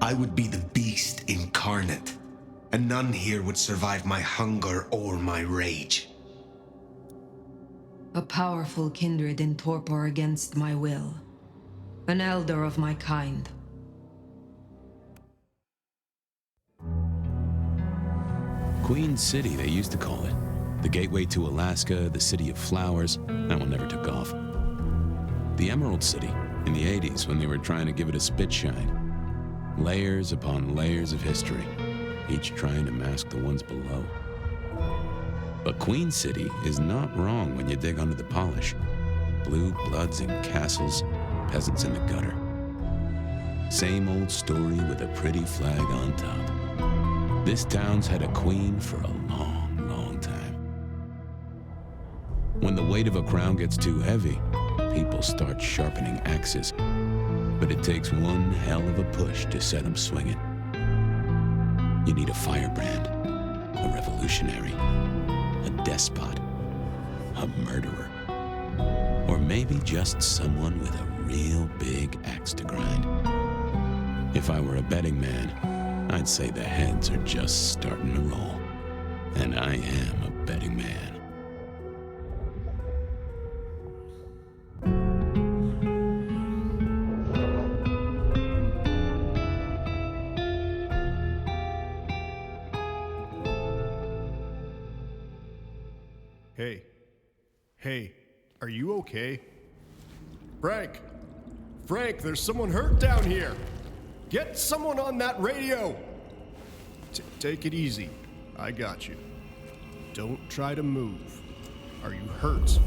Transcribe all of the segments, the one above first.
I would be the beast incarnate, and none here would survive my hunger or my rage. A powerful kindred in torpor against my will. An elder of my kind. Queen City, they used to call it. The gateway to Alaska, the city of flowers. That one never took off. The Emerald City, in the 80s, when they were trying to give it a spit shine. Layers upon layers of history, each trying to mask the ones below. But Queen City is not wrong when you dig under the polish. Blue bloods in castles, peasants in the gutter. Same old story with a pretty flag on top. This town's had a queen for a long, long time. When the weight of a crown gets too heavy, people start sharpening axes. But it takes one hell of a push to set them swinging. You need a firebrand, a revolutionary, a despot, a murderer, or maybe just someone with a real big axe to grind. If I were a betting man, I'd say the heads are just starting to roll. And I am a betting man. Hey, are you okay? Frank, there's someone hurt down here. Get someone on that radio. Take it easy. I got you. Don't try to move. Are you hurt?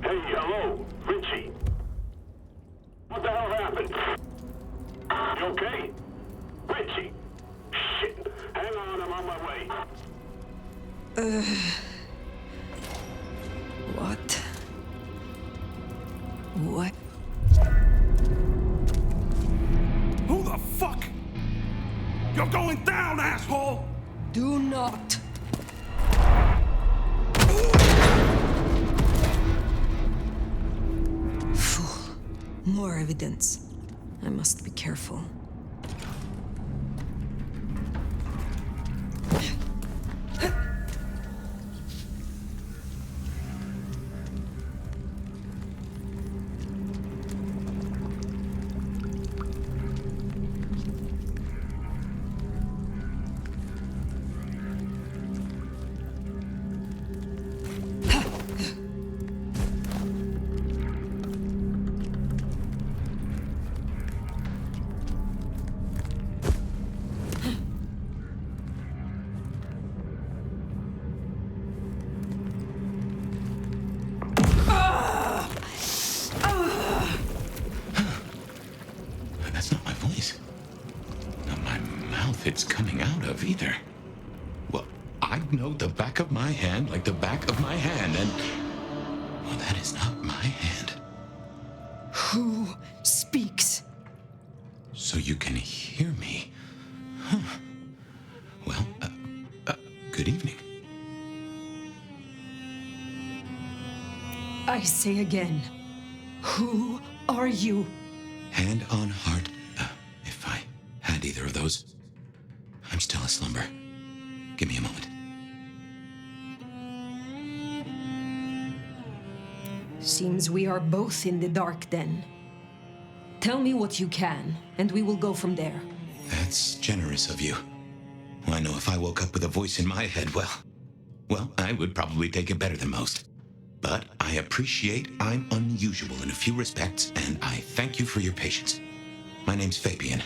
Hello, Richie. What the hell happened? You okay? Richie! Shit! Hang on, I'm on my way. What? What? Who the fuck? You're going down, asshole! Do not! Fool. More evidence. I must be careful. It's coming out of either. Well, I know the back of my hand like the back of my hand, and... well, that is not my hand. Who speaks? So you can hear me. Huh. Well, good evening. I say again, who are you? Hand on heart, if I had either of those. I'm still a slumber. Give me a moment. Seems we are both in the dark then. Tell me what you can, and we will go from there. That's generous of you. I know if I woke up with a voice in my head, well, I would probably take it better than most. But I appreciate I'm unusual in a few respects, and I thank you for your patience. My name's Fabien.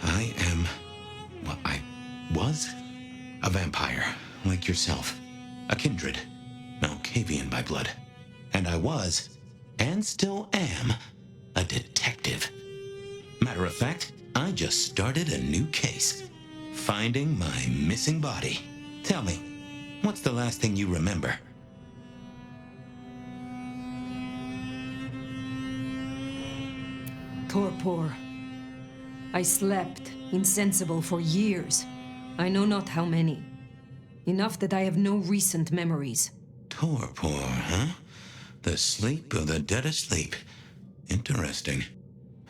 I am... well, I was a vampire, like yourself. A kindred. Malkavian by blood. And I was, and still am, a detective. Matter of fact, I just started a new case. Finding my missing body. Tell me, what's the last thing you remember? Torpor. I slept, insensible for years. I know not how many. Enough that I have no recent memories. Torpor, huh? The sleep of the dead asleep. Interesting.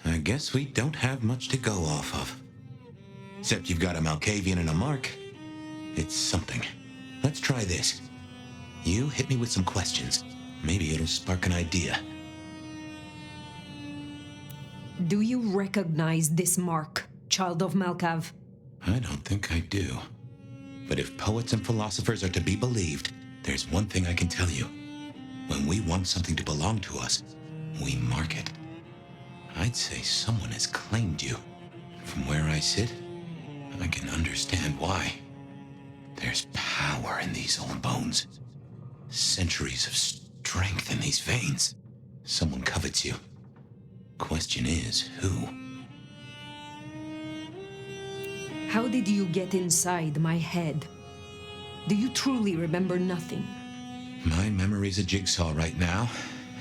I guess we don't have much to go off of. Except you've got a Malkavian and a Mark. It's something. Let's try this. You hit me with some questions. Maybe it'll spark an idea. Do you recognize this mark, child of Malkav? I don't think I do. But if poets and philosophers are to be believed, there's one thing I can tell you. When we want something to belong to us, we mark it. I'd say someone has claimed you. From where I sit, I can understand why. There's power in these old bones. Centuries of strength in these veins. Someone covets you. Question is, who? How did you get inside my head? Do you truly remember nothing? My memory's a jigsaw right now,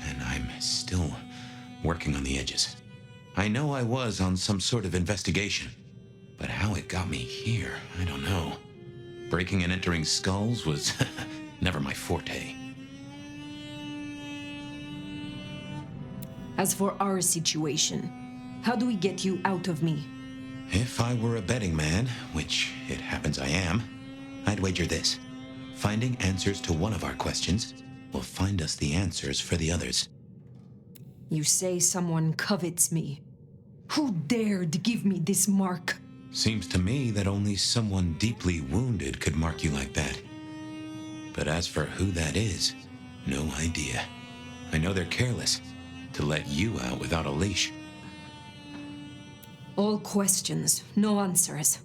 and I'm still working on the edges. I know I was on some sort of investigation, but how it got me here, I don't know. Breaking and entering skulls was never my forte. As for our situation, how do we get you out of me? If I were a betting man, which it happens I am, I'd wager this. Finding answers to one of our questions will find us the answers for the others. You say someone covets me. Who dared give me this mark? Seems to me that only someone deeply wounded could mark you like that. But as for who that is, no idea. I know they're careless to let you out without a leash. All questions, no answers.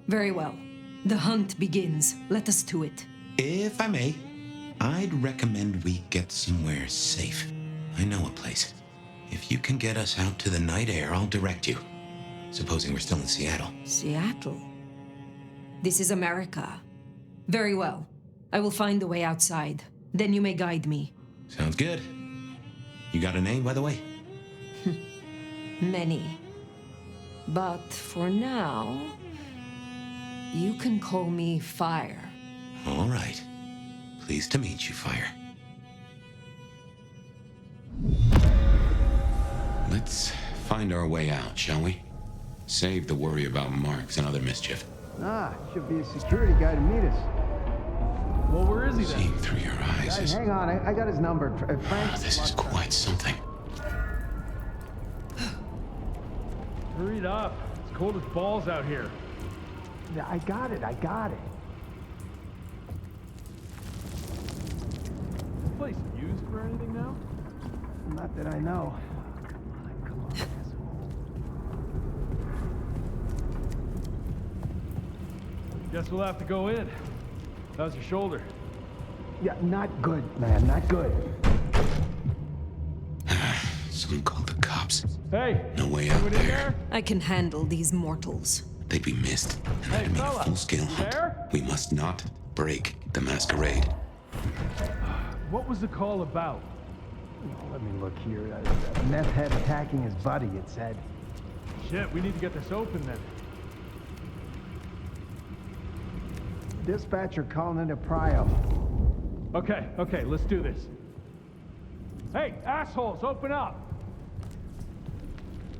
Very well. The hunt begins. Let us to it. If I may, I'd recommend we get somewhere safe. I know a place. If you can get us out to the night air, I'll direct you. Supposing we're still in Seattle. Seattle? This is America. Very well. I will find a way outside. Then you may guide me. Sounds good. You got a name, by the way? Many. But for now, you can call me Fire. All right. Pleased to meet you, Fire. Let's find our way out, shall we? Save the worry about marks and other mischief. Should be a security guy to meet us. Well, where is he then? Seeing through your eyes Guys, is... hang on, I got his number. Frank. This is quite something. Hurry it up. It's cold as balls out here. Yeah, I got it. This place used for anything now? Not that I know. Come on, asshole. Guess we'll have to go in. How's your shoulder? Yeah, not good, man, not good. Someone called the cops. Hey! No way out anyone in there. I can handle these mortals. They'd be missed, and Hey, that'd mean a fella, full-scale you hunt. there? We must not break the masquerade. What was the call about? Let me look here. A meth head attacking his buddy, it said. Shit, we need to get this open then. Dispatcher calling into Prio. Okay, let's do this. Hey, assholes, open up!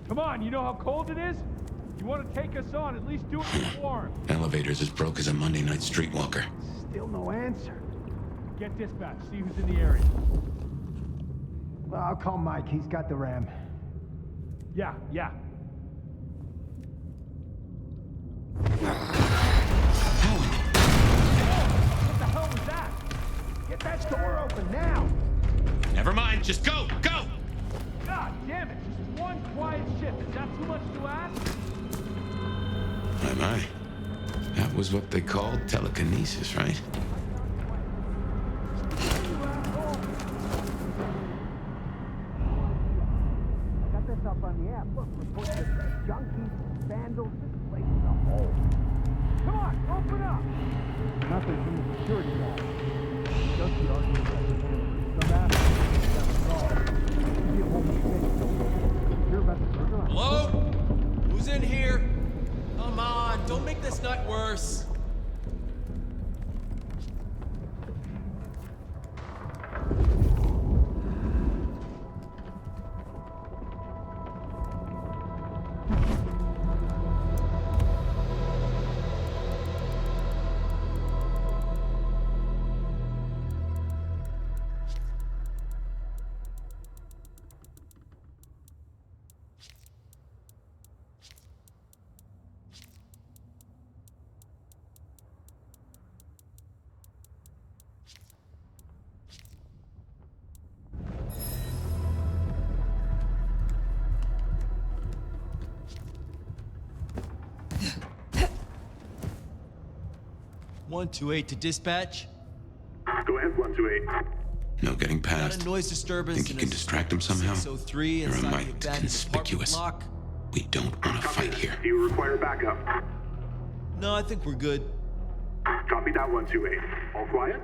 Come on, you know how cold it is? You want to take us on, at least do it warm. Elevator's as broke as a Monday night streetwalker. Still no answer. Get dispatch, see who's in the area. Well, I'll call Mike. He's got the RAM. Yeah. What the hell was that? Get that door open now! Never mind, just go! Go! God damn it, just one quiet shift. Is that too much to ask? My. That was what they called telekinesis, right? Got this up on the app. Look, reports of junkies, vandals. This place is a hole. Come on, open up! Nothing from the security guy. Junkie arguing some assholes. That's all. Be a whole mistake. Hear about the burger? Hello? Who's in here? Come on. on, don't make this night worse. (128) to dispatch. Go ahead, 128. No getting Got past. a noise disturbance. Think you can distract him somehow? 603 You're a inside the mite abandoned conspicuous. apartment block. We don't want to fight here. Do you require backup? No, I think we're good. Copy that, 128. All quiet?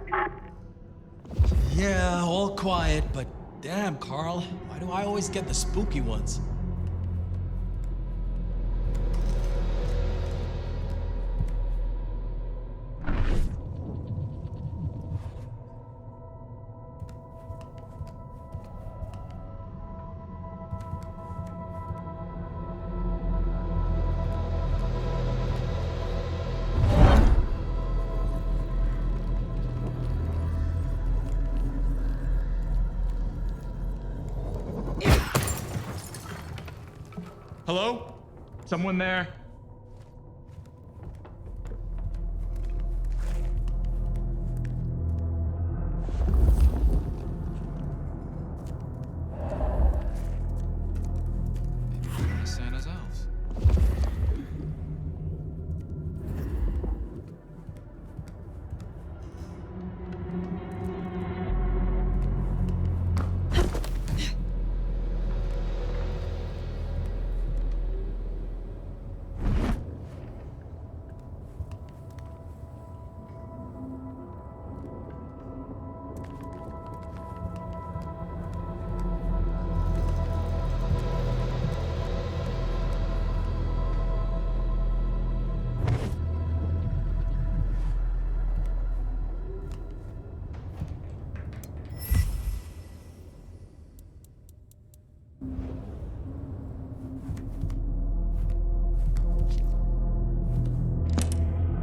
Yeah, all quiet, but damn, Carl, why do I always get the spooky ones? Hello? Someone there? Santa's elves.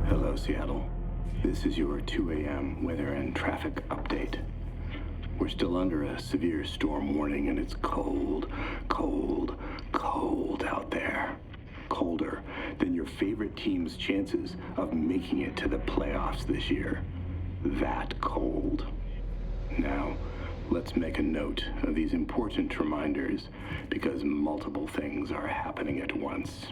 Hello, Seattle. This is your 2 a.m. weather and traffic update. We're still under a severe storm warning, and it's cold, cold, cold out there. Colder than your favorite team's chances of making it to the playoffs this year. That cold. Now, let's make a note of these important reminders, because multiple things are happening at once.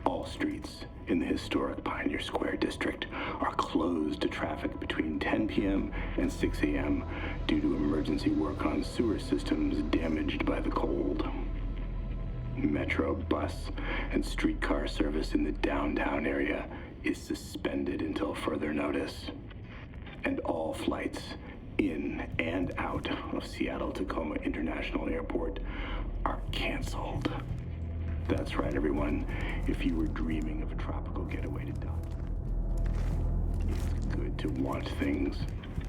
All streets in the historic Pioneer Square district are closed to traffic between 10 p.m. and 6 a.m. due to emergency work on sewer systems damaged by the cold. Metro, bus, and streetcar service in the downtown area is suspended until further notice. And all flights in and out of Seattle-Tacoma International Airport are canceled. That's right, everyone. If you were dreaming of a tropical getaway to Duck, it's good to want things,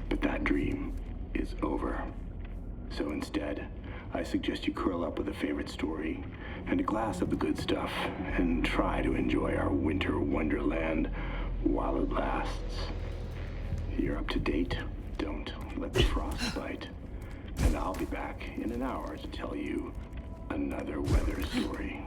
but that dream is over. So instead, I suggest you curl up with a favorite story and a glass of the good stuff and try to enjoy our winter wonderland while it lasts. You're up to date. Don't let the frost bite. And I'll be back in an hour to tell you another weather story.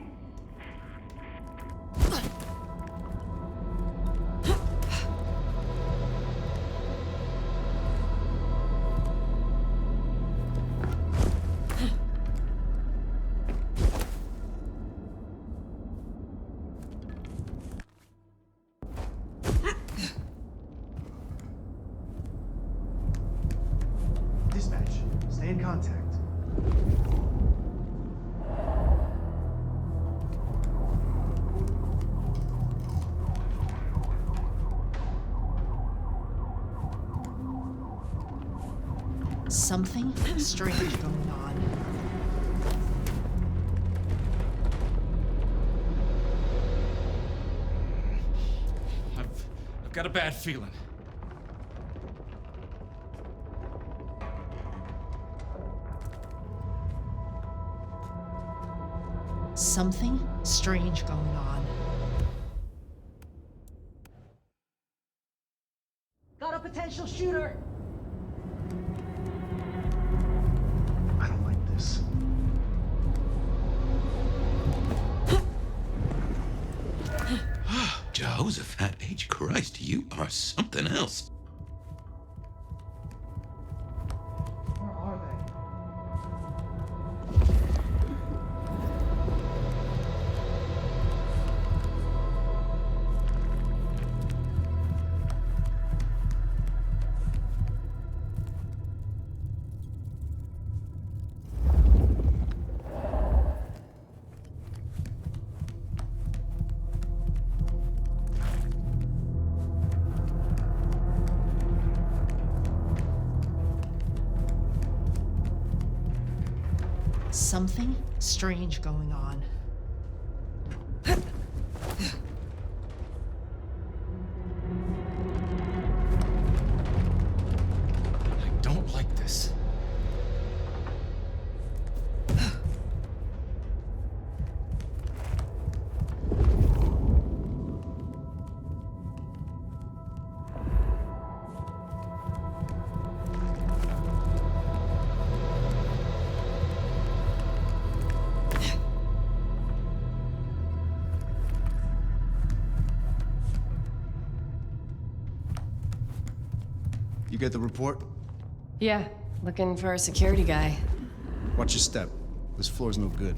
Dispatch, stay in contact. Something strange going on. Got a bad feeling. Something strange going on. Got a potential shooter! I don't like this. Jehoshaphat H. Christ, you are something else. Where are they? Something strange going on. I don't like this. You get the report? Yeah, looking for a security guy. Watch your step. This floor's no good.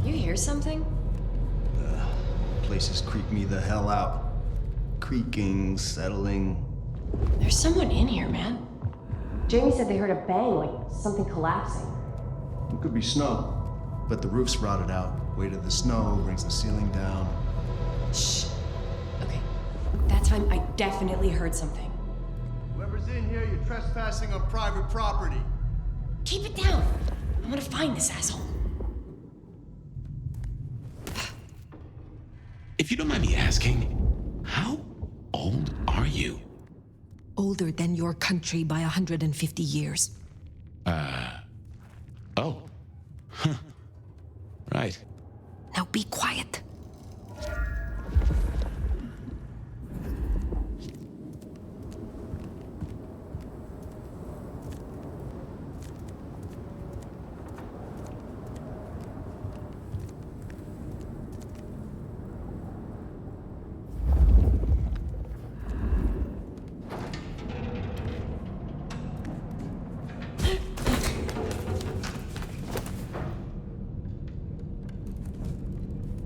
You hear something? Places creep me the hell out. Creaking, settling. There's someone in here, man. Jamie said they heard a bang, like something collapsing. It could be snow, but the roof's rotted out. Weight of the snow brings the ceiling down. Shh. Okay. That time I definitely heard something. Whoever's in here, you're trespassing on private property. Keep it down. I want to find this asshole. If you don't mind me asking, how old are you? Older than your country by 150 years. Oh. Huh. Right. Now be quiet.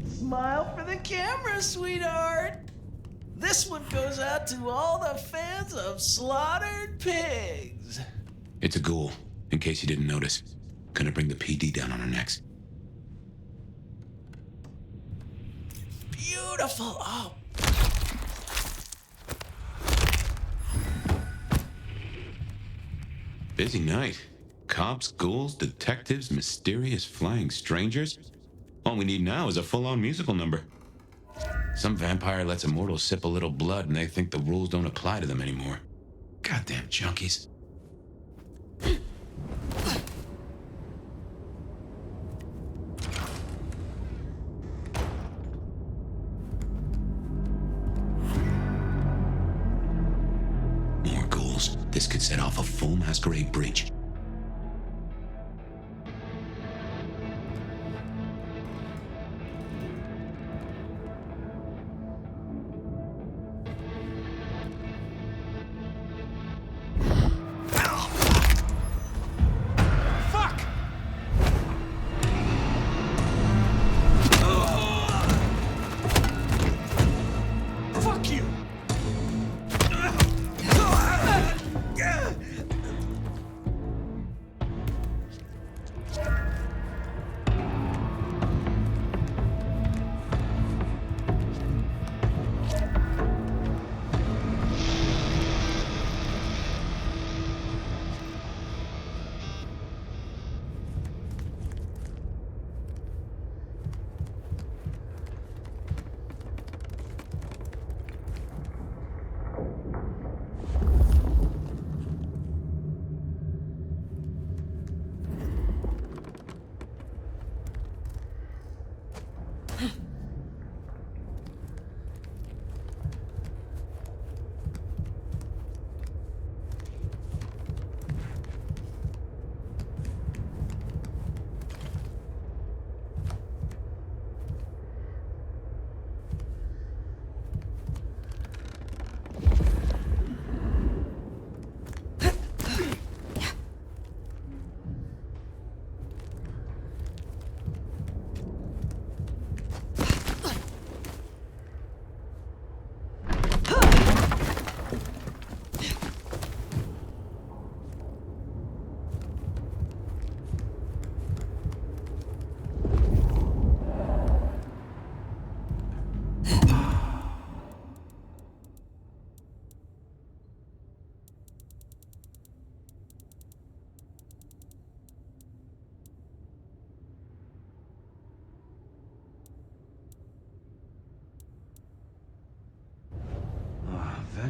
Smile for the camera, sweetheart. This one goes out to all the fans of slaughtered pigs. It's a ghoul, in case you didn't notice. Gonna bring the PD down on our necks. Beautiful. Oh, Busy night. Cops, ghouls, detectives, mysterious flying strangers. All we need now is a full-on musical number. Some vampire lets a mortal sip a little blood and they think the rules don't apply to them anymore. Goddamn junkies. More ghouls. This could set off a full masquerade breach.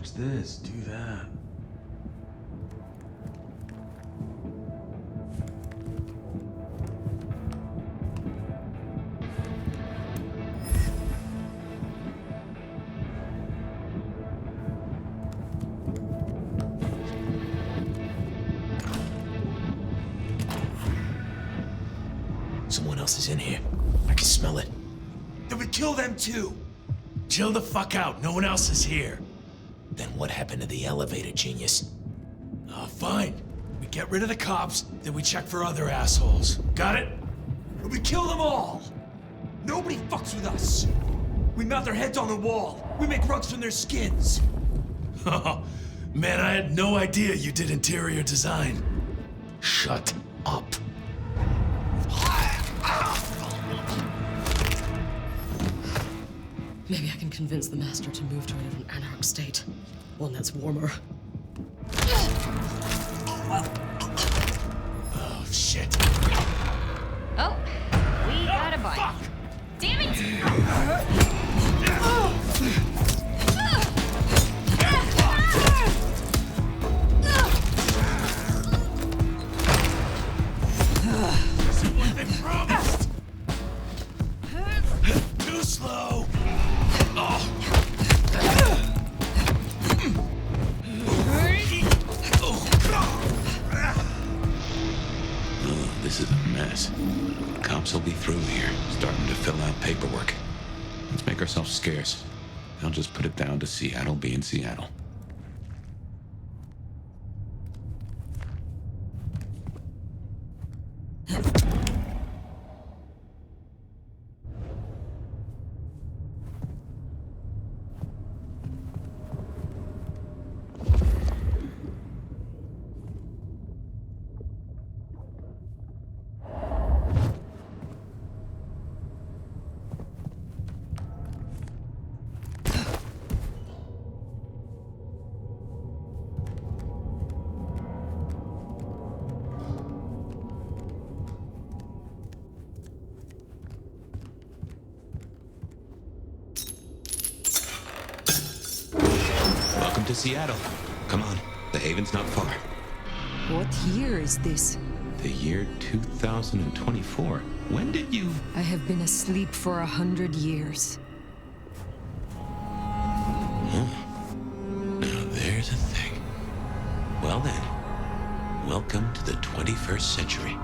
Search this, do that. Someone else is in here. I can smell it. Then we kill them too. Chill the fuck out. No one else is here. Then what happened to the elevator, genius? Fine. We get rid of the cops, then we check for other assholes. Got it? And we kill them all. Nobody fucks with us. We mount their heads on the wall. We make rugs from their skins. Oh, man, I had no idea you did interior design. Shut up. Maybe I can convince the Master to move to an anarch state. One that's warmer. Oh, shit. Oh, we got a bite. Fuck. Damn it! See what they promised? Too slow. This is a mess. Cops will be through here, starting to fill out paperwork. Let's make ourselves scarce. I'll just put it down to Seattle being Seattle. Welcome to Seattle. Come on, the haven's not far. What year is this? The year 2024. When did you... I have been asleep for 100 years. Huh. Now there's a thing. Well then, welcome to the 21st century.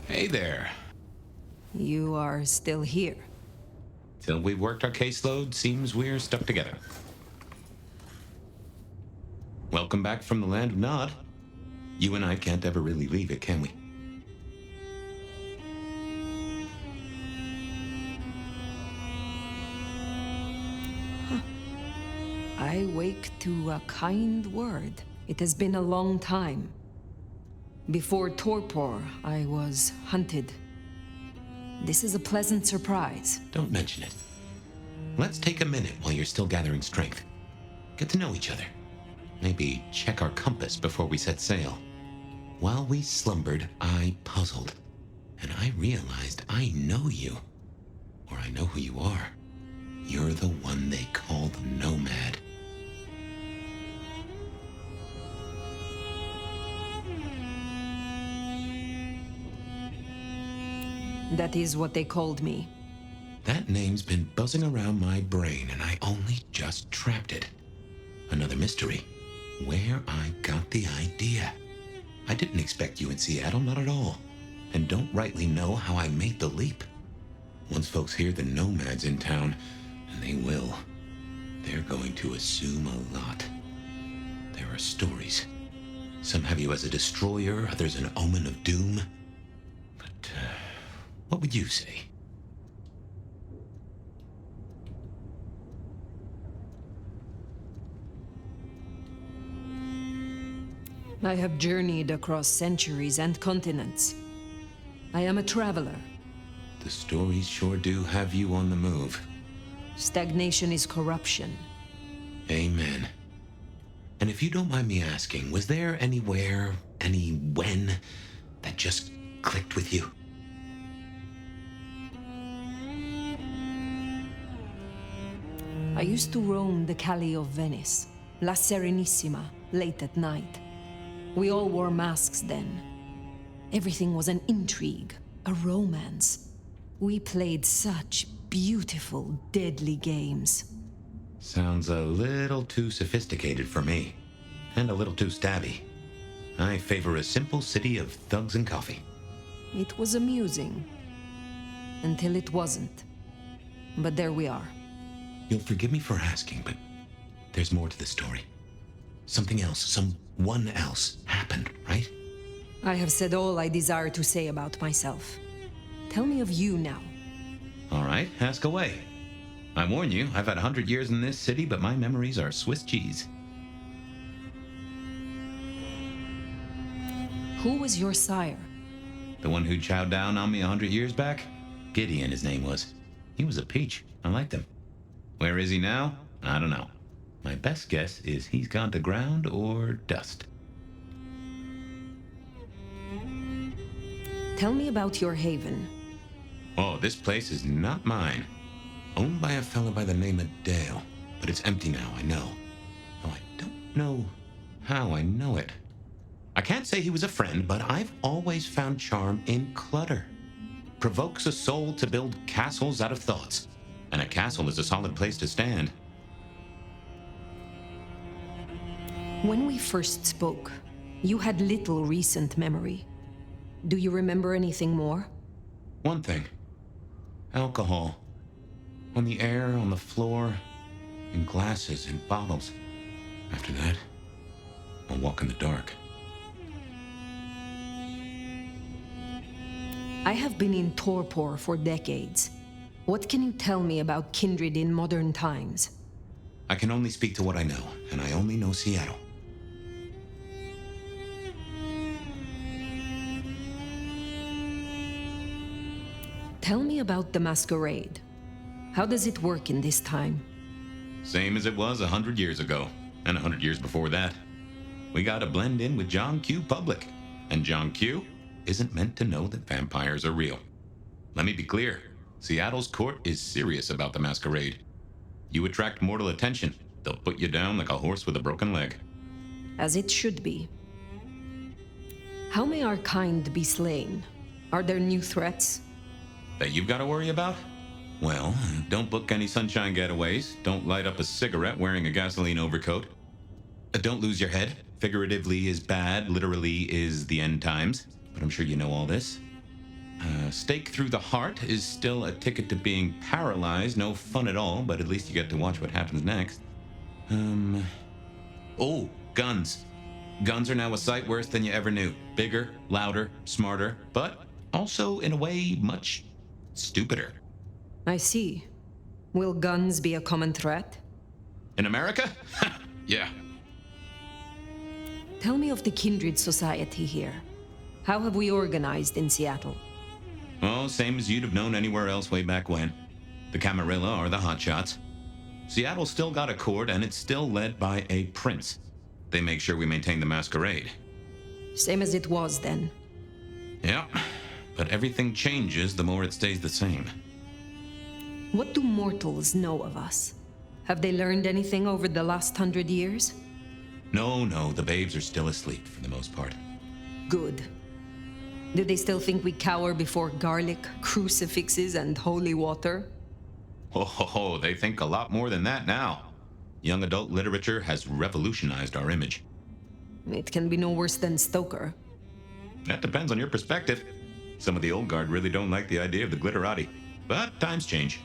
Hey there. You are still here. Till we've worked our caseload, seems we're stuck together. Welcome back from the land of Nod. You and I can't ever really leave it, can we? I wake to a kind word. It has been a long time. Before torpor, I was hunted. This is a pleasant surprise. Don't mention it. Let's take a minute while you're still gathering strength. Get to know each other. Maybe check our compass before we set sail. While we slumbered, I puzzled. And I realized I know you. Or I know who you are. You're the one they call the Nomad. That is what they called me. That name's been buzzing around my brain, and I only just trapped it. Another mystery. Where I got the idea. I didn't expect you in Seattle, not at all. And don't rightly know how I made the leap. Once folks hear the Nomad's in town, and they will, they're going to assume a lot. There are stories. Some have you as a destroyer, others an omen of doom. But, what would you say? I have journeyed across centuries and continents. I am a traveler. The stories sure do have you on the move. Stagnation is corruption. Amen. And if you don't mind me asking, was there anywhere, any when, that just clicked with you? I used to roam the Calle of Venice, La Serenissima, late at night. We all wore masks then. Everything was an intrigue, a romance. We played such beautiful, deadly games. Sounds a little too sophisticated for me, and a little too stabby. I favor a simple city of thugs and coffee. It was amusing. Until it wasn't. But there we are. You'll forgive me for asking, but there's more to the story. Something else, someone else happened, right? I have said all I desire to say about myself. Tell me of you now. All right, ask away. I warn you, I've had 100 years in this city, but my memories are Swiss cheese. Who was your sire? The one who chowed down on me 100 years back? Gideon, his name was. He was a peach. I liked him. Where is he now? I don't know. My best guess is he's gone to ground or dust. Tell me about your haven. Oh, this place is not mine. Owned by a fellow by the name of Dale. But it's empty now, I know. Though I don't know how I know it. I can't say he was a friend, but I've always found charm in clutter. Provokes a soul to build castles out of thoughts. And a castle is a solid place to stand. When we first spoke, you had little recent memory. Do you remember anything more? One thing. Alcohol. On the air, on the floor, in glasses, in bottles. After that, I'll walk in the dark. I have been in torpor for decades. What can you tell me about kindred in modern times? I can only speak to what I know, and I only know Seattle. Tell me about the Masquerade. How does it work in this time? Same as it was 100 years ago, and 100 years before that. We gotta blend in with John Q. Public, and John Q. isn't meant to know that vampires are real. Let me be clear. Seattle's court is serious about the Masquerade. You attract mortal attention, they'll put you down like a horse with a broken leg. As it should be. How may our kind be slain? Are there new threats? That you've got to worry about? Well, don't book any sunshine getaways, don't light up a cigarette wearing a gasoline overcoat. Don't lose your head. Figuratively is bad, literally is the end times. But I'm sure you know all this. Stake through the heart is still a ticket to being paralyzed. No fun at all, but at least you get to watch what happens next. Oh, guns. Guns are now a sight worse than you ever knew. Bigger, louder, smarter, but also, in a way, much stupider. I see. Will guns be a common threat? In America? Yeah. Tell me of the kindred society here. How have we organized in Seattle? Well, same as you'd have known anywhere else way back when. The Camarilla are the hotshots. Seattle's still got a court, and it's still led by a prince. They make sure we maintain the Masquerade. Same as it was then. Yeah, but everything changes the more it stays the same. What do mortals know of us? Have they learned anything over the last 100 years? No, the babes are still asleep for the most part. Good. Do they still think we cower before garlic, crucifixes, and holy water? Oh, they think a lot more than that now. Young adult literature has revolutionized our image. It can be no worse than Stoker. That depends on your perspective. Some of the old guard really don't like the idea of the glitterati, but times change.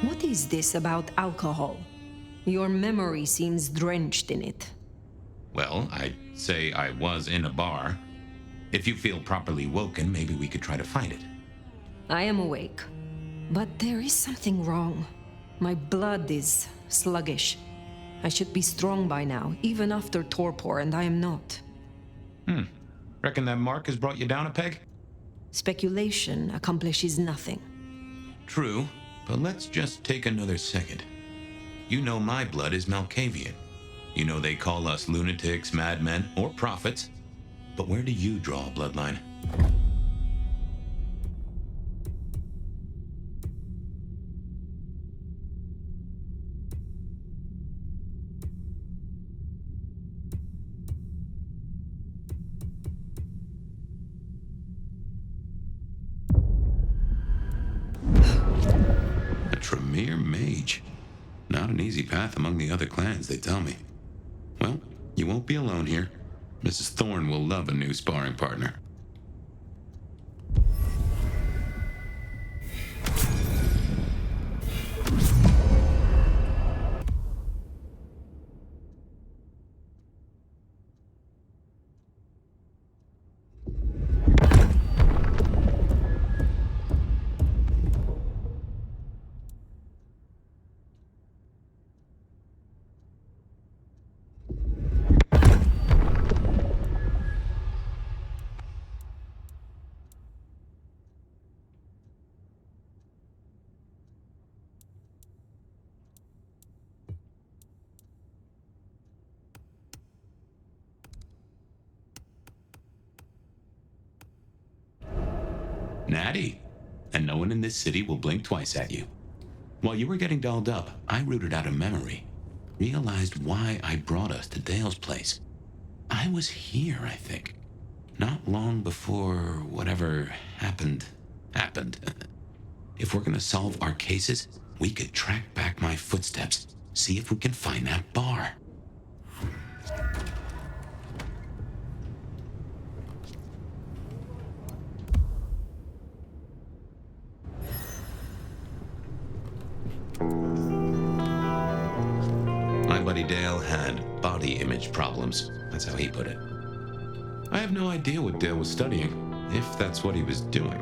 What is this about alcohol? Your memory seems drenched in it. Well, I'd say I was in a bar. If you feel properly woken, maybe we could try to find it. I am awake, but there is something wrong. My blood is sluggish. I should be strong by now, even after torpor, and I am not. Reckon that mark has brought you down a peg? Speculation accomplishes nothing. True, but let's just take another second. You know my blood is Malkavian. You know they call us lunatics, madmen, or prophets. But where do you draw a bloodline? A Tremere mage. Not an easy path among the other clans, they tell me. Well, you won't be alone here. Mrs. Thorne will love a new sparring partner. Natty. And no one in this city will blink twice at you. While you were getting dolled up, I rooted out a memory. Realized why I brought us to Dale's place. I was here, I think. Not long before whatever happened. If we're gonna solve our cases, we could track back my footsteps. See if we can find that bar. My buddy Dale had body image problems. That's how he put it. I have no idea what Dale was studying, if that's what he was doing.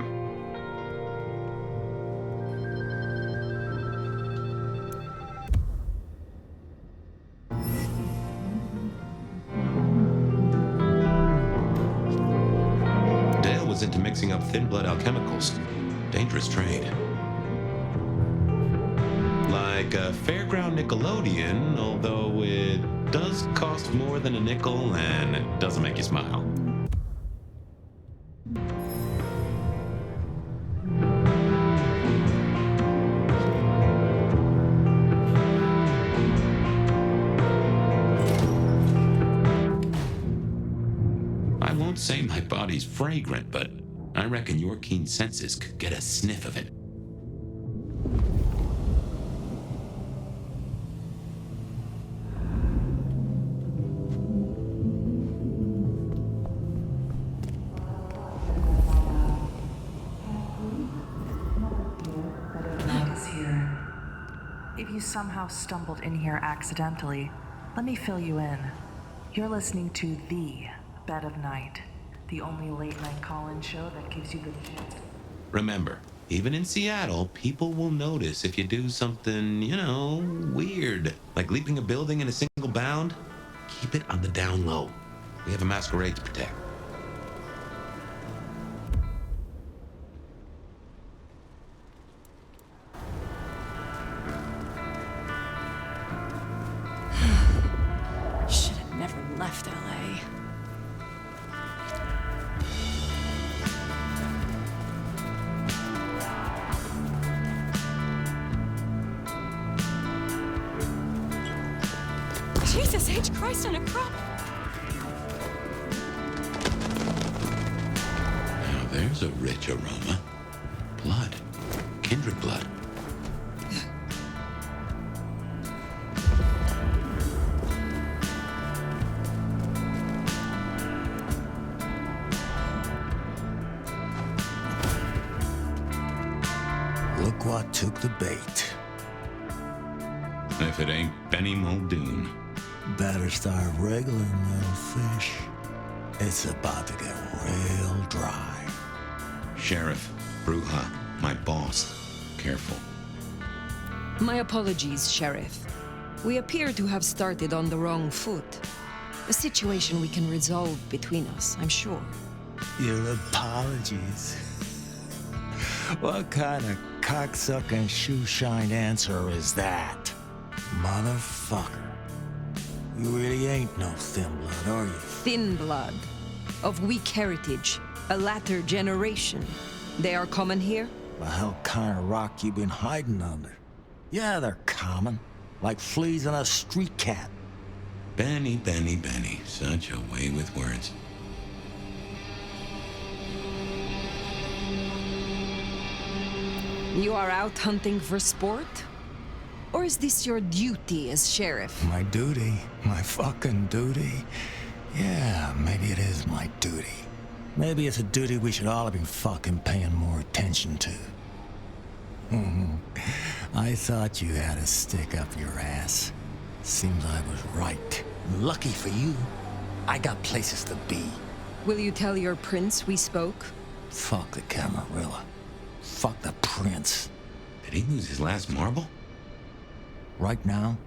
Dale was into mixing up thin blood alchemicals. Dangerous trade. Like a fairground Nickelodeon, although it does cost more than a nickel and it doesn't make you smile. I won't say my body's fragrant, but I reckon your keen senses could get a sniff of it. If you somehow stumbled in here accidentally, let me fill you in. You're listening to The Bed of Night, the only late-night call-in show that gives you the chance. Remember, even in Seattle, people will notice if you do something, weird. Like leaping a building in a single bound. Keep it on the down low. We have a masquerade to protect. Left LA. Jesus H. Christ on a cross. Now there's a rich aroma. Blood. Kindred blood. Look what took the bait. If it ain't Benny Muldoon. Better start wriggling, little fish. It's about to get real dry. Sheriff, Bruja, my boss. Careful. My apologies, Sheriff. We appear to have started on the wrong foot. A situation we can resolve between us, I'm sure. Your apologies. What kind of cocksucking shoe-shined answer is that? Motherfucker. You really ain't no thin blood, are you? Thin blood. Of weak heritage. A latter generation. They are common here? The hell kind of rock you been hiding under? Yeah, they're common. Like fleas on a street cat. Benny, Benny, Benny. Such a way with words. You are out hunting for sport? Or is this your duty as sheriff? My duty? My fucking duty? Yeah, maybe it is my duty. Maybe it's a duty we should all have been fucking paying more attention to. I thought you had a stick up your ass. Seems I was right. Lucky for you, I got places to be. Will you tell your prince we spoke? Fuck the Camarilla. Fuck the prince. Did he lose his last marble? Right now,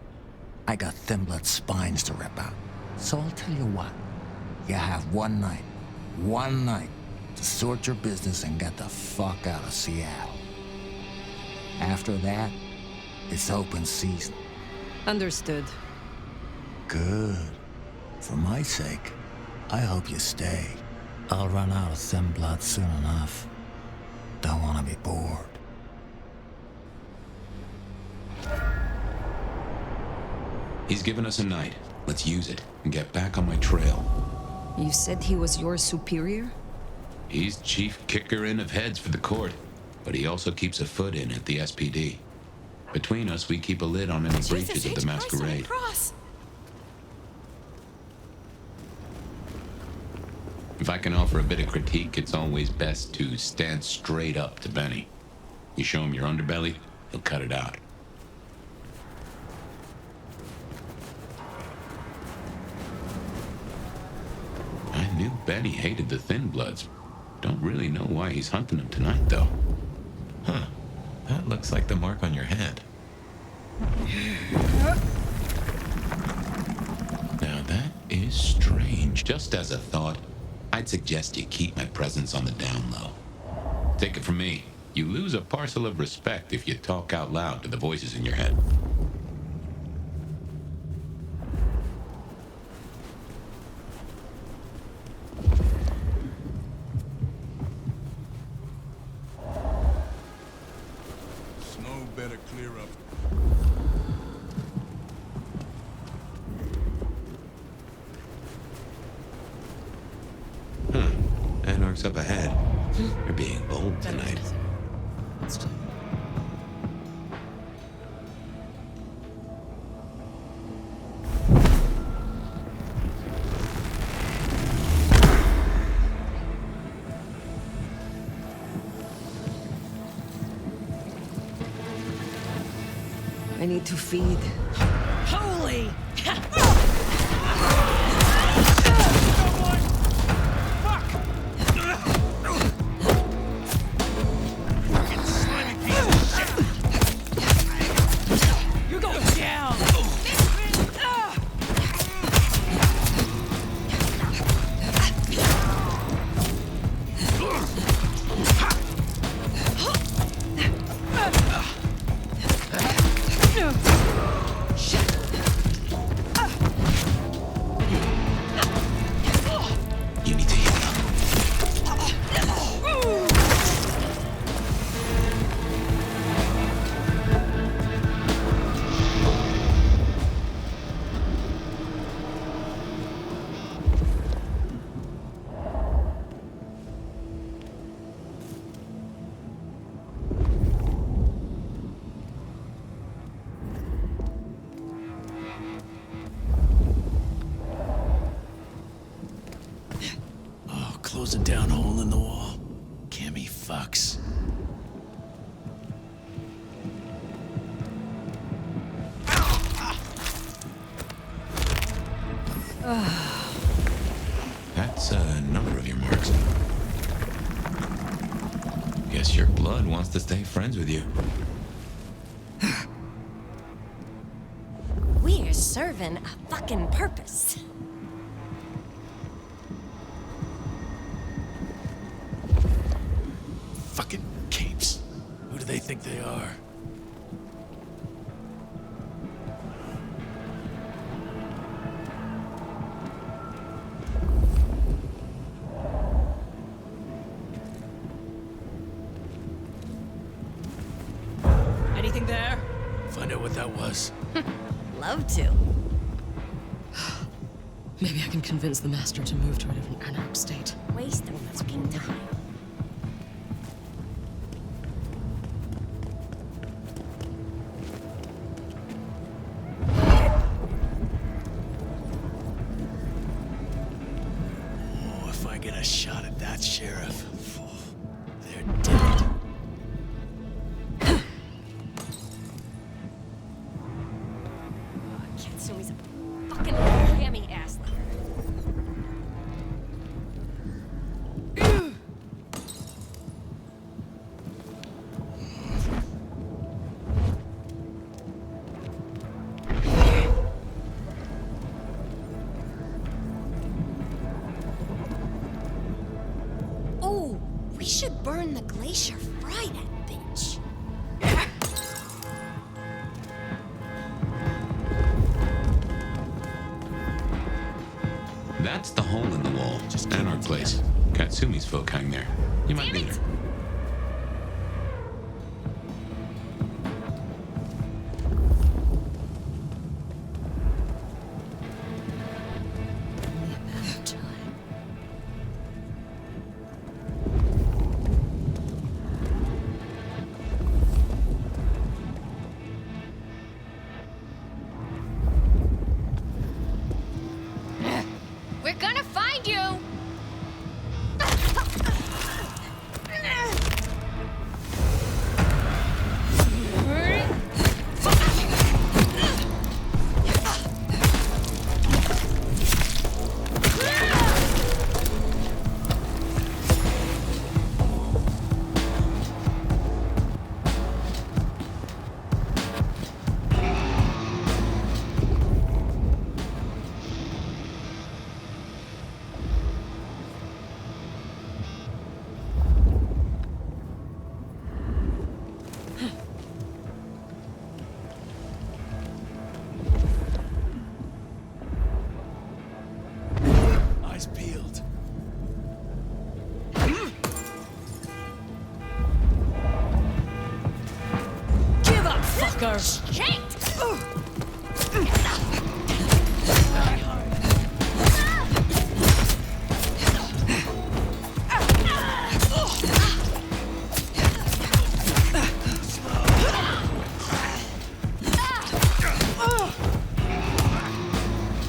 I got thin blood spines to rip out. So I'll tell you what. You have one night, to sort your business and get the fuck out of Seattle. After that, it's open season. Understood. Good. For my sake, I hope you stay. I'll run out of thin blood soon enough. Don't want to be bored. He's given us a night. Let's use it and get back on my trail. You said he was your superior? He's chief kicker-in of heads for the court, but he also keeps a foot in at the SPD. Between us, we keep a lid on any breaches of the Masquerade. If I can offer a bit of critique, it's always best to stand straight up to Benny. You show him your underbelly, he'll cut it out. I knew Benny hated the Thin Bloods. Don't really know why he's hunting them tonight, though. Huh. That looks like the mark on your head. Now that is strange. Just as a thought, I'd suggest you keep my presence on the down low. Take it from me, you lose a parcel of respect if you talk out loud to the voices in your head. Snow better clear up. Anarch's up ahead. You're being bold tonight. I need to feed. Holy! You're going down! You need to heal up. Oh, close a down hole in the wall. Cammy fucks. That's a number of your marks. Guess your blood wants to stay friends with you. We're serving a fucking purpose. Fucking capes. think they are? Anything there? Find out what that was. Love to. Maybe I can convince the Master to move to a different anarch state. Waste of fucking time. Oh, if I get a shot at that sheriff, they're dead. Katsumi's a fucking hammy ass licker. Oh, we should burn the glacier, fry that bitch. That's the hole in the wall. Just Anarch Place. Katsumi's folk hang there. You might be there. We're gonna find you! Eyes peeled. Give up, fucker! Shit!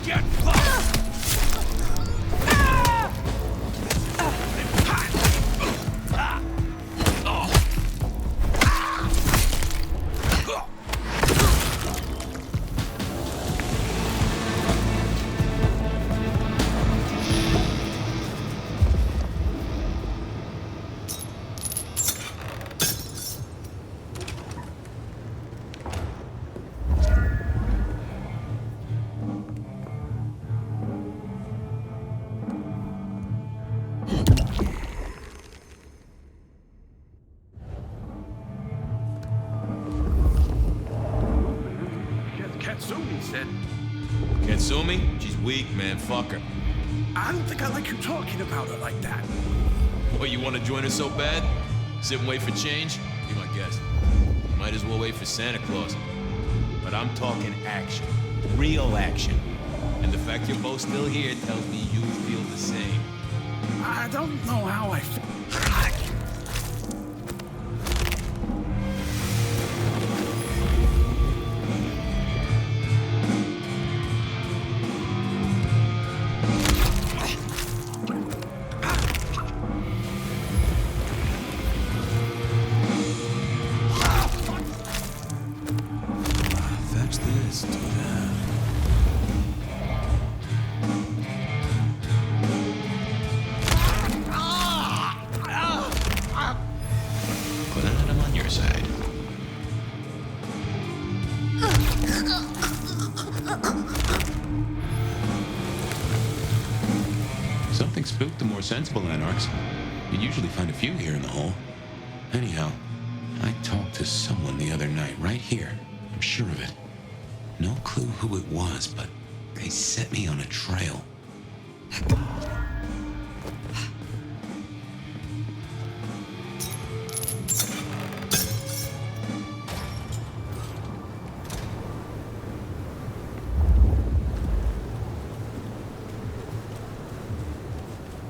Get fucked! Katsumi said. Katsumi? She's weak, man. Fuck her. I don't think I like you talking about her like that. What, you want to join her so bad? Sit and wait for change? Be my guest. Might as well wait for Santa Claus. But I'm talking action. Real action. And the fact you're both still here tells me you feel the same. I don't know how I feel. Fetch this, do that. Glad I'm on your side. Something spooked the more sensible anarchs. You usually find a few here in the hole. Anyhow, I talked to someone the other night, right here. I'm sure of it. No clue who it was, but they set me on a trail.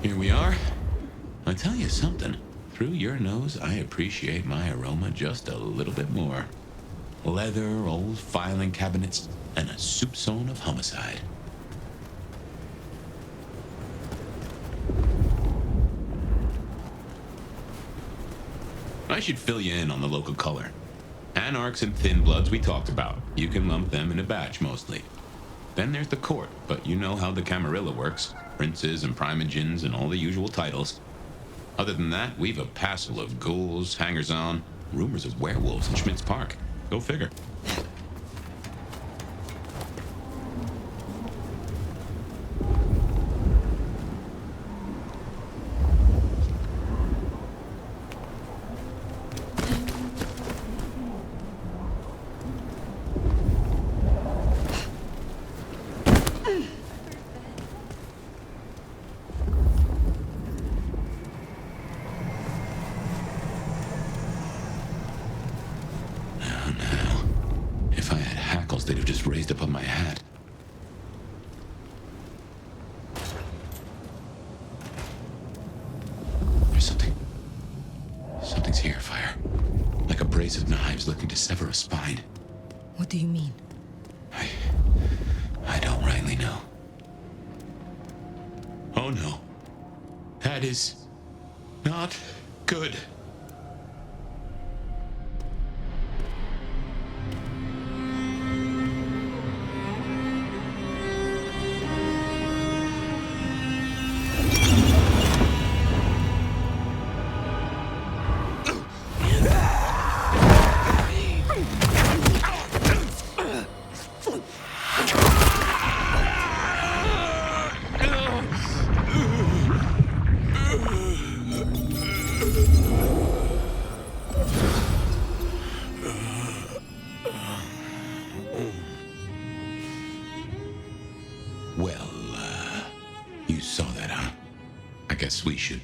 Here we are. I'll tell you something. Through your nose, I appreciate my aroma just a little bit more. Leather, old filing cabinets, and a soupçon of homicide. I should fill you in on the local color. Anarchs and Thin Bloods we talked about. You can lump them in a batch mostly. Then there's the court, but you know how the Camarilla works. Princes and Primogens and all the usual titles. Other than that, we've a passel of ghouls, hangers-on, rumors of werewolves in Schmidt's Park. Go figure. They'd have just raised up on my hat. There's something's here, Fire. Like a brace of knives looking to sever a spine. What do you mean? I don't rightly know. Oh no. That is not good. You saw that, huh? I guess we should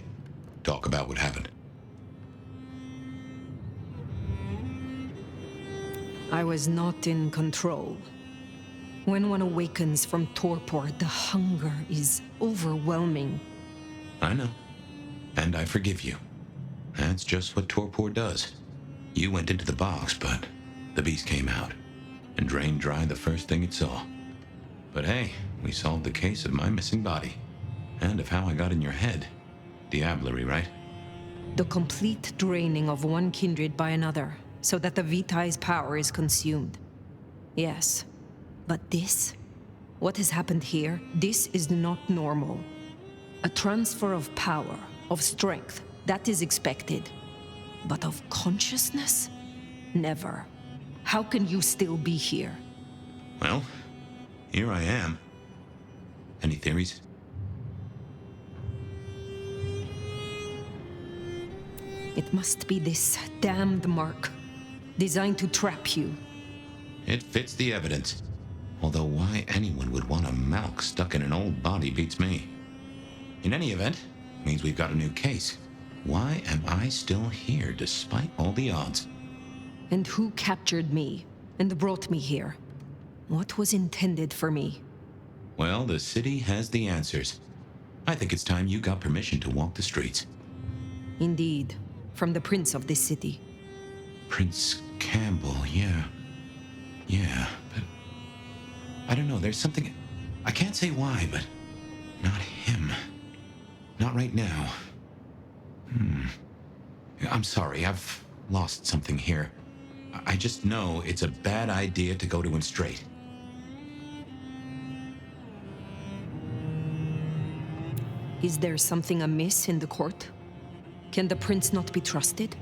talk about what happened. I was not in control. When one awakens from torpor, the hunger is overwhelming. I know. And I forgive you. That's just what torpor does. You went into the box, but the beast came out and drained dry the first thing it saw. But hey, we solved the case of my missing body. And of how I got in your head. Diablerie, right? The complete draining of one kindred by another, so that the Vitae's power is consumed. Yes. But this? What has happened here? This is not normal. A transfer of power, of strength, that is expected. But of consciousness? Never. How can you still be here? Well, here I am. Any theories? It must be this damned mark, designed to trap you. It fits the evidence. Although why anyone would want a malk stuck in an old body beats me. In any event, means we've got a new case. Why am I still here despite all the odds? And who captured me and brought me here? What was intended for me? Well, the city has the answers. I think it's time you got permission to walk the streets. Indeed, from the prince of this city. Prince Campbell, yeah. Yeah, but I don't know, there's something... I can't say why, but not him. Not right now. I'm sorry, I've lost something here. I just know it's a bad idea to go to him straight. Is there something amiss in the court? Can the prince not be trusted?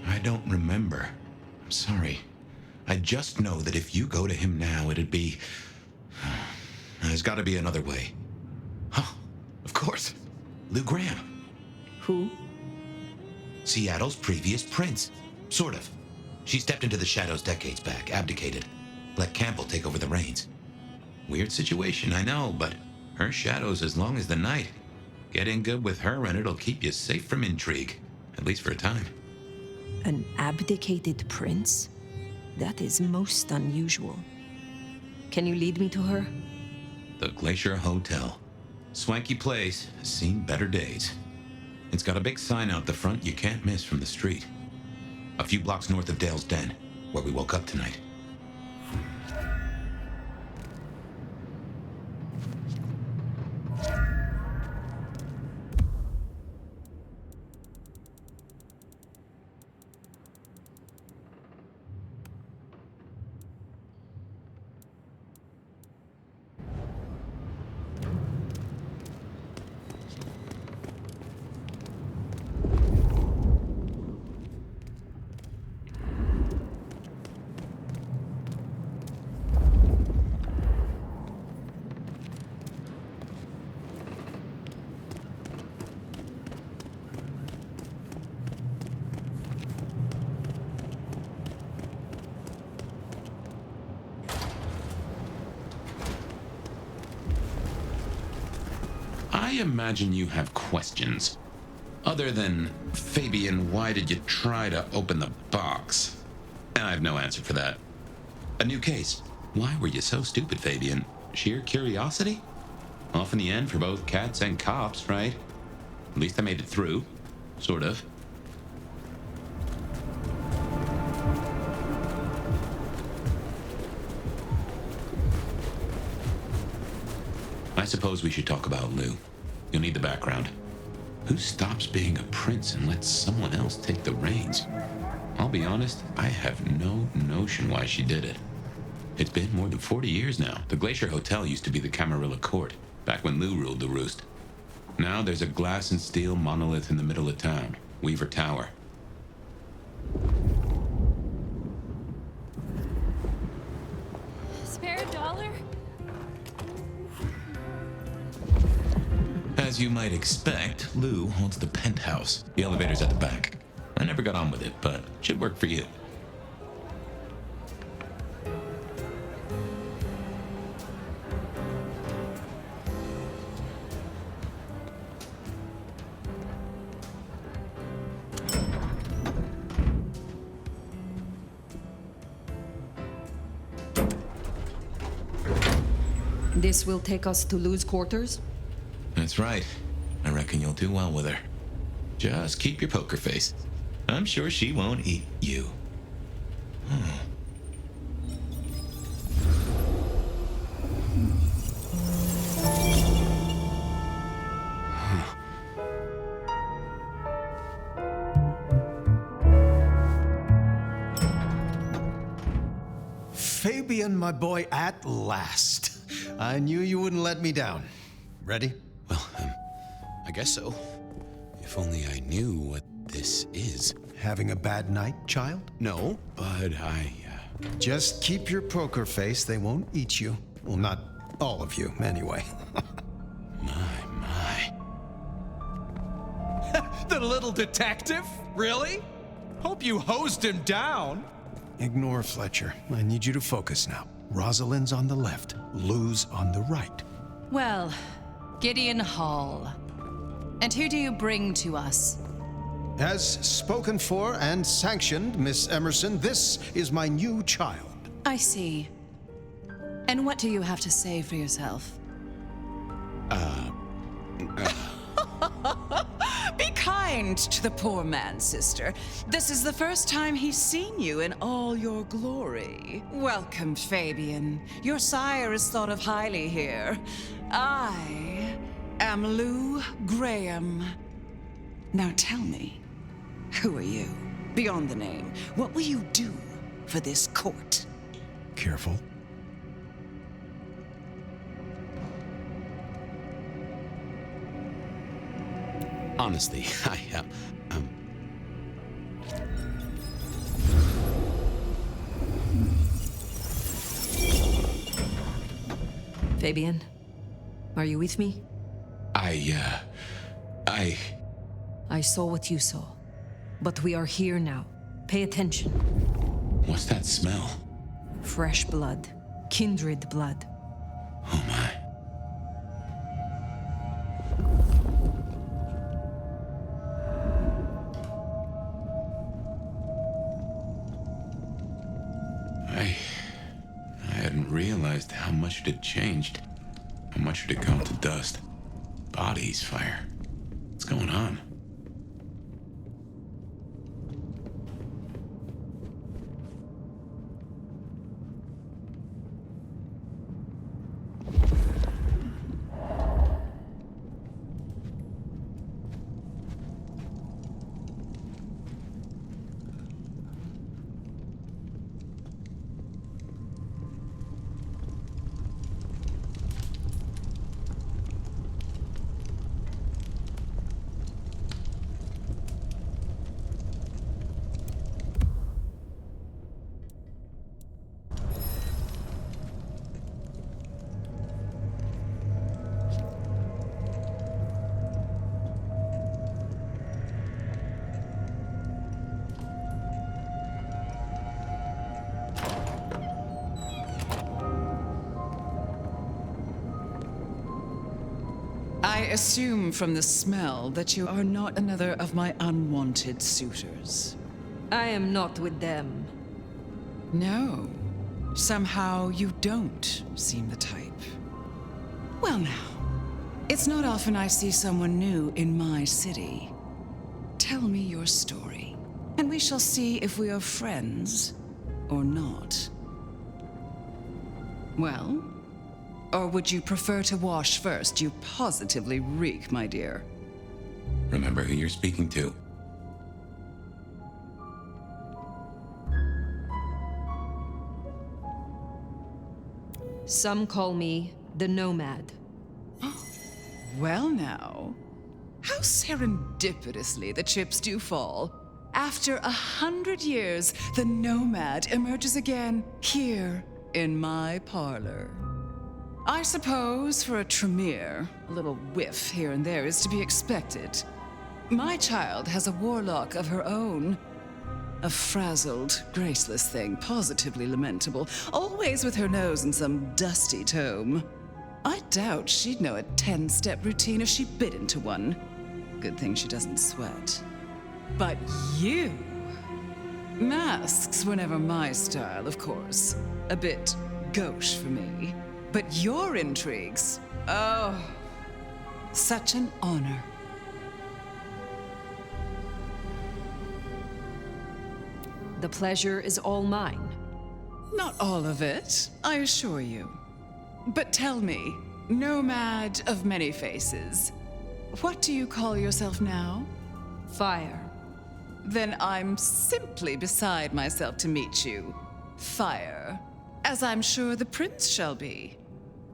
I don't remember. I'm sorry. I just know that if you go to him now, it'd be... There's got to be another way. Oh, of course. Lou Graham. Who? Seattle's previous prince. Sort of. She stepped into the shadows decades back, abdicated, let Campbell take over the reins. Weird situation, I know, but her shadow's as long as the night. Get in good with her and it'll keep you safe from intrigue, at least for a time. An abdicated prince? That is most unusual. Can you lead me to her? The Glacier Hotel. Swanky place, has seen better days. It's got a big sign out the front you can't miss from the street. A few blocks north of Dale's Den, where we woke up tonight. I imagine you have questions. Other than, Fabien, why did you try to open the box? I have no answer for that. A new case. Why were you so stupid, Fabien? Sheer curiosity? Off in the end for both cats and cops, right? At least I made it through. Sort of. I suppose we should talk about Lou. You'll need the background. Who stops being a prince and lets someone else take the reins? I'll be honest, I have no notion why she did it. It's been more than 40 years now. The Glacier Hotel used to be the Camarilla court, back when Lou ruled the roost. Now there's a glass and steel monolith in the middle of town, Weaver Tower. Spare a dollar? As you might expect, Lou holds the penthouse. The elevator's at the back. I never got on with it, but it should work for you. This will take us to Lou's quarters? That's right. I reckon you'll do well with her. Just keep your poker face. I'm sure she won't eat you. Fabien, my boy, at last. I knew you wouldn't let me down. Ready? Well, I guess so. If only I knew what this is. Having a bad night, child? No, but Just keep your poker face. They won't eat you. Well, not all of you, anyway. My. The little detective? Really? Hope you hosed him down. Ignore Fletcher. I need you to focus now. Rosalind's on the left, Lou's on the right. Well, Gideon Hall. And who do you bring to us? As spoken for and sanctioned, Miss Emerson, this is my new child. I see. And what do you have to say for yourself? Be kind to the poor man, sister. This is the first time he's seen you in all your glory. Welcome, Fabien. Your sire is thought of highly here. I am Lou Graham. Now tell me, who are you? Beyond the name, what will you do for this court? Careful. Honestly, Fabien, are you with me? I saw what you saw, but we are here now. Pay attention. What's that smell? Fresh blood. Kindred blood. Oh my. I hadn't realized how much it had changed. How much it had come to dust. Bodies, fire. What's going on? I assume from the smell that you are not another of my unwanted suitors. I am not with them. No. Somehow you don't seem the type. Well now, it's not often I see someone new in my city. Tell me your story, and we shall see if we are friends or not. Well? Or would you prefer to wash first? You positively reek, my dear. Remember who you're speaking to. Some call me the Nomad. Well now, how serendipitously the chips do fall. After 100 years, the Nomad emerges again here in my parlor. I suppose for a Tremere, a little whiff here and there is to be expected. My child has a warlock of her own. A frazzled, graceless thing, positively lamentable, always with her nose in some dusty tome. I doubt she'd know a 10-step routine if she bit into one. Good thing she doesn't sweat. But you... Masks were never my style, of course. A bit gauche for me. But your intrigues, oh, such an honor. The pleasure is all mine. Not all of it, I assure you. But tell me, Nomad of many faces, what do you call yourself now? Fire. Then I'm simply beside myself to meet you. Fire. As I'm sure the prince shall be.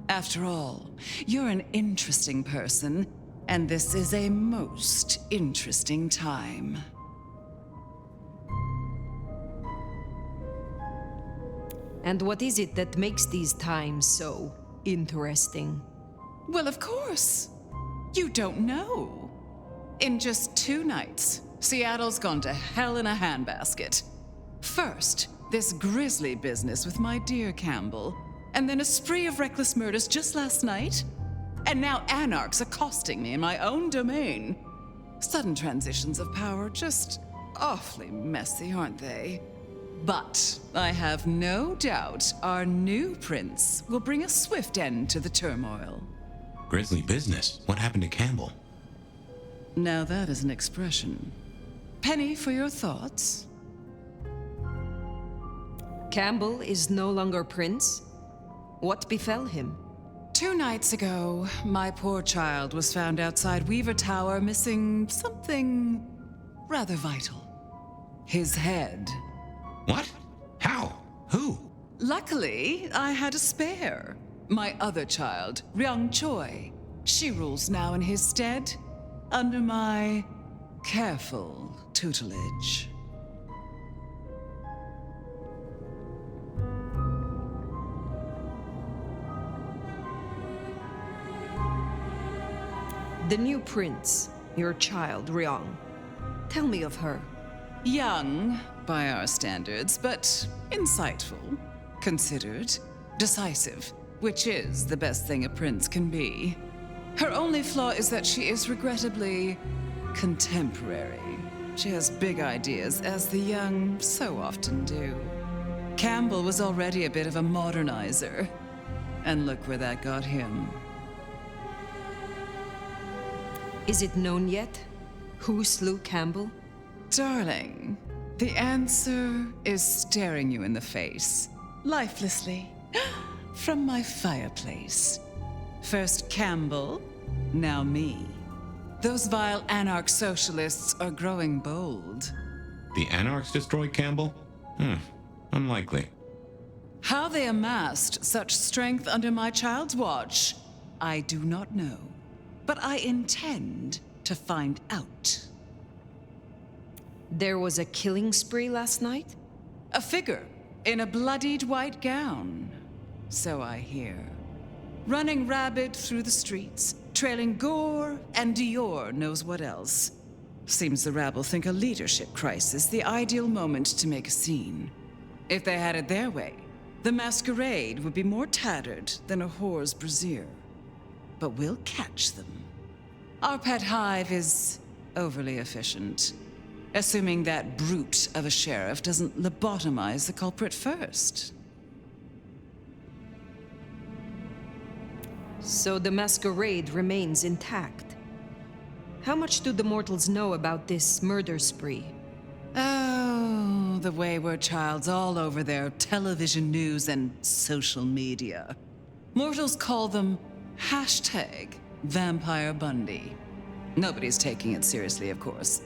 After all, you're an interesting person, and this is a most interesting time. And what is it that makes these times so interesting? Well, of course. You don't know. In just 2 nights, Seattle's gone to hell in a handbasket. First, this grisly business with my dear Campbell, and then a spree of reckless murders just last night, and now anarchs accosting me in my own domain. Sudden transitions of power, just awfully messy, aren't they? But I have no doubt our new prince will bring a swift end to the turmoil. Grisly business? What happened to Campbell? Now that is an expression. Penny for your thoughts? Campbell is no longer prince? What befell him? 2 nights ago, my poor child was found outside Weaver Tower missing something rather vital. His head. What? How? Who? Luckily, I had a spare. My other child, Ryung Choi. She rules now in his stead, under my careful tutelage. The new prince, your child, Ryung. Tell me of her. Young, by our standards, but insightful, considered, decisive, which is the best thing a prince can be. Her only flaw is that she is regrettably contemporary. She has big ideas, as the young so often do. Campbell was already a bit of a modernizer, and look where that got him. Is it known yet? Who slew Campbell? Darling, the answer is staring you in the face, lifelessly, from my fireplace. First Campbell, now me. Those vile anarch socialists are growing bold. The anarchs destroyed Campbell? Unlikely. How they amassed such strength under my child's watch, I do not know. But I intend to find out. There was a killing spree last night? A figure in a bloodied white gown. So I hear. Running rabid through the streets, trailing gore and Dior knows what else. Seems the rabble think a leadership crisis the ideal moment to make a scene. If they had it their way, the masquerade would be more tattered than a whore's brassiere. But we'll catch them. Our pet hive is overly efficient, assuming that brute of a sheriff doesn't lobotomize the culprit first. So the masquerade remains intact. How much do the mortals know about this murder spree? Oh, the wayward child's all over their television news and social media. Mortals call them #Vampire Bundy. Nobody's taking it seriously, of course.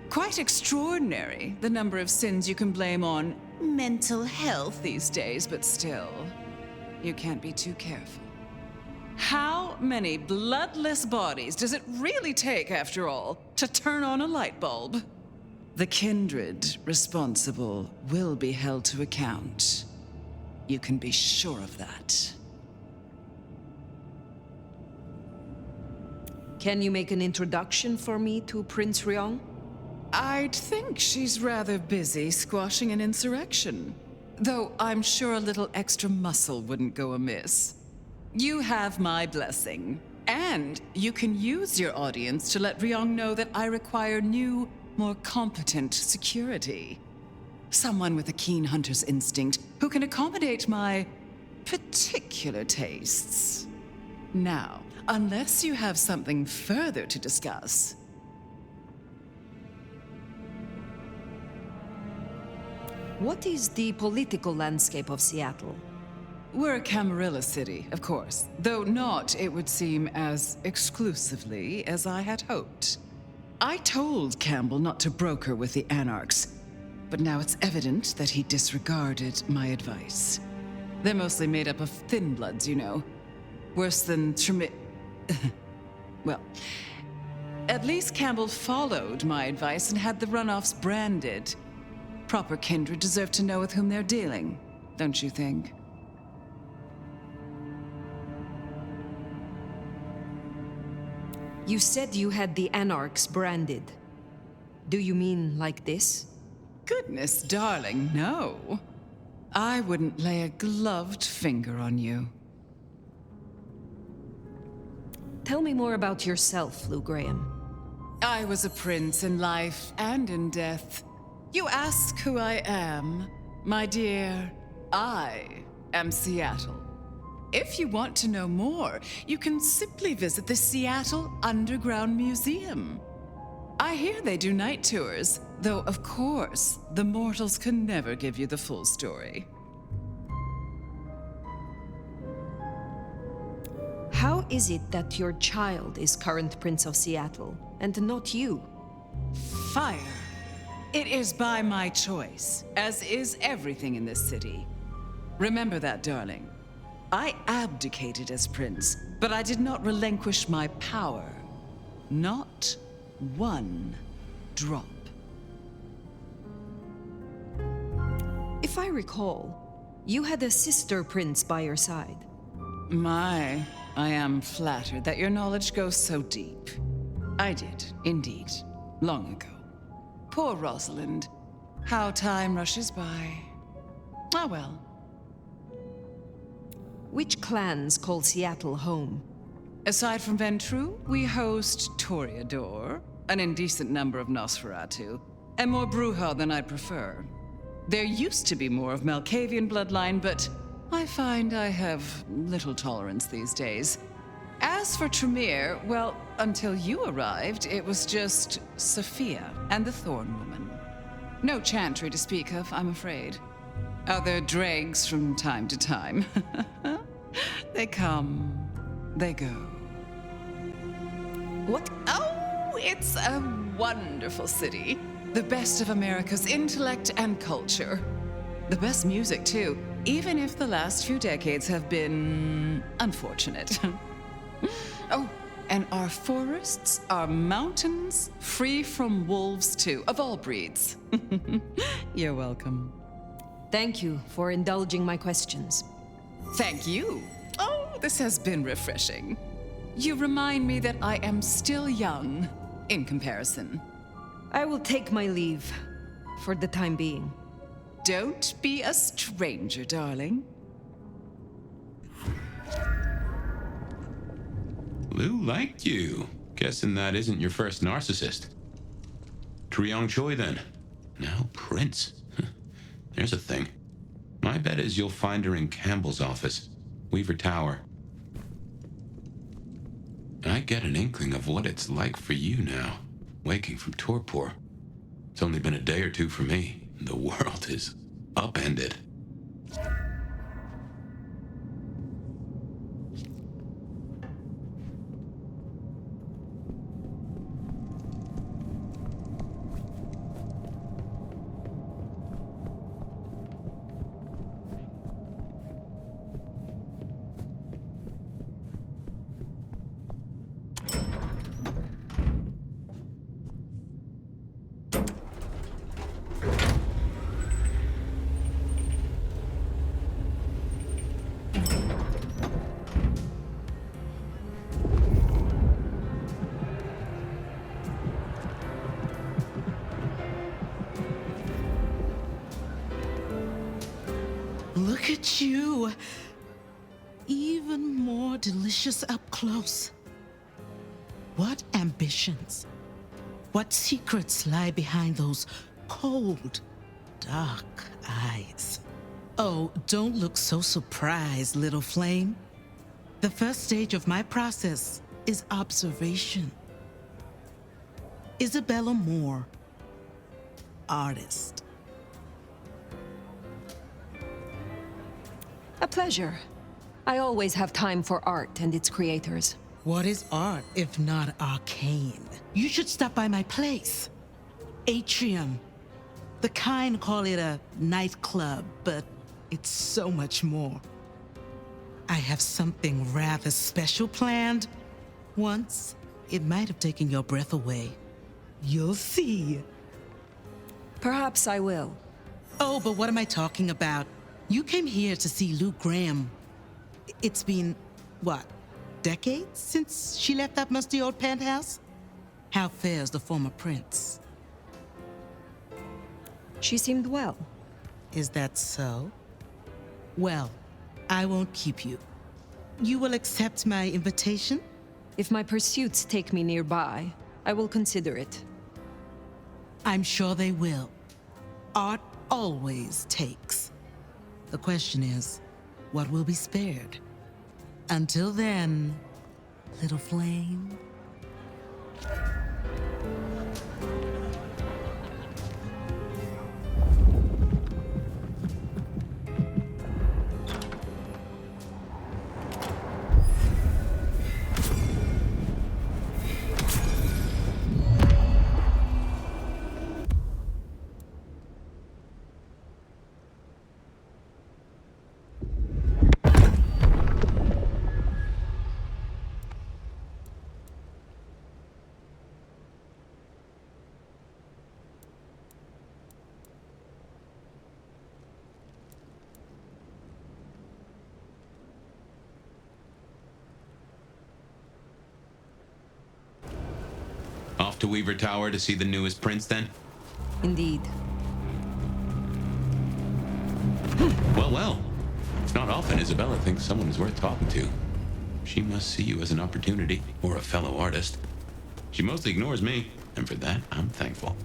Quite extraordinary, the number of sins you can blame on mental health these days, but still, you can't be too careful. How many bloodless bodies does it really take, after all, to turn on a light bulb? The kindred responsible will be held to account. You can be sure of that. Can you make an introduction for me to Prince Rion? I'd think she's rather busy squashing an insurrection. Though I'm sure a little extra muscle wouldn't go amiss. You have my blessing. And you can use your audience to let Rion know that I require new, more competent security. Someone with a keen hunter's instinct who can accommodate my particular tastes. Now, unless you have something further to discuss. What is the political landscape of Seattle? We're a Camarilla city, of course, though not, it would seem, as exclusively as I had hoped. I told Campbell not to broker with the anarchs, but now it's evident that he disregarded my advice. They're mostly made up of thin bloods, you know. Worse than well, at least Campbell followed my advice and had the runoffs branded. Proper kindred deserve to know with whom they're dealing, don't you think? You said you had the anarchs branded. Do you mean like this? Goodness, darling, no. I wouldn't lay a gloved finger on you. Tell me more about yourself, Lou Graham. I was a prince in life and in death. You ask who I am. My dear, I am Seattle. If you want to know more, you can simply visit the Seattle Underground Museum. I hear they do night tours, though of course, the mortals can never give you the full story. How is it that your child is current Prince of Seattle, and not you? Fire. It is by my choice, as is everything in this city. Remember that, darling. I abdicated as prince, but I did not relinquish my power. Not one drop. If I recall, you had a sister prince by your side. My, I am flattered that your knowledge goes so deep. I did, indeed, long ago. Poor Rosalind. How time rushes by. Ah, well. Which clans call Seattle home? Aside from Ventru, we host Toreador, an indecent number of Nosferatu, and more Bruja than I'd prefer. There used to be more of Malkavian bloodline, but I find I have little tolerance these days. As for Tremere, well, until you arrived, it was just Sophia and the Thorn Woman. No chantry to speak of, I'm afraid. Other dregs from time to time. They come, they go. What? Oh, it's a wonderful city. The best of America's intellect and culture. The best music, too, even if the last few decades have been unfortunate. Oh, and our forests, our mountains, free from wolves, too, of all breeds. You're welcome. Thank you for indulging my questions. Thank you. Oh, this has been refreshing. You remind me that I am still young in comparison. I will take my leave for the time being. Don't be a stranger, darling. Lou liked you. Guessing that isn't your first narcissist. Triong Choi, then. Now Prince. There's a thing. My bet is you'll find her in Campbell's office, Weaver Tower. I get an inkling of what it's like for you now, waking from torpor. It's only been a day or two for me. The world is upended. Look at you. Even more delicious up close. What ambitions? What secrets lie behind those cold, dark eyes? Oh, don't look so surprised, little flame. The first stage of my process is observation. Ysabella Moore, artist. A pleasure. I always have time for art and its creators. What is art if not arcane? You should stop by my place. Atrium. The kind call it a nightclub, but it's so much more. I have something rather special planned. Once, it might have taken your breath away. You'll see. Perhaps I will. Oh, but what am I talking about? You came here to see Lou Graham. It's been, what, decades since she left that musty old penthouse? How fares the former prince? She seemed well. Is that so? Well, I won't keep you. You will accept my invitation? If my pursuits take me nearby, I will consider it. I'm sure they will. Art always takes. The question is, what will be spared? Until then, little flame. Off to Weaver Tower to see the newest prince, then? Indeed. Well, well. It's not often Ysabella thinks someone is worth talking to. She must see you as an opportunity, or a fellow artist. She mostly ignores me, and for that, I'm thankful.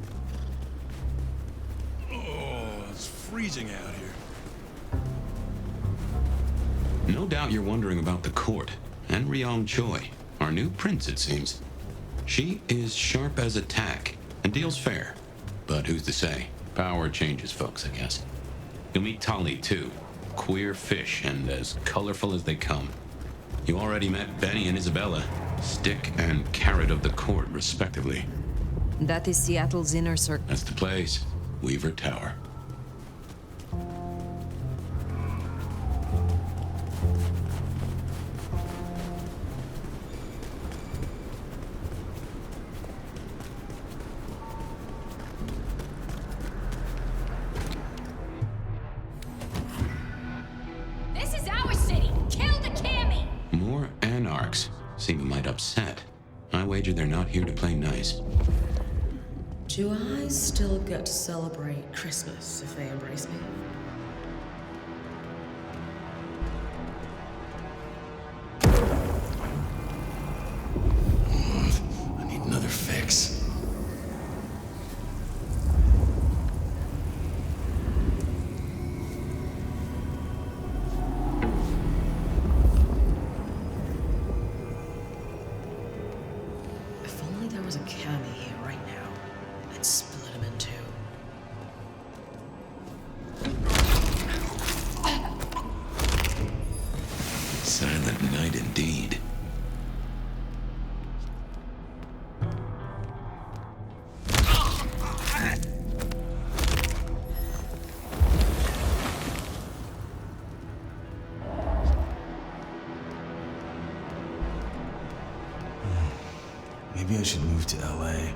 Oh, it's freezing out here. No doubt you're wondering about the court, and Ryong Choi, our new prince, it seems. She is sharp as a tack, and deals fair. But who's to say? Power changes folks, I guess. You'll meet Tali, too. Queer fish, and as colorful as they come. You already met Benny and Ysabella, stick and carrot of the court, respectively. That is Seattle's inner circle. That's the place. Weaver Tower. This is our city! Kill the Cammy! More anarchs seem a mite upset. I wager they're not here to play nice. Do I still get to celebrate Christmas if they embrace me? I need another fix. If only there was a Cammy here right now. I'd split him in two. Silent night indeed. Maybe I should move to LA.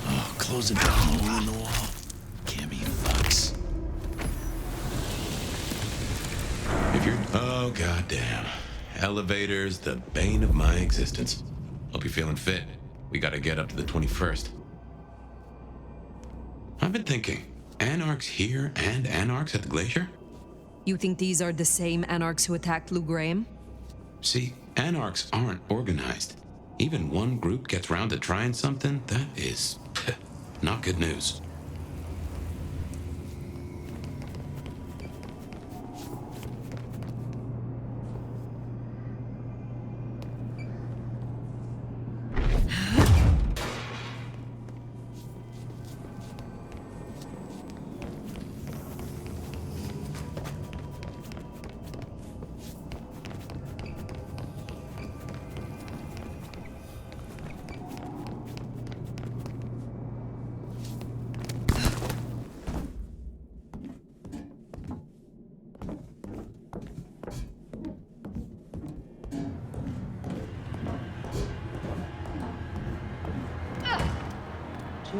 Oh, close it down, hole in the wall. Cammy fucks. If you're... Oh, goddamn. Elevators, the bane of my existence. Hope you're feeling fit. We gotta get up to the 21st. I've been thinking, anarchs here and anarchs at the glacier? You think these are the same anarchs who attacked Lou Graham? See, anarchs aren't organized. Even one group gets round to trying something, that is not good news.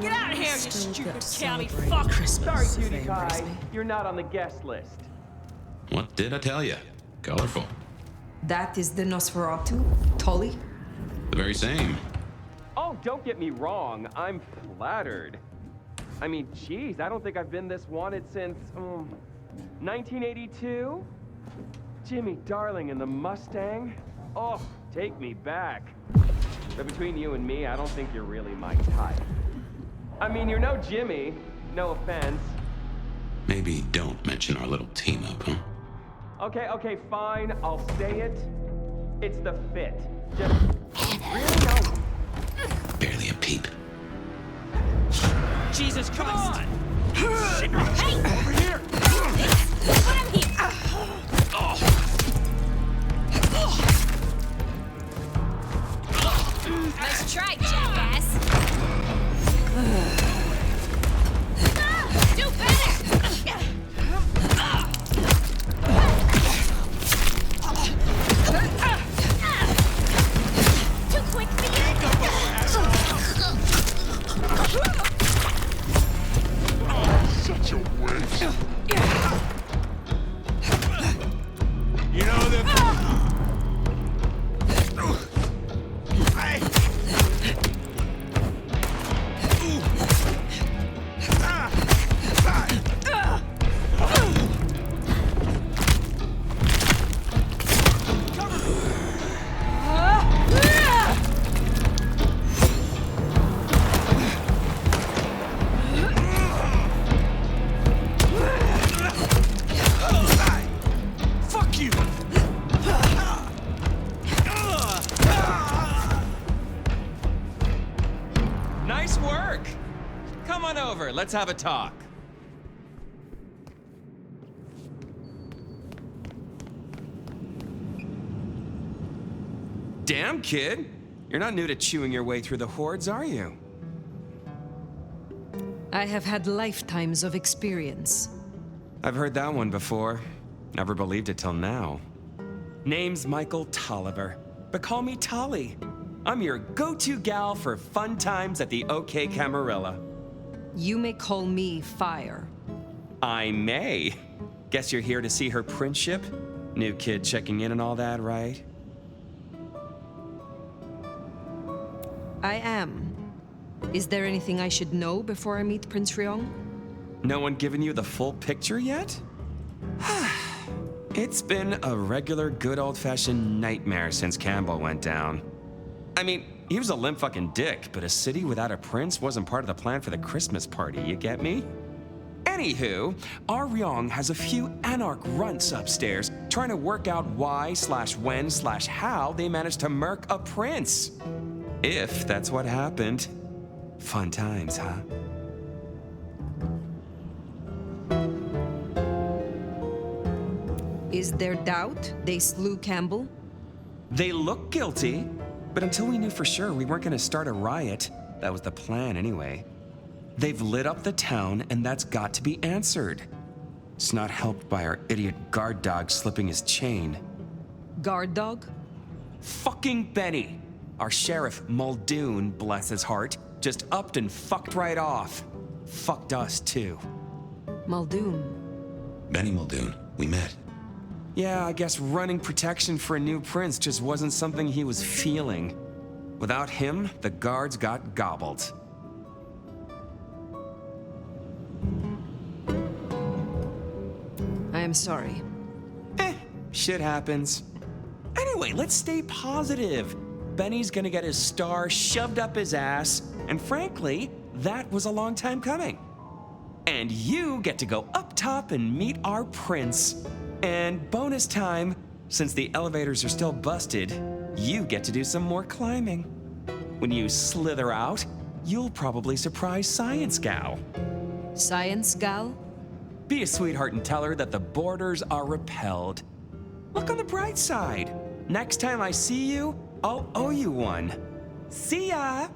Get out of here, you Still stupid get to county celebrate fuck! Christmas Sorry, if cutie they embrace pie. me. You're not on the guest list. What did I tell you? Colorful. That is the Nosferatu? Tully? The very same. Oh, don't get me wrong. I'm flattered. I mean, geez, I don't think I've been this wanted since, 1982? Jimmy Darling and the Mustang? Oh, take me back. But between you and me, I don't think you're really my type. I mean, you're no Jimmy. No offense. Maybe don't mention our little team up, huh? Okay, fine. I'll say it. It's the fit. Just really no. Barely a peep. Jesus Christ! Hey! Over here! Put him here! Nice try, jackass! Do better! Too quick for you! let's have a talk. Damn, kid. You're not new to chewing your way through the hordes, are you? I have had lifetimes of experience. I've heard that one before. Never believed it till now. Name's Michael Tolliver, but call me Tolly. I'm your go-to gal for fun times at the anti-Camarilla. You may call me Fire. I may. Guess you're here to see her princeship? New kid checking in and all that, right? I am. Is there anything I should know before I meet Prince Ryong? No one given you the full picture yet? It's been a regular good old-fashioned nightmare since Campbell went down. I mean, he was a limp fucking dick, but a city without a prince wasn't part of the plan for the Christmas party, you get me? Anywho, our Ryong has a few anarch runts upstairs trying to work out why/when/how they managed to murk a prince. If that's what happened. Fun times, huh? Is there doubt they slew Campbell? They look guilty, but until we knew for sure, we weren't gonna start a riot. That was the plan anyway. They've lit up the town, and that's got to be answered. It's not helped by our idiot guard dog slipping his chain. Guard dog? Fucking Benny! Our sheriff, Muldoon, bless his heart, just upped and fucked right off. Fucked us, too. Muldoon. Benny Muldoon, we met. Yeah, I guess running protection for a new prince just wasn't something he was feeling. Without him, the guards got gobbled. I am sorry. Shit happens. Anyway, let's stay positive. Benny's gonna get his star shoved up his ass, and frankly, that was a long time coming. And you get to go up top and meet our prince. And bonus time, since the elevators are still busted, you get to do some more climbing. When you slither out, you'll probably surprise Science Gal. Science Gal? Be a sweetheart and tell her that the borders are repelled. Look on the bright side. Next time I see you, I'll owe you one. See ya!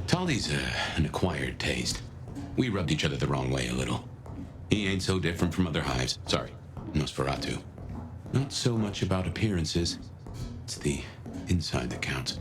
Tolly's an acquired taste. We rubbed each other the wrong way a little. He ain't so different from other hives. Sorry, Nosferatu. Not so much about appearances. It's the inside that counts.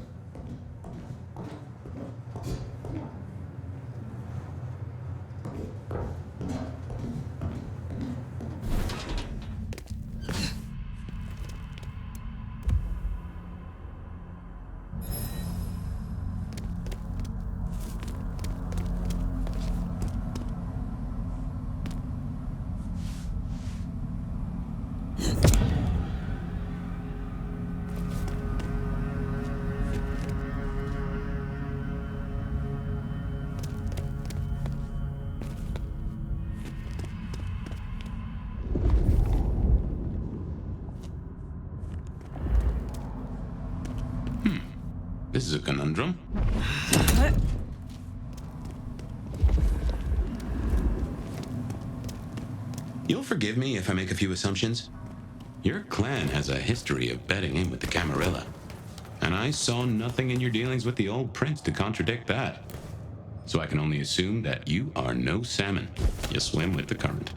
This is a conundrum. You'll forgive me if I make a few assumptions. Your clan has a history of betting in with the Camarilla, and I saw nothing in your dealings with the old prince to contradict that. So I can only assume that you are no salmon. You swim with the current.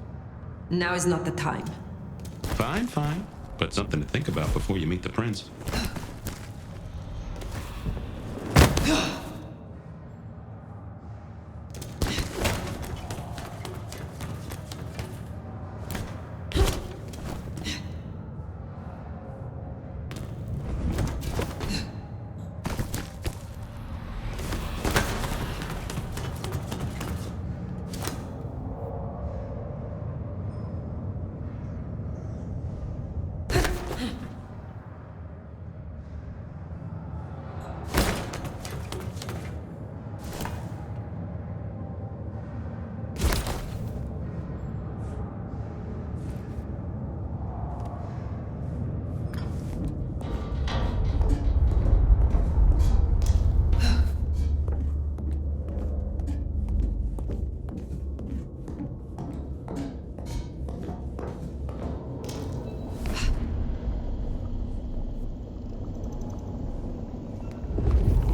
Now is not the time. Fine, fine. But something to think about before you meet the prince.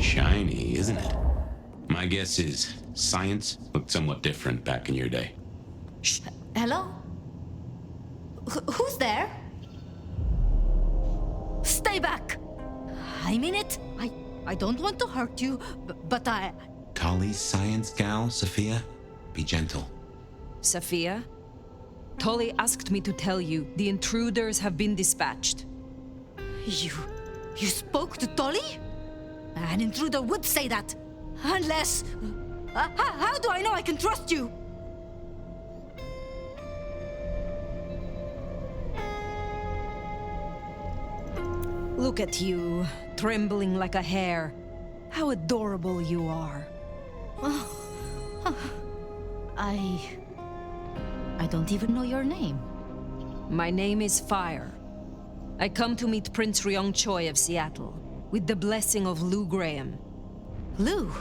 Shiny, isn't it? My guess is science looked somewhat different back in your day. Hello? Who's there? Stay back! I mean it. I don't want to hurt you, but I... Tolly's science gal, Sophia? Be gentle. Sophia? Tolly asked me to tell you the intruders have been dispatched. You spoke to Tolly? An intruder would say that. Unless... how do I know I can trust you? Look at you, trembling like a hare. How adorable you are. I don't even know your name. My name is Fire. I come to meet Prince Ryong Choi of Seattle, with the blessing of Lou Graham. Lou?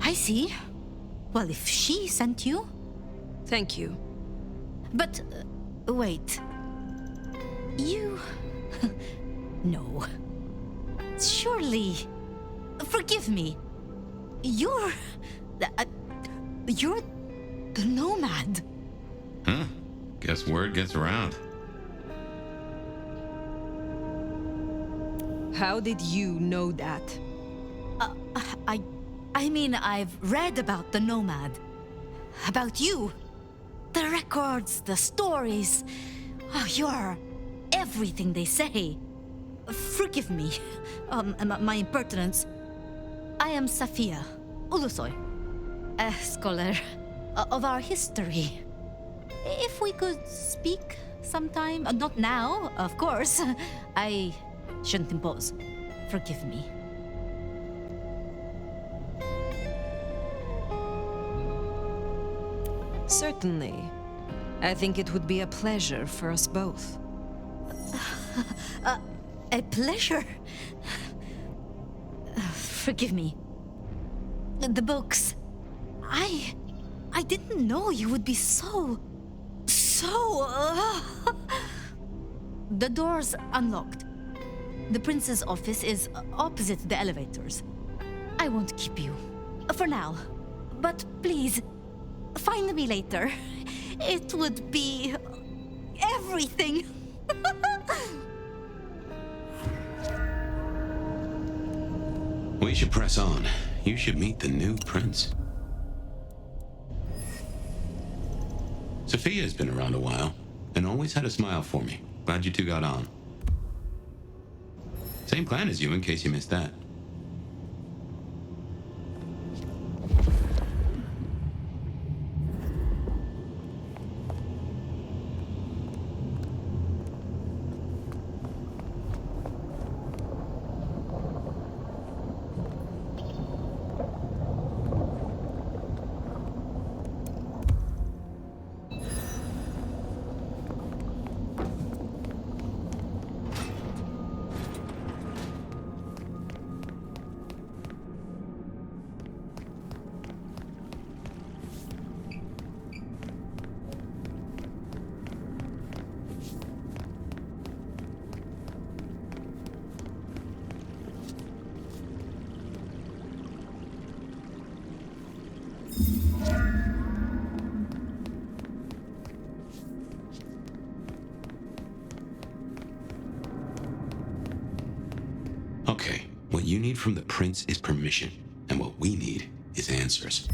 I see. Well, if she sent you... Thank you. But, wait. You... No. Surely... Forgive me. You're the Nomad. Huh? Guess word gets around. How did you know that? I mean, I've read about the Nomad. About you. The records, the stories. Oh, you're everything they say. Forgive me, my impertinence. I am Safia Ulusoy, a scholar of our history. If we could speak sometime, not now, of course. I shouldn't impose. Forgive me. Certainly. I think it would be a pleasure for us both. A pleasure? Forgive me. The books. I didn't know you would be so... The door's unlocked. The prince's office is opposite the elevators. I won't keep you. For now. But please, find me later. It would be... everything. We should press on. You should meet the new prince. Sophia's been around a while, and always had a smile for me. Glad you two got on. Same plan as you, in case you missed that. Okay, what you need from the prince is permission, and what we need is answers.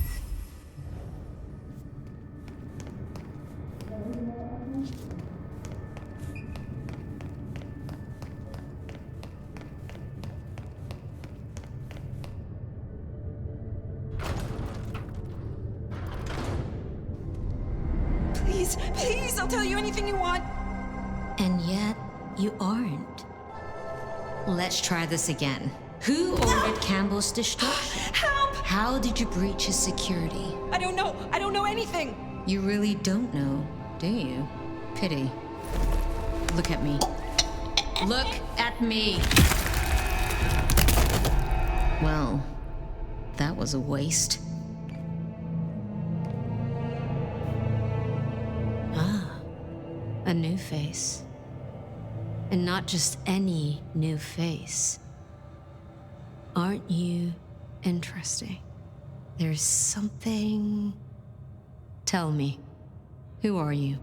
Please, I'll tell you anything you want. And yet, you aren't. Let's try this again. Who ordered Campbell's destruction? Help! How did you breach his security? I don't know anything. You really don't know, do you? Pity. Look at me. Look at me! Well, that was a waste. A new face. And not just any new face. Aren't you interesting? There's something... Tell me, who are you?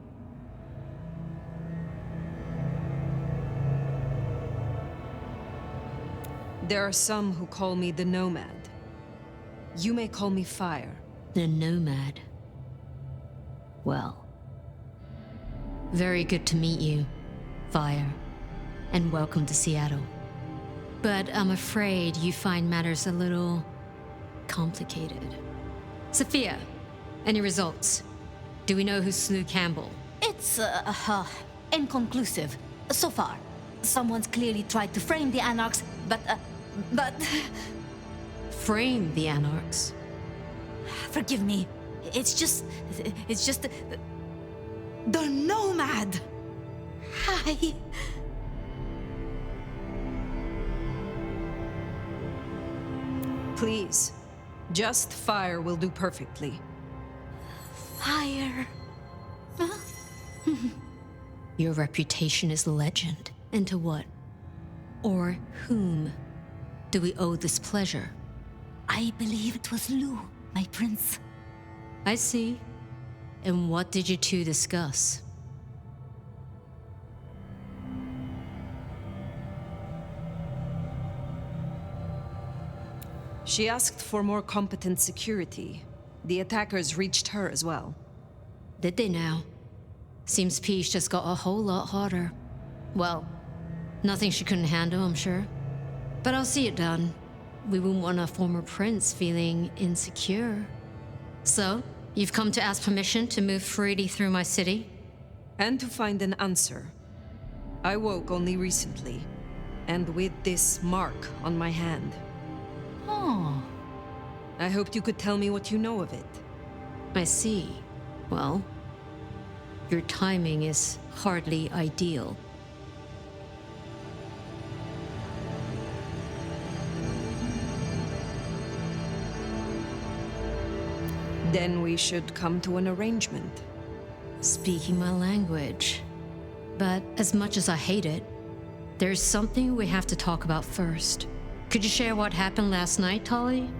There are some who call me the Nomad. You may call me Fire. The Nomad. Well, very good to meet you, Fire, and welcome to Seattle. But I'm afraid you find matters a little complicated. Sophia, any results? Do we know who slew Campbell? It's, inconclusive. So far. Someone's clearly tried to frame the Anarchs, but... Frame the Anarchs? Forgive me. It's just... The Nomad! Hi. Please, just Fire will do perfectly. Fire. Huh? Your reputation is legend. And to what? Or whom do we owe this pleasure? I believe it was Lou, my prince. I see. And what did you two discuss? She asked for more competent security. The attackers reached her as well. Did they now? Seems peace just got a whole lot harder. Well, nothing she couldn't handle, I'm sure. But I'll see it done. We wouldn't want a former prince feeling insecure. So, you've come to ask permission to move freely through my city? And to find an answer. I woke only recently, and with this mark on my hand. Oh. I hoped you could tell me what you know of it. I see. Well, your timing is hardly ideal. Then we should come to an arrangement. Speaking my language. But as much as I hate it, there's something we have to talk about first. Could you share what happened last night, Tolly?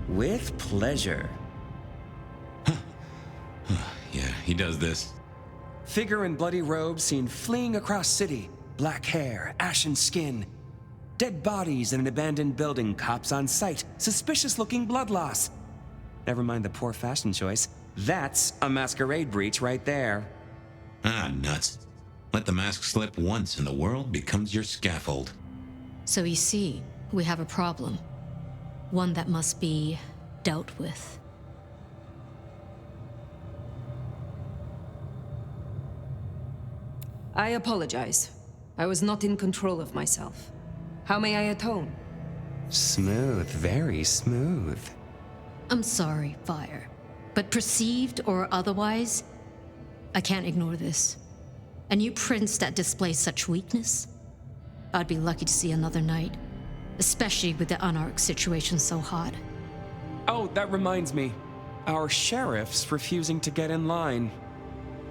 With pleasure. Yeah, he does this. Figure in bloody robes seen fleeing across city. Black hair, ashen skin. Dead bodies in an abandoned building, cops on site. Suspicious-looking blood loss. Never mind the poor fashion choice. That's a masquerade breach right there. Ah, nuts. Let the mask slip once and the world becomes your scaffold. So you see, we have a problem. One that must be dealt with. I apologize. I was not in control of myself. How may I atone? Smooth, very smooth. I'm sorry, Fire. But perceived or otherwise, I can't ignore this. A new prince that displays such weakness? I'd be lucky to see another night. Especially with the Anarch situation so hot. Oh, that reminds me. Our sheriff's refusing to get in line.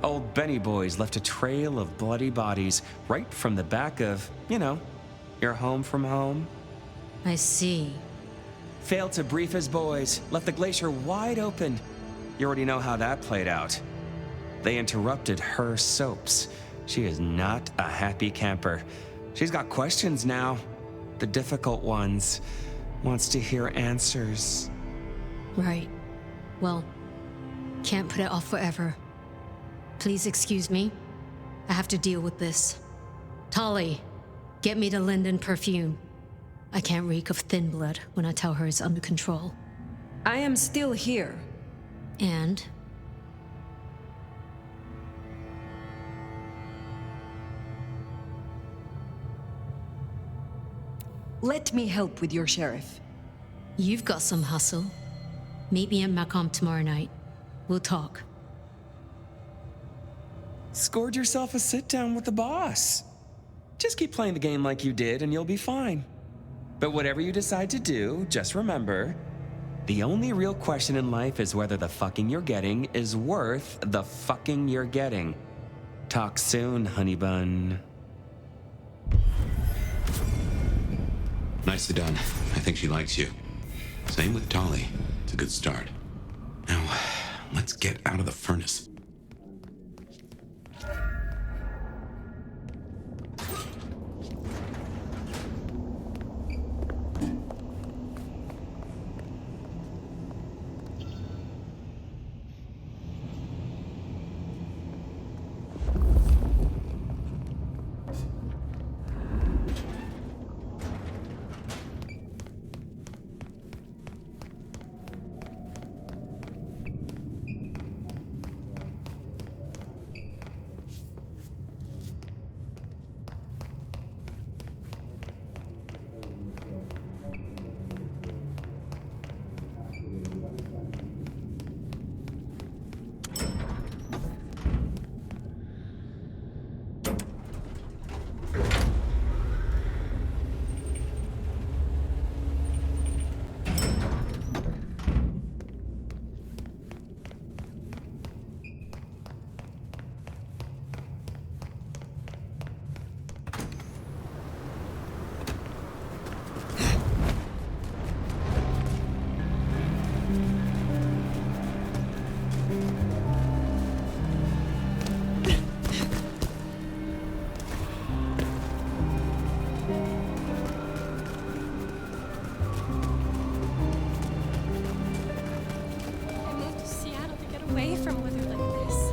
Old Benny boys left a trail of bloody bodies right from the back of, you know, your home from home. I see. Failed to brief his boys, left the glacier wide open. You already know how that played out. They interrupted her soaps. She is not a happy camper. She's got questions now. The difficult ones. Wants to hear answers. Right. Well, can't put it off forever. Please excuse me. I have to deal with this. Tolly, get me the linden perfume. I can't reek of thin blood when I tell her it's under control. I am still here. And? Let me help with your sheriff. You've got some hustle. Meet me at Macomb tomorrow night. We'll talk. Scored yourself a sit-down with the boss. Just keep playing the game like you did and you'll be fine. But whatever you decide to do, just remember, the only real question in life is whether the fucking you're getting is worth the fucking you're getting. Talk soon, honey bun. Nicely done. I think she likes you. Same with Tolly. It's a good start. Now, let's get out of the furnace. Away from weather like this.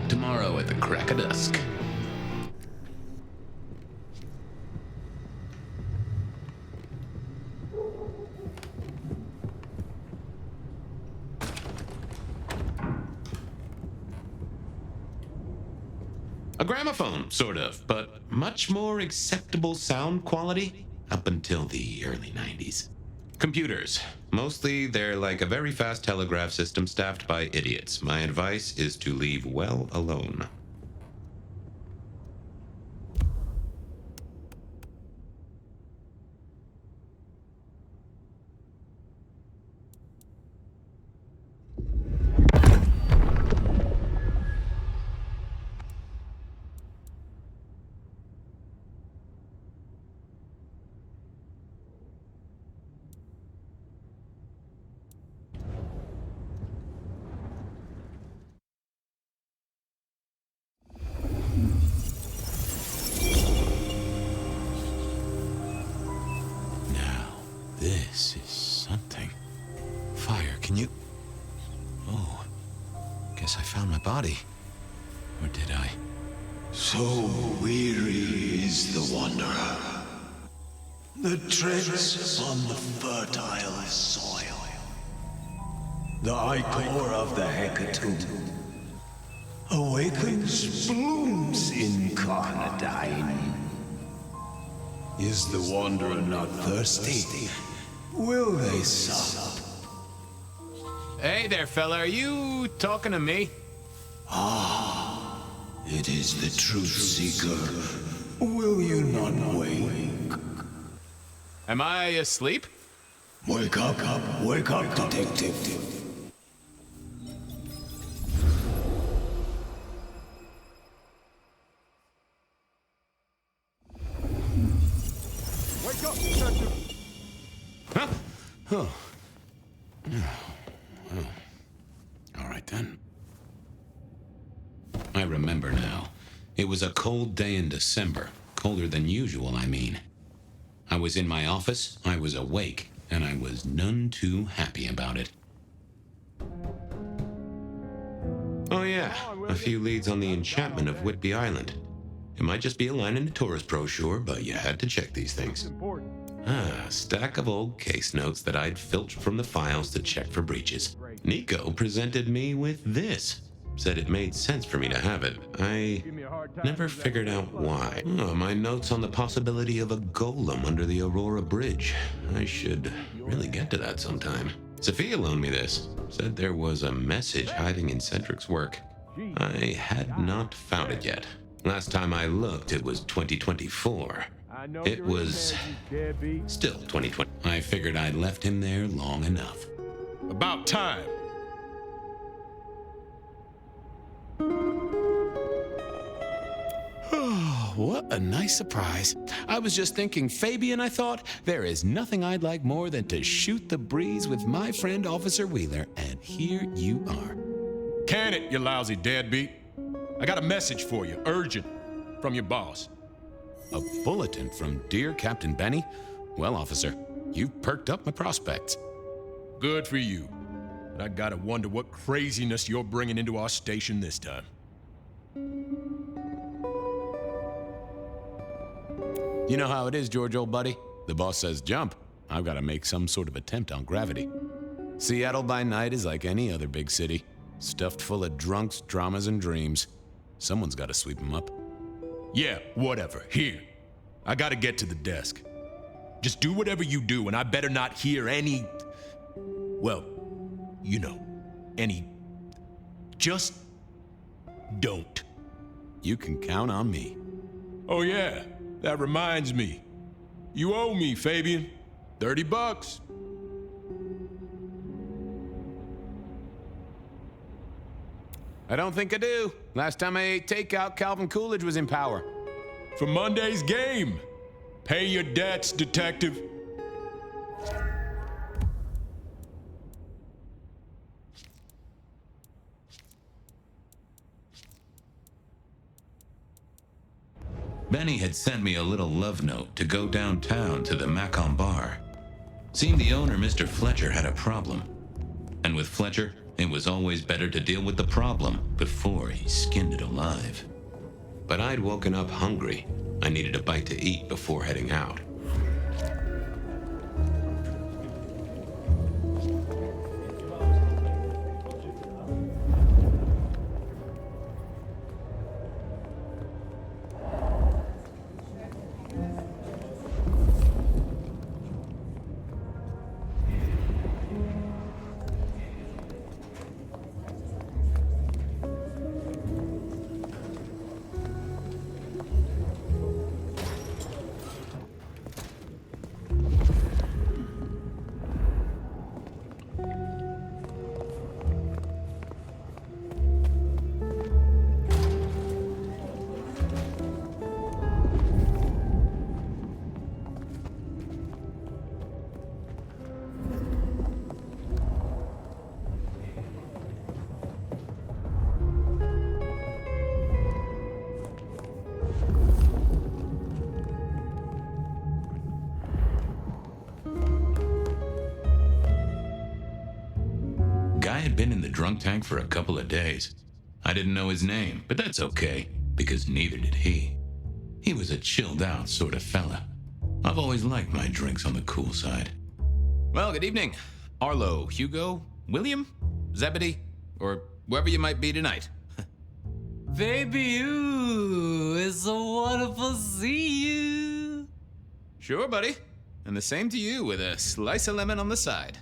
Tomorrow at the crack of dusk. A gramophone, sort of, but much more acceptable sound quality up until the early 90s. Computers. Mostly, they're like a very fast telegraph system staffed by idiots. My advice is to leave well alone. This is something. Fire, can you... Oh, guess I found my body. Or did I? So weary is the wanderer. The treads upon the fertile soil. The ichor of the hecatomb awakens blooms incarnadine. Is the wanderer not thirsty? Will they sup? Hey there, fella. Are you talking to me? Ah, it is the truth seeker. Will you not wake? Am I asleep? Wake up, detective. Wake up, detective! Huh? Oh. Oh. All right then. I remember now. It was a cold day in December. Colder than usual, I mean. I was in my office, I was awake, and I was none too happy about it. Oh yeah, a few leads on the enchantment of Whitby Island. It might just be a line in the tourist brochure, but you had to check these things. Ah, a stack of old case notes that I'd filched from the files to check for breaches. Nico presented me with this. Said it made sense for me to have it. I never figured out why. Oh, my notes on the possibility of a golem under the Aurora Bridge. I should really get to that sometime. Sophia loaned me this. Said there was a message hiding in Cedric's work. I had not found it yet. Last time I looked, it was 2024. It was still 2020. I figured I'd left him there long enough. About time. Oh, what a nice surprise. I was just thinking, Fabien, I thought, there is nothing I'd like more than to shoot the breeze with my friend Officer Wheeler, and here you are. Can it, you lousy deadbeat? I got a message for you, urgent, from your boss. A bulletin from dear Captain Benny? Well, officer, you've perked up my prospects. Good for you. But I gotta wonder what craziness you're bringing into our station this time. You know how it is, George, old buddy. The boss says jump. I've got to make some sort of attempt on gravity. Seattle by night is like any other big city. Stuffed full of drunks, dramas, and dreams. Someone's got to sweep them up. Yeah, whatever. Here. I gotta get to the desk. Just do whatever you do, and I better not hear any... Well, you know, any... Just... don't. You can count on me. Oh yeah, that reminds me. You owe me, Fabien. $30. I don't think I do. Last time I ate takeout, Calvin Coolidge was in power. For Monday's game. Pay your debts, detective. Benny had sent me a little love note to go downtown to the Macon bar. Seemed the owner, Mr. Fletcher, had a problem. And with Fletcher, it was always better to deal with the problem before he skinned it alive. But I'd woken up hungry. I needed a bite to eat before heading out. Guy had been in the drunk tank for a couple of days. I didn't know his name, but that's okay, because neither did he. He was a chilled out sort of fella. I've always liked my drinks on the cool side. Well, good evening. Arlo, Hugo, William, Zebedee, or wherever you might be tonight. Baby, ooh, it's so wonderful to see you. Sure, buddy. And the same to you with a slice of lemon on the side.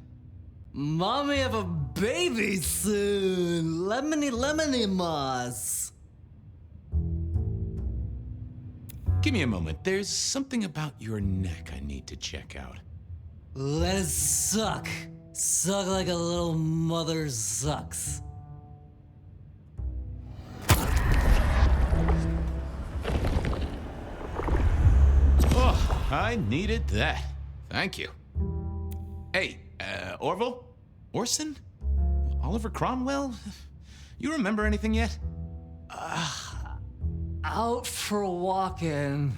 Mommy have a baby soon. Lemony moss. Give me a moment. There's something about your neck I need to check out. Let it suck. Suck like a little mother sucks. Oh, I needed that. Thank you. Hey, Orville? Orson? Oliver Cromwell? You remember anything yet? Out for walking.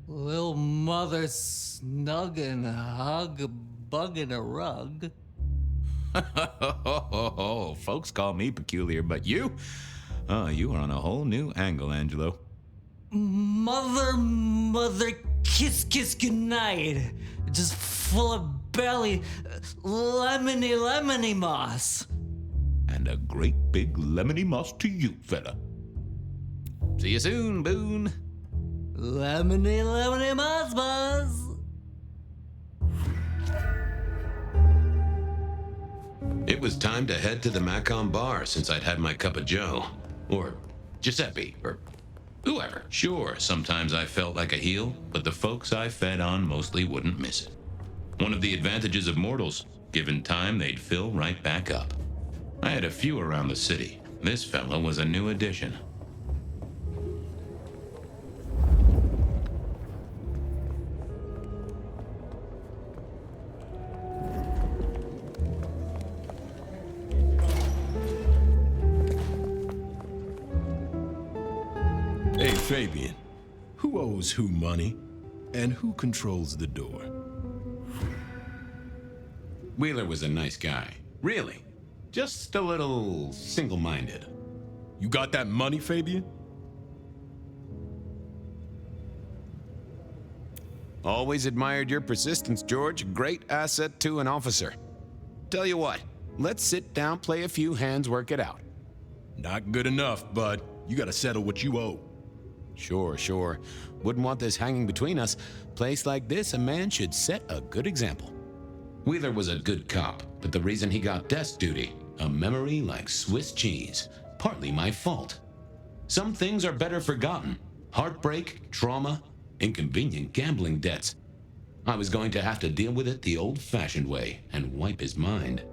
Little mother snuggin', bugging a rug. Folks call me peculiar, but you? Oh, you are on a whole new angle, Angelo. Mother, kiss goodnight. Just full of belly, lemony moss. And a great big lemony moss to you, fella. See you soon, Boone. Lemony moss, buzz. It was time to head to the Macon bar since I'd had my cup of joe. Or Giuseppe, or whoever. Sure, sometimes I felt like a heel, but the folks I fed on mostly wouldn't miss it. One of the advantages of mortals, given time, they'd fill right back up. I had a few around the city. This fella was a new addition. Hey, Fabien. Who owes who money? And who controls the door? Wheeler was a nice guy. Really. Just a little single-minded. You got that money, Fabien? Always admired your persistence, George. A great asset to an officer. Tell you what, let's sit down, play a few hands, work it out. Not good enough, bud. You gotta settle what you owe. Sure. Wouldn't want this hanging between us. Place like this, a man should set a good example. Wheeler was a good cop, but the reason he got desk duty, a memory like Swiss cheese, partly my fault. Some things are better forgotten. Heartbreak, trauma, inconvenient gambling debts. I was going to have to deal with it the old-fashioned way and wipe his mind.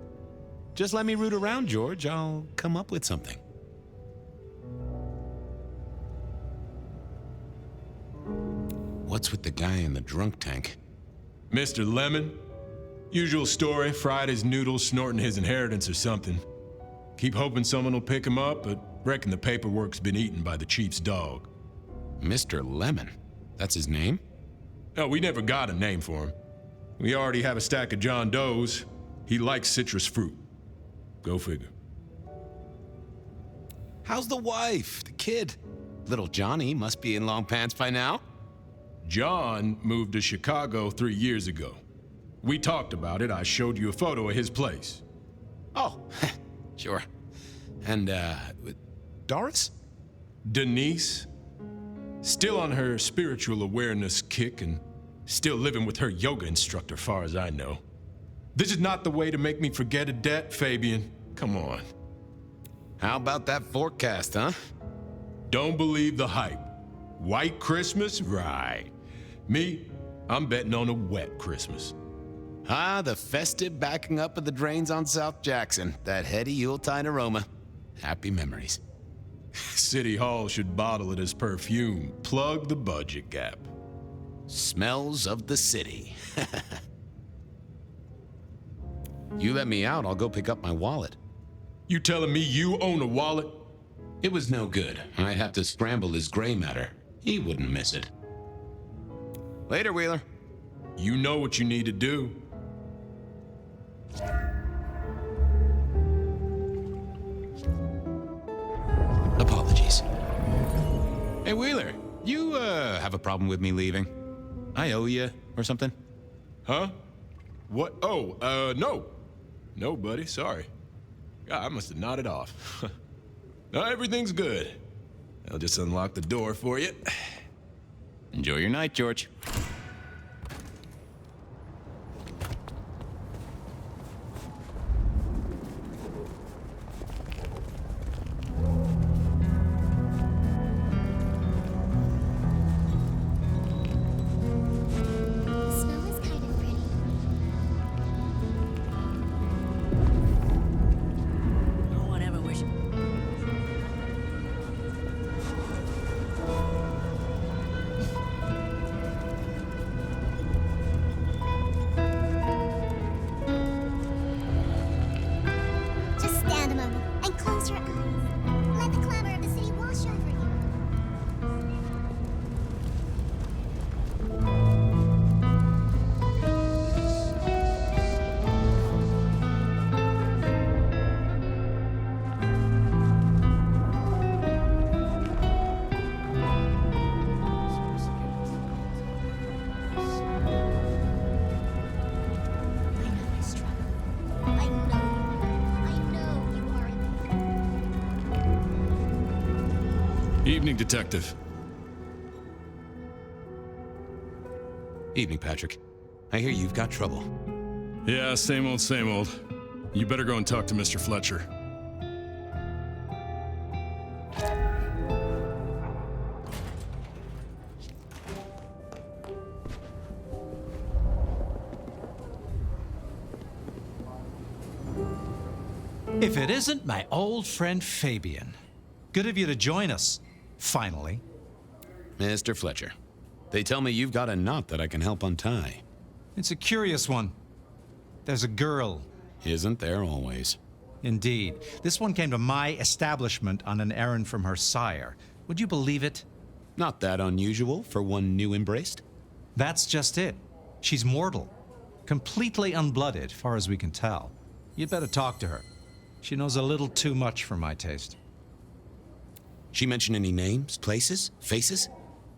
Just let me root around, George. I'll come up with something. What's with the guy in the drunk tank? Mr. Lemon? Usual story, fried his noodles, snorting his inheritance or something. Keep hoping someone will pick him up, but reckon the paperwork's been eaten by the chief's dog. Mr. Lemon? That's his name? No, we never got a name for him. We already have a stack of John Does. He likes citrus fruit. Go figure. How's the wife? The kid? Little Johnny must be in long pants by now. John moved to Chicago 3 years ago. We talked about it. I showed you a photo of his place. Oh, sure. And, Doris? Denise? Still on her spiritual awareness kick and still living with her yoga instructor, far as I know. This is not the way to make me forget a debt, Fabien. Come on. How about that forecast, huh? Don't believe the hype. White Christmas? Right. Me, I'm betting on a wet Christmas. Ah, the festive backing up of the drains on South Jackson. That heady Yuletide aroma. Happy memories. City Hall should bottle it as perfume. Plug the budget gap. Smells of the city. You let me out, I'll go pick up my wallet. You telling me you own a wallet? It was no good. I'd have to scramble his gray matter. He wouldn't miss it. Later, Wheeler. You know what you need to do. Apologies. Hey, Wheeler, you, have a problem with me leaving? I owe you, or something? Huh? What? Oh, no. No, buddy, sorry. God, I must have nodded off. No, everything's good. I'll just unlock the door for you. Enjoy your night, George. Evening, Detective. Evening, Patrick. I hear you've got trouble. Yeah, same old, same old. You better go and talk to Mr. Fletcher. If it isn't my old friend Fabien. Good of you to join us, finally. Mr. Fletcher, they tell me you've got a knot that I can help untie. It's a curious one. There's a girl. Isn't there always? Indeed. This one came to my establishment on an errand from her sire. Would you believe it? Not that unusual for one new embraced. That's just it. She's mortal. Completely unblooded, far as we can tell. You'd better talk to her. She knows a little too much for my taste. She mention any names, places, faces?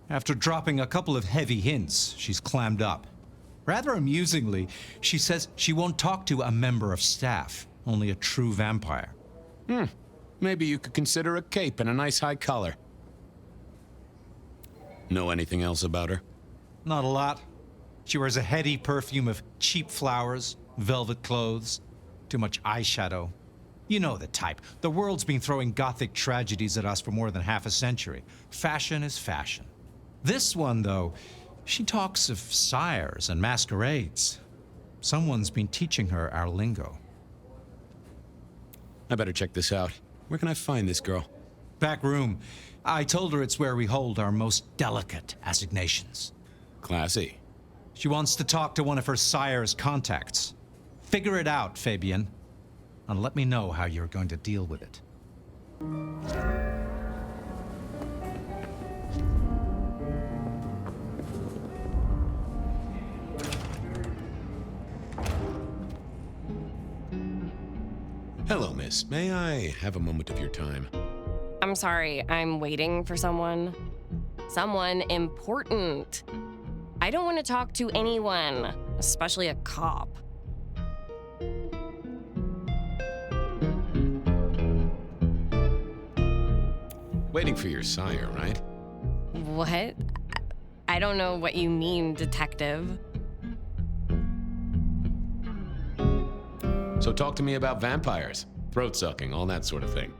After dropping a couple of heavy hints, she's clammed up. Rather amusingly, she says she won't talk to a member of staff, only a true vampire. Maybe you could consider a cape and a nice high collar. Know anything else about her? Not a lot. She wears a heady perfume of cheap flowers, velvet clothes, too much eyeshadow. You know the type. The world's been throwing gothic tragedies at us for more than half a century. Fashion is fashion. This one, though, she talks of sires and masquerades. Someone's been teaching her our lingo. I better check this out. Where can I find this girl? Back room. I told her it's where we hold our most delicate assignations. Classy. She wants to talk to one of her sire's contacts. Figure it out, Fabien. And let me know how you're going to deal with it. Hello, miss. May I have a moment of your time? I'm sorry, I'm waiting for someone. Someone important. I don't want to talk to anyone, especially a cop. Waiting for your sire, right? What? I don't know what you mean, detective. So talk to me about vampires, throat sucking, all that sort of thing.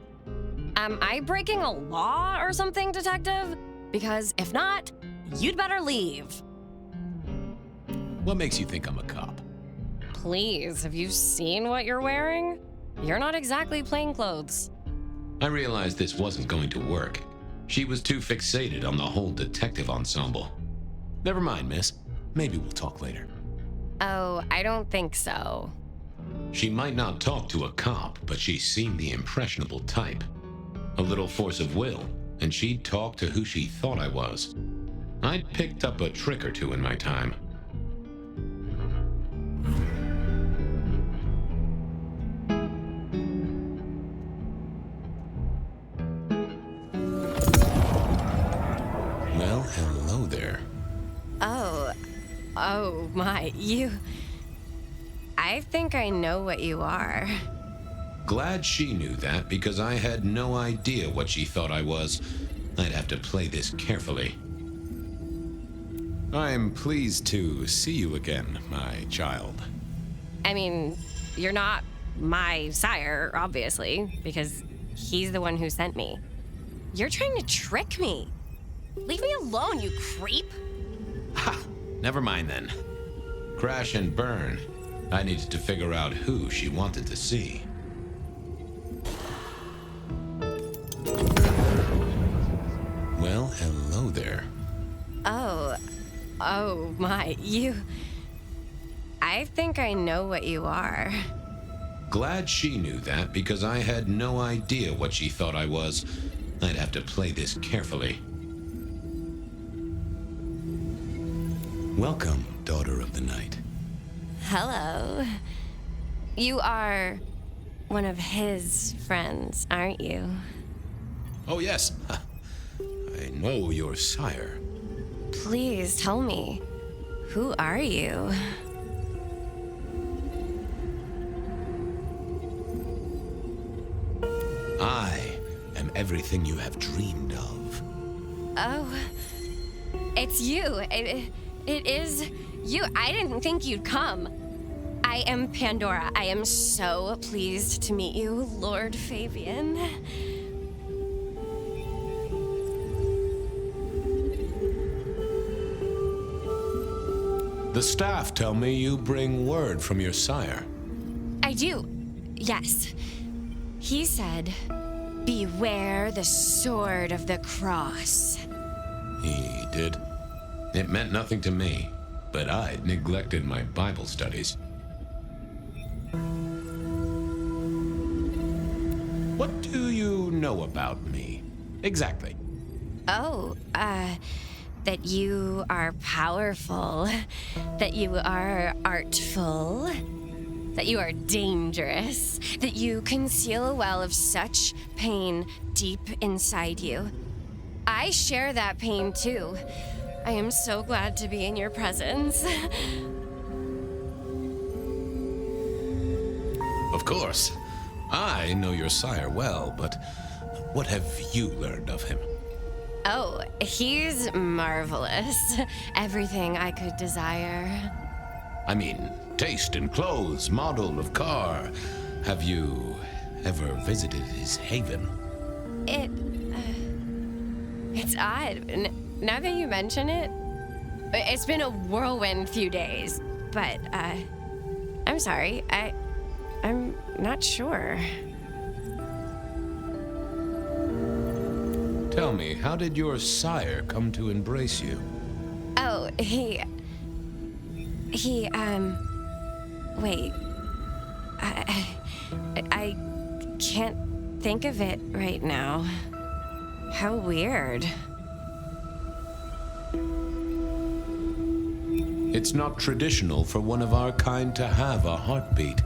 Am I breaking a law or something, detective? Because if not, you'd better leave. What makes you think I'm a cop? Please, have you seen what you're wearing? You're not exactly plainclothes. I realized this wasn't going to work. She was too fixated on the whole detective ensemble. Never mind, miss. Maybe we'll talk later. Oh, I don't think so. She might not talk to a cop, but she seemed the impressionable type. A little force of will, and she'd talk to who she thought I was. I'd picked up a trick or two in my time. Well, hello there. Oh my, you... I think I know what you are. Glad she knew that, because I had no idea what she thought I was. I'd have to play this carefully. I'm pleased to see you again, my child. I mean, you're not my sire, obviously, because he's the one who sent me. You're trying to trick me. Leave me alone, you creep. Ha! Never mind then. Crash and burn. I needed to figure out who she wanted to see. Well, hello there. Oh my, you... I think I know what you are. Glad she knew that, because I had no idea what she thought I was. I'd have to play this carefully. Welcome, daughter of the night. Hello. You are one of his friends, aren't you? Oh, yes. I know your sire. Please tell me, who are you? I am everything you have dreamed of. Oh, it's you. It is you. I didn't think you'd come. I am Pandora. I am so pleased to meet you, Lord Fabien. The staff tell me you bring word from your sire. I do, yes. He said, beware the sword of the cross. He did. It meant nothing to me, but I'd neglected my Bible studies. What do you know about me? Exactly. Oh, that you are powerful, that you are artful, that you are dangerous, that you conceal a well of such pain deep inside you. I share that pain too. I am so glad to be in your presence. Of course. I know your sire well, but what have you learned of him? Oh, he's marvelous. Everything I could desire. I mean, taste in clothes, model of car. Have you ever visited his haven? It's odd. Now that you mention it, it's been a whirlwind few days. But, I'm sorry. I'm not sure. Tell me, how did your sire come to embrace you? Oh, he, wait. I can't think of it right now. How weird. It's not traditional for one of our kind to have a heartbeat.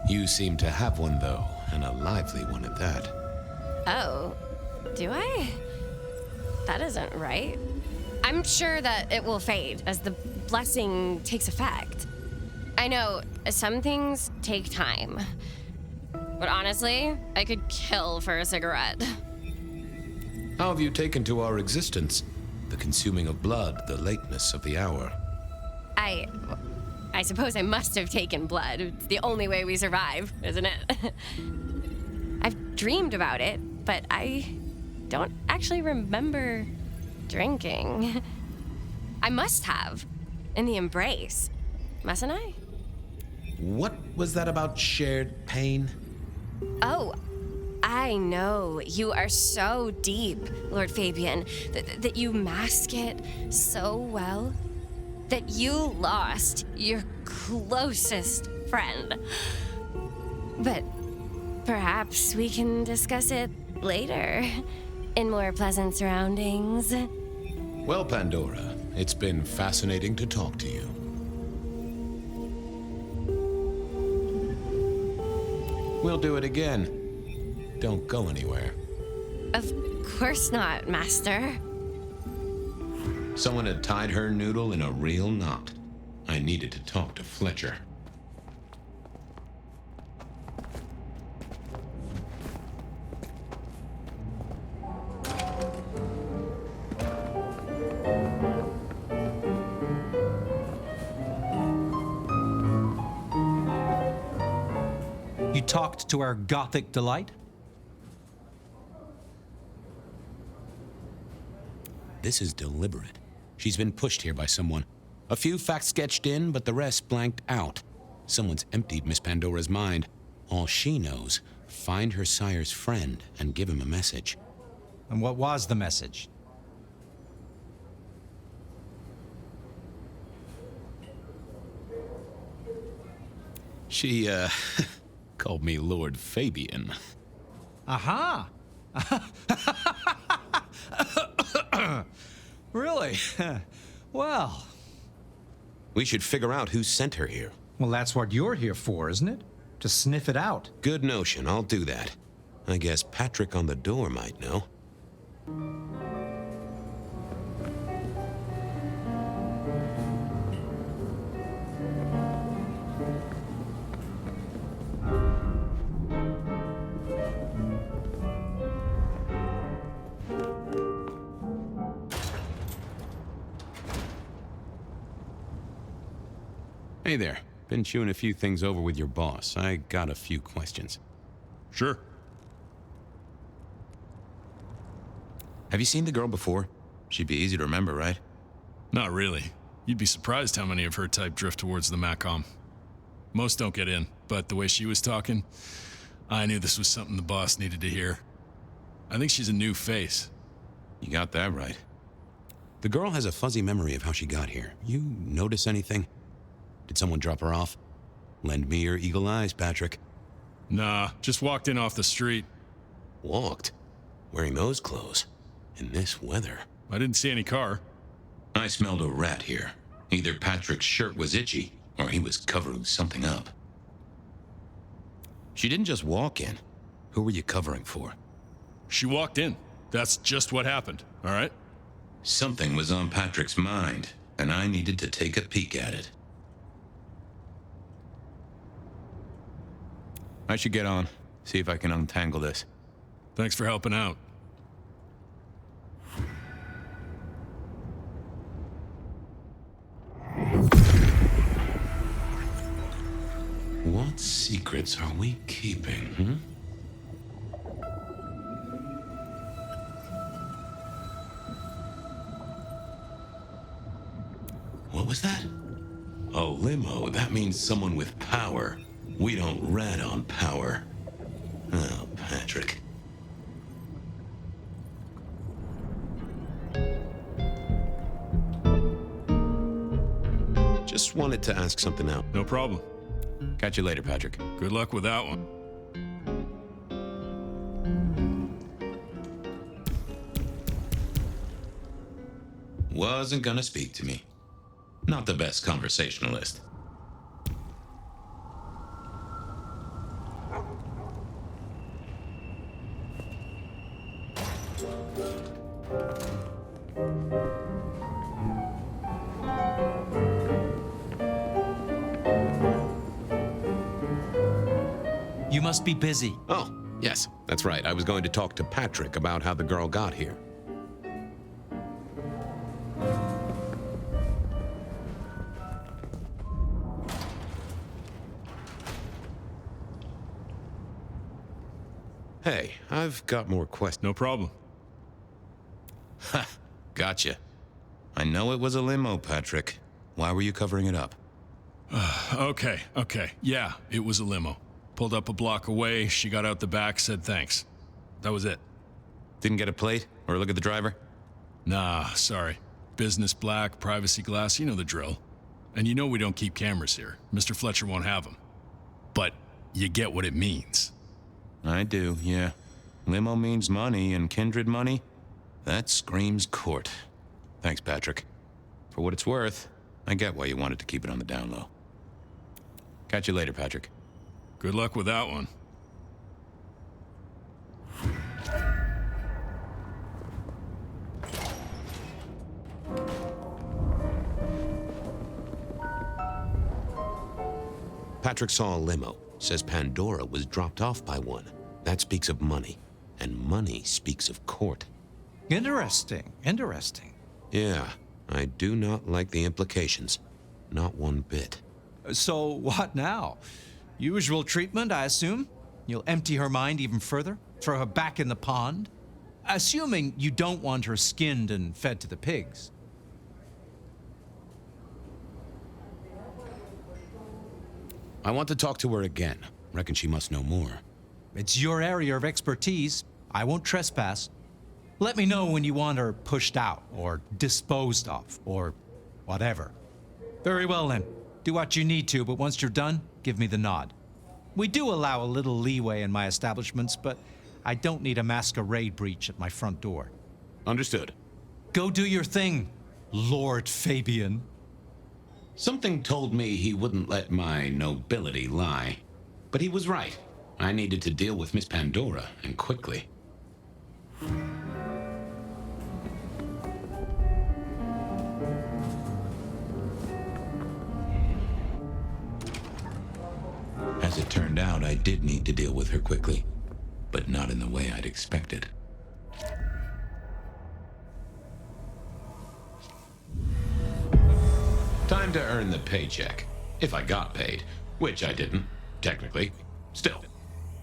You seem to have one, though, and a lively one at that. Oh, do I? That isn't right. I'm sure that it will fade as the blessing takes effect. I know some things take time, but honestly, I could kill for a cigarette. How have you taken to our existence? The consuming of blood, the lateness of the hour. I suppose I must have taken blood. It's the only way we survive, isn't it? I've dreamed about it, but I don't actually remember drinking. I must have, in the embrace, mustn't I? What was that about shared pain? Oh, I know. You are so deep, Lord Fabien, that you mask it so well. That you lost your closest friend. But perhaps we can discuss it later, in more pleasant surroundings. Well, Pandora, it's been fascinating to talk to you. We'll do it again. Don't go anywhere. Of course not, Master. Someone had tied her noodle in a real knot. I needed to talk to Fletcher. You talked to our Gothic delight? This is deliberate. She's been pushed here by someone. A few facts sketched in, but the rest blanked out. Someone's emptied Miss Pandora's mind. All she knows, find her sire's friend and give him a message. And what was the message? She, called me Lord Fabien. Aha! Really? Well. We should figure out who sent her here. Well, that's what you're here for, isn't it? To sniff it out. Good notion, I'll do that. I guess Patrick on the door might know. Hey there. Been chewing a few things over with your boss. I got a few questions. Sure. Have you seen the girl before? She'd be easy to remember, right? Not really. You'd be surprised how many of her type drift towards the Macom. Most don't get in, but the way she was talking, I knew this was something the boss needed to hear. I think she's a new face. You got that right. The girl has a fuzzy memory of how she got here. You notice anything? Did someone drop her off? Lend me your eagle eyes, Patrick. Nah, just walked in off the street. Walked? Wearing those clothes? In this weather? I didn't see any car. I smelled a rat here. Either Patrick's shirt was itchy, or he was covering something up. She didn't just walk in. Who were you covering for? She walked in. That's just what happened, all right? Something was on Patrick's mind, and I needed to take a peek at it. I should get on, see if I can untangle this. Thanks for helping out. What secrets are we keeping, What was that? A limo. That means someone with power. We don't rat on power. Oh, Patrick. Just wanted to ask something out. No problem. Catch you later, Patrick. Good luck with that one. Wasn't gonna speak to me. Not the best conversationalist. You must be busy. Oh, yes, that's right. I was going to talk to Patrick about how the girl got here. Hey, I've got more questions. No problem. Ha! Gotcha. I know it was a limo, Patrick. Why were you covering it up? Okay. Yeah, it was a limo. Pulled up a block away, she got out the back, said thanks. That was it. Didn't get a plate or look at the driver? Nah, sorry. Business black, privacy glass, you know the drill. And you know we don't keep cameras here. Mr. Fletcher won't have them. But you get what it means. I do, yeah. Limo means money, and kindred money? That screams court. Thanks, Patrick. For what it's worth, I get why you wanted to keep it on the down low. Catch you later, Patrick. Good luck with that one. Patrick saw a limo. Says Pandora was dropped off by one. That speaks of money. And money speaks of court. Interesting. Yeah, I do not like the implications. Not one bit. So what now? Usual treatment, I assume? You'll empty her mind even further? Throw her back in the pond? Assuming you don't want her skinned and fed to the pigs. I want to talk to her again. Reckon she must know more. It's your area of expertise. I won't trespass. Let me know when you want her pushed out, or disposed of, or whatever. Very well then. Do what you need to, but once you're done, give me the nod. We do allow a little leeway in my establishments, but I don't need a masquerade breach at my front door. Understood. Go do your thing, Lord Fabien. Something told me he wouldn't let my nobility lie. But he was right. I needed to deal with Miss Pandora, and quickly. As it turned out, I did need to deal with her quickly, but not in the way I'd expected. Time to earn the paycheck. If I got paid, which I didn't, technically. Still.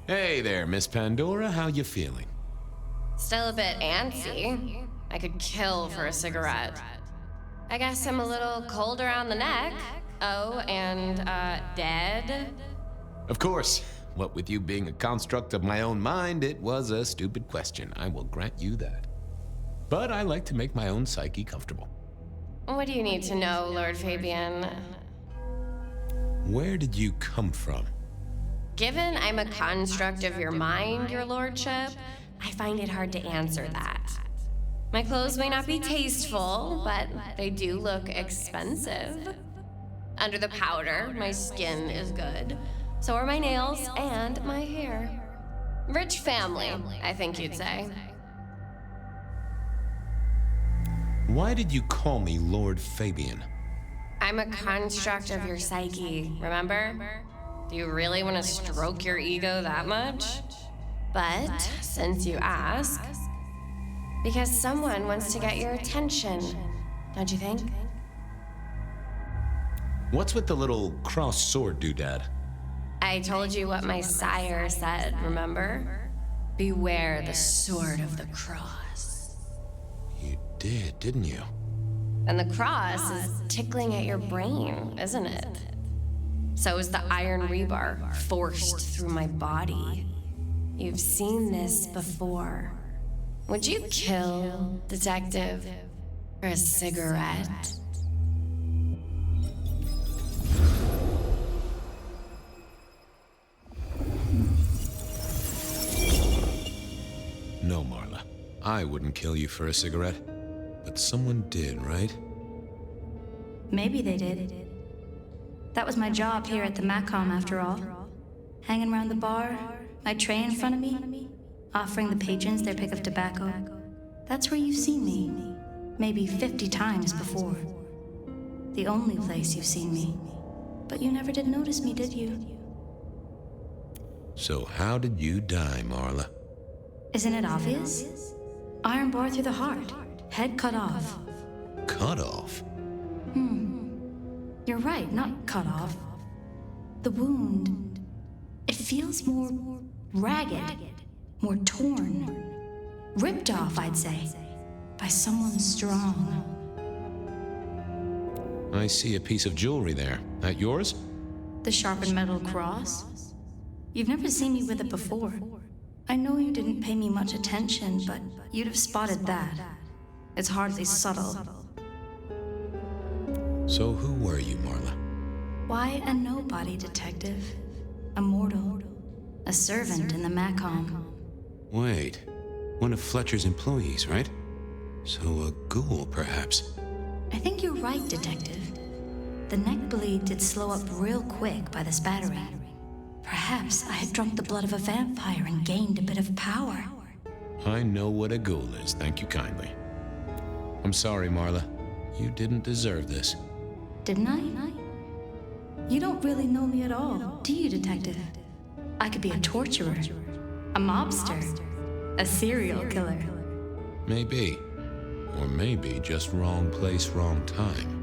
Hey there, Miss Pandora, how you feeling? Still a bit antsy. I could kill for a cigarette. I guess I'm a little cold around the neck. Oh, and, dead? Of course. What with you being a construct of my own mind, it was a stupid question. I will grant you that. But I like to make my own psyche comfortable. What do you need to know, Lord Fabien? Where did you come from? Given I'm a construct of your mind, your lordship, I find it hard to answer that. My clothes may not be tasteful, but they do look expensive. Under the powder, my skin is good. So are my nails and my hair. Rich family, I think you'd say. Why did you call me Lord Fabien? I'm a construct of your psyche, remember? Do you really want to stroke your ego that much? But, since you ask, because someone wants to get your attention, don't you think? What's with the little cross sword doodad? I told you what my sire said, remember? Beware the sword of the cross. You did, didn't you? And the cross is tickling at your brain, isn't it? So is the iron rebar forced through my body. You've seen this before. Would you kill, detective, for a cigarette? No, Marla. I wouldn't kill you for a cigarette. But someone did, right? Maybe they did. That was my job here at the Macom, after all. Hanging around the bar, my tray in front of me, offering the patrons their pick of tobacco. That's where you've seen me. Maybe 50 times before. The only place you've seen me. But you never did notice me, did you? So how did you die, Marla? Isn't it obvious? Iron bar through the heart. Head cut off. Cut off? You're right, not cut off. The wound, it feels more ragged, more torn. Ripped off, I'd say, by someone strong. I see a piece of jewelry there. That yours? The sharpened metal cross? You've never seen me with it before. I know you didn't pay me much attention, but you'd have spotted that. It's hardly subtle. So who were you, Marla? Why a nobody, detective? A mortal. A servant in the Macom. Wait. One of Fletcher's employees, right? So a ghoul, perhaps? I think you're right, detective. The neck bleed did slow up real quick by the spattering. Perhaps I had drunk the blood of a vampire and gained a bit of power. I know what a ghoul is, thank you kindly. I'm sorry, Marla. You didn't deserve this. Didn't I? You don't really know me at all, do you, detective? I could be a torturer, a mobster, a serial killer. Maybe. Or maybe just wrong place, wrong time.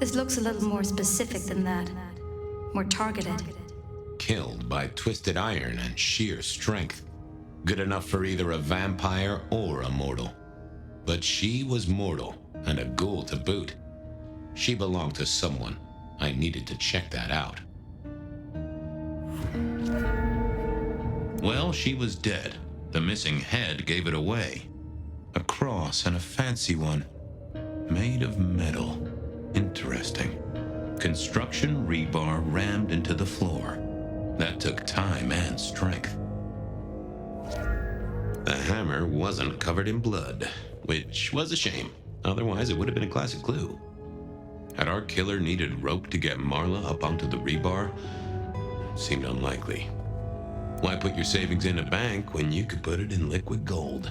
This looks a little more specific than that. More targeted. Killed by twisted iron and sheer strength. Good enough for either a vampire or a mortal. But she was mortal, and a ghoul to boot. She belonged to someone. I needed to check that out. Well, she was dead. The missing head gave it away. A cross, and a fancy one. Made of metal. Interesting. Construction rebar rammed into the floor. That took time and strength. The hammer wasn't covered in blood, which was a shame. Otherwise, it would have been a classic clue. Had our killer needed rope to get Marla up onto the rebar? Seemed unlikely. Why put your savings in a bank when you could put it in liquid gold?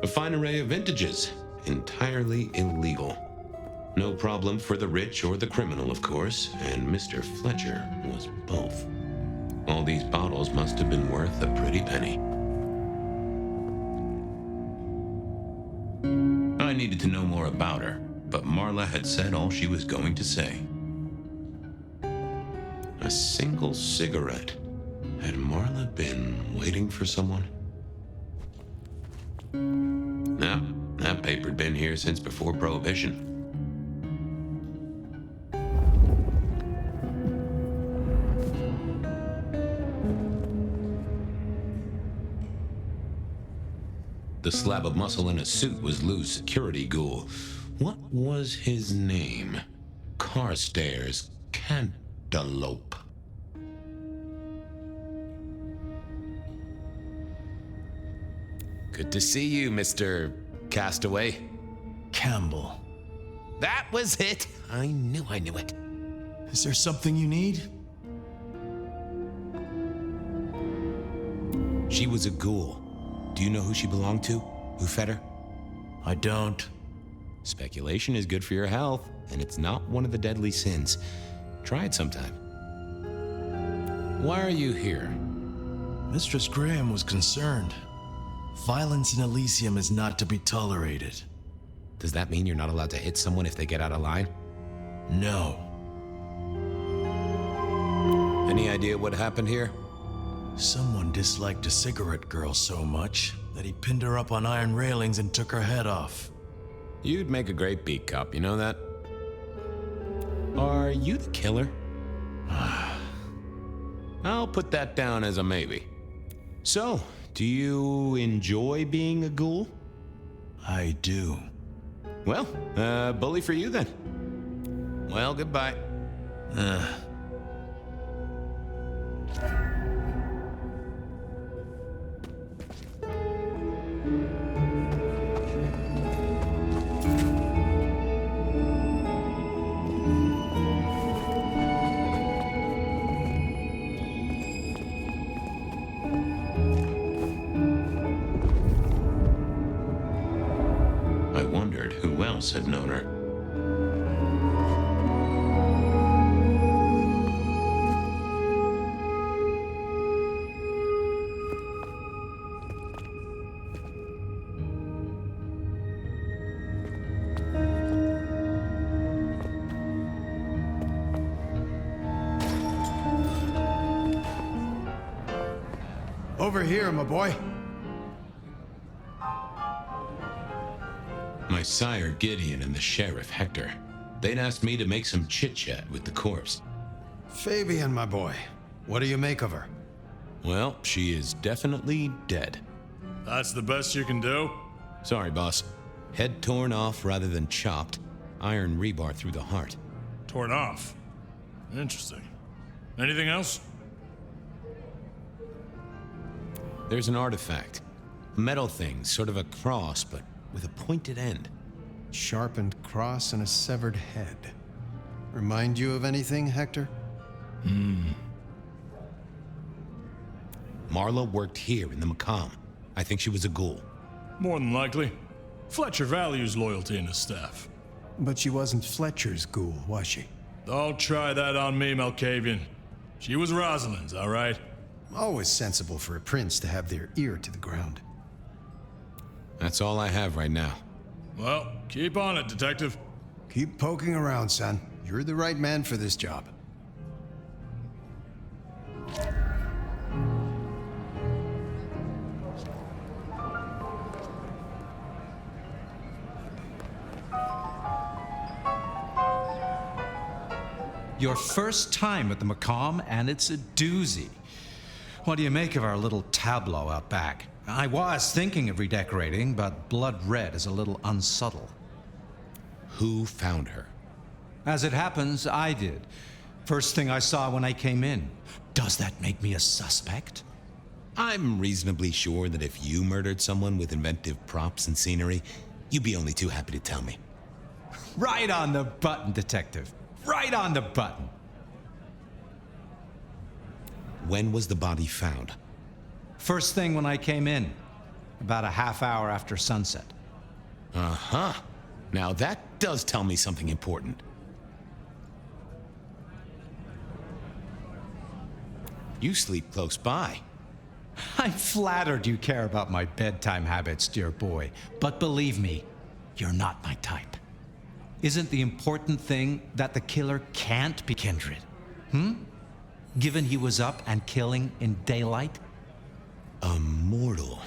A fine array of vintages, entirely illegal. No problem for the rich or the criminal, of course, and Mr. Fletcher was both. All these bottles must have been worth a pretty penny. I needed to know more about her. but Marla had said all she was going to say. A single cigarette. Had Marla been waiting for someone? No, that paper'd been here since before Prohibition. The slab of muscle in his suit was Lou's security ghoul. What was his name? Carstairs Cantaloupe. Good to see you, Mr. Castaway. Campbell. That was it. I knew it. Is there something you need? She was a ghoul. Do you know who she belonged to? Who fed her? I don't. Speculation is good for your health, and it's not one of the deadly sins. Try it sometime. Why are you here? Mistress Graham was concerned. Violence in Elysium is not to be tolerated. Does that mean you're not allowed to hit someone if they get out of line? No. Any idea what happened here? Someone disliked a cigarette girl so much that he pinned her up on iron railings and took her head off. You'd make a great beat cop, you know that? Are you the killer? I'll put that down as a maybe. So, do you enjoy being a ghoul? I do. Well, bully for you then. Well, goodbye. Who else had known her? Over here, my boy. My sire Gideon and the sheriff Hector. They'd asked me to make some chit-chat with the corpse. Fabien, my boy. What do you make of her? Well, she is definitely dead. That's the best you can do? Sorry, boss. Head torn off rather than chopped. Iron rebar through the heart. Torn off? Interesting. Anything else? There's an artifact. A metal thing, sort of a cross, but with a pointed end. Sharpened cross and a severed head. Remind you of anything, Hector? Marla worked here in the Macomb. I think she was a ghoul. More than likely. Fletcher values loyalty in his staff. But she wasn't Fletcher's ghoul, was she? Don't try that on me, Malkavian. She was Rosalind's, all right? Always sensible for a prince to have their ear to the ground. That's all I have right now. Well, keep on it, Detective. Keep poking around, son. You're the right man for this job. Your first time at the Macomb, and it's a doozy. What do you make of our little tableau out back? I was thinking of redecorating, but blood red is a little unsubtle. Who found her? As it happens, I did. First thing I saw when I came in. Does that make me a suspect? I'm reasonably sure that if you murdered someone with inventive props and scenery, you'd be only too happy to tell me. Right on the button, Detective. Right on the button. When was the body found? First thing when I came in. About a half hour after sunset. Uh-huh. Now that does tell me something important. You sleep close by. I'm flattered you care about my bedtime habits, dear boy. But believe me, you're not my type. Isn't the important thing that the killer can't be kindred? Given he was up and killing in daylight? A mortal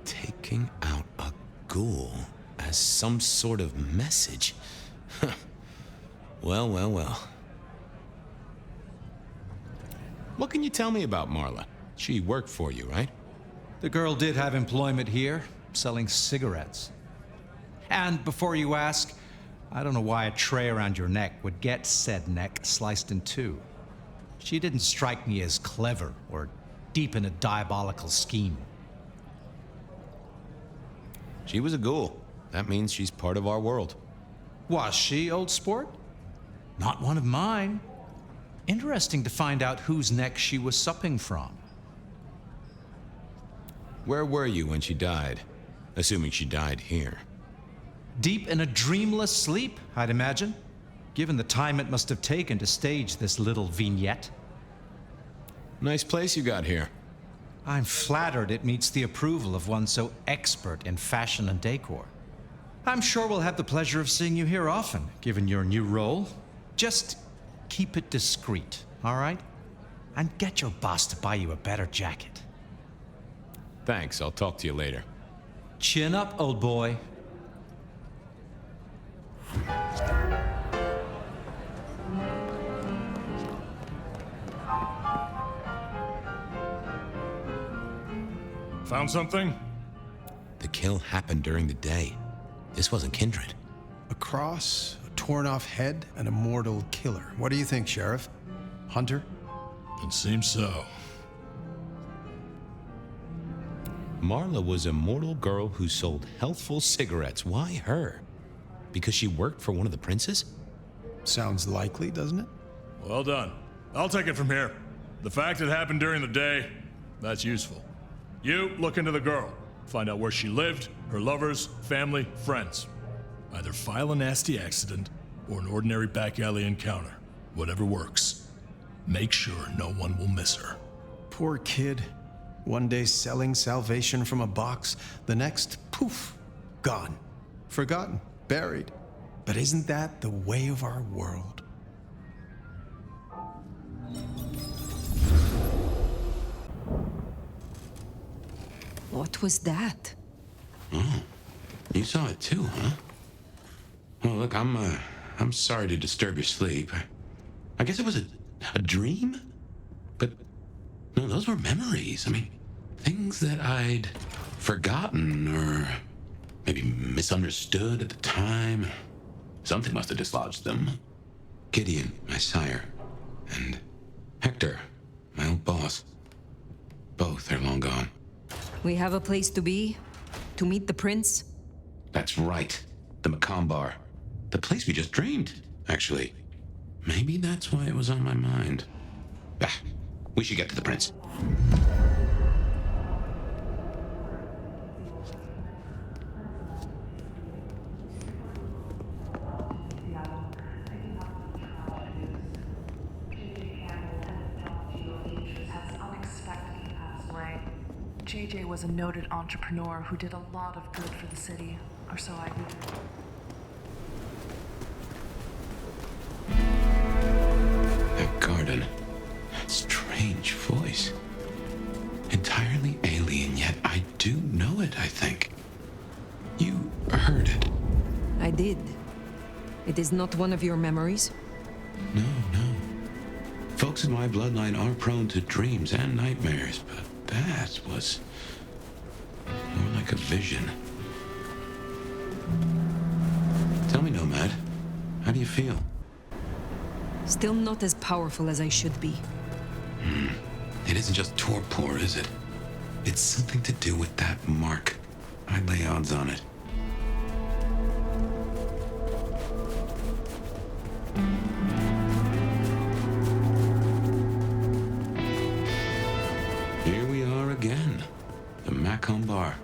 taking out a ghoul as some sort of message. Well, well, well. What can you tell me about Marla? She worked for you, right? The girl did have employment here, selling cigarettes. And before you ask, I don't know why a tray around your neck would get said neck sliced in two. She didn't strike me as clever or deep in a diabolical scheme. She was a ghoul. That means she's part of our world. Was she, old sport? Not one of mine. Interesting to find out whose neck she was supping from. Where were you when she died? Assuming she died here. Deep in a dreamless sleep, I'd imagine, given the time it must have taken to stage this little vignette. Nice place you got here. I'm flattered it meets the approval of one so expert in fashion and decor. I'm sure we'll have the pleasure of seeing you here often, given your new role. Just keep it discreet, all right? And get your boss to buy you a better jacket. Thanks, I'll talk to you later. Chin up, old boy. Found something? The kill happened during the day. This wasn't kindred. A cross, a torn-off head, and a mortal killer. What do you think, Sheriff? Hunter? It seems so. Marla was a mortal girl who sold healthful cigarettes. Why her? Because she worked for one of the princes? Sounds likely, doesn't it? Well done. I'll take it from here. The fact it happened during the day, that's useful. You look into the girl. Find out where she lived, her lovers, family, friends. Either file a nasty accident or an ordinary back alley encounter. Whatever works. Make sure no one will miss her. Poor kid. One day selling salvation from a box, the next, poof, gone. Forgotten, buried. But isn't that the way of our world? What was that? Oh, you saw it too, huh? Well, look, I'm sorry to disturb your sleep. I guess it was a dream? But, no, those were memories. I mean, things that I'd forgotten or maybe misunderstood at the time. Something must have dislodged them. Gideon, my sire, and Hector, my old boss. Both are long gone. We have a place to be? To meet the prince? That's right. The Macomb Bar. The place we just dreamed, actually. Maybe that's why it was on my mind. Ah, we should get to the prince. JJ was a noted entrepreneur who did a lot of good for the city, or so I hear. That garden. That strange voice. Entirely alien, yet I do know it, I think. You heard it. I did. It is not one of your memories? No. Folks in my bloodline are prone to dreams and nightmares, but that was more like a vision. Tell me, Nomad, how do you feel? Still not as powerful as I should be. It isn't just torpor, is it? It's something to do with that mark. I'd lay odds on it. Here we are again. The Macomb Bar.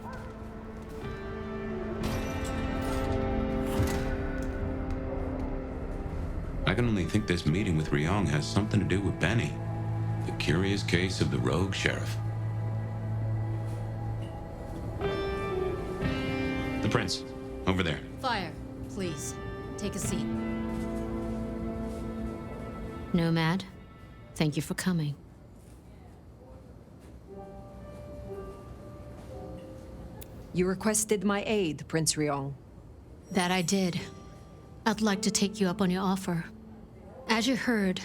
I can only think this meeting with Ryong has something to do with Benny. The curious case of the rogue sheriff. The prince, over there. Fire, please. Take a seat. Nomad, thank you for coming. You requested my aid, Prince Rion. That I did. I'd like to take you up on your offer. As you heard,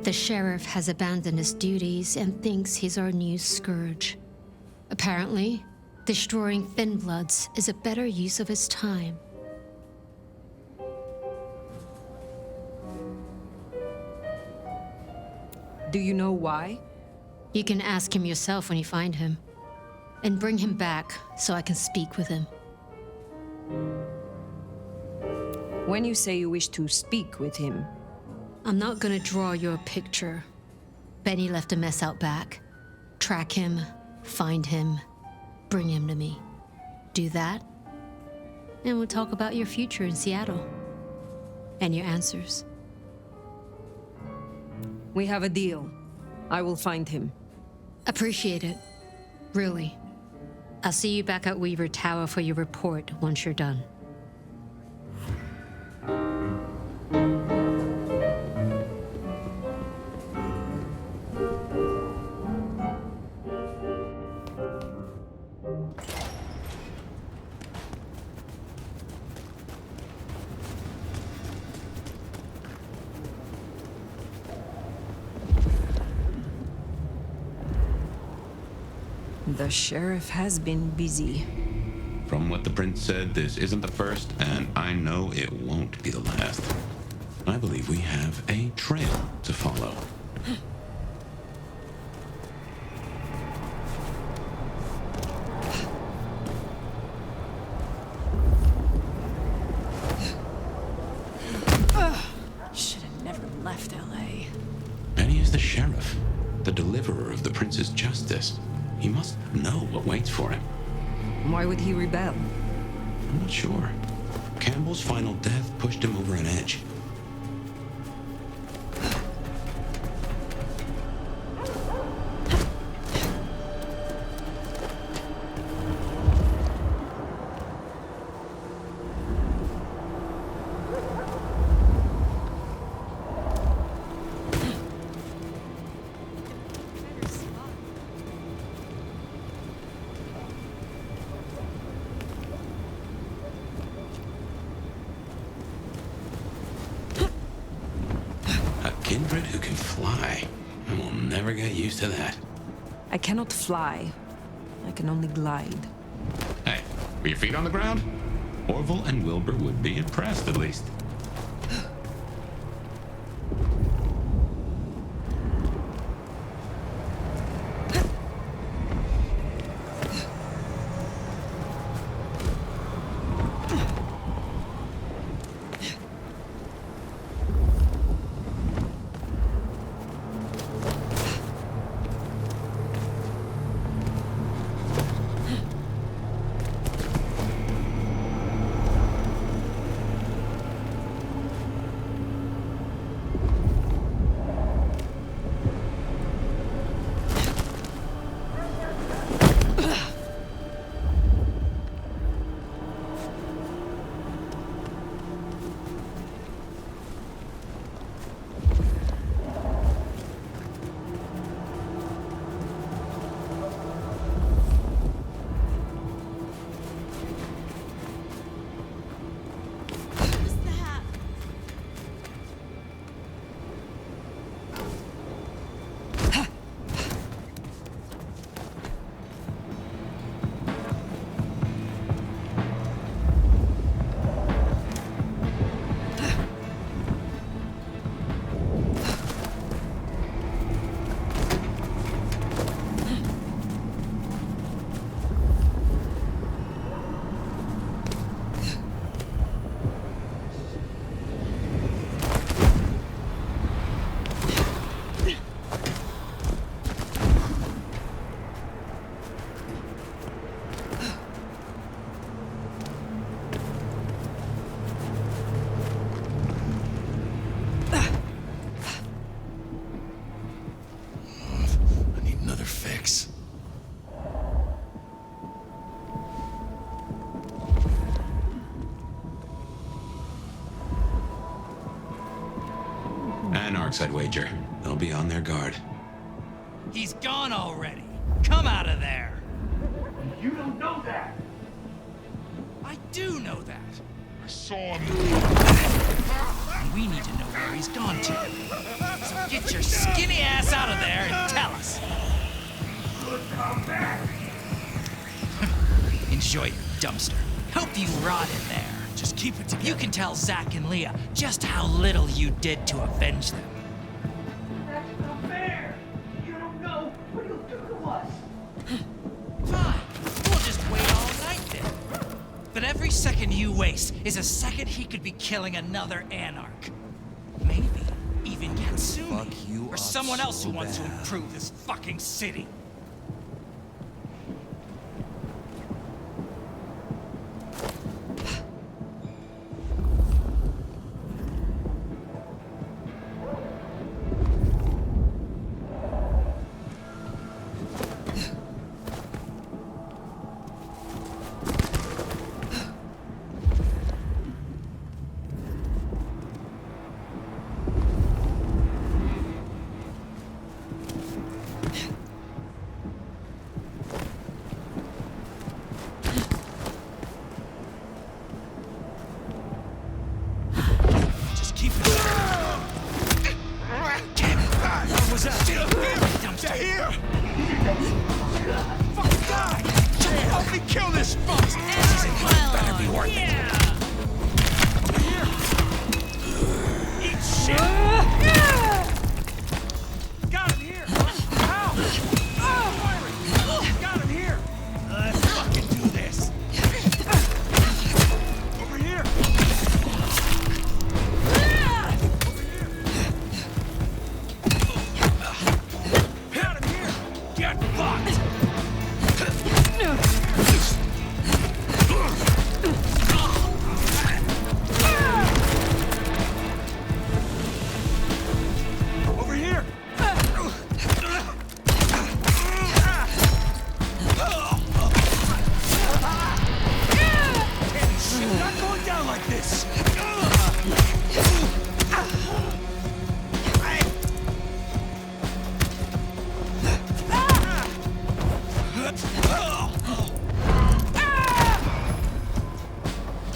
the sheriff has abandoned his duties and thinks he's our new scourge. Apparently, destroying Thinbloods is a better use of his time. Do you know why? You can ask him yourself when you find him. And bring him back so I can speak with him. When you say you wish to speak with him, I'm not gonna draw you a picture. Benny left a mess out back. Track him, find him, bring him to me. Do that, and we'll talk about your future in Seattle. And your answers. We have a deal. I will find him. Appreciate it. Really. I'll see you back at Weaver Tower for your report once you're done. The sheriff has been busy. From what the prince said, this isn't the first, and I know it won't be the last. I believe we have a trail to follow. Should have never left LA. Benny is the sheriff, the deliverer of the prince's justice. He must know what waits for him. Why would he rebel? I'm not sure. Campbell's final death pushed him over an edge. Kindred who can fly. I will never get used to that. I cannot fly. I can only glide. Hey, were your feet on the ground? Orville and Wilbur would be impressed, at least. Anarchs, I'd wager. They'll be on their guard. He's gone already. Come out of there. You don't know that. I do know that. I saw him. And we need to know where he's gone to. So get your skinny ass out of there and tell us. Come back. Enjoy your dumpster. Hope you rot in there. Just keep it together. You can tell Zach and Leah just how little you did to avenge them. That's not fair. You don't know what he'll do to us. Fine. We'll just wait all night then. But every second you waste is a second he could be killing another anarch. Maybe even Katsumi. Or someone else who wants to improve this fucking city.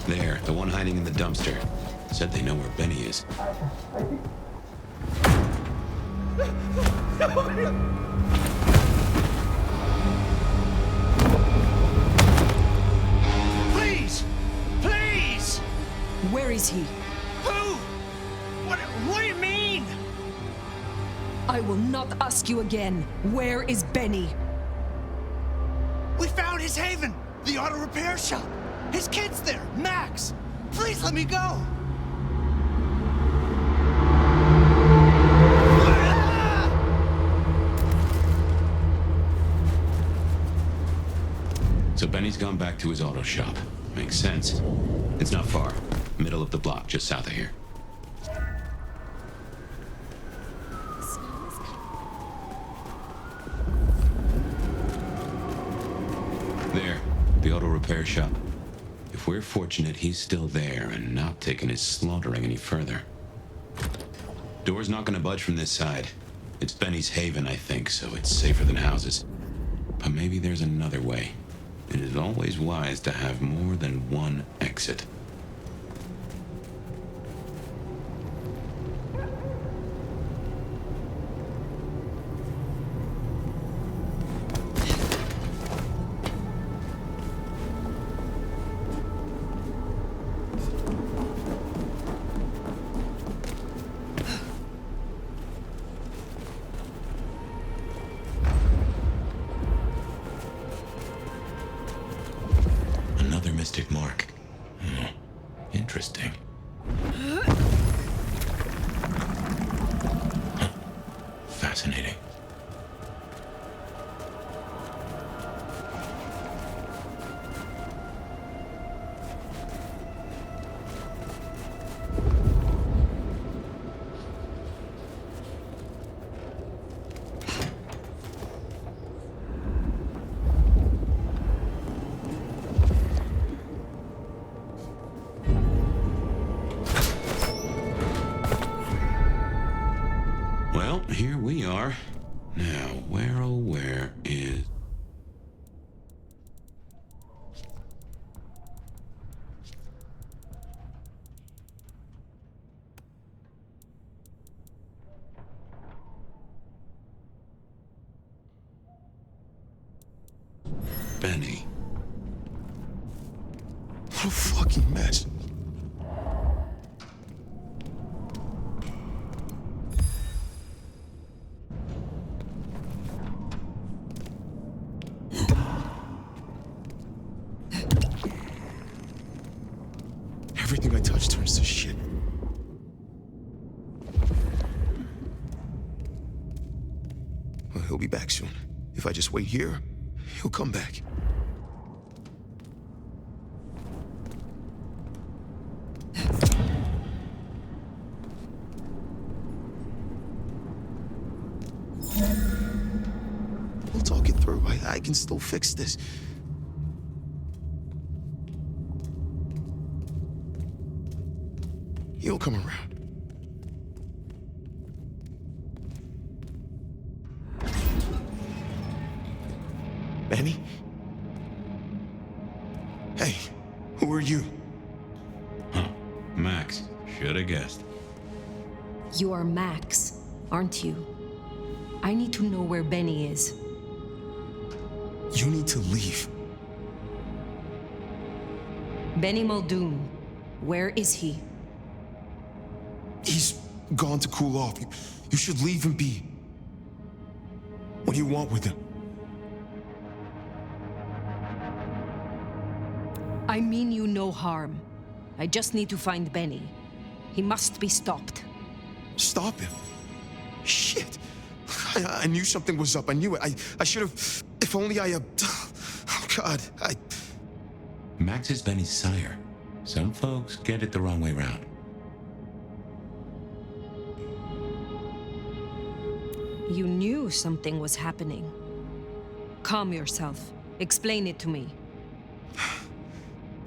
There, the one hiding in the dumpster. Said they know where Benny is. Please! Please! Where is he? Who? What do you mean? I will not ask you again. Where is Benny? We found his haven! The auto repair shop! His kid's there! Max! Please let me go! So Benny's gone back to his auto shop. Makes sense. It's not far. Middle of the block, just south of here. There, the auto repair shop. If we're fortunate, he's still there and not taking his slaughtering any further. Door's not gonna budge from this side. It's Benny's haven, I think, so it's safer than houses. But maybe there's another way. It is always wise to have more than one exit. Another mystic mark. Interesting. Fascinating. Well, here we are. Now, where oh where is... Benny. What a fucking mess. Everything I touch turns to shit. Well, he'll be back soon. If I just wait here, he'll come back. We'll talk it through. I can still fix this. He'll come around. Benny? Hey, who are you? Huh. Max. Should have guessed. You are Max, aren't you? I need to know where Benny is. You need to leave. Benny Muldoon, where is he? He's gone to cool off. You should leave him be. What do you want with him? I mean you no harm. I just need to find Benny. He must be stopped. Stop him? Shit. I knew something was up. I knew it. I should have... If only I... Oh, God. Max is Benny's sire. Some folks get it the wrong way round. You knew something was happening. Calm yourself. Explain it to me.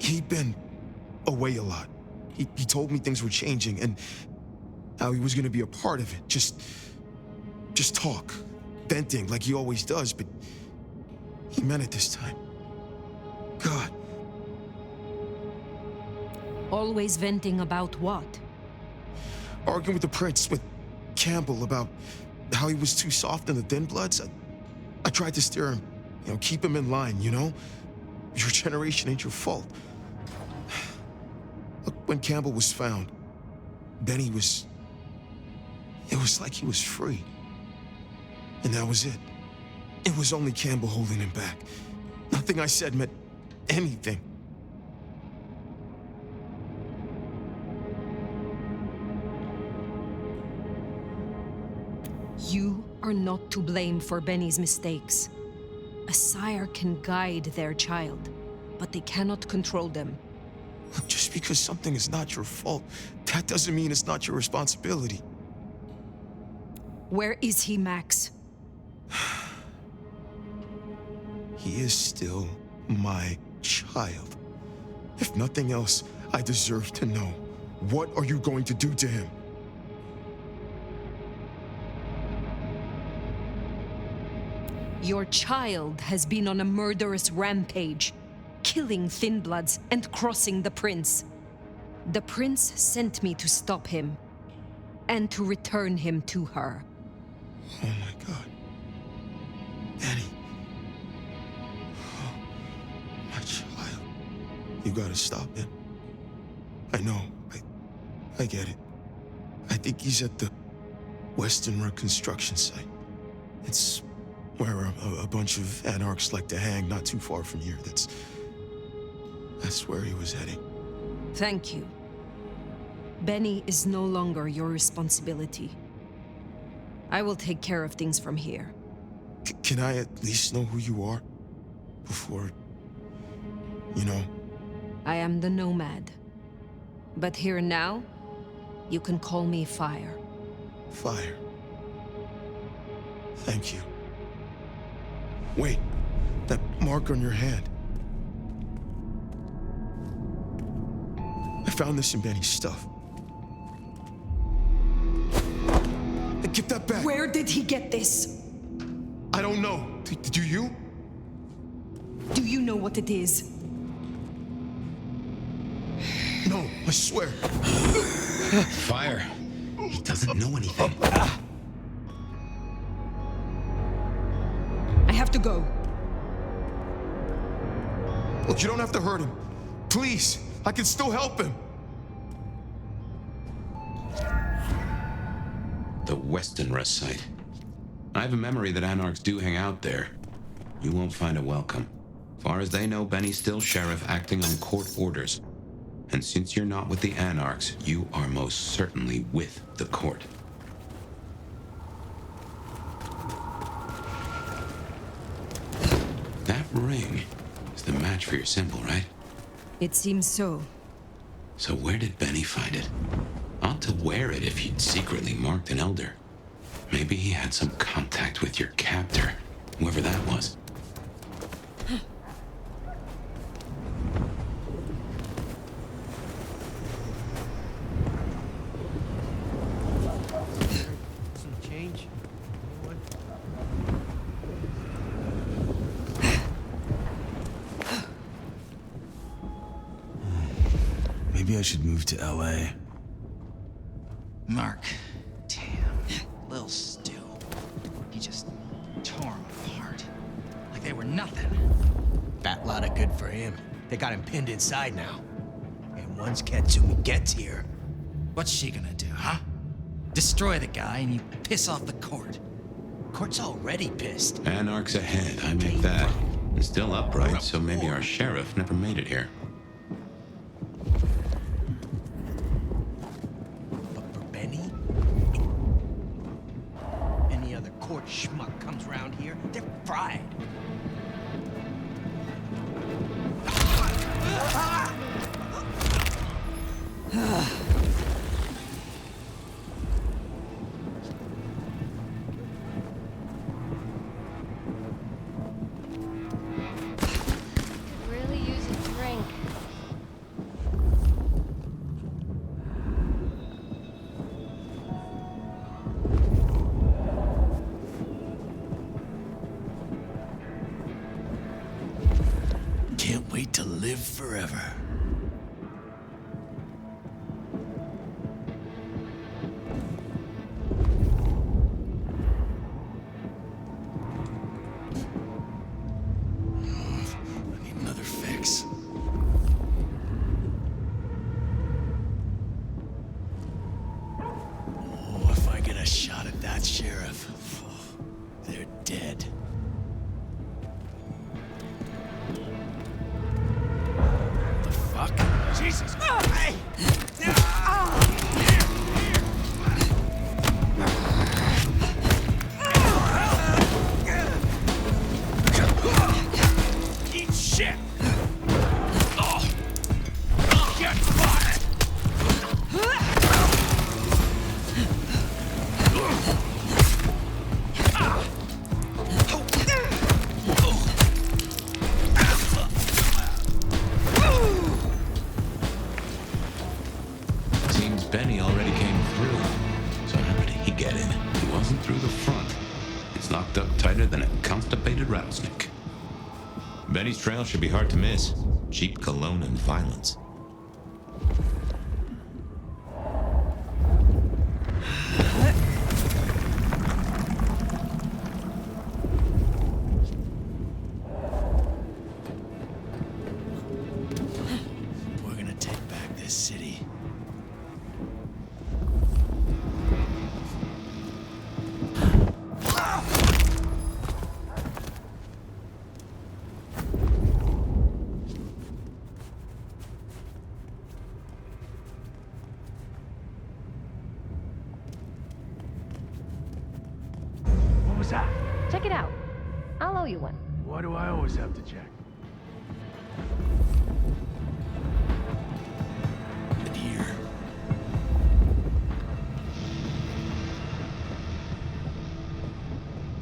He'd been away a lot. He told me things were changing and how he was gonna be a part of it. Just talk. Venting like he always does, but he meant it this time. God. Always venting about what? Arguing with the prince, with Campbell, about how he was too soft on the thin bloods. I tried to steer him, keep him in line, Your generation ain't your fault. Look, when Campbell was found, Benny was... It was like he was free. And that was it. It was only Campbell holding him back. Nothing I said meant anything. You are not to blame for Benny's mistakes. A sire can guide their child, but they cannot control them. Look, just because something is not your fault, that doesn't mean it's not your responsibility. Where is he, Max? He is still my child. If nothing else, I deserve to know. What are you going to do to him? Your child has been on a murderous rampage, killing Thin Bloods and crossing the prince. The prince sent me to stop him, and to return him to her. Oh my God. Benny. Oh, my child. You gotta stop him. I know. I get it. I think he's at the Western Reconstruction site. It's where a bunch of anarchs like to hang not too far from here. That's where he was heading. Thank you. Benny is no longer your responsibility. I will take care of things from here. Can I at least know who you are? Before... I am the Nomad. But here now, you can call me Fire. Fire. Thank you. Wait, that mark on your hand. I found this in Benny's stuff. Give that back. Where did he get this? I don't know. Do you? Do you know what it is? No, I swear. Fire. He doesn't know anything. I have to go. Look, you don't have to hurt him. Please, I can still help him. The Western Rest site. I have a memory that Anarchs do hang out there. You won't find a welcome. Far as they know, Benny's still sheriff acting on court orders. And since you're not with the Anarchs, you are most certainly with the court. That ring is the match for your symbol, right? It seems so. So where did Benny find it? Ought to wear it if he'd secretly marked an elder. Maybe he had some contact with your captor, whoever that was. Some change? Anyone? Maybe I should move to LA. Mark. Damn. Little Stu. He just tore him apart. Like they were nothing. Fat lot of good for him. They got him pinned inside now. And once Katsumi gets here... What's she gonna do, huh? Destroy the guy and you piss off the court. Court's already pissed. Anarchs ahead, I make that. And still upright, so maybe our sheriff never made it here. Court schmuck comes around here, they're fried. Really use a drink. Can't wait to live forever. I need another fix. Oh, if I get a shot at that sheriff, they're dead. Jesus! Hey! Eat shit! Oh! Get spotted! Benny already came through. So how did he get in? He wasn't through the front. It's locked up tighter than a constipated rattlesnake. Benny's trail should be hard to miss. Cheap cologne and violence. We're gonna take back this city. What was that? Check it out. I'll owe you one. Why do I always have to check? And here.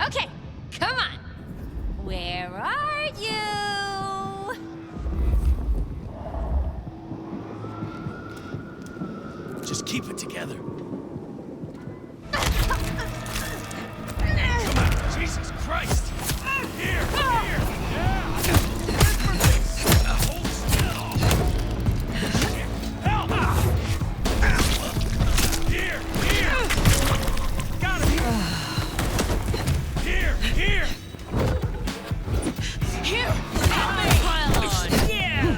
Okay, come on. Where are you? Just keep it together. Christ! Here! Yeah! Wait for this! Hold still! Help! Here! Got him! Here! Here! Pile on! Yeah!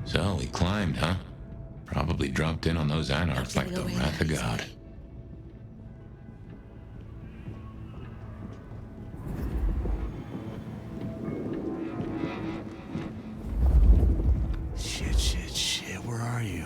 So he climbed, huh? Probably dropped in on those anarchs like the wrath of God. Shit, where are you?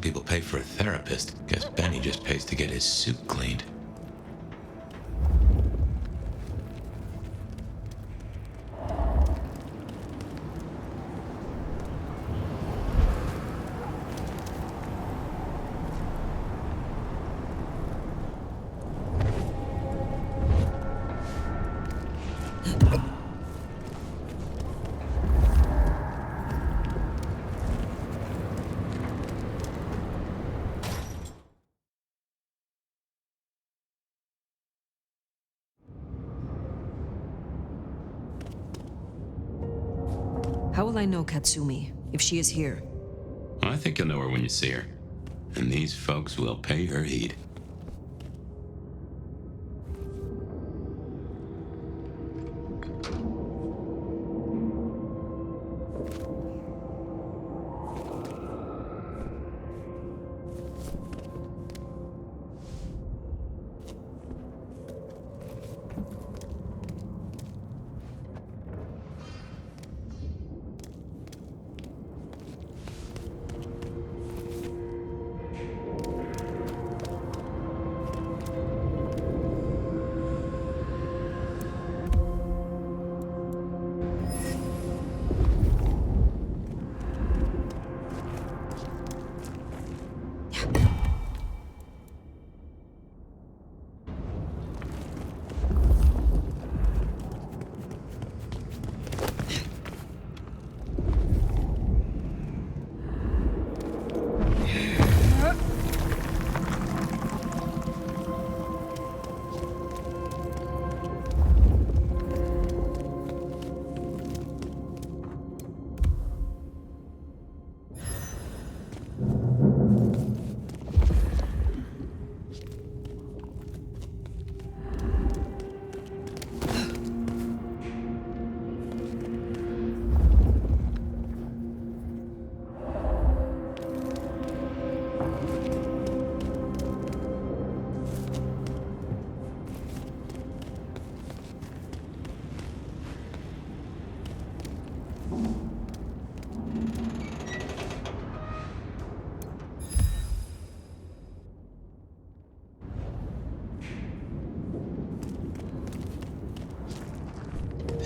People pay for a therapist. Guess Benny just pays to get his suit cleaned. How will I know Katsumi, if she is here? I think you'll know her when you see her. And these folks will pay her heed.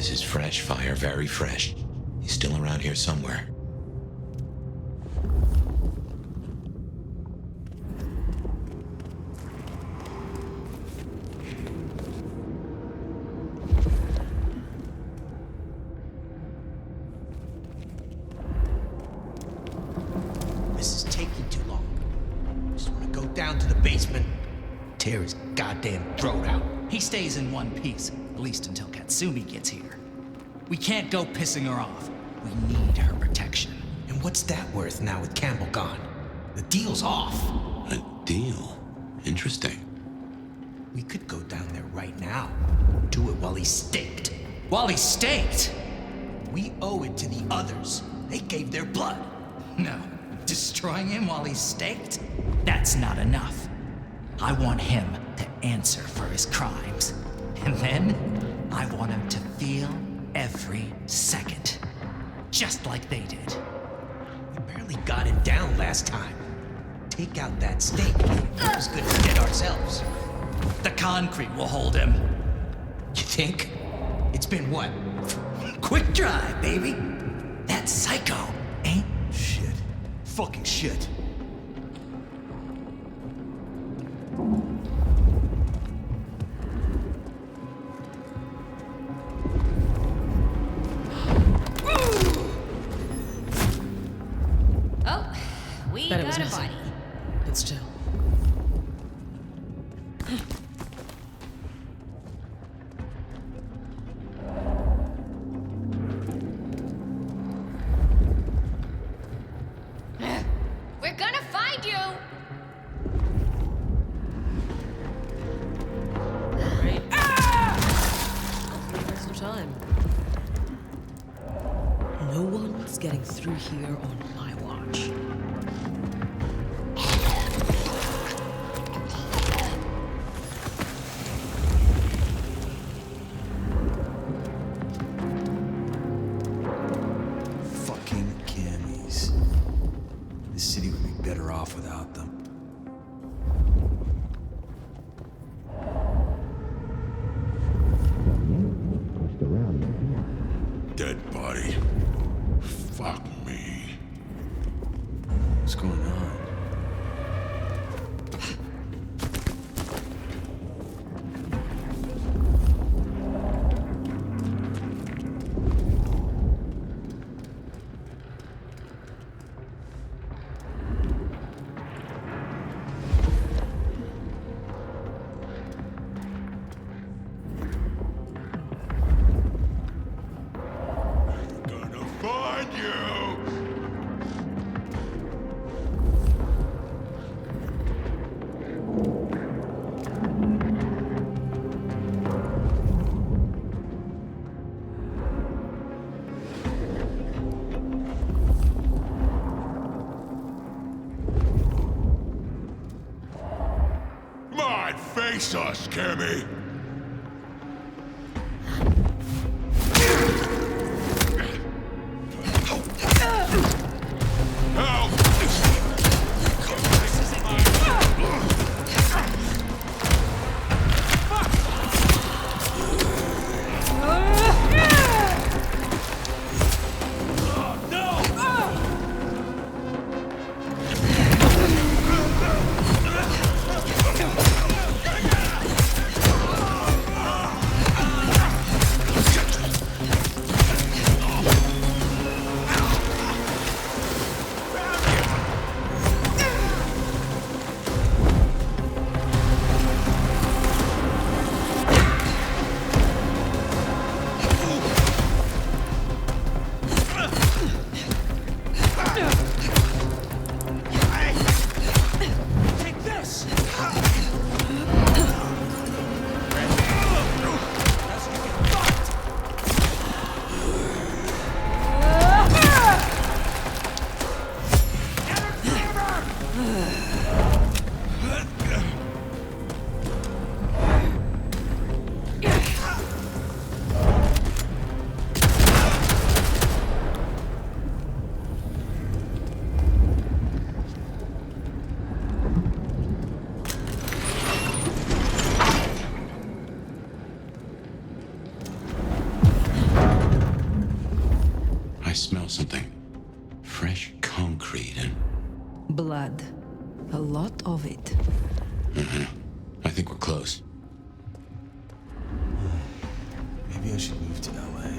This is fresh fire, very fresh. He's still around here somewhere. This is taking too long. Just want to go down to the basement, tear his goddamn throat out. He stays in one piece, at least until Katsumi gets here. We can't go pissing her off. We need her protection. And what's that worth now with Campbell gone? The deal's off. A deal? Interesting. We could go down there right now. Do it while he's staked. While he's staked? We owe it to the others. They gave their blood. No. Destroying him while he's staked? That's not enough. I want him to answer for his crimes. And then, I want him to feel every second. Just like they did. We barely got him down last time. Take out that stake. We're as good as dead ourselves. The concrete will hold him. You think? It's been what? Quick drive, baby. That psycho ain't shit. Fucking shit. Oh, we got a body. But still. We're gonna find you! Right. Waste of time. No one's getting through here on my watch. Fucking cammies. This city would be better off without them. Dead body. Fuck me. What's going on? Gonna find you! Come on, face us, Cammy! Blood. A lot of it. I think we're close. Maybe I should move to LA.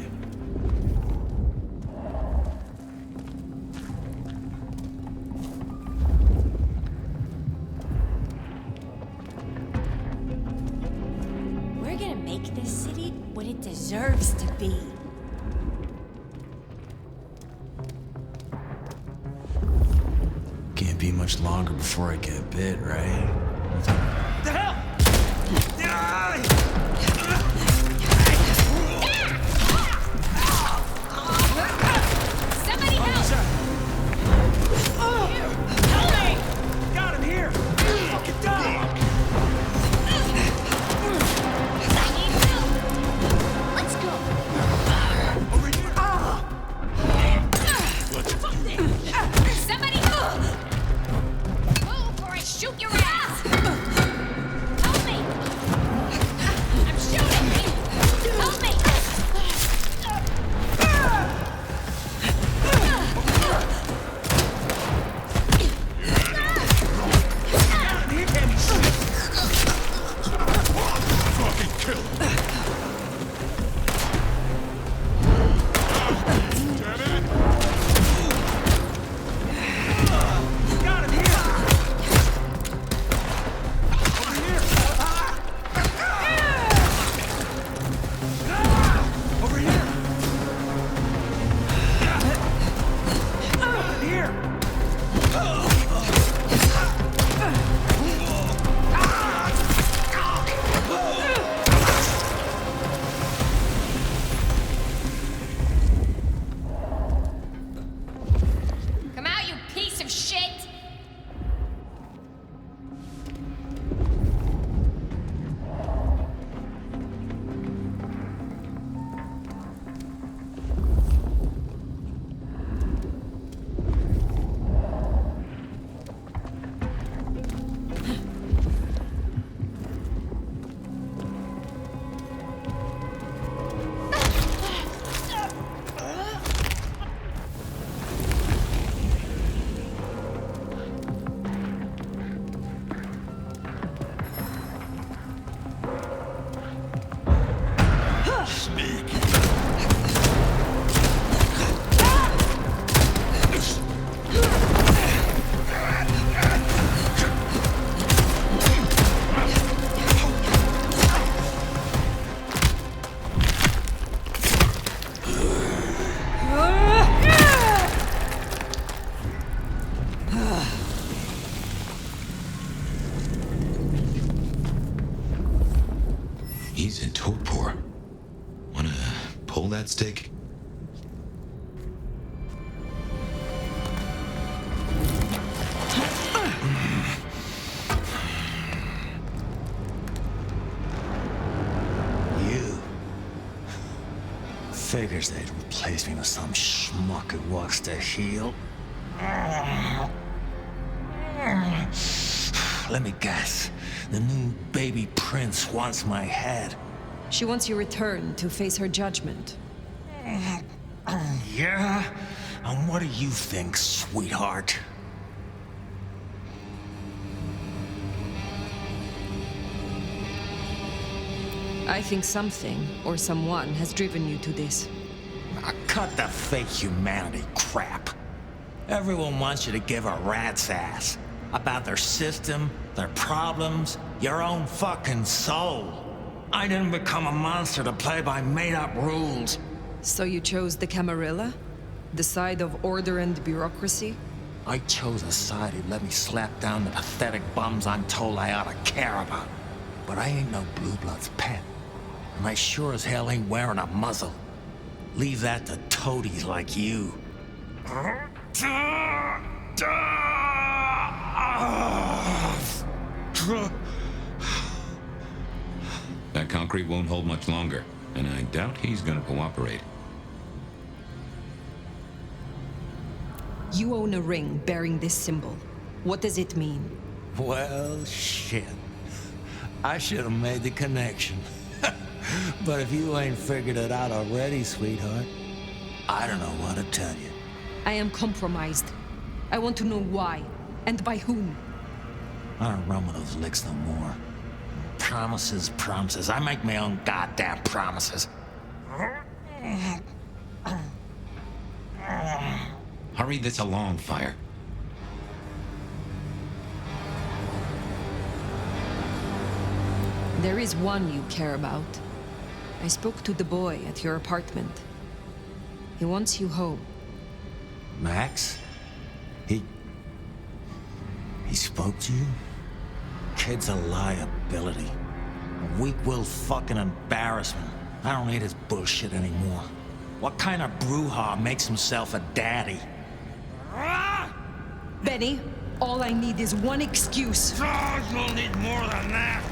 We're gonna make this city what it deserves to be. Can't be much longer before I get bit, right? The hell? Somebody help! Help me! Got him here! Fucking die! Let's go! Over here! Somebody move! Move or I shoot your ass! Help me! I'm shooting! Help me! Fucking kill him. Damn it! Got him here! Over here! Over here! Here! Come out, you piece of shit! He's in torpor. Wanna pull that stick? You. Figures they'd replace me with some schmuck who walks to heal. Let me guess. The new baby prince wants my head. She wants your return to face her judgment. Yeah? And what do you think, sweetheart? I think something or someone has driven you to this. Now cut the fake humanity crap. Everyone wants you to give a rat's ass about their system, their problems, your own fucking soul. I didn't become a monster to play by made-up rules. So you chose the Camarilla? The side of order and bureaucracy? I chose a side who let me slap down the pathetic bums I'm told I ought to care about. But I ain't no Blue Blood's pet. And I sure as hell ain't wearing a muzzle. Leave that to toadies like you. That concrete won't hold much longer, and I doubt he's gonna cooperate. You own a ring bearing this symbol. What does it mean? Well, shit. I should have made the connection. But if you ain't figured it out already, sweetheart, I don't know what to tell you. I am compromised. I want to know why. And by whom? I don't run with those licks no more. Promises, promises. I make my own goddamn promises. Hurry this along, Fire. There is one you care about. I spoke to the boy at your apartment. He wants you home. Max? He spoke to you? Kid's a liability. A weak-willed fucking embarrassment. I don't need his bullshit anymore. What kind of brouhaha makes himself a daddy? Benny, all I need is one excuse. Oh, you'll need more than that.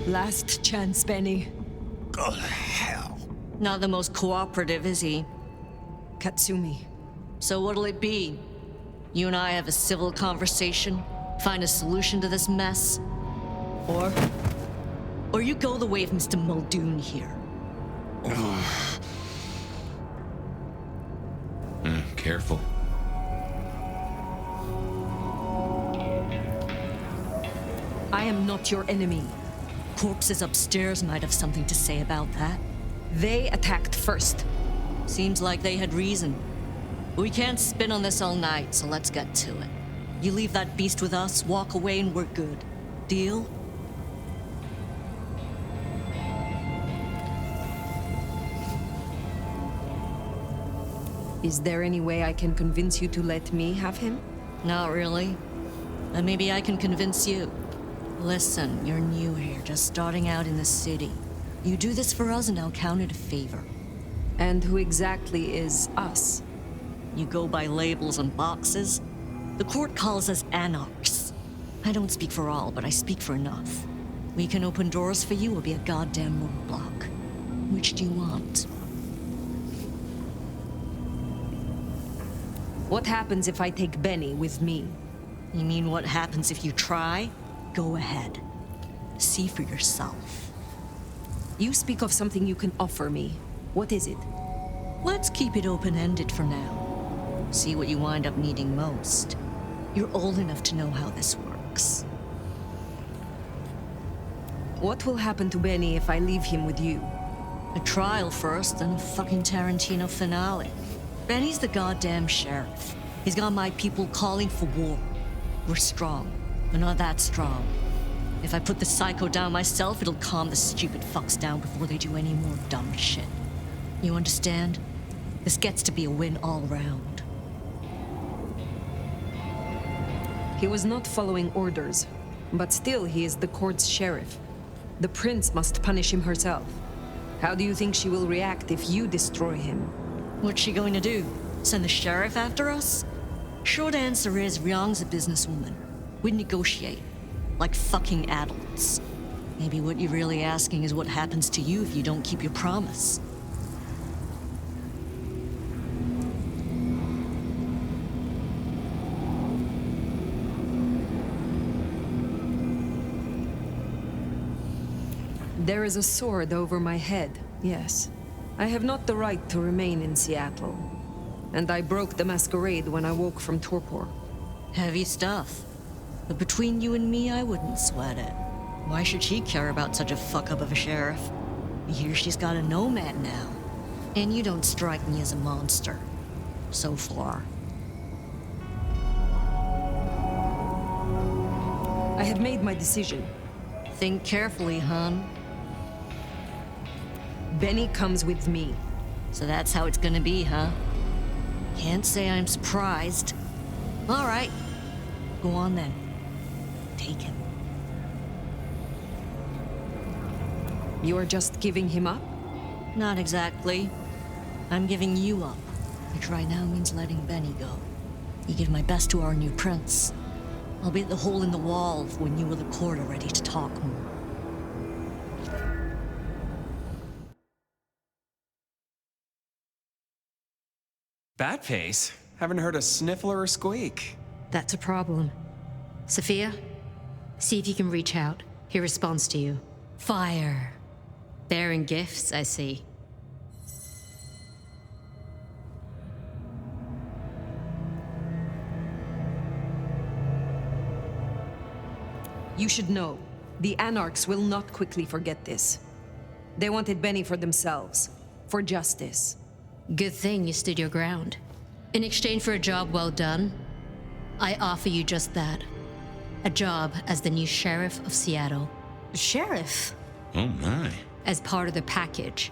Last chance, Benny. Go to hell. Not the most cooperative, is he? Katsumi. So what'll it be? You and I have a civil conversation? Find a solution to this mess? Or or you go the way of Mr. Muldoon here. Careful. I am not your enemy. Corpses upstairs might have something to say about that. They attacked first. Seems like they had reason. We can't spin on this all night, so let's get to it. You leave that beast with us, walk away, and we're good. Deal? Is there any way I can convince you to let me have him? Not really. Then maybe I can convince you. Listen, you're new here, just starting out in the city. You do this for us and I'll count it a favor. And who exactly is us? You go by labels on boxes. The court calls us anarchs. I don't speak for all, but I speak for enough. We can open doors for you or be a goddamn roadblock. Which do you want? What happens if I take Benny with me? You mean what happens if you try? Go ahead. See for yourself. You speak of something you can offer me. What is it? Let's keep it open-ended for now. See what you wind up needing most. You're old enough to know how this works. What will happen to Benny if I leave him with you? A trial first, then a fucking Tarantino finale. Benny's the goddamn sheriff. He's got my people calling for war. We're strong, but not that strong. If I put the psycho down myself, it'll calm the stupid fucks down before they do any more dumb shit. You understand? This gets to be a win all round. He was not following orders, but still he is the court's sheriff. The prince must punish him herself. How do you think she will react if you destroy him? What's she going to do? Send the sheriff after us? Short answer is, Ryong's a businesswoman. We'd negotiate. Like fucking adults. Maybe what you're really asking is what happens to you if you don't keep your promise. There is a sword over my head, yes. I have not the right to remain in Seattle. And I broke the Masquerade when I woke from torpor. Heavy stuff. But between you and me, I wouldn't sweat it. Why should she care about such a fuck-up of a sheriff? I hear she's got a Nomad now. And you don't strike me as a monster. So far. I have made my decision. Think carefully, hon. Benny comes with me. So that's how it's gonna be, huh? Can't say I'm surprised. All right. Go on then. Take him. You are just giving him up? Not exactly. I'm giving you up, which right now means letting Benny go. You give my best to our new prince. I'll be at the hole in the wall when you or the court are ready to talk more. Bat pace? Haven't heard a sniffler or squeak. That's a problem. Sophia, see if you can reach out. He responds to you. Fire. Bearing gifts, I see. You should know, the Anarchs will not quickly forget this. They wanted Benny for themselves, for justice. Good thing you stood your ground. In exchange for a job well done, I offer you just that. A job as the new sheriff of Seattle. Sheriff? Oh my. As part of the package,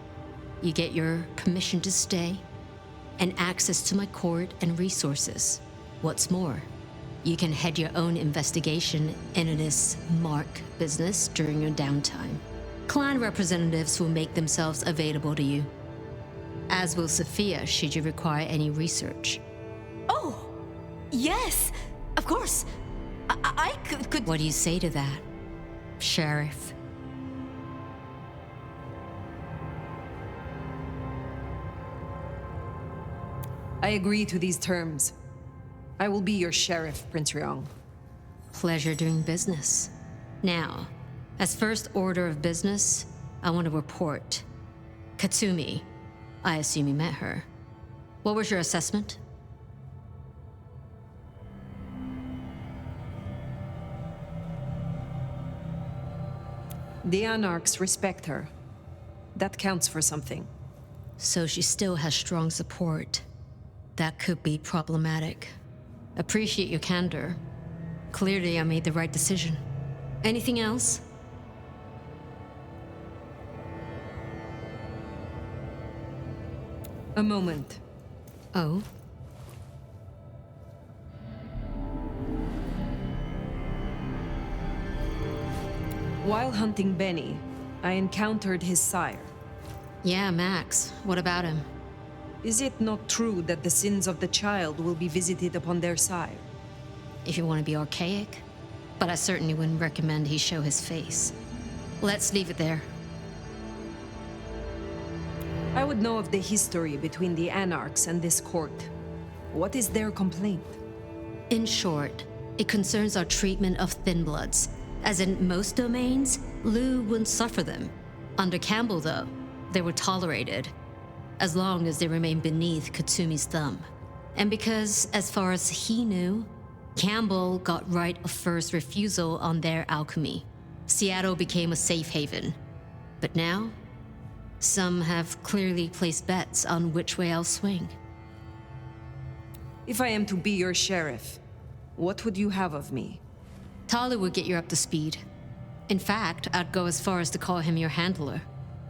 you get your permission to stay and access to my court and resources. What's more, you can head your own investigation into this mark business during your downtime. Clan representatives will make themselves available to you, as will Sophia should you require any research. Oh, yes, of course. I could... What do you say to that, Sheriff? I agree to these terms. I will be your sheriff, Prince Ryong. Pleasure doing business. Now, As first order of business, I want to report. Katsumi, I assume you met her. What was your assessment? The Anarchs respect her. That counts for something. So she still has strong support. That could be problematic. Appreciate your candor. Clearly, I made the right decision. Anything else? A moment. Oh? While hunting Benny, I encountered his sire. Yeah, Max. What about him? Is it not true that the sins of the child will be visited upon their sire? If you want to be archaic, but I certainly wouldn't recommend he show his face. Let's leave it there. I would know of the history between the Anarchs and this court. What is their complaint? In short, it concerns our treatment of thin bloods. As in most domains, Lou wouldn't suffer them. Under Campbell, though, they were tolerated, as long as they remained beneath Katsumi's thumb. And because, as far as he knew, Campbell got right of first refusal on their alchemy. Seattle became a safe haven. But now, some have clearly placed bets on which way I'll swing. If I am to be your sheriff, what would you have of me? Tali would get you up to speed. In fact, I'd go as far as to call him your handler.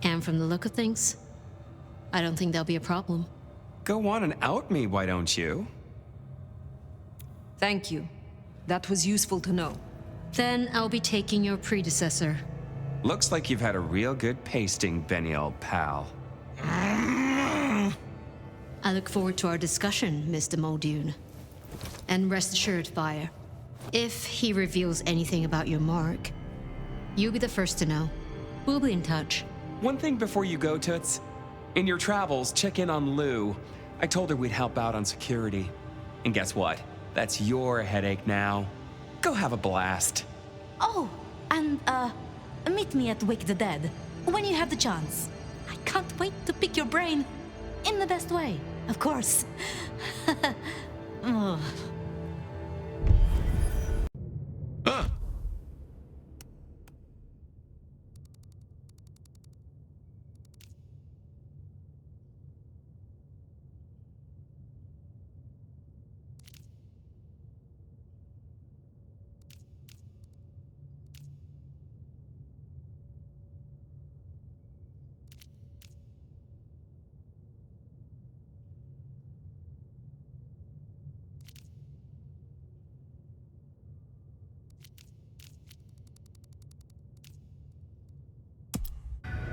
And from the look of things, I don't think that'll be a problem. Go on and out me, why don't you? Thank you. That was useful to know. Then I'll be taking your predecessor. Looks like you've had a real good pasting, Benny, old pal. I look forward to our discussion, Mr. Muldoon. And rest assured, Fire, if he reveals anything about your mark, you'll be the first to know. We'll be in touch. One thing before you go, Toots. In your travels, check in on Lou. I told her we'd help out on security. And guess what? That's your headache now. Go have a blast. Oh, and, meet me at Wake the Dead, when you have the chance. I can't wait to pick your brain. In the best way, of course. Oh.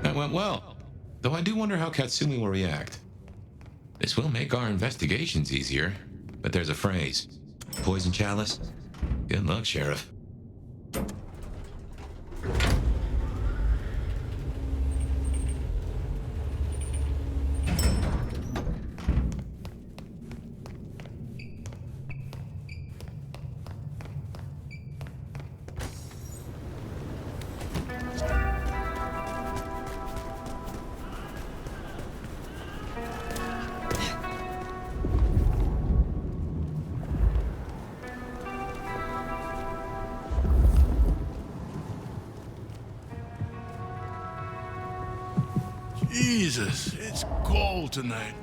That went well. Though I do wonder how Katsumi will react. This will make our investigations easier, but there's a phrase. Poison chalice? Good luck, Sheriff. Jesus, it's cold tonight.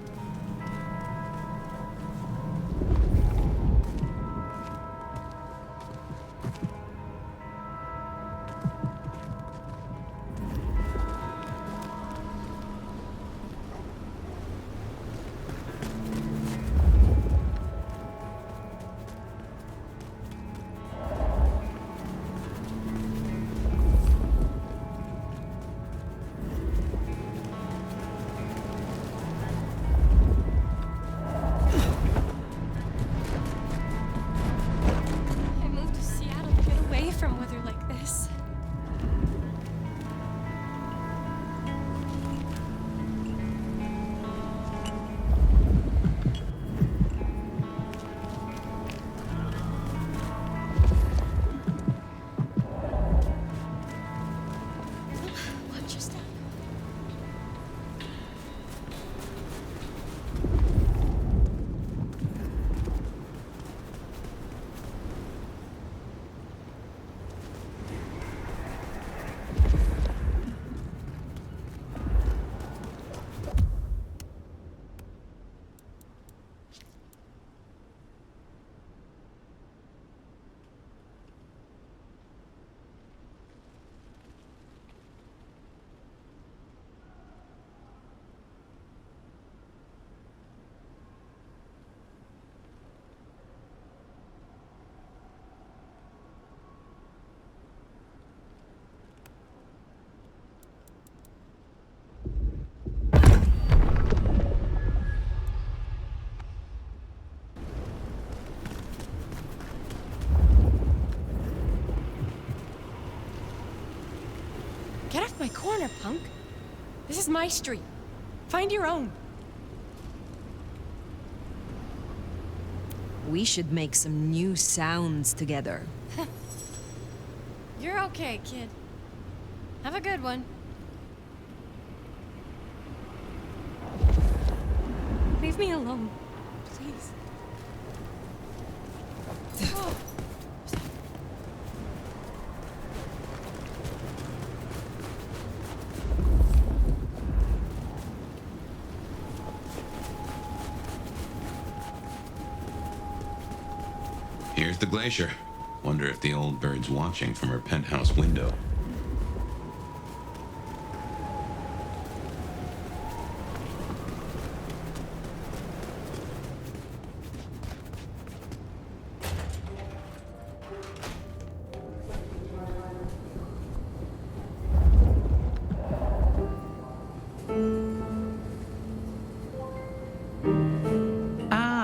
my street. Find your own. We should make some new sounds together. You're okay, kid. Have a good one. Leave me alone, please. Oh. Here's the glacier. Wonder if the old bird's watching from her penthouse window.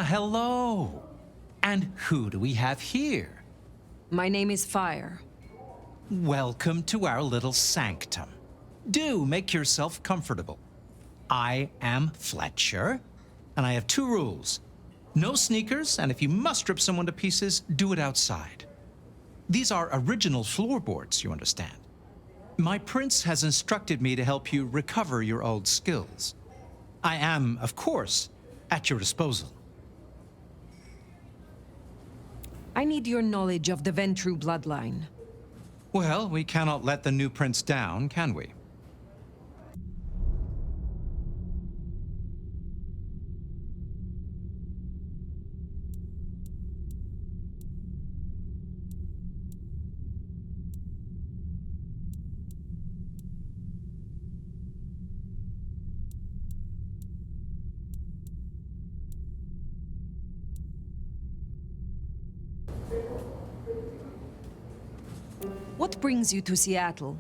Hello. And who do we have here? My name is Fire. Welcome to our little sanctum. Do make yourself comfortable. I am Fletcher, and I have 2 rules. No sneakers, and if you must rip someone to pieces, do it outside. These are original floorboards, you understand. My prince has instructed me to help you recover your old skills. I am, of course, at your disposal. I need your knowledge of the Ventru bloodline. Well, we cannot let the new prince down, can we? What brings you to Seattle?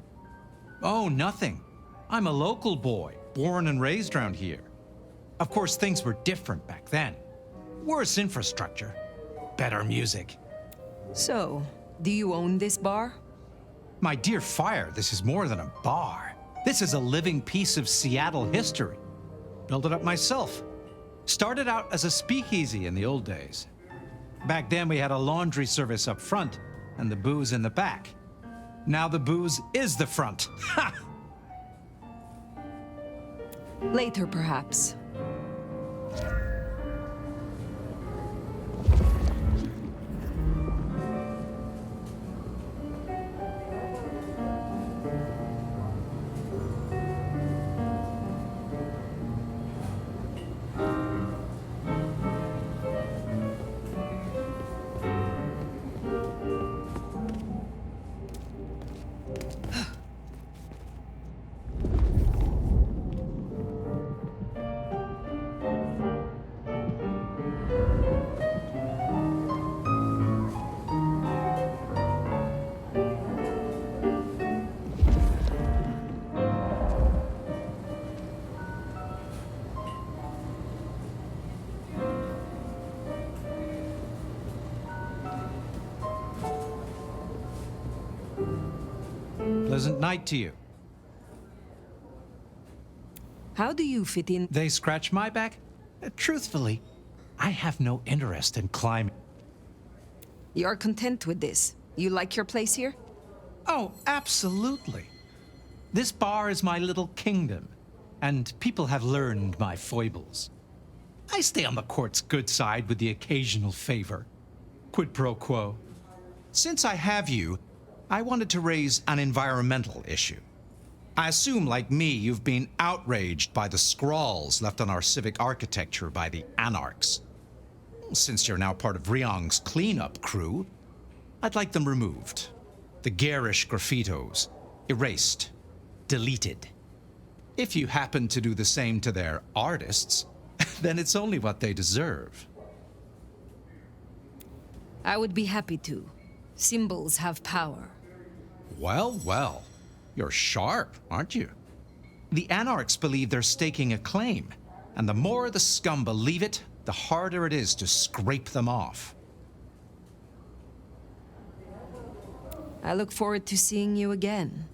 Oh, nothing. I'm a local boy, born and raised around here. Of course, things were different back then. Worse infrastructure, better music. So, do you own this bar? My dear Fire, this is more than a bar. This is a living piece of Seattle history. Built it up myself. Started out as a speakeasy in the old days. Back then, we had a laundry service up front and the booze in the back. Now the booze is the front. Ha! Later, perhaps. Pleasant night to you. How do you fit in? They scratch my back? Truthfully, I have no interest in climbing. You're content with this? You like your place here? Oh, absolutely. This bar is my little kingdom, and people have learned my foibles. I stay on the court's good side with the occasional favor. Quid pro quo. Since I have you, I wanted to raise an environmental issue. I assume, like me, you've been outraged by the scrawls left on our civic architecture by the anarchs. Since you're now part of Ryong's cleanup crew, I'd like them removed. The garish graffitos, erased, deleted. If you happen to do the same to their artists, then it's only what they deserve. I would be happy to. Symbols have power. Well, well. You're sharp, aren't you? The anarchs believe they're staking a claim, and the more the scum believe it, the harder it is to scrape them off. I look forward to seeing you again.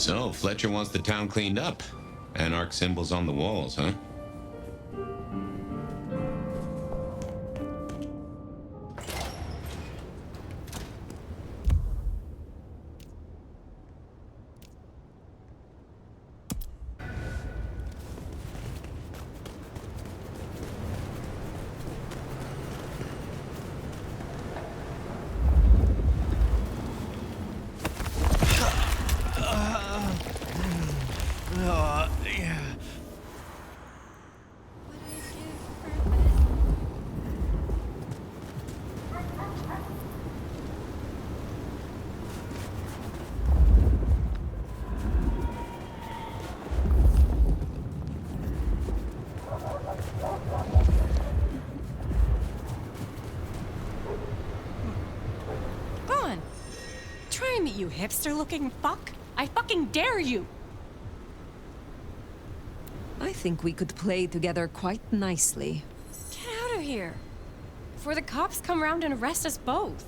So, Fletcher wants the town cleaned up. Anarch symbols on the walls, huh? Yeah. Go on. Try me, you hipster-looking fuck. I fucking dare you. I think we could play together quite nicely. Get out of here. Before the cops come around and arrest us both.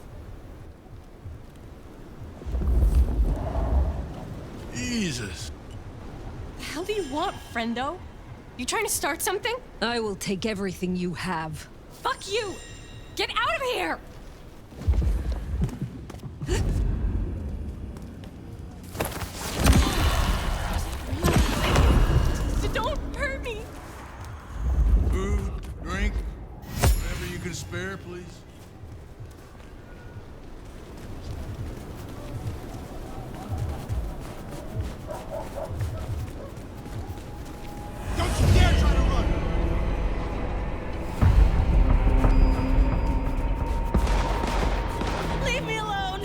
Jesus. The hell do you want, friendo? You trying to start something? I will take everything you have. Fuck you! Get out of here! Don't hurt me! Food, drink, whatever you can spare, please. Don't you dare try to run! Leave me alone!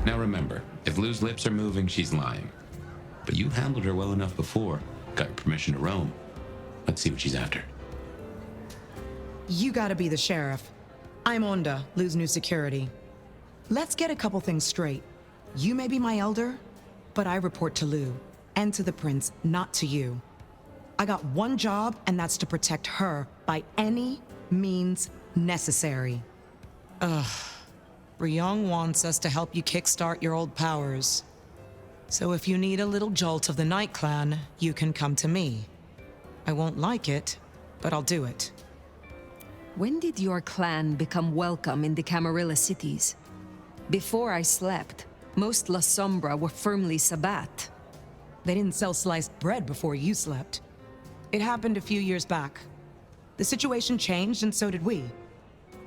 Now remember, if Lou's lips are moving, she's lying. But you handled her well enough before. Got your permission to roam. Let's see what she's after. You gotta be the sheriff. I'm Onda, Lou's new security. Let's get a couple things straight. You may be my elder, but I report to Lou, and to the prince, not to you. I got one job, and that's to protect her by any means necessary. Ugh. Ryong wants us to help you kickstart your old powers. So if you need a little jolt of the Night Clan, you can come to me. I won't like it, but I'll do it. When did your clan become welcome in the Camarilla cities? Before I slept, most La Sombra were firmly Sabbat. They didn't sell sliced bread before you slept. It happened a few years back. The situation changed, and so did we.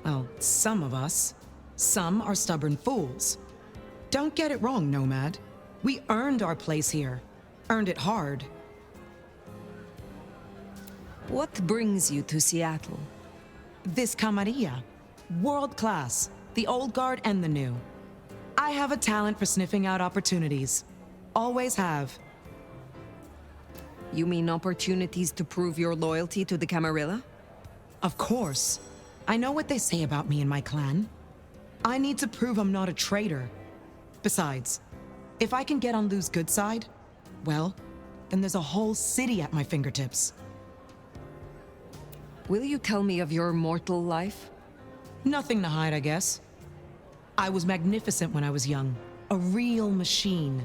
Well, some of us. Some are stubborn fools. Don't get it wrong, Nomad. We earned our place here. Earned it hard. What brings you to Seattle? This Camarilla. World class. The old guard and the new. I have a talent for sniffing out opportunities. Always have. You mean opportunities to prove your loyalty to the Camarilla? Of course. I know what they say about me and my clan. I need to prove I'm not a traitor. Besides, if I can get on Lou's good side, well, then there's a whole city at my fingertips. Will you tell me of your mortal life? Nothing to hide, I guess. I was magnificent when I was young. A real machine.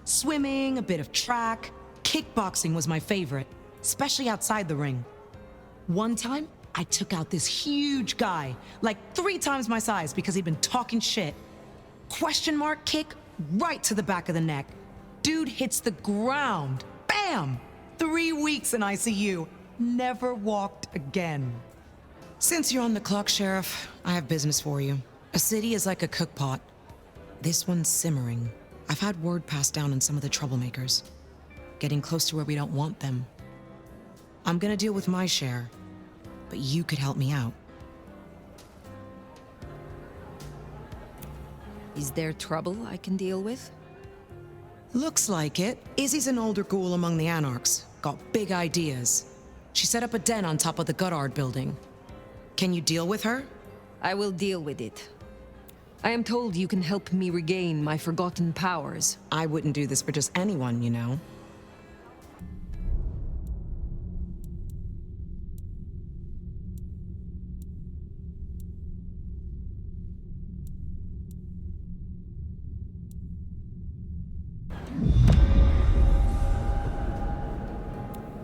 Swimming, a bit of track, kickboxing was my favorite, especially outside the ring. One time, I took out this huge guy, like 3 times my size because he'd been talking shit. Question mark kick right to the back of the neck. Dude hits the ground. Bam! 3 weeks in ICU. Never walked again. Since you're on the clock, Sheriff, I have business for you. A city is like a cook pot. This one's simmering. I've had word passed down on some of the troublemakers. Getting close to where we don't want them. I'm gonna deal with my share, but you could help me out. Is there trouble I can deal with? Looks like it. Izzy's an older ghoul among the Anarchs. Got big ideas. She set up a den on top of the Goddard building. Can you deal with her? I will deal with it. I am told you can help me regain my forgotten powers. I wouldn't do this for just anyone, you know.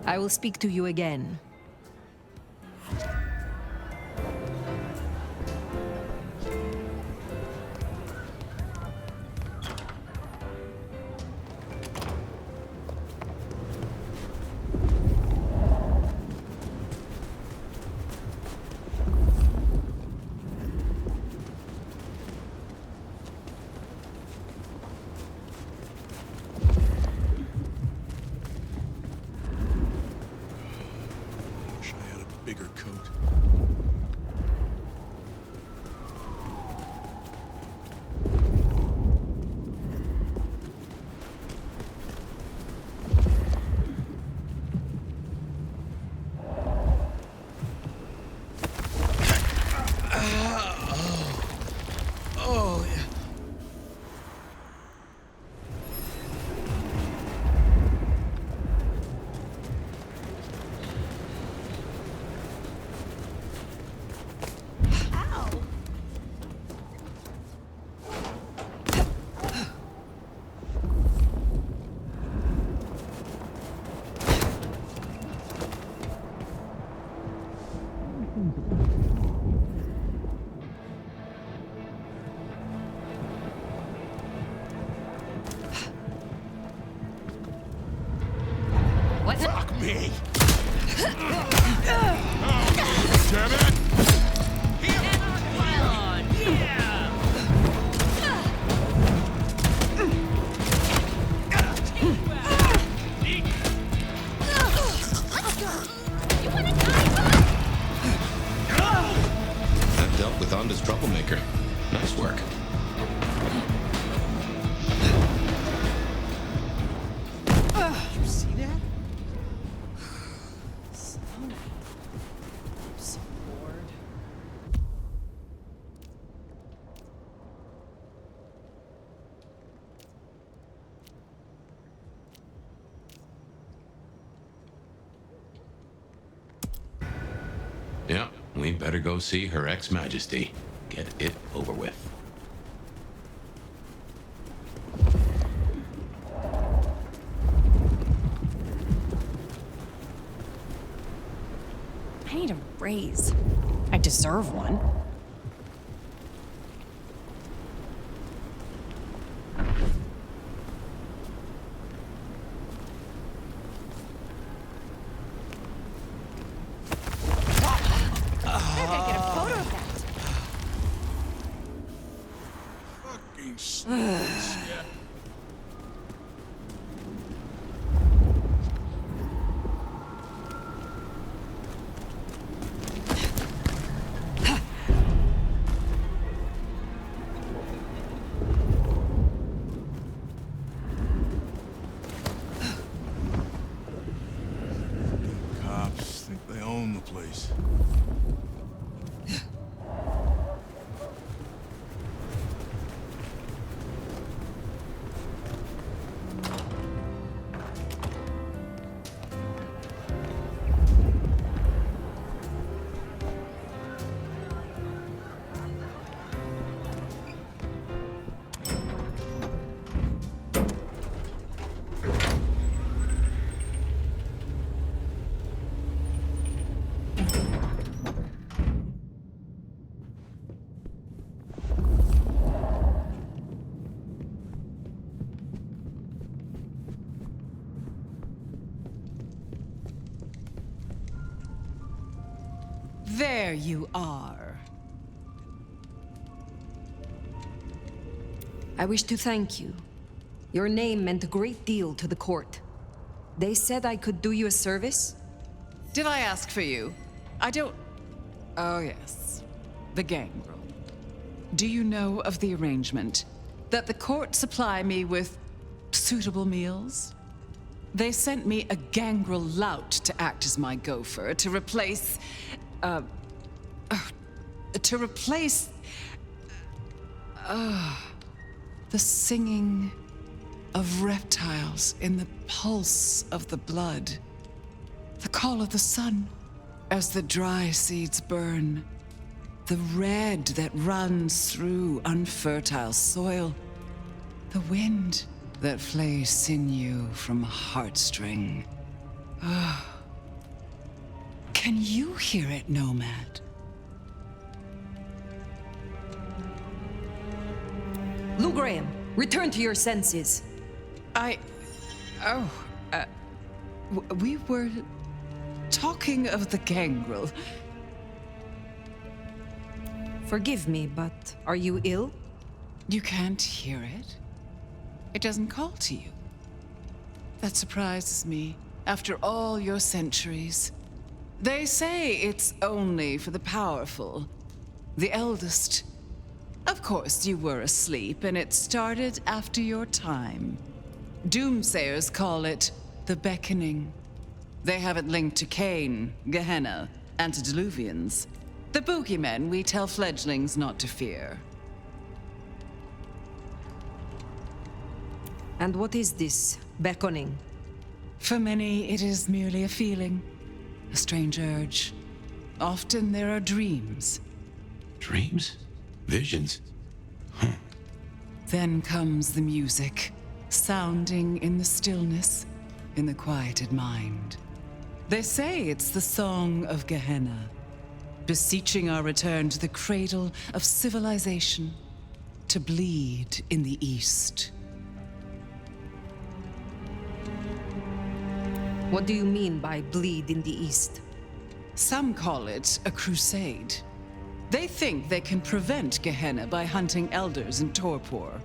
I will speak to you again. Bigger coat. Oh, yeah. Fuck me! Damn it! That dealt with Onda's troublemaker. Nice work. You see that? So bored. Yeah, we better go see Her Ex-Majesty. Get it over with. I need a raise. I deserve one. I gotta get a photo of that. Fucking snakes. Yeah. place. There you are. I wish to thank you. Your name meant a great deal to the court. They said I could do you a service? Did I ask for you? I don't... Oh, yes. The gangrel. Do you know of the arrangement? That the court supply me with suitable meals? They sent me a gangrel lout to act as my gopher, to replace... the singing of reptiles in the pulse of the blood. The call of the sun as the dry seeds burn. The red that runs through unfertile soil. The wind that flays sinew from a heartstring. Can you hear it, Nomad? Lou Graham, return to your senses. We were talking of the gangrel. Forgive me, but are you ill? You can't hear it? It doesn't call to you. That surprises me, after all your centuries. They say it's only for the powerful, the eldest. Of course, you were asleep, and it started after your time. Doomsayers call it the Beckoning. They have it linked to Cain, Gehenna, antediluvians. The boogeymen we tell fledglings not to fear. And what is this beckoning? For many, it is merely a feeling, a strange urge. Often there are dreams. Dreams? Visions? Then comes the music, sounding in the stillness, in the quieted mind. They say it's the song of Gehenna, beseeching our return to the cradle of civilization, to bleed in the east. What do you mean by bleed in the east? Some call it a crusade. They think they can prevent Gehenna by hunting elders in Torpor.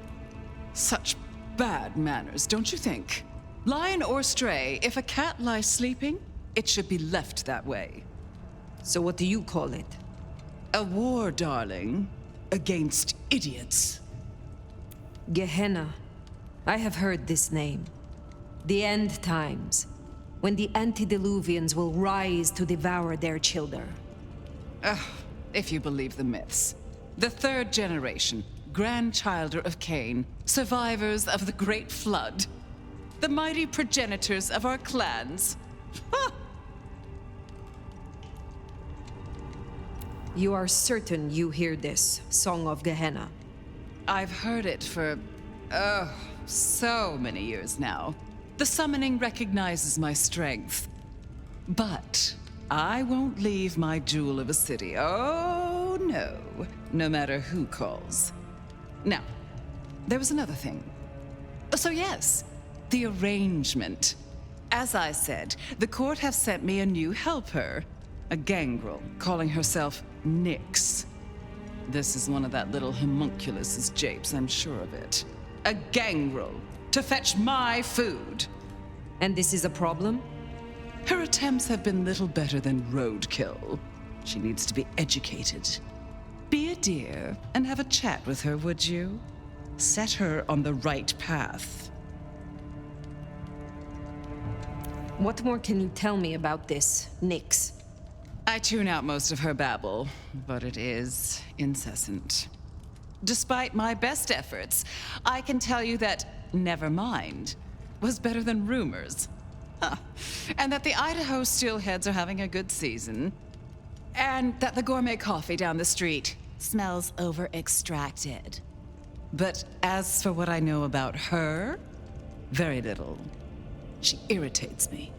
Such bad manners, don't you think? Lion or stray, if a cat lies sleeping, it should be left that way. So what do you call it? A war, darling, against idiots. Gehenna. I have heard this name. The end times, when the antediluvians will rise to devour their children. If you believe the myths. The third generation, grandchilder of Cain, survivors of the Great Flood. The mighty progenitors of our clans. You are certain you hear this, Song of Gehenna? I've heard it for, so many years now. The summoning recognizes my strength. But I won't leave my jewel of a city. Oh, no. No matter who calls. Now, there was another thing. So yes, the arrangement. As I said, the court have sent me a new helper. A gangrel, calling herself Nyx. This is one of that little homunculus's japes, I'm sure of it. A gangrel, to fetch my food. And this is a problem? Her attempts have been little better than roadkill. She needs to be educated. Be a dear and have a chat with her, would you? Set her on the right path. What more can you tell me about this, Nyx? I tune out most of her babble, but it is incessant. Despite my best efforts, I can tell you that never mind was better than rumors. Huh. And that the Idaho steelheads are having a good season. And that the gourmet coffee down the street smells over-extracted. But as for what I know about her, very little. She irritates me.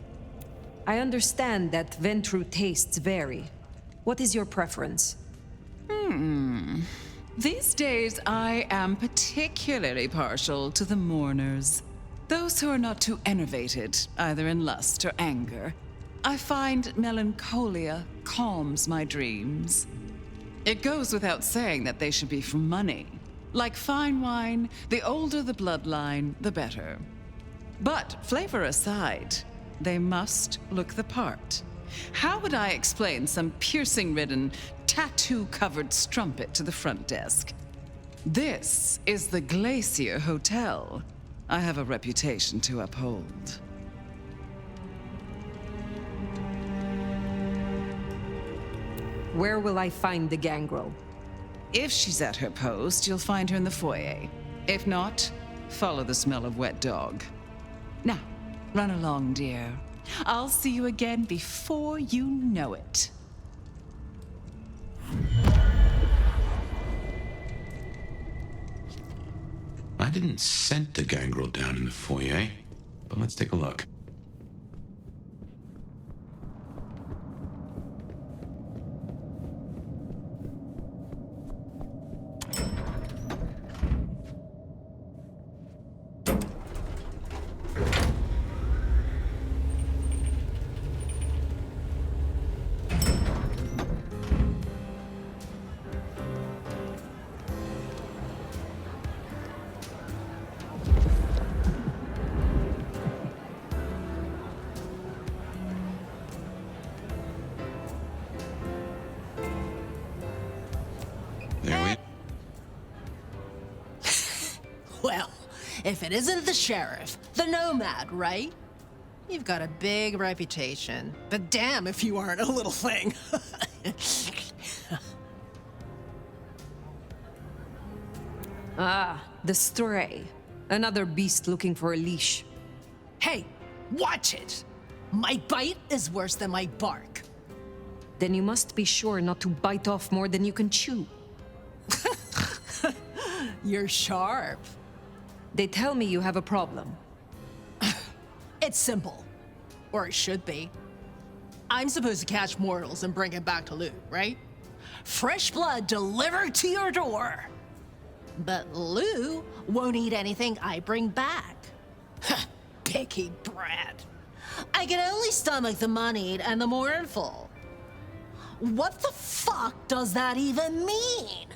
I understand that Ventru tastes vary. What is your preference? These days, I am particularly partial to the mourners. Those who are not too enervated, either in lust or anger. I find melancholia calms my dreams. It goes without saying that they should be for money. Like fine wine, the older the bloodline, the better. But flavor aside, they must look the part. How would I explain some piercing-ridden, tattoo-covered strumpet to the front desk? This is the Glacier Hotel. I have a reputation to uphold. Where will I find the gangrel? If she's at her post, you'll find her in the foyer. If not, follow the smell of wet dog. Now, run along, dear. I'll see you again before you know it. I didn't scent the gangrel down in the foyer, but let's take a look. Well, if it isn't the sheriff, the Nomad, right? You've got a big reputation, but damn if you aren't a little thing. Ah, the stray. Another beast looking for a leash. Hey, watch it! My bite is worse than my bark. Then you must be sure not to bite off more than you can chew. You're sharp. They tell me you have a problem. It's simple. Or it should be. I'm supposed to catch mortals and bring it back to Lou, right? Fresh blood delivered to your door. But Lou won't eat anything I bring back. Picky brat. I can only stomach the moneyed and the mournful. What the fuck does that even mean?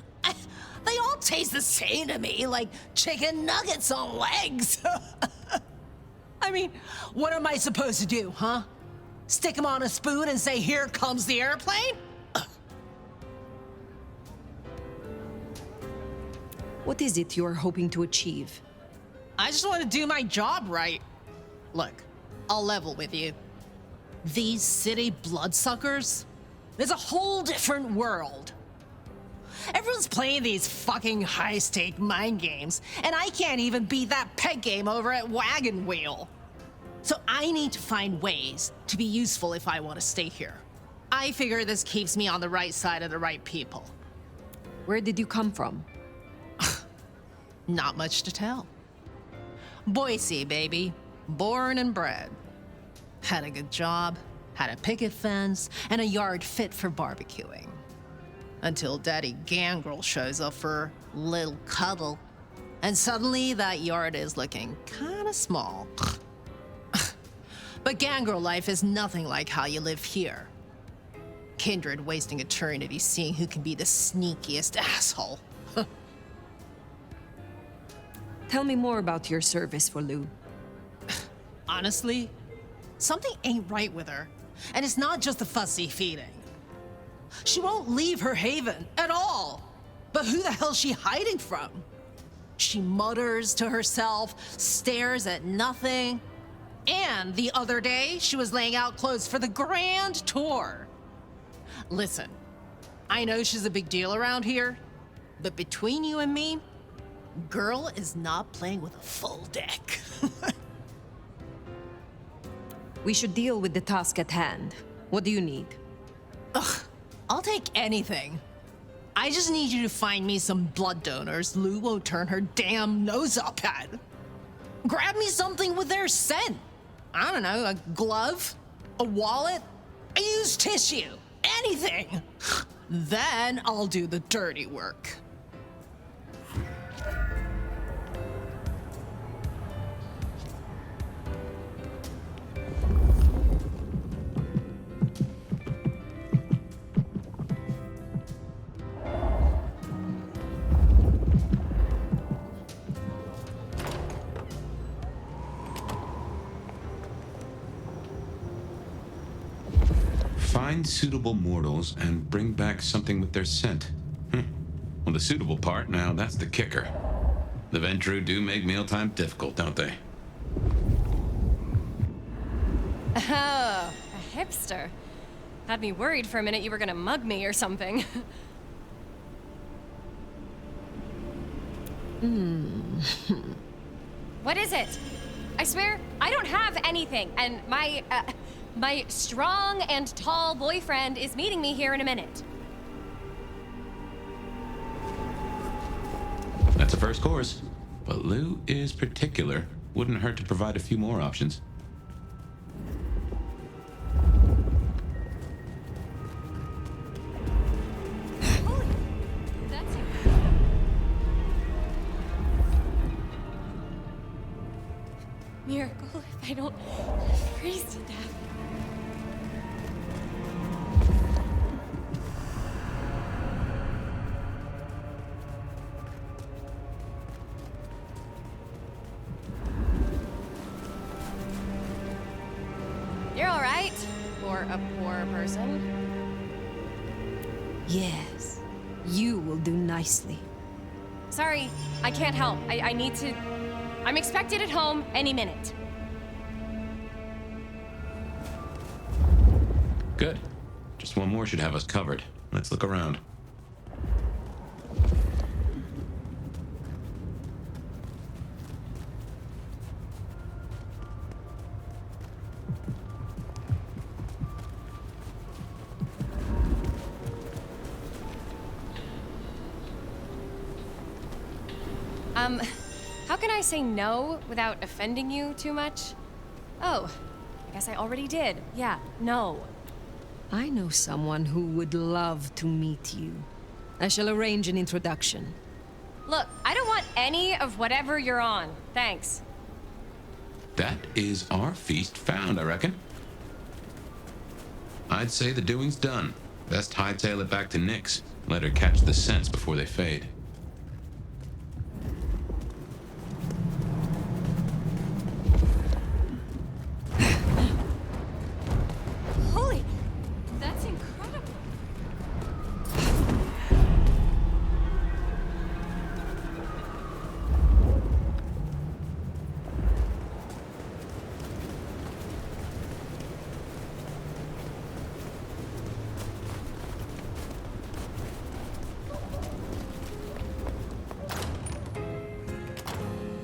They all taste the same to me, like chicken nuggets on legs. I mean, what am I supposed to do, huh? Stick them on a spoon and say, here comes the airplane? What is it you're hoping to achieve? I just want to do my job right. Look, I'll level with you. These city bloodsuckers, there's a whole different world. Everyone's playing these fucking high-stake mind games, and I can't even beat that peg game over at Wagon Wheel. So I need to find ways to be useful if I want to stay here. I figure this keeps me on the right side of the right people. Where did you come from? Not much to tell. Boise, baby. Born and bred. Had a good job, had a picket fence, and a yard fit for barbecuing. Until Daddy Gangrel shows up for a little cuddle. And suddenly that yard is looking kinda small. But Gangrel life is nothing like how you live here. Kindred wasting eternity seeing who can be the sneakiest asshole. Tell me more about your service for Lou. Honestly, something ain't right with her. And it's not just the fussy feeding. She won't leave her haven at all. But who the hell's she hiding from? She mutters to herself, stares at nothing. And the other day, she was laying out clothes for the grand tour. Listen, I know she's a big deal around here, but between you and me, girl is not playing with a full deck. We should deal with the task at hand. What do you need? Ugh, I'll take anything. I just need you to find me some blood donors Lou won't turn her damn nose up at. Grab me something with their scent. I don't know, a glove, a wallet, a used tissue, anything. Then I'll do the dirty work. Find suitable mortals and bring back something with their scent. Well, the suitable part, now that's the kicker. The Ventru do make mealtime difficult, don't they? Oh, a hipster. Had me worried for a minute you were gonna mug me or something. What is it? I swear, I don't have anything, and my strong and tall boyfriend is meeting me here in a minute. That's a first course. But Lou is particular. Wouldn't hurt to provide a few more options. Holy, that's incredible. Miracle if I don't freeze to death. You're all right, for a poor person. Yes, you will do nicely. Sorry, I can't help. I need to... I'm expected at home any minute. Good. Just one more should have us covered. Let's look around. How can I say no without offending you too much? Oh, I guess I already did. Yeah, no. I know someone who would love to meet you. I shall arrange an introduction. Look, I don't want any of whatever you're on. Thanks. That is our feast found, I reckon. I'd say the doing's done. Best hightail it back to Nyx. Let her catch the scents before they fade. Holy, that's incredible.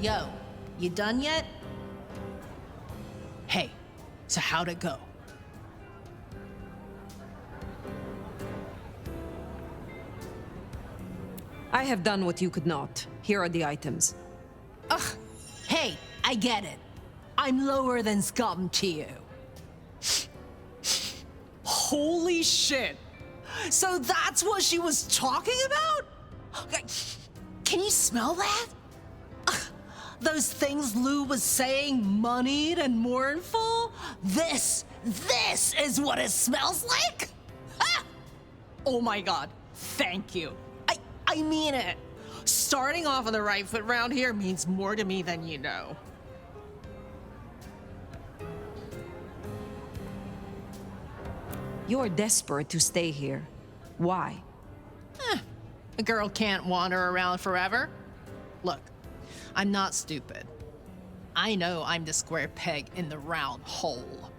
Yo, you done yet? Hey, so how'd it go? I have done what you could not. Here are the items. Ugh, hey, I get it. I'm lower than scum to you. Holy shit. So that's what she was talking about? Can you smell that? Ugh, those things Lou was saying, moneyed and mournful? This is what it smells like? Ah! Oh my god, thank you. I mean it. Starting off on the right foot round here means more to me than you know. You're desperate to stay here. Why? A girl can't wander around forever. Look, I'm not stupid. I know I'm the square peg in the round hole.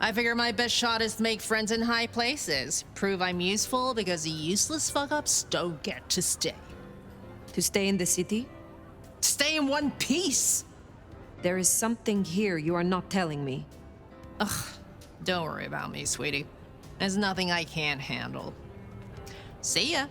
I figure my best shot is to make friends in high places. Prove I'm useful because the useless fuck-ups don't get to stay. To stay in the city? Stay in one piece! There is something here you are not telling me. Ugh, don't worry about me, sweetie. There's nothing I can't handle. See ya.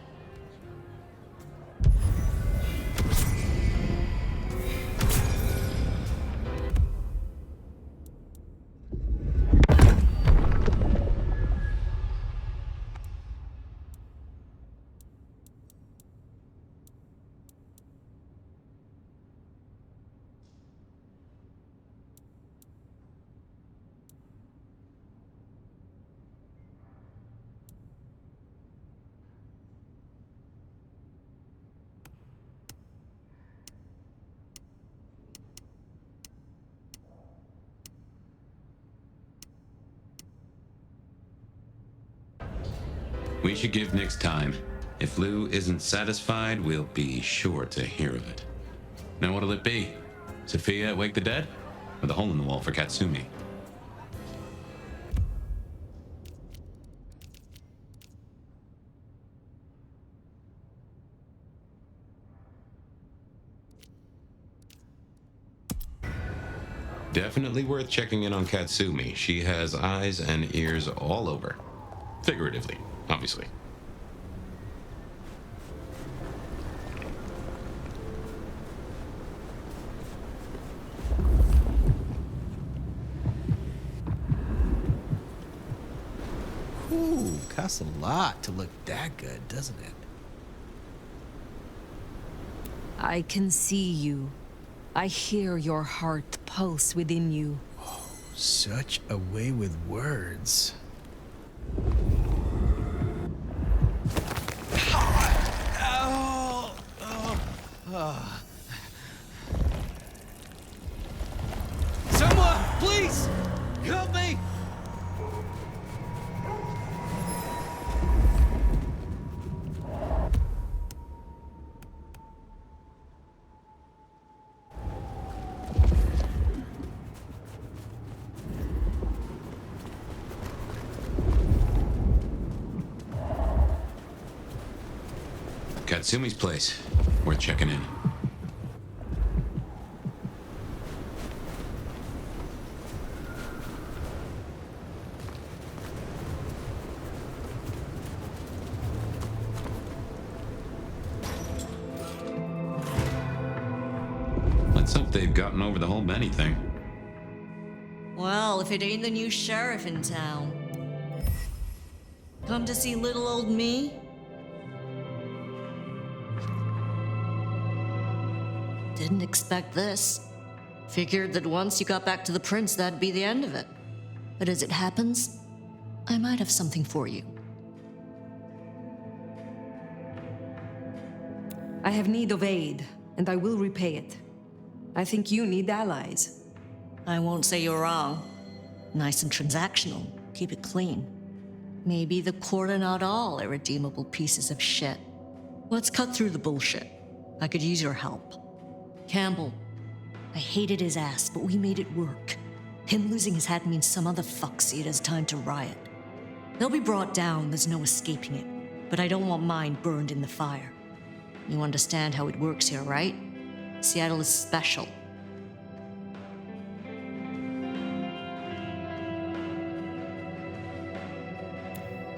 We should give Nix time. If Lou isn't satisfied, we'll be sure to hear of it. Now what'll it be? Sophia wake the dead? Or the hole in the wall for Katsumi? Definitely worth checking in on Katsumi. She has eyes and ears all over. Figuratively, obviously. Ooh, costs a lot to look that good, doesn't it? I can see you. I hear your heart pulse within you. Oh, such a way with words. Someone, please! Help me! Katsumi's place. Worth checking in. Let's hope they've gotten over the whole Benny thing. Well, if it ain't the new sheriff in town. Come to see little old me? Didn't expect this. Figured that once you got back to the prince, that'd be the end of it. But as it happens, I might have something for you. I have need of aid, and I will repay it. I think you need allies. I won't say you're wrong. Nice and transactional. Keep it clean. Maybe the court are not all irredeemable pieces of shit. Let's cut through the bullshit. I could use your help. Campbell. I hated his ass, but we made it work. Him losing his head means some other fuck see it as time to riot. They'll be brought down, there's no escaping it. But I don't want mine burned in the fire. You understand how it works here, right? Seattle is special.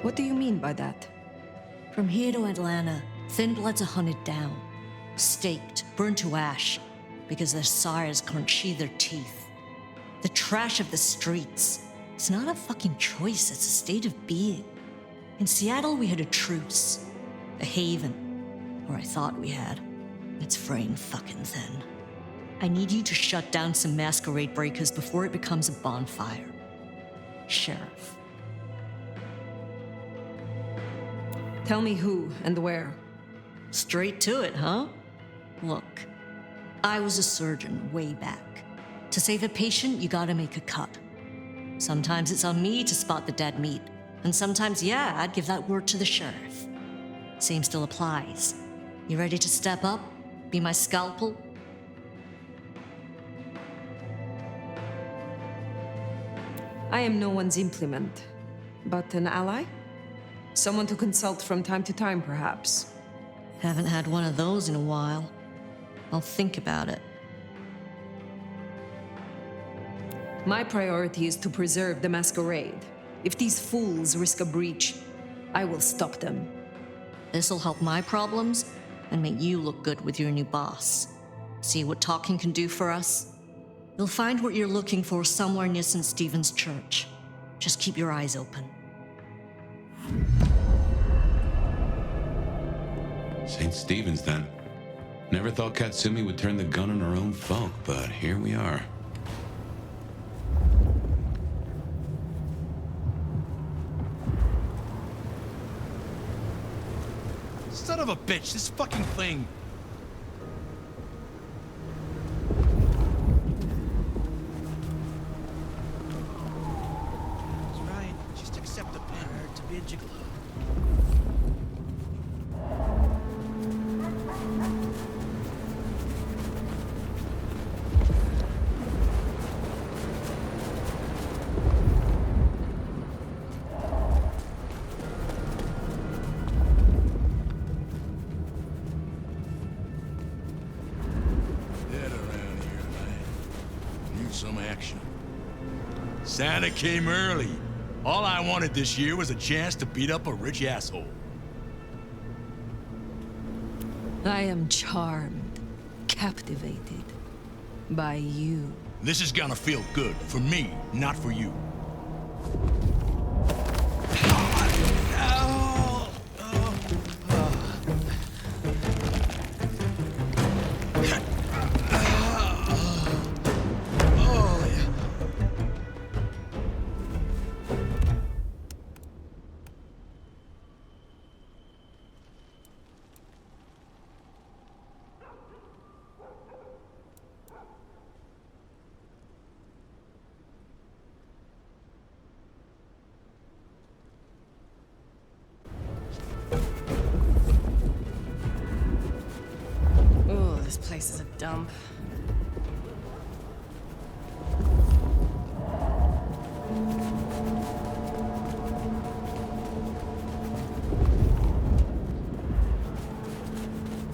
What do you mean by that? From here to Atlanta, thin bloods are hunted down. Staked, burned to ash, because their sires can't sheathe their teeth. The trash of the streets. It's not a fucking choice, it's a state of being. In Seattle, we had a truce. A haven. Or I thought we had. It's fraying fucking thin. I need you to shut down some masquerade breakers before it becomes a bonfire. Sheriff. Tell me who and where. Straight to it, huh? Look, I was a surgeon way back. To save a patient, you gotta make a cut. Sometimes it's on me to spot the dead meat, and sometimes, yeah, I'd give that word to the sheriff. Same still applies. You ready to step up? Be my scalpel? I am no one's implement, but an ally? Someone to consult from time to time, perhaps. Haven't had one of those in a while. I'll think about it. My priority is to preserve the Masquerade. If these fools risk a breach, I will stop them. This'll help my problems and make you look good with your new boss. See what talking can do for us? You'll find what you're looking for somewhere near St. Stephen's Church. Just keep your eyes open. St. Stephen's, then. Never thought Katsumi would turn the gun on her own folk, but here we are. Son of a bitch, this fucking thing. That's right, just accept the pin to be a gigolo. Some action. Santa came early. All I wanted this year was a chance to beat up a rich asshole. I am charmed, captivated by you. This is gonna feel good for me, not for you. This place is a dump.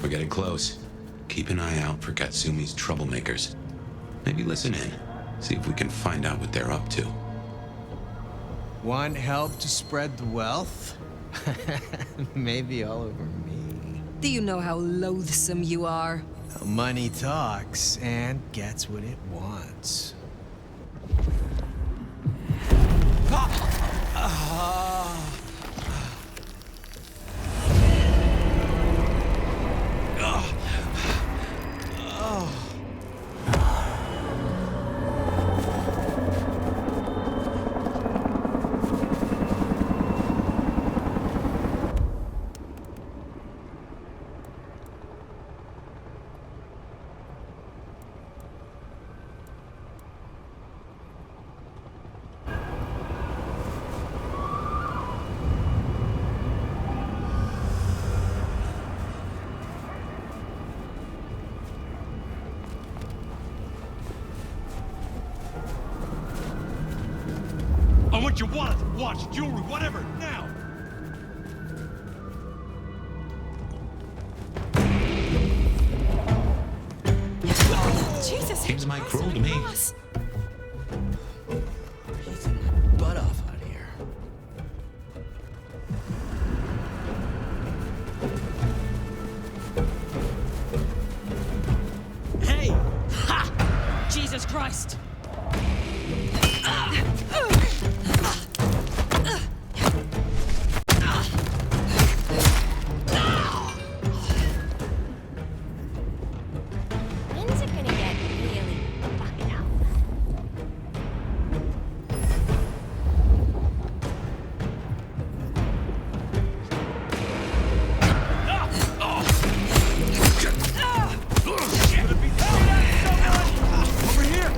We're getting close. Keep an eye out for Katsumi's troublemakers. Maybe listen in. See if we can find out what they're up to. Want help to spread the wealth? Maybe all over me. Do you know how loathsome you are? Money talks and gets what it wants. I want your wallet, watch, jewelry, whatever, now! Jesus! Seems might cruel to me. Eating my butt off out here. Hey! Ha! Jesus Christ! When's it gonna get really fucked up? Over here!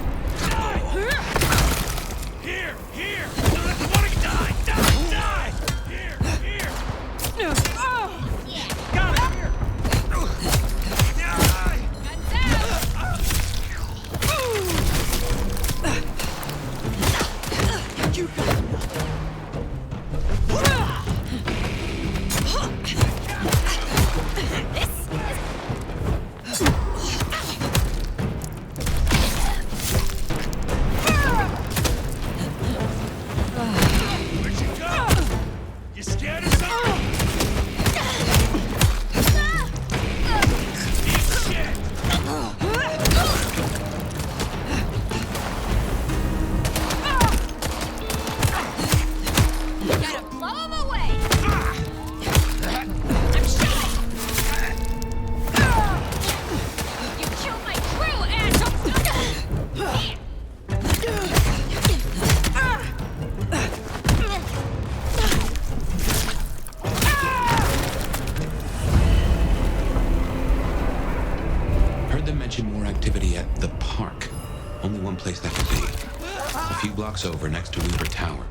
Over next to Weaver Tower,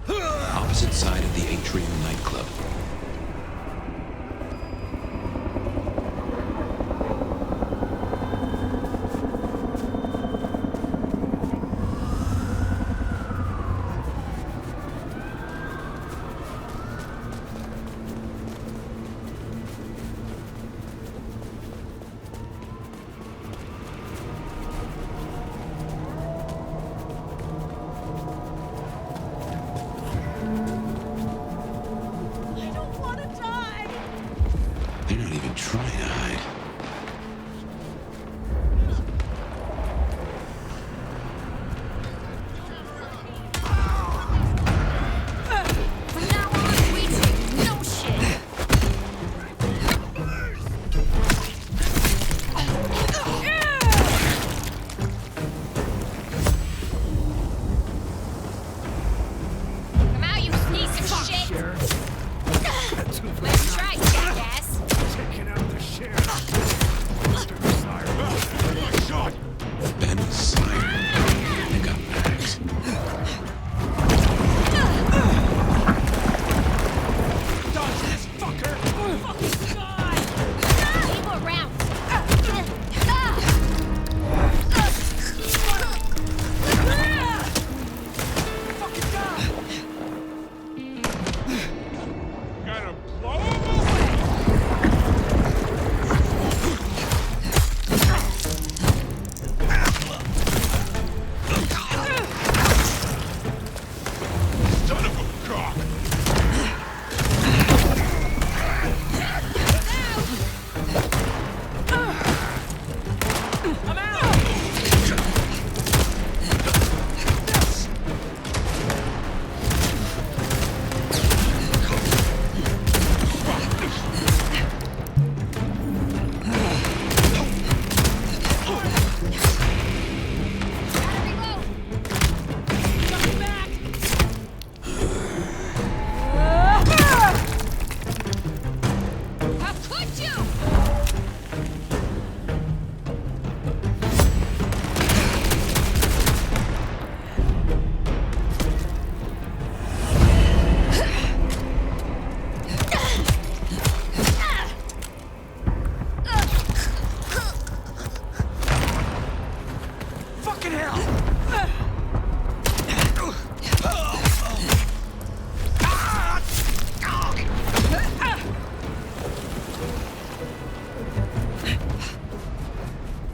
opposite side of the Atrium nightclub.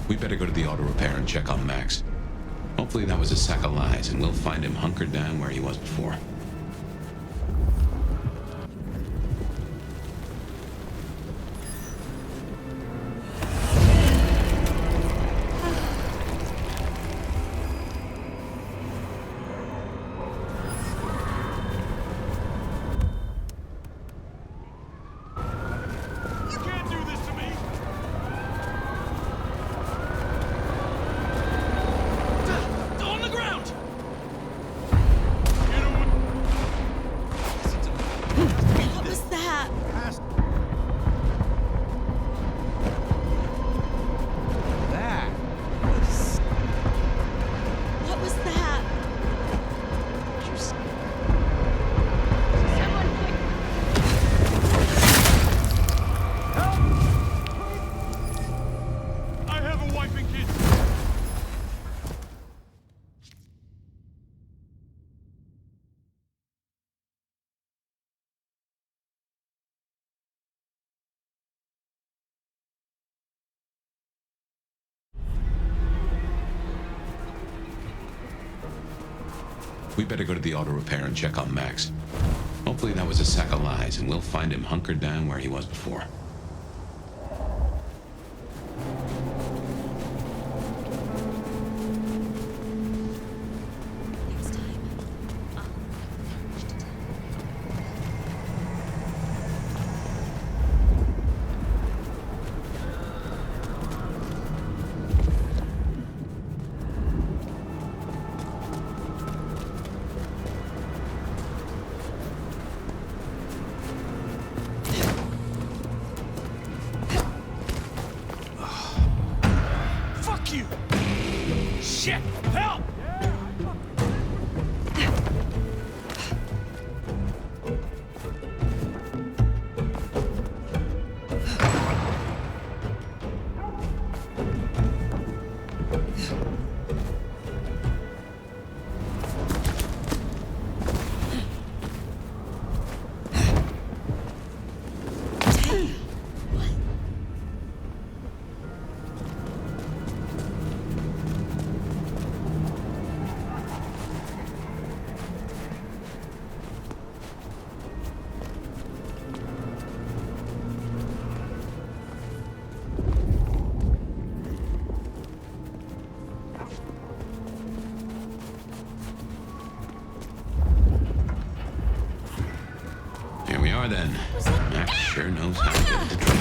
We better go to the auto repair and check on Max. Hopefully that was a sack of lies, and we'll find him hunkered down where he was before. We better go to the auto repair and check on Max. Hopefully that was a sack of lies, and we'll find him hunkered down where he was before. Shit! Help! Here we are then. Max sure knows how to get into trouble.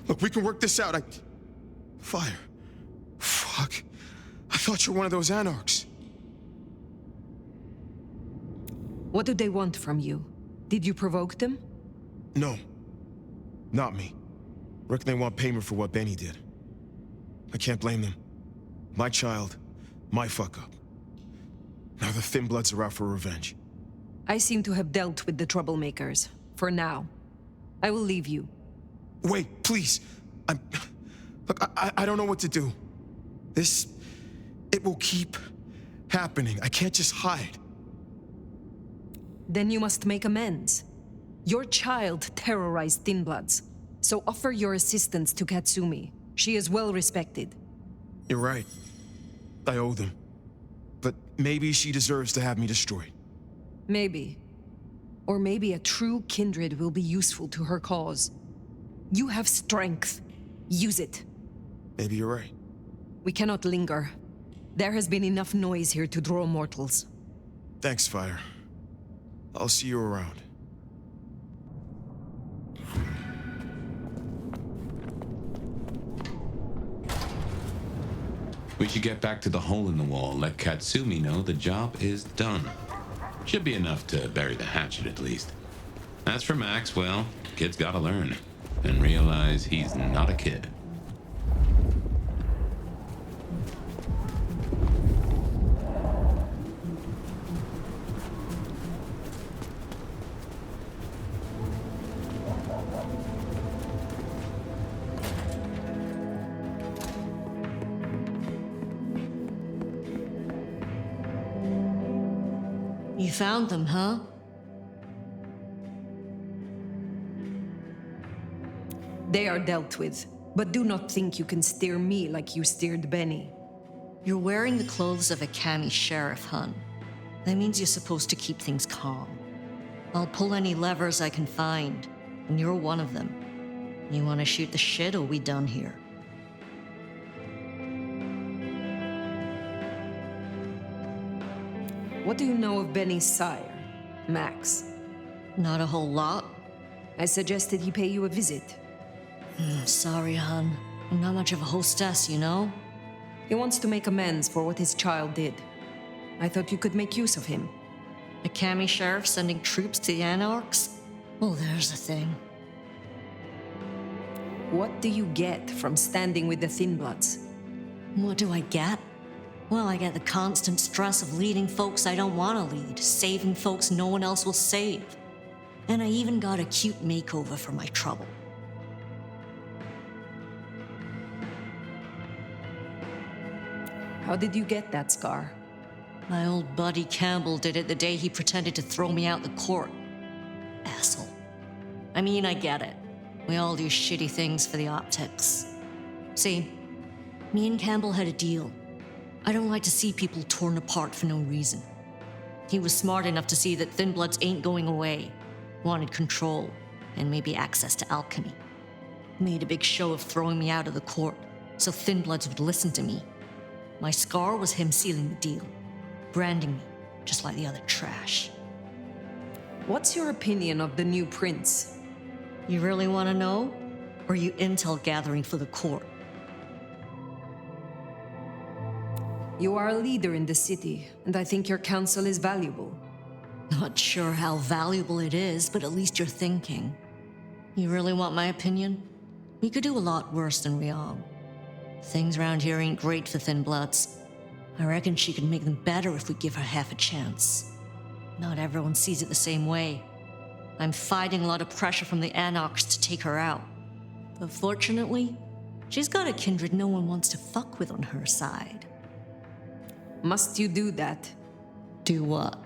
Look, we can work this out. Fire. Fuck. I thought you were one of those anarchs. What do they want from you? Did you provoke them? No. Not me. Reckon they want payment for what Benny did. I can't blame them. My child, my fuck-up. Now the Thin Bloods are out for revenge. I seem to have dealt with the troublemakers. For now. I will leave you. Wait, please. Look, I don't know what to do. It will keep happening. I can't just hide. Then you must make amends. Your child terrorized Thin Bloods, so offer your assistance to Katsumi. She is well respected. You're right. I owe them. But maybe she deserves to have me destroyed. Maybe. Or maybe a true kindred will be useful to her cause. You have strength. Use it. Maybe you're right. We cannot linger. There has been enough noise here to draw mortals. Thanks, Fire. I'll see you around. We should get back to the hole in the wall, let Katsumi know the job is done. Should be enough to bury the hatchet at least. As for Max, well, kid's gotta learn. And realize he's not a kid. found them, huh? They are dealt with, but do not think you can steer me like you steered Benny. You're wearing the clothes of a Cami sheriff, hun. That means you're supposed to keep things calm. I'll pull any levers I can find, and you're one of them. You want to shoot the shit, or we done here? What do you know of Benny's sire, Max? Not a whole lot. I suggested he pay you a visit. Sorry, hun. I'm not much of a hostess, you know? He wants to make amends for what his child did. I thought you could make use of him. A Cami sheriff sending troops to the Anarchs? Oh, there's a thing. What do you get from standing with the Thin Bloods? What do I get? Well, I get the constant stress of leading folks I don't want to lead, saving folks no one else will save. And I even got a cute makeover for my trouble. How did you get that scar? My old buddy Campbell did it the day he pretended to throw me out the court. Asshole. I mean, I get it. We all do shitty things for the optics. See, me and Campbell had a deal. I don't like to see people torn apart for no reason. He was smart enough to see that Thin Bloods ain't going away. Wanted control, and maybe access to alchemy. Made a big show of throwing me out of the court, so Thin Bloods would listen to me. My scar was him sealing the deal, branding me, just like the other trash. What's your opinion of the new prince? You really want to know? Or are you intel gathering for the court? You are a leader in the city, and I think your counsel is valuable. Not sure how valuable it is, but at least you're thinking. You really want my opinion? We could do a lot worse than we are. Things around here ain't great for Thin Bloods. I reckon she could make them better if we give her half a chance. Not everyone sees it the same way. I'm fighting a lot of pressure from the Anarchs to take her out. But fortunately, she's got a kindred no one wants to fuck with on her side. Must you do that? Do what?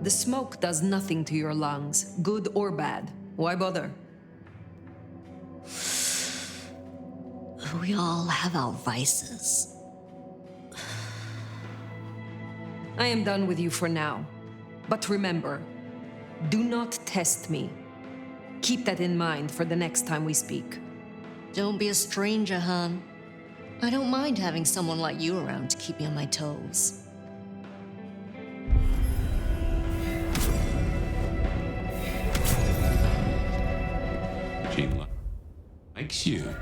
The smoke does nothing to your lungs, good or bad. Why bother? We all have our vices. I am done with you for now. But remember, do not test me. Keep that in mind for the next time we speak. Don't be a stranger, hun. I don't mind having someone like you around to keep me on my toes. She likes you.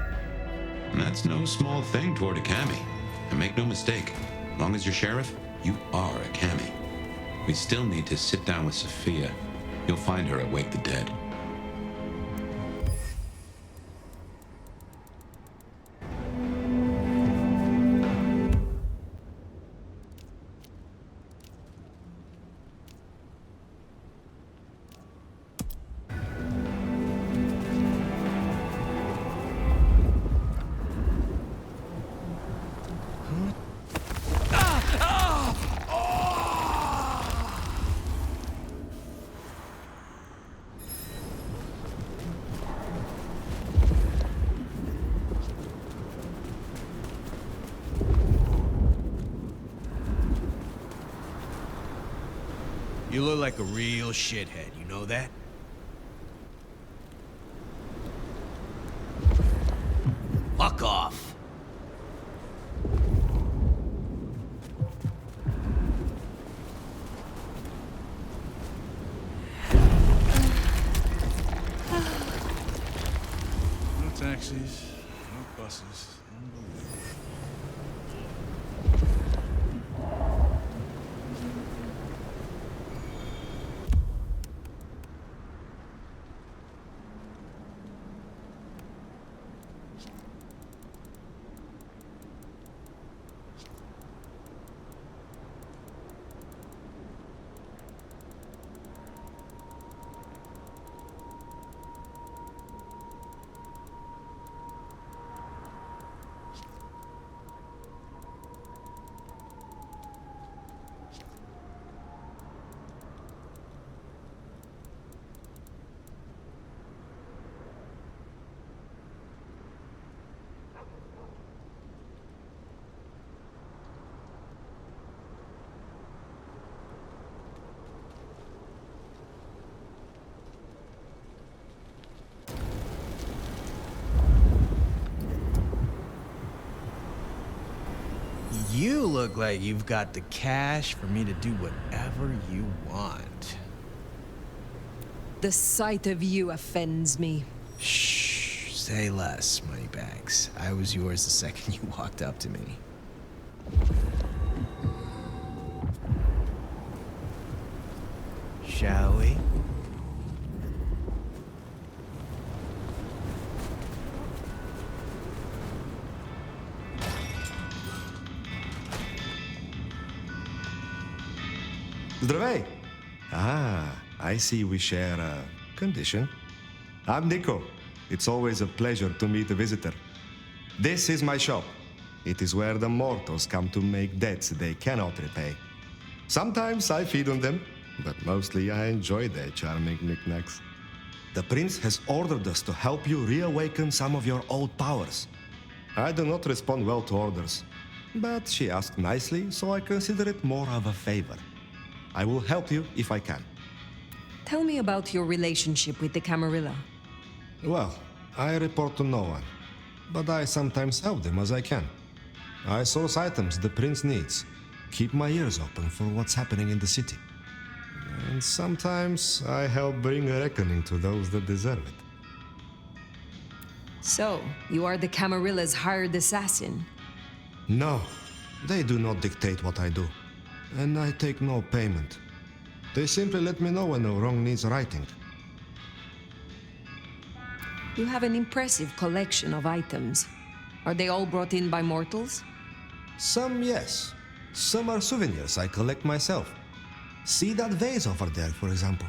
And that's no small thing toward a Cami. And make no mistake, as long as you're sheriff, you are a Cami. We still need to sit down with Sophia. You'll find her at Wake the Dead. You look like a real shithead, you know that? Fuck off! No taxis, no buses. You look like you've got the cash for me to do whatever you want. The sight of you offends me. Shh, say less, Moneybags. I was yours the second you walked up to me. Shall we? Здравей! I see we share a condition. I'm Nico. It's always a pleasure to meet a visitor. This is my shop. It is where the mortals come to make debts they cannot repay. Sometimes I feed on them, but mostly I enjoy their charming knickknacks. The prince has ordered us to help you reawaken some of your old powers. I do not respond well to orders, but she asked nicely, so I consider it more of a favor. I will help you if I can. Tell me about your relationship with the Camarilla. Well, I report to no one, but I sometimes help them as I can. I source items the prince needs, keep my ears open for what's happening in the city. And sometimes I help bring a reckoning to those that deserve it. So, you are the Camarilla's hired assassin? No, they do not dictate what I do, and I take no payment. They simply let me know when a wrong needs righting. You have an impressive collection of items. Are they all brought in by mortals? Some, yes. Some are souvenirs I collect myself. See that vase over there, for example.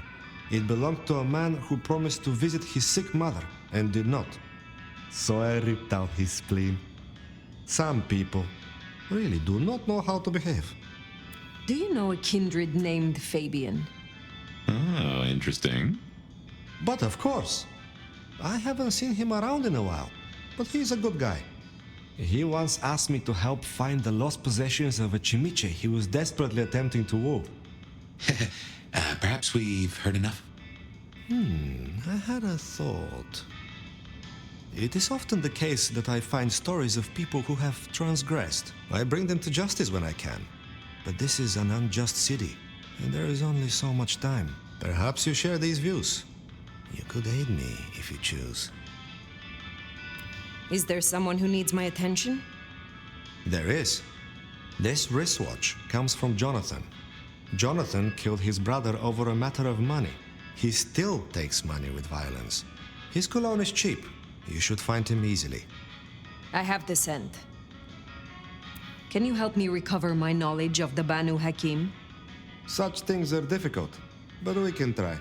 It belonged to a man who promised to visit his sick mother and did not. So I ripped out his spleen. Some people really do not know how to behave. Do you know a kindred named Fabien? Oh, interesting. But of course. I haven't seen him around in a while, but he's a good guy. He once asked me to help find the lost possessions of a chimiche he was desperately attempting to woo. Perhaps we've heard enough? I had a thought. It is often the case that I find stories of people who have transgressed. I bring them to justice when I can. But this is an unjust city, and there is only so much time. Perhaps you share these views. You could aid me if you choose. Is there someone who needs my attention? There is. This wristwatch comes from Jonathan. Jonathan killed his brother over a matter of money. He still takes money with violence. His cologne is cheap. You should find him easily. I have the scent. Can you help me recover my knowledge of the Banu Hakim? Such things are difficult, but we can try.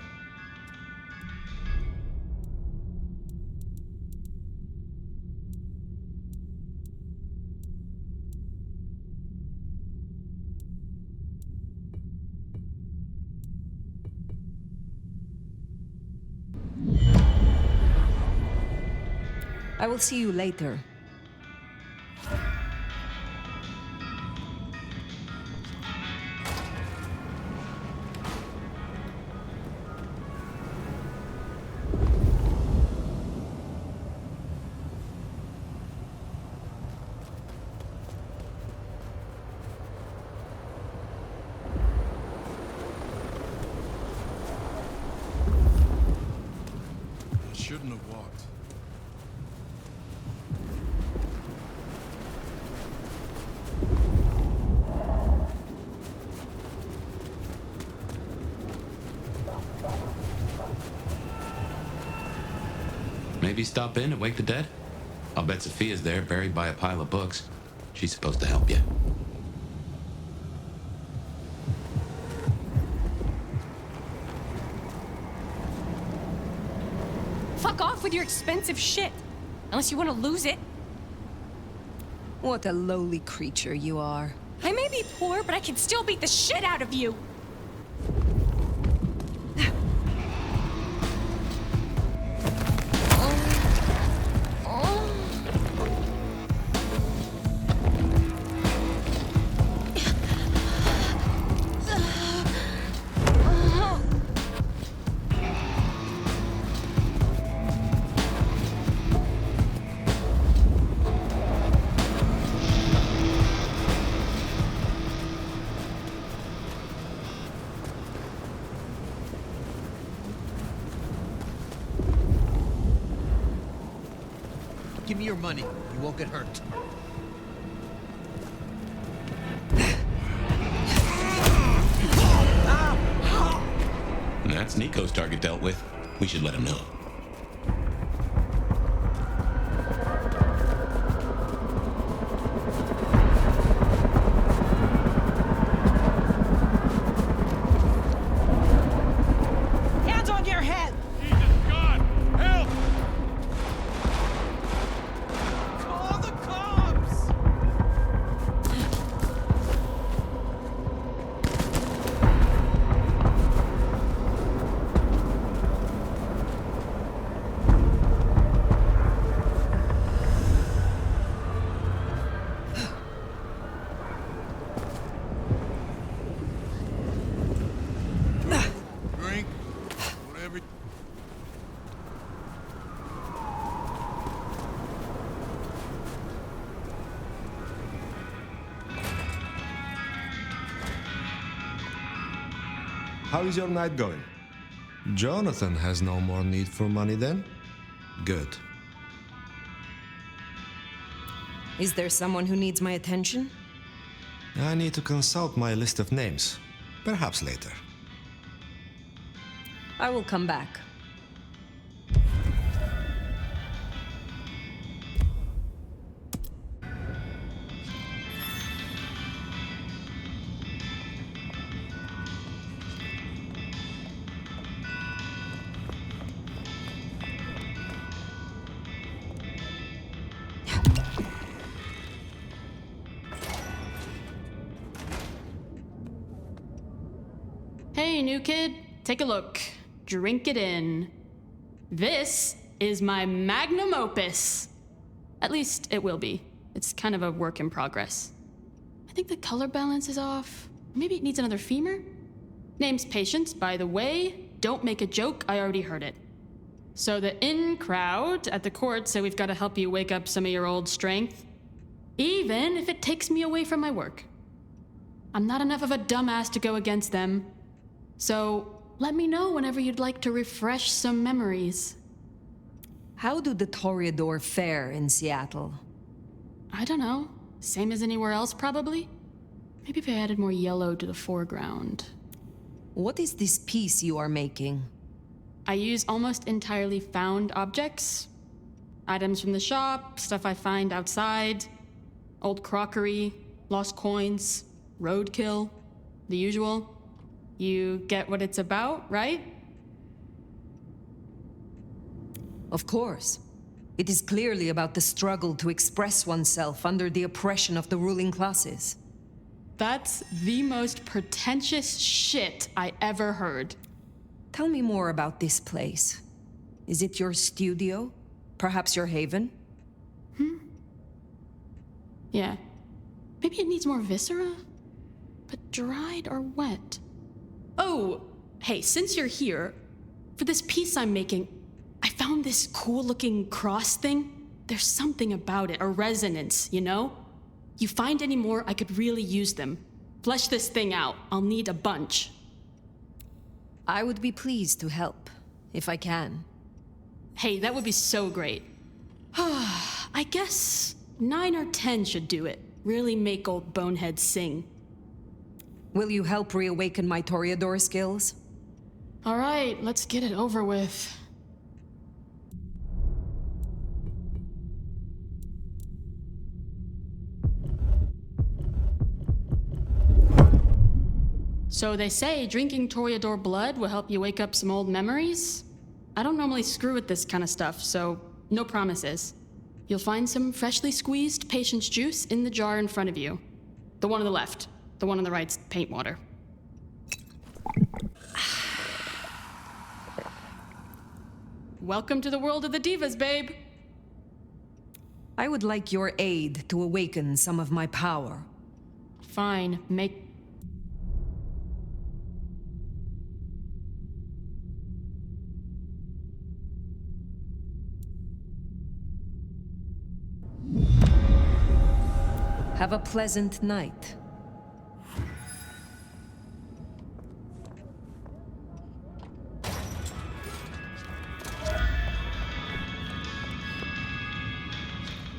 I will see you later. I shouldn't have walked. Maybe stop in and wake the dead? I'll bet Sophia's there, buried by a pile of books. She's supposed to help you. Fuck off with your expensive shit. Unless you want to lose it. What a lowly creature you are. I may be poor, but I can still beat the shit out of you. Give me your money. You won't get hurt. That's Nico's target dealt with. We should let him know. Hands on your head! Jesus God! Help! Call the cops! Drink, whatever. How is your night going? Jonathan has no more need for money then? Good. Is there someone who needs my attention? I need to consult my list of names. Perhaps later. I will come back. Hey, new kid, take a look. Drink it in. This is my magnum opus. At least it will be. It's kind of a work in progress. I think the color balance is off. Maybe it needs another femur? Name's Patience, by the way. Don't make a joke, I already heard it. So the in crowd at the court said we've got to help you wake up some of your old strength. Even if it takes me away from my work. I'm not enough of a dumbass to go against them. So let me know whenever you'd like to refresh some memories. How do the Toreador fare in Seattle? I don't know. Same as anywhere else, probably? Maybe if I added more yellow to the foreground. What is this piece you are making? I use almost entirely found objects. Items from the shop, stuff I find outside, old crockery, lost coins, roadkill, the usual. You get what it's about, right? Of course. It is clearly about the struggle to express oneself under the oppression of the ruling classes. That's the most pretentious shit I ever heard. Tell me more about this place. Is it your studio? Perhaps your haven? Yeah. Maybe it needs more viscera? But dried or wet? Oh, hey, since you're here, for this piece I'm making, I found this cool-looking cross thing. There's something about it, a resonance, you know? You find any more, I could really use them. Flesh this thing out. I'll need a bunch. I would be pleased to help, if I can. Hey, that would be so great. I guess 9 or 10 should do it. Really make old Bonehead sing. Will you help reawaken my Toreador skills? All right, let's get it over with. So they say drinking Toreador blood will help you wake up some old memories? I don't normally screw with this kind of stuff, so no promises. You'll find some freshly squeezed patience juice in the jar in front of you. The one on the left. The one on the right's paint water. Welcome to the world of the divas, babe. I would like your aid to awaken some of my power. Fine, make... Have a pleasant night.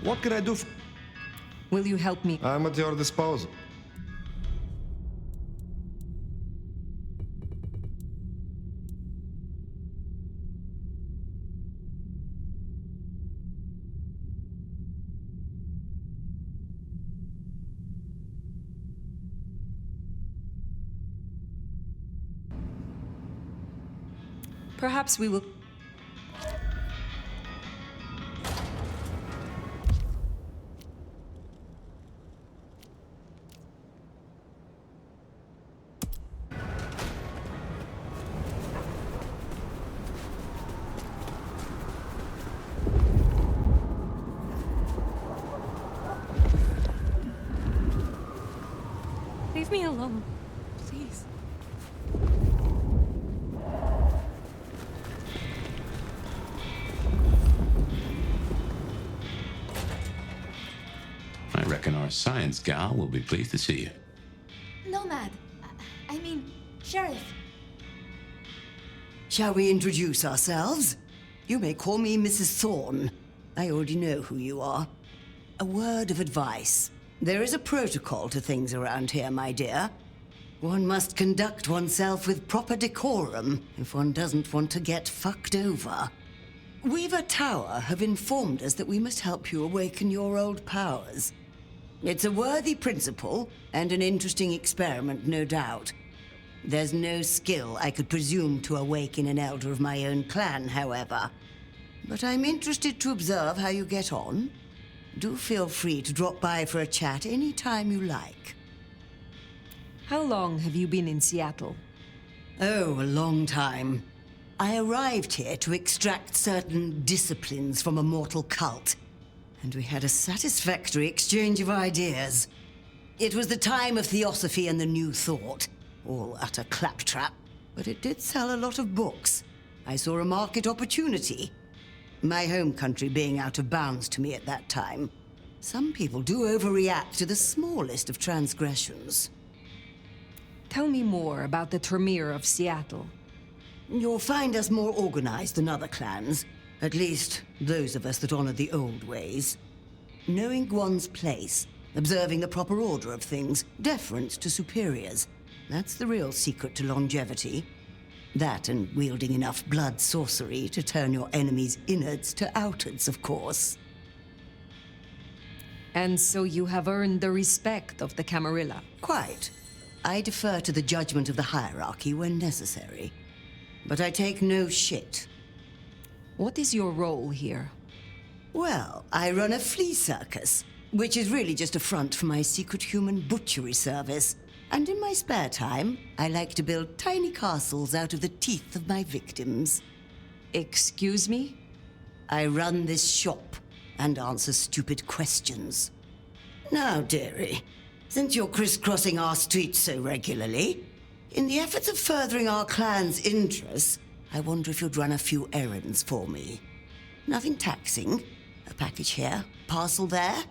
What can I do? Will you help me? I'm at your disposal. Perhaps we will... Leave me alone, please. I reckon our science gal will be pleased to see you. Nomad. I mean, Sheriff. Shall we introduce ourselves? You may call me Mrs. Thorne. I already know who you are. A word of advice. There is a protocol to things around here, my dear. One must conduct oneself with proper decorum if one doesn't want to get fucked over. Weaver Tower have informed us that we must help you awaken your old powers. It's a worthy principle and an interesting experiment, no doubt. There's no skill I could presume to awaken an elder of my own clan, however. But I'm interested to observe how you get on. Do feel free to drop by for a chat any time you like. How long have you been in Seattle? Oh, a long time. I arrived here to extract certain disciplines from a mortal cult, and we had a satisfactory exchange of ideas. It was the time of Theosophy and the New Thought, all utter claptrap, but it did sell a lot of books. I saw a market opportunity. My home country being out of bounds to me at that time. Some people do overreact to the smallest of transgressions. Tell me more about the Tremere of Seattle. You'll find us more organized than other clans. At least, those of us that honor the old ways. Knowing one's place, observing the proper order of things, deference to superiors. That's the real secret to longevity. That and wielding enough blood sorcery to turn your enemy's innards to outards, of course. And so you have earned the respect of the Camarilla. Quite. I defer to the judgment of the hierarchy when necessary. But I take no shit. What is your role here? Well, I run a flea circus, which is really just a front for my secret human butchery service. And in my spare time, I like to build tiny castles out of the teeth of my victims. Excuse me? I run this shop and answer stupid questions. Now, dearie, since you're crisscrossing our streets so regularly, in the efforts of furthering our clan's interests, I wonder if you'd run a few errands for me. Nothing taxing. A package here, parcel there.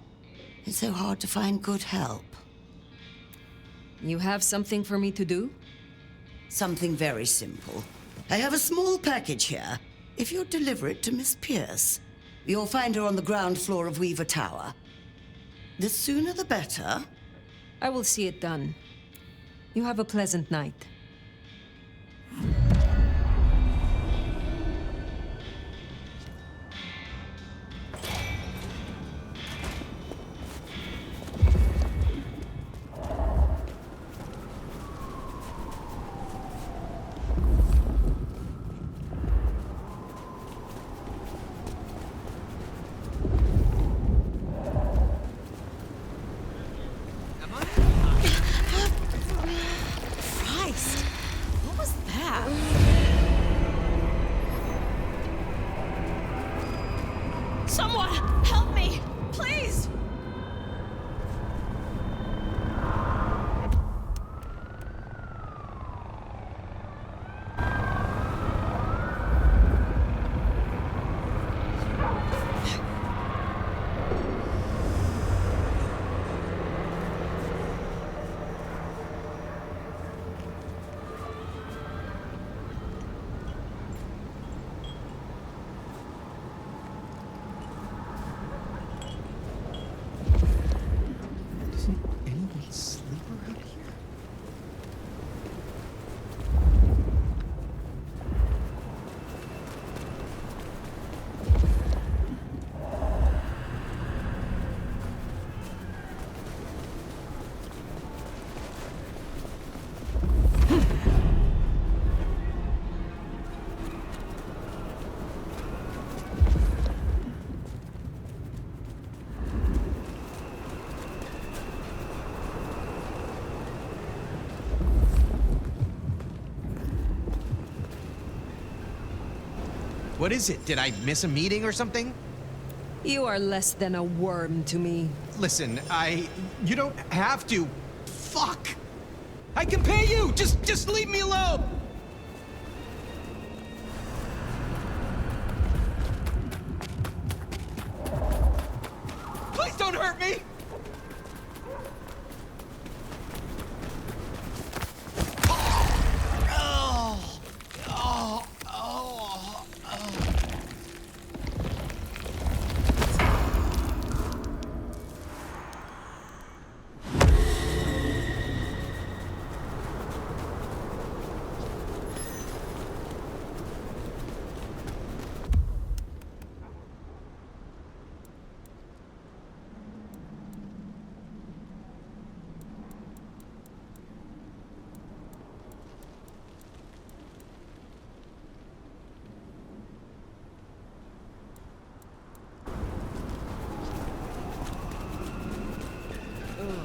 It's so hard to find good help. You have something for me to do? Something very simple. I have a small package here. If you'd deliver it to Miss Pierce, you'll find her on the ground floor of Weaver Tower. The sooner the better. I will see it done. You have a pleasant night. Someone, help me! Please! What is it? Did I miss a meeting or something? You are less than a worm to me. Listen, you don't have to. Fuck! I can pay you! Just leave me alone! Please don't hurt me!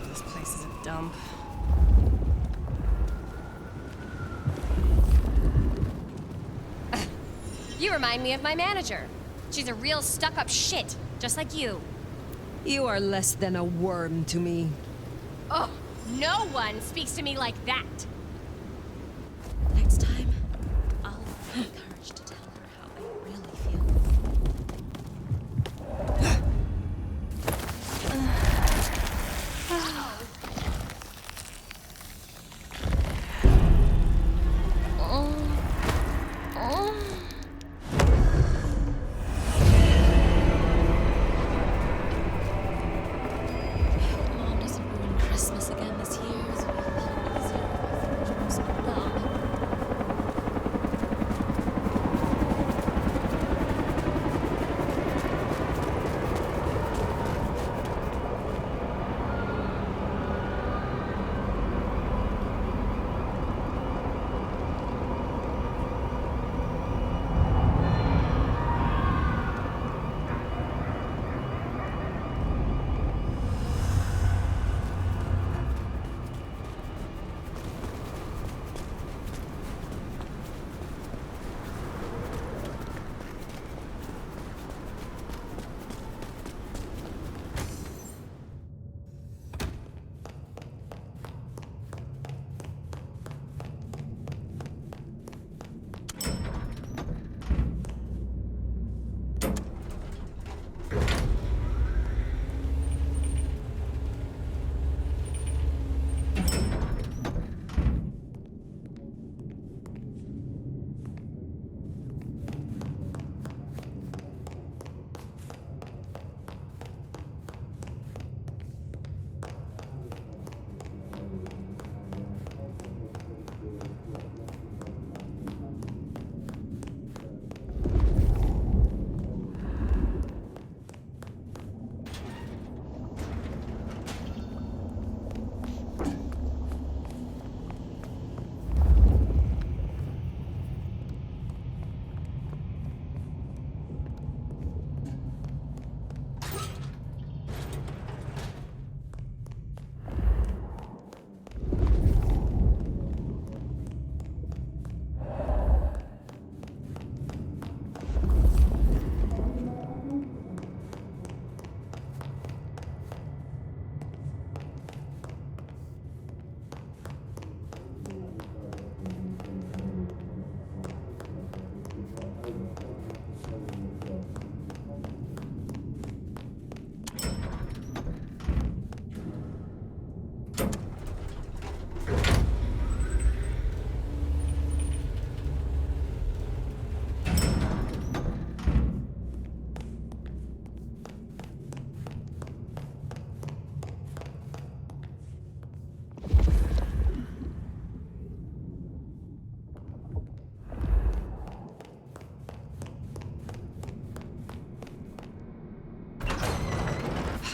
This place is a dump. You remind me of my manager. She's a real stuck-up shit, just like you. You are less than a worm to me. Oh, no one speaks to me like that. Next time, I'll have the courage to tell her how I really feel.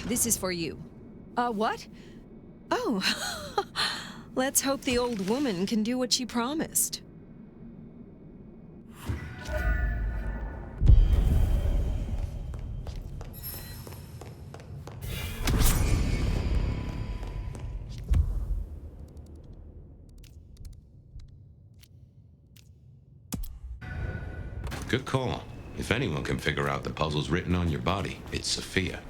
This is for you. What? Oh. Let's hope the old woman can do what she promised. Good call. If anyone can figure out the puzzles written on your body, it's Sophia.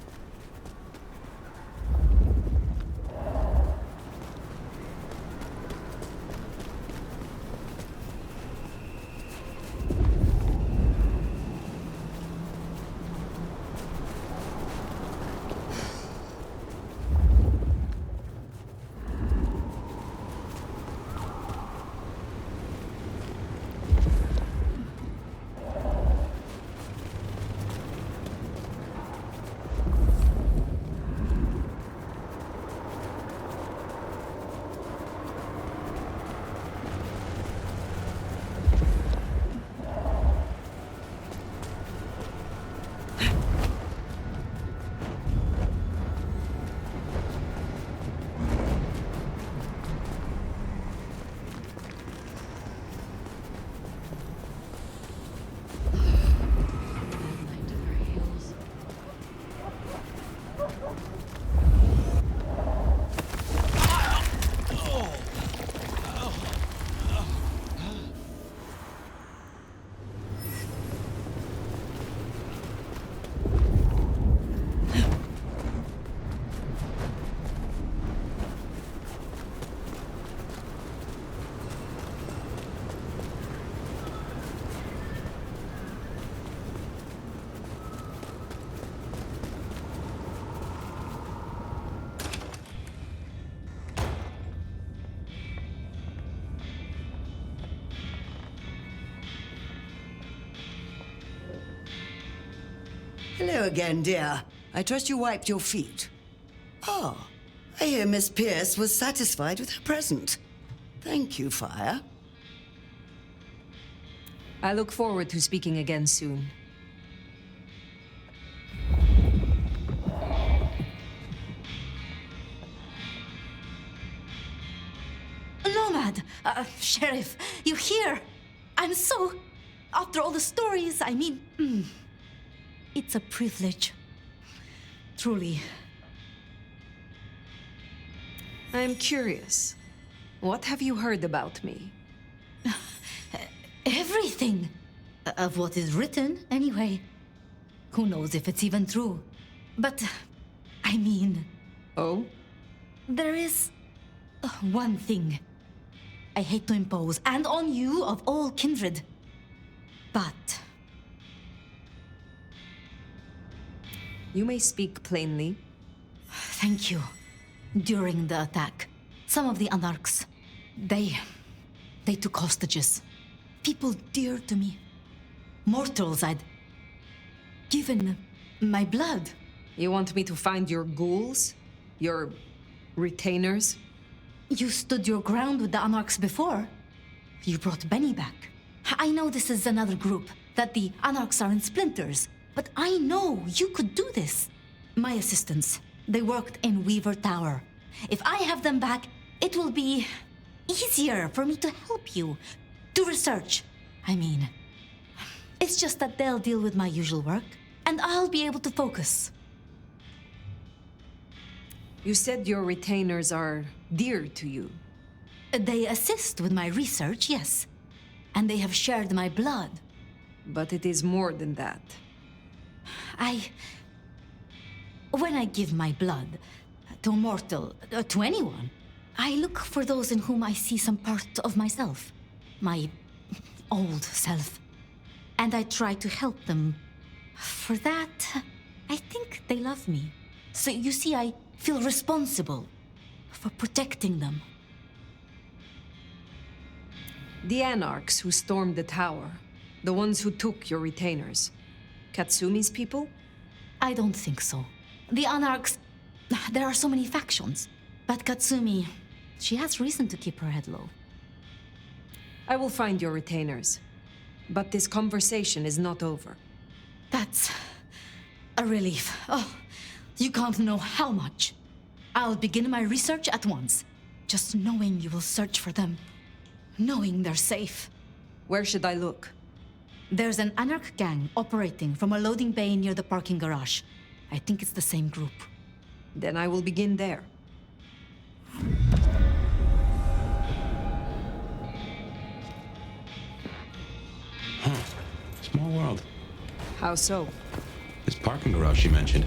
Hello again, dear. I trust you wiped your feet. Oh, I hear Miss Pierce was satisfied with her present. Thank you, Fire. I look forward to speaking again soon. Nomad! Sheriff, you here? I'm so... After all the stories, I mean... It's a privilege. Truly. I'm curious. What have you heard about me? Everything. Of what is written, anyway. Who knows if it's even true. But, I mean... Oh? There is... one thing. I hate to impose, and on you of all kindred. But... You may speak plainly. Thank you. During the attack, some of the anarchs, they took hostages. People dear to me. Mortals I'd given my blood. You want me to find your ghouls? Your retainers? You stood your ground with the anarchs before. You brought Benny back. I know this is another group, that the anarchs are in splinters. But I know you could do this. My assistants, they worked in Weaver Tower. If I have them back, it will be easier for me to help you. Do research. I mean, it's just that they'll deal with my usual work, and I'll be able to focus. You said your retainers are dear to you. They assist with my research, yes. And they have shared my blood. But it is more than that. When I give my blood to a mortal, to anyone, I look for those in whom I see some part of myself. My old self. And I try to help them. For that, I think they love me. So you see, I feel responsible for protecting them. The anarchs who stormed the tower, the ones who took your retainers. Katsumi's people? I don't think so. The anarchs... There are so many factions. But Katsumi... She has reason to keep her head low. I will find your retainers. But this conversation is not over. That's... a relief. Oh, you can't know how much. I'll begin my research at once. Just knowing you will search for them. Knowing they're safe. Where should I look? There's an anarch gang operating from a loading bay near the parking garage. I think it's the same group. Then I will begin there. Huh. Small world. How so? This parking garage you mentioned,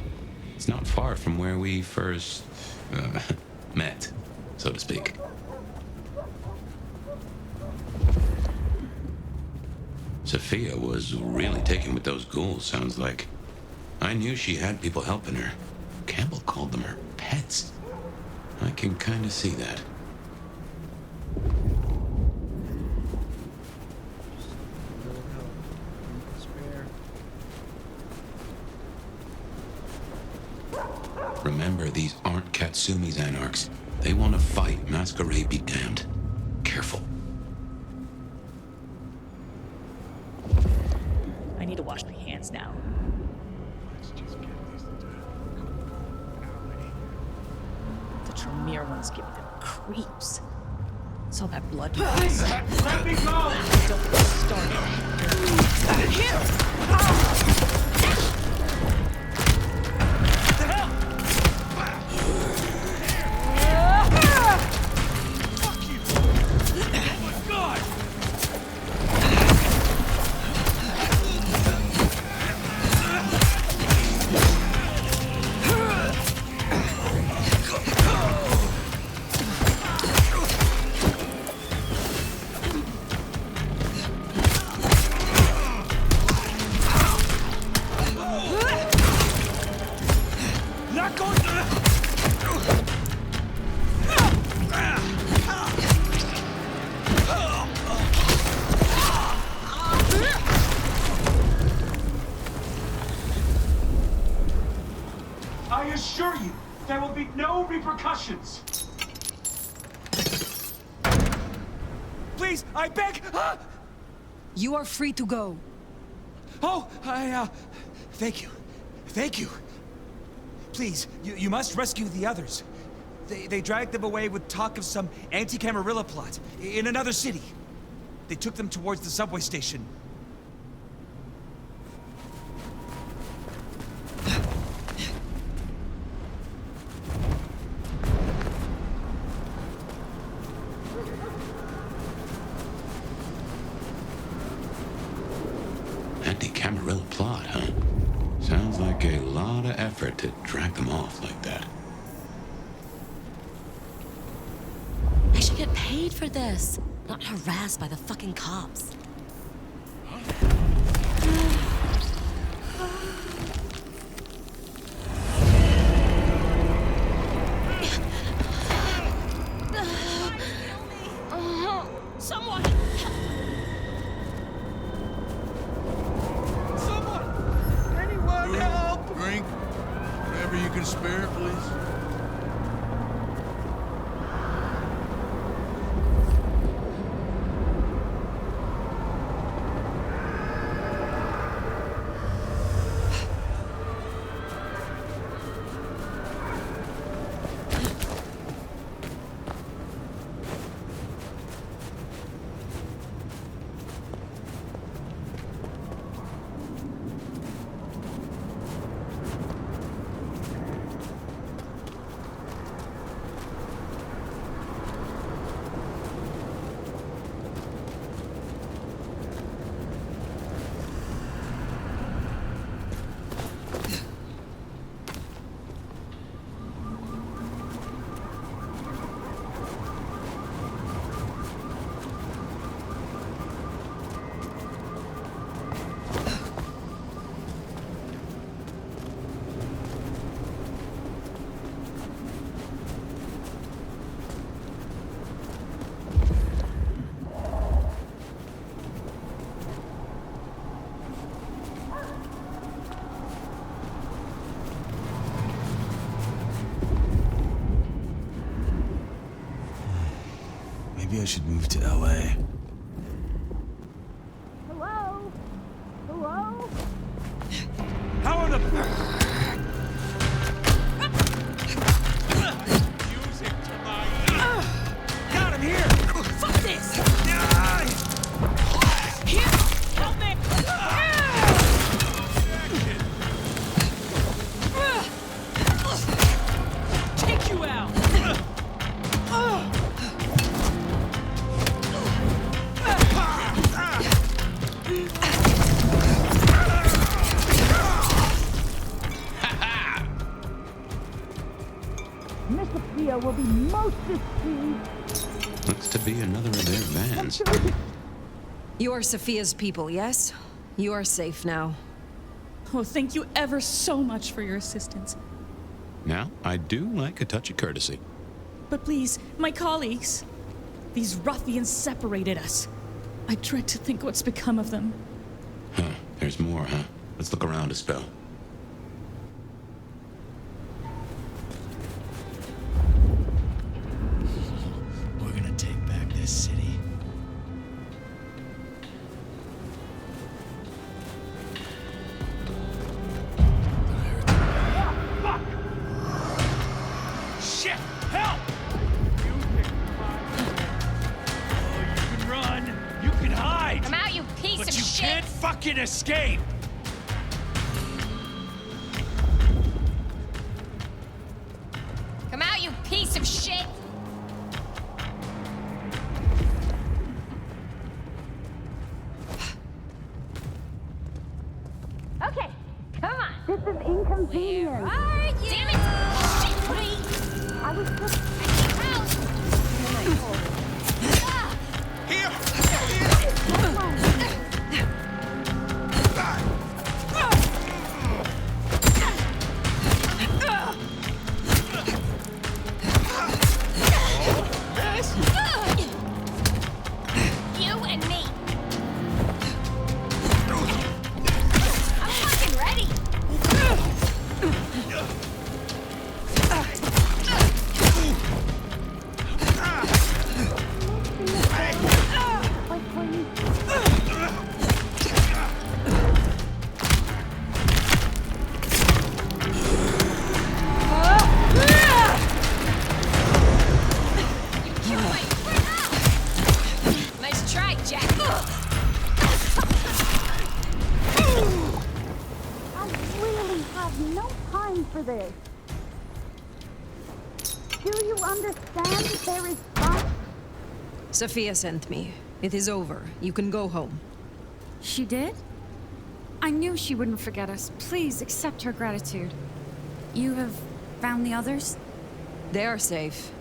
it's not far from where we first met, so to speak. Sophia was really taken with those ghouls, sounds like. I knew she had people helping her. Campbell called them her pets. I can kind of see that. Remember, these aren't Katsumi's anarchs. They want to fight. Masquerade be damned. Careful. I need to wash my hands now. The Tremere ones give me the creeps. It's all that blood. Let me go! Don't get started. Here! I assure you, there will be no repercussions. Please, I beg. You are free to go. Oh, thank you. Thank you. Please, you must rescue the others. They dragged them away with talk of some anti-Camarilla plot in another city. They took them towards the subway station. Anti-Camarilla plot, huh? Sounds like a lot of effort to drag them off like that. I should get paid for this, not harassed by the fucking cops. Someone! Anyone help! Drink. Whatever you can spare, please. Maybe I should move to LA. Hello? Hello? How are the... Music to my... Got him here! Fuck this! Here! Help me! Take you out! Miss Sophia will be most displeased. Looks to be another of their vans. You are Sophia's people, yes? You are safe now. Oh, thank you ever so much for your assistance. Now, I do like a touch of courtesy. But please, my colleagues. These ruffians separated us. I dread to think what's become of them. Huh, there's more, huh? Let's look around a spell. We're gonna take back this city. Shit! Help! You can run. You can hide. Come out, you piece but of you shit! can't fucking escape. Come out, you piece of shit! Okay, come on. This is inconvenient. Where are you? Damn it! Shit, wait! I was just... You and me. I'm fucking ready. Nice try, Jack. I really have no time for this. Do you understand there is fun? Sophia sent me. It is over. You can go home. She did? I knew she wouldn't forget us. Please accept her gratitude. You have found the others? They are safe.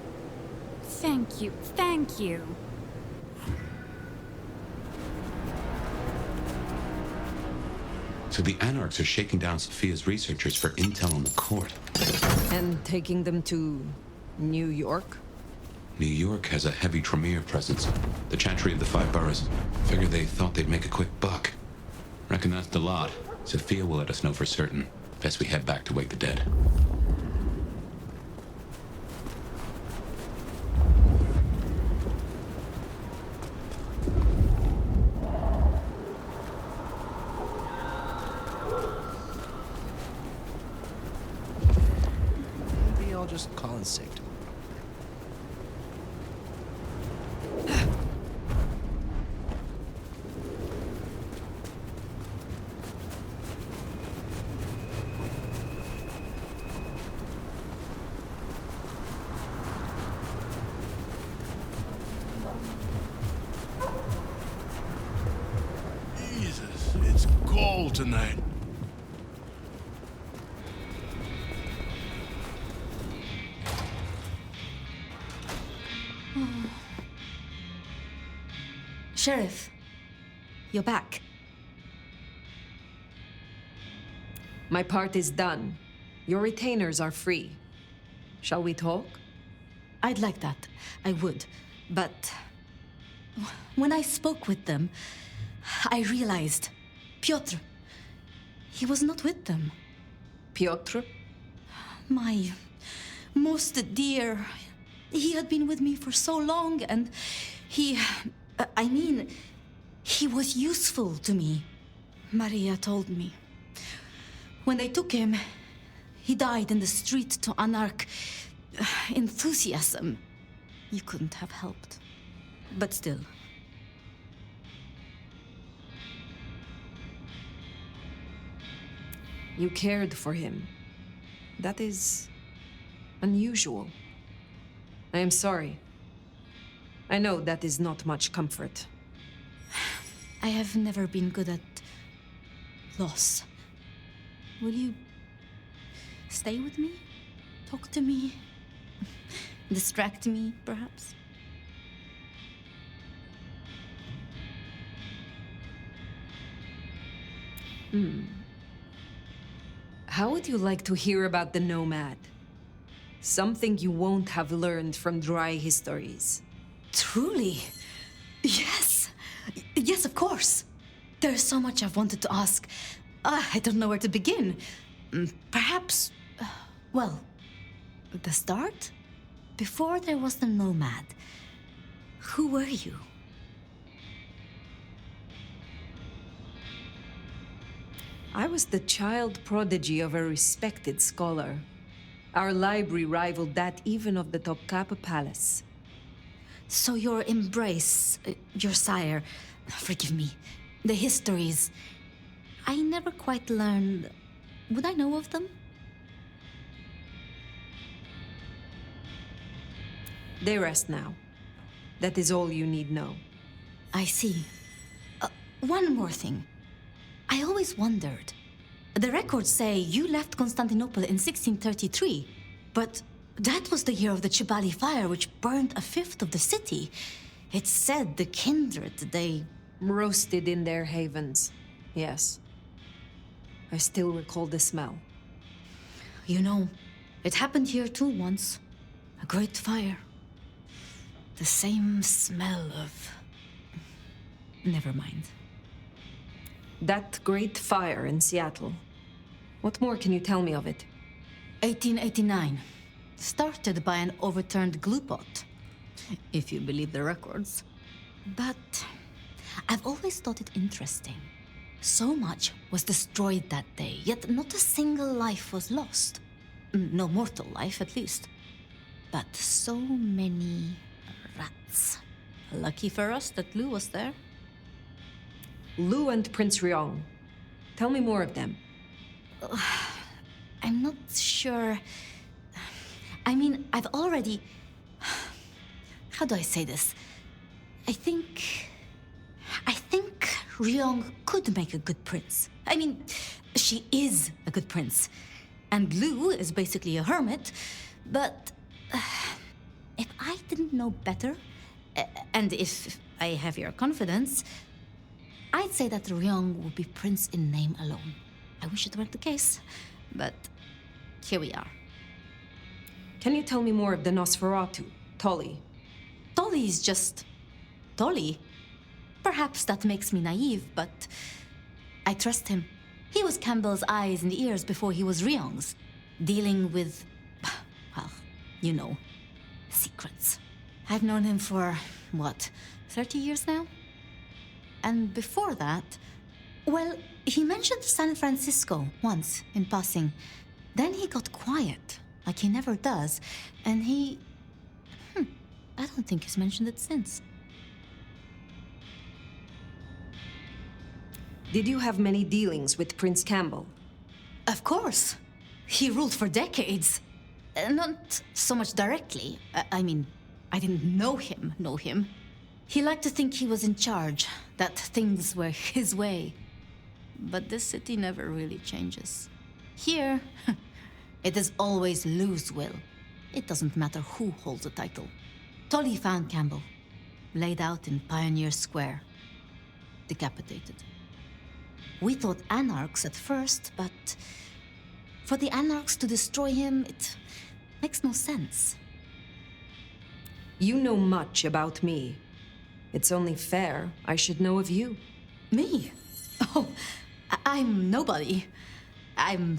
Thank you. Thank you. So the Anarchs are shaking down Sophia's researchers for intel on the court. And taking them to New York? New York has a heavy Tremere presence. The Chantry of the Five Boroughs. Figure they thought they'd make a quick buck. Reckon that's the lot. Sophia will let us know for certain. Best we head back to wake the dead. Maybe I'll just call in sick tomorrow. Jesus, it's cold tonight. Sheriff, you're back. My part is done. Your retainers are free. Shall we talk? I'd like that. I would. But when I spoke with them, I realized Piotr, he was not with them. Piotr? My most dear. He had been with me for so long, and he was useful to me. Maria told me. When they took him, he died in the street to Anarch enthusiasm. You couldn't have helped. But still. You cared for him. That is unusual. I am sorry. I know that is not much comfort. I have never been good at loss. Will you stay with me? Talk to me? Distract me, perhaps? How would you like to hear about the Nomad? Something you won't have learned from dry histories. Truly? Yes. Yes, of course. There's so much I've wanted to ask. I don't know where to begin. Perhaps, well, the start? Before there was the Nomad, who were you? I was the child prodigy of a respected scholar. Our library rivaled that even of the Topkapi Palace. So your embrace, your sire, forgive me, the histories, I never quite learned. Would I know of them? They rest now. That is all you need know. I see. One more thing. I always wondered. The records say you left Constantinople in 1633, but that was the year of the Chibali fire, which burned a fifth of the city. It's said the kindred, they roasted in their havens. Yes. I still recall the smell. You know, it happened here too once. A great fire. The same smell of... Never mind. That great fire in Seattle. What more can you tell me of it? 1889. Started by an overturned glue pot, if you believe the records. But I've always thought it interesting. So much was destroyed that day, yet not a single life was lost. No mortal life, at least. But so many rats. Lucky for us that Lou was there. Lou and Prince Ryong. Tell me more of them. I'm not sure. I mean, I've already... How do I say this? I think Ryong could make a good prince. I mean, she is a good prince. And Lou is basically a hermit. But if I didn't know better, and if I have your confidence, I'd say that Ryong would be prince in name alone. I wish it weren't the case, but here we are. Can you tell me more of the Nosferatu, Tolly? Tolly's just... Tolly? Perhaps that makes me naive, but I trust him. He was Campbell's eyes and ears before he was Ryong's, dealing with, well, you know, secrets. I've known him for, what, 30 years now? And before that, well, he mentioned San Francisco once in passing. Then he got quiet, like he never does, and he... I don't think he's mentioned it since. Did you have many dealings with Prince Campbell? Of course. He ruled for decades. Not so much directly. I mean, I didn't know him. He liked to think he was in charge, that things were his way. But this city never really changes. Here, it is always Lou's will. It doesn't matter who holds the title. Tolly found Campbell, laid out in Pioneer Square, decapitated. We thought anarchs at first, but for the anarchs to destroy him, it makes no sense. You know much about me. It's only fair I should know of you. Me? Oh, I'm nobody. I'm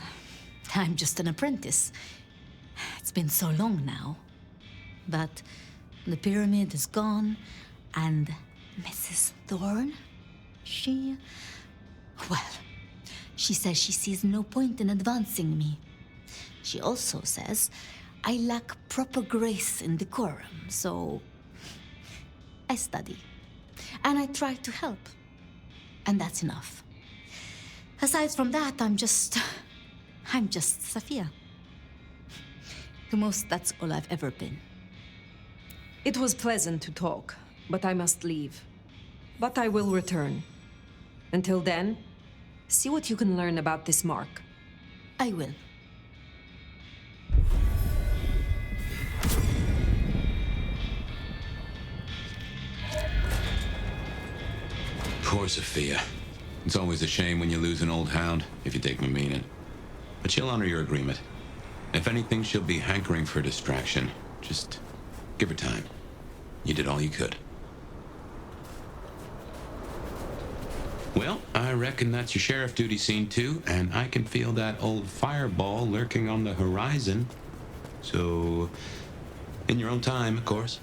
just an apprentice. It's been so long now. But the pyramid is gone, and Mrs. Thorne, well, she says she sees no point in advancing me. She also says I lack proper grace and decorum, so I study. And I try to help. And that's enough. Aside from that, I'm just Safia. The most, that's all I've ever been. It was pleasant to talk, but I must leave. But I will return. Until then, see what you can learn about this mark. I will. Poor Sophia. It's always a shame when you lose an old hound, if you take my meaning. But she'll honor your agreement. If anything, she'll be hankering for distraction. Just give her time. You did all you could. Well, I reckon that's your sheriff duty scene too, and I can feel that old fireball lurking on the horizon. So, in your own time, of course.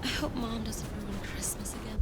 I hope Mom doesn't ruin Christmas again.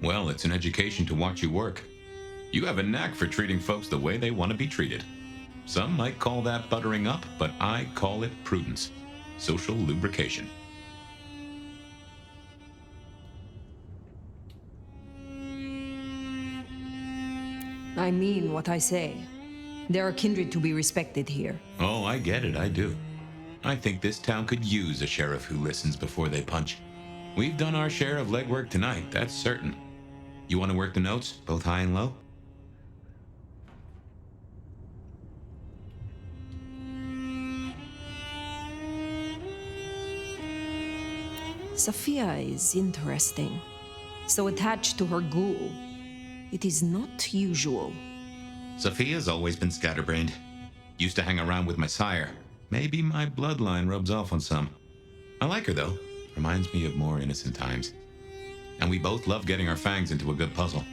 Well, it's an education to watch you work. You have a knack for treating folks the way they want to be treated. Some might call that buttering up, but I call it prudence. Social lubrication. I mean what I say. There are kindred to be respected here. Oh, I get it, I do. I think this town could use a sheriff who listens before they punch. We've done our share of legwork tonight, that's certain. You want to work the notes, both high and low? Sophia is interesting. So attached to her ghoul. It is not usual. Sophia's always been scatterbrained. Used to hang around with my sire. Maybe my bloodline rubs off on some. I like her, though. Reminds me of more innocent times. And we both love getting our fangs into a good puzzle.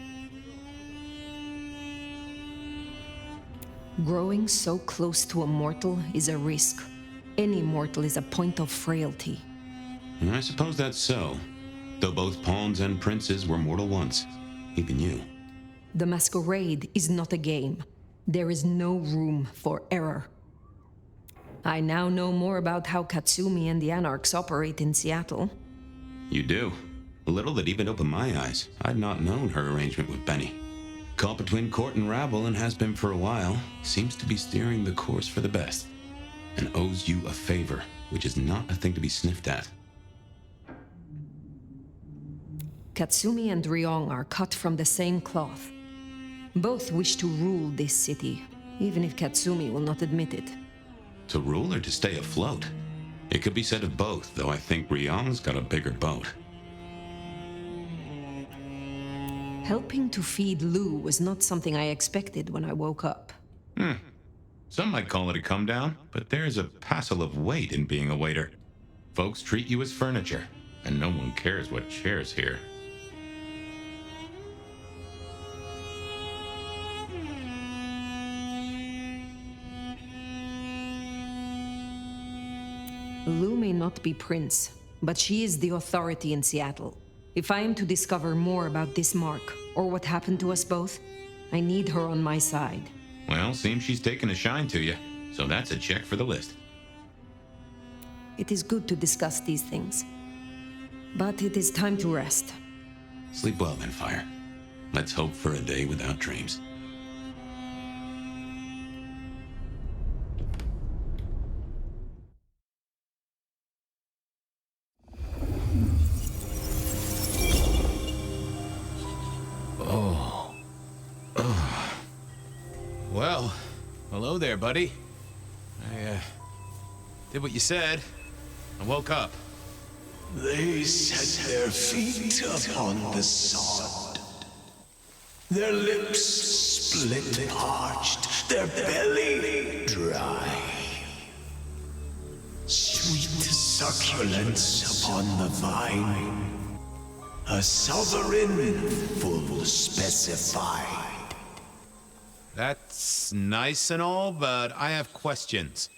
Growing so close to a mortal is a risk. Any mortal is a point of frailty. I suppose that's so. Though both pawns and princes were mortal once. Even you. The masquerade is not a game. There is no room for error. I now know more about how Katsumi and the Anarchs operate in Seattle. You do. A little that even opened my eyes. I'd not known her arrangement with Benny. Caught between court and rabble and has been for a while. Seems to be steering the course for the best. And owes you a favor, which is not a thing to be sniffed at. Katsumi and Ryong are cut from the same cloth. Both wish to rule this city, even if Katsumi will not admit it. To rule or to stay afloat? It could be said of both, though I think Ryong's got a bigger boat. Helping to feed Lou was not something I expected when I woke up. Some might call it a come down, but there's a passel of weight in being a waiter. Folks treat you as furniture, and no one cares what shares here. Lou may not be prince, but she is the authority in Seattle. If I am to discover more about this mark, or what happened to us both, I need her on my side. Well, seems she's taken a shine to you, so that's a check for the list. It is good to discuss these things. But it is time to rest. Sleep well then, Fire. Let's hope for a day without dreams. Well, hello there, buddy. I, did what you said. I woke up. They set their feet upon the sod. Their lips split parched, their belly dry. Sweet succulence upon the vine, a sovereign full specified. That's nice and all, but I have questions.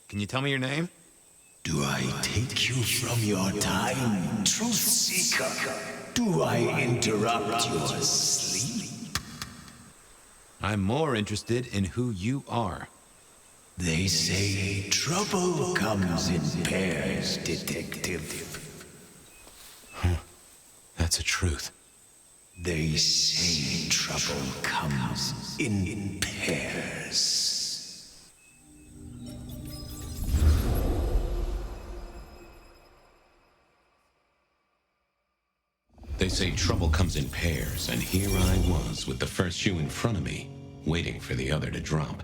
Can you tell me your name? Do I take you from your time, truth seeker? Do I interrupt your sleep? I'm more interested in who you are. They say trouble comes in pairs, detective. That's a truth. They say trouble comes in pairs. They say trouble comes in pairs, and here I was with the first shoe in front of me, waiting for the other to drop.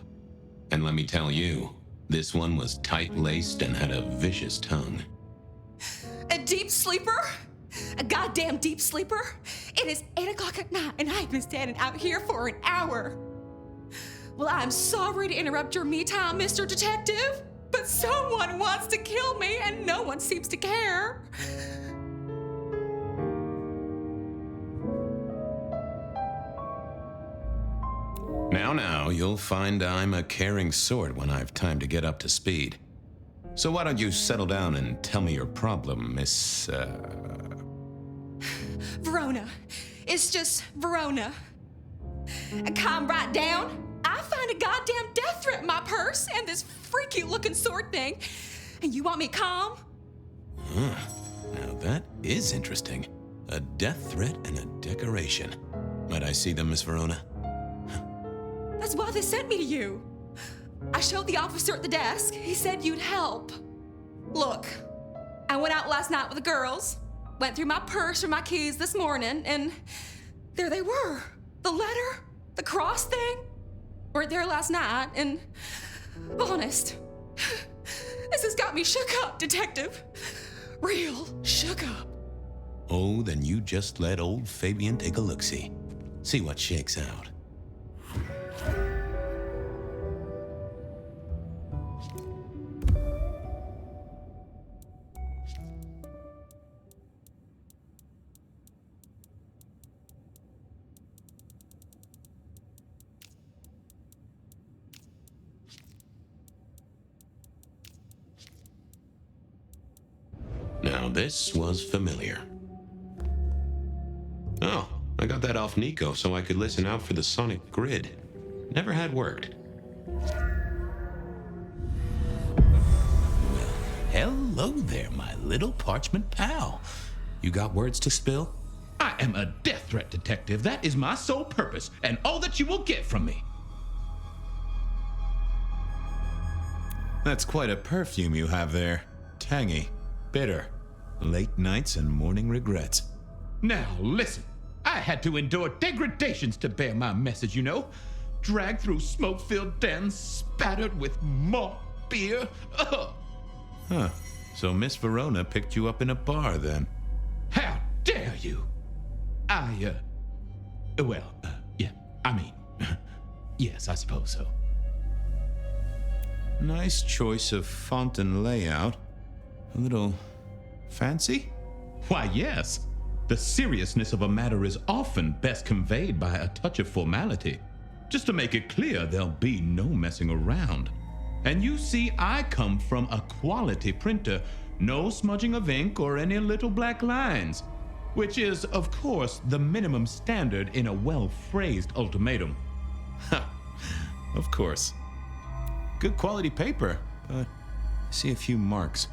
And let me tell you, this one was tight-laced and had a vicious tongue. A deep sleeper? A goddamn deep sleeper? It is 8 o'clock at night and I've been standing out here for an hour. Well, I'm sorry to interrupt your me time, Mr. Detective, but someone wants to kill me and no one seems to care. Now, you'll find I'm a caring sort when I've time to get up to speed. So why don't you settle down and tell me your problem, Miss, Verona. It's just Verona. Calm right down. I find a goddamn death threat in my purse and this freaky looking sword thing. And you want me calm? Now that is interesting. A death threat and a decoration. Might I see them, Miss Verona? That's why they sent me to you. I showed the officer at the desk. He said you'd help. Look, I went out last night with the girls, went through my purse for my keys this morning, and there they were. The letter, the cross thing, were there last night, and honest, this has got me shook up, Detective. Real shook up. Oh, then you just let old Fabien take a look-see. See what shakes out. Now this was familiar. Oh, I got that off Nico so I could listen out for the sonic grid. Never had worked. Well, hello there, my little parchment pal. You got words to spill? I am a death threat detective. That is my sole purpose, and all that you will get from me. That's quite a perfume you have there. Tangy, bitter, late nights and morning regrets. Now, listen. I had to endure degradations to bear my message, you know. Dragged through smoke-filled dens, spattered with malt beer. Ugh. Huh. So Miss Verona picked you up in a bar, then? How dare you? Yes, I suppose so. Nice choice of font and layout. A little fancy? Why, yes. The seriousness of a matter is often best conveyed by a touch of formality. Just to make it clear, there'll be no messing around. And you see, I come from a quality printer. No smudging of ink or any little black lines. Which is, of course, the minimum standard in a well-phrased ultimatum. Ha! Of course. Good quality paper, but I see a few marks.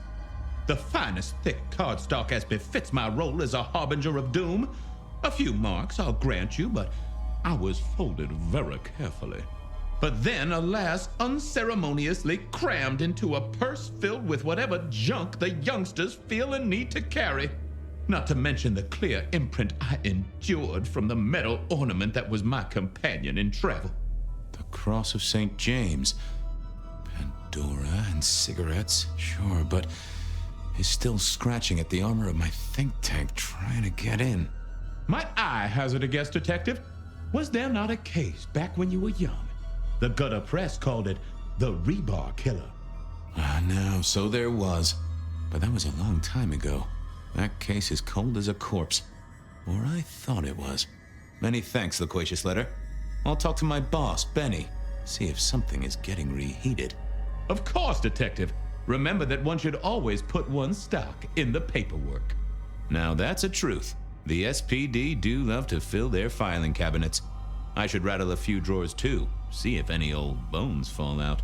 The finest thick cardstock as befits my role as a harbinger of doom. A few marks, I'll grant you, but I was folded very carefully. But then, alas, unceremoniously crammed into a purse filled with whatever junk the youngsters feel a need to carry. Not to mention the clear imprint I endured from the metal ornament that was my companion in travel. The Cross of St. James. Pandora and cigarettes, sure, but is still scratching at the armor of my think tank, trying to get in. Might I hazard a guess, Detective? Was there not a case back when you were young? The gutter press called it the rebar killer. No, so there was. But that was a long time ago. That case is cold as a corpse. Or I thought it was. Many thanks, loquacious letter. I'll talk to my boss, Benny. See if something is getting reheated. Of course, Detective. Remember that one should always put one's stock in the paperwork. Now that's a truth. The SPD do love to fill their filing cabinets. I should rattle a few drawers too, see if any old bones fall out.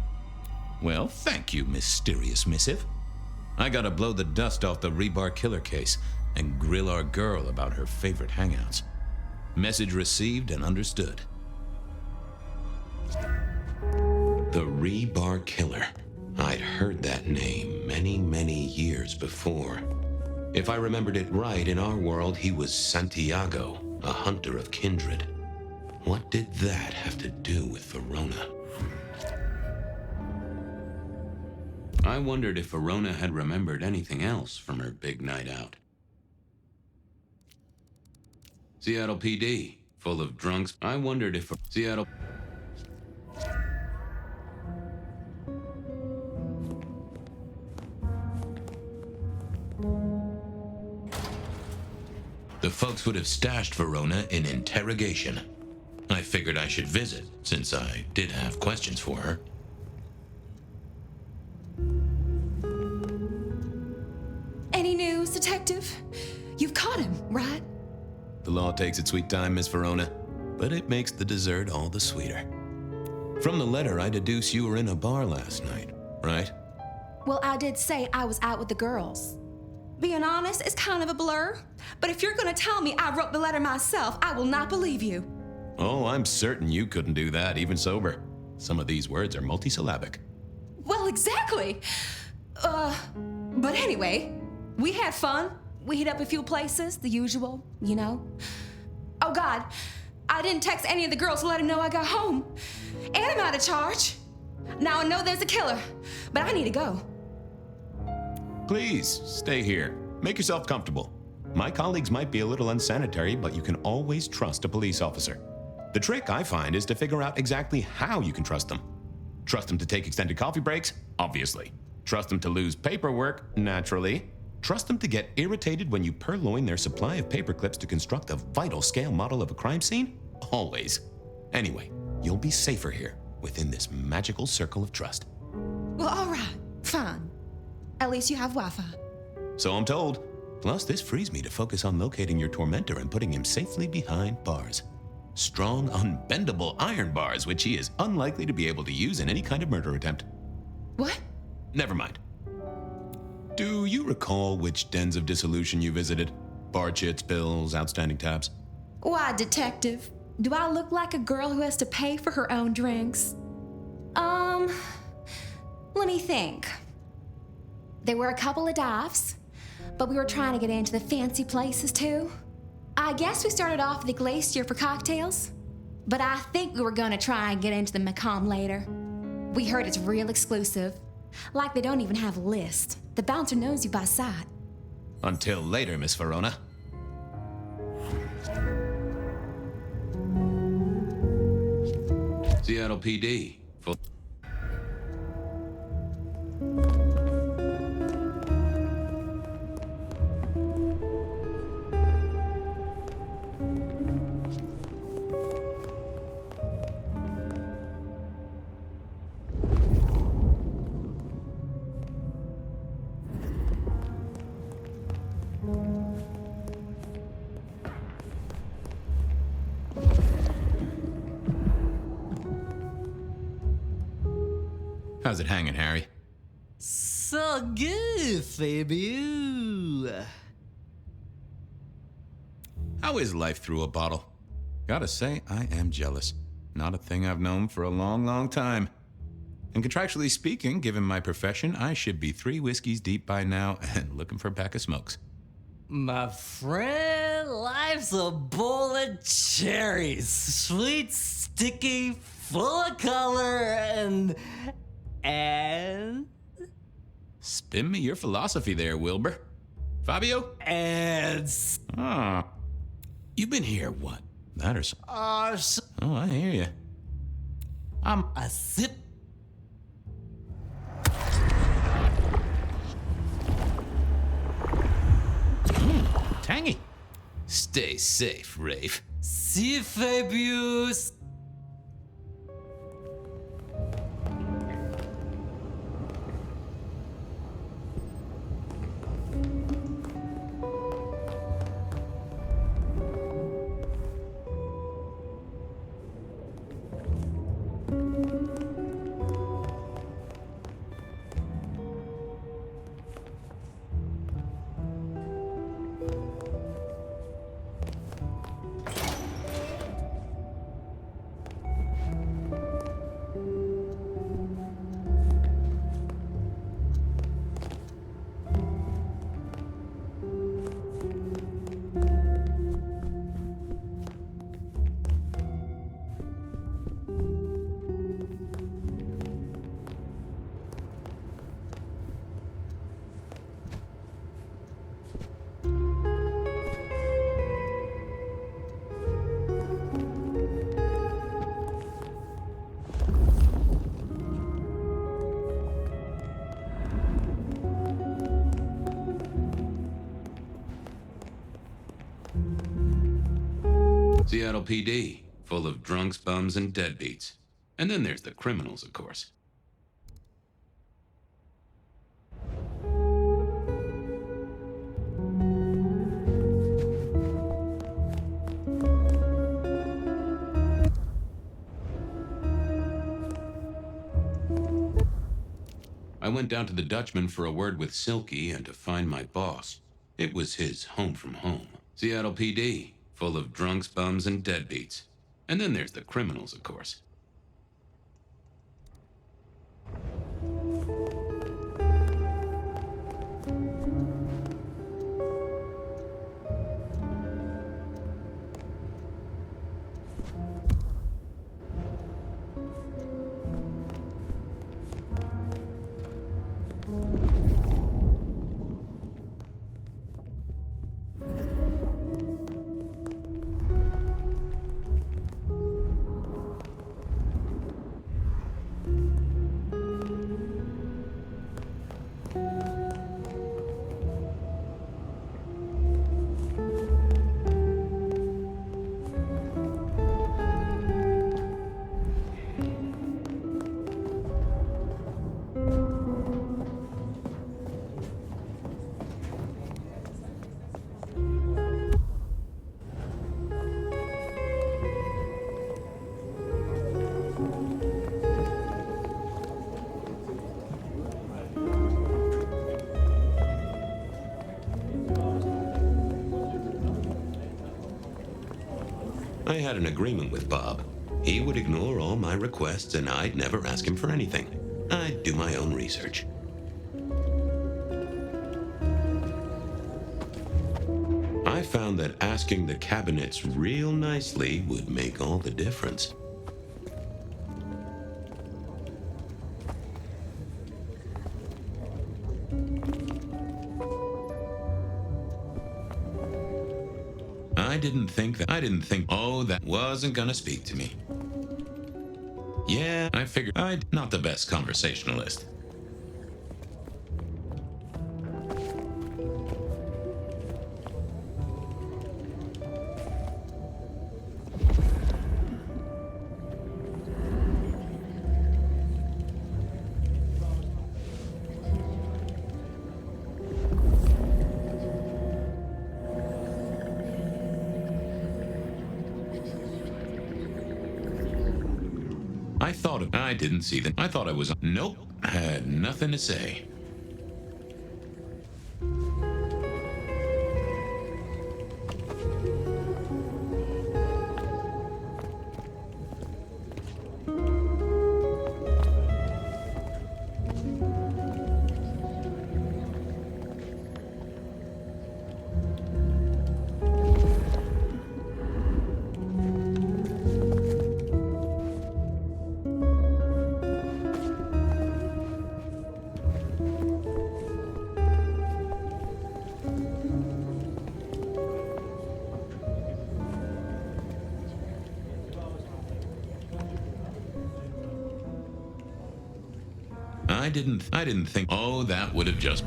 Well, thank you, mysterious missive. I gotta blow the dust off the rebar killer case and grill our girl about her favorite hangouts. Message received and understood. The rebar killer. I'd heard that name many, many years before. If I remembered it right, in our world, he was Santiago, a hunter of kindred. What did that have to do with Verona? I wondered if Verona had remembered anything else from her big night out. Seattle PD, full of drunks. I wondered if Seattle... The folks would have stashed Verona in interrogation. I figured I should visit, since I did have questions for her. Any news, Detective? You've caught him, right? The law takes its sweet time, Miss Verona, but it makes the dessert all the sweeter. From the letter, I deduce you were in a bar last night, right? Well, I did say I was out with the girls. Being honest, it's kind of a blur. But if you're gonna tell me I wrote the letter myself, I will not believe you. Oh, I'm certain you couldn't do that, even sober. Some of these words are multisyllabic. Well, exactly. But anyway, we had fun. We hit up a few places, the usual, you know. Oh God, I didn't text any of the girls to let them know I got home. And I'm out of charge. Now I know there's a killer, but I need to go. Please, stay here. Make yourself comfortable. My colleagues might be a little unsanitary, but you can always trust a police officer. The trick, I find, is to figure out exactly how you can trust them. Trust them to take extended coffee breaks? Obviously. Trust them to lose paperwork? Naturally. Trust them to get irritated when you purloin their supply of paper clips to construct a vital scale model of a crime scene? Always. Anyway, you'll be safer here, within this magical circle of trust. Well, all right, fine. At least you have Wi-Fi. So I'm told. Plus, this frees me to focus on locating your tormentor and putting him safely behind bars. Strong, unbendable iron bars, which he is unlikely to be able to use in any kind of murder attempt. What? Never mind. Do you recall which dens of dissolution you visited? Bar chits, bills, outstanding tabs? Why, Detective? Do I look like a girl who has to pay for her own drinks? Let me think. There were a couple of dives, but we were trying to get into the fancy places too. I guess we started off at the Glacier for cocktails, but I think we were gonna try and get into the Macomb later. We heard it's real exclusive, like they don't even have a list. The bouncer knows you by sight. Until later, Miss Verona. Seattle PD. Full. How's it hanging, Harry? So good, Fabien. How is life through a bottle? Gotta say, I am jealous. Not a thing I've known for a long, long time. And contractually speaking, given my profession, I should be 3 whiskeys deep by now and looking for a pack of smokes. My friend, life's a bowl of cherries. Sweet, sticky, full of color, and Spin me your philosophy there, Wilbur. Fabio? And... Ah. You've been here, what? That or something? Oh, I hear you. I'm a sip. Tangy. Stay safe, Rafe. See, Fabius. Seattle PD, full of drunks, bums, and deadbeats. And then there's the criminals, of course. I went down to the Dutchman for a word with Silky and to find my boss. It was his home from home. Seattle PD, full of drunks, bums, and deadbeats. And then there's the criminals, of course. I had an agreement with Bob. He would ignore all my requests and I'd never ask him for anything. I'd do my own research. I found that asking the cabinets real nicely would make all the difference. I didn't think, oh, that wasn't gonna speak to me. Yeah, I figured I'd not the best conversationalist. I didn't see them. I thought I was... Nope. I had nothing to say. I didn't think. Oh, that would have just.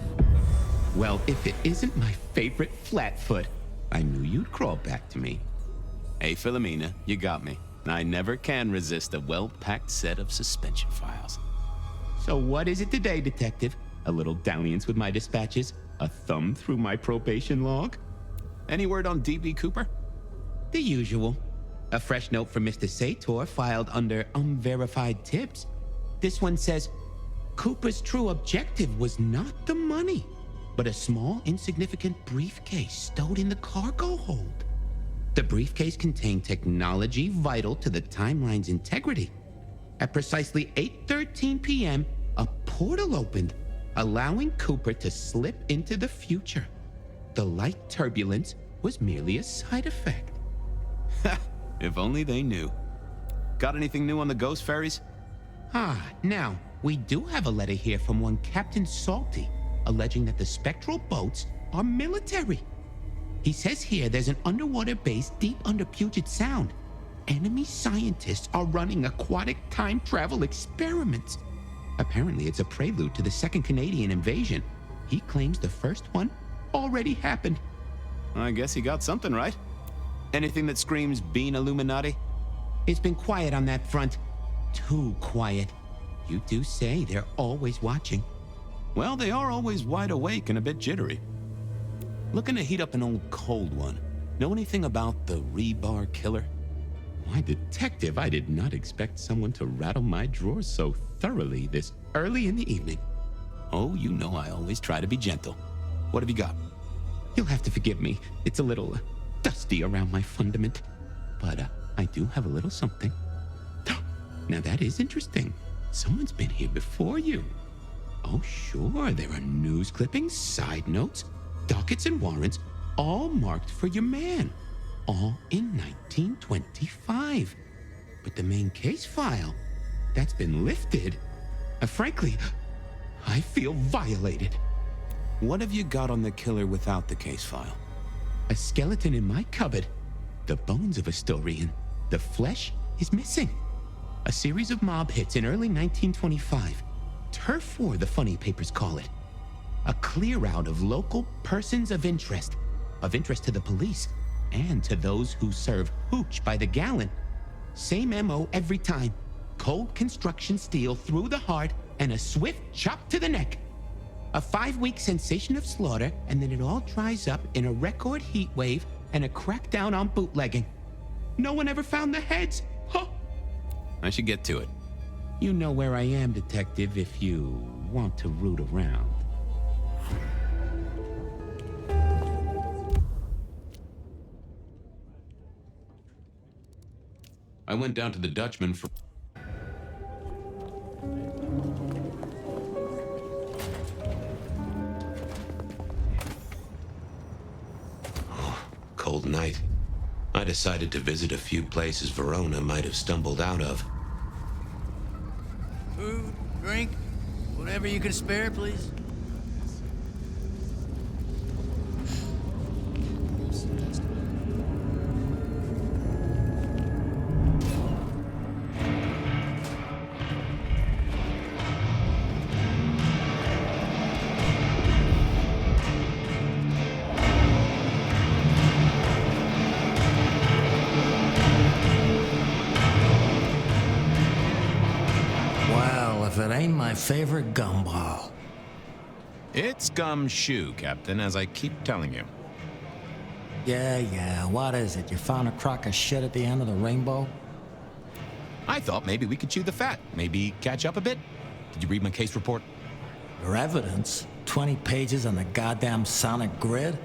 Well, if it isn't my favorite Flatfoot, I knew you'd crawl back to me. Hey, Philomena, you got me. I never can resist a well-packed set of suspension files. So what is it today, Detective? A little dalliance with my dispatches? A thumb through my probation log? Any word on D.B. Cooper? The usual. A fresh note from Mr. Sator filed under unverified tips. This one says, Cooper's true objective was not the money, but a small, insignificant briefcase stowed in the cargo hold. The briefcase contained technology vital to the timeline's integrity. At precisely 8:13 p.m., a portal opened, allowing Cooper to slip into the future. The light turbulence was merely a side effect. If only they knew. Got anything new on the ghost ferries? Now, we do have a letter here from one Captain Salty, alleging that the spectral boats are military. He says here there's an underwater base deep under Puget Sound. Enemy scientists are running aquatic time travel experiments. Apparently, it's a prelude to the Second Canadian invasion. He claims the first one already happened. I guess he got something right. Anything that screams being Illuminati? It's been quiet on that front. Too quiet. You do say they're always watching. Well, they are always wide awake and a bit jittery. Looking to heat up an old cold one. Know anything about the rebar killer? Why, Detective, I did not expect someone to rattle my drawers so thoroughly this early in the evening. Oh, you know I always try to be gentle. What have you got? You'll have to forgive me. It's a little dusty around my fundament. But I do have a little something. Now that is interesting. Someone's been here before you. Oh, sure, there are news clippings, side notes, dockets and warrants, all marked for your man. All in 1925. But the main case file, that's been lifted. Frankly, I feel violated. What have you got on the killer without the case file? A skeleton in my cupboard. The bones of a Storian. The flesh is missing. A series of mob hits in early 1925. Turf war, the funny papers call it. A clear out of local persons of interest to the police, and to those who serve hooch by the gallon. Same MO every time. Cold construction steel through the heart and a swift chop to the neck. A 5-week sensation of slaughter, and then it all dries up in a record heat wave and a crackdown on bootlegging. No one ever found the heads. Huh. I should get to it. You know where I am, Detective, if you want to root around. I went down to the Dutchman for... Cold night. I decided to visit a few places Verona might have stumbled out of. Food, drink, whatever you can spare, please. It ain't my favorite gumball. It's gumshoe, Captain, as I keep telling you. Yeah, what is it? You found a crock of shit at the end of the rainbow? I thought maybe we could chew the fat, maybe catch up a bit. Did you read my case report? Your evidence? 20 pages on the goddamn sonic grid?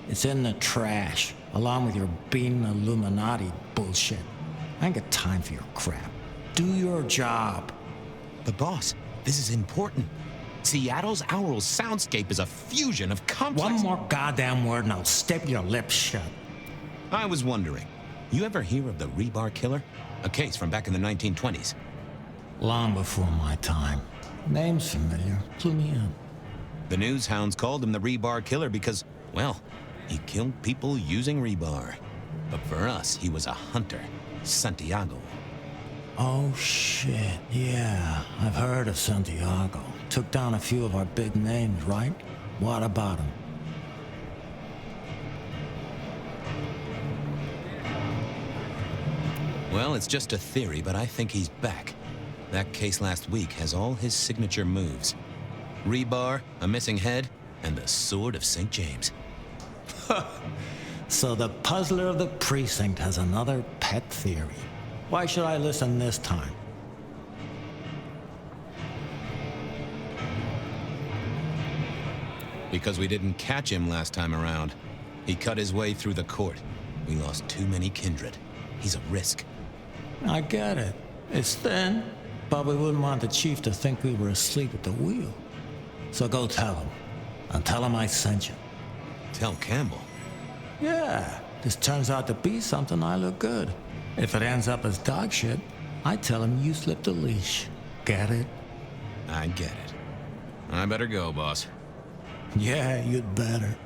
It's in the trash, along with your being Illuminati bullshit. I ain't got time for your crap. Do your job. But boss, this is important. Seattle's aural soundscape is a fusion of complex... One more goddamn word and I'll step your lips shut. I was wondering, you ever hear of the rebar killer? A case from back in the 1920s. Long before my time. Name's familiar. Clue me in. The news hounds called him the rebar killer because, well, he killed people using rebar. But for us, he was a hunter. Santiago. Oh shit, yeah. I've heard of Santiago. Took down a few of our big names, right? What about him? Well, it's just a theory, but I think he's back. That case last week has all his signature moves. Rebar, a missing head, and the Sword of St. James. So the puzzler of the precinct has another pet theory. Why should I listen this time? Because we didn't catch him last time around. He cut his way through the court. We lost too many kindred. He's a risk. I get it. It's thin, but we wouldn't want the chief to think we were asleep at the wheel. So go tell him. And tell him I sent you. Tell Campbell? Yeah, this turns out to be something I look good. If it ends up as dog shit, I tell him you slipped a leash. Get it? I get it. I better go, boss. Yeah, you'd better.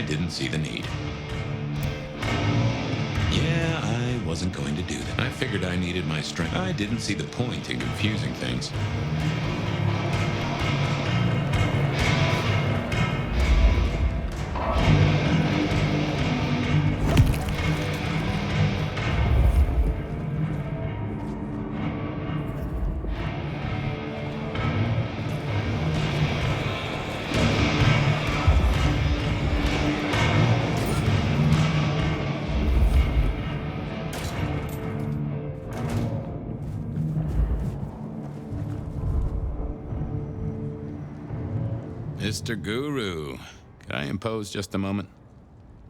Didn't see the need. Yeah, I wasn't going to do that. I figured I needed my strength. I didn't see the point in confusing things. Mr. Guru, can I impose just a moment?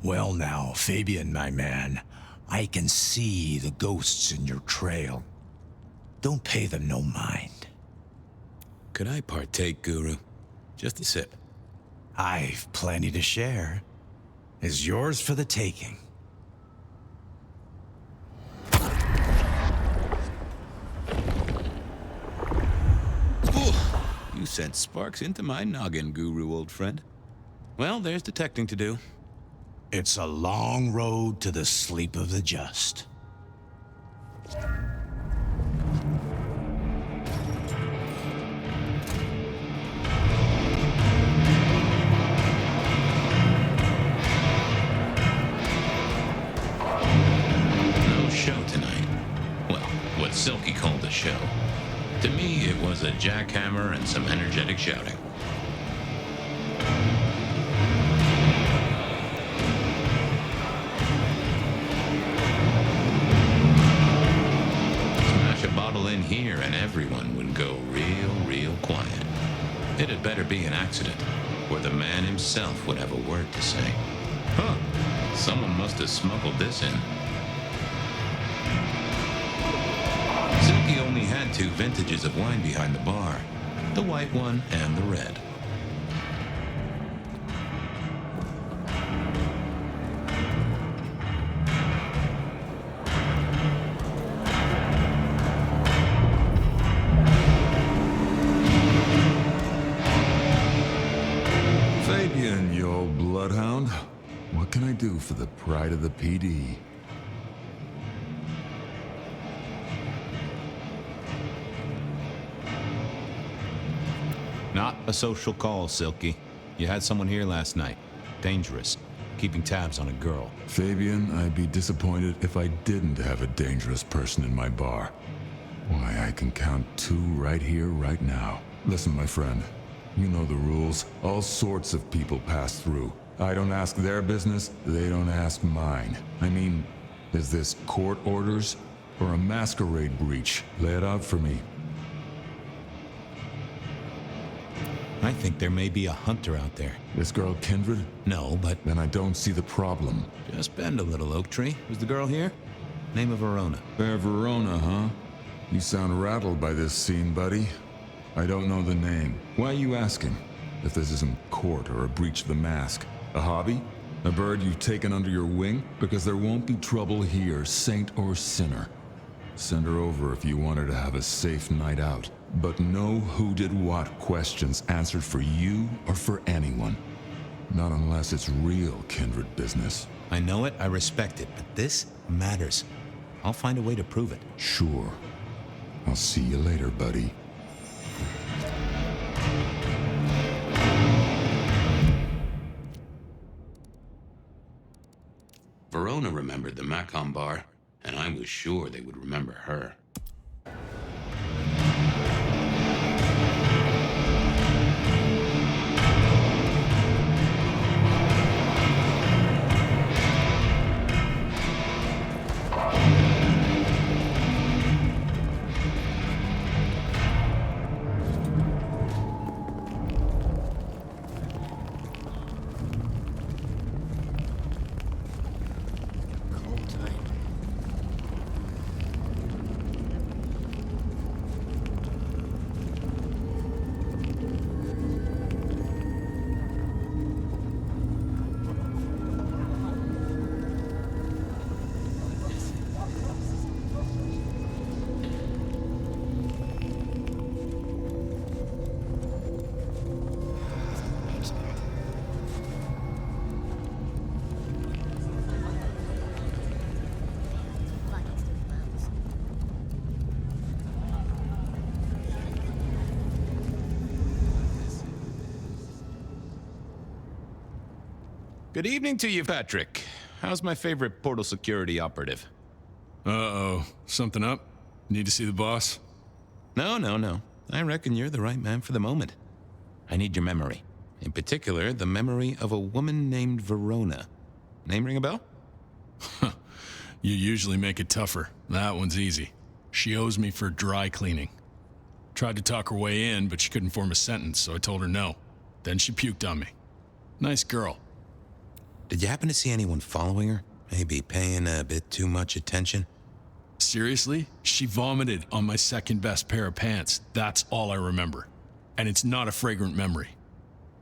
Well now, Fabien, my man, I can see the ghosts in your trail. Don't pay them no mind. Could I partake, Guru? Just a sip. I've plenty to share. Is yours for the taking. You sent sparks into my noggin, Guru, old friend. Well, there's detecting to do. It's a long road to the sleep of the just. No show tonight. Well, what Silky called a show. To me, it was a jackhammer and some energetic shouting. Smash a bottle in here and everyone would go real quiet. It had better be an accident, or the man himself would have a word to say. Huh, someone must have smuggled this in. Silky only had 2 vintages of wine behind the bar, the white one and the red. Fabien, you old bloodhound. What can I do for the pride of the PD? Not a social call, Silky. You had someone here last night. Dangerous. Keeping tabs on a girl. Fabien, I'd be disappointed if I didn't have a dangerous person in my bar. Why, I can count 2 right here, right now. Listen, my friend. You know the rules. All sorts of people pass through. I don't ask their business, they don't ask mine. I mean, is this court orders or a masquerade breach? Lay it out for me. I think there may be a hunter out there. This girl Kindred? No, but... Then I don't see the problem. Just bend a little, Oak Tree. Was the girl here? Name of Verona. Fair Verona, huh? You sound rattled by this scene, buddy. I don't know the name. Why are you asking? If this isn't court or a breach of the mask. A hobby? A bird you've taken under your wing? Because there won't be trouble here, saint or sinner. Send her over if you want her to have a safe night out. But no who did what questions answered for you or for anyone. Not unless it's real kindred business. I know it, I respect it, but this matters. I'll find a way to prove it. Sure. I'll see you later, buddy. Verona remembered the Macom bar, and I was sure they would remember her. Good evening to you, Patrick. How's my favorite portal security operative? Uh-oh. Something up? Need to see the boss? No. I reckon you're the right man for the moment. I need your memory. In particular, the memory of a woman named Verona. Name ring a bell? You usually make it tougher. That one's easy. She owes me for dry cleaning. Tried to talk her way in, but she couldn't form a sentence, so I told her no. Then she puked on me. Nice girl. Did you happen to see anyone following her? Maybe paying a bit too much attention? Seriously? She vomited on my second best pair of pants. That's all I remember. And it's not a fragrant memory.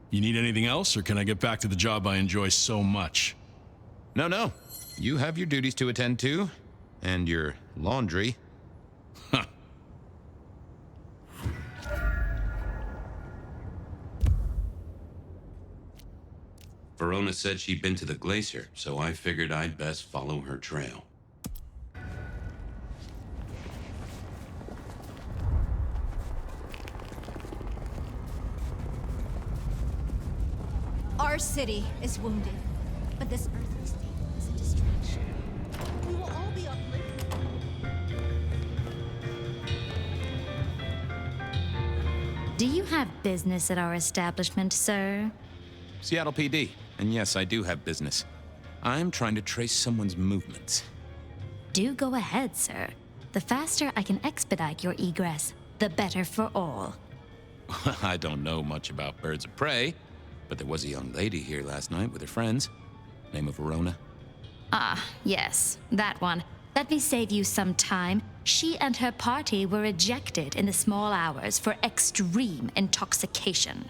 You need anything else, or can I get back to the job I enjoy so much? No. You have your duties to attend to, and your laundry. Huh. Verona said she'd been to the glacier, so I figured I'd best follow her trail. Our city is wounded, but this earthly state is a distraction. We will all be uplifted. Do you have business at our establishment, sir? Seattle PD, and yes, I do have business. I'm trying to trace someone's movements. Do go ahead, sir. The faster I can expedite your egress, the better for all. I don't know much about birds of prey, but there was a young lady here last night with her friends. Name of Verona. Ah, yes, that one. Let me save you some time. She and her party were ejected in the small hours for extreme intoxication.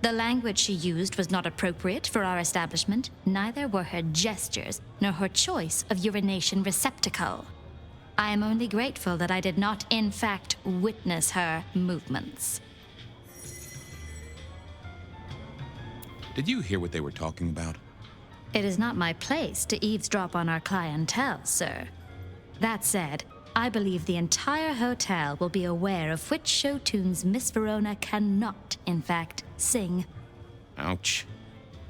The language she used was not appropriate for our establishment. Neither were her gestures, nor her choice of urination receptacle. I am only grateful that I did not, in fact, witness her movements. Did you hear what they were talking about? It is not my place to eavesdrop on our clientele, sir. That said, I believe the entire hotel will be aware of which show tunes Miss Verona cannot, in fact, sing. Ouch.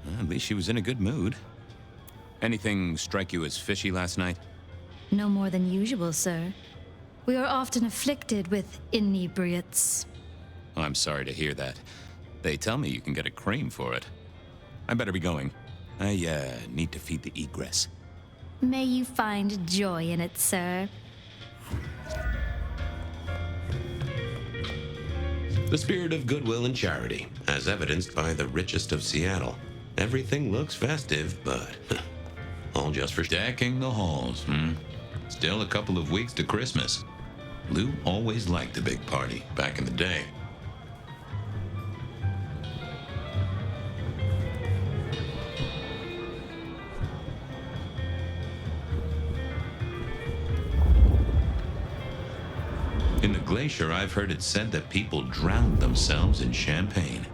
Well, at least she was in a good mood. Anything strike you as fishy last night? No more than usual, sir. We are often afflicted with inebriates. I'm sorry to hear that. They tell me you can get a cream for it. I better be going. I need to feed the egress. May you find joy in it, sir. The spirit of goodwill and charity, as evidenced by the richest of Seattle. Everything looks festive, but all just for decking the halls, Still a couple of weeks to Christmas. Lou always liked a big party back in the day. In the glacier, I've heard it said that people drowned themselves in champagne.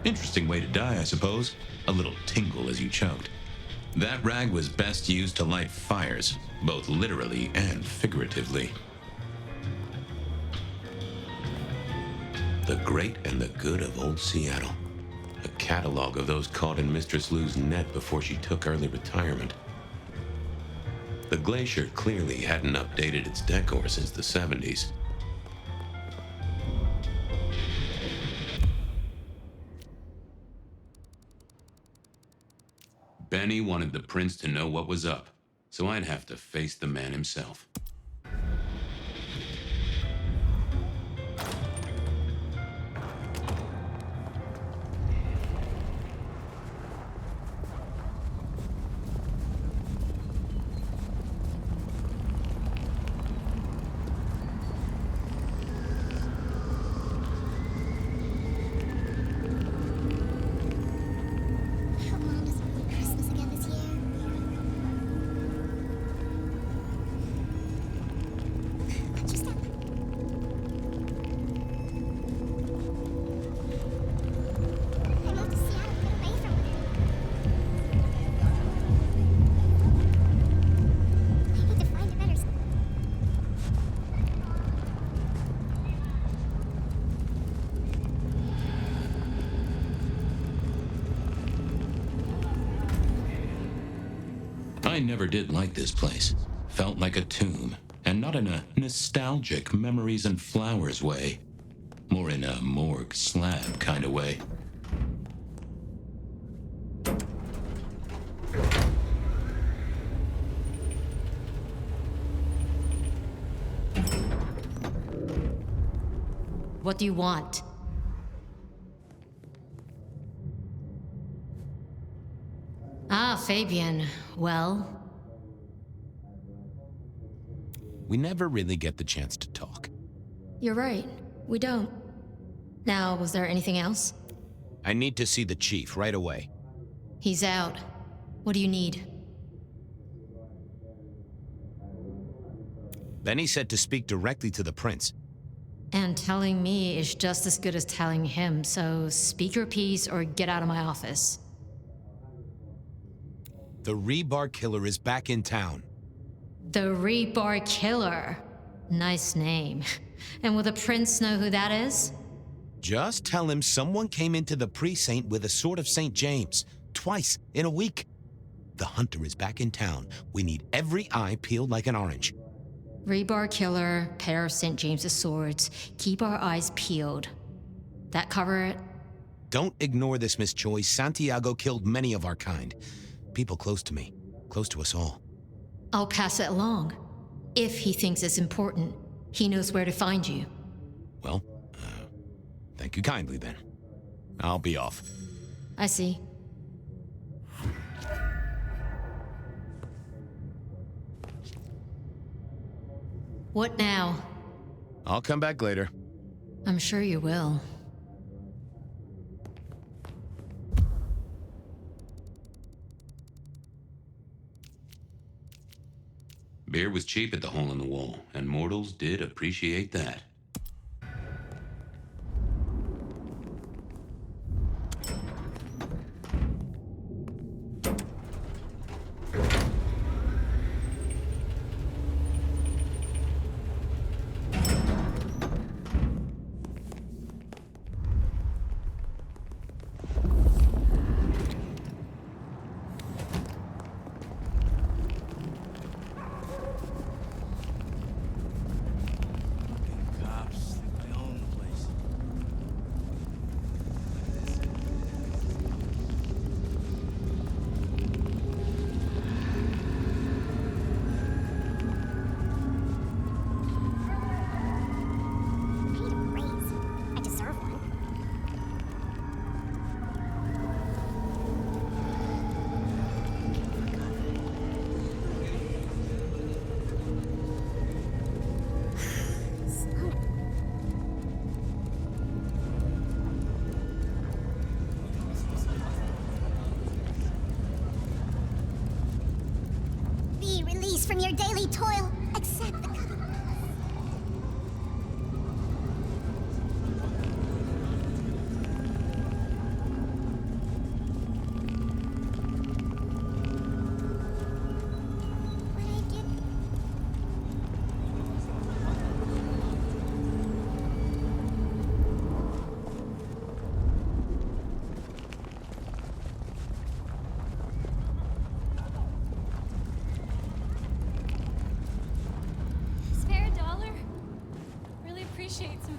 Interesting way to die, I suppose. A little tingle as you choked. That rag was best used to light fires, both literally and figuratively. The Great and the Good of Old Seattle. A catalog of those caught in Mistress Lou's net before she took early retirement. The glacier clearly hadn't updated its decor since the 70s. Benny wanted the prince to know what was up, so I'd have to face the man himself. I never did like this place. Felt like a tomb, and not in a nostalgic memories and flowers way. More in a morgue slab kind of way. What do you want? Ah, Fabien. Well? We never really get the chance to talk. You're right. We don't. Now, was there anything else? I need to see the chief right away. He's out. What do you need? Benny said to speak directly to the prince. And telling me is just as good as telling him, so speak your piece or get out of my office. The Rebar Killer is back in town. The Rebar Killer. Nice name. And will the prince know who that is? Just tell him someone came into the precinct with a sword of St. James. Twice in a week. The hunter is back in town. We need every eye peeled like an orange. Rebar Killer, pair of St. James's swords. Keep our eyes peeled. That cover it? Don't ignore this, Miss Choi. Santiago killed many of our kind. People close to me. Close to us all. I'll pass it along. If he thinks it's important, he knows where to find you. Well, thank you kindly then. I'll be off. I see. What now? I'll come back later. I'm sure you will. Beer was cheap at the hole in the wall, and mortals did appreciate that. From your daily toil, accept the appreciate some.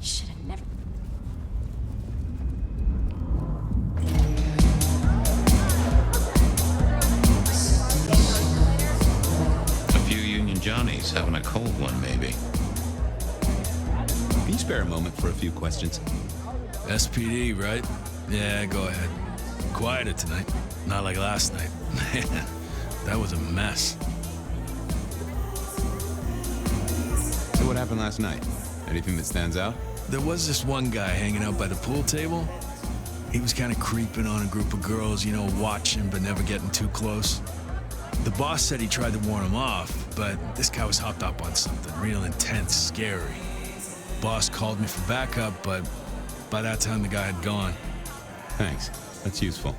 Should have never. A few Union Johnnies having a cold one, maybe. Can you spare a moment for a few questions? SPD, right? Yeah, go ahead. Quieter tonight. Not like last night. Man, that was a mess. So what happened last night? Anything that stands out? There was this one guy hanging out by the pool table. He was kind of creeping on a group of girls, you know, watching but never getting too close. The boss said he tried to warn him off, but this guy was hopped up on something real intense, scary. Boss called me for backup, but by that time the guy had gone. Thanks. That's useful.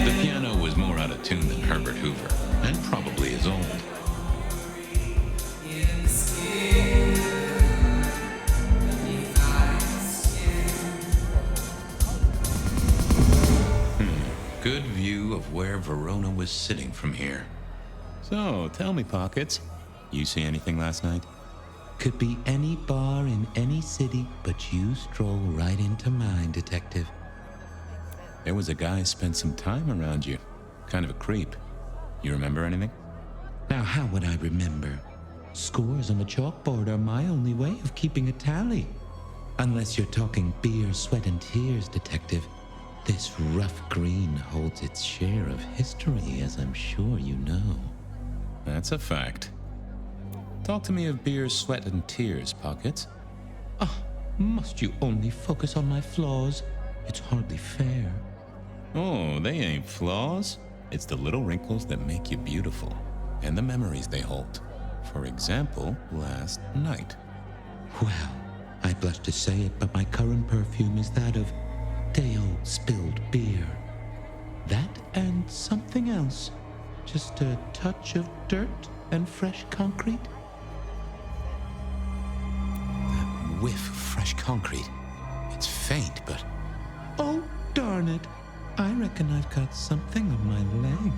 The piano was more out of tune than Herbert Hoover, and probably is old. Good view of where Verona was sitting from here. So, tell me, Pockets, you see anything last night? Could be any bar in any city, but you stroll right into mine, Detective. There was a guy spent some time around you. Kind of a creep. You remember anything? Now, how would I remember? Scores on the chalkboard are my only way of keeping a tally. Unless you're talking beer, sweat, and tears, Detective. This rough green holds its share of history, as I'm sure you know. That's a fact. Talk to me of beer, sweat, and tears, Pockets. Must you only focus on my flaws? It's hardly fair. Oh, they ain't flaws. It's the little wrinkles that make you beautiful, and the memories they hold. For example, last night. Well, I blush to say it, but my current perfume is that of day-old spilled beer. That and something else. Just a touch of dirt and fresh concrete. That whiff of fresh concrete. It's faint, but... Oh, darn it. I reckon I've got something on my leg.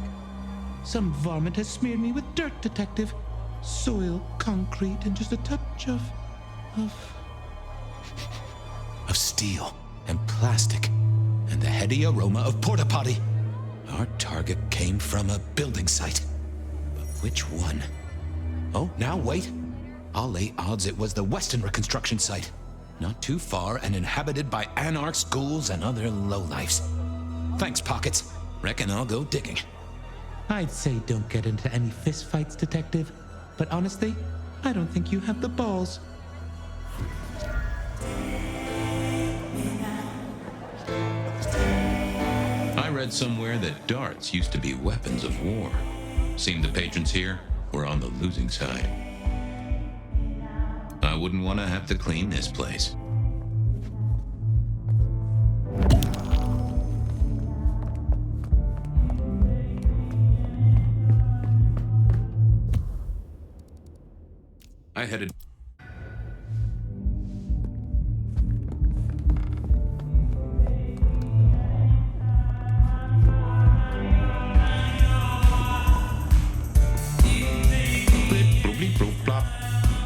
Some varmint has smeared me with dirt, Detective. Soil, concrete, and just a touch of steel and plastic and the heady aroma of porta potty. Our target came from a building site. But which one? Oh, now wait. I'll lay odds it was the Weston reconstruction site. Not too far and inhabited by anarchs, ghouls, and other lowlifes. Thanks, Pockets. Reckon I'll go digging. I'd say don't get into any fistfights, Detective. But honestly, I don't think you have the balls. I read somewhere that darts used to be weapons of war. Seemed the patrons here were on the losing side. I wouldn't want to have to clean this place. I headed...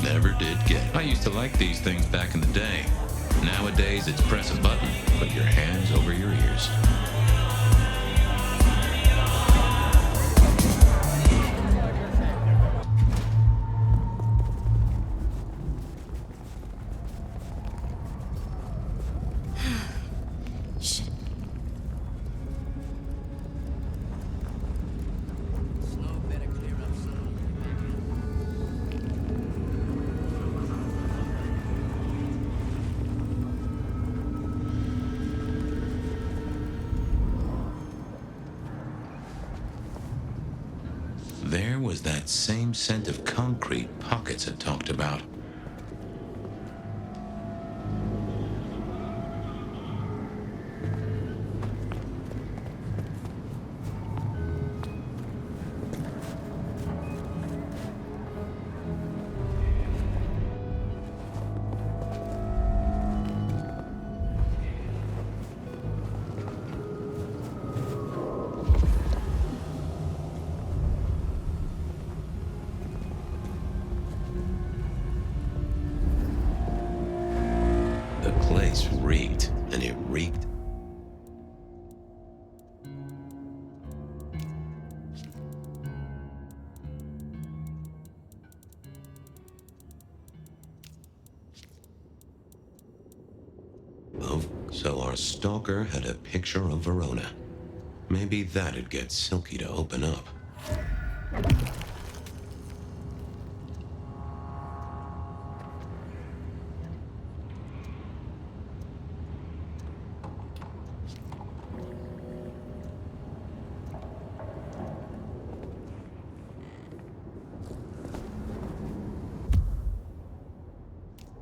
Never did get it. I used to like these things back in the day. Nowadays, it's press a button, put your hands over your ears. There was that same scent of concrete Pockets had talked about. So our stalker had a picture of Verona. Maybe that'd get Silky to open up.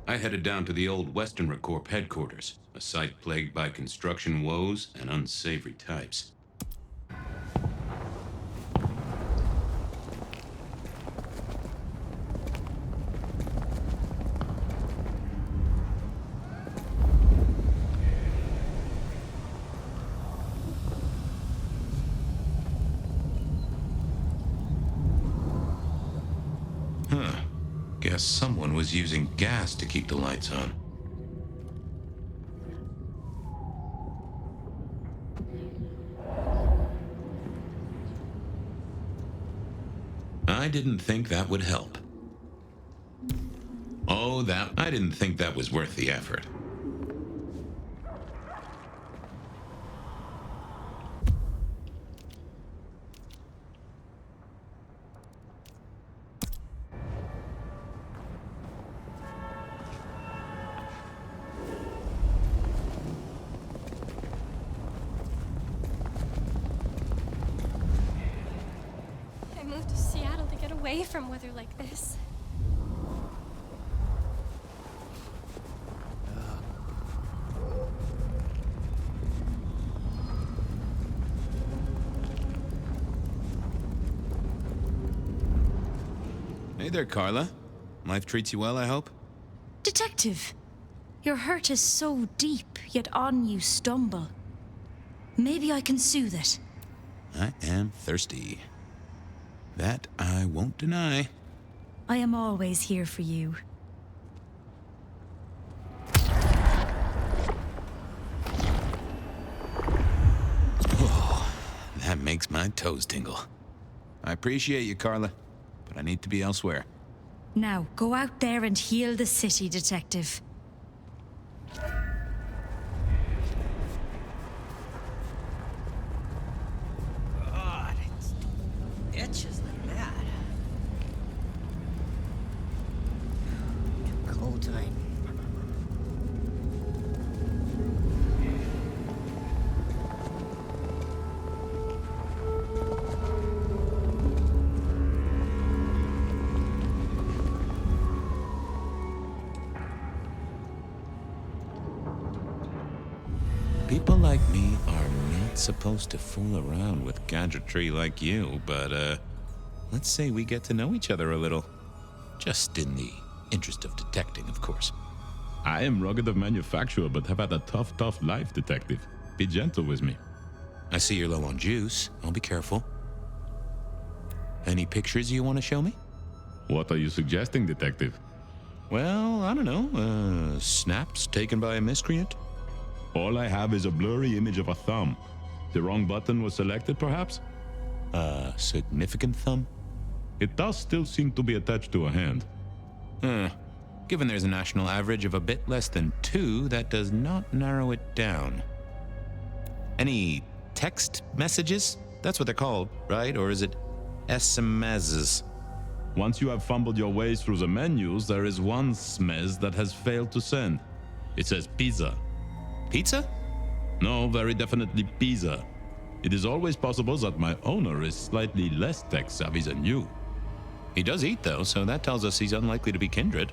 I headed down to the old Western Corp headquarters, a site plagued by construction woes and unsavory types. Guess someone was using gas to keep the lights on. I didn't think that would help. Oh, I didn't think that was worth the effort. From weather like this. Hey there, Carla. Life treats you well, I hope? Detective, your hurt is so deep, yet on you stumble. Maybe I can soothe it. I am thirsty. That I won't deny. I am always here for you. Oh, that makes my toes tingle. I appreciate you, Carla, but I need to be elsewhere. Now, go out there and heal the city, Detective. God, it itches like mad. Getting cold tonight. People like me are not supposed to fool around with gadgetry like you, but, let's say we get to know each other a little. Just in the interest of detecting, of course. I am rugged of manufacture, but have had a tough life, Detective. Be gentle with me. I see you're low on juice. I'll be careful. Any pictures you want to show me? What are you suggesting, Detective? Well, I don't know. Snaps taken by a miscreant? All I have is a blurry image of a thumb. The wrong button was selected, perhaps? A significant thumb? It does still seem to be attached to a hand. Given there's a national average of a bit less than 2, that does not narrow it down. Any text messages? That's what they're called, right? Or is it SMSs? Once you have fumbled your way through the menus, there is one SMS that has failed to send. It says pizza. Pizza? No, very definitely pizza. It is always possible that my owner is slightly less tech-savvy than you. He does eat, though, so that tells us he's unlikely to be kindred.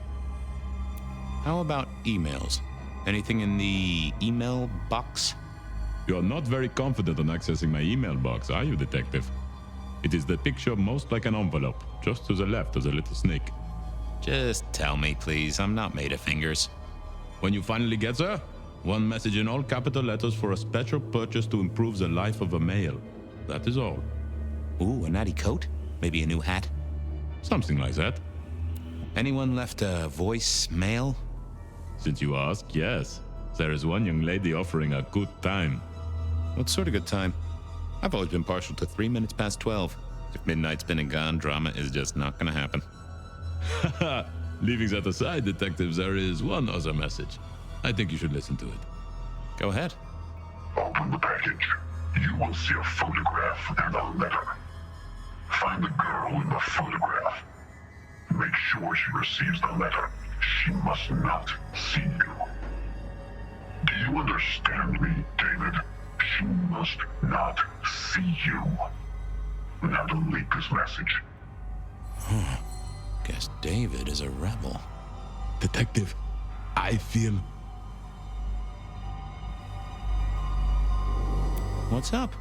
How about emails? Anything in the email box? You're not very confident on accessing my email box, are you, Detective? It is the picture most like an envelope, just to the left of the little snake. Just tell me, please. I'm not made of fingers. When you finally get there, one message in all capital letters for a special purchase to improve the life of a male. That is all. Ooh, a natty coat? Maybe a new hat? Something like that. Anyone left a voicemail? Since you ask, yes. There is one young lady offering a good time. What sort of good time? I've always been partial to 3 minutes past 12. If midnight's been and gone, drama is just not gonna happen. Leaving that aside, Detective, there is one other message. I think you should listen to it. Go ahead. Open the package. You will see a photograph and a letter. Find the girl in the photograph. Make sure she receives the letter. She must not see you. Do you understand me, David? She must not see you. Now delete this message. Guess David is a rebel. Detective, I feel... What's up?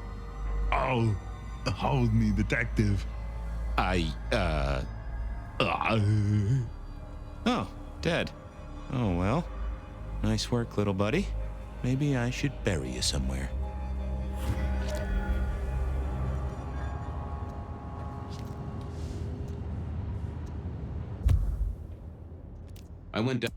Oh, hold me, detective. Oh, dead. Oh, well. Nice work, little buddy. Maybe I should bury you somewhere. I went down.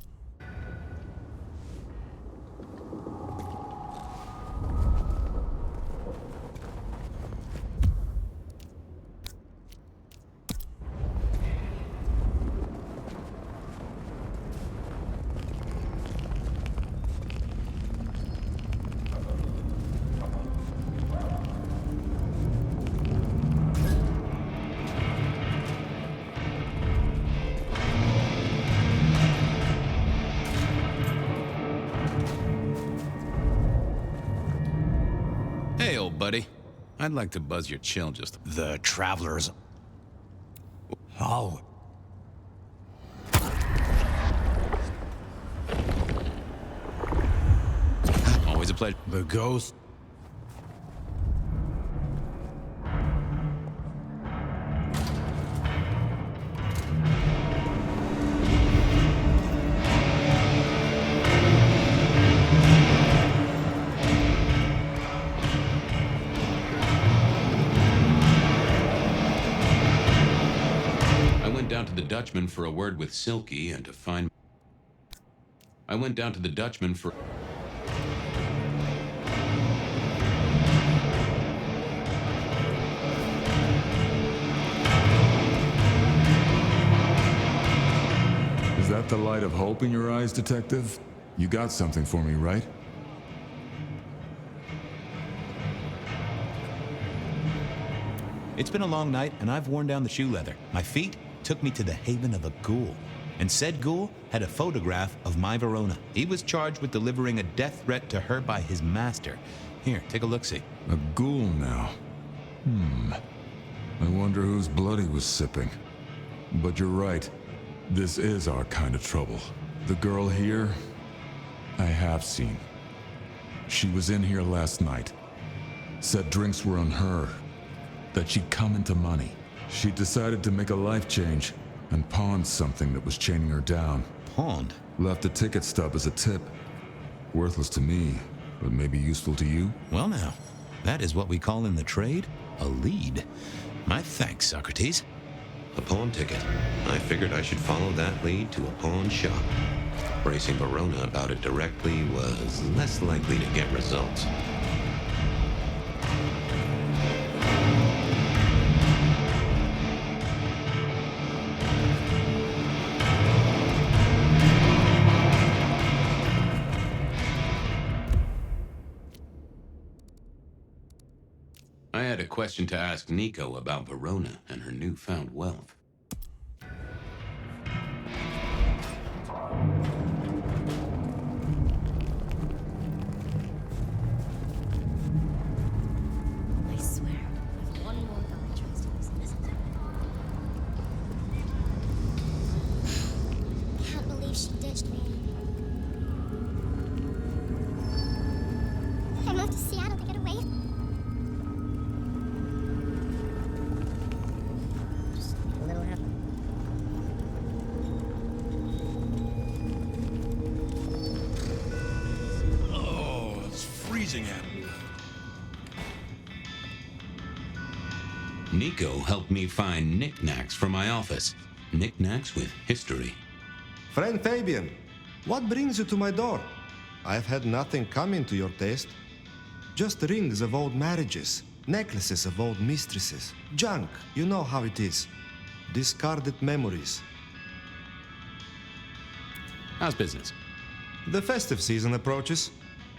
Hey, old buddy. I'd like to buzz your chill just... The travelers... Oh. Always a pleasure. The ghost... Down to the Dutchman for a word with Silky and to find... I went down to the Dutchman for... Is that the light of hope in your eyes, detective? You got something for me, right? It's been a long night, and I've worn down the shoe leather. My feet took me to the haven of a ghoul. And said ghoul had a photograph of my Verona. He was charged with delivering a death threat to her by his master. Here, take a look-see. A ghoul now. I wonder whose blood he was sipping. But you're right. This is our kind of trouble. The girl here, I have seen. She was in here last night. Said drinks were on her. That she'd come into money. She decided to make a life change and pawned something that was chaining her down. Pawned? Left a ticket stub as a tip. Worthless to me, but maybe useful to you? Well now, that is what we call in the trade a lead. My thanks, Socrates. A pawn ticket. I figured I should follow that lead to a pawn shop. Bracing Verona about it directly was less likely to get results. I had a question to ask Nico about Verona and her newfound wealth. I swear, if one more guy tries to listen to can't believe she ditched me. I moved to Seattle to get away. Freezing at me. Nico helped me find knickknacks for my office. Knickknacks with history. Friend Fabien, what brings you to my door? I've had nothing coming to your taste. Just rings of old marriages, necklaces of old mistresses, junk, you know how it is. Discarded memories. How's business? The festive season approaches.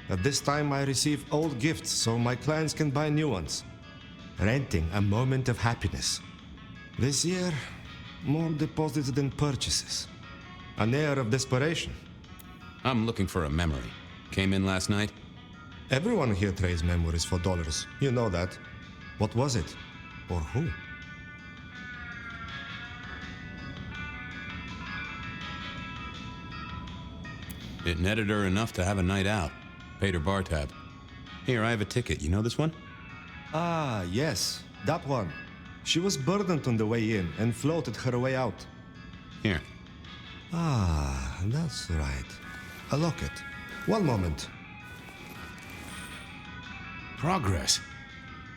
At this time, I receive old gifts so my clients can buy new ones. Renting a moment of happiness. This year, more deposits than purchases. An air of desperation. I'm looking for a memory. Came in last night? Everyone here trades memories for dollars. You know that. What was it? Or who? It netted her enough to have a night out. Paid her bar tab. Here, I have a ticket. You know this one? Ah, yes. That one. She was burdened on the way in and floated her way out. Here. Ah, that's right. A locket. One moment. Progress.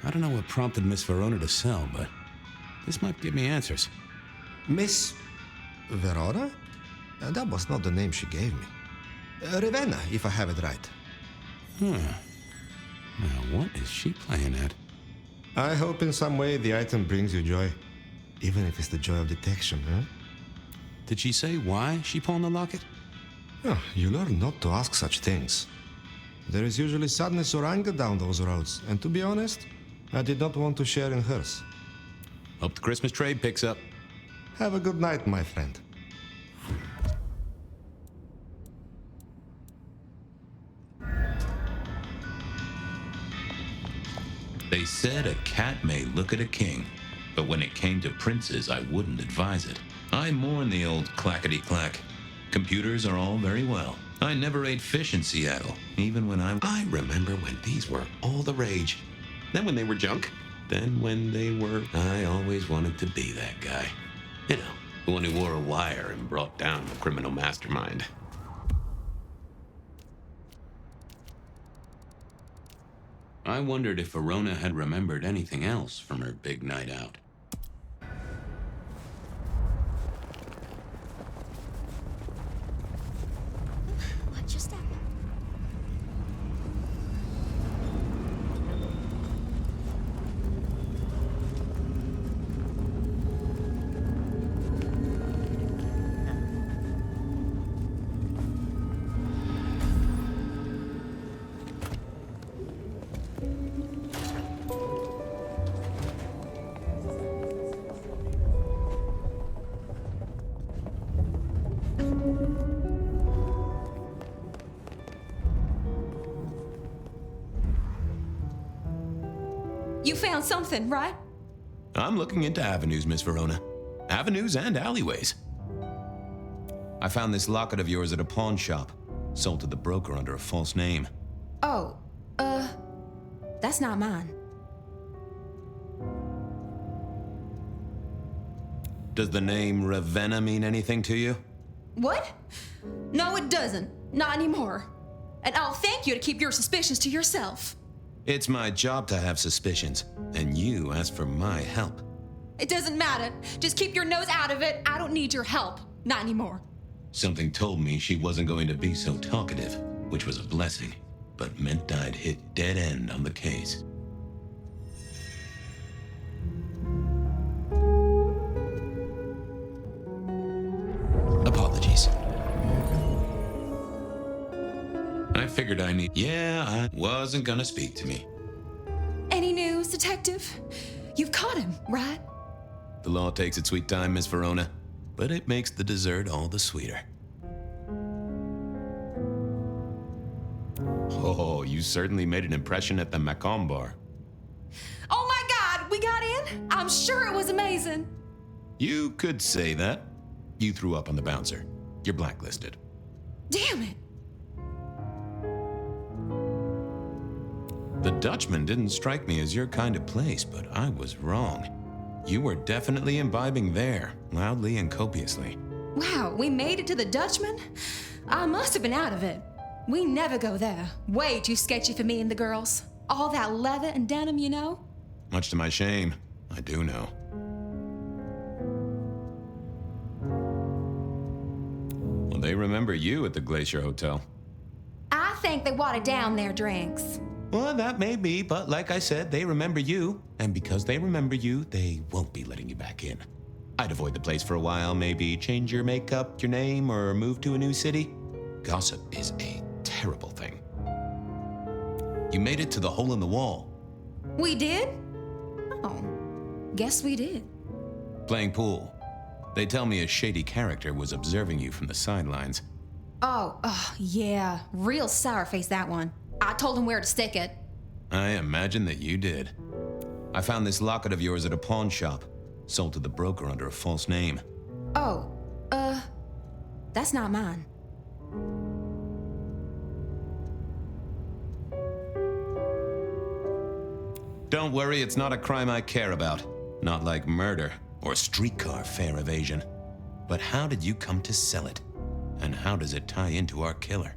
I don't know what prompted Miss Verona to sell, but this might give me answers. Miss Verona? That was not the name she gave me. Ravenna, if I have it right. Now, what is she playing at? I hope in some way the item brings you joy. Even if it's the joy of detection, huh? Did she say why she pawned the locket? Oh, you learn not to ask such things. There is usually sadness or anger down those roads, and to be honest, I did not want to share in hers. Hope the Christmas trade picks up. Have a good night, my friend. They said a cat may look at a king, but when it came to princes, I wouldn't advise it. I mourn the old clackety-clack. Computers are all very well. I never ate fish in Seattle, even when I remember when these were all the rage. Then when they were junk. Then when they were... I always wanted to be that guy. You know, the one who wore a wire and brought down the criminal mastermind. I wondered if Verona had remembered anything else from her big night out. What just happened? You found something, right? I'm looking into avenues, Miss Verona. Avenues and alleyways. I found this locket of yours at a pawn shop. Sold to the broker under a false name. Oh, that's not mine. Does the name Ravenna mean anything to you? What? No, it doesn't. Not anymore. And I'll thank you to keep your suspicions to yourself. It's my job to have suspicions, and you asked for my help. It doesn't matter. Just keep your nose out of it. I don't need your help. Not anymore. Something told me she wasn't going to be so talkative, which was a blessing, but meant I'd hit dead end on the case. Apologies. I figured I need... Yeah, I wasn't gonna speak to me. Any news, Detective? You've caught him, right? The law takes its sweet time, Miss Verona, but it makes the dessert all the sweeter. Oh, you certainly made an impression at the Macomb bar. Oh my God, we got in? I'm sure it was amazing. You could say that. You threw up on the bouncer. You're blacklisted. Damn it. The Dutchman didn't strike me as your kind of place, but I was wrong. You were definitely imbibing there, loudly and copiously. Wow, we made it to the Dutchman? I must have been out of it. We never go there. Way too sketchy for me and the girls. All that leather and denim, you know? Much to my shame, I do know. Well, they remember you at the Glacier Hotel. I think they watered down their drinks. Well, that may be, but like I said, they remember you. And because they remember you, they won't be letting you back in. I'd avoid the place for a while, maybe change your makeup, your name, or move to a new city. Gossip is a terrible thing. You made it to the hole in the wall. We did? Oh, guess we did. Playing pool. They tell me a shady character was observing you from the sidelines. Oh, yeah. Real sour face, that one. I told him where to stick it. I imagine that you did. I found this locket of yours at a pawn shop, sold to the broker under a false name. Oh, that's not mine. Don't worry, it's not a crime I care about. Not like murder or streetcar fare evasion. But how did you come to sell it? And how does it tie into our killer?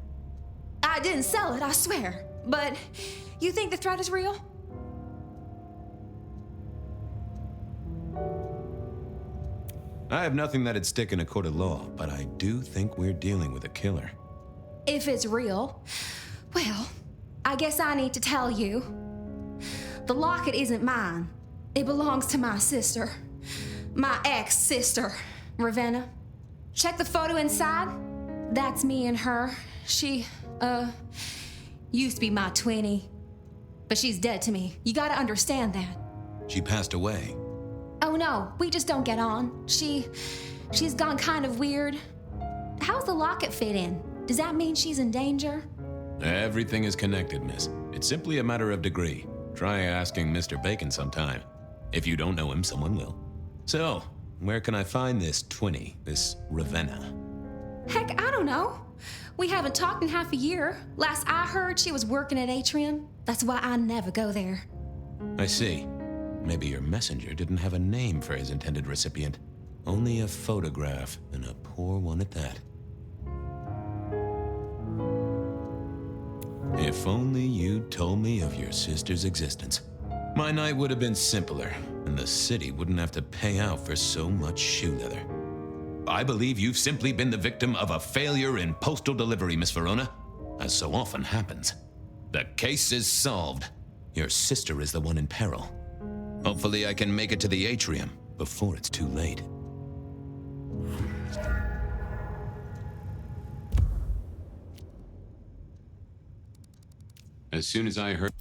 I didn't sell it, I swear. But you think the threat is real? I have nothing that'd stick in a court of law, but I do think we're dealing with a killer. If it's real, well, I guess I need to tell you. The locket isn't mine. It belongs to my sister. My ex-sister, Ravenna. Check the photo inside. That's me and her. She, used to be my twinnie. But she's dead to me. You gotta understand that. She passed away. Oh no, we just don't get on. She's gone kind of weird. How's the locket fit in? Does that mean she's in danger? Everything is connected, miss. It's simply a matter of degree. Try asking Mr. Bacon sometime. If you don't know him, someone will. So, where can I find this twinnie, this Ravenna? Heck, I don't know. We haven't talked in half a year. Last I heard, she was working at Atrium. That's why I never go there. I see. Maybe your messenger didn't have a name for his intended recipient. Only a photograph, and a poor one at that. If only you'd told me of your sister's existence. My night would have been simpler, and the city wouldn't have to pay out for so much shoe leather. I believe you've simply been the victim of a failure in postal delivery, Miss Verona, as so often happens. The case is solved. Your sister is the one in peril. Hopefully I can make it to the atrium before it's too late. As soon as I heard...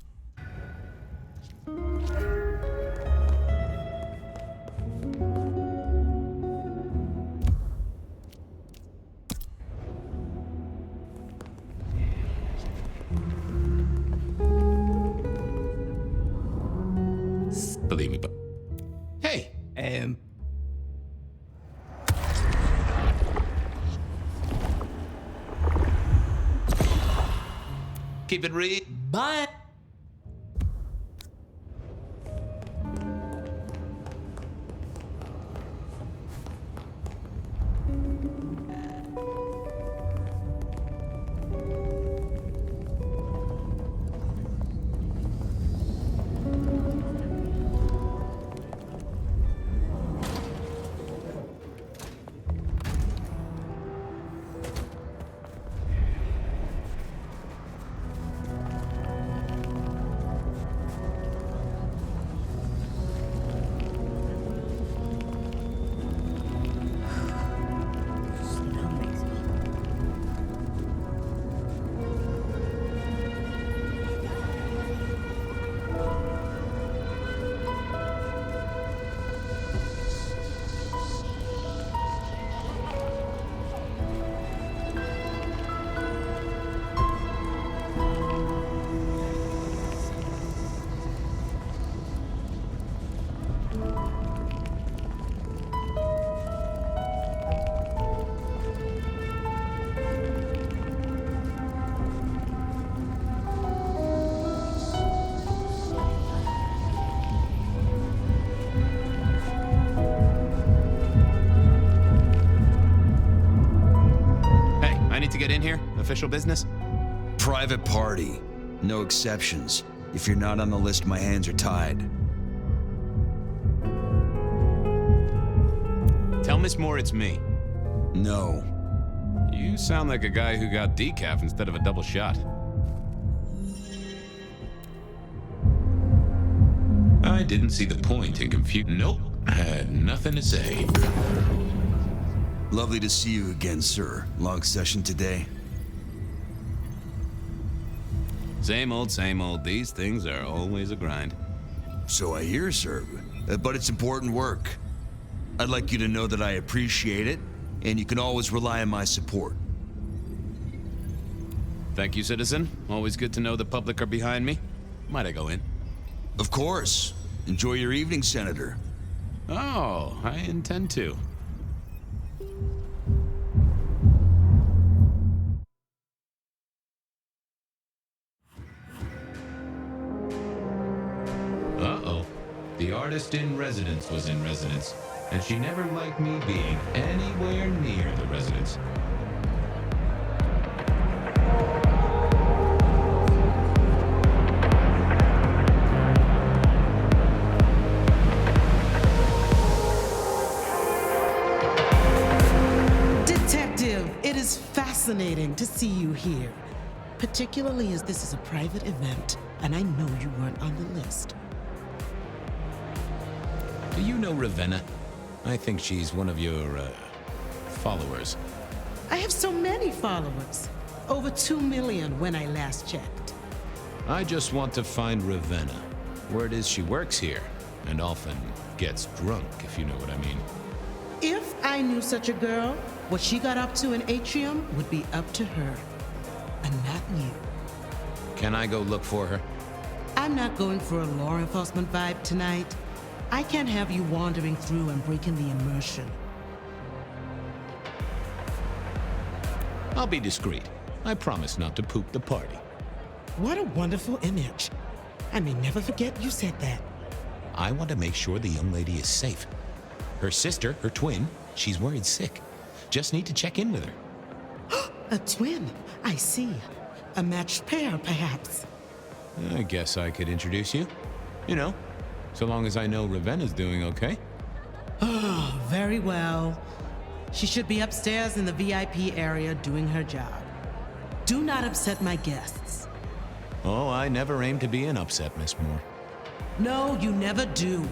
Believe me, but... Hey! Keep it real. Bye! To get in here? Official business? Private party. No exceptions. If you're not on the list, my hands are tied. Tell Miss Moore it's me. No. You sound like a guy who got decaf instead of a double shot. I didn't see the point in confuse. Nope. I had nothing to say. Lovely to see you again, sir. Long session today? Same old, same old. These things are always a grind. So I hear, sir. But it's important work. I'd like you to know that I appreciate it, and you can always rely on my support. Thank you, citizen. Always good to know the public are behind me. Might I go in? Of course. Enjoy your evening, Senator. Oh, I intend to. Uh-oh. The artist in residence was in residence, and she never liked me being anywhere near the residence. Detective, it is fascinating to see you here, particularly as this is a private event, and I know you weren't on the list. Do you know Ravenna? I think she's one of your, followers. I have so many followers. Over 2 million when I last checked. I just want to find Ravenna. Word is she works here, and often gets drunk, if you know what I mean. If I knew such a girl, what she got up to in Atrium would be up to her, and not you. Can I go look for her? I'm not going for a law enforcement vibe tonight. I can't have you wandering through and breaking the immersion. I'll be discreet. I promise not to poop the party. What a wonderful image. I may never forget you said that. I want to make sure the young lady is safe. Her sister, her twin, she's worried sick. Just need to check in with her. A twin, I see. A matched pair, perhaps. I guess I could introduce you. You know, so long as I know Ravenna's doing okay. Oh, very well. She should be upstairs in the VIP area doing her job. Do not upset my guests. Oh, I never aim to be an upset, Miss Moore. No, you never do.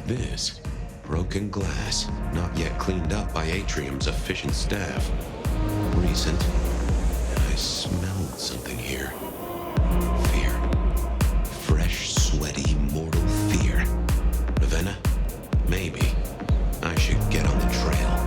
This? Broken glass, not yet cleaned up by Atrium's efficient staff. Recent. I smelled something here. Fear. Fresh, sweaty, mortal fear. Ravenna? Maybe. I should get on the trail.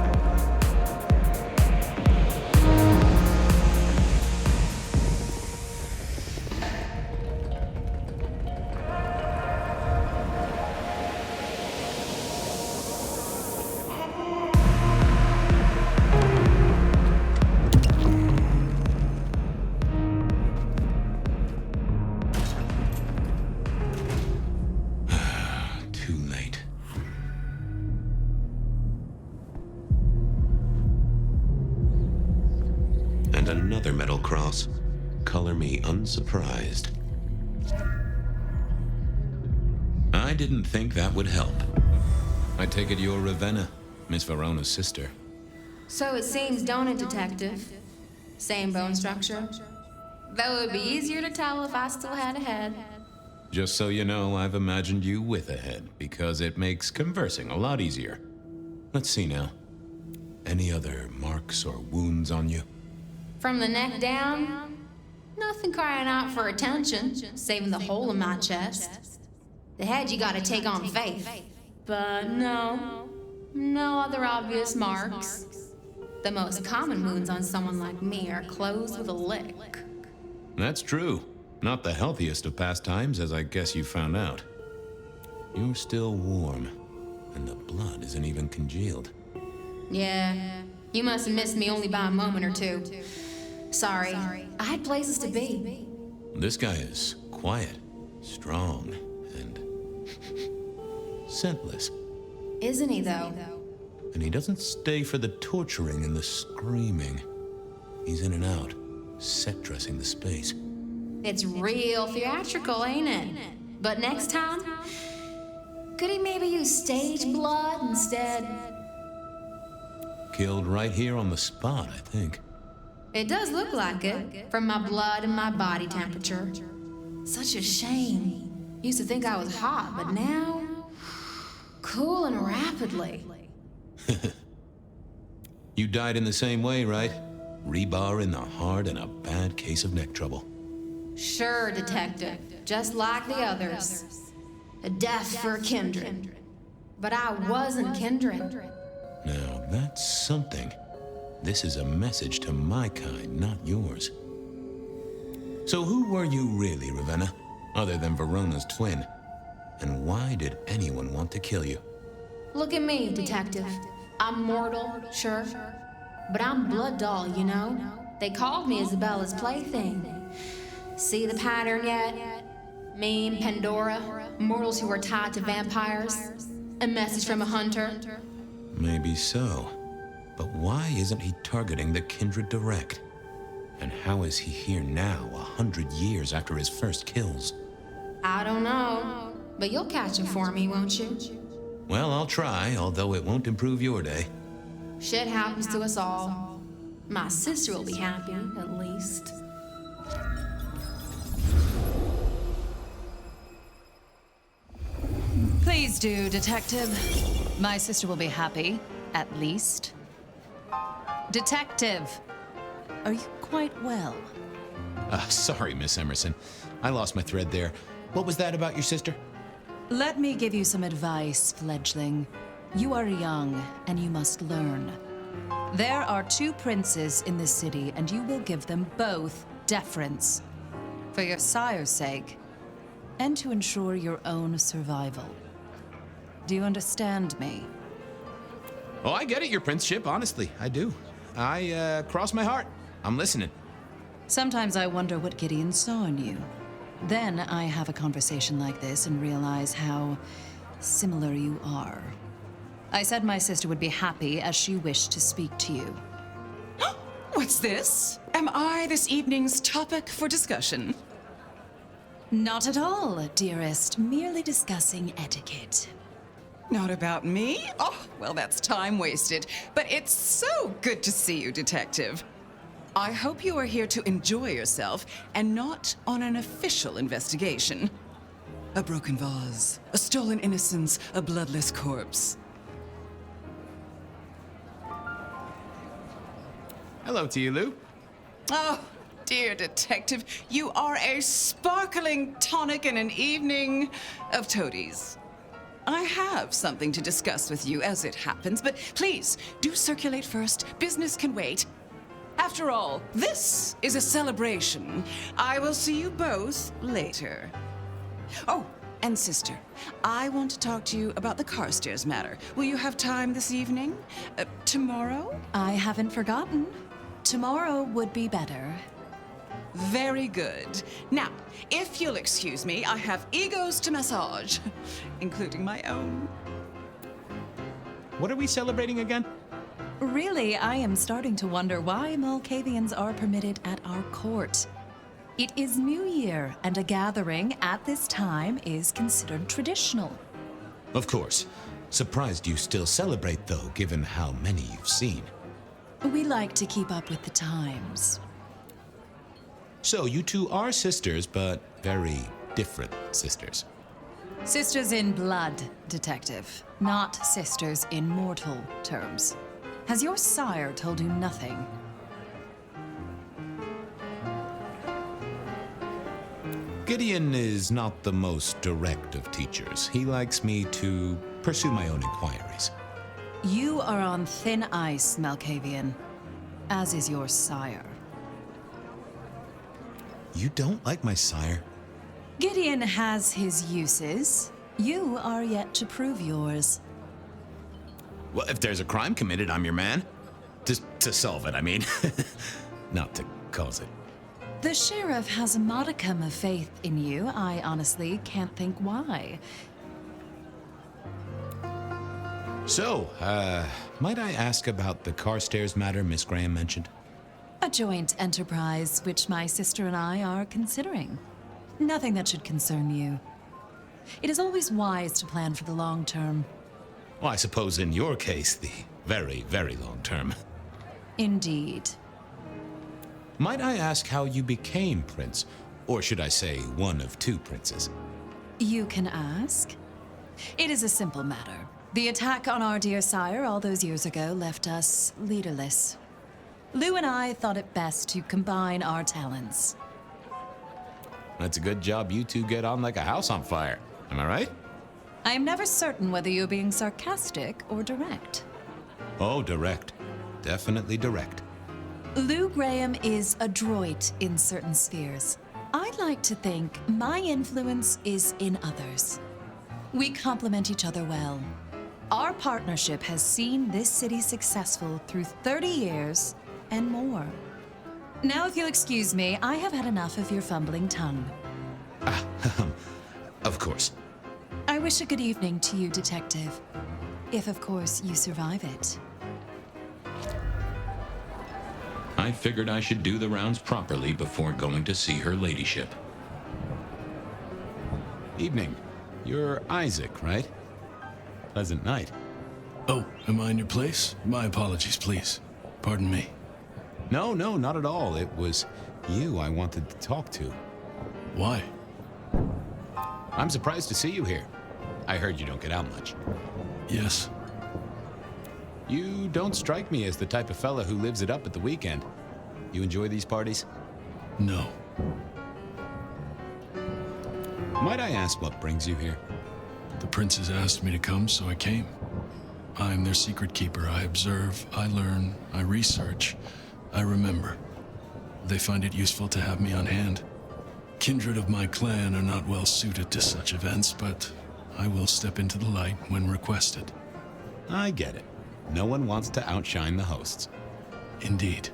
Another metal cross. Color me unsurprised. I didn't think that would help. I take it you're Ravenna, Miss Verona's sister. So it seems, don't it, Detective? Same bone structure? Though it would be easier to tell if I still had a head. Just so you know, I've imagined you with a head, because it makes conversing a lot easier. Let's see now. Any other marks or wounds on you? From the neck down, nothing crying out for attention, saving the hole in my chest. The head you gotta take on faith. But no other obvious marks. The most common wounds on someone like me are closed with a lick. That's true. Not the healthiest of pastimes, as I guess you found out. You're still warm, and the blood isn't even congealed. Yeah, you must have missed me only by a moment or two. Sorry, I had places to be. This guy is quiet, strong, and scentless. Isn't he, though? And he doesn't stay for the torturing and the screaming. He's in and out, set dressing the space. It's real theatrical, ain't it? But next time, could he maybe use stage blood instead? Killed right here on the spot, I think. It does look like it, from my blood and my body temperature. Such a shame. Used to think I was hot, but now, cooling rapidly. You died in the same way, right? Rebar in the heart and a bad case of neck trouble. Sure, Detective. Just like the others. A death for a kindred. But I wasn't kindred. Now, that's something. This is a message to my kind, not yours. So who were you really, Ravenna? Other than Verona's twin? And why did anyone want to kill you? Look at me, Detective. I'm mortal, sure. But I'm blood doll, you know? They called me Isabella's plaything. See the pattern yet? Me and Pandora, mortals who are tied to vampires. A message from a hunter. Maybe so. But why isn't he targeting the kindred direct? And how is he here now, 100 years after his first kills? I don't know. But you'll catch him for me, won't you? Well, I'll try, although it won't improve your day. Shit happens to us all. My sister will be happy, at least. Please do, Detective. My sister will be happy, at least. Detective, are you quite well? Sorry, Miss Emerson. I lost my thread there. What was that about your sister? Let me give you some advice, fledgling. You are young, and you must learn. There are 2 princes in this city, and you will give them both deference. For your sire's sake, and to ensure your own survival. Do you understand me? Oh, I get it, your princeship, honestly. I do. I cross my heart. I'm listening. Sometimes I wonder what Gideon saw in you. Then I have a conversation like this and realize how similar you are. I said my sister would be happy as she wished to speak to you. What's this? Am I this evening's topic for discussion? Not at all, dearest. Merely discussing etiquette. Not about me? Oh, well, that's time wasted. But it's so good to see you, Detective. I hope you are here to enjoy yourself and not on an official investigation. A broken vase, a stolen innocence, a bloodless corpse. Hello to you, Lou. Oh, dear Detective, you are a sparkling tonic in an evening of toadies. I have something to discuss with you as it happens, but please, do circulate first. Business can wait. After all, this is a celebration. I will see you both later. Oh, and sister, I want to talk to you about the Carstairs matter. Will you have time this evening? Tomorrow? I haven't forgotten. Tomorrow would be better. Very good. Now, if you'll excuse me, I have egos to massage, including my own. What are we celebrating again? Really, I am starting to wonder why Malkavians are permitted at our court. It is New Year, and a gathering at this time is considered traditional. Of course. Surprised you still celebrate, though, given how many you've seen. We like to keep up with the times. So, you two are sisters, but very different sisters. Sisters in blood, Detective, not sisters in mortal terms. Has your sire told you nothing? Gideon is not the most direct of teachers. He likes me to pursue my own inquiries. You are on thin ice, Malkavian, as is your sire. You don't like my sire? Gideon has his uses. You are yet to prove yours. Well, if there's a crime committed, I'm your man. To solve it, I mean. Not to cause it. The sheriff has a modicum of faith in you. I honestly can't think why. So, might I ask about the Carstairs matter Miss Graham mentioned? joint enterprise, which my sister and I are considering. Nothing that should concern you. It is always wise to plan for the long term. Well, I suppose in your case, the very, very long term. Indeed. Might I ask how you became prince? Or should I say, one of two princes? You can ask. It is a simple matter. The attack on our dear sire all those years ago left us leaderless. Lou and I thought it best to combine our talents. That's a good job you two get on like a house on fire. Am I right? I am never certain whether you're being sarcastic or direct. Oh, direct. Definitely direct. Lou Graham is adroit in certain spheres. I'd like to think my influence is in others. We complement each other well. Our partnership has seen this city successful through 30 years and more. Now, if you'll excuse me, I have had enough of your fumbling tongue. Of course. I wish a good evening to you, Detective. If, of course, you survive it. I figured I should do the rounds properly before going to see her ladyship. Evening. You're Isaac, right? Pleasant night. Oh, am I in your place? My apologies, please. Pardon me. No, not at all. It was you I wanted to talk to. Why? I'm surprised to see you here. I heard you don't get out much. Yes. You don't strike me as the type of fella who lives it up at the weekend. You enjoy these parties? No. Might I ask what brings you here? The princes asked me to come, so I came. I'm their secret keeper. I observe, I learn, I research, I remember. They find it useful to have me on hand. Kindred of my clan are not well suited to such events, but I will step into the light when requested. I get it. No one wants to outshine the hosts. Indeed.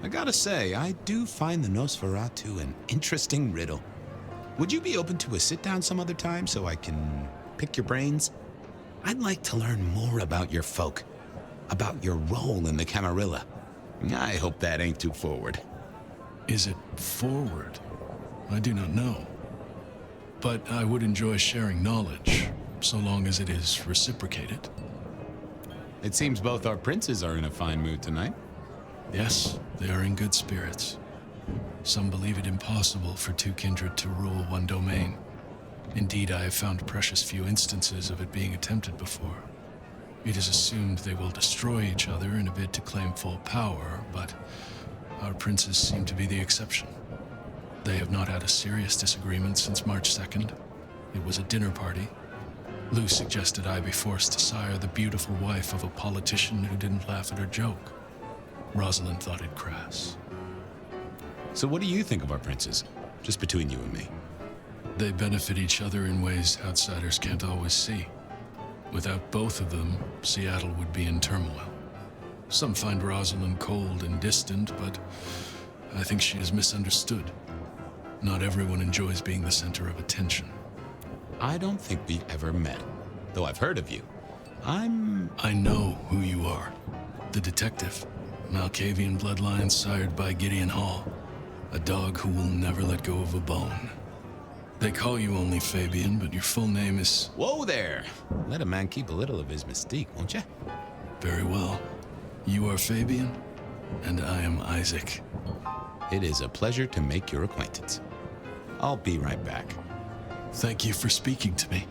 I gotta say, I do find the Nosferatu an interesting riddle. Would you be open to a sit-down some other time so I can pick your brains? I'd like to learn more about your folk, about your role in the Camarilla. I hope that ain't too forward. Is it forward? I do not know. But I would enjoy sharing knowledge, so long as it is reciprocated. It seems both our princes are in a fine mood tonight. Yes, they are in good spirits. Some believe it impossible for two kindred to rule one domain. Indeed, I have found precious few instances of it being attempted before. It is assumed they will destroy each other in a bid to claim full power, but our princes seem to be the exception. They have not had a serious disagreement since March 2nd. It was a dinner party. Lou suggested I be forced to sire the beautiful wife of a politician who didn't laugh at her joke. Rosalind thought it crass. So what do you think of our princes? Just between you and me. They benefit each other in ways outsiders can't always see. Without both of them, Seattle would be in turmoil. Some find Rosalind cold and distant, but I think she is misunderstood. Not everyone enjoys being the center of attention. I don't think we've ever met, though I've heard of you. I know who you are. The detective. Masquerade-Bloodlines sired by Gideon Hall. A dog who will never let go of a bone. They call you only Fabien, but your full name is... Whoa there! Let a man keep a little of his mystique, won't you? Very well. You are Fabien, and I am Isaac. It is a pleasure to make your acquaintance. I'll be right back. Thank you for speaking to me.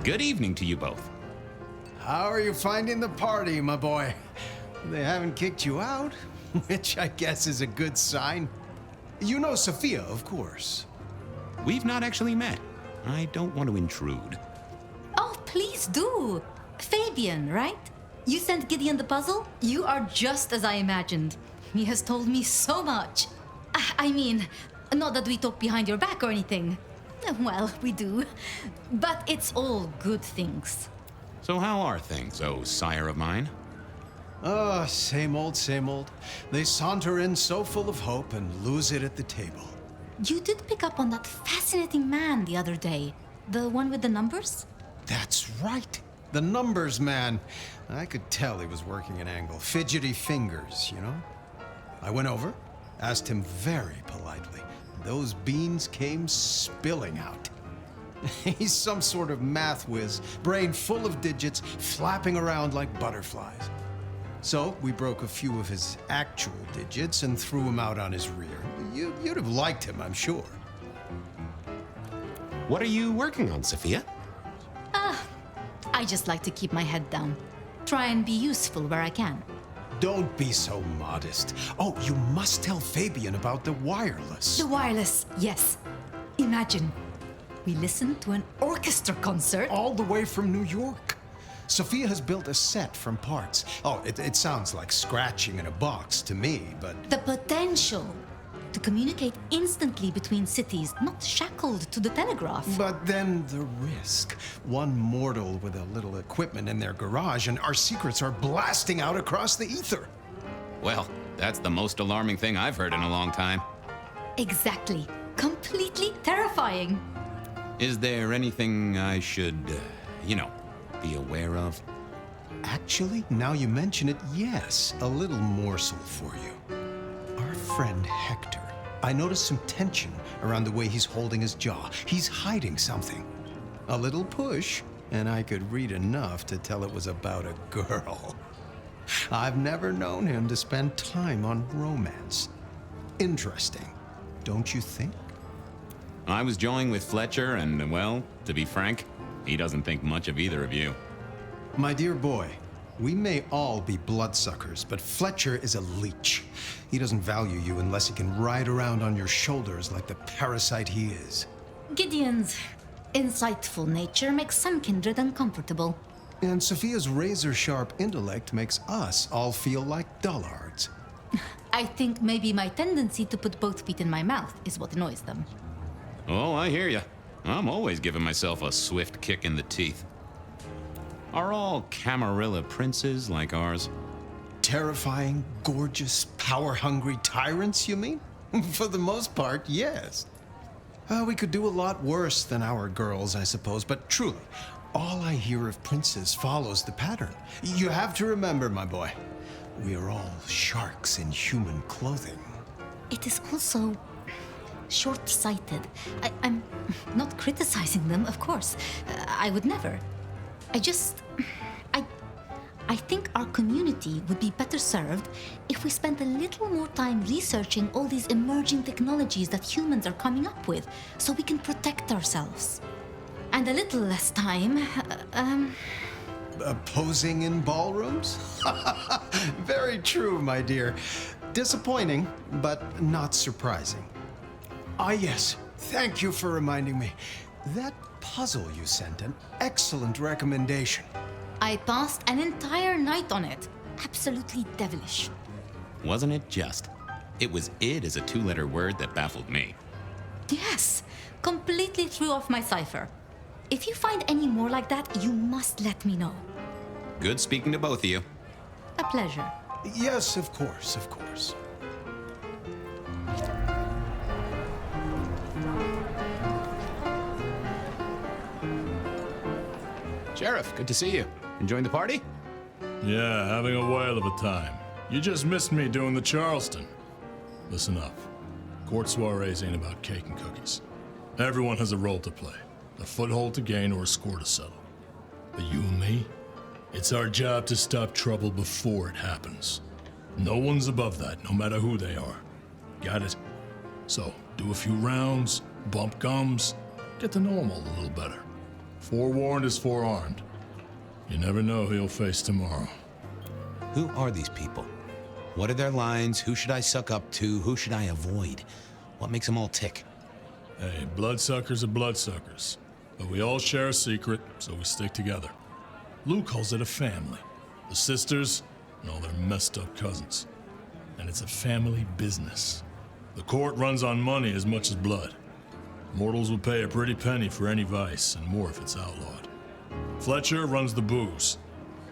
Good evening to you both. How are you finding the party, my boy? They haven't kicked you out, which I guess is a good sign. You know Sophia, of course. We've not actually met. I don't want to intrude. Oh, please do. Fabien Fabien, right? You sent Gideon the puzzle? You are just as I imagined. He has told me so much. I mean, not that we talk behind your back or anything. Well, we do. But it's all good things. So how are things, oh sire of mine? Oh, same old, same old. They saunter in so full of hope and lose it at the table. You did pick up on that fascinating man the other day. The one with the numbers? That's right. The numbers man. I could tell he was working an angle. Fidgety fingers, you know? I went over, asked him very politely. Those beans came spilling out. He's some sort of math whiz, brain full of digits, flapping around like butterflies. So we broke a few of his actual digits and threw him out on his rear. You'd have liked him, I'm sure. What are you working on, Sophia? I just like to keep my head down. Try and be useful where I can. Don't be so modest. Oh, you must tell Fabien about the wireless. The wireless, yes. Imagine, we listened to an orchestra concert. All the way from New York. Sophia has built a set from parts. Oh, it sounds like scratching in a box to me, but... The potential to communicate instantly between cities, not shackled to the telegraph. But then the risk. One mortal with a little equipment in their garage and our secrets are blasting out across the ether. Well, that's the most alarming thing I've heard in a long time. Exactly. Completely terrifying. Is there anything I should, be aware of? Actually, now you mention it, yes. A little morsel for you. Our friend Hector. I noticed some tension around the way he's holding his jaw. He's hiding something. A little push, and I could read enough to tell it was about a girl. I've never known him to spend time on romance. Interesting, don't you think? I was joined with Fletcher, and, well, to be frank, he doesn't think much of either of you. My dear boy, we may all be bloodsuckers, but Fletcher is a leech. He doesn't value you unless he can ride around on your shoulders like the parasite he is. Gideon's insightful nature makes some kindred uncomfortable. And Sophia's razor-sharp intellect makes us all feel like dullards. I think maybe my tendency to put both feet in my mouth is what annoys them. Oh, I hear you. I'm always giving myself a swift kick in the teeth. Are all Camarilla princes like ours? Terrifying, gorgeous, power-hungry tyrants, you mean? For the most part, yes. We could do a lot worse than our girls, I suppose, but truly, all I hear of princes follows the pattern. You have to remember, my boy, we are all sharks in human clothing. It is also short-sighted. I'm not criticizing them, of course. I would never. I think our community would be better served if we spent a little more time researching all these emerging technologies that humans are coming up with, so we can protect ourselves. And a little less time, Posing in ballrooms? Very true, my dear. Disappointing, but not surprising. Ah, yes. Thank you for reminding me. That puzzle you sent, an excellent recommendation. I passed an entire night on it. Absolutely devilish. Wasn't it just? It was "id" as a two-letter word that baffled me. Yes, completely threw off my cipher. If you find any more like that, you must let me know. Good speaking to both of you. A pleasure. Yes, of course, of course. Sheriff, good to see you. Enjoying the party? Yeah, having a whale of a time. You just missed me doing the Charleston. Listen up. Court soirees ain't about cake and cookies. Everyone has a role to play, a foothold to gain or a score to settle. But you and me, it's our job to stop trouble before it happens. No one's above that, no matter who they are. Got it? So, do a few rounds, bump gums, get to know them all a little better. Forewarned is forearmed. You never know who you'll face tomorrow. Who are these people? What are their lines? Who should I suck up to? Who should I avoid? What makes them all tick? Hey, bloodsuckers are bloodsuckers. But we all share a secret, so we stick together. Lou calls it a family. The sisters and all their messed up cousins. And it's a family business. The court runs on money as much as blood. Mortals will pay a pretty penny for any vice, and more if it's outlawed. Fletcher runs the booze.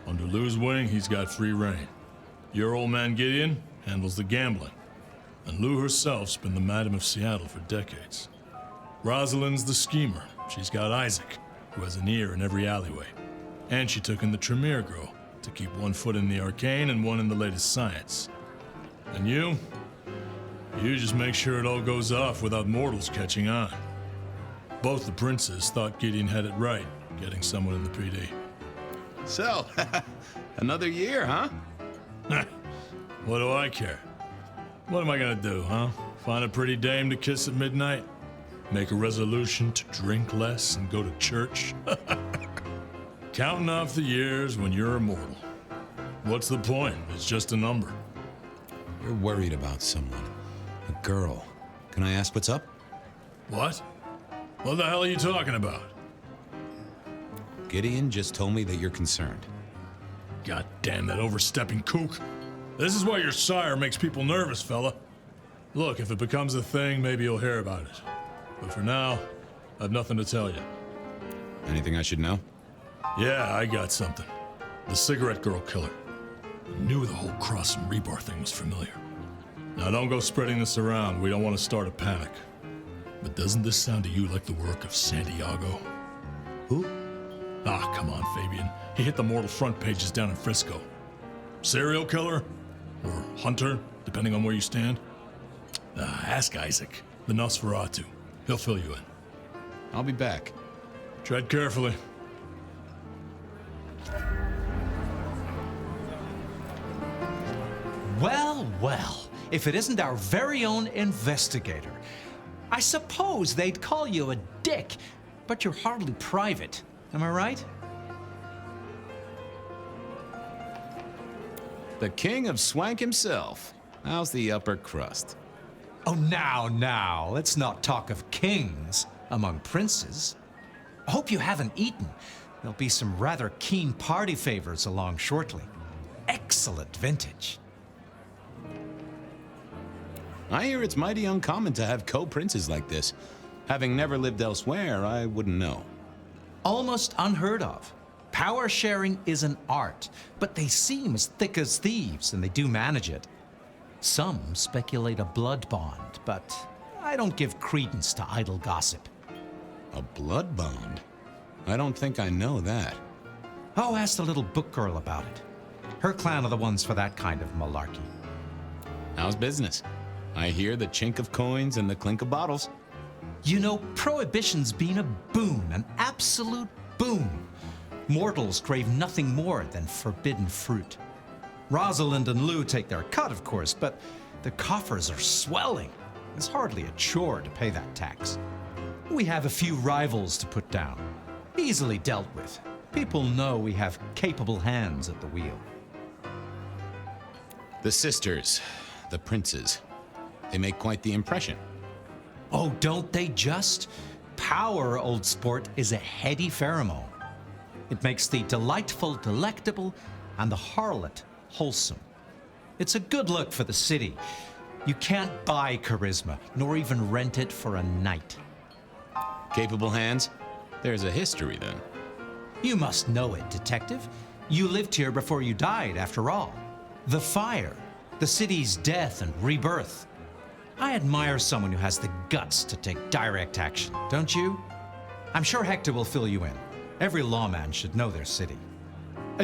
Under Lou's wing, he's got free reign. Your old man Gideon handles the gambling. And Lou herself's been the Madam of Seattle for decades. Rosalind's the schemer. She's got Isaac, who has an ear in every alleyway. And she took in the Tremere girl to keep one foot in the arcane and one in the latest science. And you just make sure it all goes off without mortals catching on. Both the princes thought Gideon had it right, getting someone in the PD. So, another year, huh? What do I care? What am I gonna do, huh? Find a pretty dame to kiss at midnight? Make a resolution to drink less and go to church? Counting off the years when you're immortal. What's the point? It's just a number. You're worried about someone. A girl. Can I ask what's up? What? What the hell are you talking about? Gideon just told me that you're concerned. God damn that overstepping kook. This is why your sire makes people nervous, fella. Look, if it becomes a thing, maybe you'll hear about it. But for now, I have nothing to tell you. Anything I should know? Yeah, I got something. The cigarette girl killer. I knew the whole Cross and Rebar thing was familiar. Now don't go spreading this around. We don't want to start a panic. But doesn't this sound to you like the work of Santiago? Who? Ah, come on, Fabien. He hit the mortal front pages down in Frisco. Serial killer? Or hunter, depending on where you stand? Ask Isaac, the Nosferatu. He'll fill you in. I'll be back. Tread carefully. Well, well, if it isn't our very own investigator. I suppose they'd call you a dick, but you're hardly private. Am I right? The king of swank himself. How's the upper crust? Oh, now, let's not talk of kings among princes. I hope you haven't eaten. There'll be some rather keen party favors along shortly. Excellent vintage. I hear it's mighty uncommon to have co-princes like this. Having never lived elsewhere, I wouldn't know. Almost unheard of. Power sharing is an art, but they seem as thick as thieves, and they do manage it. Some speculate a blood bond, but I don't give credence to idle gossip. A blood bond? I don't think I know that. Oh, ask the little book girl about it. Her clan are the ones for that kind of malarkey. How's business? I hear the chink of coins and the clink of bottles. You know, Prohibition's been a boon, an absolute boon. Mortals crave nothing more than forbidden fruit. Rosalind and Lou take their cut, of course, but the coffers are swelling. It's hardly a chore to pay that tax. We have a few rivals to put down. Easily dealt with. People know we have capable hands at the wheel. The sisters, the princes, they make quite the impression. Oh, don't they just? Power, old sport, is a heady pheromone. It makes the delightful delectable and the harlot wholesome. It's a good look for the city. You can't buy charisma, nor even rent it for a night. Capable hands? There's a history then. You must know it, detective. You lived here before you died, after all. The fire, the city's death and rebirth. I admire someone who has the guts to take direct action, don't you? I'm sure Hector will fill you in. Every lawman should know their city.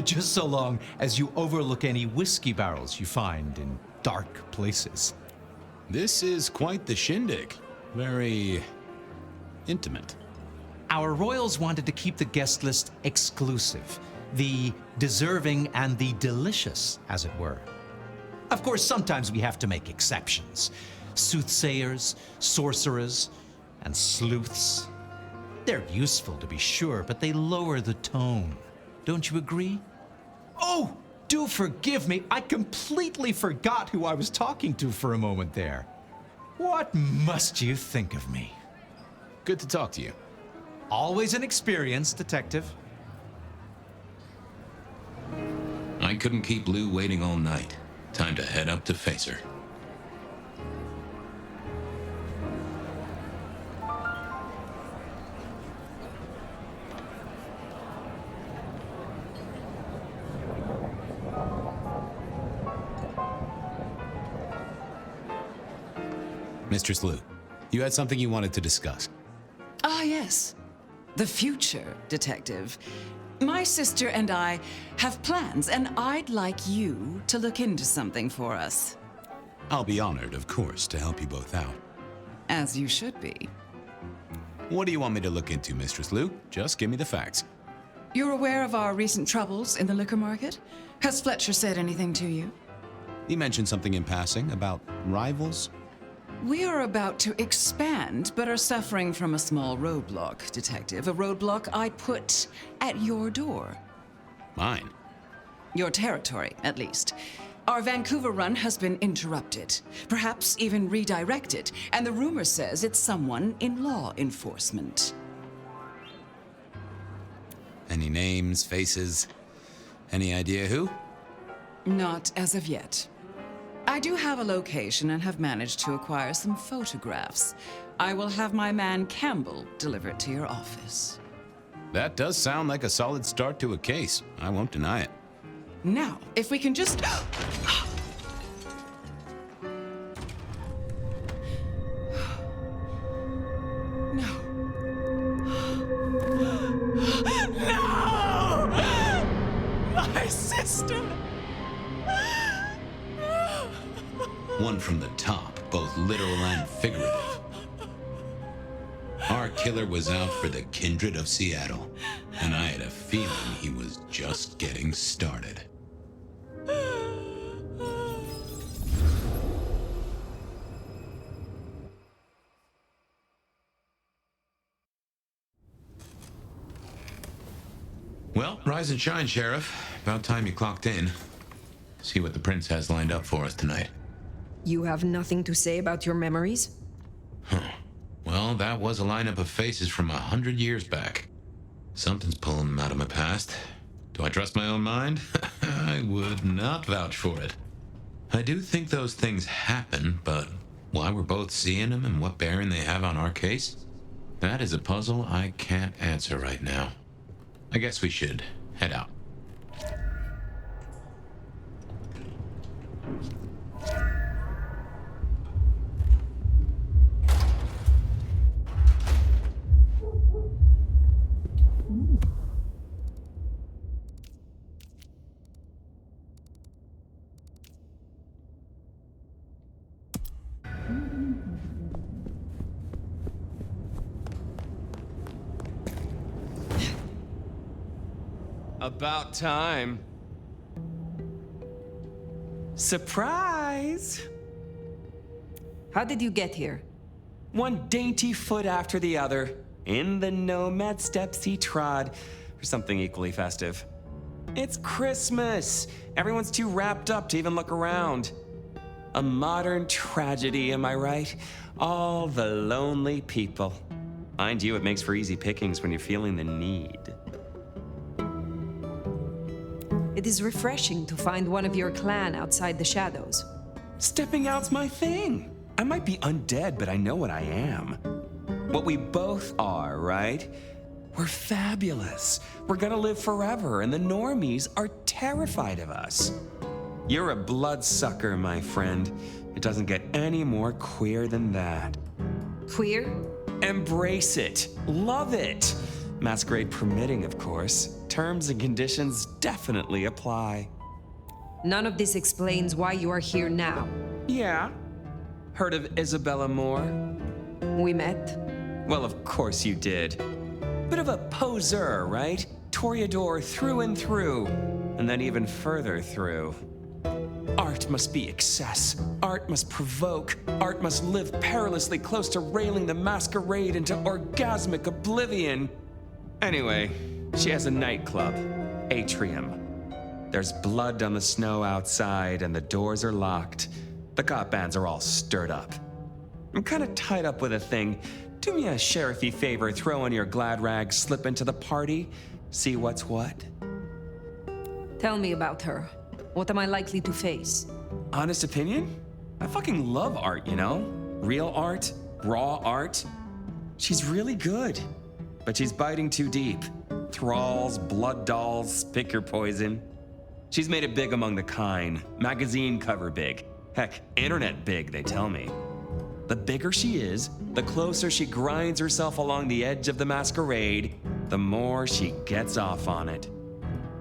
Just so long as you overlook any whiskey barrels you find in dark places. This is quite the shindig. Very intimate. Our royals wanted to keep the guest list exclusive. The deserving and the delicious, as it were. Of course, sometimes we have to make exceptions. Soothsayers, sorcerers, and sleuths. They're useful, to be sure, but they lower the tone. Don't you agree? Oh, do forgive me. I completely forgot who I was talking to for a moment there. What must you think of me? Good to talk to you. Always an experience, detective. I couldn't keep Lou waiting all night. Time to head up to face her. Mistress Lou, you had something you wanted to discuss. Ah, yes. The future, Detective. My sister and I have plans, and I'd like you to look into something for us. I'll be honored, of course, to help you both out. As you should be. What do you want me to look into, Mistress Lou? Just give me the facts. You're aware of our recent troubles in the liquor market? Has Fletcher said anything to you? He mentioned something in passing about rivals. We are about to expand, but are suffering from a small roadblock, Detective. A roadblock I put at your door. Mine? Your territory, at least. Our Vancouver run has been interrupted, perhaps even redirected, and the rumor says it's someone in law enforcement. Any names, faces? Any idea who? Not as of yet. I do have a location and have managed to acquire some photographs. I will have my man Campbell deliver it to your office. That does sound like a solid start to a case. I won't deny it. Now, if we can just... No. No! My sister! One from the top, both literal and figurative. Our killer was out for the kindred of Seattle, and I had a feeling he was just getting started. Well, rise and shine, Sheriff. About time you clocked in. See what the Prince has lined up for us tonight. You have nothing to say about your memories? Well, that was a lineup of faces from 100 years back. Something's pulling them out of my past. Do I trust my own mind? I would not vouch for it. I do think those things happen, but why we're both seeing them and what bearing they have on our case? That is a puzzle I can't answer right now. I guess we should head out. About time. Surprise! How did you get here? One dainty foot after the other. In the Nomad steps he trod, for something equally festive. It's Christmas! Everyone's too wrapped up to even look around. A modern tragedy, am I right? All the lonely people. Mind you, it makes for easy pickings when you're feeling the need. It is refreshing to find one of your clan outside the shadows. Stepping out's my thing. I might be undead, but I know what I am. What we both are, right? We're fabulous. We're gonna live forever, and the normies are terrified of us. You're a bloodsucker, my friend. It doesn't get any more queer than that. Queer? Embrace it. Love it. Masquerade permitting, of course. Terms and conditions definitely apply. None of this explains why you are here now. Yeah. Heard of Ysabella Moore? We met. Well, of course you did. Bit of a poser, right? Toreador through and through, and then even further through. Art must be excess. Art must provoke. Art must live perilously close to railing the masquerade into orgasmic oblivion. Anyway, she has a nightclub, Atrium. There's blood on the snow outside, and the doors are locked. The cop bands are all stirred up. I'm kind of tied up with a thing. Do me a sheriffy favor, throw on your glad rags, slip into the party, see what's what. Tell me about her. What am I likely to face? Honest opinion? I fucking love art, you know? Real art, raw art. She's really good, but she's biting too deep. Thralls, blood dolls, pick your poison. She's made it big among the kind. Magazine cover big. Heck, internet big, they tell me. The bigger she is, the closer she grinds herself along the edge of the masquerade, the more she gets off on it.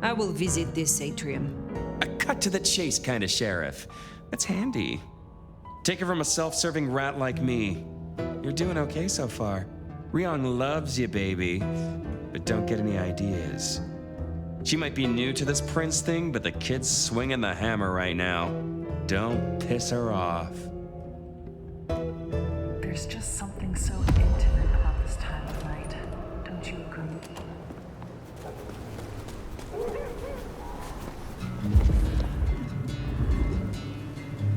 I will visit this atrium. A cut to the chase kind of sheriff. That's handy. Take it from a self-serving rat like me. You're doing okay so far. Ryong loves you, baby. But don't get any ideas. She might be new to this prince thing, but the kid's swinging the hammer right now. Don't piss her off. There's just something so intimate about this time of night. Don't you agree?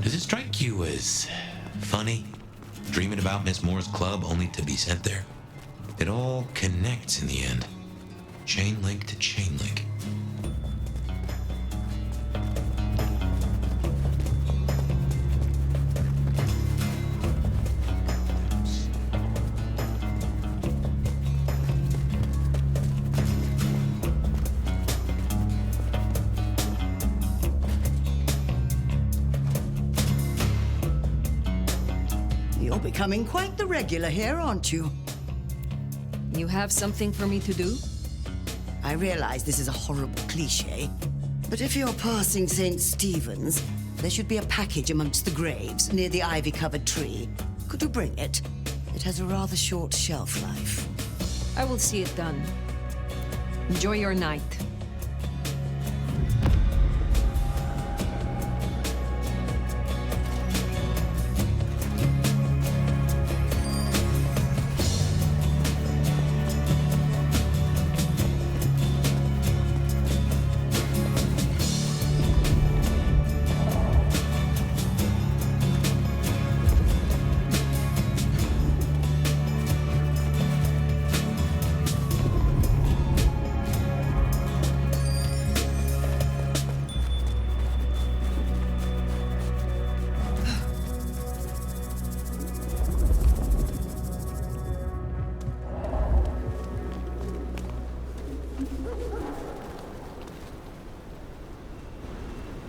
Does it strike you as funny? Dreaming about Miss Moore's club only to be sent there? It all connects in the end. Chain link to chain link. You're becoming quite the regular here, aren't you? You have something for me to do? I realize this is a horrible cliché, but if you're passing St. Stephen's, there should be a package amongst the graves near the ivy-covered tree. Could you bring it? It has a rather short shelf life. I will see it done. Enjoy your night.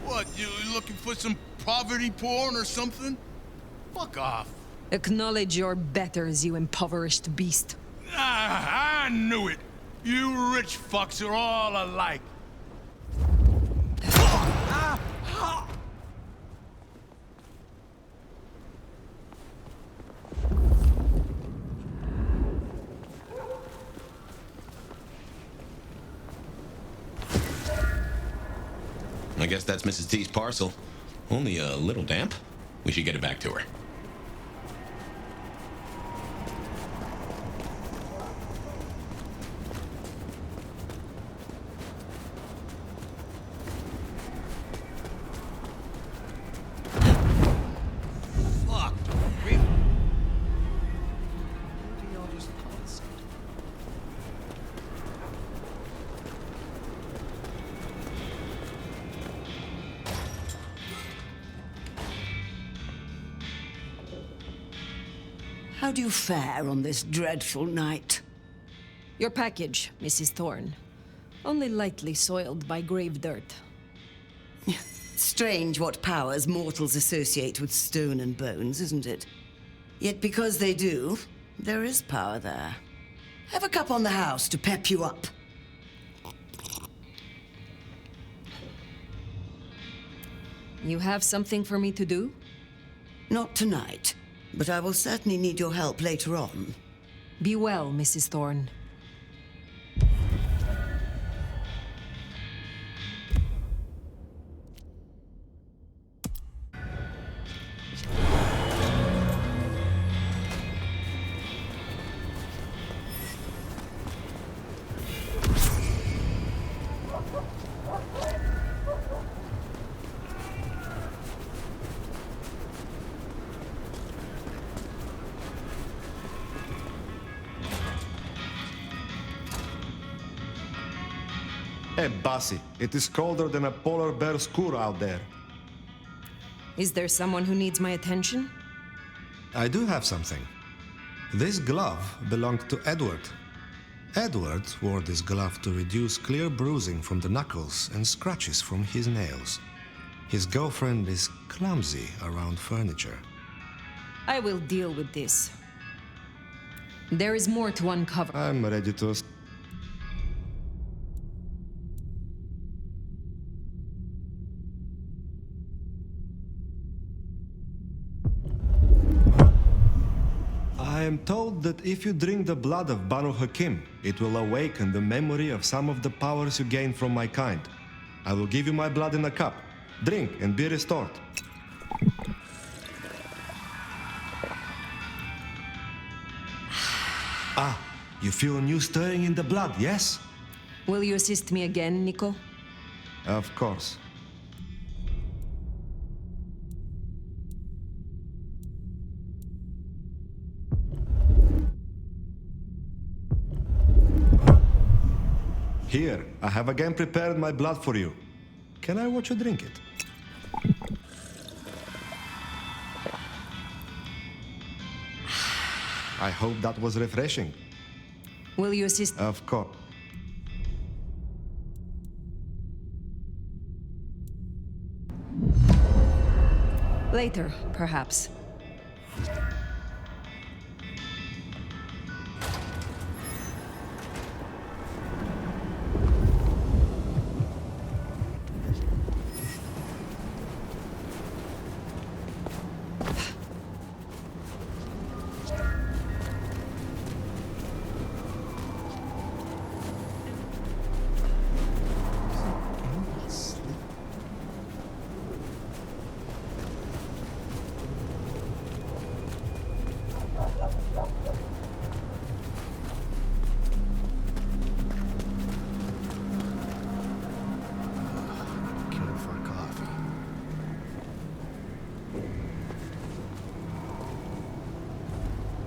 What, you looking for some poverty porn or something? Fuck off. Acknowledge your betters, you impoverished beast. Ah, I knew it. You rich fucks are all alike. I guess that's Mrs. T's parcel. Only a little damp. We should get it back to her. Fuck. How do you fare on this dreadful night? Your package, Mrs. Thorne. Only lightly soiled by grave dirt. Strange what powers mortals associate with stone and bones, isn't it? Yet because they do, there is power there. Have a cup on the house to pep you up. You have something for me to do? Not tonight, but I will certainly need your help later on. Be well, Mrs. Thorne. Hey, bossy, it is colder than a polar bear's cour out there. Is there someone who needs my attention? I do have something. This glove belonged to Edward. Edward wore this glove to reduce clear bruising from the knuckles and scratches from his nails. His girlfriend is clumsy around furniture. I will deal with this. There is more to uncover. I'm ready to... I am told that if you drink the blood of Banu Hakim, it will awaken the memory of some of the powers you gained from my kind. I will give you my blood in a cup. Drink and be restored. Ah, you feel a new stirring in the blood, yes? Will you assist me again, Nico? Of course. Here, I have again prepared my blood for you. Can I watch you drink it? I hope that was refreshing. Will you assist? Of course. Later, perhaps.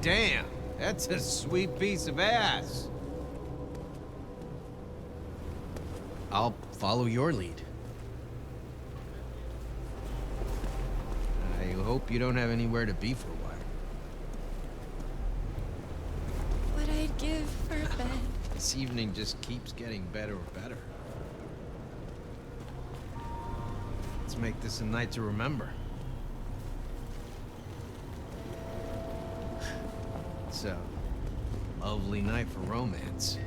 Damn, that's a sweet piece of ass. I'll follow your lead. I hope you don't have anywhere to be for a while. What I'd give for a bed. This evening just keeps getting better and better. Let's make this a night to remember. It's a lovely night for romance.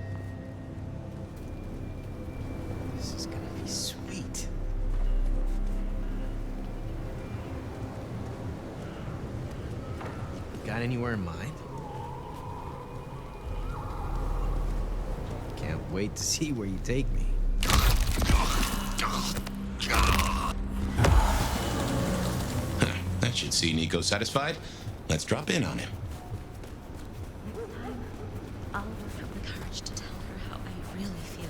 This is gonna be sweet. Got anywhere in mind? Can't wait to see where you take me. That should see Nico satisfied. Let's drop in on him. I'll work up the courage to tell her how I really feel.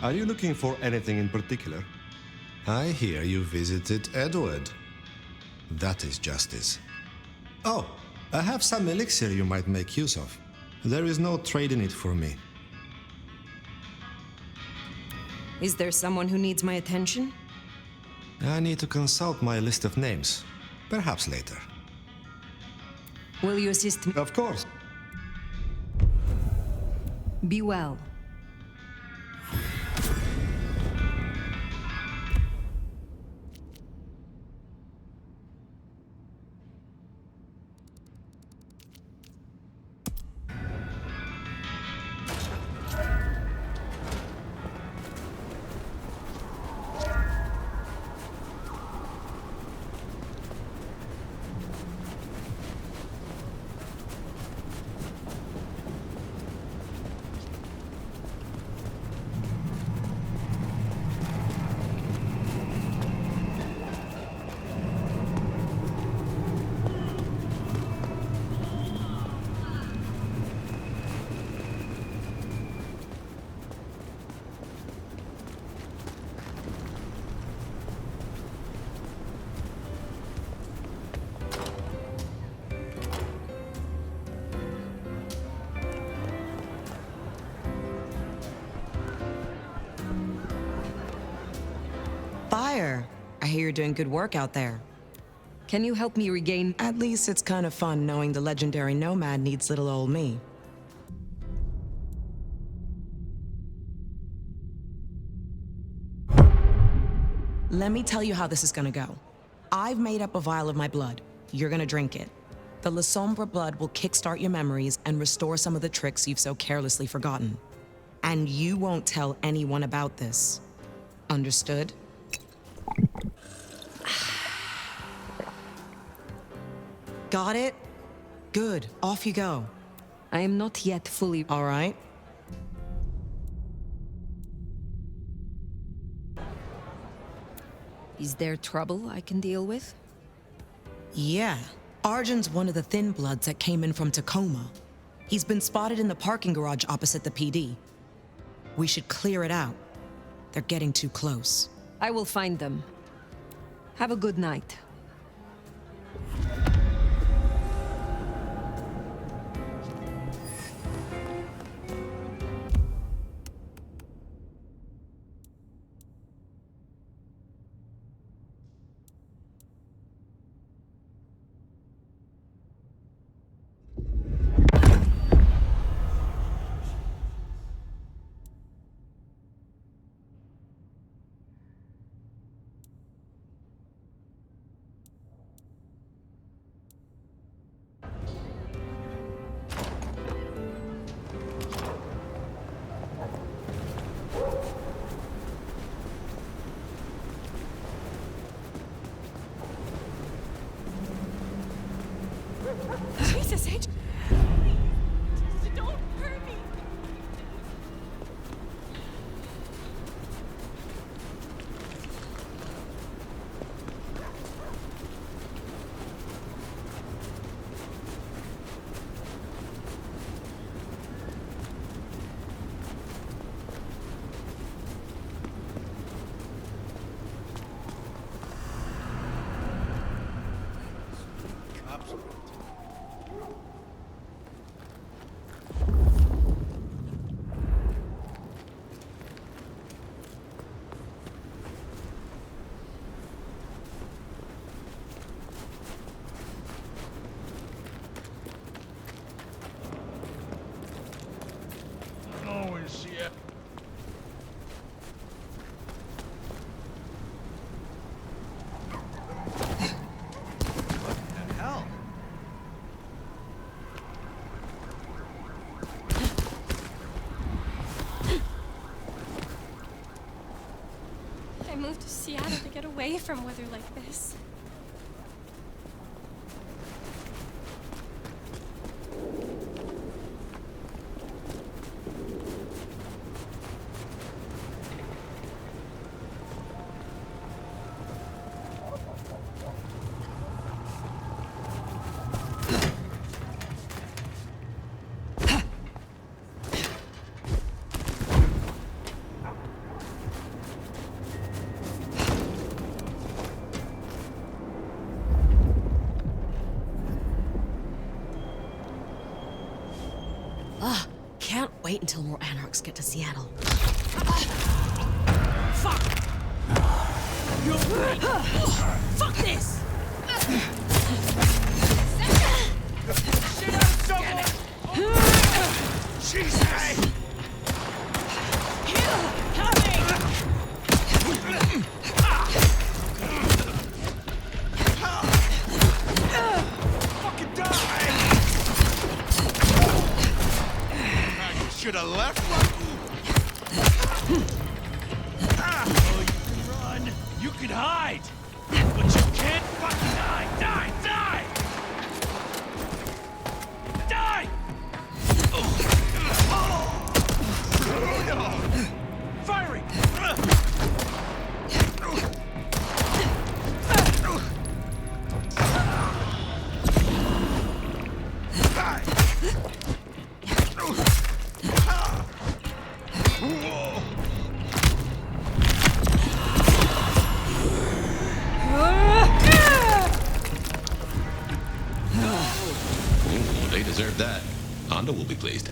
Are you looking for anything in particular? I hear you visited Edward. That is justice. Oh, I have some elixir you might make use of. There is no trade in it for me. Is there someone who needs my attention? I need to consult my list of names. Perhaps later. Will you assist me? Of course. Be well. fire. I hear you're doing good work out there. Can you help me regain? At least it's kind of fun knowing the legendary Nomad needs little old me. Let me tell you how this is gonna go. I've made up a vial of my blood. You're gonna drink it. The Sombre blood will kickstart your memories and restore some of the tricks you've so carelessly forgotten. And you won't tell anyone about this. Understood? Got it? Good. Off you go. I am not yet fully... All right. Is there trouble I can deal with? Yeah. Arjun's one of the thin bloods that came in from Tacoma. He's been spotted in the parking garage opposite the PD. We should clear it out. They're getting too close. I will find them. Have a good night. Jesus, H. Don't hurt me. I moved to Seattle to get away from weather like this. Can't wait until more anarchs get to Seattle. Fuck! Fuck this! Shit out of someone! Jesus! Fucking die! Should have left. Oh, you can run. You can hide. But you can't fucking die. Die! Die! Die! Firing! They deserve that. Honda will be pleased.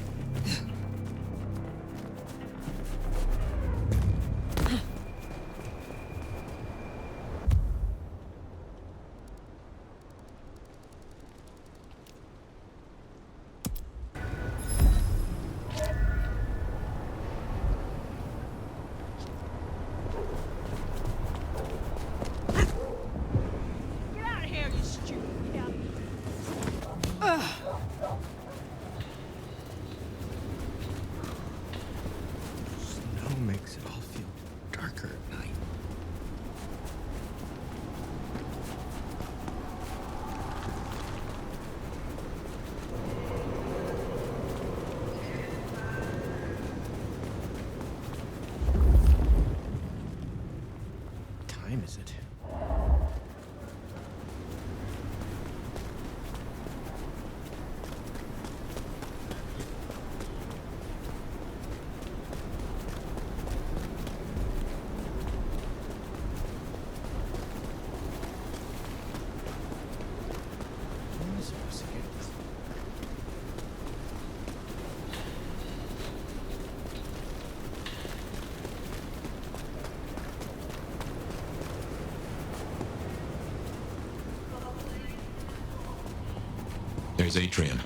There's Atrium,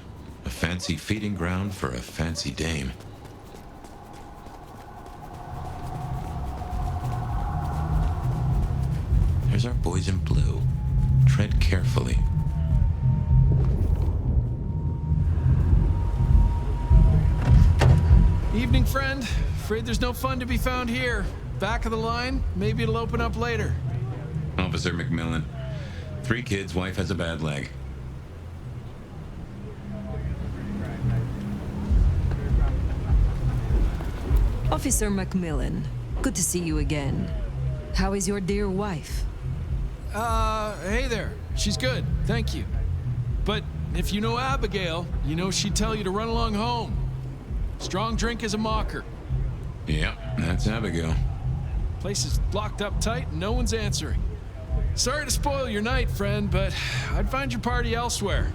a fancy feeding ground for a fancy dame. There's our boys in blue. Tread carefully. Evening, friend. Afraid there's no fun to be found here. Back of the line, maybe it'll open up later. Officer McMillan. 3 kids, wife has a bad leg. Officer Macmillan, good to see you again. How is your dear wife? Hey there. She's good, thank you. But if you know Abigail, you know she'd tell you to run along home. Strong drink is a mocker. Yep, that's Abigail. Place is locked up tight and no one's answering. Sorry to spoil your night, friend, but I'd find your party elsewhere.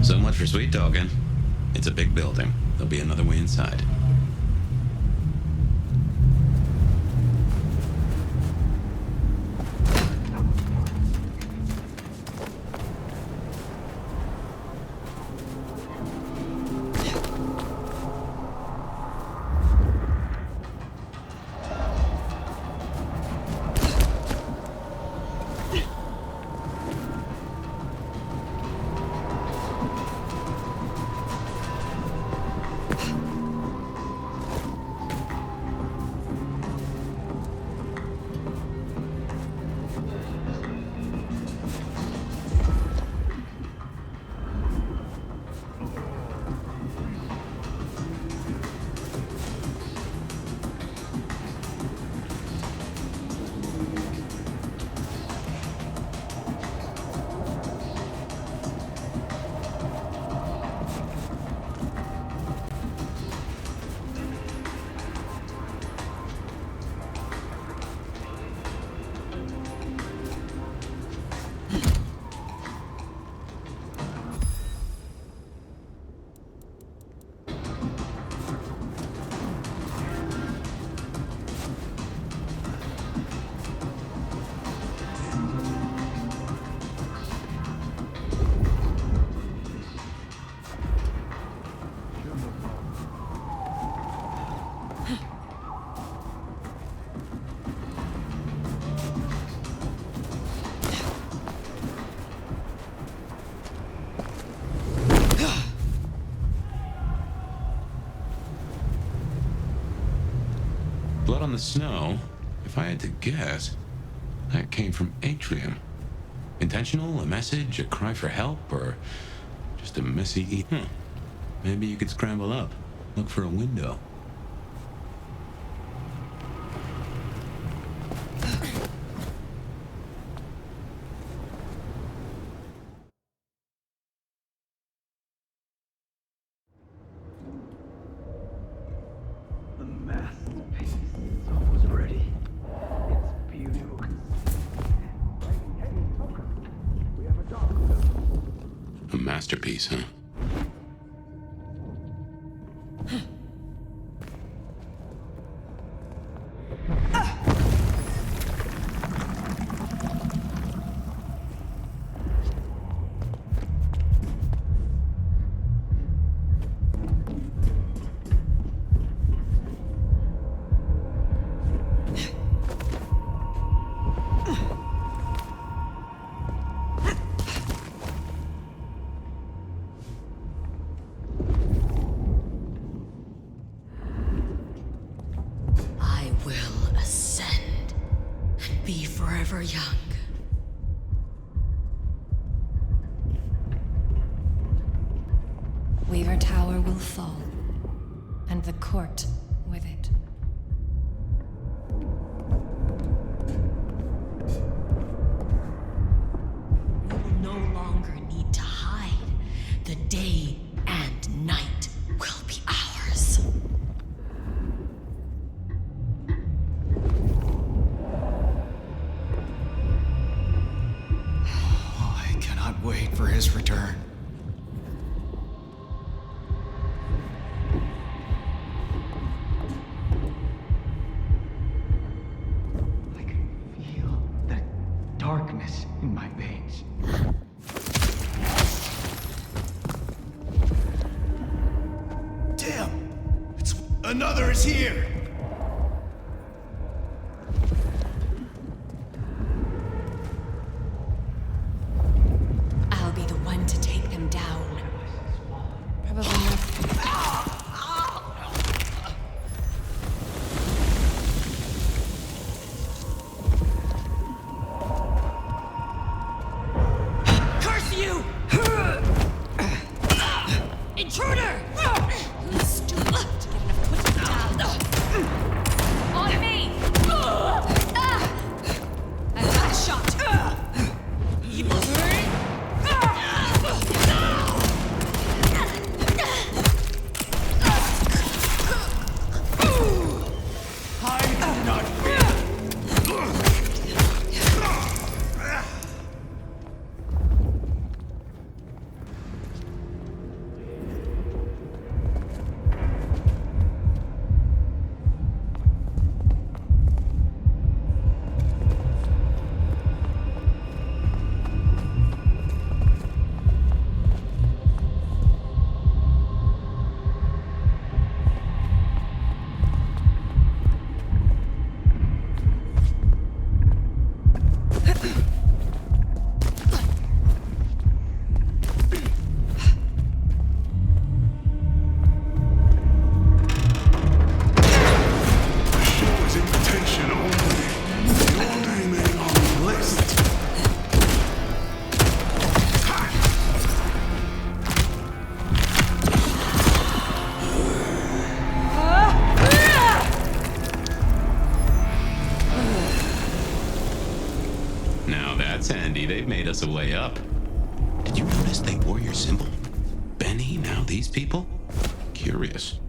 So much for sweet talking. It's a big building. There'll be another way inside. Blood on the snow, if I had to guess, that came from Atrium. Intentional, a message, a cry for help, or just a messy... Maybe you could scramble up, look for a window. A masterpiece, huh? Forever young. Weaver Tower will fall, and the court with it. We will no longer need to hide. The day and night will be ours. Wait for his return. I can feel the darkness in my veins. Another is here! I'll be the one to take them down. Probably not. Curse you! Intruder! Who's stupid to get enough foot down? On me! I've got a shot. They've made us a way up. Did you notice they wore your symbol? Benny, now these people? Curious.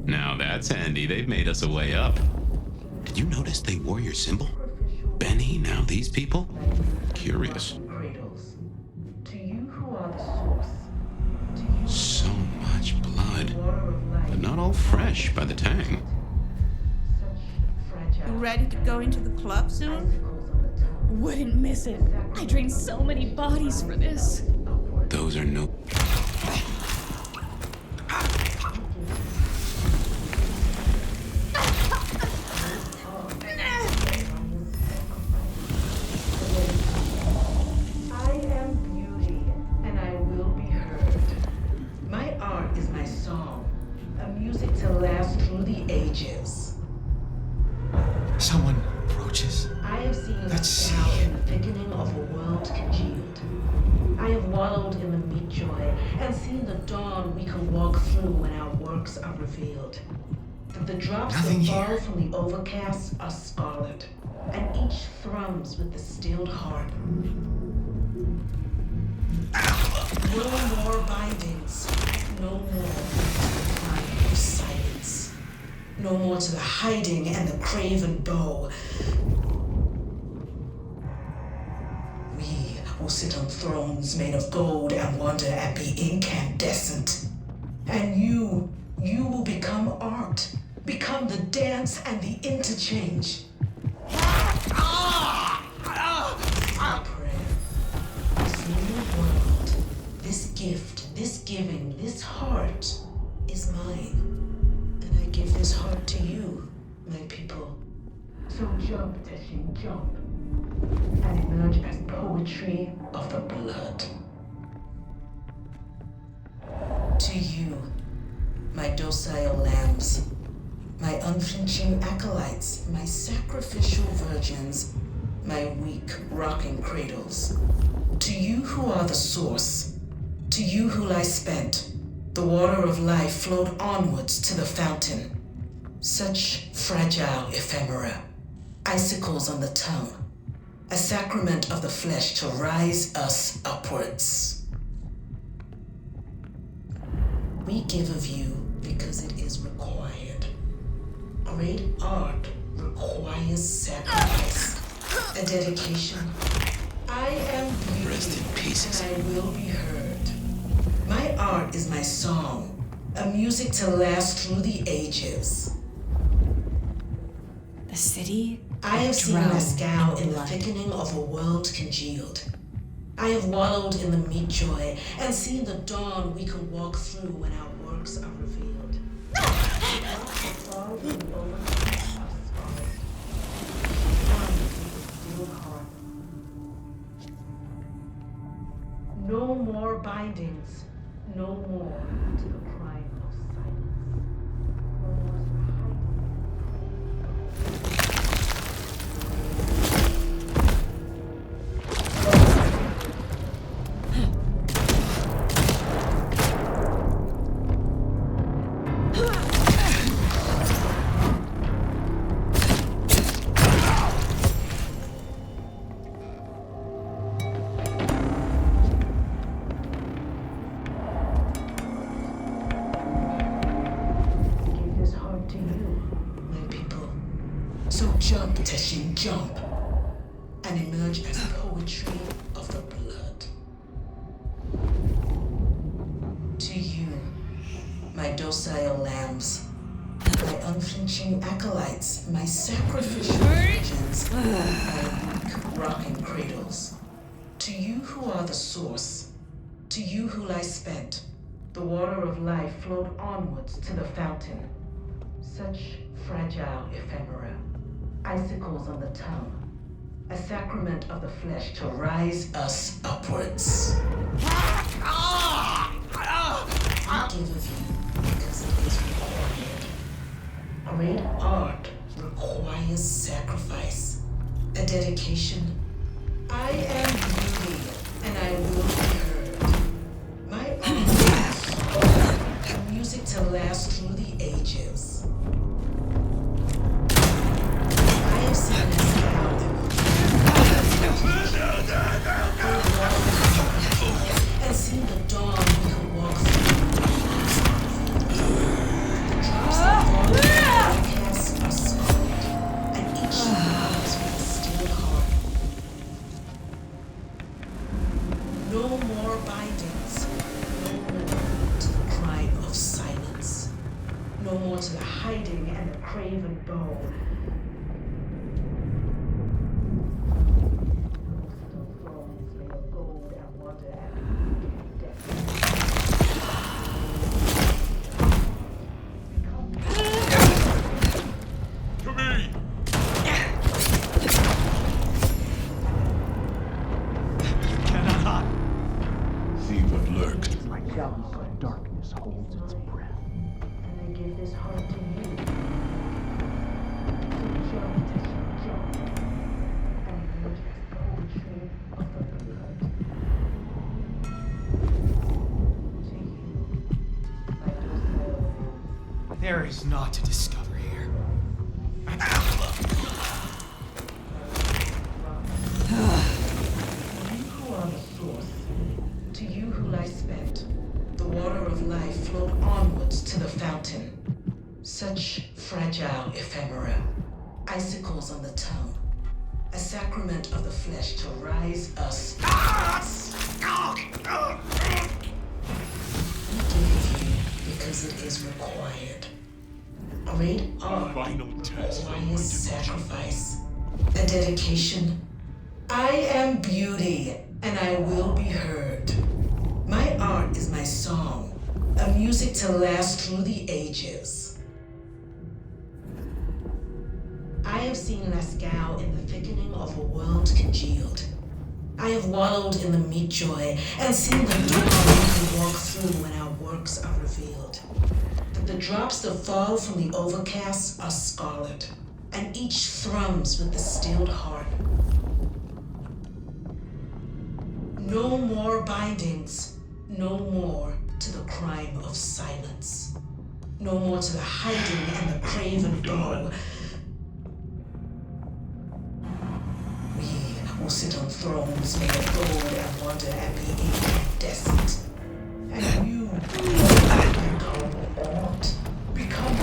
Now that's handy. They've made us a way up. Did you notice they wore your symbol? Benny, now these people? Curious. So much blood. But not all fresh by the tang. You ready to go into the club soon? Wouldn't miss it. I drained so many bodies for this. Those are no... I am beauty, and I will be heard. My art is my song, a music to last through the ages. Someone approaches. I have seen Let's see. in the thickening of a world congealed. I have wallowed in the meat joy and seen the dawn we can walk through when our works are revealed. The drops Nothing that fall here. from the overcast are scarlet, and each thrums with the stilled harp. No more bindings, no more time of silence. No more to the hiding and the craven bow. We will sit on thrones made of gold and wonder and be incandescent. And you will become art. Become the dance and the interchange. This is my prayer. This new world, this gift, this giving, this heart is mine. And I give this heart to you, my people. So jump, Teshin, jump. And emerge as poetry of the blood. To you, my docile lambs, my unflinching acolytes, my sacrificial virgins, my weak rocking cradles. To you who are the source, to you who lie spent, the water of life flowed onwards to the fountain. Such fragile ephemera, icicles on the tongue, a sacrament of the flesh to rise us upwards. We give of you because it is required. Great art requires sacrifice, a dedication. I am beauty, Rest in peace. and I will be heard. My art is my song, a music to last through the ages. The city? I have seen drowned Masquerade in in the blood. thickening of a world congealed. I have wallowed in the meat joy and seen the dawn we can walk through when our works are revealed. No more bindings, no more to the crime of silence. No more to the jump, Teshin, jump, and emerge as poetry of the blood. To you, my docile lambs, my unflinching acolytes, my sacrificial virgins, my weak rocking cradles. To you who are the source, to you who lie spent, the water of life flowed onwards to the fountain. Such fragile ephemera. Icicles on the tongue, a sacrament of the flesh to rise us upwards. I give of you because it is required. Great art requires sacrifice, a dedication. I am beauty, and I will be heard. My art is music to last through the ages. And see the dawn we can walk through. The drops that fall cast are scarlet, and each lies with a steel heart. No more bindings, no more to the crime of silence, no more to the hiding and the craven bow. There is naught to discover here. You who are the source, to you who lie spent, the water of life flowed onwards to the fountain. Such fragile ephemera, icicles on the tongue, a sacrament of the flesh to rise us. Because it is required. Great art requires sacrifice, a dedication. I am beauty, and I will be heard. My art is my song, a music to last through the ages. I have seen Lascaux in the thickening of a world congealed. I have wallowed in the meat joy and seen the dawn we can walk through when our works are revealed. That the drops that fall from the overcast are scarlet, and each thrums with the stilled heart. No more bindings, no more to the crime of silence, no more to the hiding and the craven bow. Will sit on thrones made of gold and wonder and be incandescent. And you become art, become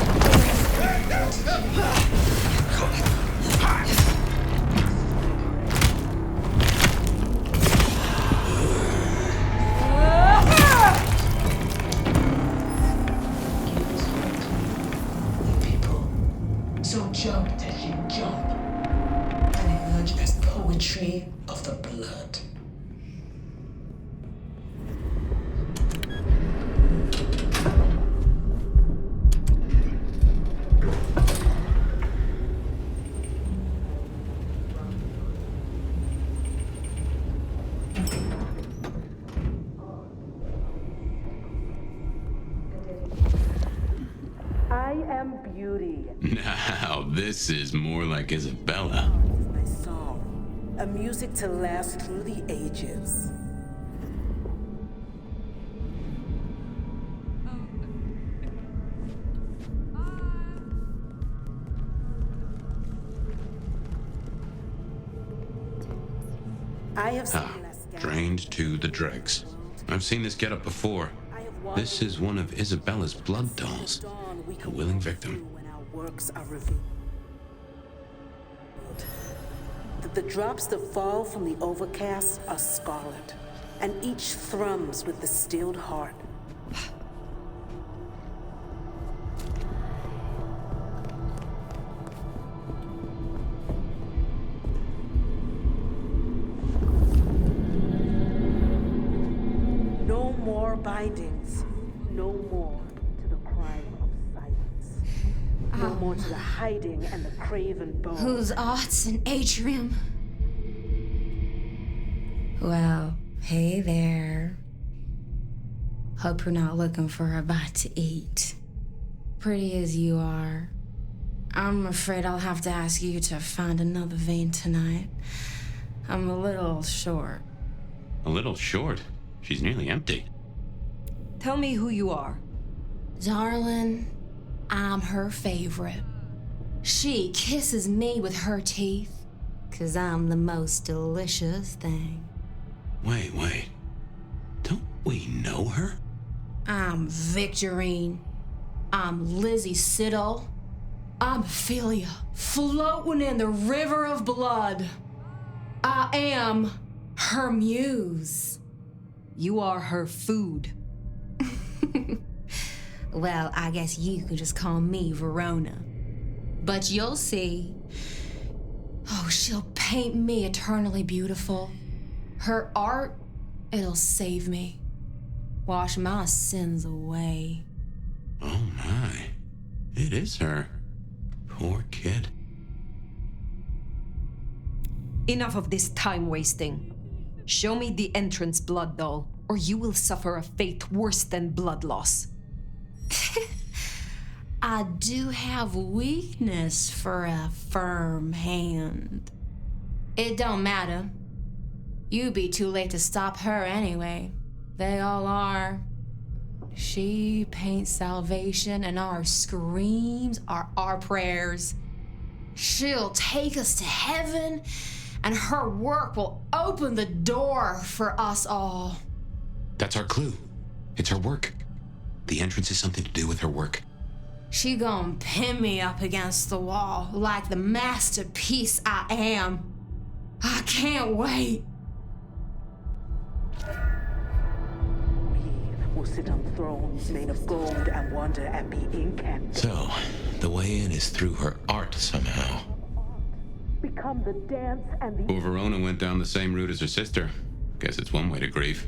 people. So jump, Teshin, jump. And emerge as poetry of the blood. am beauty. Now, this is more like Ysabella. My song, a music to last through the ages. I have seen Drained to the dregs. I've seen this getup before. This is one of Isabella's blood dolls. A willing victim. When our works are revealed. The drops that fall from the overcast are scarlet, and each thrums with the stilled heart. No more bindings, no more to the crime of silence. No more to the hiding and the craven bone. Whose arts and atrium? Well, hey there. Hope you're not looking for a bite to eat. Pretty as you are, I'm afraid I'll have to ask you to find another vein tonight. I'm a little short. A little short? She's nearly empty. Tell me who you are. Darling, I'm her favorite. She kisses me with her teeth, 'cause I'm the most delicious thing. Wait. Don't we know her? I'm Victorine. I'm Lizzie Siddle. I'm Ophelia, floating in the river of blood. I am her muse. You are her food. Well, I guess you could just call me Verona. But you'll see. Oh, she'll paint me eternally beautiful. Her art, it'll save me. Wash my sins away. Oh my. It is her. Poor kid. Enough of this time wasting. Show me the entrance blood doll, or you will suffer a fate worse than blood loss. I do have weakness for a firm hand. It don't matter. You'd be too late to stop her anyway. They all are. She paints salvation, and our screams are our prayers. She'll take us to heaven, and her work will open the door for us all. That's our clue. It's her work. The entrance is something to do with her work. She gon' pin me up against the wall like the masterpiece I am. I can't wait. We will sit on thrones made of gold and wonder and be incandescent. So, the way in is through her art somehow. Become the dance and the... Poor Verona went down the same route as her sister. Guess it's one way to grieve.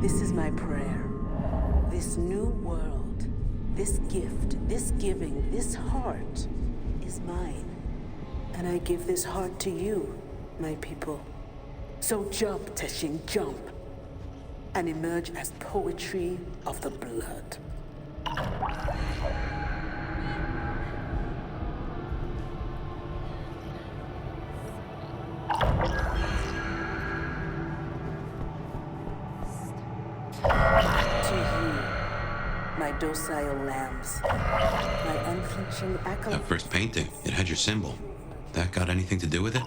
This is my prayer. This new world, this gift, this giving, this heart is mine. And I give this heart to you, my people. So jump, Teshin, jump. And emerge as poetry of the blood. To you, my docile lambs, my unflinching That acolytes. first painting, it had your symbol. That got anything to do with it?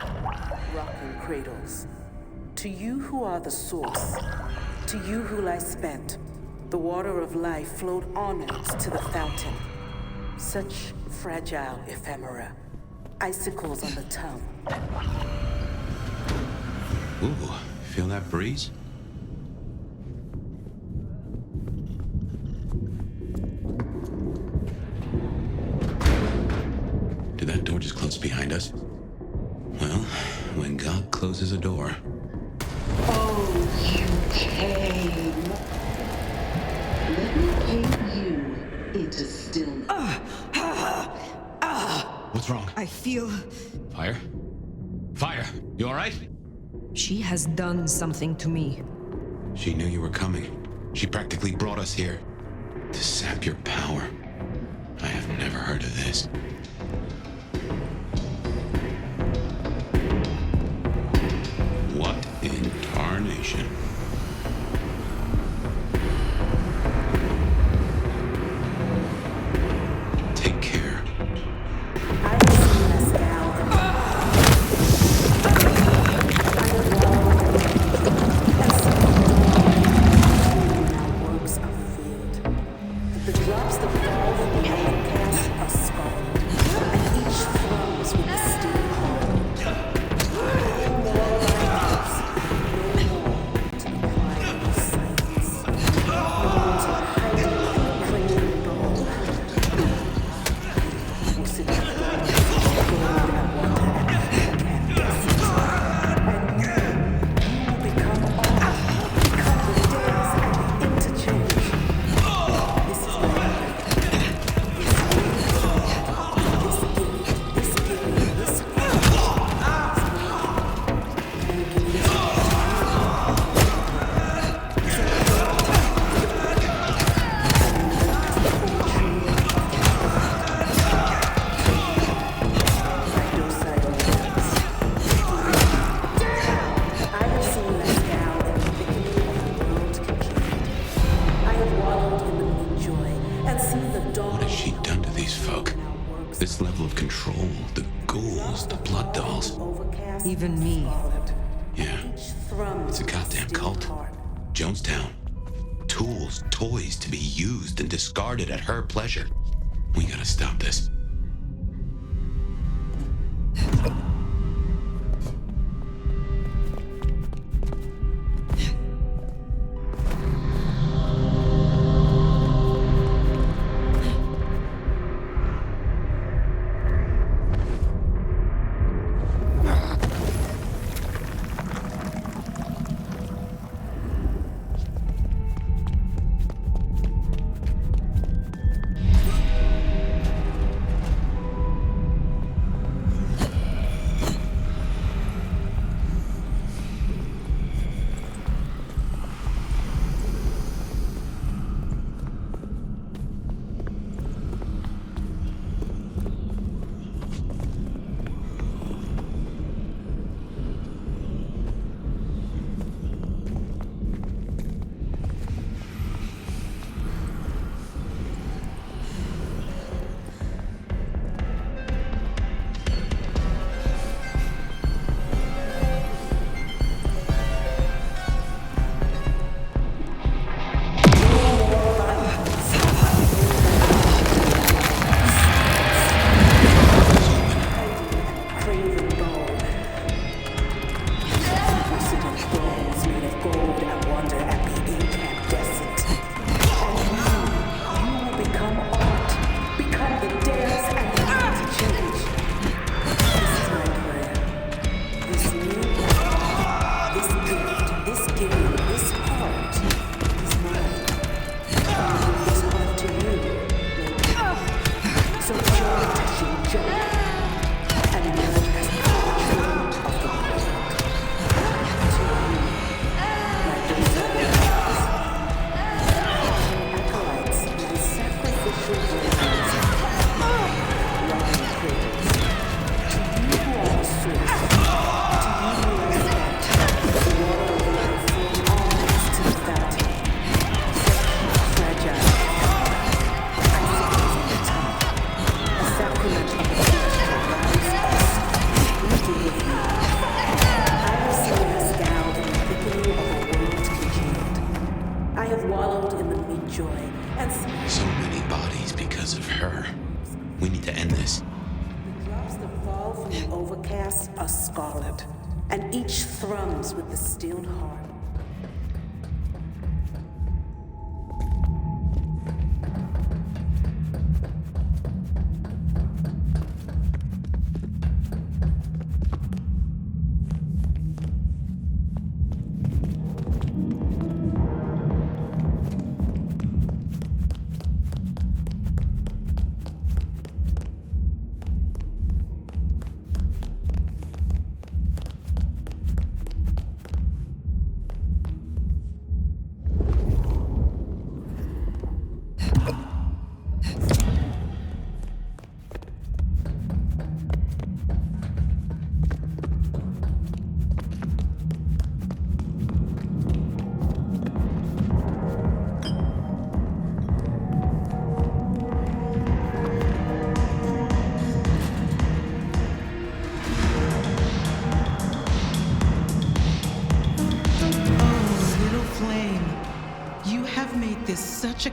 Rocking cradles. To you who are the source, to you who lie spent, the water of life flowed onwards to the fountain. Such fragile ephemera, icicles on the tongue. Ooh, feel that breeze? Did that door just close behind us? Well, when God closes a door. Oh, you came. Let me paint you into stillness. What's wrong? I feel... Fire? Fire, you all right? She has done something to me. She knew you were coming. She practically brought us here to sap your power. I have never heard of this. What in tarnation? Take care. The drops that fall from the cast are scarlet, and each throws with a steel heart. No more lives, no more to the quiet of silence, no more to the hiding, clinging gold. Will sit in gold and wonder and can't guess it. And you will become all, become the days and the interchange. What has she done to these folk? This level of control, the ghouls, the blood dolls. Even me. Yeah, it's a goddamn cult. Jonestown. Tools, toys to be used and discarded at her pleasure. We gotta stop this. So many bodies because of her. We need to end this. The drops that fall from the overcast are scarlet, and each thrums with the stilled heart.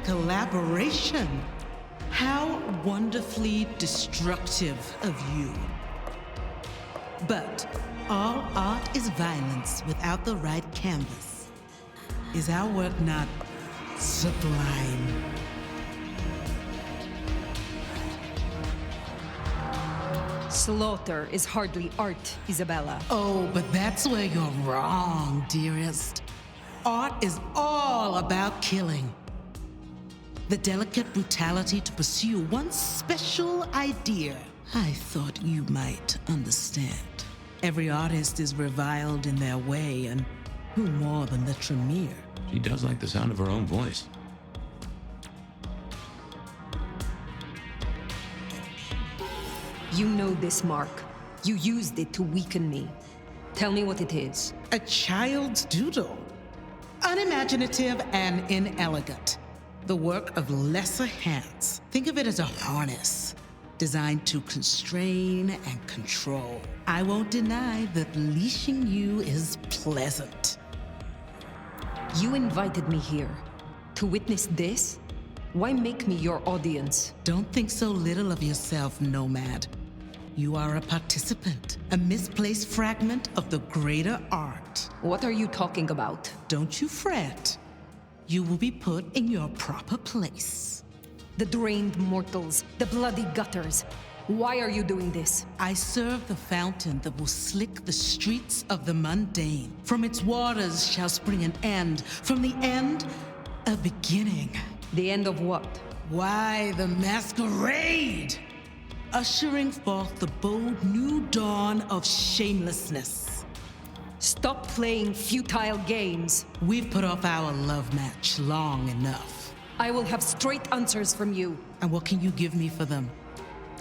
collaboration. How wonderfully destructive of you. But all art is violence without the right canvas. Is our work not sublime? Slaughter is hardly art, Ysabella. Oh, but that's where you're wrong, dearest. Art is all about killing. The delicate brutality to pursue one special idea. I thought you might understand. Every artist is reviled in their way, and who more than the Tremere? She does like the sound of her own voice. You know this mark. You used it to weaken me. Tell me what it is. A child's doodle. Unimaginative and inelegant. The work of lesser hands. Think of it as a harness, designed to constrain and control. I won't deny that leashing you is pleasant. You invited me here to witness this? Why make me your audience? Don't think so little of yourself, Nomad. You are a participant, a misplaced fragment of the greater art. What are you talking about? Don't you fret. You will be put in your proper place. The drained mortals, the bloody gutters. Why are you doing this? I serve the fountain that will slick the streets of the mundane. From its waters shall spring an end. From the end, a beginning. The end of what? Why, the masquerade! Ushering forth the bold new dawn of shamelessness. Stop playing futile games. We've put off our love match long enough. I will have straight answers from you. And what can you give me for them?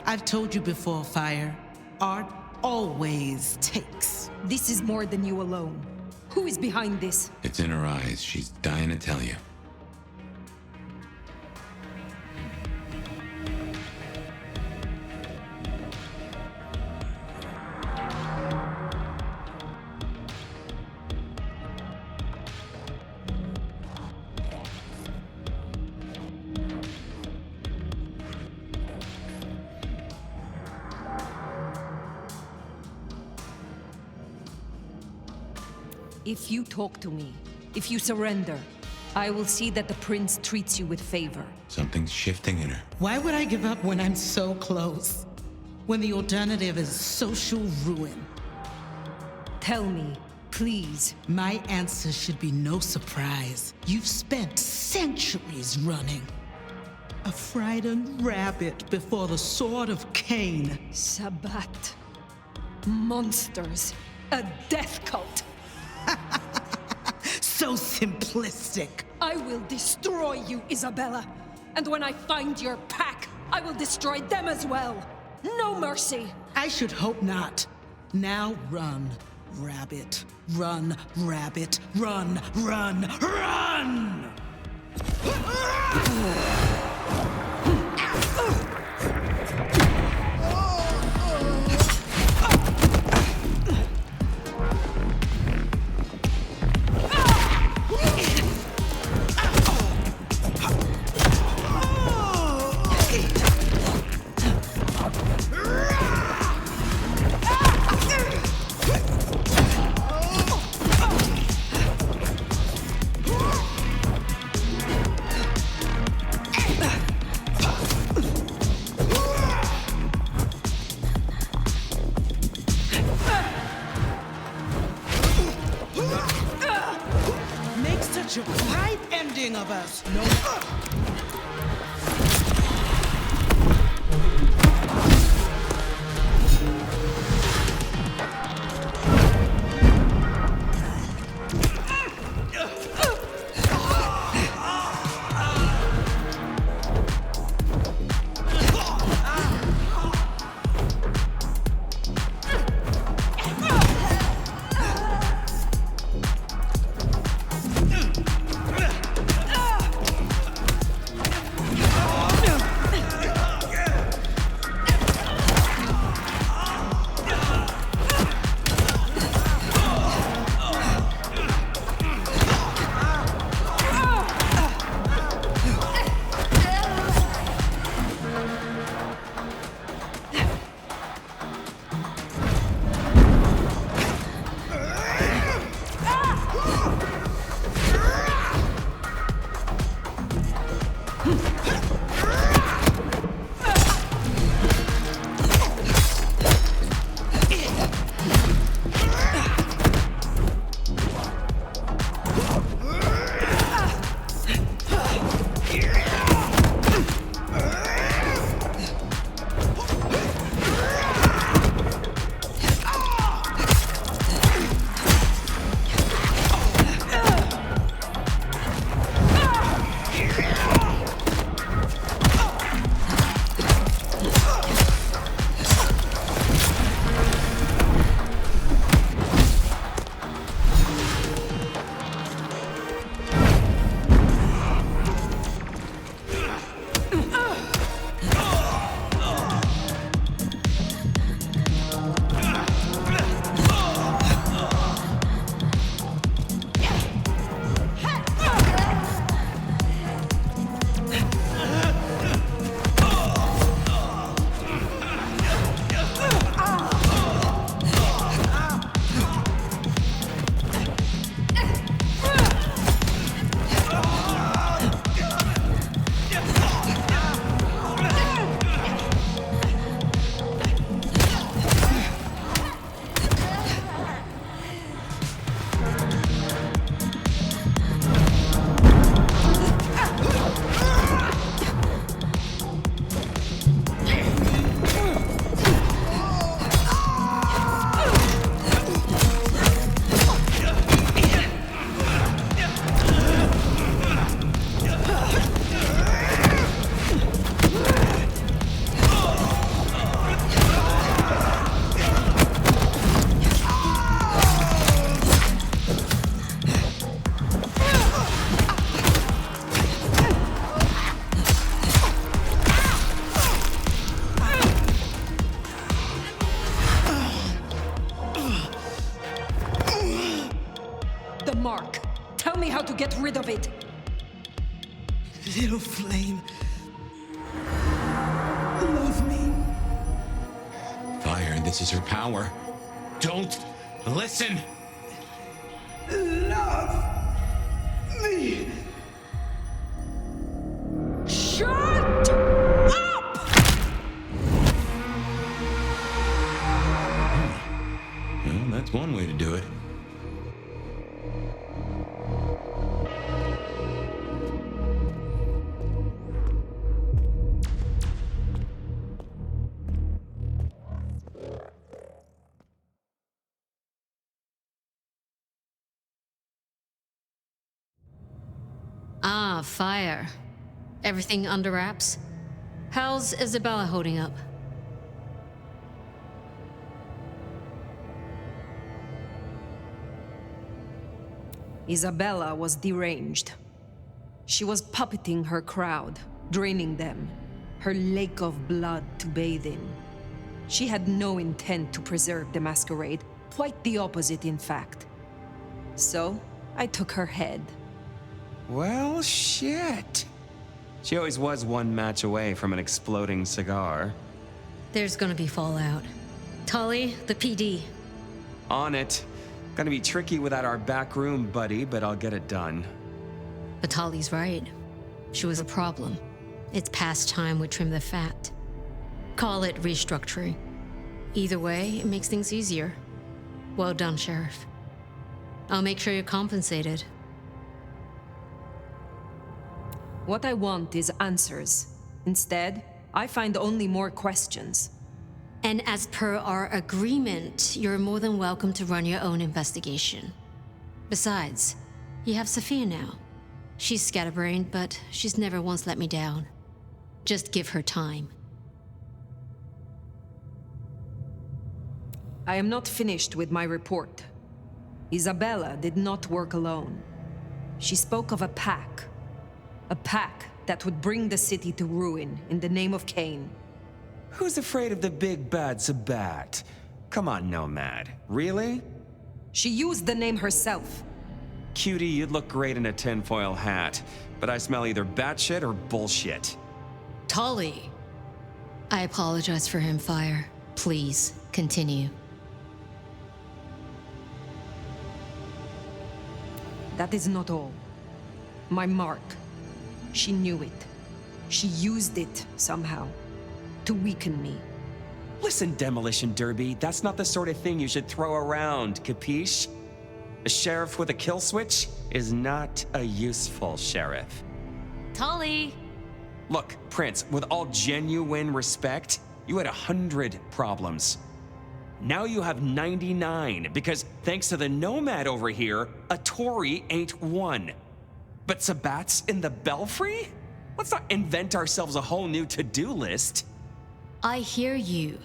I've told you before, Fire. Art always takes. This is more than you alone. Who is behind this? It's in her eyes. She's dying to tell you. If you talk to me, if you surrender, I will see that the prince treats you with favor. Something's shifting in her. Why would I give up when I'm so close? When the alternative is social ruin? Tell me, please. My answer should be no surprise. You've spent centuries running. A frightened rabbit before the sword of Cain. Sabbat. Monsters. A death cult. So simplistic. I will destroy you, Ysabella. And when I find your pack, I will destroy them as well. No mercy. I should hope not. Now run, rabbit. Run, rabbit. Run, run, run! Such a bright ending of us. No. get rid of it. Little flame. Love me. Fire, this is her power. Don't listen! Love me. Shut up! Well, that's one way to do it. Ah, Fire. Everything under wraps? How's Ysabella holding up? Ysabella was deranged. She was puppeting her crowd, draining them, her lake of blood to bathe in. She had no intent to preserve the masquerade, quite the opposite, in fact. So, I took her head. Well, shit. She always was one match away from an exploding cigar. There's gonna be fallout. Tully, the PD. On it. Gonna be tricky without our backroom buddy, but I'll get it done. But Tully's right. She was a problem. It's past time we trim the fat. Call it restructuring. Either way, it makes things easier. Well done, Sheriff. I'll make sure you're compensated. What I want is answers. Instead, I find only more questions. And as per our agreement, you're more than welcome to run your own investigation. Besides, you have Sophia now. She's scatterbrained, but she's never once let me down. Just give her time. I am not finished with my report. Ysabella did not work alone. She spoke of a pack. A pack that would bring the city to ruin in the name of Cain. Who's afraid of the big bad Sabat? Come on, Nomad. Really? She used the name herself. Cutie, you'd look great in a tinfoil hat, but I smell either batshit or bullshit. Tully! I apologize for him, Fire. Please, continue. That is not all. My mark. She knew it. She used it somehow to weaken me. Listen, Demolition Derby, that's not the sort of thing you should throw around, capiche? A sheriff with a kill switch is not a useful sheriff. Tully! Look, Prince, with all genuine respect, you had 100 problems. Now you have 99, because thanks to the Nomad over here, a Tory ain't one. But Sabat's in the Belfry? Let's not invent ourselves a whole new to-do list. I hear you,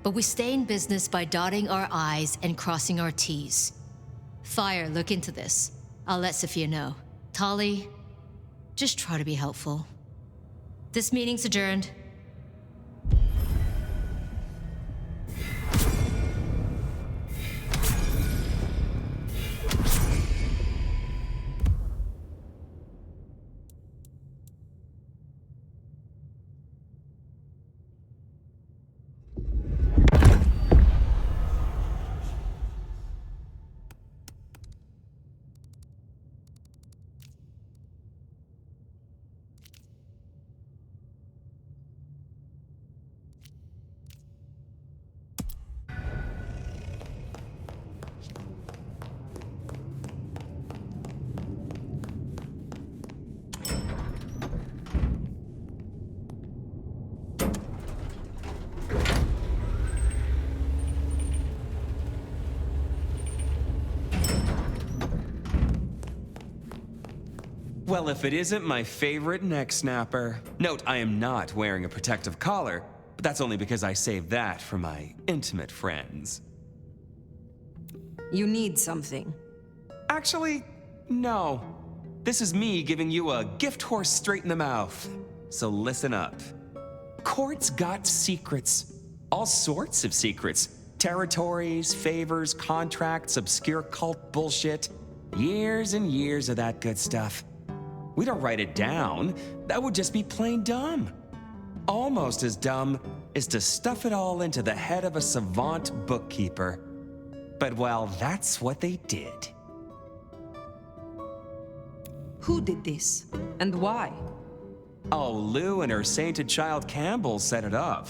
but we stay in business by dotting our I's and crossing our T's. Fire, look into this. I'll let Sophia know. Tully, just try to be helpful. This meeting's adjourned. Well, if it isn't my favorite neck snapper. Note, I am not wearing a protective collar, but that's only because I saved that for my intimate friends. You need something. Actually, no. This is me giving you a gift horse straight in the mouth. So listen up. Court's got secrets. All sorts of secrets. Territories, favors, contracts, obscure cult bullshit. Years and years of that good stuff. We don't write it down. That would just be plain dumb. Almost as dumb is to stuff it all into the head of a savant bookkeeper. But well, that's what they did. Who did this? And why? Oh, Lou and her sainted child Campbell set it up.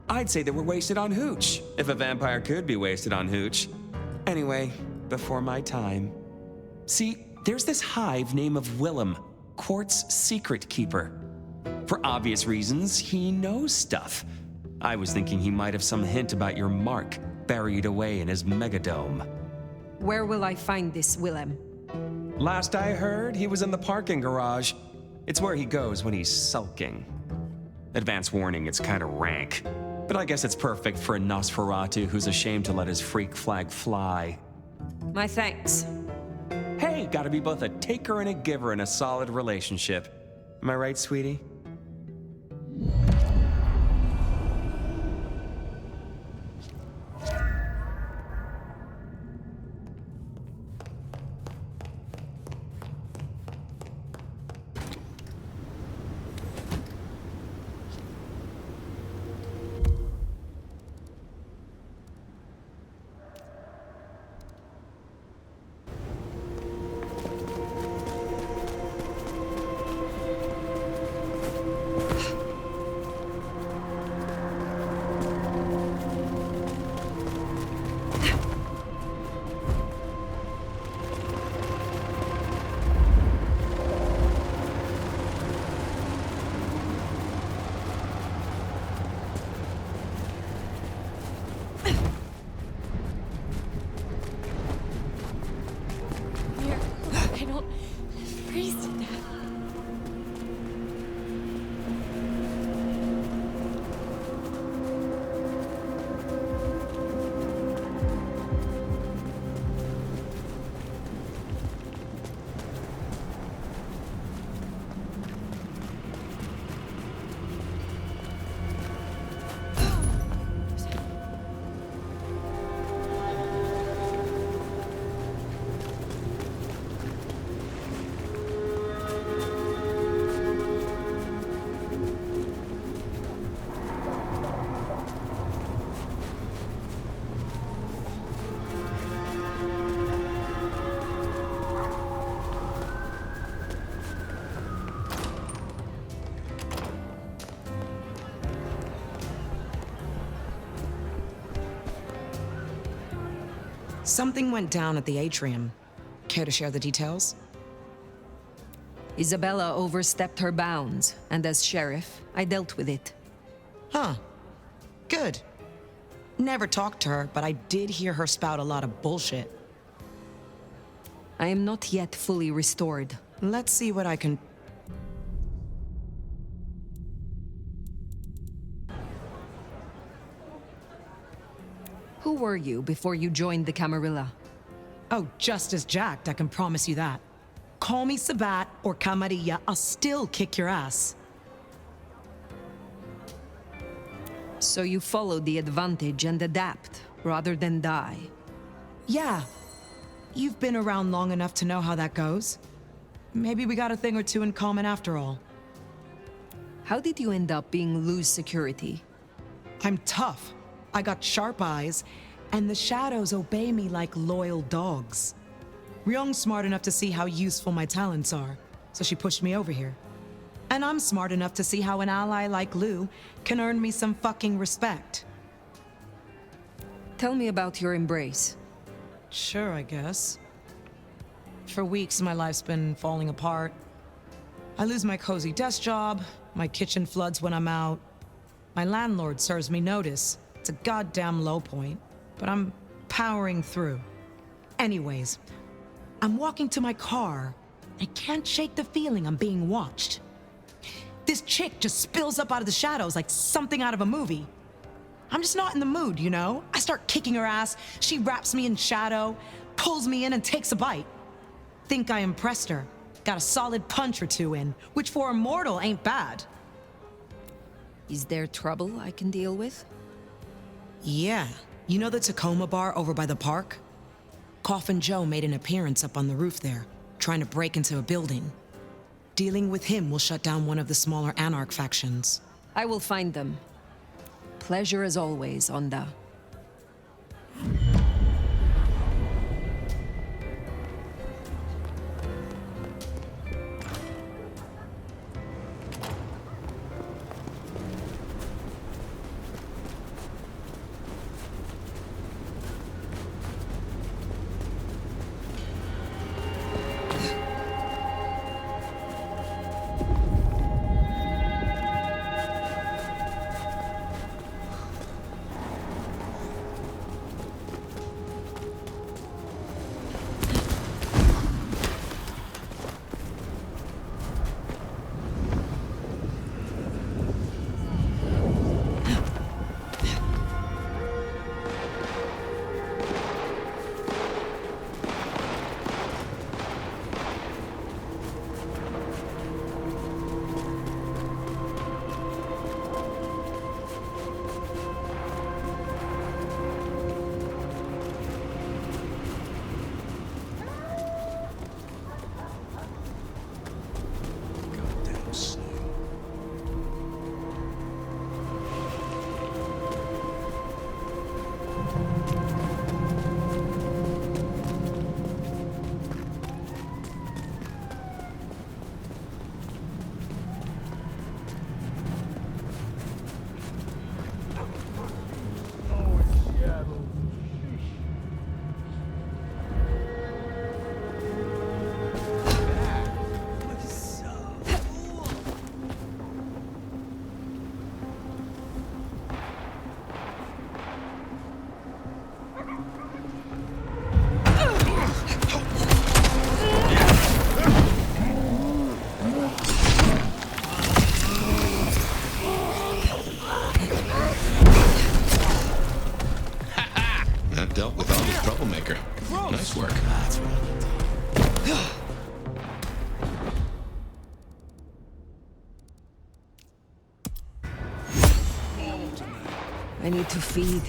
I'd say they were wasted on hooch, if a vampire could be wasted on hooch. Anyway, before my time. See, there's this hive named Willem, Quart's secret keeper. For obvious reasons, he knows stuff. I was thinking he might have some hint about your mark buried away in his megadome. Where will I find this Willem? Last I heard, he was in the parking garage. It's where he goes when he's sulking. Advance warning, it's kind of rank. But I guess it's perfect for a Nosferatu who's ashamed to let his freak flag fly. My thanks. Hey, gotta be both a taker and a giver in a solid relationship. Am I right, sweetie? Something went down at the atrium. Care to share the details? Ysabella overstepped her bounds, and as sheriff, I dealt with it. Huh. Good. Never talked to her, but I did hear her spout a lot of bullshit. I am not yet fully restored. Let's see what I can... Who were you before you joined the Camarilla? Oh, just as jacked, I can promise you that. Call me Sabat or Camarilla, I'll still kick your ass. So you follow the advantage and adapt, rather than die? Yeah. You've been around long enough to know how that goes. Maybe we got a thing or two in common after all. How did you end up being Lou's security? I'm tough. I got sharp eyes, and the shadows obey me like loyal dogs. Ryung's smart enough to see how useful my talents are, so she pushed me over here. And I'm smart enough to see how an ally like Lou can earn me some fucking respect. Tell me about your embrace. Sure, I guess. For weeks, my life's been falling apart. I lose my cozy desk job, my kitchen floods when I'm out. My landlord serves me notice. It's a goddamn low point, but I'm powering through. Anyways, I'm walking to my car. I can't shake the feeling I'm being watched. This chick just spills up out of the shadows like something out of a movie. I'm just not in the mood, you know? I start kicking her ass, she wraps me in shadow, pulls me in and takes a bite. Think I impressed her. Got a solid punch or two in, which for a mortal ain't bad. Is there trouble I can deal with? Yeah. You know the Tacoma bar over by the park? Coffin Joe made an appearance up on the roof there, trying to break into a building. Dealing with him will shut down one of the smaller Anarch factions. I will find them. Pleasure as always, Onda. Dealt with all this troublemaker. Nice work. That's right. I need to feed.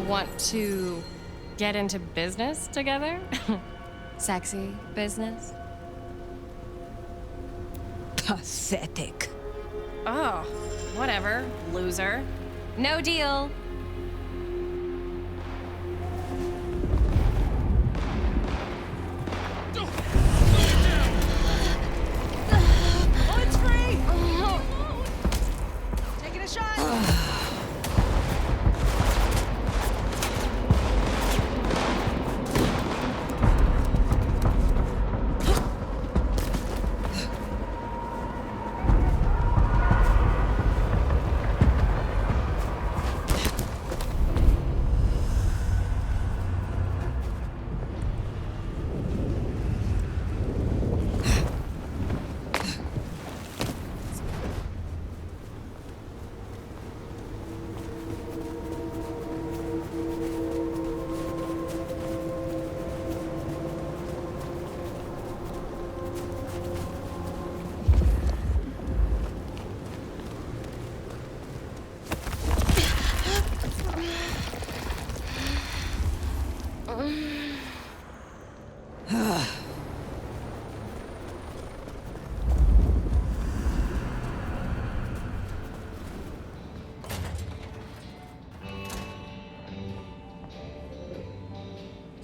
Want to get into business together? Sexy business? Pathetic. Oh, whatever, loser. No deal. Oh, it's free! Taking a shot!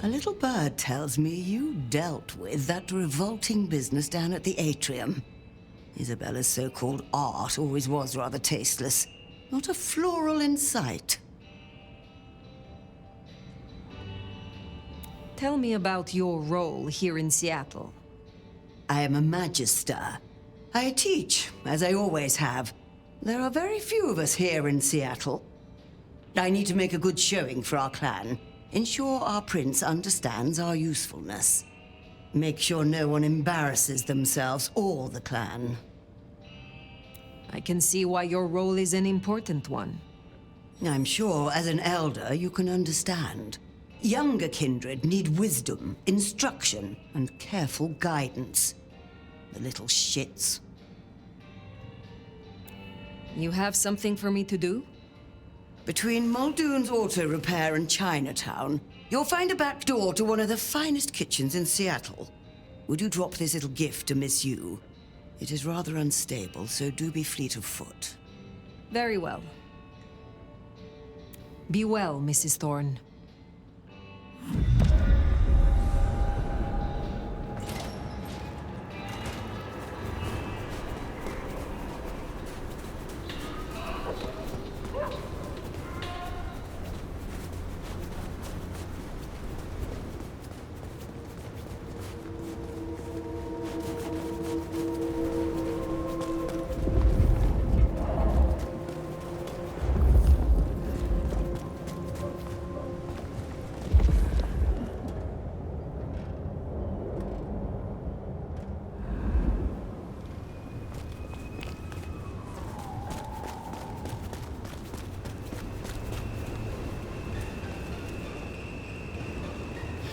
A little bird tells me you dealt with that revolting business down at the atrium. Isabella's so-called art always was rather tasteless. Not a floral in sight. Tell me about your role here in Seattle. I am a magister. I teach, as I always have. There are very few of us here in Seattle. I need to make a good showing for our clan. Ensure our prince understands our usefulness. Make sure no one embarrasses themselves or the clan. I can see why your role is an important one. I'm sure as an elder you can understand. Younger kindred need wisdom, instruction, and careful guidance. The little shits. You have something for me to do? Between Muldoon's Auto Repair and Chinatown, you'll find a back door to one of the finest kitchens in Seattle. Would you drop this little gift to Miss Yu? It is rather unstable, so do be fleet of foot. Very well. Be well, Mrs. Thorne.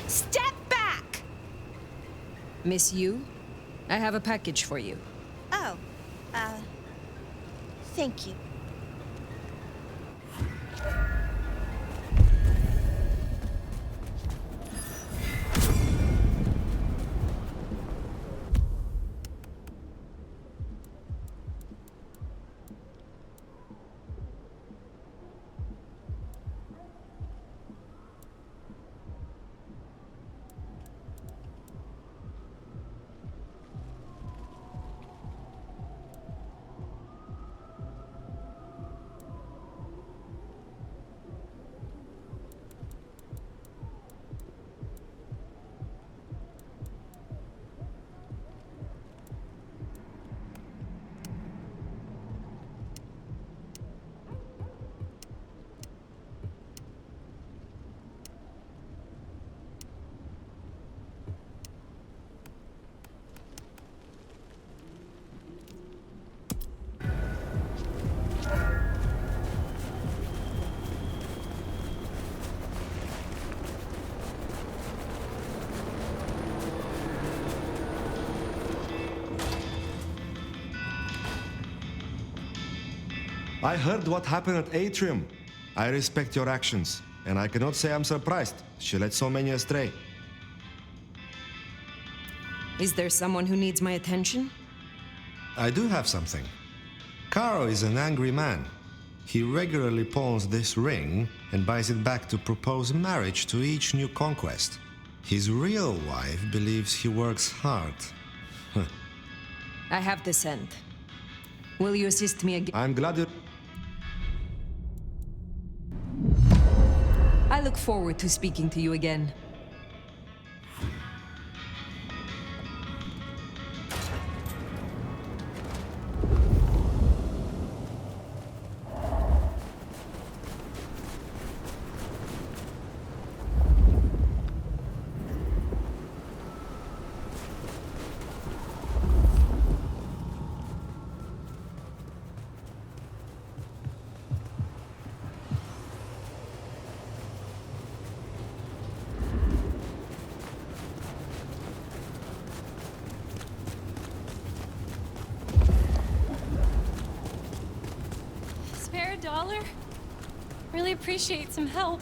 Step back! Miss Yu, I have a package for you. Oh, thank you. I heard what happened at Atrium. I respect your actions, and I cannot say I'm surprised. She led so many astray. Is there someone who needs my attention? I do have something. Caro is an angry man. He regularly pawns this ring and buys it back to propose marriage to each new conquest. His real wife believes he works hard. I have the scent. Will you assist me again? I'm glad you... I look forward to speaking to you again. $1? Really appreciate some help.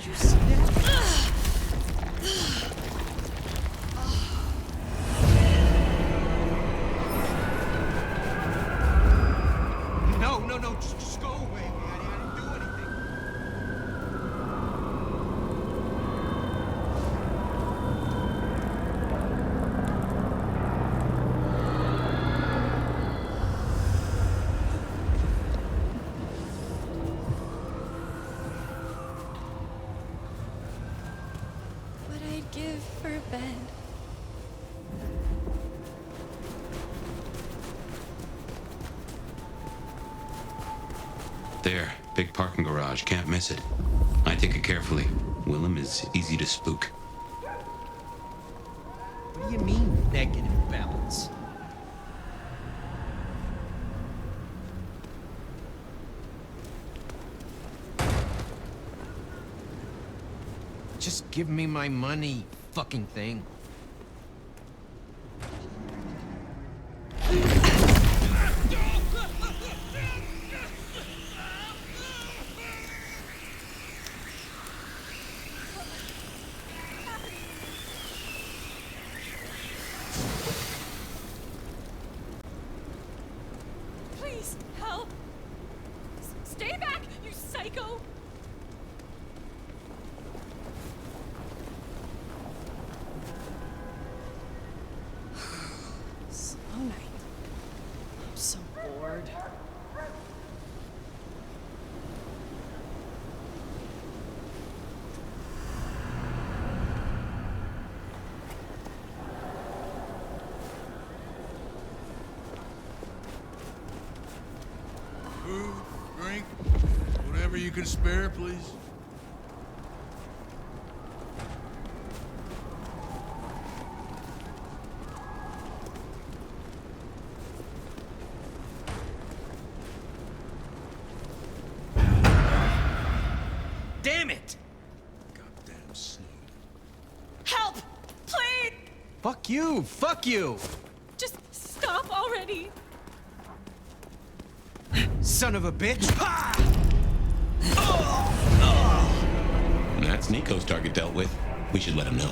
you see that? No, just go away, man. I didn't do anything. What I'd give for a bed. There, big parking garage, can't miss it. I take it carefully. Willem is easy to spook. What do you mean, negative balance? Just give me my money, fucking thing. Please, help! Stay back, you psycho! Slow night. I'm so bored. Food, drink, whatever you can spare, please. Damn it! Goddamn snow. Help! Please! Fuck you! Fuck you! Just stop already! Son of a bitch! That's Nico's target dealt with. We should let him know.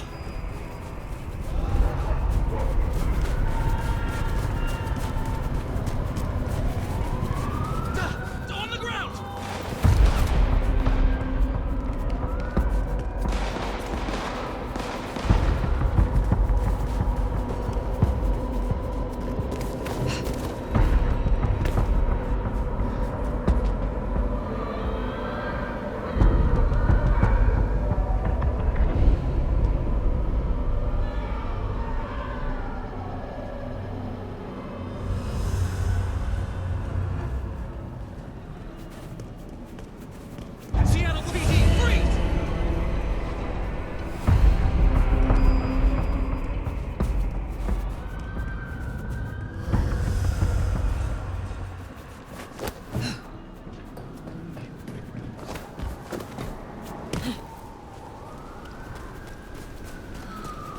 On the ground! Seattle PD, freeze!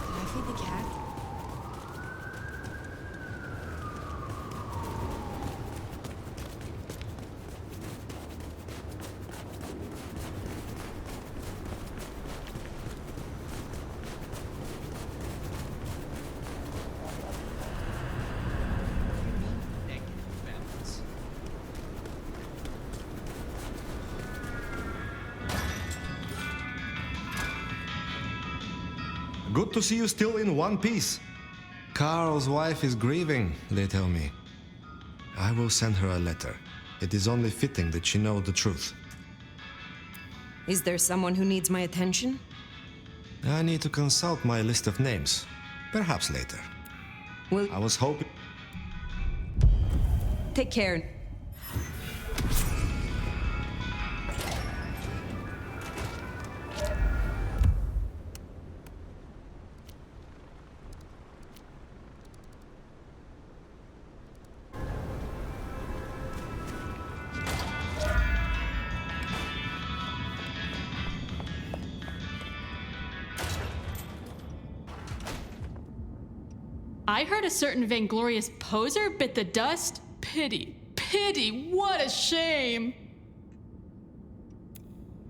Can I feed the cat? Negative balance. Good to see you still in one piece. Carl's wife is grieving, they tell me. I will send her a letter. It is only fitting that she know the truth. Is there someone who needs my attention? I need to consult my list of names. Perhaps later. Well, I was hoping... take care. I heard a certain vainglorious poser bit the dust. Pity, what a shame.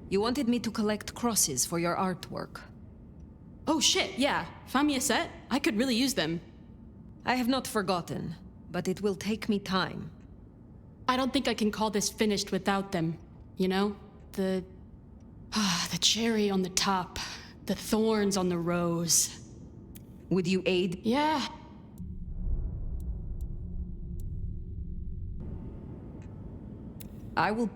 You wanted me to collect crosses for your artwork. Oh shit, yeah. Find me a set. I could really use them. I have not forgotten, but it will take me time. I don't think I can call this finished without them. You know? The cherry on the top. The thorns on the rose. Would you aid? Yeah. I will...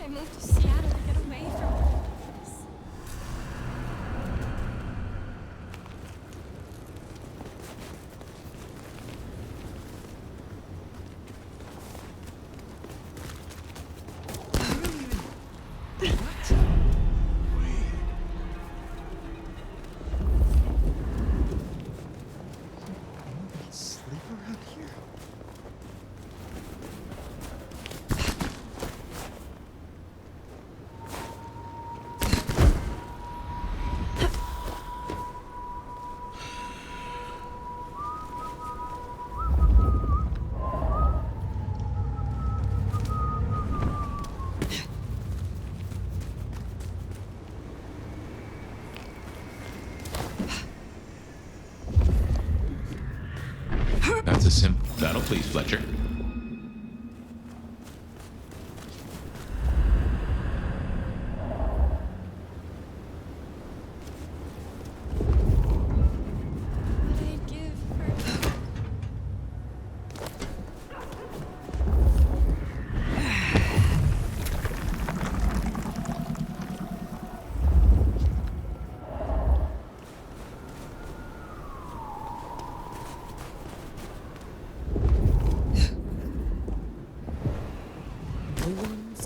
I moved to Seattle to get away from this. Sleep around here? That's a simple. That'll please Fletcher.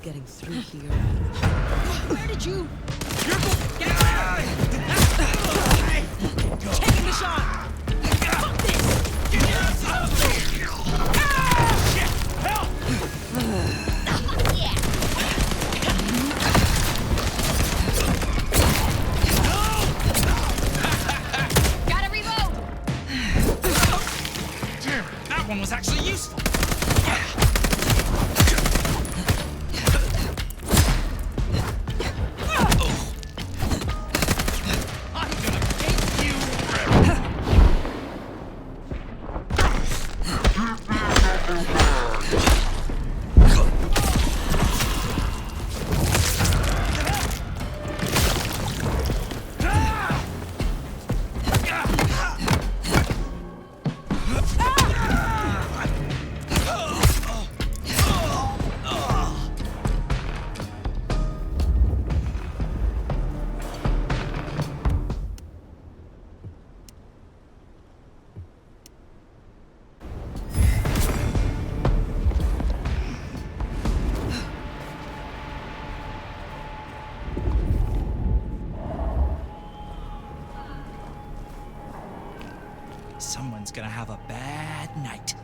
Getting through here. Where did you? Get away! Taking the shot! Fuck this! Shit! Help! Gotta reload! Damn, that one was actually useful. Someone's gonna have a bad night.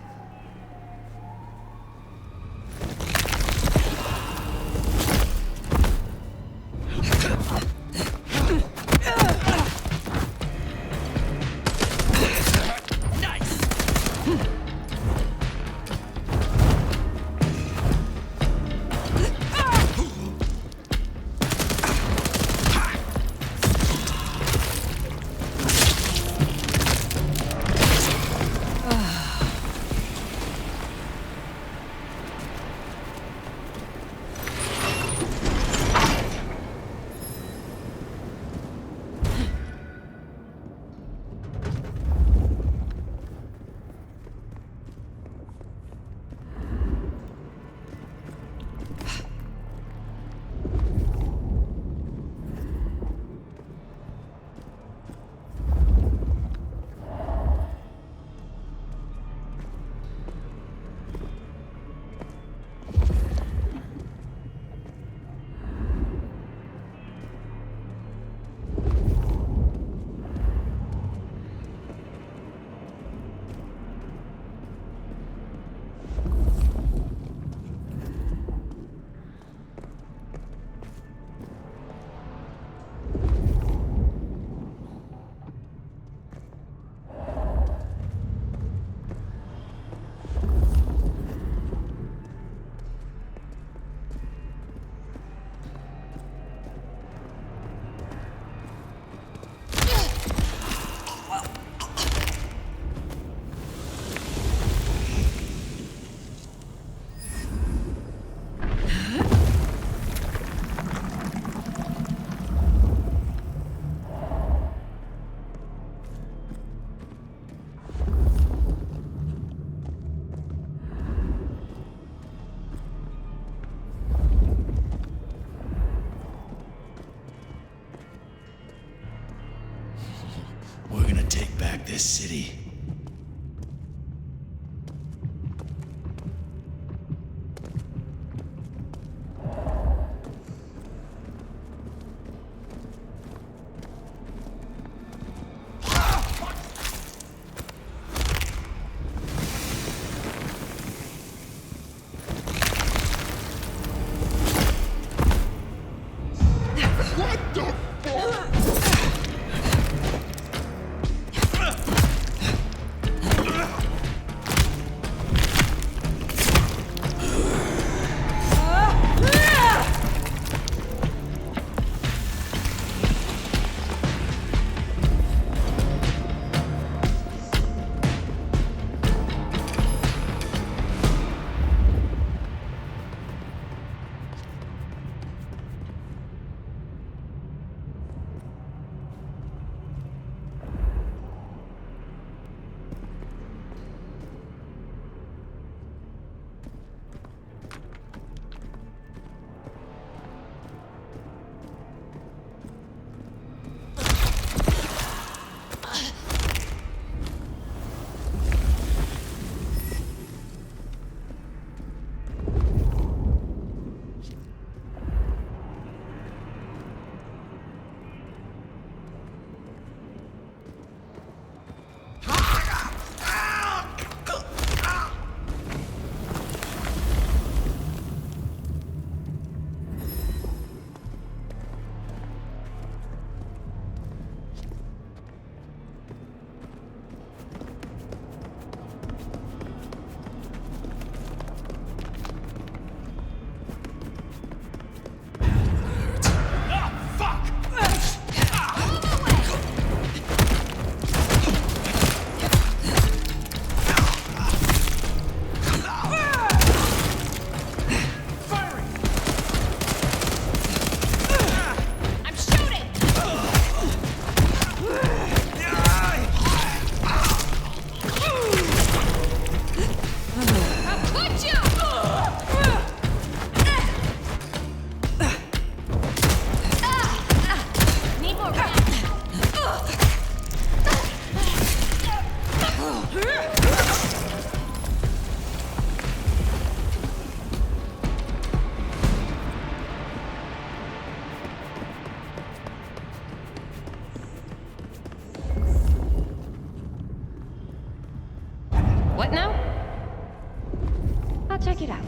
check it out.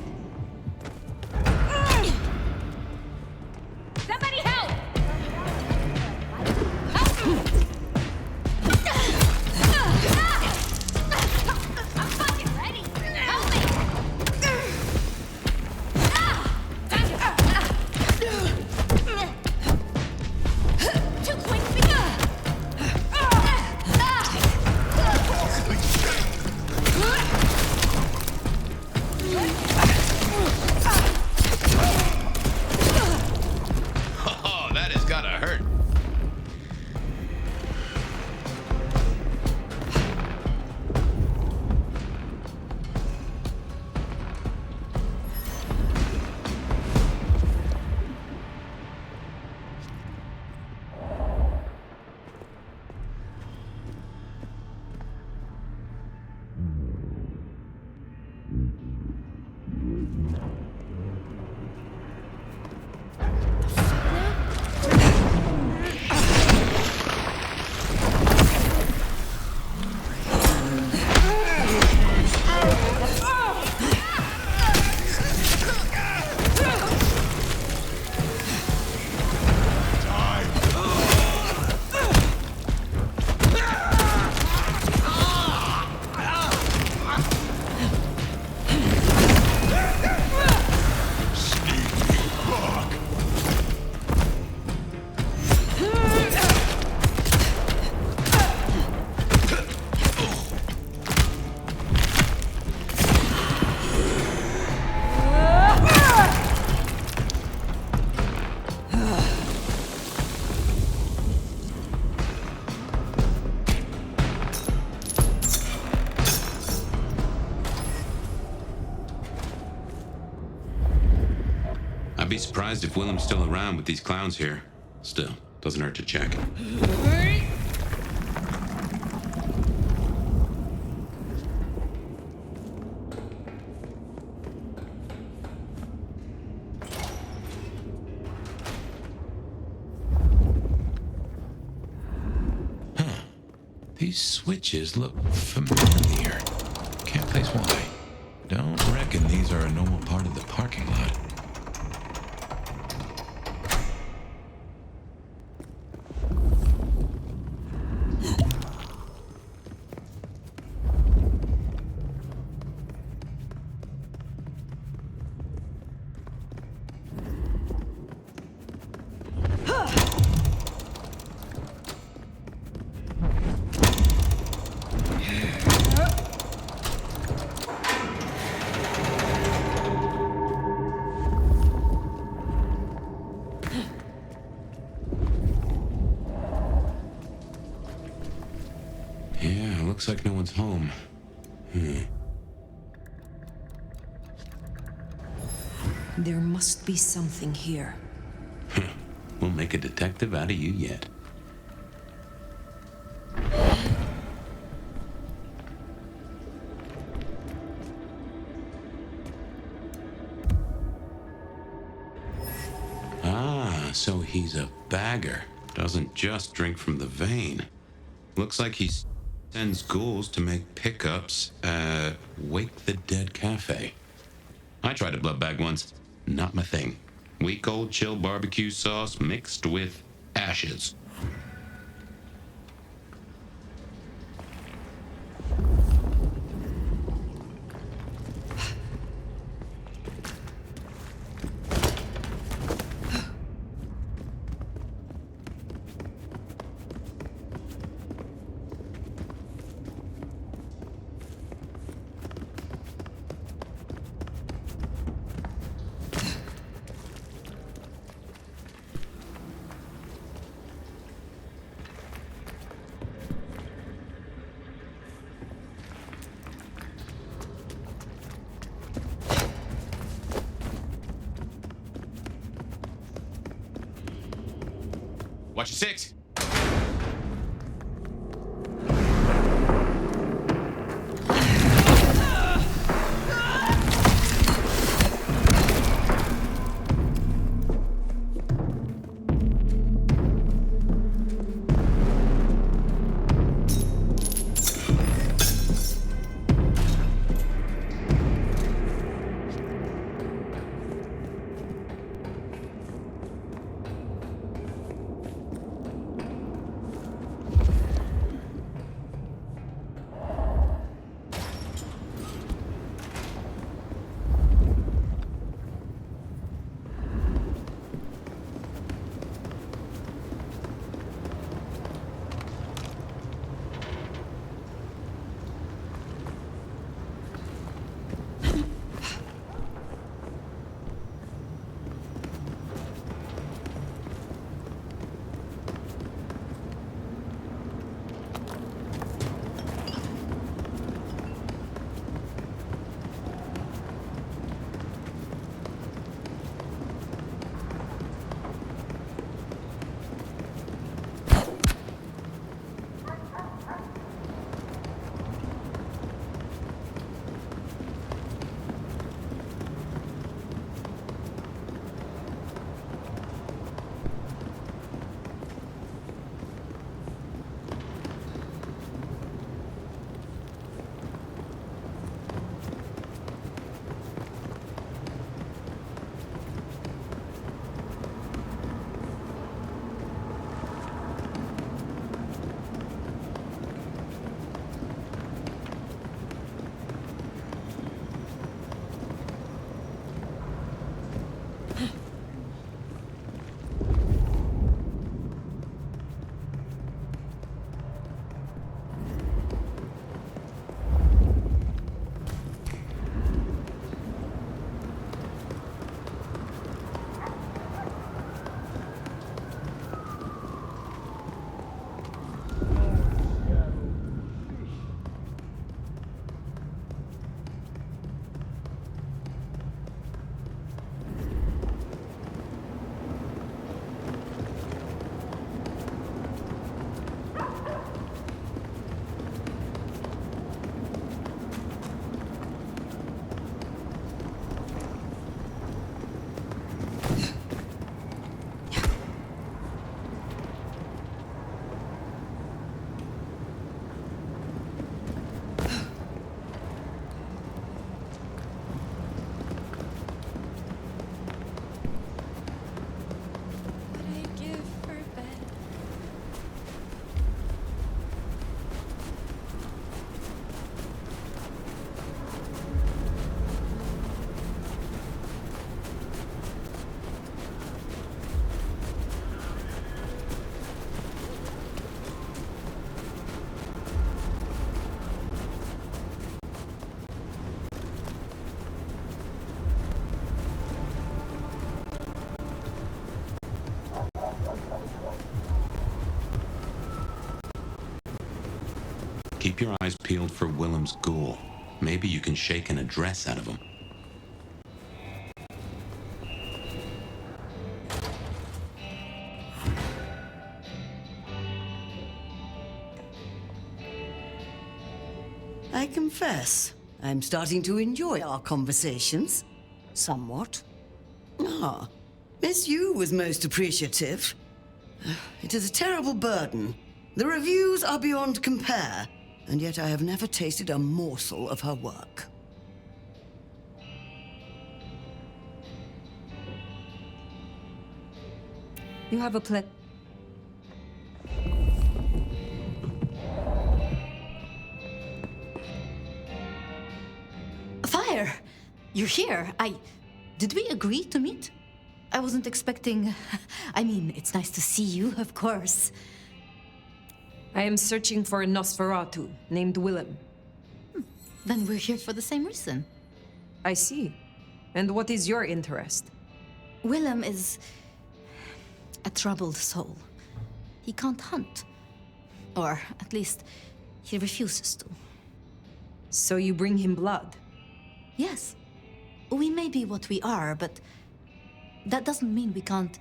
Somebody help! I'm fucking ready! Help me! Too quick for me! Oh, that has gotta hurt. I'd be surprised if Willem's still around with these clowns here. Still, doesn't hurt to check. These switches look familiar. Can't place why. Don't reckon these are a normal part of the parking lot. Looks like no one's home. There must be something here. We'll make a detective out of you yet. Ah, so he's a bagger. Doesn't just drink from the vein. Looks like he sends ghouls to make pickups at Wake the Dead Cafe. I tried a blood bag once. Not my thing. Weak old chill barbecue sauce mixed with ashes. Watch your six. Keep your eyes peeled for Willem's ghoul. Maybe you can shake an address out of him. I confess, I'm starting to enjoy our conversations. Somewhat. Ah, Miss Yu was most appreciative. It is a terrible burden. The reviews are beyond compare, and yet I have never tasted a morsel of her work. You have a Fire! You're here. Did we agree to meet? I wasn't expecting... I mean, it's nice to see you, of course. I am searching for a Nosferatu named Willem. Then we're here for the same reason. I see. And what is your interest? Willem is a troubled soul. He can't hunt. Or, at least, he refuses to. So you bring him blood? Yes. We may be what we are, but that doesn't mean we can't,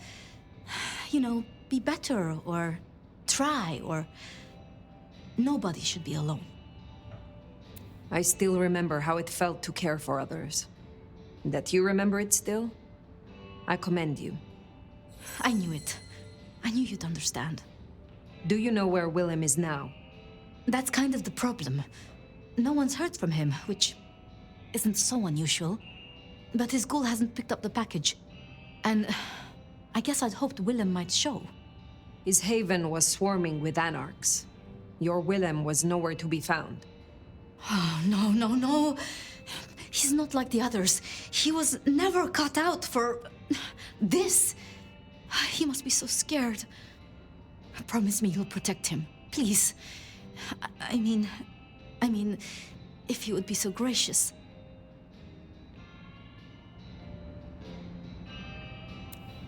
be better or try or... Nobody should be alone. I still remember how it felt to care for others. That you remember it still? I commend you. I knew it. I knew you'd understand. Do you know where Willem is now? That's kind of the problem. No one's heard from him, which isn't so unusual. But his ghoul hasn't picked up the package. And I guess I'd hoped Willem might show. His haven was swarming with anarchs. Your Willem was nowhere to be found. Oh, no. He's not like the others. He was never cut out for... this. He must be so scared. Promise me you'll protect him, please. I mean, if you would be so gracious.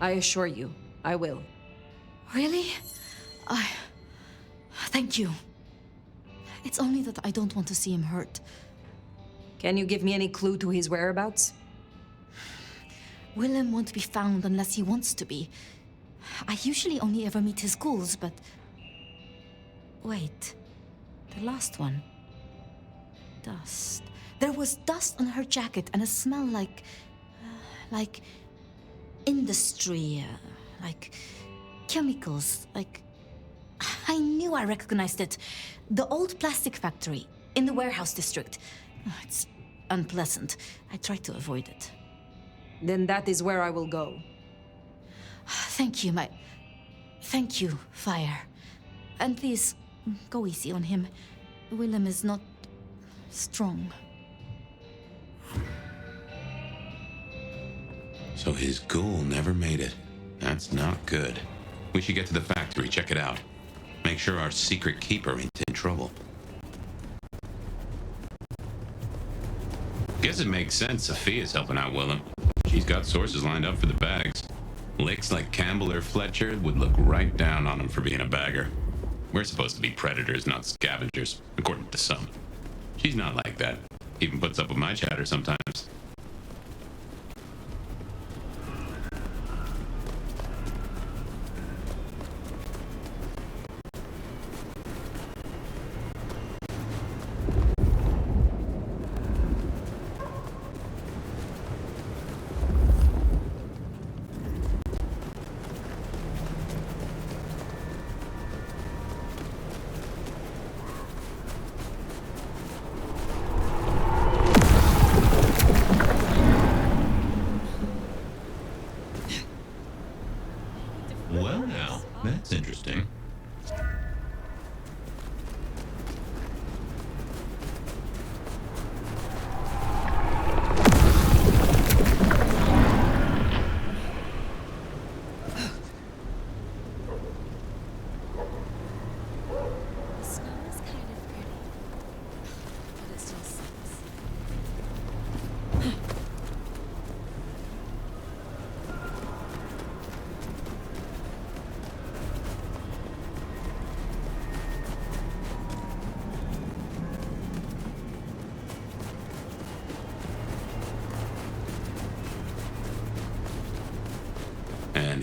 I assure you, I will. Really? Thank you. It's only that I don't want to see him hurt. Can you give me any clue to his whereabouts? Willem won't be found unless he wants to be. I usually only ever meet his ghouls, but... Wait. The last one. Dust. There was dust on her jacket and a smell like industry, like chemicals, like... I knew I recognized it. The old plastic factory in the warehouse district. It's unpleasant. I tried to avoid it. Then that is where I will go. Thank you, Thank you, Fire. And please, go easy on him. Willem is not... strong. So his ghoul never made it. That's not good. We should get to the factory, check it out. Make sure our secret keeper ain't in trouble. Guess it makes sense Sophia's helping out Willem. She's got sources lined up for the bags. Licks like Campbell or Fletcher would look right down on him for being a bagger. We're supposed to be predators, not scavengers, according to some. She's not like that. Even puts up with my chatter sometimes.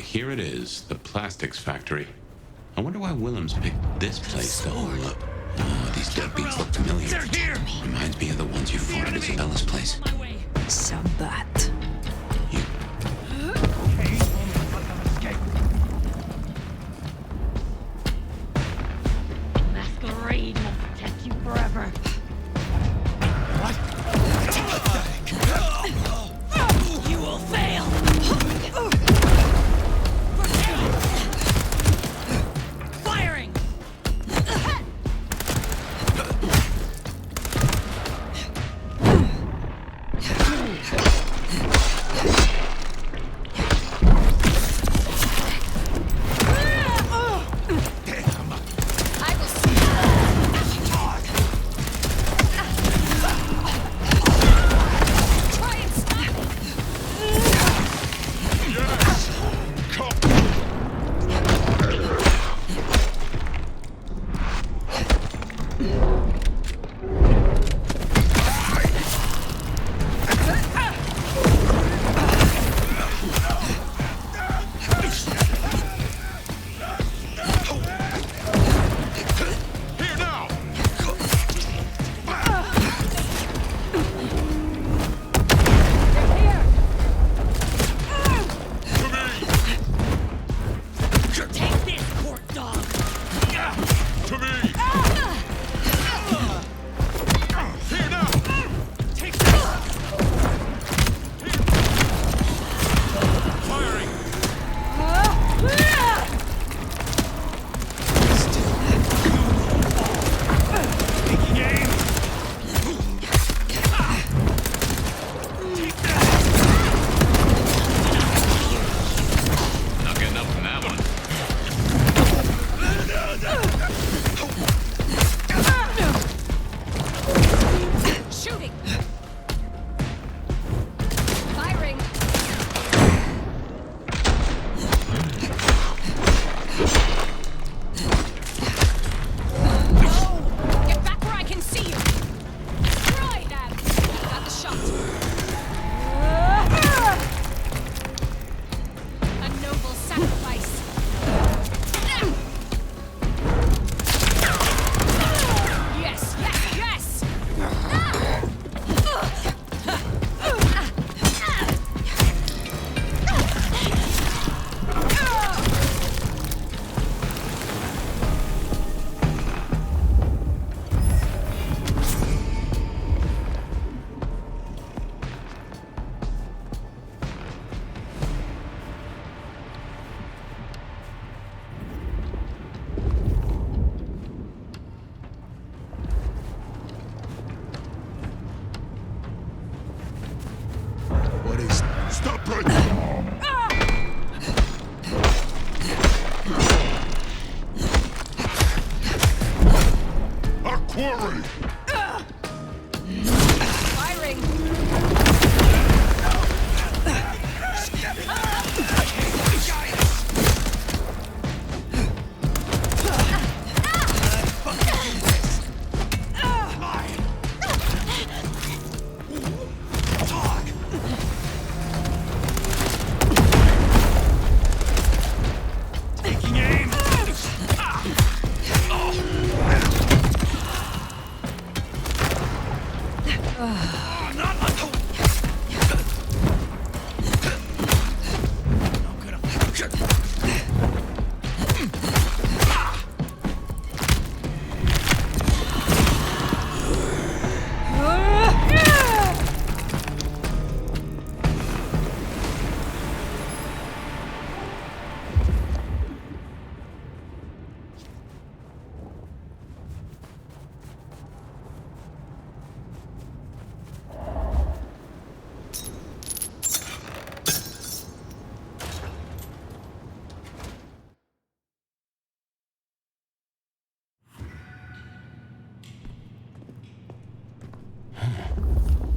And here it is, the plastics factory. I wonder why Willems picked this place to hole up. Oh, these deadbeats look familiar. They're here! Reminds me of the ones you fought at Isabella's place. Sabbat. Masquerade will protect you forever. You will fail! Firing!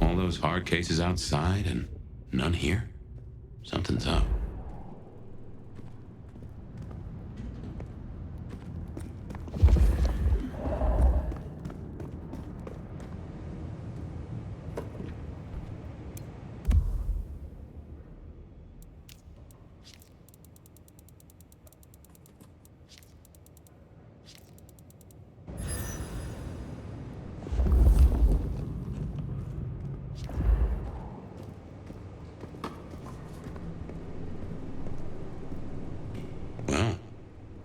All those hard cases outside and none here? Something's up.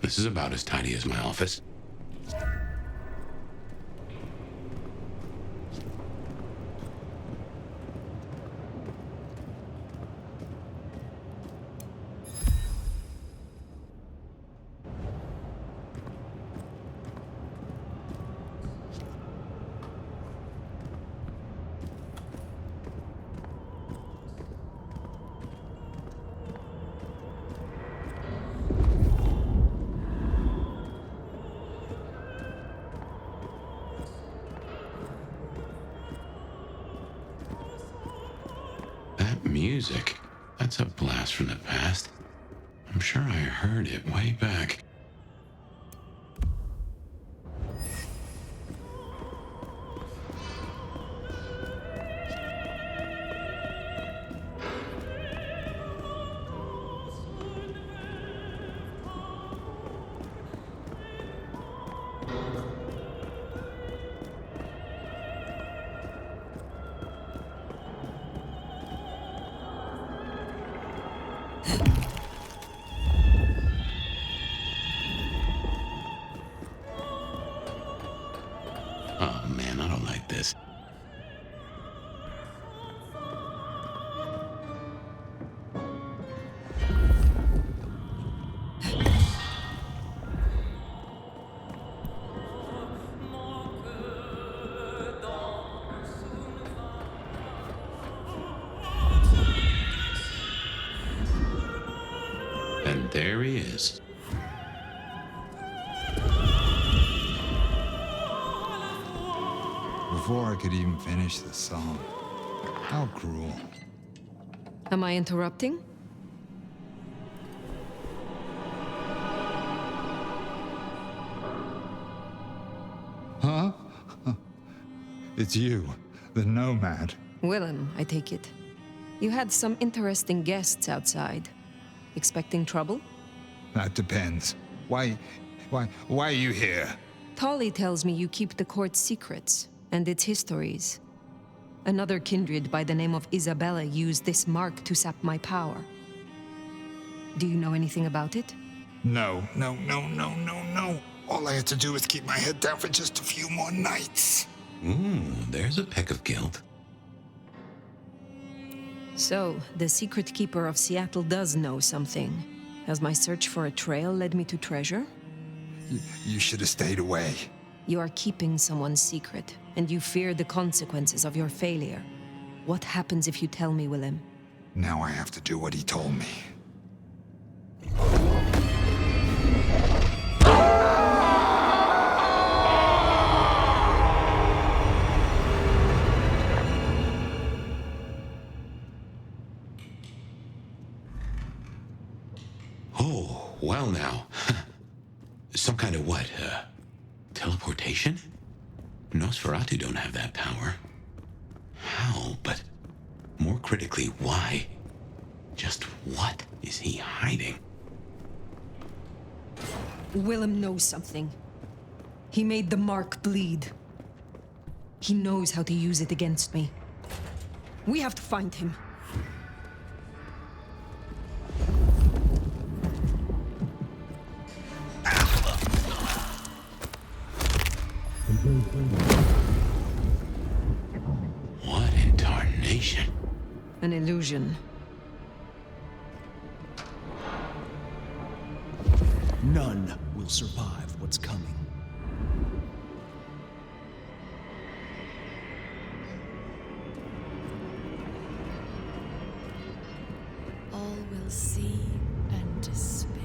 This is about as tidy as my office. Music. That's a blast from the past. I'm sure I heard it way back. Oh man, I don't like this. And there he is. Before I could even finish the song. How cruel. Am I interrupting? Huh? It's you, the Nomad. Willem, I take it. You had some interesting guests outside. Expecting trouble? That depends. Why are you here? Tolly tells me you keep the court's secrets and its histories. Another kindred by the name of Ysabella used this mark to sap my power. Do you know anything about it? No. All I had to do was keep my head down for just a few more nights. Ooh, there's a peck of guilt. So, the secret keeper of Seattle does know something. Has my search for a trail led me to treasure? You should have stayed away. You are keeping someone's secret, and you fear the consequences of your failure. What happens if you tell me, Willem? Now I have to do what he told me. Oh, well now. Some kind of what? Teleportation? Nosferatu don't have that power. How? But more critically, why? Just what is he hiding? Willem knows something. He made the mark bleed. He knows how to use it against me. We have to find him. What in tarnation? An illusion. None will survive what's coming. All will see and despair.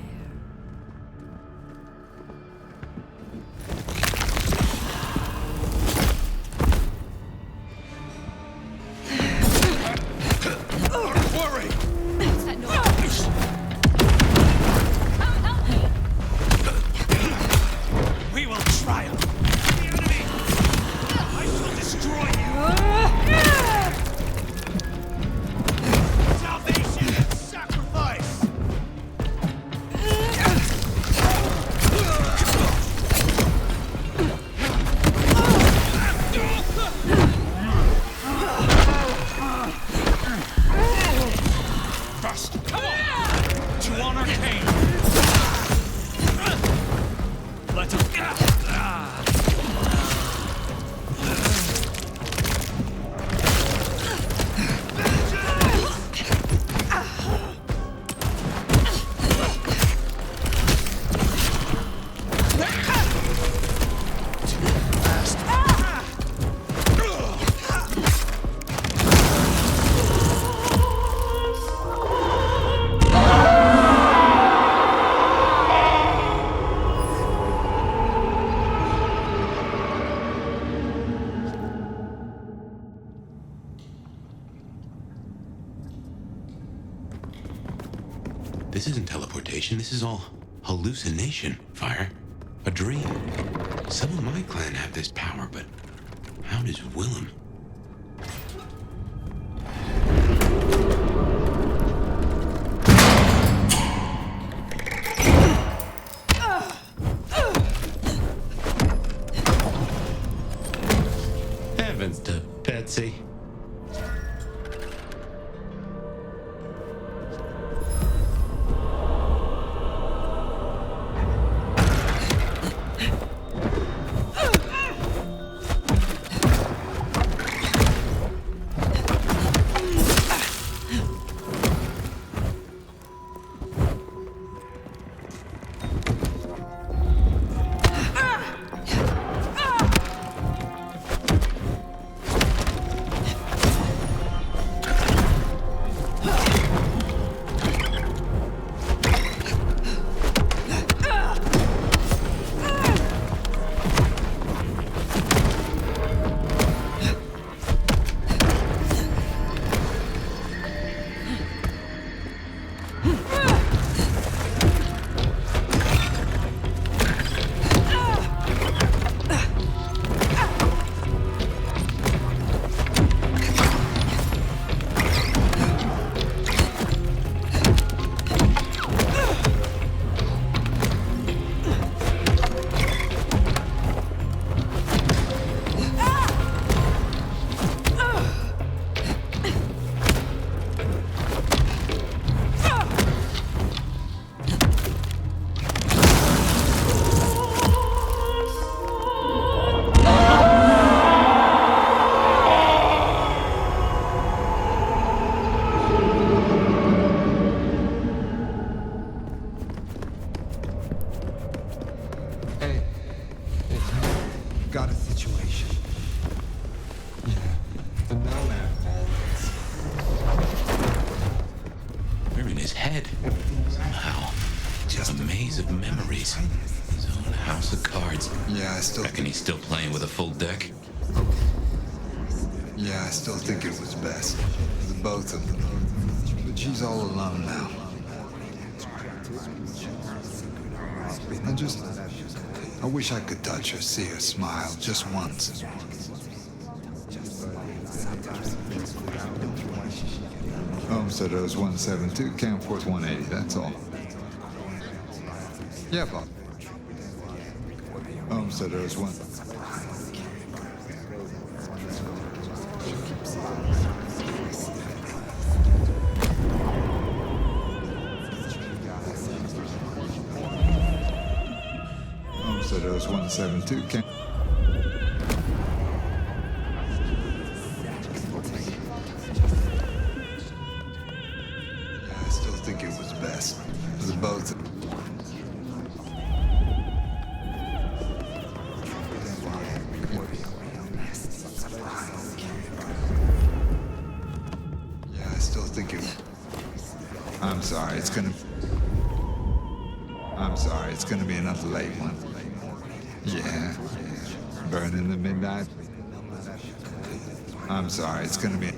This isn't teleportation. This is all hallucination, Fire. A dream. Some of my clan have this power, but how does Willem? Heavens to Betsy. Got a situation. Yeah, the Nomad. We're in his head. Somehow. Just a maze of memories. His own house of cards. Yeah, I still reckon he's still playing with a full deck. Yeah, I still think it was best. The both of them. But she's all alone now. I wish I could touch her, see her smile, just once. Homesteaders 172, Campforce 180, that's all. Yeah, Bob. Homesteaders 1... Homesteaders 172, Camp... I still think it was best for the both of them. Yeah, I still think it... I'm sorry, it's gonna be another late one. Yeah, burning the midnight. I'm sorry, it's gonna be...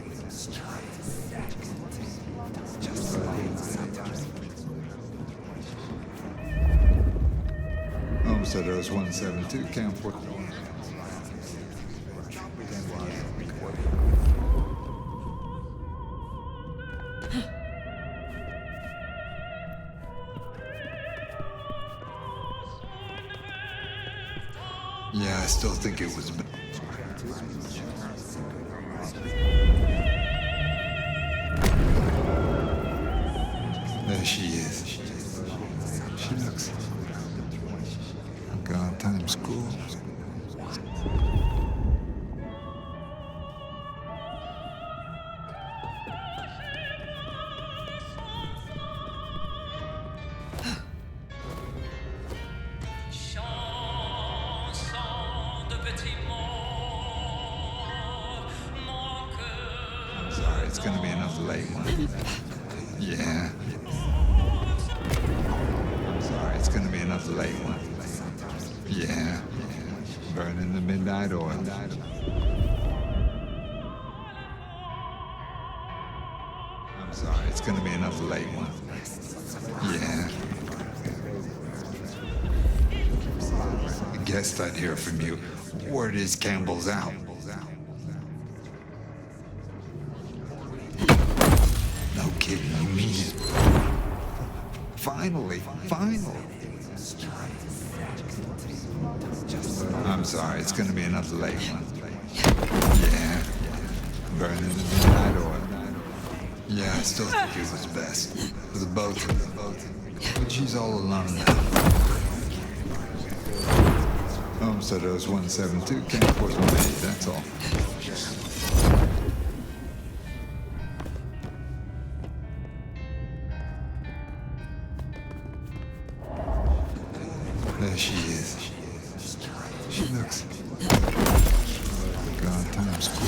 Homesteaders 172, Campforce. Yeah, I still think it was... There she is. She looks... God, time's cool. I'm sorry, it's gonna be another late one. Yeah. I'm sorry, it's gonna be another late one. Yeah. Burning the midnight oil. I'm Sorry, it's gonna be another late one. Yeah. I guessed I'd hear from you. Word is Campbell's out. No kidding, you mean it. Finally. I'm sorry, it's gonna be another late one. Yeah. Burning the midnight oil. Yeah, I still think it was best. For the both of them. But she's all alone now. Homesteaders 172, Camp Force 180, that's all. There she is. She looks... God, time's cool.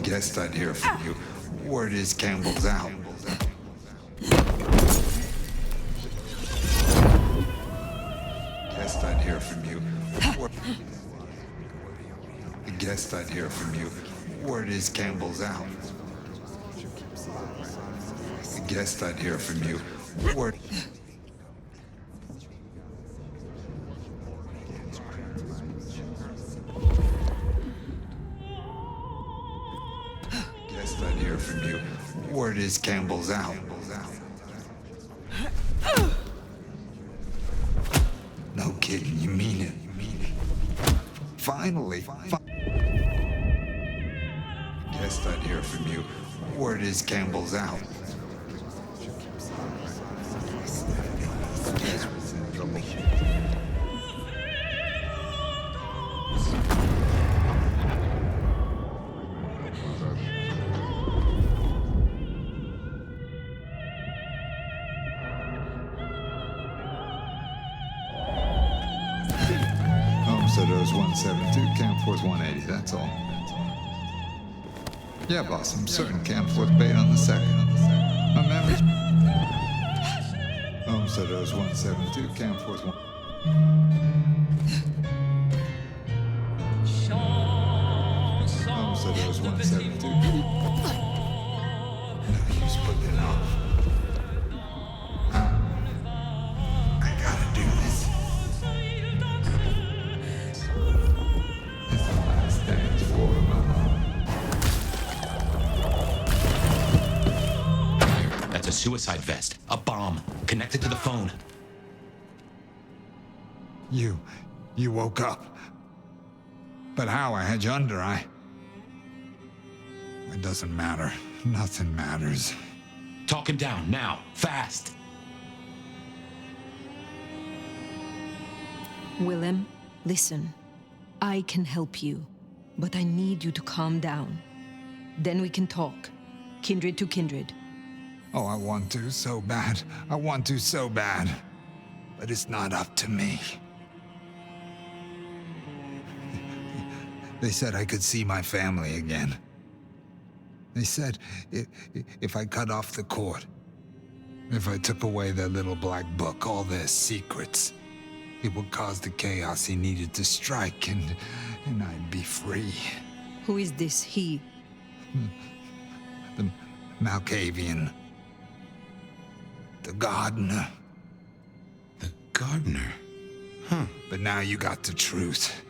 Guessed I'd hear from you. Word is Campbell's out. Guessed I'd hear from you. Guessed I'd hear from you. Word is Campbell's out. Guessed I'd hear from you. Word. I'd hear from you. Word is Campbell's out. No kidding, you mean it. Finally. Guessed I'd hear from you. Word is Campbell's out. Homesteaders 172, Camp Force 180, that's all. Yeah, boss, I'm certain Camp Force bait on the second. My memory's... Homesteaders 172, Camp Force 1... Homesteaders 172. No use putting it off. I gotta do this. It's the last dance for my mom. That's a suicide vest. A bomb. Connected to the phone. You woke up. But how? I had you under, It doesn't matter. Nothing matters. Talk him down, now. Fast. Willem, listen. I can help you, but I need you to calm down. Then we can talk. Kindred to kindred. Oh, I want to so bad. I want to so bad. But it's not up to me. They said I could see my family again. They said if I cut off the cord, if I took away their little black book, all their secrets, it would cause the chaos he needed to strike, and I'd be free. Who is this he? The Malkavian. The gardener. The gardener? Huh. But now you got the truth.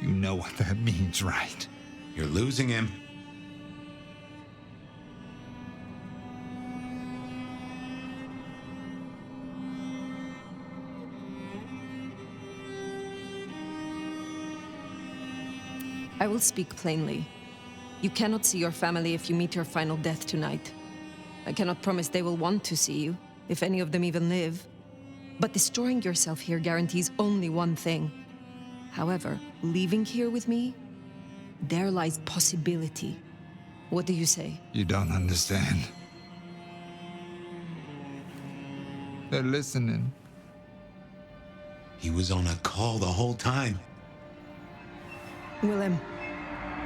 You know what that means, right? You're losing him. I will speak plainly. You cannot see your family if you meet your final death tonight. I cannot promise they will want to see you, if any of them even live. But destroying yourself here guarantees only one thing. However, leaving here with me, there lies possibility. What do you say? You don't understand. They're listening. He was on a call the whole time. Willem.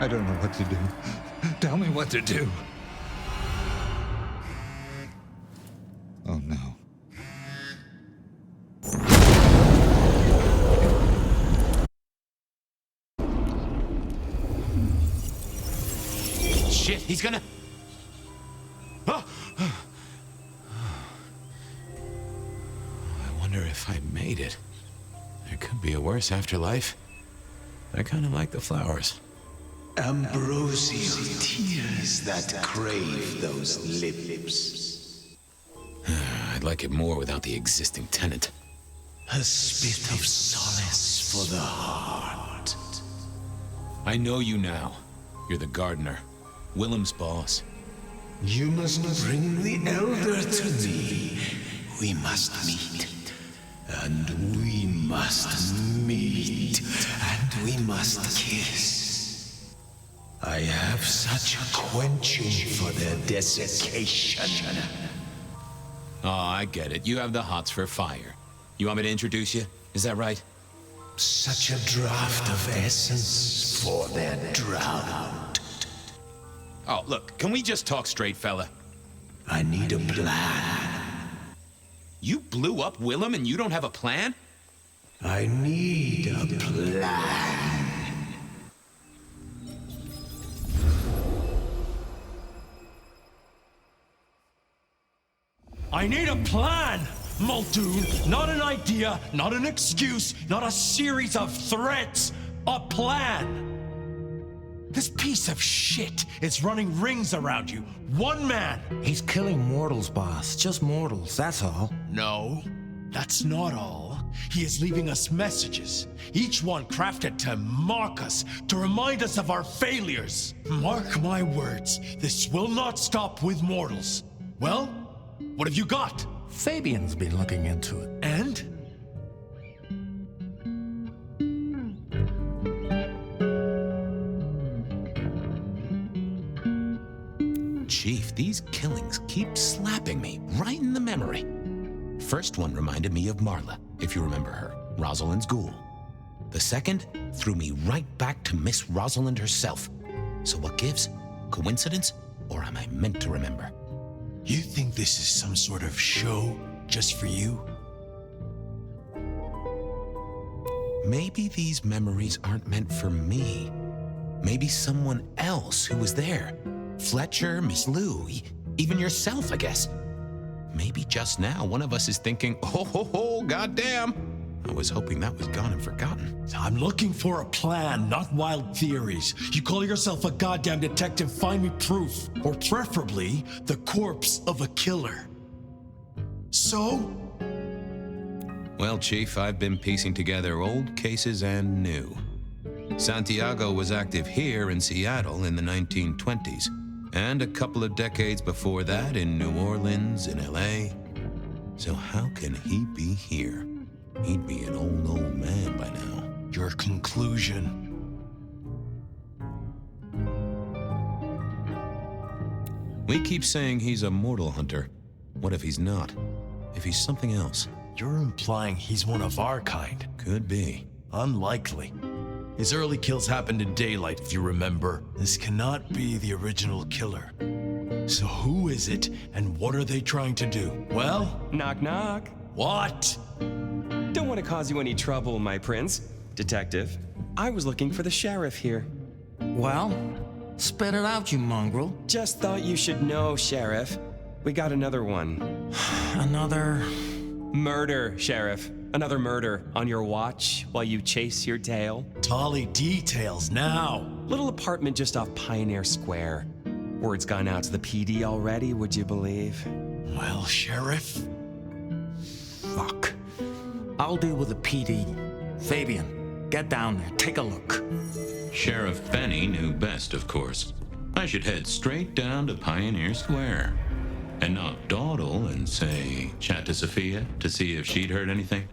I don't know what to do. Tell me what to do. Oh no. Shit, he's gonna... Oh. I wonder if I made it. There could be a worse afterlife. I kind of like the flowers. Ambrosial tears that crave those lips. I'd like it more without the existing tenant. A spit of solace for the heart. I know you now. You're the gardener. Willem's boss. You must bring the elder to me. We must meet. And we must meet. And we must kiss. I have such a quenching for their desiccation. Oh, I get it. You have the hots for fire. You want me to introduce you? Is that right? Such a draught of essence for their drought. Oh, look, can we just talk straight, fella? I need a plan. You blew up Willem and you don't have a plan? I need a plan. I need a plan, Muldoon. Not an idea, not an excuse, not a series of threats. A plan. This piece of shit is running rings around you. One man. He's killing mortals, boss. Just mortals, that's all. No, that's not all. He is leaving us messages, each one crafted to mock us, to remind us of our failures. Mark my words, this will not stop with mortals. Well, what have you got? Fabien's been looking into it. And? Chief, these killings keep slapping me right in the memory. First one reminded me of Marla, if you remember her, Rosalind's ghoul. The second threw me right back to Miss Rosalind herself. So what gives? Coincidence? Or am I meant to remember? You think this is some sort of show just for you? Maybe these memories aren't meant for me. Maybe someone else who was there. Fletcher, Miss Lou, even yourself, I guess. Maybe just now one of us is thinking, oh, goddamn. I was hoping that was gone and forgotten. I'm looking for a plan, not wild theories. You call yourself a goddamn detective, find me proof. Or preferably, the corpse of a killer. So? Well, Chief, I've been piecing together old cases and new. Santiago was active here in Seattle in the 1920s, and a couple of decades before that in New Orleans, in LA. So how can he be here? He'd be an old man by now. Your conclusion. We keep saying he's a mortal hunter. What if he's not? If he's something else? You're implying he's one of our kind. Could be. Unlikely. His early kills happened in daylight, if you remember. This cannot be the original killer. So who is it, and what are they trying to do? Well? Knock, knock. What? Don't want to cause you any trouble, my prince. Detective, I was looking for the sheriff here. Well, spit it out, you mongrel. Just thought you should know, Sheriff. We got another one. Another... Murder, Sheriff. Another murder on your watch while you chase your tail. Tolly details now. Little apartment just off Pioneer Square. Word's gone out to the PD already, would you believe? Well, Sheriff? Fuck. I'll deal with the PD. Fabien, get down there, take a look. Sheriff Benny knew best, of course. I should head straight down to Pioneer Square. And not dawdle and say, chat to Sophia to see if she'd heard anything.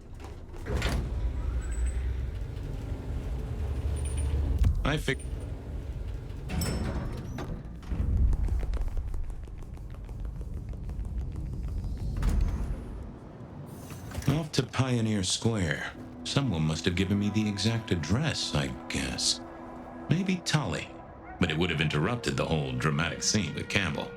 Off to Pioneer Square. Someone must have given me the exact address, I guess. Maybe Tully. But it would have interrupted the whole dramatic scene with Campbell.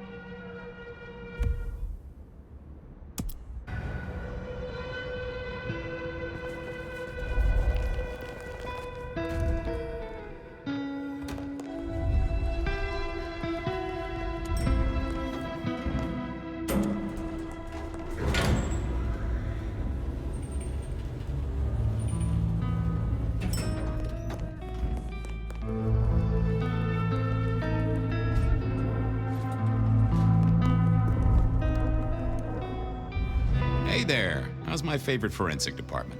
Hey there, how's my favorite forensic department?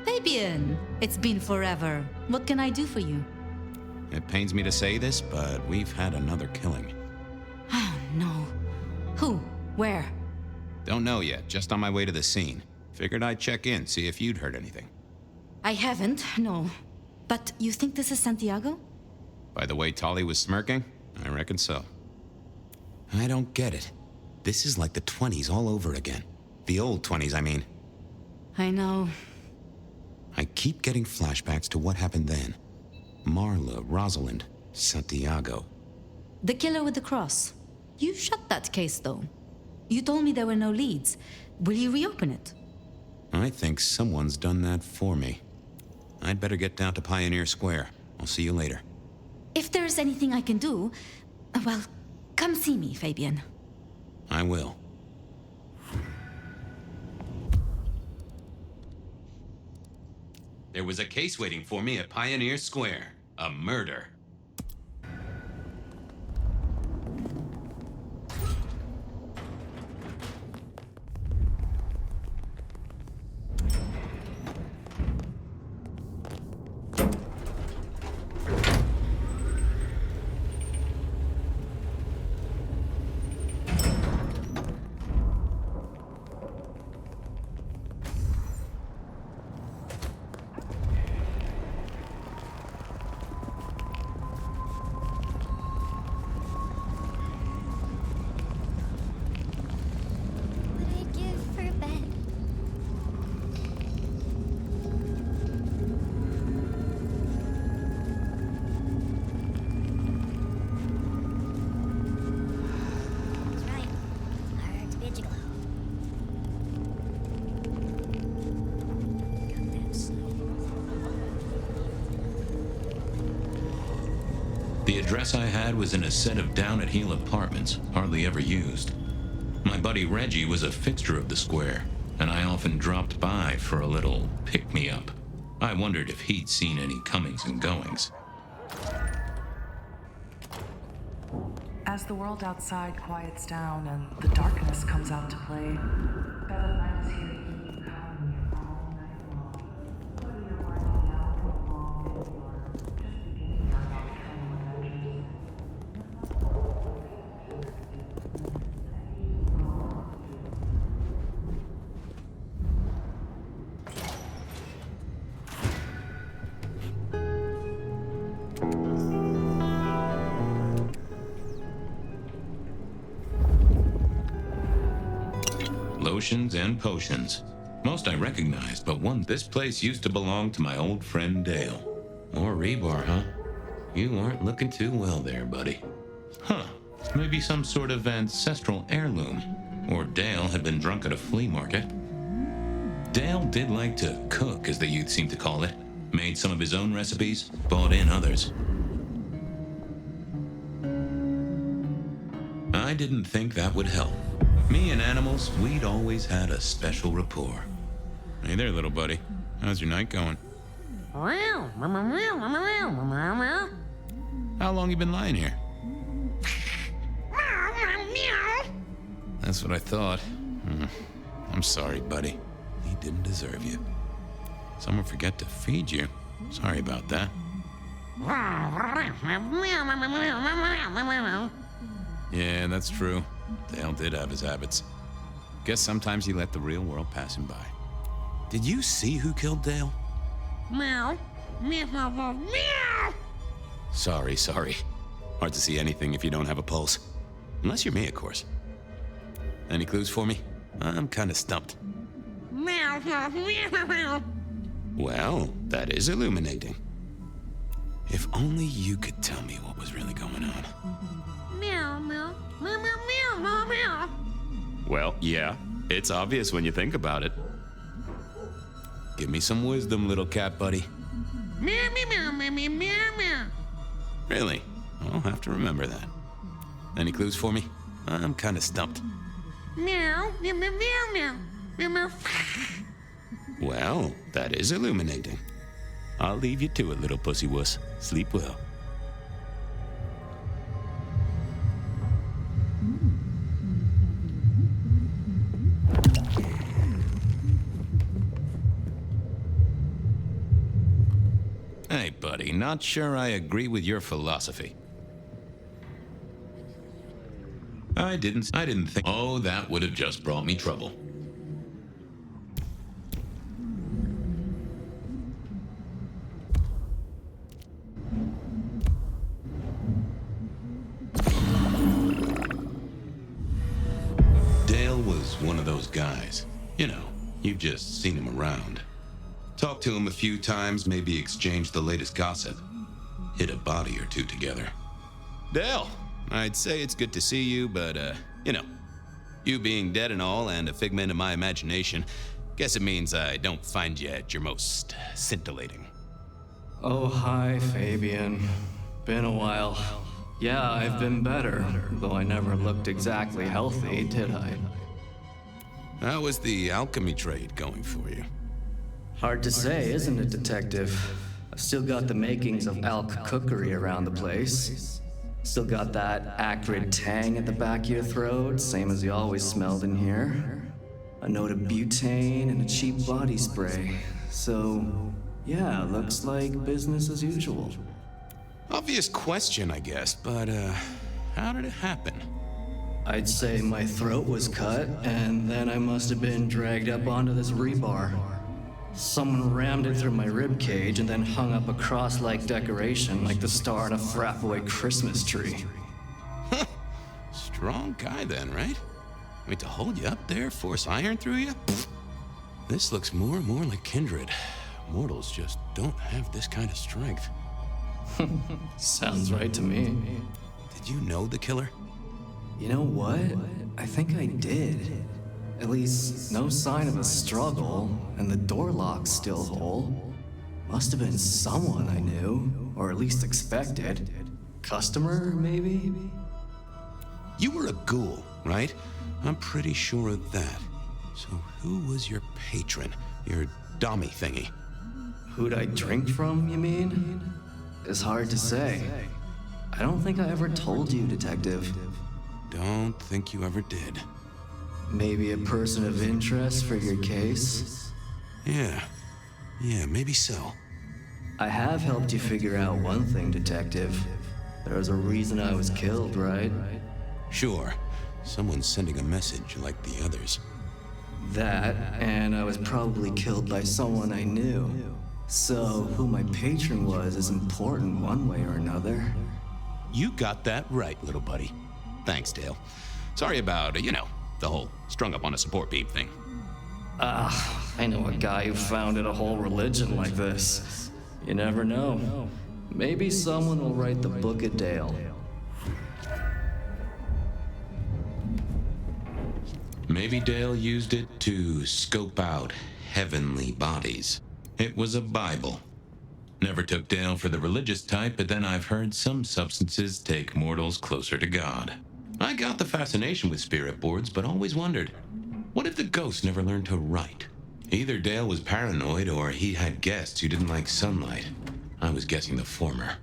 Fabien, it's been forever. What can I do for you? It pains me to say this, but we've had another killing. Oh, no. Who? Where? Don't know yet, just on my way to the scene. Figured I'd check in, see if you'd heard anything. I haven't, no. But you think this is Santiago? By the way Tolly was smirking, I reckon so. I don't get it. This is like the 20s all over again. The old 20s, I mean. I know. I keep getting flashbacks to what happened then. Marla, Rosalind, Santiago. The killer with the cross. You shut that case, though. You told me there were no leads. Will you reopen it? I think someone's done that for me. I'd better get down to Pioneer Square. I'll see you later. If there's anything I can do, well, come see me, Fabien. I will. There was a case waiting for me at Pioneer Square. A murder. The address I had was in a set of down-at-heel apartments, hardly ever used. My buddy Reggie was a fixture of the square, and I often dropped by for a little pick-me-up. I wondered if he'd seen any comings and goings. As the world outside quiets down and the darkness comes out to play, Bella is here to keep you company all night long. Whether you're winding down from a long day or just beginning your nocturnal adventures. Lotions and potions. Most I recognized, but one. This place used to belong to my old friend Dale. More rebar, huh? You aren't looking too well there, buddy. Huh. Maybe some sort of ancestral heirloom. Or Dale had been drunk at a flea market. Dale did like to cook, as the youth seem to call it. Made some of his own recipes, bought in others. I didn't think that would help. Me and animals, we'd always had a special rapport. Hey there, little buddy. How's your night going? How long you been lying here? That's what I thought. I'm sorry, buddy. He didn't deserve you. Someone forget to feed you. Sorry about that. Yeah, that's true. Dale did have his habits. Guess sometimes he let the real world pass him by. Did you see who killed Dale? Meow. Meow. Sorry. Hard to see anything if you don't have a pulse. Unless you're me, of course. Any clues for me? I'm kind of stumped. Well, that is illuminating. If only you could tell me what was really going on. Well, yeah, it's obvious when you think about it. Give me some wisdom, little cat buddy. Really? I'll have to remember that. Any clues for me? I'm kind of stumped. Well, that is illuminating. I'll leave you to it, little pussy wuss. Sleep well. Hey, buddy, not sure I agree with your philosophy. I didn't think. Oh, that would have just brought me trouble. Dale was one of those guys. You know, you've just seen him around. Talked to him a few times, maybe exchanged the latest gossip. Hit a body or two together. Dale, I'd say it's good to see you, but, you know, you being dead and all and a figment of my imagination, guess it means I don't find you at your most scintillating. Oh, hi, Fabien. Been a while. Yeah, I've been better, though I never looked exactly healthy, did I? How was the alchemy trade going for you? Hard to say, isn't it, Detective? I've still got the makings of alch cookery around the place. Still got that acrid tang at the back of your throat, same as you always smelled in here. A note of butane and a cheap body spray. So, yeah, looks like business as usual. Obvious question, I guess, but, how did it happen? I'd say my throat was cut, and then I must have been dragged up onto this rebar. Someone rammed it through my rib cage and then hung up a cross-like decoration like the star on a frat boy Christmas tree. Strong guy then, right? Wait, to hold you up there, force iron through you? This looks more and more like kindred. Mortals just don't have this kind of strength. Sounds right to me. Did you know the killer? You know what? I think I did. At least, no sign of a struggle, and the door lock's still whole. Must have been someone I knew, or at least expected. Customer, maybe? You were a ghoul, right? I'm pretty sure of that. So who was your patron? Your dommy thingy? Who'd I drink from, you mean? It's hard to say. I don't think I ever told you, Detective. Don't think you ever did. Maybe a person of interest for your case? Yeah, maybe so. I have helped you figure out one thing, Detective. There was a reason I was killed, right? Sure. Someone's sending a message like the others. That, and I was probably killed by someone I knew. So, who my patron was is important one way or another. You got that right, little buddy. Thanks, Dale. Sorry about, the whole strung up on a support beam thing. I know a guy who founded a whole religion like this. You never know. Maybe someone will write the Book of Dale. Maybe Dale used it to scope out heavenly bodies. It was a Bible. Never took Dale for the religious type, but then I've heard some substances take mortals closer to God. I got the fascination with spirit boards, but always wondered, what if the ghosts never learned to write? Either Dale was paranoid or he had guests who didn't like sunlight. I was guessing the former.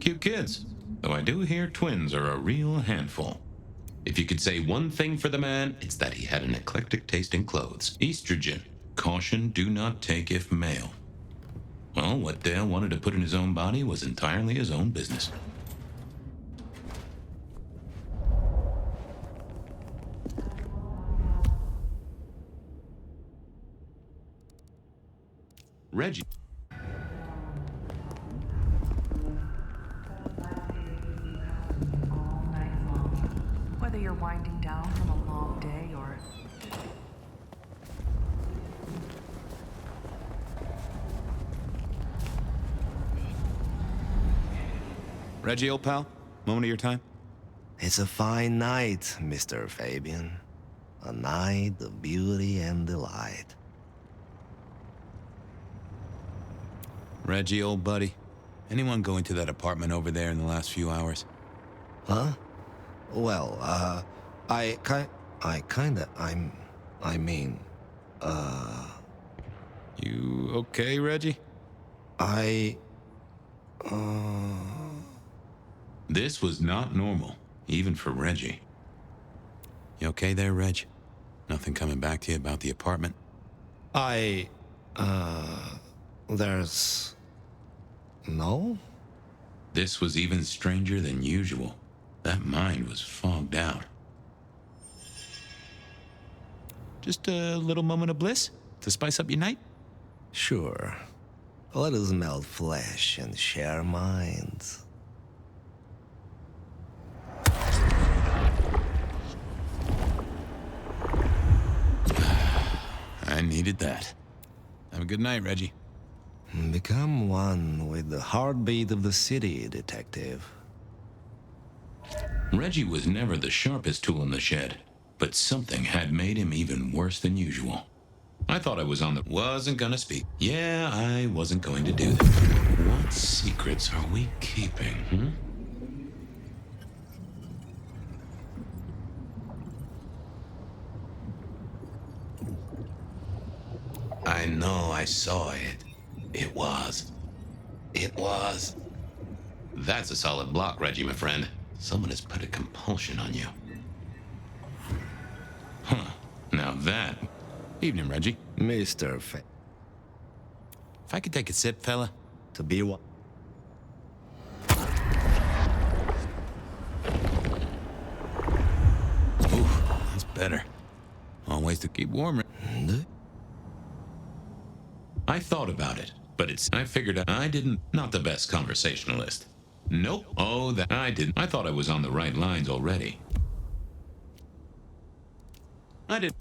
Cute kids, though I do hear twins are a real handful. If you could say one thing for the man, it's that he had an eclectic taste in clothes. Estrogen. Caution, do not take if male. Well, what Dale wanted to put in his own body was entirely his own business. Reggie. All night long. Whether you're winding down from a long day or Reggie, old pal, moment of your time? It's a fine night, Mr. Fabien. A night of beauty and delight. Reggie, old buddy, anyone go into that apartment over there in the last few hours? Huh? Well, You okay, Reggie? This was not normal, even for Reggie. You okay there, Reg? Nothing coming back to you about the apartment? There's... No? This was even stranger than usual. That mind was fogged out. Just a little moment of bliss to spice up your night? Sure. Let us melt flesh and share minds. I needed that. Have a good night, Reggie. Become one with the heartbeat of the city, detective. Reggie was never the sharpest tool in the shed, but something had made him even worse than usual. I thought I was on the... Wasn't gonna speak. Yeah, I wasn't going to do that. What secrets are we keeping, I know I saw it. It was. That's a solid block, Reggie, my friend. Someone has put a compulsion on you. Huh. Now that... Evening, Reggie. Mr. If I could take a sip, fella. To be what? Ooh, that's better. Always to keep warm. I thought about it, but I figured I didn't... Not the best conversationalist. Nope. Oh, that I didn't. I thought I was on the right lines already. I did.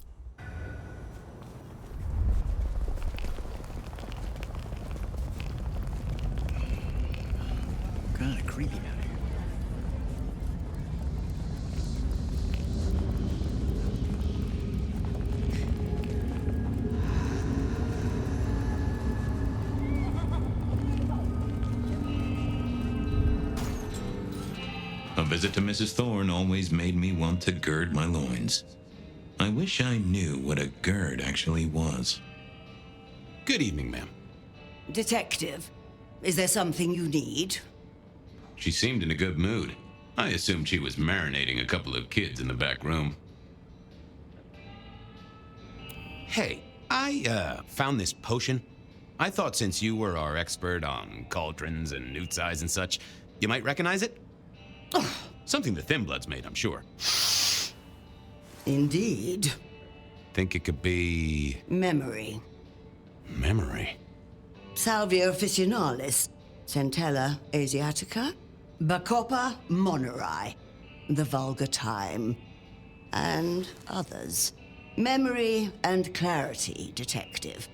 Kind of creepy down here. A visit to Mrs. Thorne always made me want to gird my loins. I wish I knew what a gird actually was. Good evening, ma'am. Detective, is there something you need? She seemed in a good mood. I assumed she was marinating a couple of kids in the back room. Hey, I, found this potion. I thought since you were our expert on cauldrons and newt's eyes and such, you might recognize it? Something the Thin Bloods made, I'm sure. Indeed. Think it could be... Memory. Memory? Salvia officinalis, Centella asiatica, Bacopa moneri, the vulgar time, and others. Memory and clarity, detective.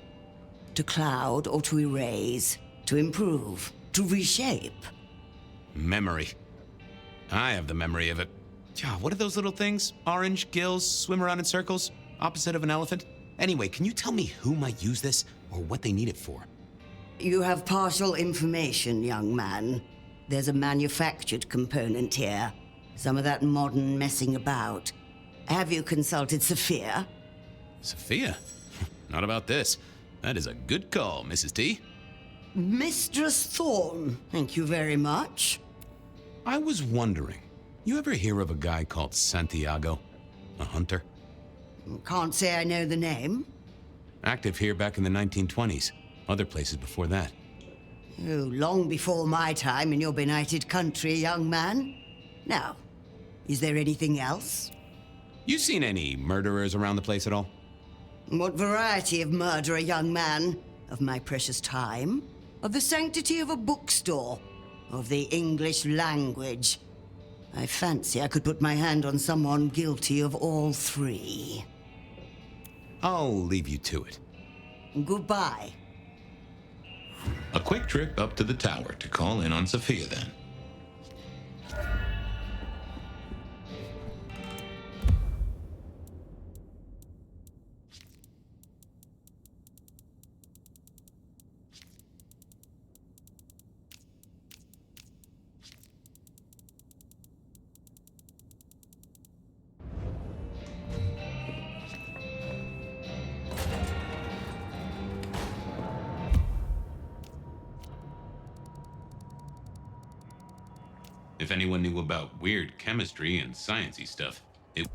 To cloud or to erase, to improve, to reshape. Memory. I have the memory of it. What are those little things? Orange gills, swim around in circles, opposite of an elephant? Anyway, can you tell me who might use this, or what they need it for? You have partial information, young man. There's a manufactured component here. Some of that modern messing about. Have you consulted Sophia? Sophia? Not about this. That is a good call, Mrs. T. Mistress Thorne, thank you very much. I was wondering, you ever hear of a guy called Santiago? A hunter? Can't say I know the name. Active here back in the 1920s. Other places before that. Oh, long before my time in your benighted country, young man. Now, is there anything else? You seen any murderers around the place at all? What variety of murderer, young man? Of my precious time? Of the sanctity of a bookstore? Of the English language? I fancy I could put my hand on someone guilty of all three. I'll leave you to it. Goodbye. A quick trip up to the tower to call in on Sophia then. If anyone knew about weird chemistry and sciencey stuff, it...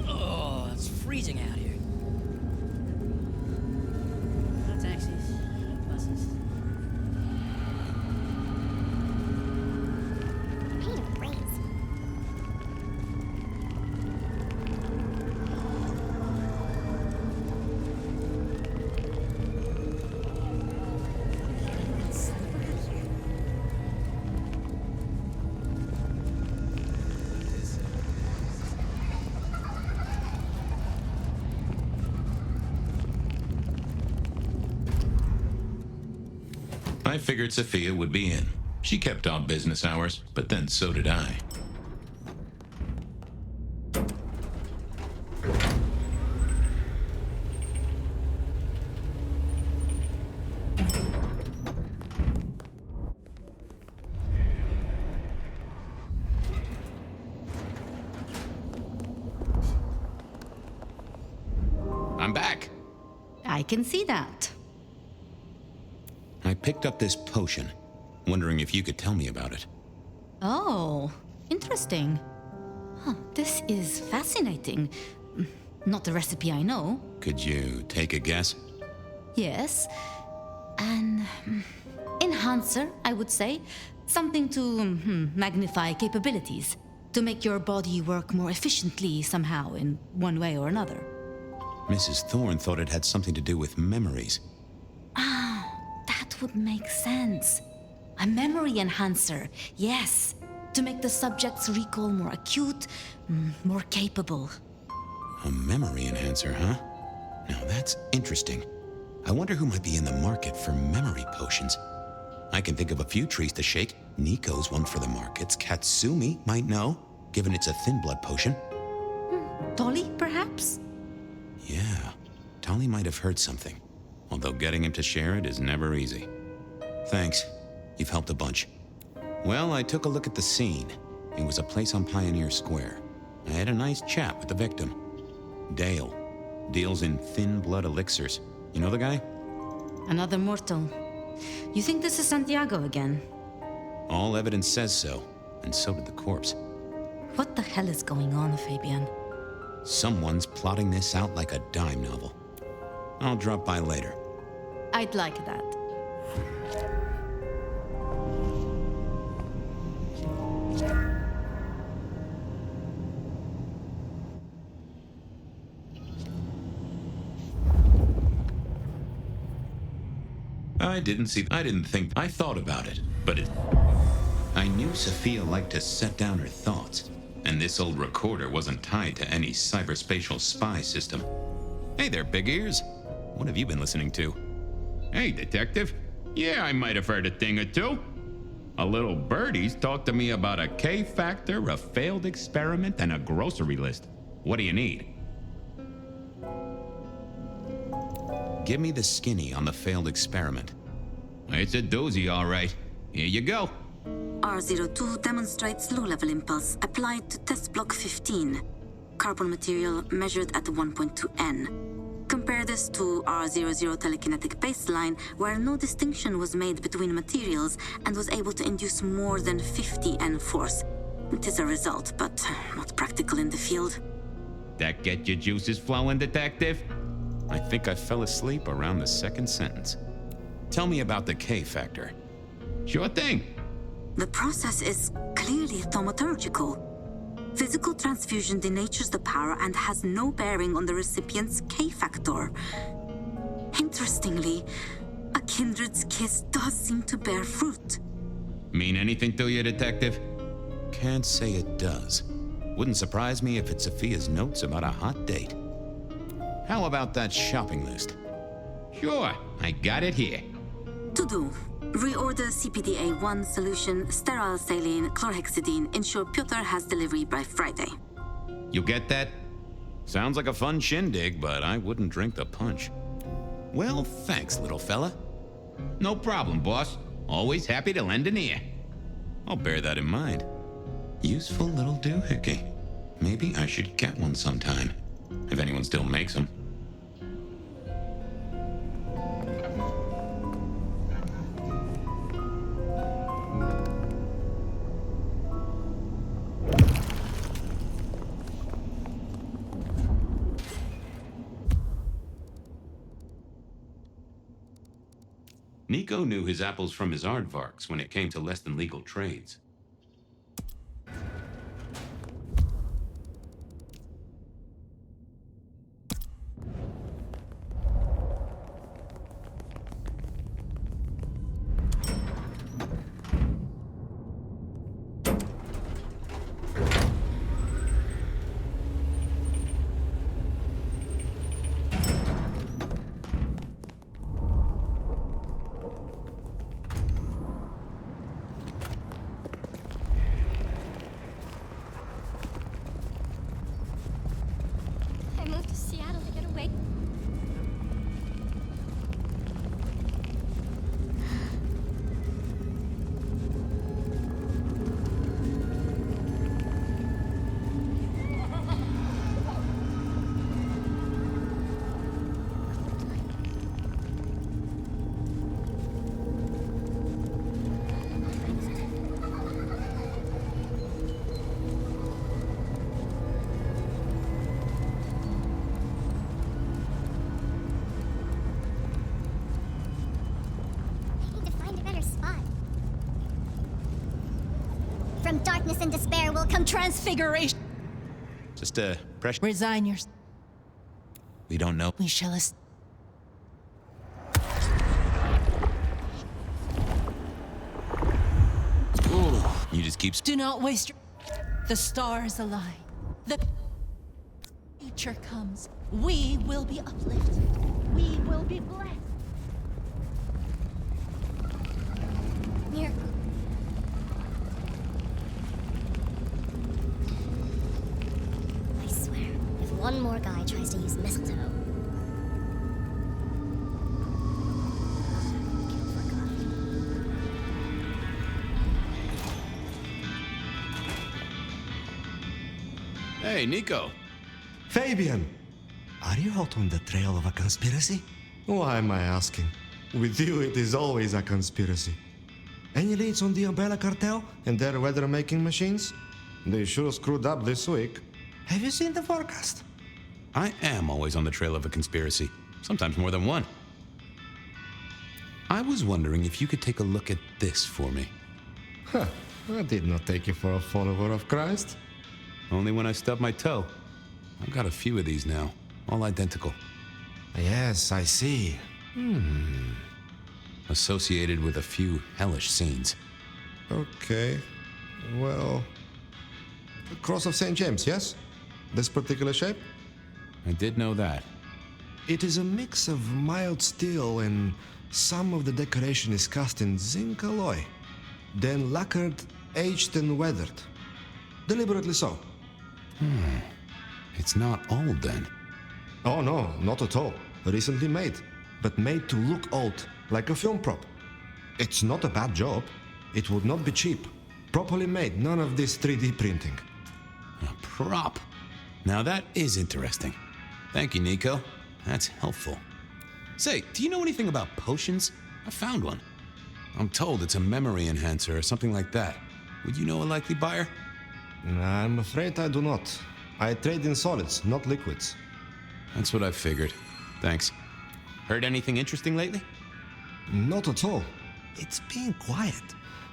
Oh, it's freezing out here. No taxis, no buses. I figured Sophia would be in. She kept odd business hours, but then so did I. I'm back. I can see that. I picked up this potion, wondering if you could tell me about it. Oh, interesting. Huh, this is fascinating. Not the recipe I know. Could you take a guess? Yes. An enhancer, I would say. Something to magnify capabilities. To make your body work more efficiently somehow, in one way or another. Mrs. Thorne thought it had something to do with memories. Ah, that would make sense. A memory enhancer, yes. To make the subject's recall more acute, more capable. A memory enhancer, huh? Now that's interesting. I wonder who might be in the market for memory potions. I can think of a few trees to shake. Nico's one for the markets. Katsumi might know, given it's a thin blood potion. Tolly, perhaps? Yeah, Tolly might have heard something. Although getting him to share it is never easy. Thanks. You've helped a bunch. Well, I took a look at the scene. It was a place on Pioneer Square. I had a nice chat with the victim. Dale. Deals in thin blood elixirs. You know the guy? Another mortal. You think this is Santiago again? All evidence says so, and so did the corpse. What the hell is going on, Fabien? Someone's plotting this out like a dime novel. I'll drop by later. I'd like that. I thought about it, but I knew Sophia liked to set down her thoughts, and this old recorder wasn't tied to any cyberspatial spy system. Hey there, big ears. What have you been listening to? Hey, detective. Yeah, I might have heard a thing or two. A little birdie's talked to me about a K-factor, a failed experiment, and a grocery list. What do you need? Give me the skinny on the failed experiment. It's a doozy, all right. Here you go. R02 demonstrates low-level impulse applied to test block 15. Carbon material measured at 1.2 N. Compare this to R00 telekinetic baseline, where no distinction was made between materials and was able to induce more than 50 N force. It is a result, but not practical in the field. That get your juices flowing, detective? I think I fell asleep around the second sentence. Tell me about the K-factor. Sure thing. The process is clearly thaumaturgical. Physical transfusion denatures the power and has no bearing on the recipient's K-factor. Interestingly, a kindred's kiss does seem to bear fruit. Mean anything to you, detective? Can't say it does. Wouldn't surprise me if it's Sophia's notes about a hot date. How about that shopping list? Sure, I got it here. To do. Reorder CPDA-1 solution, sterile saline, chlorhexidine. Ensure Piotr has delivery by Friday. You get that? Sounds like a fun shindig, but I wouldn't drink the punch. Well, thanks, little fella. No problem, boss. Always happy to lend an ear. I'll bear that in mind. Useful little doohickey. Maybe I should get one sometime, if anyone still makes them. Nico knew his apples from his aardvarks when it came to less than legal trades. From darkness and despair will come transfiguration. Just pressure. Resign yourself. We don't know. We shall Ooh, you just keep. Do not waste your. The stars align. The future comes. We will be uplifted. We will be blessed. Miracle. I swear, if one more guy tries to use mistletoe. Hey, Nico. Fabien! Are you out on the trail of a conspiracy? Why am I asking? With you, it is always a conspiracy. Any leads on the Umbrella Cartel and their weather-making machines? They sure screwed up this week. Have you seen the forecast? I am always on the trail of a conspiracy, sometimes more than one. I was wondering if you could take a look at this for me. Huh, I did not take you for a follower of Christ. Only when I stubbed my toe. I've got a few of these now, all identical. Yes, I see. Associated with a few hellish scenes. Okay, well... The Cross of St. James, yes? This particular shape? I did know that. It is a mix of mild steel and some of the decoration is cast in zinc alloy. Then lacquered, aged and weathered. Deliberately so. It's not old then. Oh no, not at all. Recently made. But made to look old, like a film prop. It's not a bad job. It would not be cheap. Properly made, none of this 3D printing. A prop? Now that is interesting. Thank you, Nico. That's helpful. Say, do you know anything about potions? I found one. I'm told it's a memory enhancer or something like that. Would you know a likely buyer? I'm afraid I do not. I trade in solids, not liquids. That's what I figured. Thanks. Heard anything interesting lately? Not at all. It's been quiet,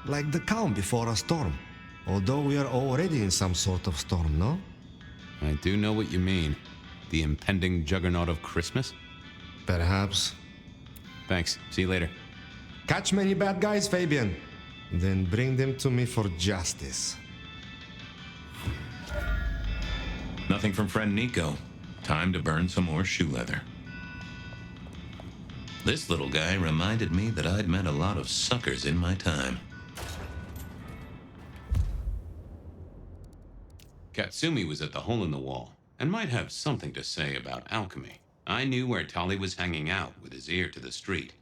like the calm before a storm. Although we are already in some sort of storm, no? I do know what you mean. The impending juggernaut of Christmas? Perhaps. Thanks. See you later. Catch many bad guys, Fabien. Then bring them to me for justice. Nothing from friend Nico. Time to burn some more shoe leather. This little guy reminded me that I'd met a lot of suckers in my time. Katsumi was at the hole in the wall, and might have something to say about alchemy. I knew where Tali was hanging out with his ear to the street.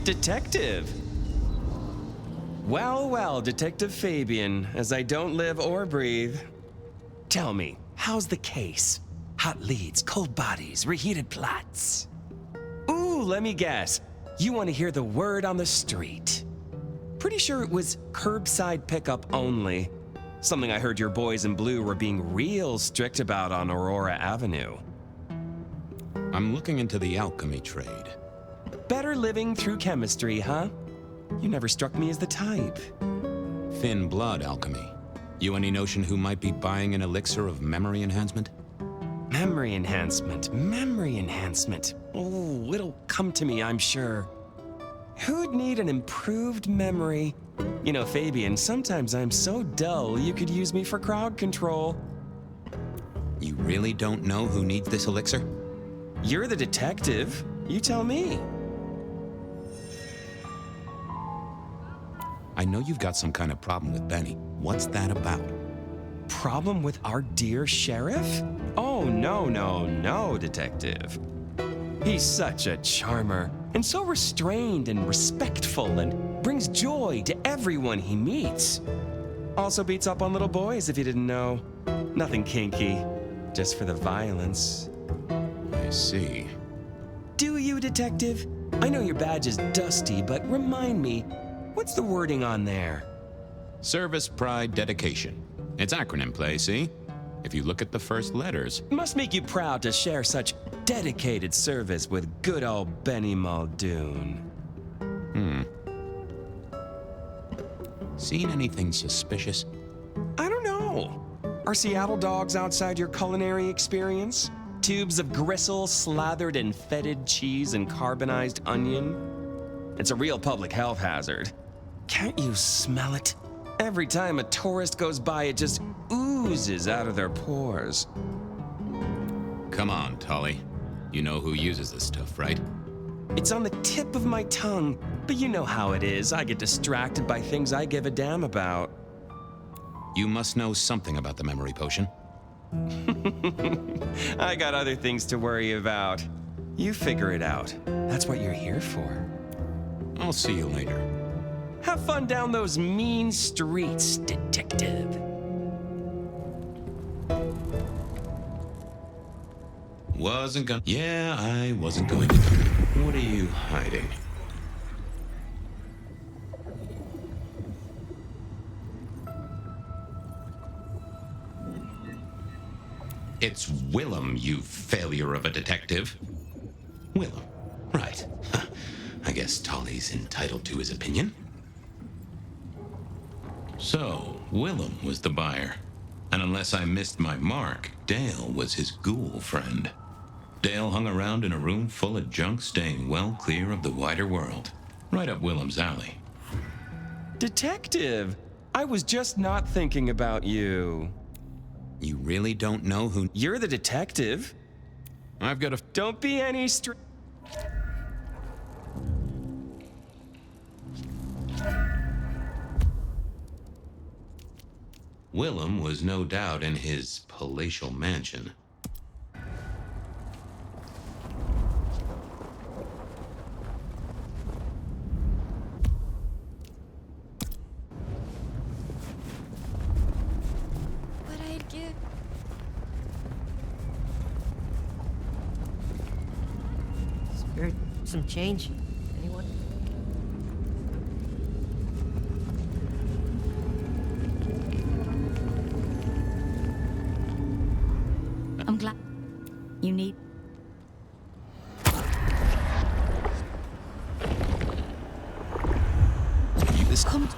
Detective! Well, well, Detective Fabien, as I don't live or breathe. Tell me, how's the case? Hot leads, cold bodies, reheated plots. Ooh, let me guess. You want to hear the word on the street. Pretty sure it was curbside pickup only. Something I heard your boys in blue were being real strict about on Aurora Avenue. I'm looking into the alchemy trade. Better living through chemistry, huh? You never struck me as the type. Thin blood alchemy. You any notion who might be buying an elixir of memory enhancement? Memory enhancement, memory enhancement. Oh, it'll come to me, I'm sure. Who'd need an improved memory? You know, Fabien, sometimes I'm so dull you could use me for crowd control. You really don't know who needs this elixir? You're the detective. You tell me. I know you've got some kind of problem with Benny. What's that about? Problem with our dear sheriff? Oh, no, Detective. He's such a charmer, and so restrained and respectful, and brings joy to everyone he meets. Also beats up on little boys, if you didn't know. Nothing kinky, just for the violence. I see. Do you, Detective? I know your badge is dusty, but remind me, what's the wording on there? Service, pride, dedication. It's acronym play, see? If you look at the first letters. Must make you proud to share such dedicated service with good old Benny Muldoon. Seen anything suspicious? I don't know. Are Seattle dogs outside your culinary experience? Tubes of gristle slathered in fetid cheese and carbonized onion? It's a real public health hazard. Can't you smell it? Every time a tourist goes by, it just oozes out of their pores. Come on, Tolly. You know who uses this stuff, right? It's on the tip of my tongue, but you know how it is. I get distracted by things I give a damn about. You must know something about the memory potion. I got other things to worry about. You figure it out. That's what you're here for. I'll see you later. Have fun down those mean streets, Detective. Yeah, I wasn't going to. What are you hiding? It's Willem, you failure of a detective. Willem, right. I guess Tolly's entitled to his opinion. So, Willem was the buyer. And unless I missed my mark, Dale was his ghoul friend. Dale hung around in a room full of junk, staying well clear of the wider world. Right up Willem's alley. Detective, I was just not thinking about you. You really don't know who... You're the detective. I've got a... Don't be any Willem was no doubt in his palatial mansion. What I'd give. Spirit, some change. Anyone? I'm glad you need. This come.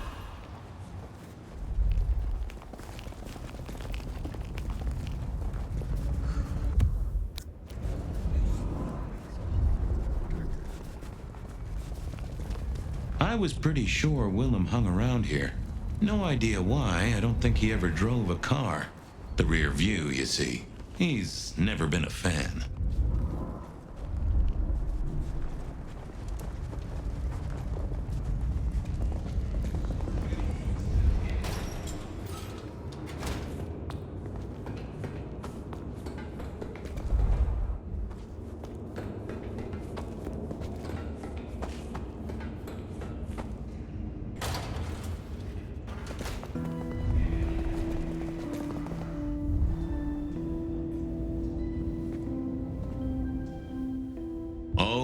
I was pretty sure Willem hung around here. No idea why. I don't think he ever drove a car. The rear view, you see. He's never been a fan.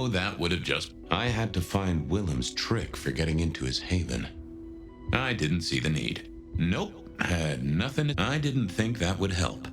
Oh, that would have just... I had to find Willem's trick for getting into his haven. I didn't see the need. Nope, had nothing. I didn't think that would help.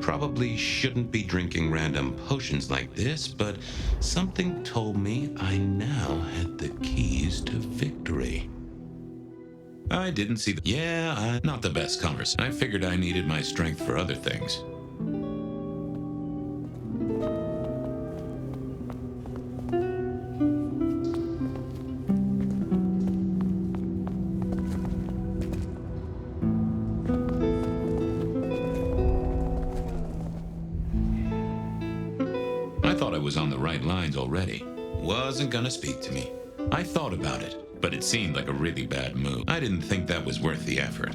Probably shouldn't be drinking random potions like this, but something told me I now had the keys to victory. I didn't see the... Yeah, not the best conversation. I figured I needed my strength for other things. On the right lines already. Wasn't gonna speak to me. I thought about it, but it seemed like a really bad move. I didn't think that was worth the effort.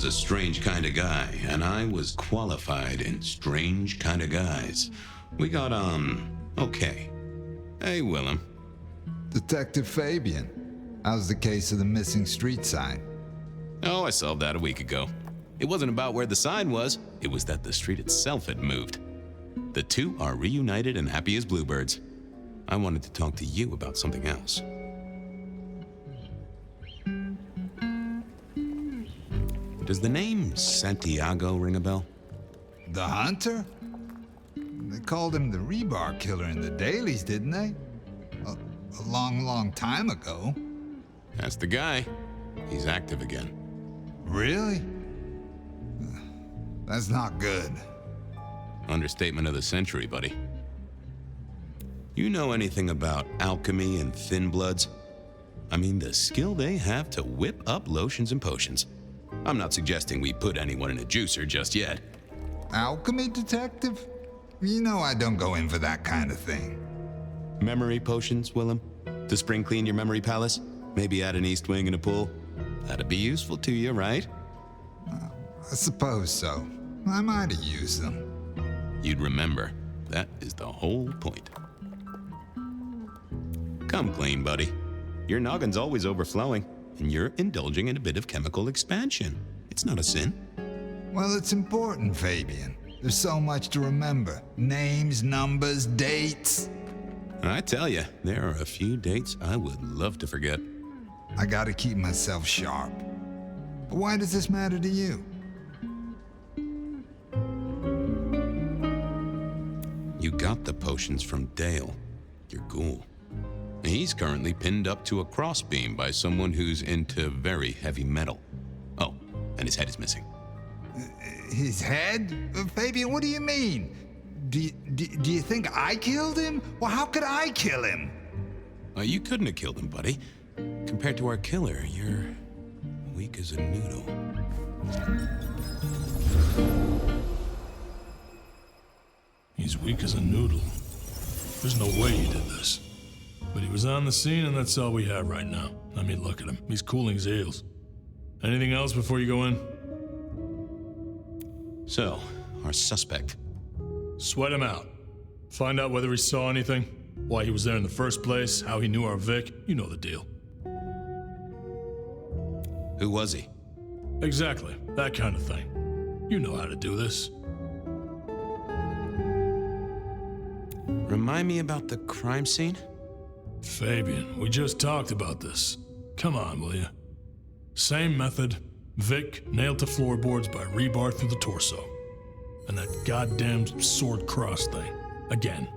A strange kind of guy, and I was qualified in strange kind of guys. We got okay. Hey, Willem. Detective Fabien, how's the case of the missing street sign? Oh, I solved that a week ago. It wasn't about where the sign was, it was that the street itself had moved. The two are reunited and happy as bluebirds. I wanted to talk to you about something else. Does the name Santiago ring a bell? The hunter? They called him the rebar killer in the dailies, didn't they? A long, long time ago. That's the guy. He's active again. Really? That's not good. Understatement of the century, buddy. You know anything about alchemy and thin bloods? I mean, the skill they have to whip up lotions and potions. I'm not suggesting we put anyone in a juicer just yet. Alchemy detective? You know I don't go in for that kind of thing. Memory potions, Willem? To spring clean your memory palace? Maybe add an east wing and a pool? That'd be useful to you, right? I suppose so. I might have used them. You'd remember. That is the whole point. Come clean, buddy. Your noggin's always overflowing. And you're indulging in a bit of chemical expansion. It's not a sin. Well, it's important, Fabien. There's so much to remember. Names, numbers, dates. I tell you, there are a few dates I would love to forget. I gotta keep myself sharp. But why does this matter to you? You got the potions from Dale, your ghoul. He's currently pinned up to a crossbeam by someone who's into very heavy metal. Oh, and his head is missing. His head? Fabien, what do you mean? Do you think I killed him? Well, how could I kill him? You couldn't have killed him, buddy. Compared to our killer, you're weak as a noodle. He's weak as a noodle. There's no way he did this. But he was on the scene, and that's all we have right now. I mean, look at him. He's cooling his heels. Anything else before you go in? So, our suspect. Sweat him out. Find out whether he saw anything, why he was there in the first place, how he knew our Vic. You know the deal. Who was he? Exactly, that kind of thing. You know how to do this. Remind me about the crime scene? Fabien, we just talked about this. Come on, will you? Same method. Vic nailed to floorboards by rebar through the torso. And that goddamn sword cross thing. Again.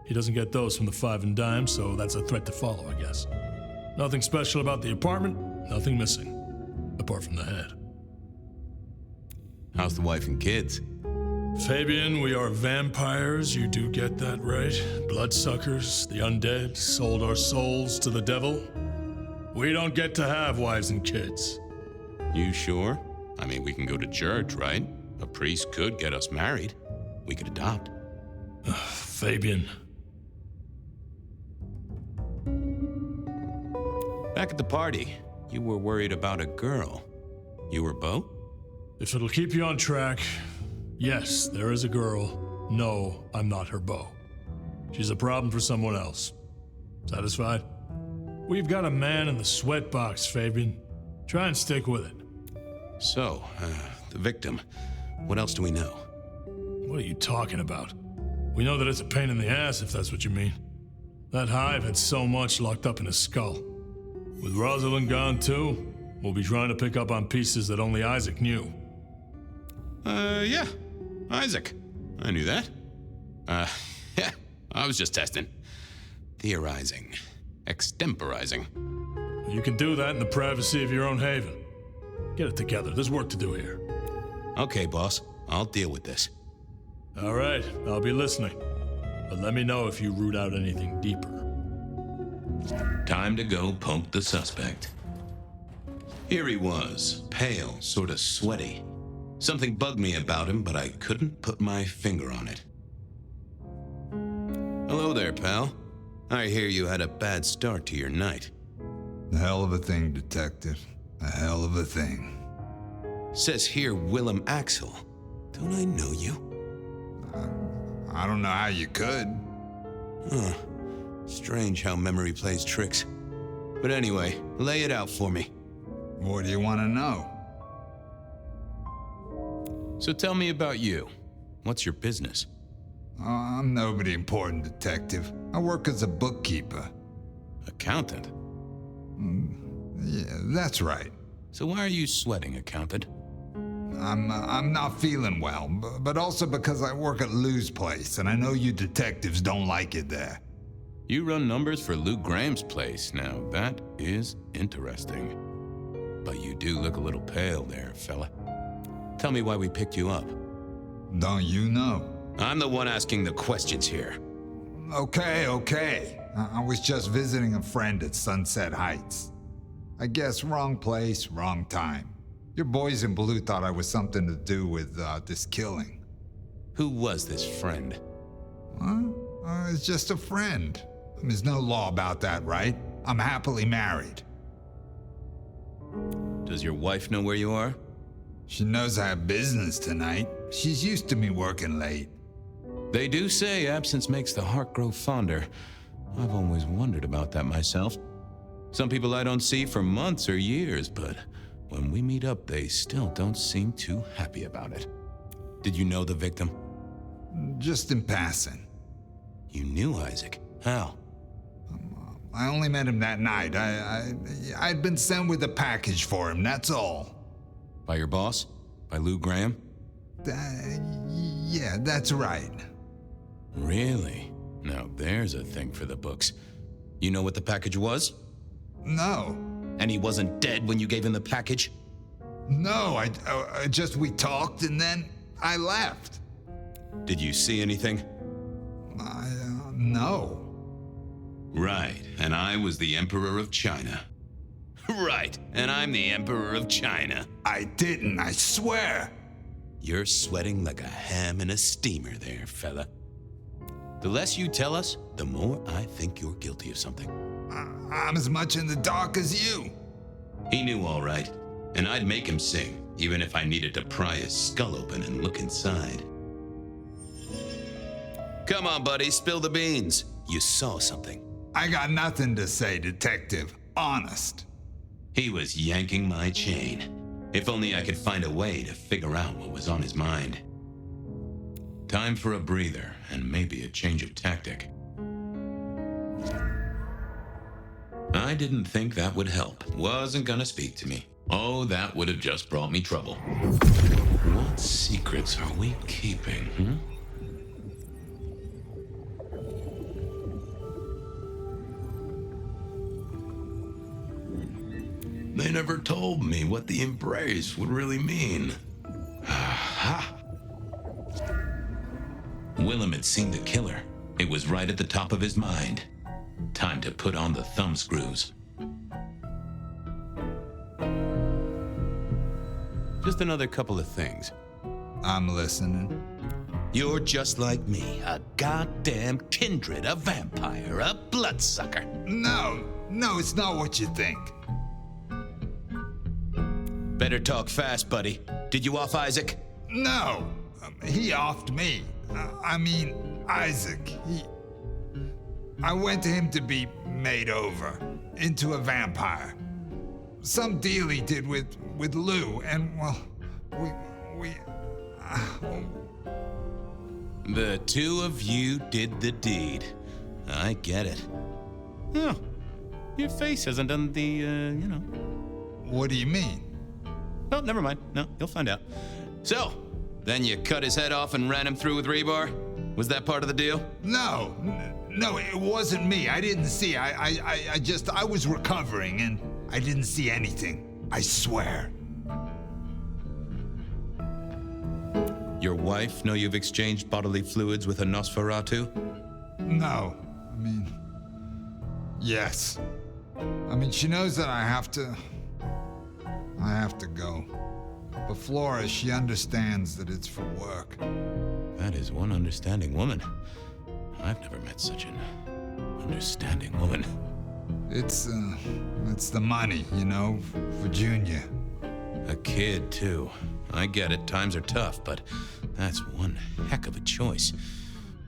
He doesn't get those from the Five and Dime, so that's a threat to follow, I guess. Nothing special about the apartment, nothing missing. Apart from the head. How's the wife and kids? Fabien, we are vampires, you do get that right. Bloodsuckers, the undead, sold our souls to the devil. We don't get to have wives and kids. You sure? I mean, we can go to church, right? A priest could get us married. We could adopt. Fabien. Back at the party, you were worried about a girl. You were Beau? If it'll keep you on track, yes, there is a girl. No, I'm not her beau. She's a problem for someone else. Satisfied? We've got a man in the sweat box, Fabien. Try and stick with it. So, the victim. What else do we know? What are you talking about? We know that it's a pain in the ass, if that's what you mean. That hive had so much locked up in his skull. With Rosalind gone too, we'll be trying to pick up on pieces that only Isaac knew. Yeah. Isaac. I knew that. Yeah, I was just testing. Theorizing. Extemporizing. You can do that in the privacy of your own haven. Get it together. There's work to do here. Okay, boss. I'll deal with this. All right, I'll be listening. But let me know if you root out anything deeper. Time to go poke the suspect. Here he was, pale, sort of sweaty. Something bugged me about him, but I couldn't put my finger on it. Hello there, pal. I hear you had a bad start to your night. A hell of a thing, Detective. A hell of a thing. Says here Willem Axel. Don't I know you? I don't know how you could. Huh. Strange how memory plays tricks. But anyway, lay it out for me. What do you want to know? So tell me about you. What's your business? I'm nobody important, Detective. I work as a bookkeeper. Accountant? Yeah, that's right. So why are you sweating, accountant? I'm not feeling well, but also because I work at Lou's place, and I know you detectives don't like it there. You run numbers for Lou Graham's place. Now, that is interesting. But you do look a little pale there, fella. Tell me why we picked you up. Don't you know? I'm the one asking the questions here. Okay. I was just visiting a friend at Sunset Heights. I guess wrong place, wrong time. Your boys in blue thought I was something to do with this killing. Who was this friend? It's just a friend. There's no law about that, right? I'm happily married. Does your wife know where you are? She knows I have business tonight. She's used to me working late. They do say absence makes the heart grow fonder. I've always wondered about that myself. Some people I don't see for months or years, but when we meet up, they still don't seem too happy about it. Did you know the victim? Just in passing. You knew Isaac? How? I only met him that night. I'd been sent with a package for him, that's all. By your boss? By Lou Graham? Yeah, that's right. Really? Now there's a thing for the books. You know what the package was? No. And he wasn't dead when you gave him the package? No, we talked and then I left. Did you see anything? No. Right, and I was the Emperor of China. Right, and I'm the Emperor of China. I didn't, I swear. You're sweating like a ham in a steamer there, fella. The less you tell us, the more I think you're guilty of something. I'm as much in the dark as you. He knew all right, and I'd make him sing. even if I needed to pry his skull open and look inside. Come on, buddy, spill the beans. You saw something. I got nothing to say, Detective. Honest. He was yanking my chain. If only I could find a way to figure out what was on his mind. Time for a breather, and maybe a change of tactic. I didn't think that would help. Wasn't gonna speak to me. Oh, that would have just brought me trouble. What secrets are we keeping, They never told me what the embrace would really mean. Aha! Willem had seen the killer. It was right at the top of his mind. Time to put on the thumb screws. Just another couple of things. I'm listening. You're just like me, a goddamn kindred, a vampire, a bloodsucker. No, it's not what you think. Better talk fast, buddy. Did you off Isaac? No, he offed me. I mean, Isaac. I went to him to be made over into a vampire. Some deal he did with Lou, and well, we. The two of you did the deed. I get it. Oh, your face hasn't done the, What do you mean? Well, never mind. No, you'll find out. So, then you cut his head off and ran him through with rebar? Was that part of the deal? No, it wasn't me. I didn't see. I was recovering and I didn't see anything. I swear. Your wife know you've exchanged bodily fluids with a Nosferatu? No, yes. She knows that I have to go. But Flora, she understands that it's for work. That is one understanding woman. I've never met such an understanding woman. It's the money, for Junior. A kid, too. I get it, times are tough, but that's one heck of a choice.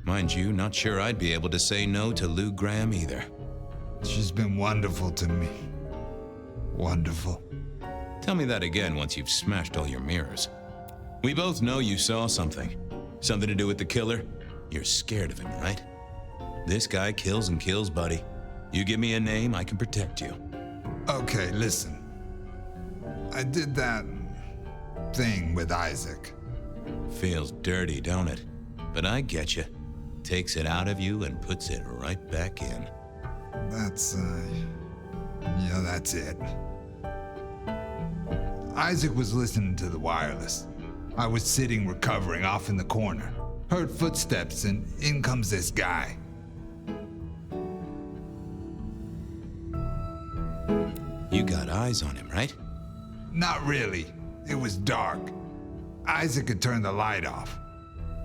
Mind you, not sure I'd be able to say no to Lou Graham either. She's been wonderful to me. Wonderful. Tell me that again once you've smashed all your mirrors. We both know you saw something. Something to do with the killer? You're scared of him, right? This guy kills and kills, buddy. You give me a name, I can protect you. Okay, listen. I did that thing with Isaac. Feels dirty, don't it? But I get you. Takes it out of you and puts it right back in. That's it. Isaac was listening to the wireless. I was sitting recovering off in the corner. Heard footsteps and in comes this guy. You got eyes on him, right? Not really. It was dark. Isaac had turned the light off.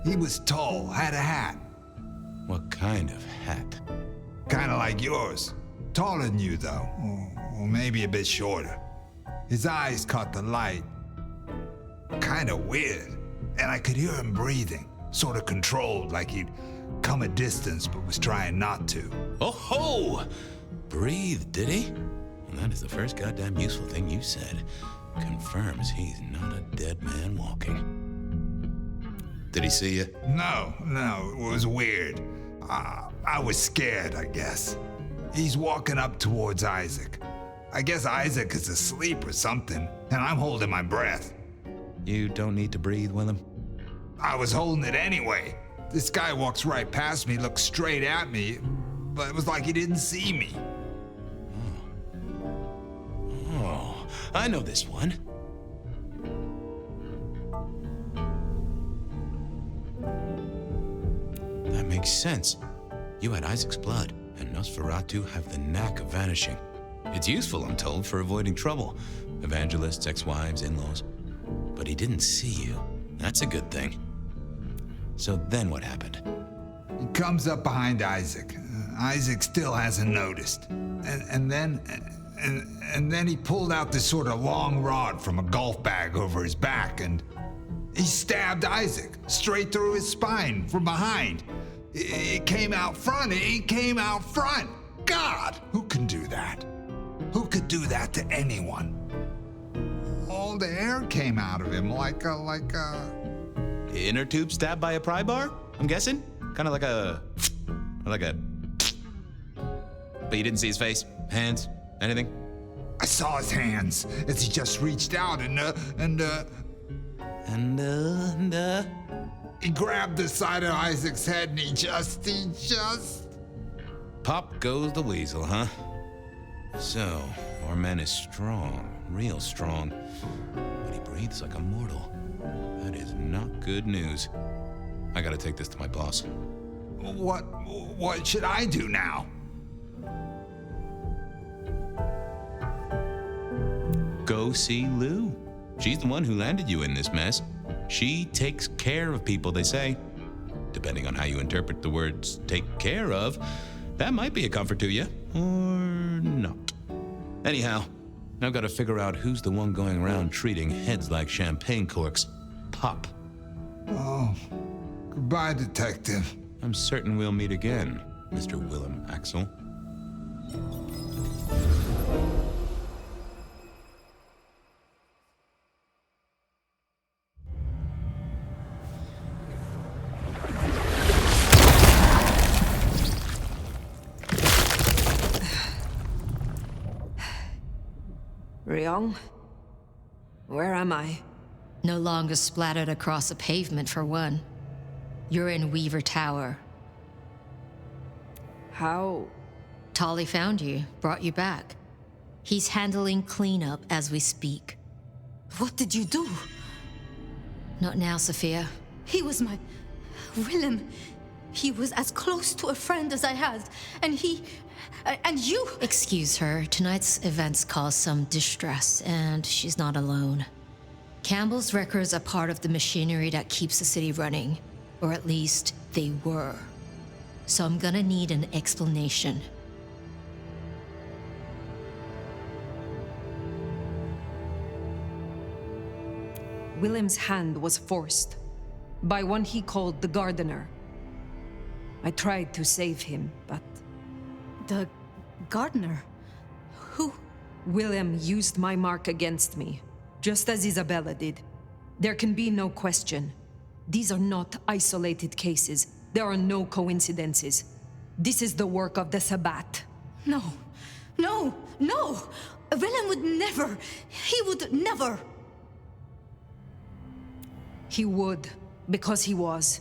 He was tall, had a hat. What kind of hat? Kinda like yours. Taller than you, though. Or maybe a bit shorter. His eyes caught the light. Kinda weird. And I could hear him breathing. Sorta controlled, like he'd come a distance but was trying not to. Oh ho! Breathe, did he? Well, that is the first goddamn useful thing you said. Confirms he's not a dead man walking. Did he see you? No, it was weird. I was scared, I guess. He's walking up towards Isaac. I guess Isaac is asleep or something, and I'm holding my breath. You don't need to breathe, Willem? I was holding it anyway. This guy walks right past me, looks straight at me, but it was like he didn't see me. Oh, I know this one. That makes sense. You had Isaac's blood, and Nosferatu have the knack of vanishing. It's useful, I'm told, for avoiding trouble. Evangelists, ex-wives, in-laws. But he didn't see you. That's a good thing. So then what happened? He comes up behind Isaac. Isaac still hasn't noticed. And then And then he pulled out this sort of long rod from a golf bag over his back, and he stabbed Isaac straight through his spine from behind. It came out front. It came out front. God, who can do that? Who could do that to anyone? All the air came out of him like a... Inner tube stabbed by a pry bar? I'm guessing? Kind of like a... But you didn't see his face? Hands? Anything? I saw his hands as he just reached out and he grabbed the side of Isaac's head and he just... Pop goes the weasel, huh? So, our man is strong, real strong, but he breathes like a mortal. That is not good news. I gotta take this to my boss. What should I do now? Go see Lou. She's the one who landed you in this mess. She takes care of people, they say. Depending on how you interpret the words take care of, that might be a comfort to you, or not. Anyhow, I've got to figure out who's the one going around treating heads like champagne corks. Pop. Oh, goodbye, Detective. I'm certain we'll meet again, Mr. Willem Axel. Ryong? Where am I? No longer splattered across a pavement, for one. You're in Weaver Tower. How? Tolly found you, brought you back. He's handling cleanup as we speak. What did you do? Not now, Sophia. He was my... Willem. He was as close to a friend as I had, and he... and you... Excuse her. Tonight's events caused some distress, and she's not alone. Campbell's records are part of the machinery that keeps the city running. Or at least, they were. So I'm gonna need an explanation. Willem's hand was forced by one he called the gardener. I tried to save him, but... The gardener? Who? Willem used my mark against me, just as Ysabella did. There can be no question. These are not isolated cases. There are no coincidences. This is the work of the Sabbat. No. No! No! Willem would never... He would never... He would, because he was.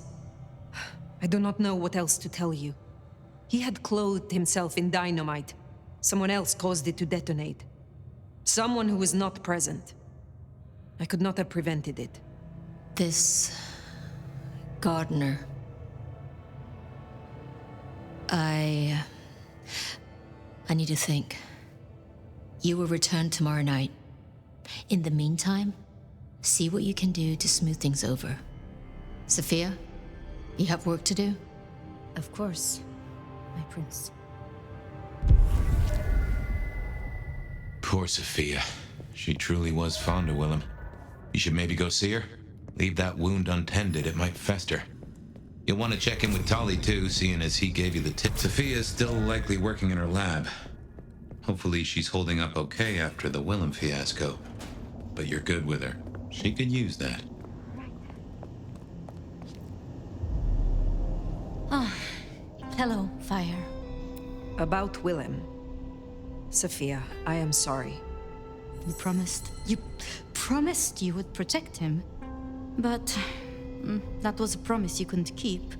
I do not know what else to tell you. He had clothed himself in dynamite. Someone else caused it to detonate. Someone who was not present. I could not have prevented it. This... gardener... I need to think. You will return tomorrow night. In the meantime, see what you can do to smooth things over. Sophia, you have work to do? Of course, my prince. Poor Sophia. She truly was fond of Willem. You should maybe go see her. Leave that wound untended, it might fester. You'll want to check in with Tolly too, seeing as he gave you the tip. Sophia's still likely working in her lab. Hopefully she's holding up okay after the Willem fiasco. But you're good with her. She could use that. Ah, hello, Fire. About Willem. Sophia, I am sorry. You promised you would protect him. But that was a promise you couldn't keep.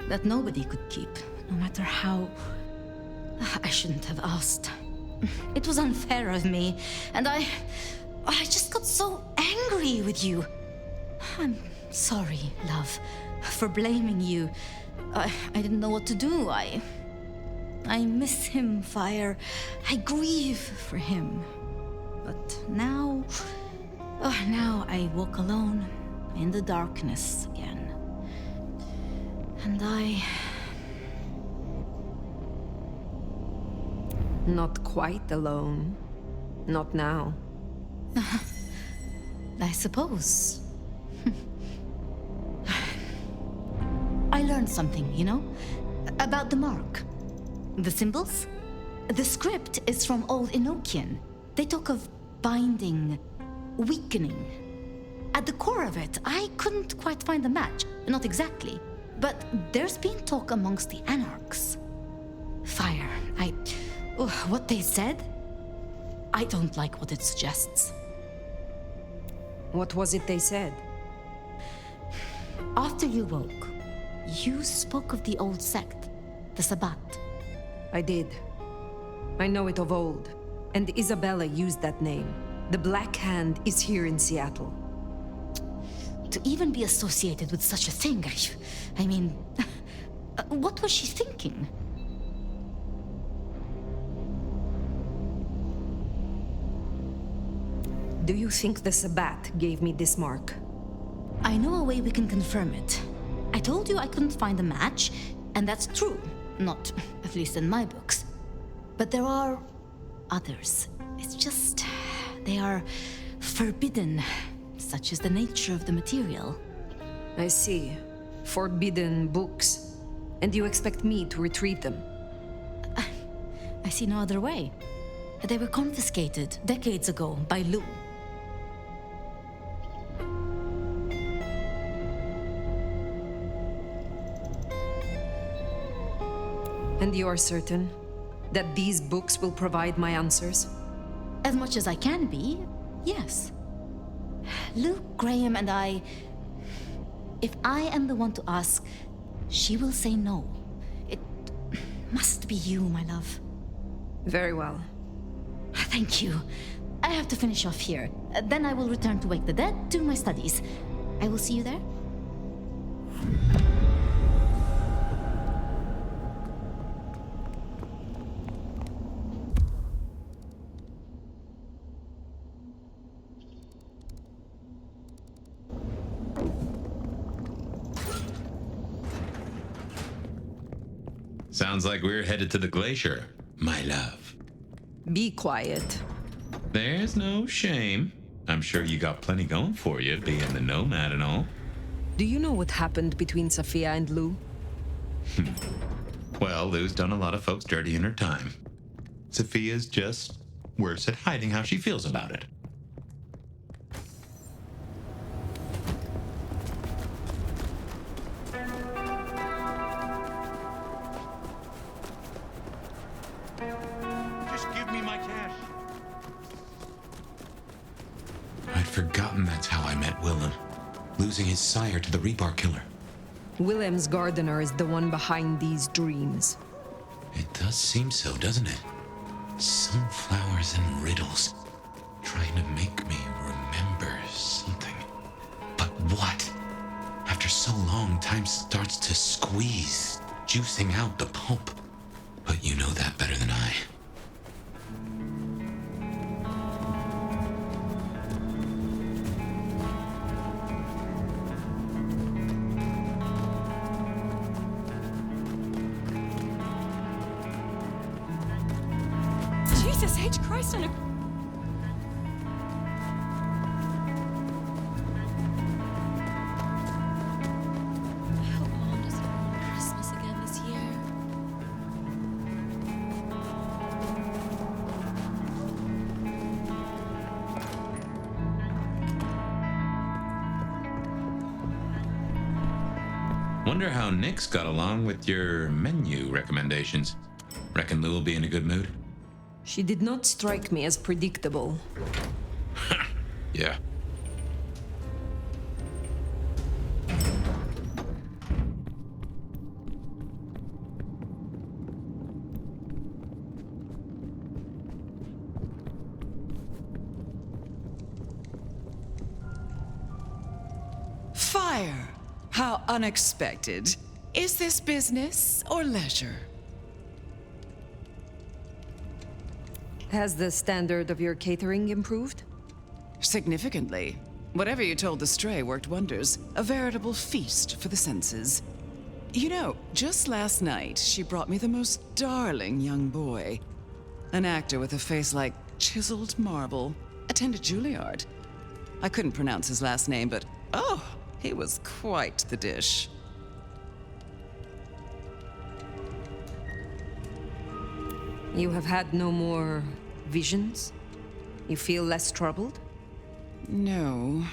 That nobody could keep, no matter how... I shouldn't have asked. It was unfair of me, and I just got so angry with you. I'm sorry, love, for blaming you. I didn't know what to do. I miss him, Fire. I grieve for him. But now I walk alone in the darkness again. And Not quite alone. Not now. I suppose. I learned something, you know? About the mark. The symbols? The script is from Old Enochian. They talk of binding, weakening. At the core of it, I couldn't quite find a match. Not exactly. But there's been talk amongst the anarchs. Fire. What they said? I don't like what it suggests. What was it they said? After you woke, you spoke of the old sect, the Sabbat. I did. I know it of old, and Ysabella used that name. The Black Hand is here in Seattle. To even be associated with such a thing, I mean, what was she thinking? Do you think the Sabbat gave me this mark? I know a way we can confirm it. I told you I couldn't find a match, and that's true. Not, at least in my books. But there are others. It's just, they are forbidden. Such is the nature of the material. I see. Forbidden books. And you expect me to retrieve them? I see no other way. They were confiscated decades ago by Lou. And you are certain that these books will provide my answers? As much as I can be, yes. Luke, Graham, and I... If I am the one to ask, she will say no. It must be you, my love. Very well. Thank you. I have to finish off here. Then I will return to Wake the Dead, do my studies. I will see you there. Sounds like we're headed to the glacier, my love. Be quiet. There's no shame. I'm sure you got plenty going for you, being the Nomad and all. Do you know what happened between Sophia and Lou? Well, Lou's done a lot of folks dirty in her time. Sophia's just worse at hiding how she feels about it. Forgotten that's how I met Willem, losing his sire to the rebar killer. Willem's gardener is the one behind these dreams. It does seem so, doesn't it? Sunflowers and riddles, trying to make me remember something. But what? After so long, time starts to squeeze, juicing out the pulp. But you know that better than I. Jesus H. Christ on a... I hope Mom doesn't ruin Christmas again this year. Wonder how Nick's got along with your menu recommendations. Reckon Lou will be in a good mood? She did not strike me as predictable. Yeah. Fire! How unexpected. Is this business or leisure? Has the standard of your catering improved? Significantly. Whatever you told the stray worked wonders. A veritable feast for the senses. You know, just last night, she brought me the most darling young boy. An actor with a face like chiseled marble. Attended Juilliard. I couldn't pronounce his last name, but oh, he was quite the dish. You have had no more visions? You feel less troubled? No.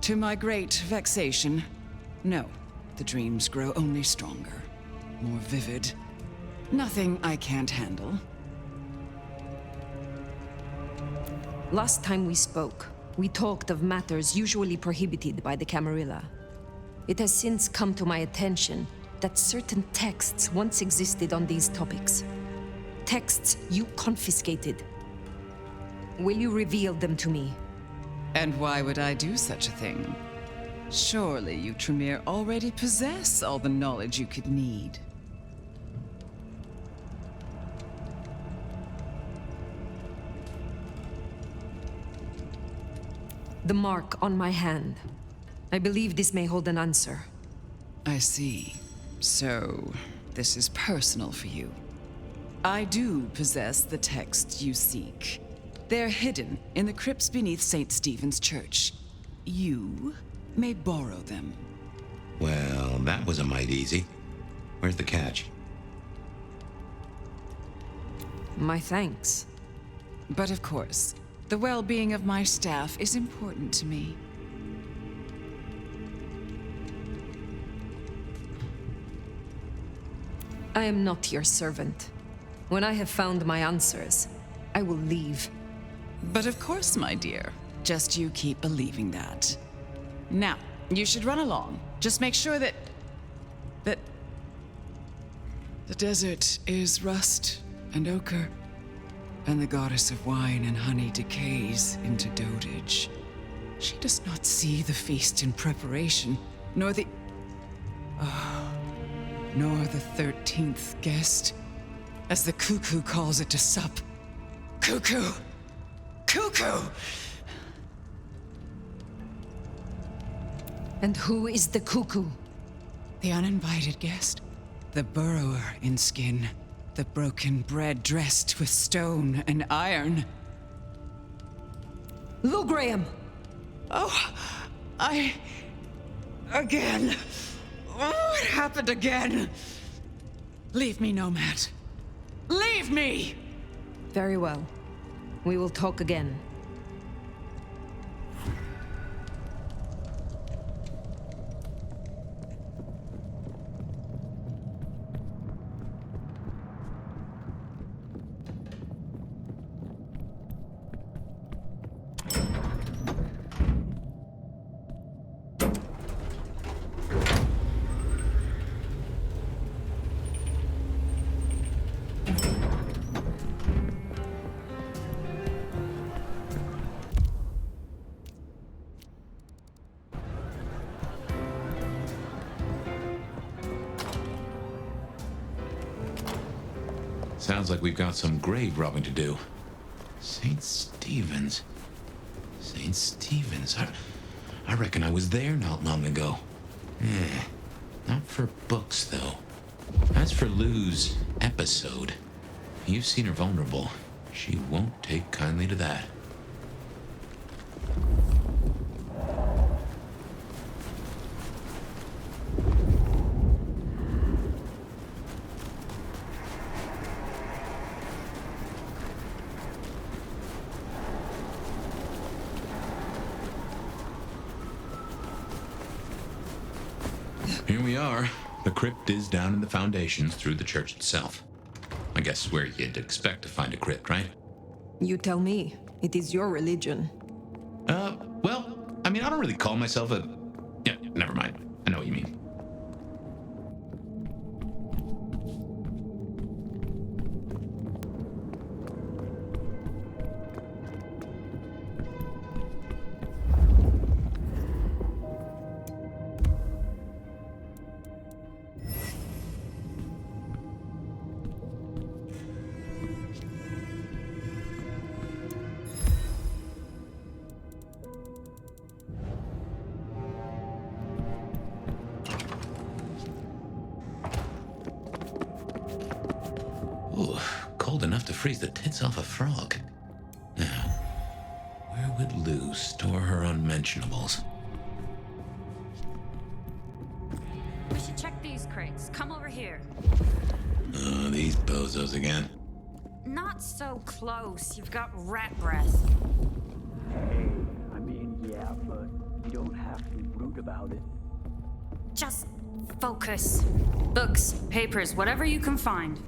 To my great vexation, no. The dreams grow only stronger, more vivid. Nothing I can't handle. Last time we spoke, we talked of matters usually prohibited by the Camarilla. It has since come to my attention that certain texts once existed on these topics. Texts you confiscated. Will you reveal them to me? And why would I do such a thing? Surely you, Tremere, already possess all the knowledge you could need. The mark on my hand. I believe this may hold an answer. I see. So, this is personal for you. I do possess the texts you seek. They're hidden in the crypts beneath St. Stephen's Church. You may borrow them. Well, that was a mite easy. Where's the catch? My thanks. But of course, the well-being of my staff is important to me. I am not your servant. When I have found my answers, I will leave. But of course, my dear. Just you keep believing that. Now, you should run along. Just make sure that the desert is rust and ochre, and the goddess of wine and honey decays into dotage. She does not see the feast in preparation, nor the 13th guest, as the cuckoo calls it to sup. Cuckoo! Cuckoo! And who is the cuckoo? The uninvited guest. The burrower in skin. The broken bread dressed with stone and iron. Lou Graham! Oh, again. Oh, it happened again. Leave me, Nomad. Leave me! Very well. We will talk again. Sounds like we've got some grave robbing to do. St. Stephen's. St. Stephen's. I reckon I was there not long ago. Not for books, though. As for Lou's episode, you've seen her vulnerable. She won't take kindly to that. Here we are. The crypt is down in the foundations through the church itself. I guess where you'd expect to find a crypt, right? You tell me. It is your religion. Well, I mean, I don't really call myself a... Yeah, never mind. I know what you mean. Ooh, cold enough to freeze the tits off a frog. would Lou store her unmentionables? We should check these crates. Come over here. Oh, these bozos again. Not so close. You've got rat breath. Hey, I mean, yeah, but you don't have to be rude about it. Just focus. Books, papers, whatever you can find.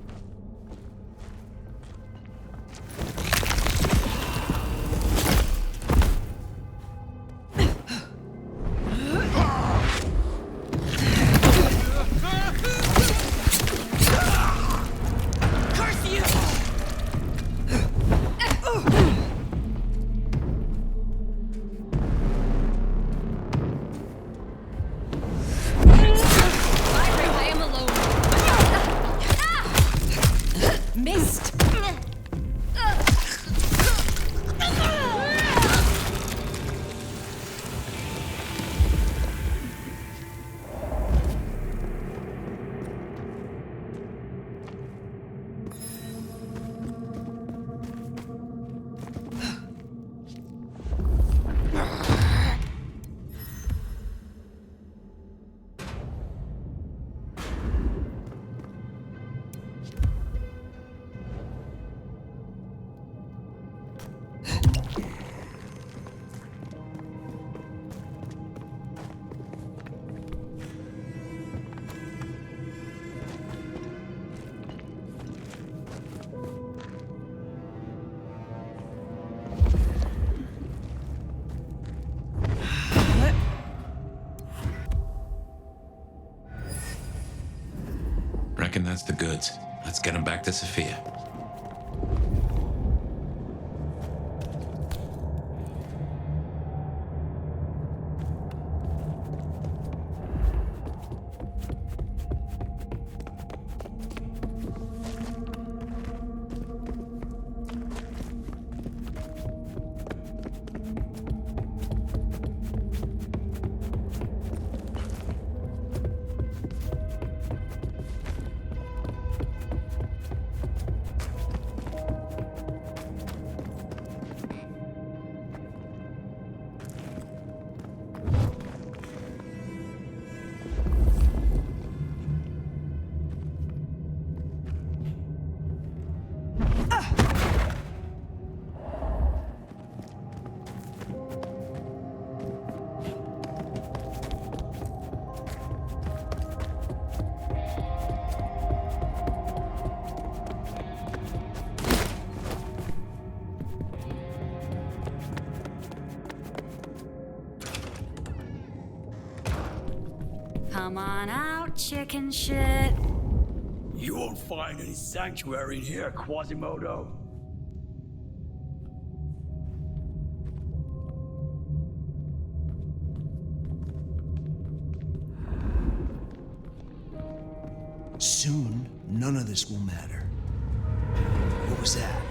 Reckon that's the goods. Let's get them back to Sophia. Come on out, chicken shit. You won't find any sanctuary in here, Quasimodo. Soon, none of this will matter. What was that?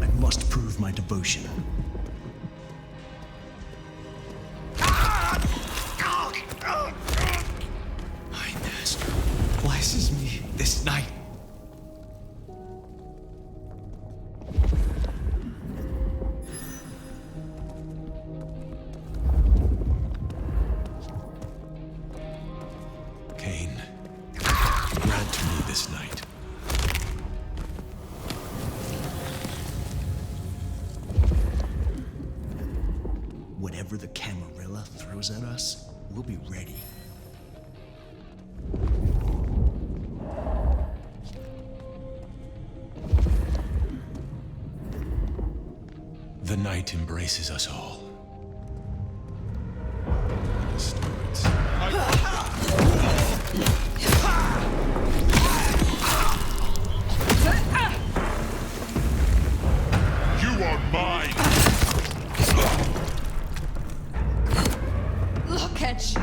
I must prove my devotion. My master blesses me this night. Cain, grant me this night. Whatever the Camarilla throws at us, we'll be ready. The night embraces us all. You are mine! Look at you.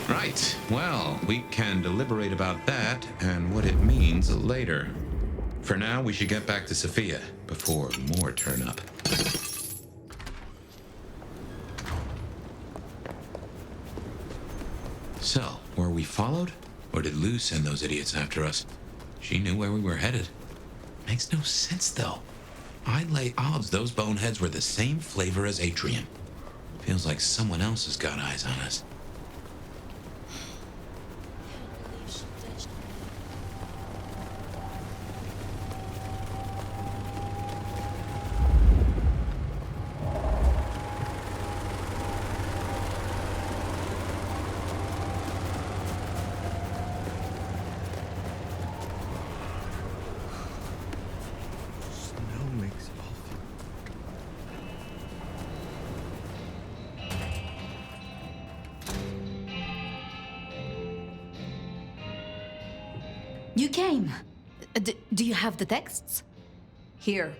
Right. Well, we can deliberate about that and what it means later. For now, we should get back to Sophia before more turn up. So, were we followed? Or did Lou send those idiots after us? She knew where we were headed. Makes no sense, though. I'd lay odds those boneheads were the same flavor as Atrium. Feels like someone else has got eyes on us. You came. Do you have the texts? Here.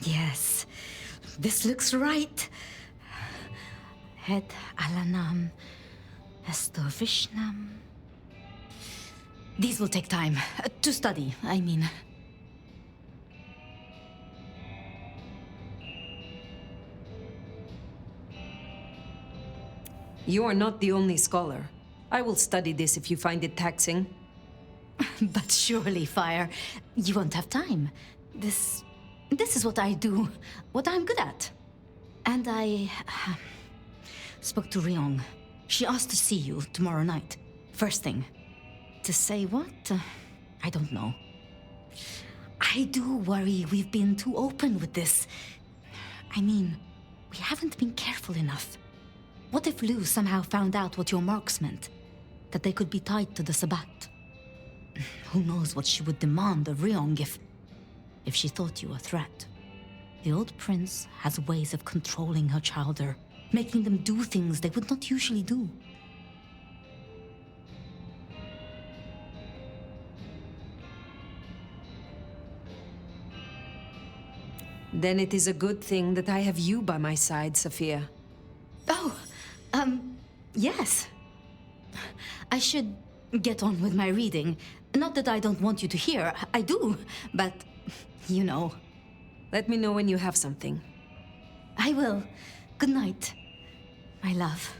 Yes, this looks right. Het alanam estovishnam. These will take time to study, I mean. You are not the only scholar. I will study this if you find it taxing. But surely, Fire, you won't have time. This is what I do, what I'm good at. And I spoke to Ryong. She asked to see you tomorrow night, first thing. To say what? I don't know. I do worry we've been too open with this. I mean, we haven't been careful enough. What if Lou somehow found out what your marks meant? That they could be tied to the Sabbat? Who knows what she would demand of Ryong if she thought you a threat. The old prince has ways of controlling her childer, making them do things they would not usually do. Then it is a good thing that I have you by my side, Sophia. Oh, yes. I should get on with my reading. Not that I don't want you to hear, I do, but, you know. Let me know when you have something. I will. Good night, my love.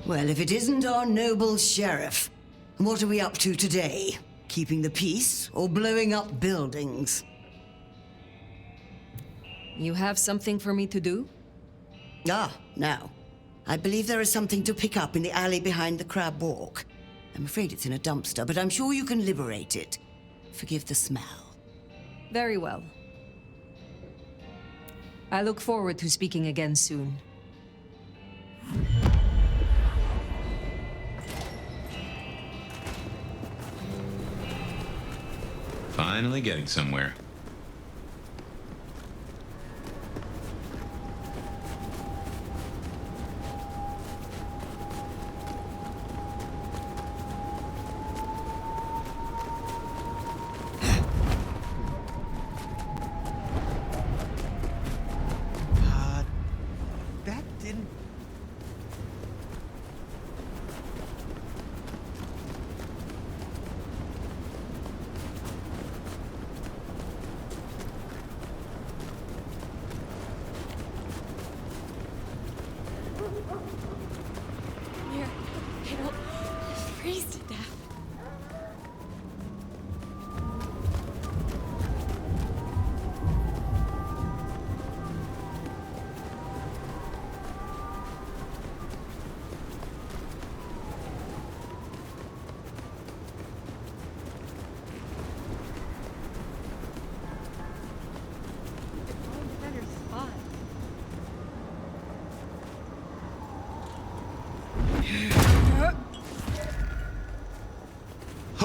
Well, if it isn't our noble sheriff, what are we up to today? Keeping the peace or blowing up buildings? You have something for me to do? Ah, now. I believe there is something to pick up in the alley behind the Crab Walk. I'm afraid it's in a dumpster, but I'm sure you can liberate it. Forgive the smell. Very well. I look forward to speaking again soon. Finally getting somewhere. That didn't... Here, I don't freeze to death.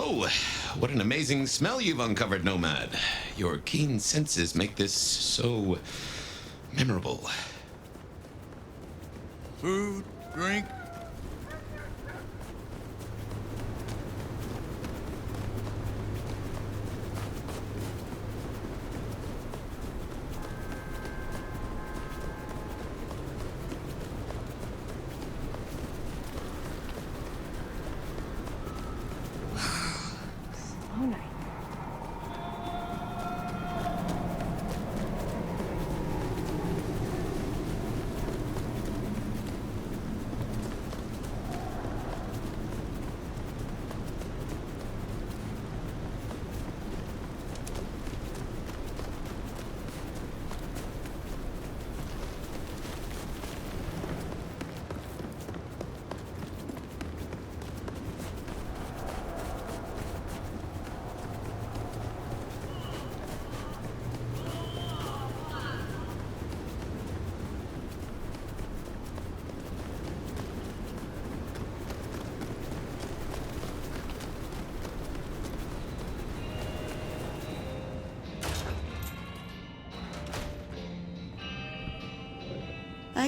Oh, what an amazing smell you've uncovered, Nomad. Your keen senses make this so memorable. Food, drink.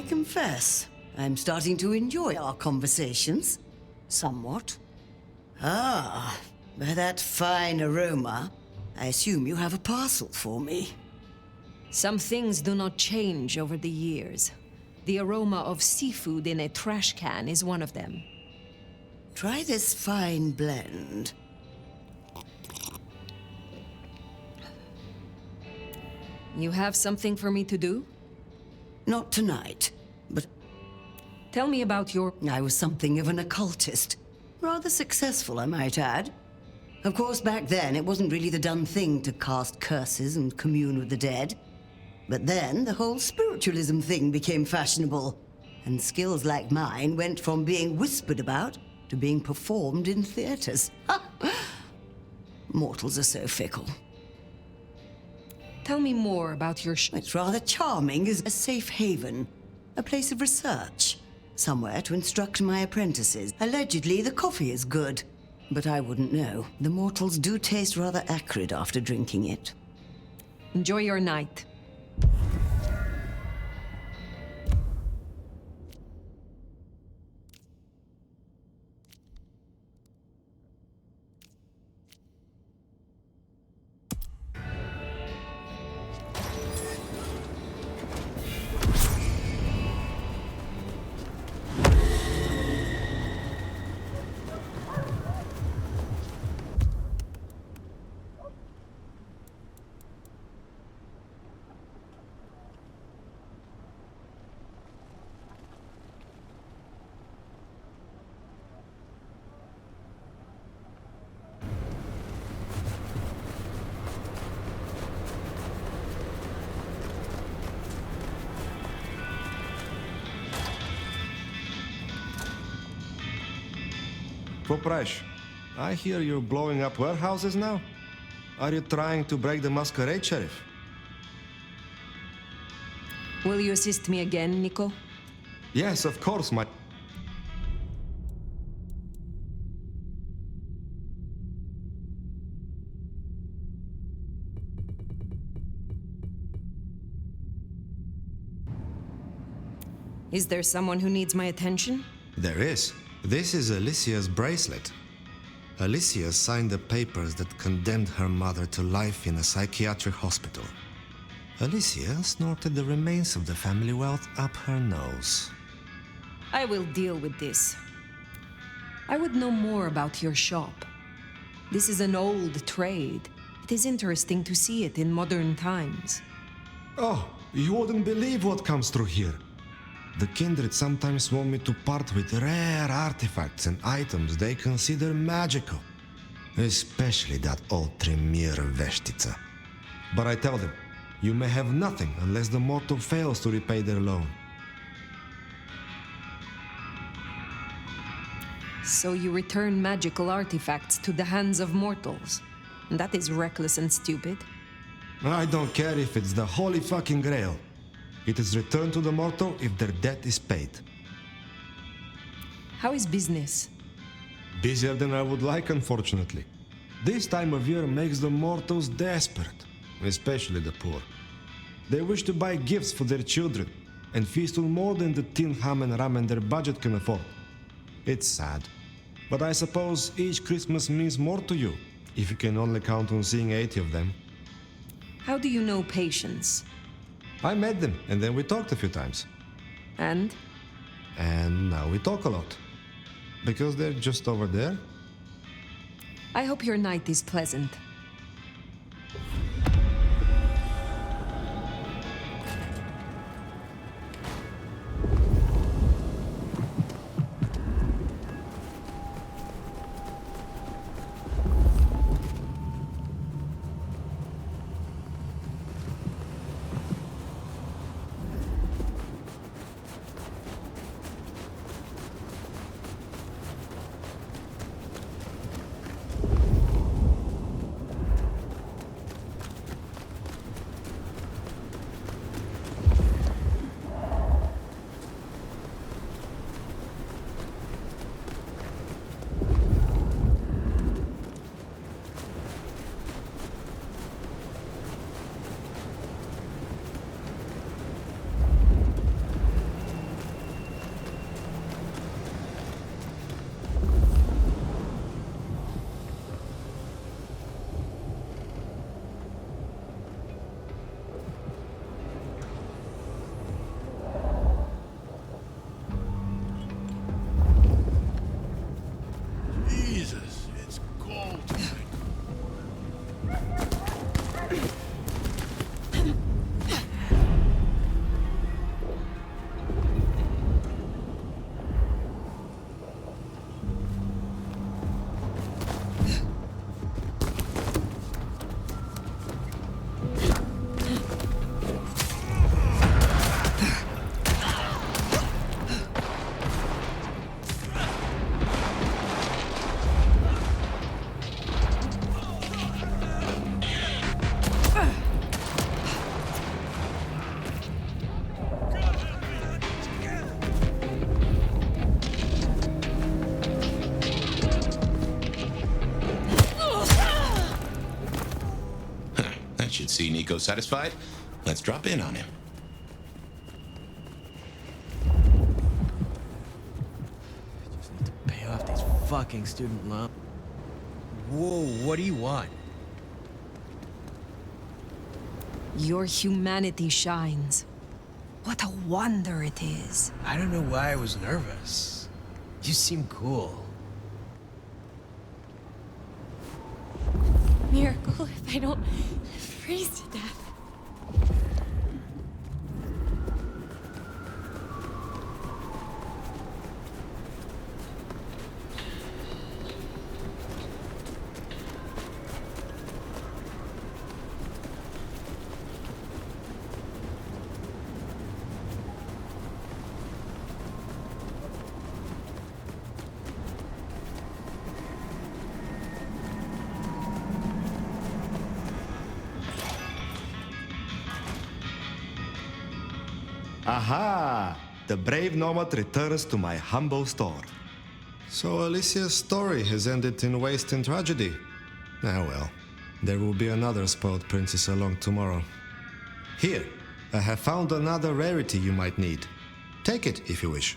I confess, I'm starting to enjoy our conversations. Somewhat. Ah, by that fine aroma, I assume you have a parcel for me. Some things do not change over the years. The aroma of seafood in a trash can is one of them. Try this fine blend. You have something for me to do? Not tonight, but... Tell me about your... I was something of an occultist. Rather successful, I might add. Of course, back then, it wasn't really the done thing to cast curses and commune with the dead. But then, the whole spiritualism thing became fashionable, and skills like mine went from being whispered about to being performed in theaters. Mortals are so fickle. Tell me more about your It's rather charming as a safe haven, a place of research, somewhere to instruct my apprentices. Allegedly, the coffee is good, but I wouldn't know. The mortals do taste rather acrid after drinking it. Enjoy your night. Poprash, I hear you're blowing up warehouses now? Are you trying to break the Masquerade, Sheriff? Will you assist me again, Nico? Yes, of course, my... Is there someone who needs my attention? There is. This is Alicia's bracelet. Alicia signed the papers that condemned her mother to life in a psychiatric hospital. Alicia snorted the remains of the family wealth up her nose. I will deal with this. I would know more about your shop. This is an old trade. It is interesting to see it in modern times. Oh, you wouldn't believe what comes through here. The kindred sometimes want me to part with rare artifacts and items they consider magical. Especially that old Tremere Veshtica. But I tell them, you may have nothing unless the mortal fails to repay their loan. So you return magical artifacts to the hands of mortals. That is reckless and stupid. I don't care if it's the holy fucking grail. It is returned to the mortal if their debt is paid. How is business? Busier than I would like, unfortunately. This time of year makes the mortals desperate, especially the poor. They wish to buy gifts for their children and feast on more than the tin ham and ramen their budget can afford. It's sad, but I suppose each Christmas means more to you if you can only count on seeing 80 of them. How do you know patience? I met them, and then we talked a few times. And? And now we talk a lot. Because they're just over there. I hope your night is pleasant. see Nico satisfied, let's drop in on him. Just need to pay off these fucking student loans. Whoa, what do you want? Your humanity shines. What a wonder it is. I don't know why I was nervous. You seem cool. Miracle if I don't freeze to death. Aha! The brave Nomad returns to my humble store. So Alicia's story has ended in waste and tragedy. Ah well, there will be another spoiled princess along tomorrow. Here, I have found another rarity you might need. Take it if you wish.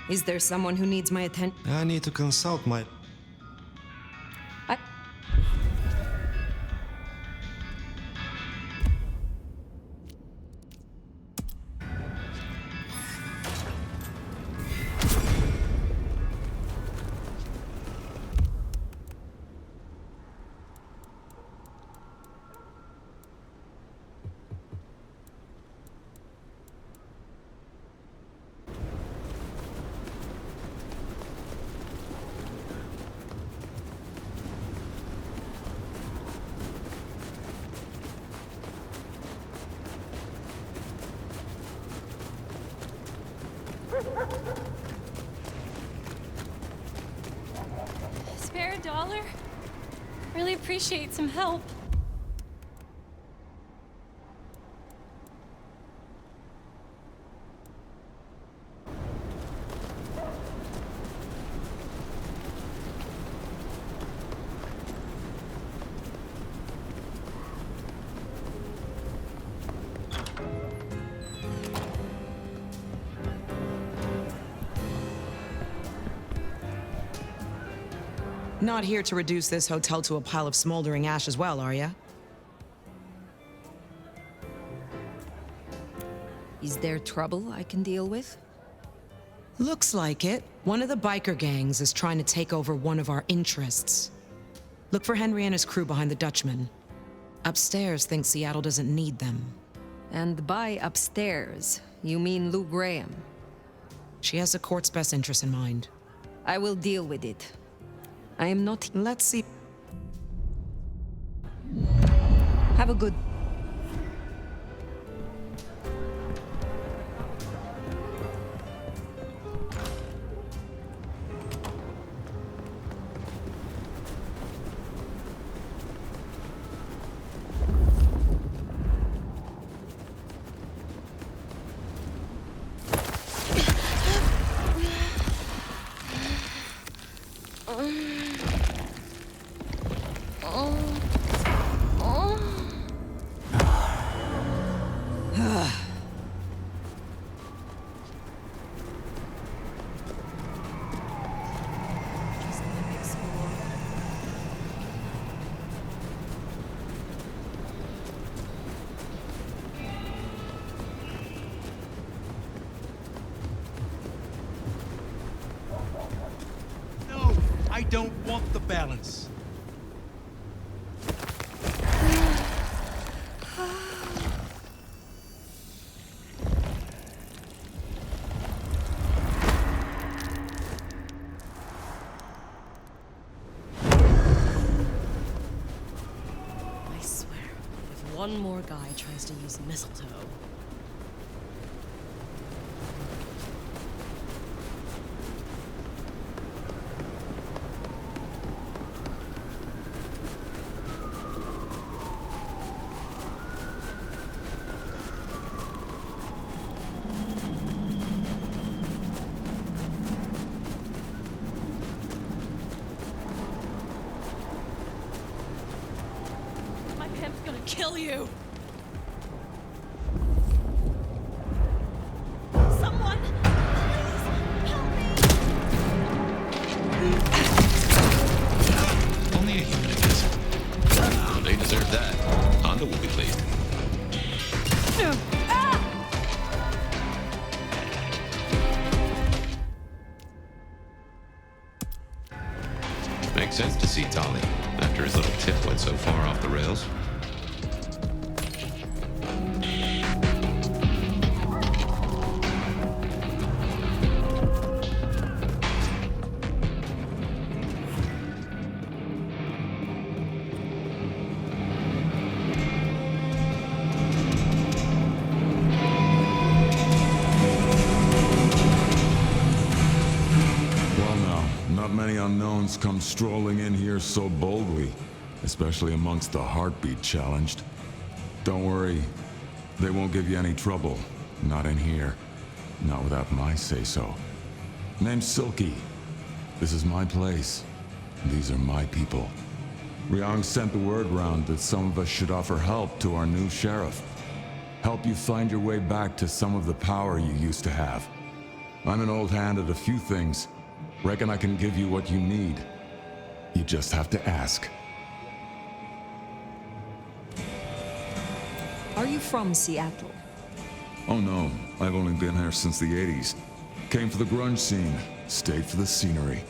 Is there someone who needs my attention? I need to consult my... Spare a dollar? Really appreciate some help. Not here to reduce this hotel to a pile of smoldering ash as well, are ya? Is there trouble I can deal with? Looks like it. One of the biker gangs is trying to take over one of our interests. Look for Henry and his crew behind the Dutchman. Upstairs thinks Seattle doesn't need them. And by upstairs, you mean Lou Graham? She has the court's best interest in mind. I will deal with it. I am not... Let's see. Have a good... I don't want the balance. I swear, if one more guy tries to use mistletoe... kill you! Someone! Only a human, I guess. Well, they deserve that. Honda will be pleased. Makes sense to see Tolly, after his little tip went so far off the rails. Come strolling in here so boldly, especially amongst the heartbeat challenged. Don't worry, they won't give you any trouble. Not in here. Not without my say-so. Name's Silky. This is my place. These are my people. Ryong sent the word round that some of us should offer help to our new sheriff. Help you find your way back to some of the power you used to have. I'm an old hand at a few things. Reckon I can give you what you need. You just have to ask. Are you from Seattle? Oh no, I've only been here since the 80s. Came for the grunge scene, stayed for the scenery.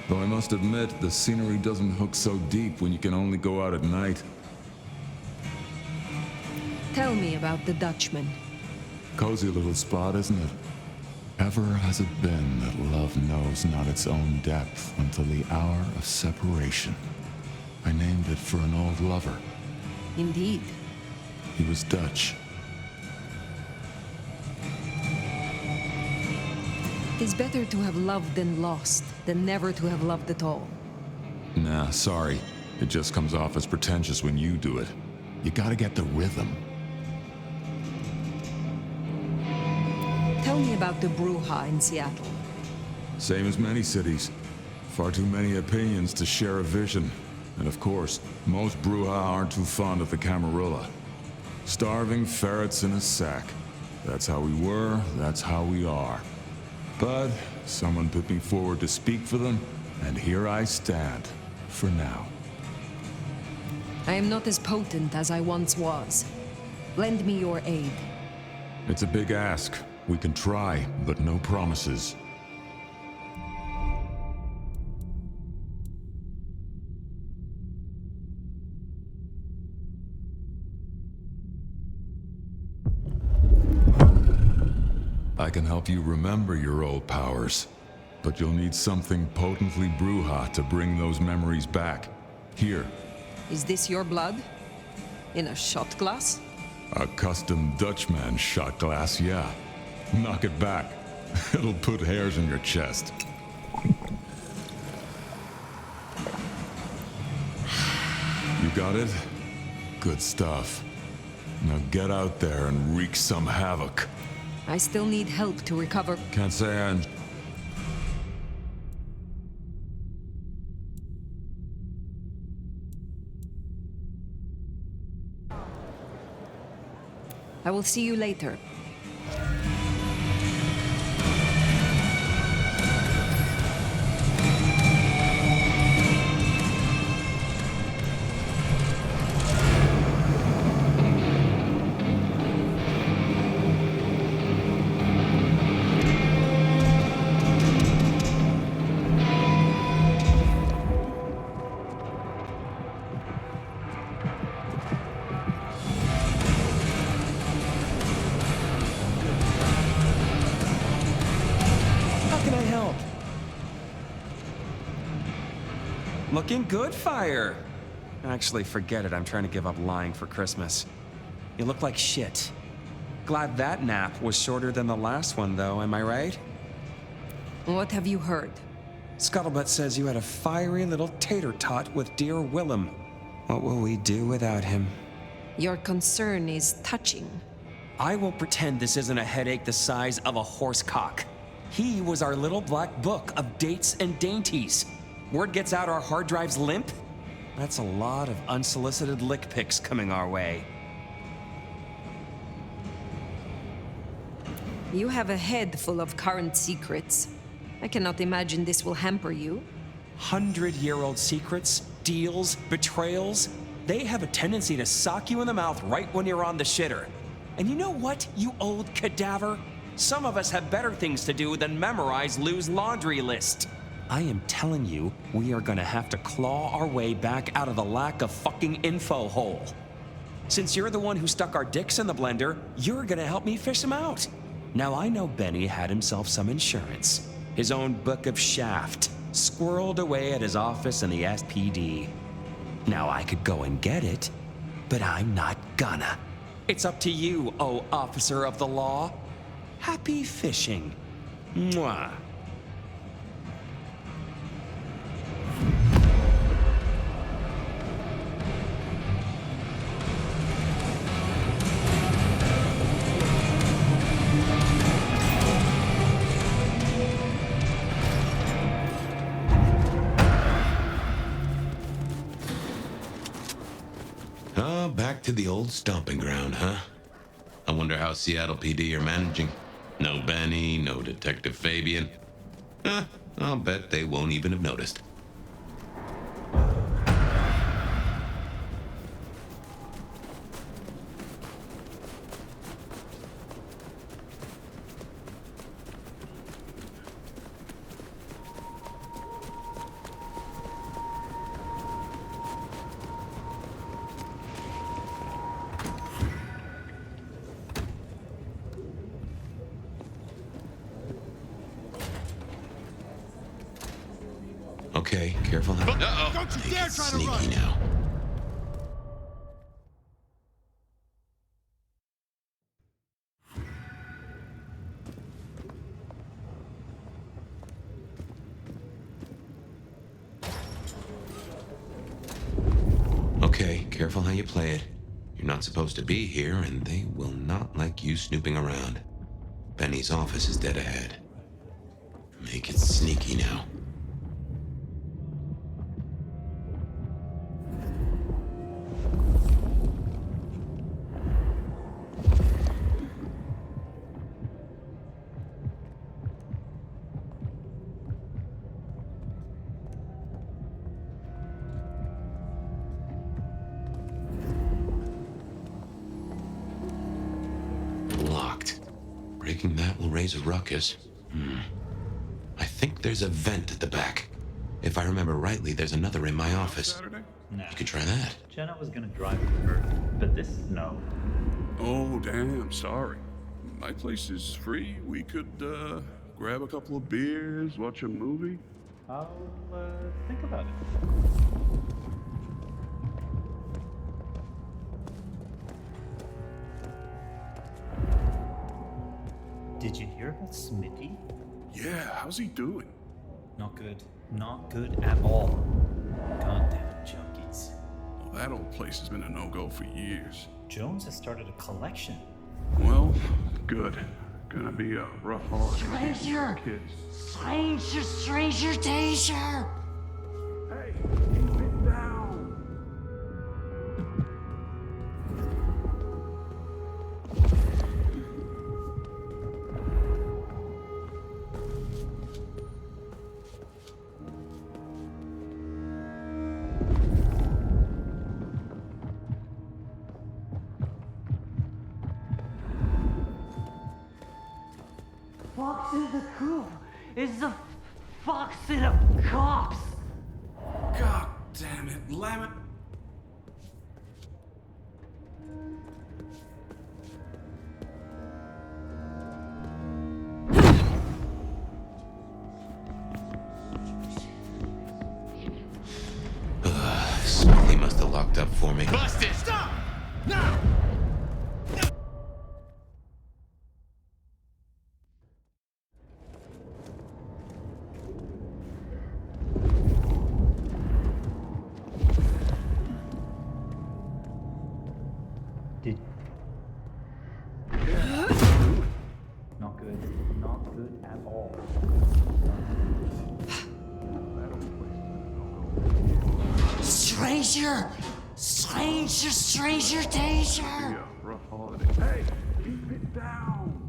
Though I must admit, the scenery doesn't hook so deep when you can only go out at night. Tell me about the Dutchman. Cozy little spot, isn't it? Ever has it been that love knows not its own depth until the hour of separation. I named it for an old lover. Indeed. He was Dutch. It's better to have loved and lost than never to have loved at all. Nah, sorry. It just comes off as pretentious when you do it. You gotta get the rhythm. Tell me about the Bruja in Seattle. Same as many cities. Far too many opinions to share a vision. And of course, most Bruja aren't too fond of the Camarilla. Starving ferrets in a sack. That's how we were, that's how we are. But someone put me forward to speak for them, and here I stand, for now. I am not as potent as I once was. Lend me your aid. It's a big ask. We can try, but no promises. I can help you remember your old powers, but you'll need something potently Bruja to bring those memories back. Here. Is this your blood? In a shot glass? A custom Dutchman shot glass, yeah. Knock it back. It'll put hairs in your chest. You got it? Good stuff. Now get out there and wreak some havoc. I still need help to recover. Can't say I'm... I will see you later. Looking good, Fire. Actually, forget it. I'm trying to give up lying for Christmas. You look like shit. Glad that nap was shorter than the last one, though, am I right? What have you heard? Scuttlebutt says you had a fiery little tater-tot with dear Willem. What will we do without him? Your concern is touching. I will pretend this isn't a headache the size of a horse cock. He was our little black book of dates and dainties. Word gets out our hard drive's limp? That's a lot of unsolicited lick pics coming our way. You have a head full of current secrets. I cannot imagine this will hamper you. 100-year-old secrets, deals, betrayals, they have a tendency to sock you in the mouth right when you're on the shitter. And you know what, you old cadaver? Some of us have better things to do than memorize Lou's laundry list. I am telling you, we are gonna have to claw our way back out of the lack of fucking info hole. Since you're the one who stuck our dicks in the blender, you're gonna help me fish them out. Now I know Benny had himself some insurance. His own book of shaft, squirreled away at his office in the SPD. Now I could go and get it, but I'm not gonna. It's up to you, oh officer of the law. Happy fishing. Mwah. Oh, back to the old stomping ground, huh? I wonder how Seattle PD are managing. No Benny, no Detective Fabien. I'll bet they won't even have noticed. Okay, careful how... Uh-oh! Don't you dare try to sneaky run! now. Okay, careful how you play it. You're not supposed to be here, and they will not like you snooping around. Benny's office is dead ahead. Make it sneaky now. Locked. Breaking that will raise a ruckus. I think there's a vent at the back. If I remember rightly, there's another in my office. Nah. You could try that. Jenna was gonna drive me first, but this is no. Oh, damn, sorry. My place is free. We could, grab a couple of beers, watch a movie. I'll, think about it. Did you hear about Smitty? Yeah, how's he doing? Not good. Not good at all. Goddamn junkies. Well, that old place has been a no-go for years. Jones has started a collection. Well, good. Gonna be a rough holiday Stranger! for kids. Stranger danger! Hey, keep it down! Fox in the coop is the fox in a cops. God damn it, Lemon! Smithy must have locked up for me. Busted! Stop! Now! Did... Not good. Not good at all. Stranger! stranger! Stranger danger! Yeah, rough holiday. Hey, keep it down.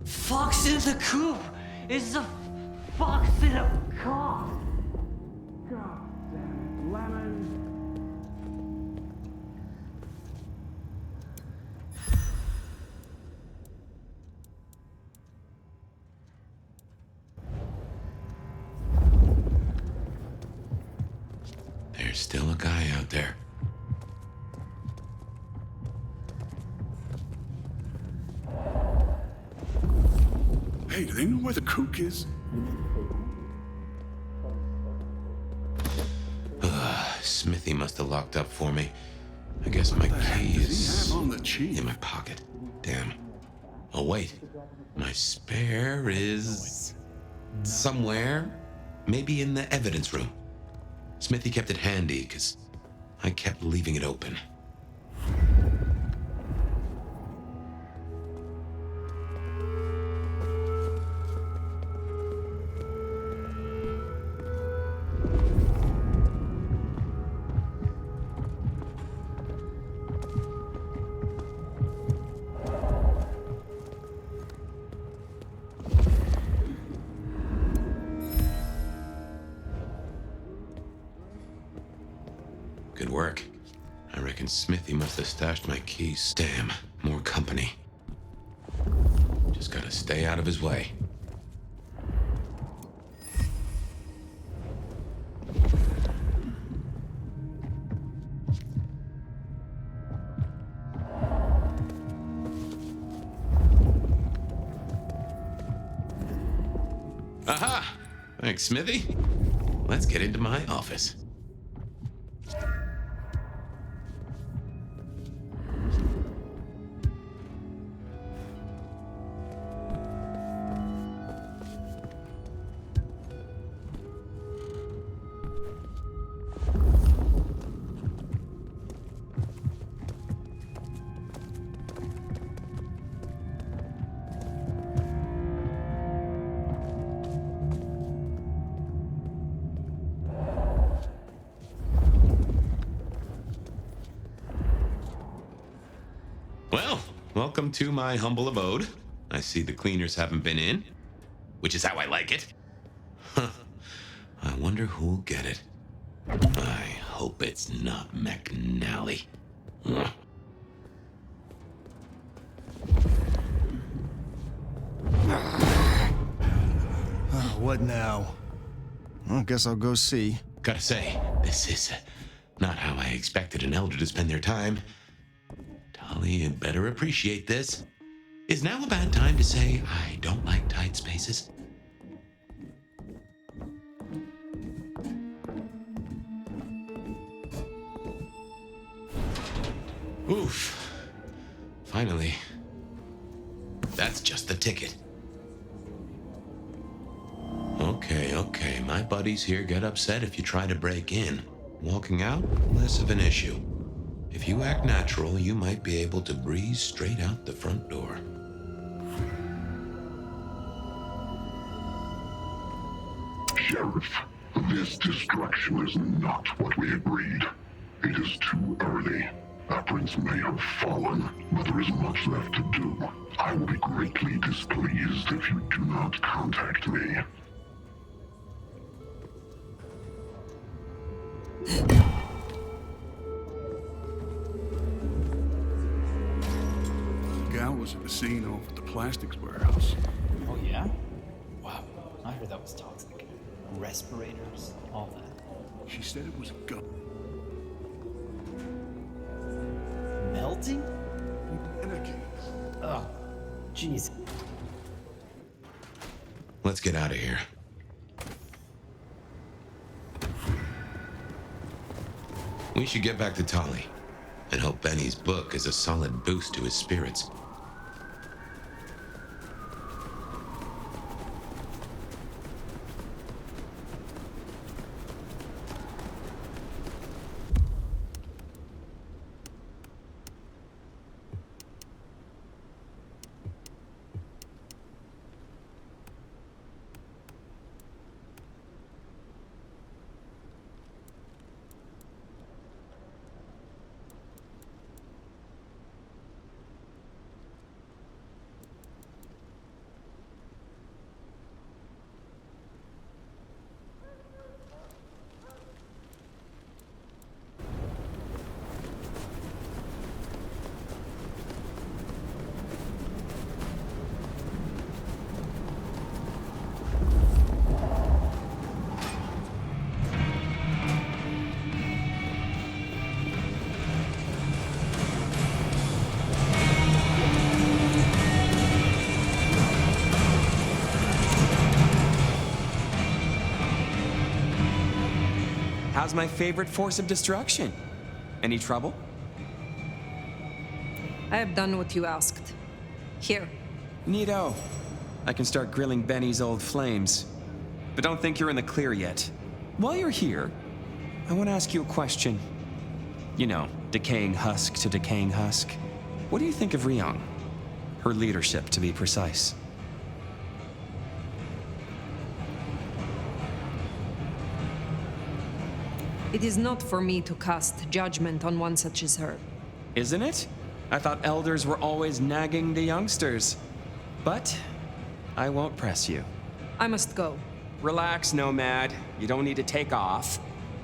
Fox in the coop is a fox in a car. God damn it, lemon. There's still a guy out there. Hey, do they know where the kook is? Smithy must have locked up for me. I guess my key is in my pocket. Damn. Oh, wait. My spare is somewhere. Maybe in the evidence room. Smithy kept it handy, because I kept leaving it open. Good work. I reckon Smithy must have stashed my keys. Damn, more company. Just gotta stay out of his way. Aha! Thanks, Smithy. Let's get into my office. Well, welcome to my humble abode. I see the cleaners haven't been in, which is how I like it. Huh. I wonder who'll get it. I hope it's not McNally. Ugh. What now? I guess I'll go see. Gotta say, this is not how I expected an elder to spend their time. Tolly, you'd better appreciate this. Is now a bad time to say I don't like tight spaces? Oof. Finally. That's just the ticket. Okay. My buddies here get upset if you try to break in. Walking out, less of an issue. If you act natural, you might be able to breeze straight out the front door. Sheriff, this destruction is not what we agreed. It is too early. Our prince may have fallen, but there is much left to do. I will be greatly displeased if you do not contact me. Gal was at the scene over at the plastics warehouse. Oh, yeah? Wow, I heard that was toxic. Respirators, all that. She said it was a gun. Melting? Oh, jeez. Let's get out of here. We should get back to Tolly and hope Benny's book is a solid boost to his spirits. how's my favorite force of destruction? Any trouble? I have done what you asked. Here. Neato. I can start grilling Benny's old flames. But don't think you're in the clear yet. While you're here, I want to ask you a question. You know, decaying husk to decaying husk. What do you think of Ryong? Her leadership, to be precise. It is not for me to cast judgment on one such as her. Isn't it? I thought elders were always nagging the youngsters. But I won't press you. I must go. Relax, Nomad. You don't need to take off.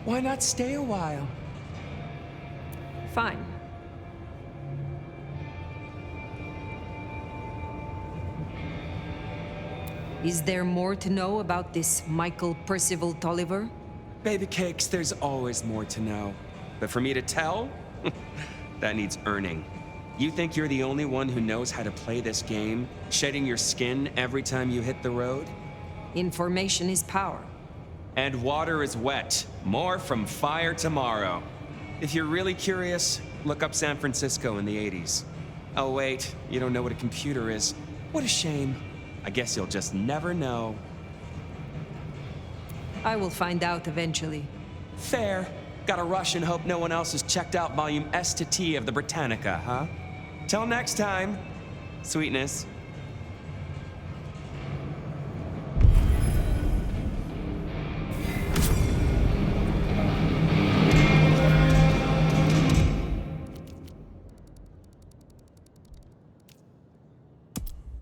Why not stay a while? Fine. Is there more to know about this Michael Percival Tolliver? Baby cakes, there's always more to know. But for me to tell? That needs earning. You think you're the only one who knows how to play this game, shedding your skin every time you hit the road? Information is power. And water is wet. More from fire tomorrow. If you're really curious, look up San Francisco in the 80s. Oh wait, you don't know what a computer is. What a shame. I guess you'll just never know. I will find out eventually. Fair. Gotta rush and hope no one else has checked out volume S to T of the Britannica, huh? Till next time, sweetness.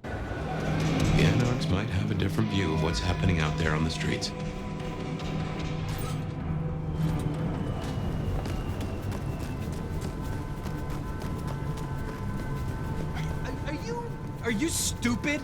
The Anarchs might have a different view of what's happening out there on the streets. Are you stupid?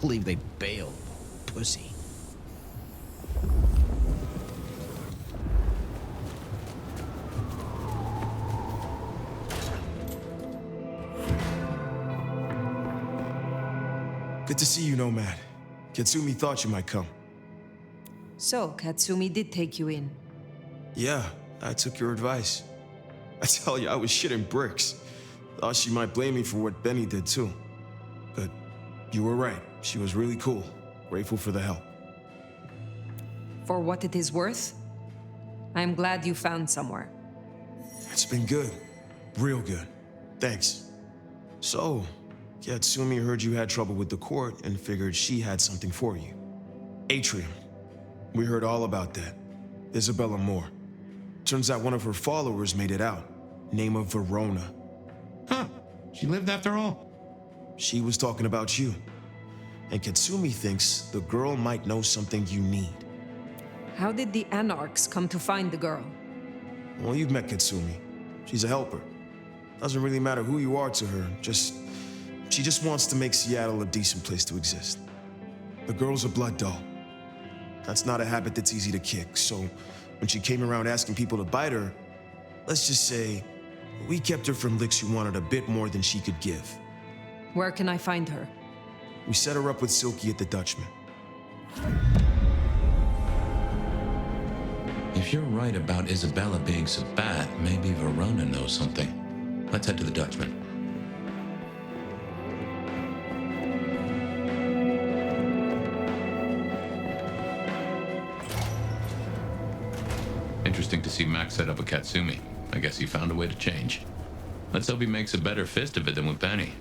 Believe they bailed, pussy. Good to see you, Nomad. Katsumi thought you might come. So, Katsumi did take you in. Yeah, I took your advice. I tell you, I was shitting bricks. Thought she might blame me for what Benny did too. But you were right. She was really cool. Grateful for the help. For what it is worth, I am glad you found somewhere. It's been good. Real good. Thanks. So, Katsumi heard you had trouble with the court and figured she had something for you. Atrium. We heard all about that. Ysabella Moore. Turns out one of her followers made it out. Name of Verona. Huh. She lived after all. She was talking about you. And Katsumi thinks the girl might know something you need. How did the Anarchs come to find the girl? Well, you've met Katsumi. She's a helper. Doesn't really matter who you are to her, she just wants to make Seattle a decent place to exist. The girl's a blood doll. That's not a habit that's easy to kick, so when she came around asking people to bite her, let's just say, we kept her from licks who wanted a bit more than she could give. Where can I find her? We set her up with Silky at the Dutchman. If you're right about Ysabella being so bad, maybe Verona knows something. Let's head to the Dutchman. Interesting to see Max set up a Katsumi. I guess he found a way to change. Let's hope he makes a better fist of it than with Benny.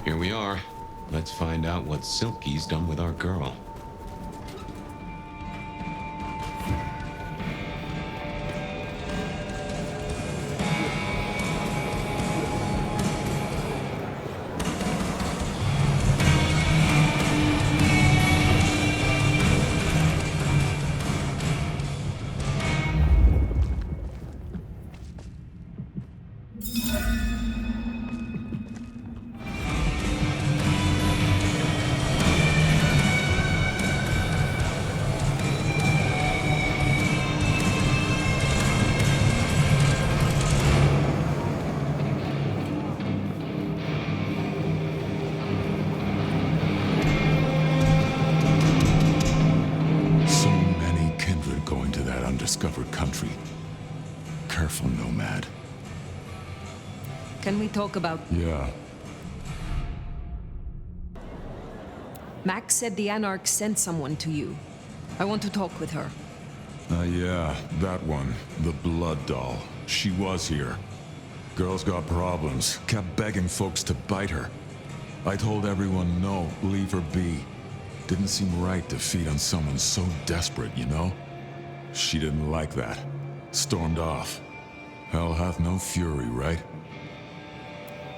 Here we are. Let's find out what Silky's done with our girl. Undiscovered country. Careful, Nomad. Can we talk about... Yeah. Max said the Anarch sent someone to you. I want to talk with her. Yeah, that one. The blood doll. She was here. Girl's got problems. Kept begging folks to bite her. I told everyone no, leave her be. Didn't seem right to feed on someone so desperate, you know? She didn't like that. Stormed off. Hell hath no fury, right?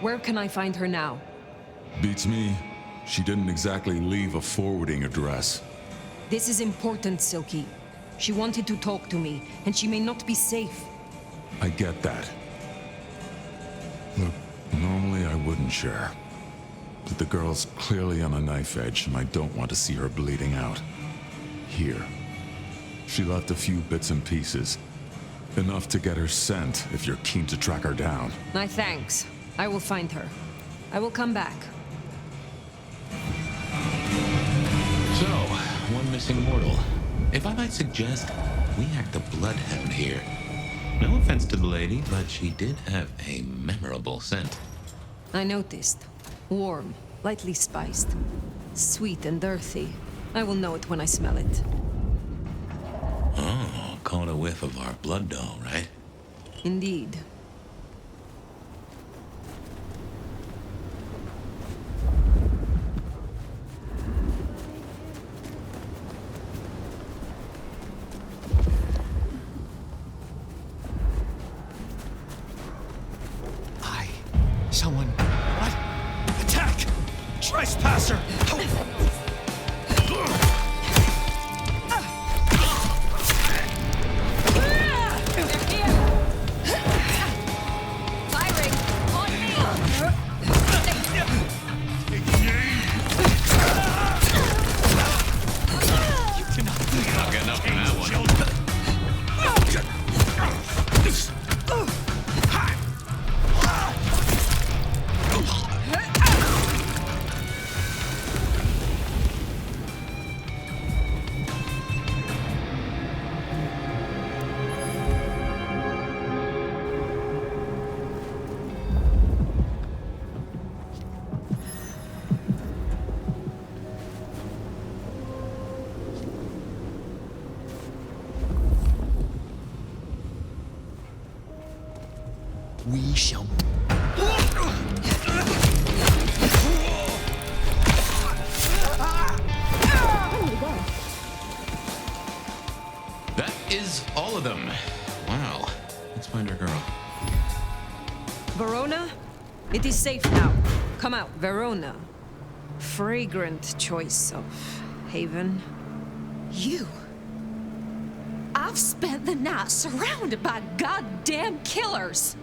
Where can I find her now? Beats me. She didn't exactly leave a forwarding address. This is important, Silky. She wanted to talk to me, and she may not be safe. I get that. Look, normally I wouldn't share. But the girl's clearly on a knife edge, and I don't want to see her bleeding out. Here. She left a few bits and pieces. Enough to get her sent, if you're keen to track her down. My thanks. I will find her. I will come back. So, one missing mortal. If I might suggest, we act the bloodhound here. No offense to the lady, but she did have a memorable scent. I noticed. Warm, lightly spiced. Sweet and earthy. I will know it when I smell it. Oh, caught a whiff of our blood doll, right? Indeed. Someone... What? Attack! Trespasser! Firing! On me! Not getting up from that one. We shall... That is all of them. Wow. Let's find our girl. Verona? It is safe now. Come out, Verona. Fragrant choice of haven. You? I've spent the night surrounded by goddamn killers.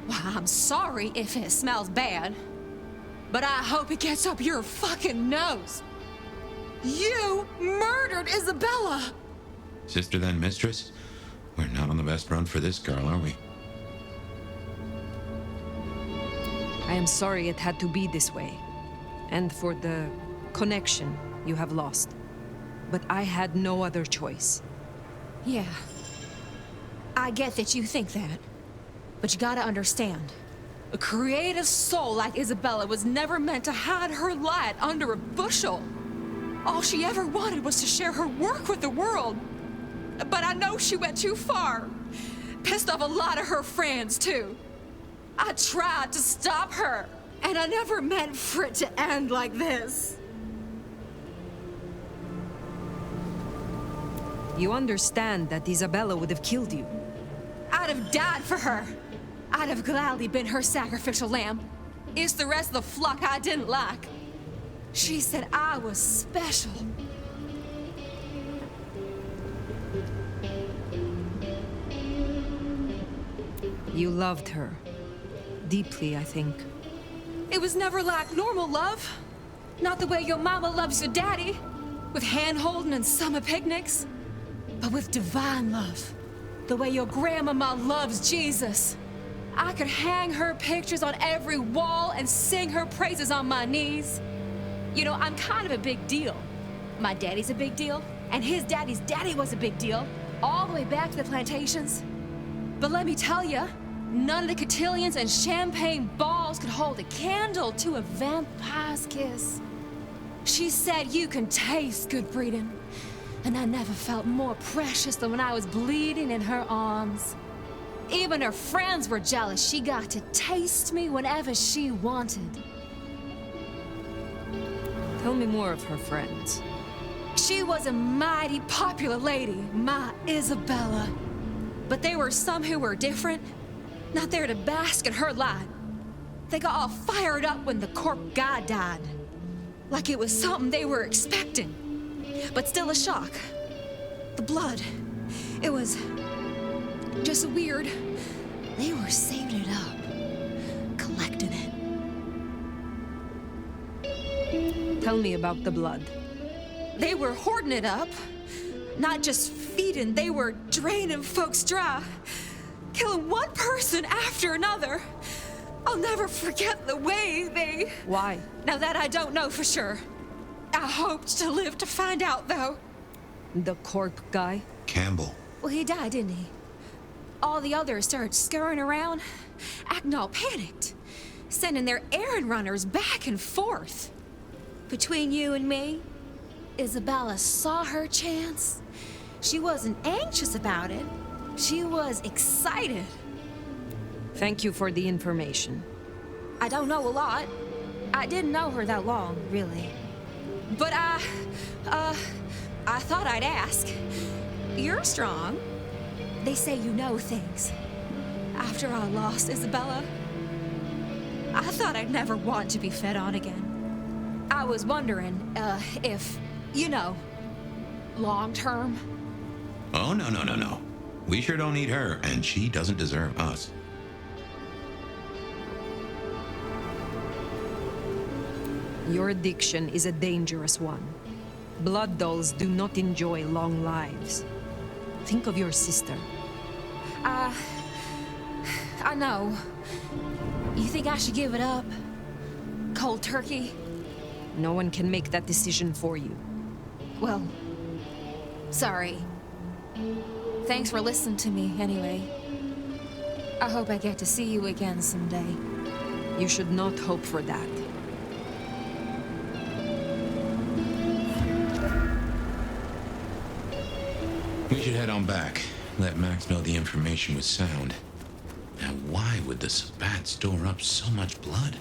Well, I'm sorry if it smells bad, but I hope it gets up your fucking nose. You murdered Ysabella! Sister then mistress? We're not on the best run for this girl, are we? I am sorry it had to be this way, and for the connection you have lost. But I had no other choice. Yeah. I get that you think that, but you gotta understand. A creative soul like Ysabella was never meant to hide her light under a bushel. All she ever wanted was to share her work with the world. But I know she went too far. Pissed off a lot of her friends, too. I tried to stop her, and I never meant for it to end like this. You understand that Ysabella would have killed you. I'd have died for her. I'd have gladly been her sacrificial lamb. It's the rest of the flock I didn't like. She said I was special. You loved her. Deeply, I think. It was never like normal love. Not the way your mama loves your daddy, with hand-holding and summer picnics. But with divine love. The way your grandmama loves Jesus. I could hang her pictures on every wall and sing her praises on my knees. You know, I'm kind of a big deal. My daddy's a big deal, and his daddy's daddy was a big deal, all the way back to the plantations. But let me tell you, none of the cotillions and champagne balls could hold a candle to a vampire's kiss. She said you can taste good breeding, and I never felt more precious than when I was bleeding in her arms. Even her friends were jealous she got to taste me whenever she wanted. Tell me more of her friends. She was a mighty popular lady, my Ysabella. But there were some who were different, not there to bask in her light. They got all fired up when the corp guy died. Like it was something they were expecting, but still a shock. The blood, it was just weird. They were saving it up, collecting it. Tell me about the blood. They were hoarding it up. Not just feeding, they were draining folks dry. Killing one person after another. I'll never forget the way they... Why? Now that I don't know for sure. I hoped to live to find out, though. The corp guy? Campbell. Well, he died, didn't he? All the others started scurrying around, acting all panicked, sending their errand runners back and forth. Between you and me, Ysabella saw her chance. She wasn't anxious about it. She was excited. Thank you for the information. I don't know a lot. I didn't know her that long, really. But I thought I'd ask. You're strong. They say you know things. After I lost Ysabella, I thought I'd never want to be fed on again. I was wondering, if, you know, long term. Oh, no. We sure don't need her, and she doesn't deserve us. Your addiction is a dangerous one. Blood dolls do not enjoy long lives. Think of your sister. I know. You think I should give it up? Cold turkey? No one can make that decision for you. Well, sorry. Thanks for listening to me, anyway. I hope I get to see you again someday. You should not hope for that. We should head on back. Let Max know the information was sound. Now, why would the Sabbat store up so much blood?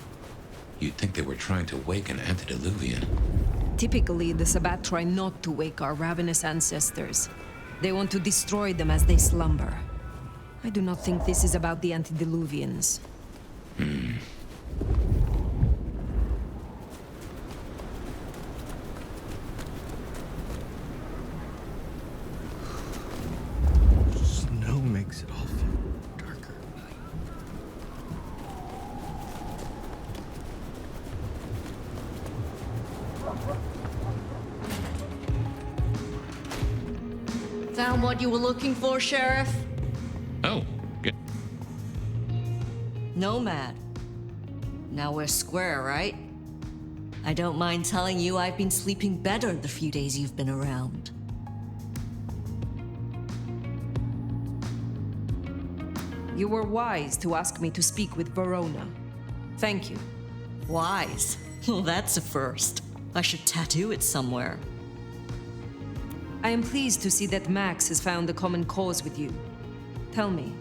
You'd think they were trying to wake an antediluvian. Typically, the Sabbat try not to wake our ravenous ancestors. They want to destroy them as they slumber. I do not think this is about the antediluvians. Snow makes it all feel darker. Found what you were looking for, Sheriff? Oh, good. Nomad. Now we're square, right? I don't mind telling you I've been sleeping better the few days you've been around. You were wise to ask me to speak with Verona. Thank you. Wise? Well, that's a first. I should tattoo it somewhere. I am pleased to see that Max has found a common cause with you. Tell me,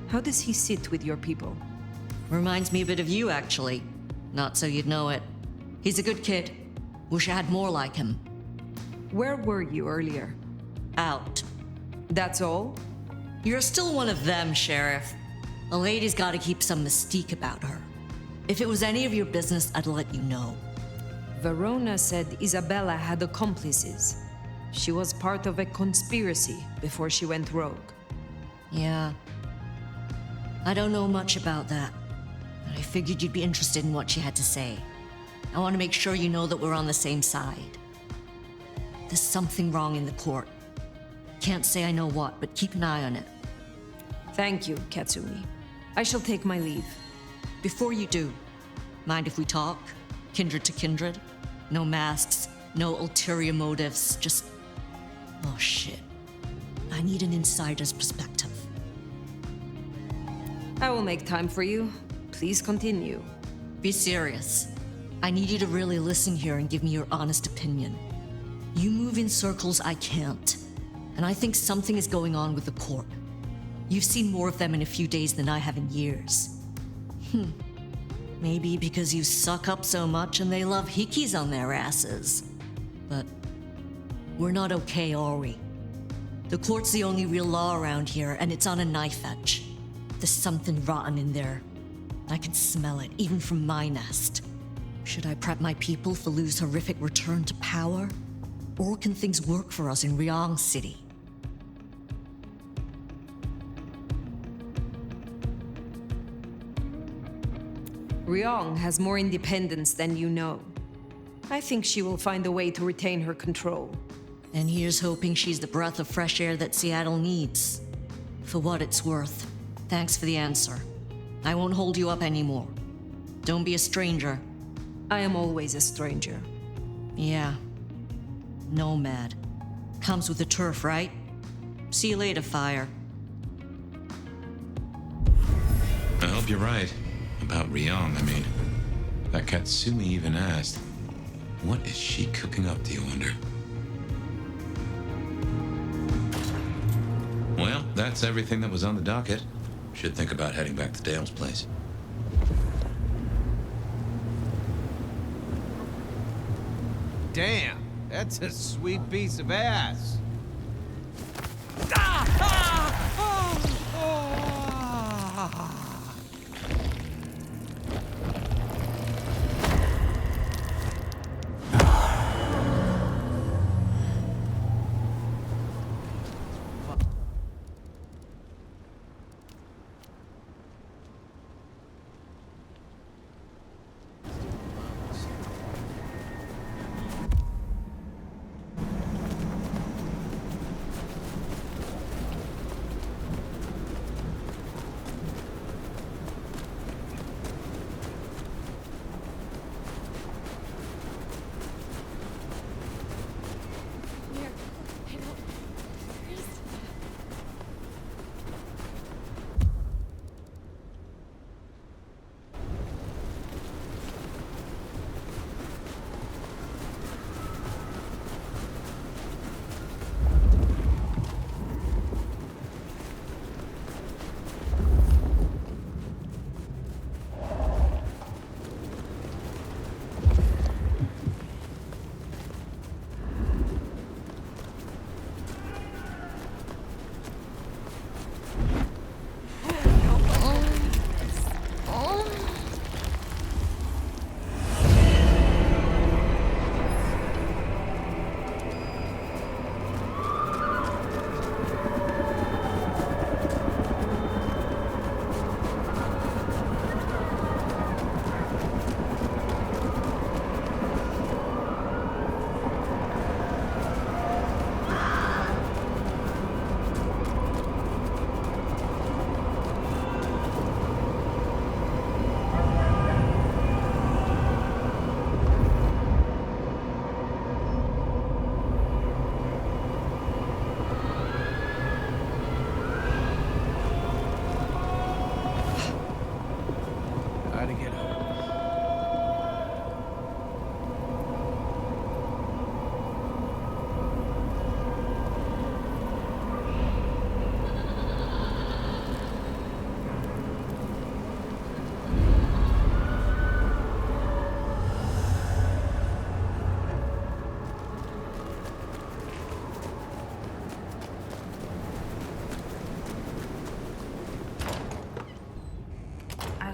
how does he sit with your people? Reminds me a bit of you, actually. Not so you'd know it. He's a good kid. Wish I had more like him. Where were you earlier? Out. That's all? You're still one of them, Sheriff. A lady's gotta keep some mystique about her. If it was any of your business, I'd let you know. Verona said Ysabella had accomplices. She was part of a conspiracy before she went rogue. Yeah. I don't know much about that, but I figured you'd be interested in what she had to say. I want to make sure you know that we're on the same side. There's something wrong in the court. Can't say I know what, but keep an eye on it. Thank you, Katsumi. I shall take my leave. Before you do, mind if we talk? Kindred to kindred? No masks, no ulterior motives, just... Oh shit. I need an insider's perspective. I will make time for you. Please continue. Be serious. I need you to really listen here and give me your honest opinion. You move in circles I can't, and I think something is going on with the court. You've seen more of them in a few days than I have in years. Maybe because you suck up so much and they love hickeys on their asses. But we're not okay, are we? The court's the only real law around here, and it's on a knife edge. There's something rotten in there. I can smell it, even from my nest. Should I prep my people for Lu's horrific return to power? Or can things work for us in Ryong City? Ryong has more independence than you know. I think she will find a way to retain her control. And here's hoping she's the breath of fresh air that Seattle needs. For what it's worth, thanks for the answer. I won't hold you up anymore. Don't be a stranger. I am always a stranger. Yeah. Nomad. Comes with the turf, right? See you later, Fire. I hope you're right. About Ryong, I mean. That Katsumi even asked, what is she cooking up, do you wonder? Well, that's everything that was on the docket. Should think about heading back to Dale's place. Damn, that's a sweet piece of ass.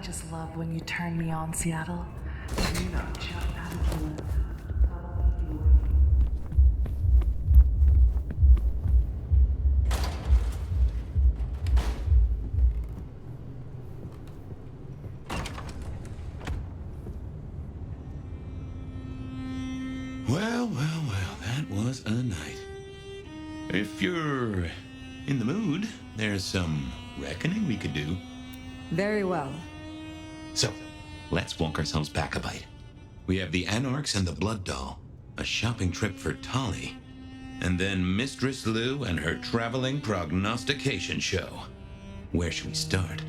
just love when you turn me on, Seattle. You know just how to do it. Well, that was a night. If you're in the mood, there's some reckoning we could do. Very well. So, let's walk ourselves back a bite. We have the Anarchs and the Blood Doll, a shopping trip for Tolly, and then Mistress Lou and her traveling prognostication show. Where should we start?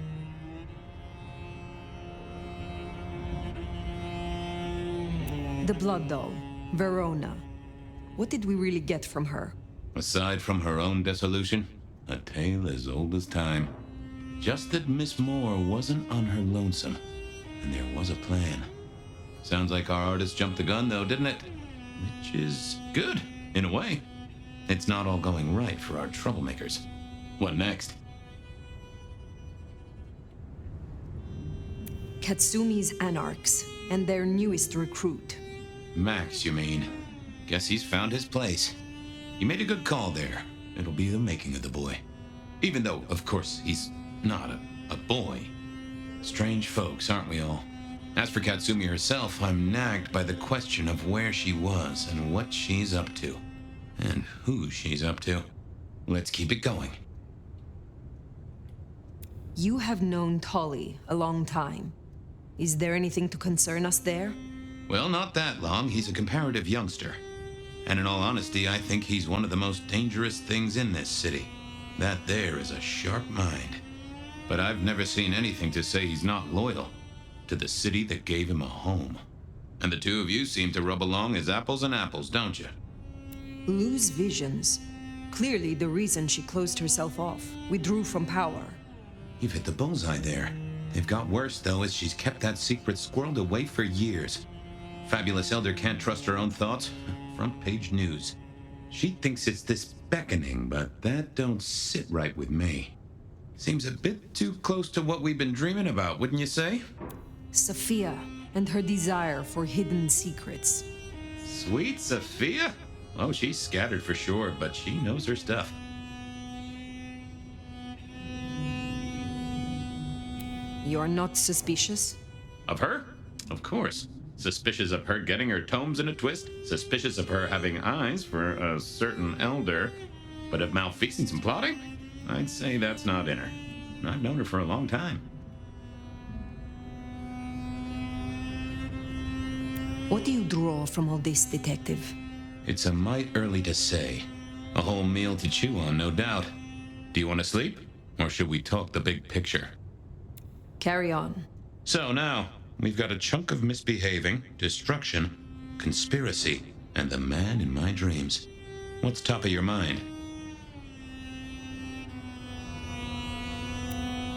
The Blood Doll, Verona. What did we really get from her? Aside from her own dissolution, a tale as old as time. Just that Miss Moore wasn't on her lonesome, and there was a plan. Sounds like our artist jumped the gun, though, didn't it? Which is good, in a way. It's not all going right for our troublemakers. What next? Katsumi's Anarchs, and their newest recruit. Max, you mean? Guess he's found his place. You made a good call there. It'll be the making of the boy. Even though, of course, he's not a boy. Strange folks, aren't we all? As for Katsumi herself, I'm nagged by the question of where she was and what she's up to. And who she's up to. Let's keep it going. You have known Tolly a long time. Is there anything to concern us there? Well, not that long. He's a comparative youngster. And in all honesty, I think he's one of the most dangerous things in this city. That there is a sharp mind. But I've never seen anything to say he's not loyal to the city that gave him a home. And the two of you seem to rub along as apples and apples, don't you? Lou's visions. Clearly the reason she closed herself off, withdrew from power. You've hit the bullseye there. They've got worse, though, as she's kept that secret squirreled away for years. Fabulous Elder can't trust her own thoughts. Front page news. She thinks it's this beckoning, but that don't sit right with me. Seems a bit too close to what we've been dreaming about, wouldn't you say? Sophia and her desire for hidden secrets. Sweet Sophia? Oh, she's scattered for sure, but she knows her stuff. You're not suspicious? Of her? Of course. Suspicious of her getting her tomes in a twist. Suspicious of her having eyes for a certain elder. But of malfeasance and plotting? I'd say that's not in her. I've known her for a long time. What do you draw from all this, Detective? It's a mite early to say. A whole meal to chew on, no doubt. Do you want to sleep? Or should we talk the big picture? Carry on. So now, we've got a chunk of misbehaving, destruction, conspiracy, and the man in my dreams. What's top of your mind?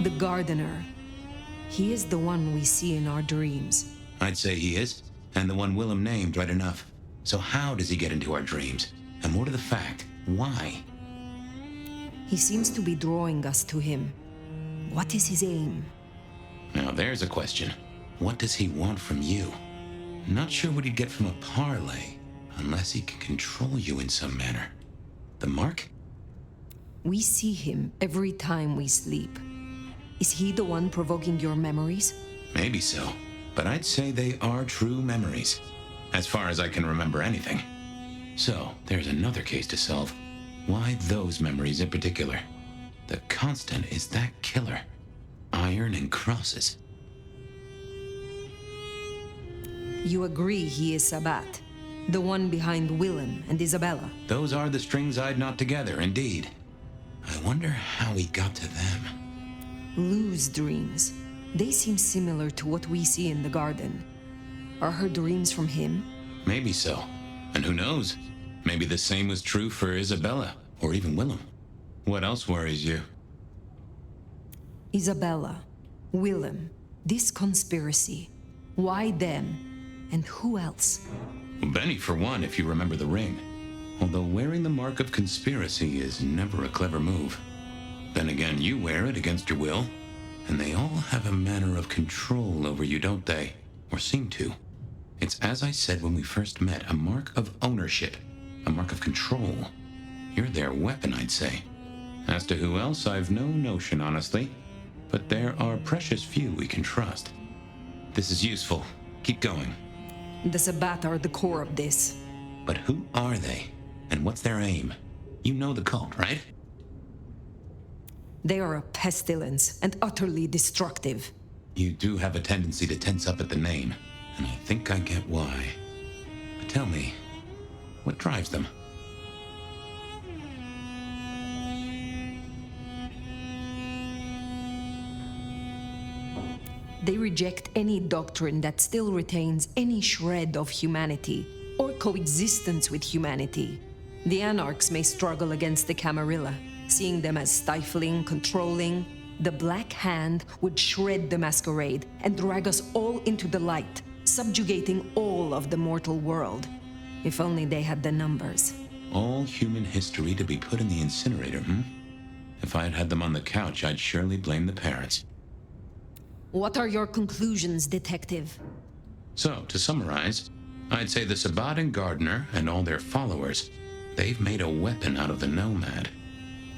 The gardener. He is the one we see in our dreams. I'd say he is, and the one Willem named right enough. So how does he get into our dreams? And more to the fact, why? He seems to be drawing us to him. What is his aim? Now there's a question. What does he want from you? Not sure what he'd get from a parlay, unless he can control you in some manner. The mark? We see him every time we sleep. Is he the one provoking your memories? Maybe so, but I'd say they are true memories, as far as I can remember anything. So, there's another case to solve. Why those memories in particular? The constant is that killer. Iron and crosses. You agree he is Sabat, the one behind Willem and Ysabella? Those are the strings I'd knot together, indeed. I wonder how he got to them. Lou's dreams. They seem similar to what we see in the garden. Are her dreams from him? Maybe so. And who knows? Maybe the same was true for Ysabella, or even Willem. What else worries you? Ysabella, Willem, this conspiracy. Why them? And who else? Benny, for one, if you remember the ring. Although wearing the mark of conspiracy is never a clever move. Then again, you wear it against your will. And they all have a manner of control over you, don't they? Or seem to. It's as I said when we first met, a mark of ownership, a mark of control. You're their weapon, I'd say. As to who else, I've no notion, honestly. But there are precious few we can trust. This is useful. Keep going. The Sabbat are the core of this. But who are they? And what's their aim? You know the cult, right? They are a pestilence and utterly destructive. You do have a tendency to tense up at the name, and I think I get why. But tell me, what drives them? They reject any doctrine that still retains any shred of humanity, or coexistence with humanity. The Anarchs may struggle against the Camarilla, seeing them as stifling, controlling. The Black Hand would shred the Masquerade and drag us all into the light, subjugating all of the mortal world. If only they had the numbers. All human history to be put in the incinerator, If I had had them on the couch, I'd surely blame the parents. What are your conclusions, Detective? So, to summarize, I'd say the Sabbat and Gardner and all their followers, they've made a weapon out of the Nomad.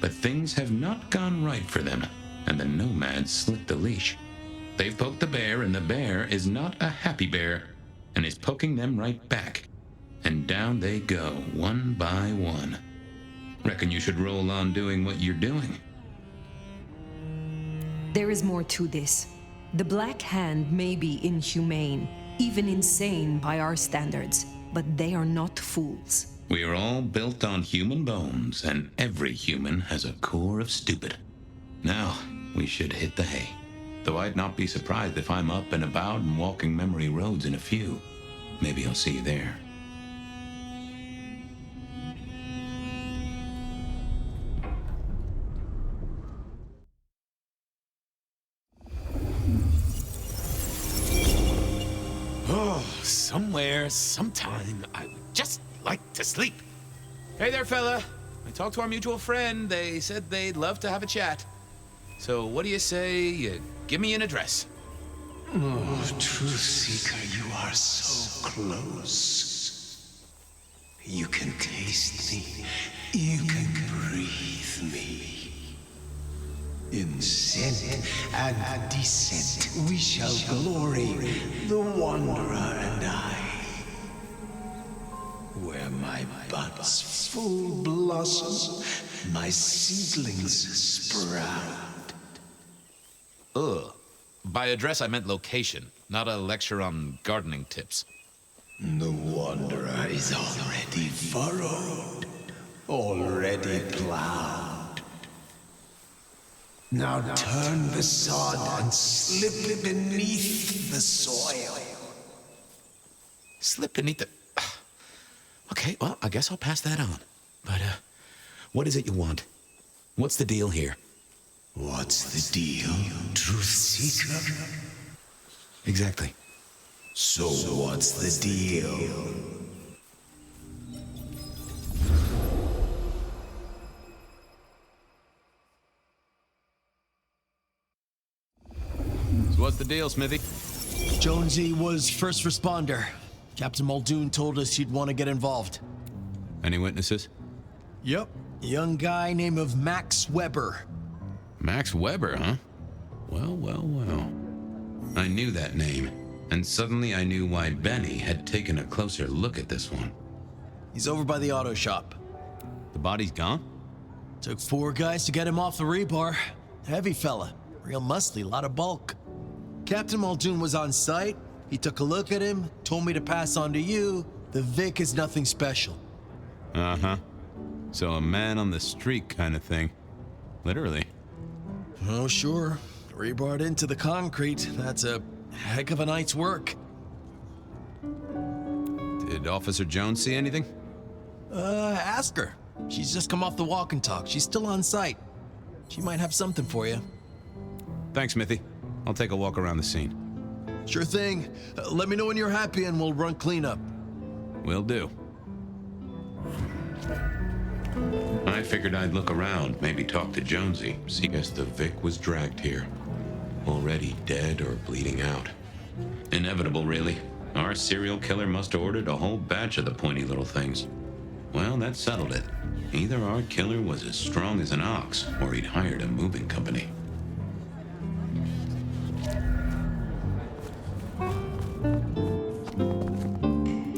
But things have not gone right for them, and the Nomad slipped the leash. They've poked the bear, and the bear is not a happy bear, and is poking them right back. And down they go, one by one. Reckon you should roll on doing what you're doing. There is more to this. The Black Hand may be inhumane, even insane by our standards, but they are not fools. We are all built on human bones, and every human has a core of stupid. Now, we should hit the hay. Though I'd not be surprised if I'm up and about and walking memory roads in a few. Maybe I'll see you there. Oh, somewhere, sometime, I would just like to sleep. Hey there, fella. I talked to our mutual friend. They said they'd love to have a chat. So what do you say you give me an address? Oh, Truth Seeker, you are so close. You can taste me. You can breathe me. In scent and descent we shall glory, the Wanderer and I. Where my buds full blossom, my seedlings sprout. Ugh. By address, I meant location, not a lecture on gardening tips. The Wanderer is already furrowed, already plowed. Now turn the sod and slip beneath the soil. Slip beneath the... Okay, well, I guess I'll pass that on. But, what is it you want? What's the deal here? What's the deal, Truth Seeker? Exactly. So what's the deal? So what's the deal, Smithy? Jonesy was first responder. Captain Muldoon told us he'd want to get involved. Any witnesses? Yep. A young guy named Max Weber. Max Weber, huh? Well, well, well. I knew that name, and suddenly I knew why Benny had taken a closer look at this one. He's over by the auto shop. The body's gone? Took 4 guys to get him off the rebar. Heavy fella. Real muscly, lot of bulk. Captain Muldoon was on site. He took a look at him, told me to pass on to you. The Vic is nothing special. Uh-huh. So a man on the street kind of thing. Literally. Oh, sure. Rebarred into the concrete. That's a heck of a night's work. Did Officer Jones see anything? Ask her. She's just come off the walk and talk. She's still on site. She might have something for you. Thanks, Smithy. I'll take a walk around the scene. Sure thing. Let me know when you're happy and we'll run cleanup. Will do. I figured I'd look around, maybe talk to Jonesy. See, guess the Vic was dragged here. already dead or bleeding out. Inevitable, really. Our serial killer must have ordered a whole batch of the pointy little things. Well, that settled it. Either our killer was as strong as an ox, or he'd hired a moving company.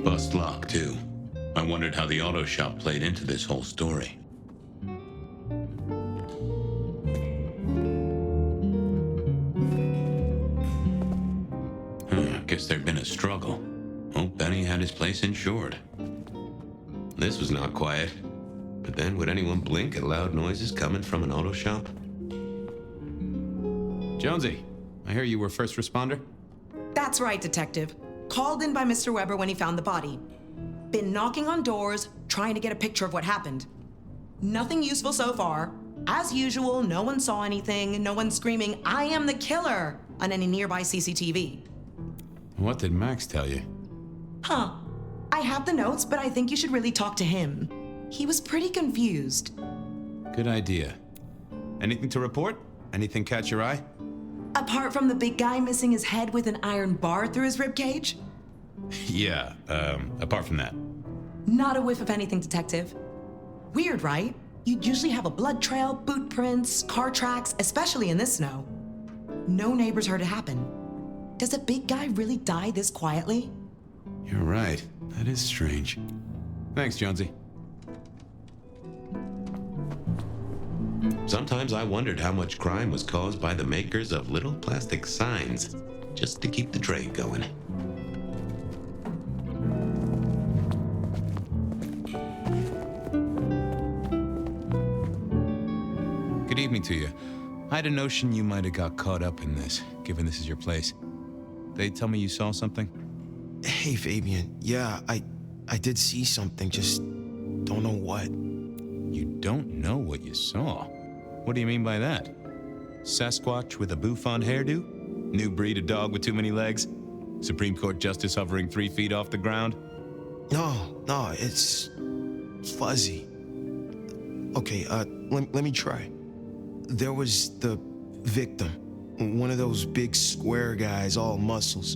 Bust lock, too. I wondered how the auto shop played into this whole story. Guess there'd been a struggle. Hope Benny had his place insured. This was not quiet. But then, would anyone blink at loud noises coming from an auto shop? Jonesy, I hear you were first responder? That's right, Detective. Called in by Mr. Weber when he found the body. Been knocking on doors, trying to get a picture of what happened. Nothing useful so far. As usual, no one saw anything, no one screaming, "I am the killer," on any nearby CCTV. What did Max tell you? Huh. I have the notes, but I think you should really talk to him. He was pretty confused. Good idea. Anything to report? Anything catch your eye? Apart from the big guy missing his head with an iron bar through his ribcage? Yeah, apart from that. Not a whiff of anything, Detective. Weird, right? You'd usually have a blood trail, boot prints, car tracks, especially in this snow. No neighbors heard it happen. Does a big guy really die this quietly? You're right. That is strange. Thanks, Jonesy. Sometimes I wondered how much crime was caused by the makers of little plastic signs, just to keep the trade going. Good evening to you. I had a notion you might have got caught up in this, given this is your place. They tell me you saw something? Hey, Fabien. Yeah, I did see something, just don't know what. You don't know what you saw? What do you mean by that? Sasquatch with a bouffant hairdo? New breed of dog with too many legs? Supreme Court justice hovering 3 feet off the ground? No, it's fuzzy. Okay, let me try. There was the victim, one of those big square guys, all muscles.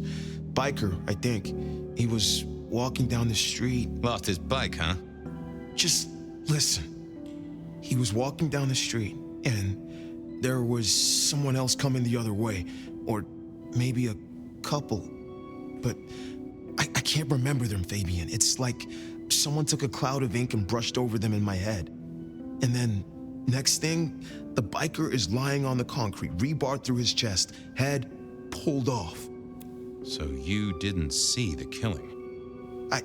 Biker, I think. He was walking down the street. Lost his bike, huh? Just listen. He was walking down the street, and there was someone else coming the other way, or maybe a couple, but I can't remember them, Fabien. It's like someone took a cloud of ink and brushed over them in my head. And then, next thing, the biker is lying on the concrete, rebar through his chest, head pulled off. So you didn't see the killing? I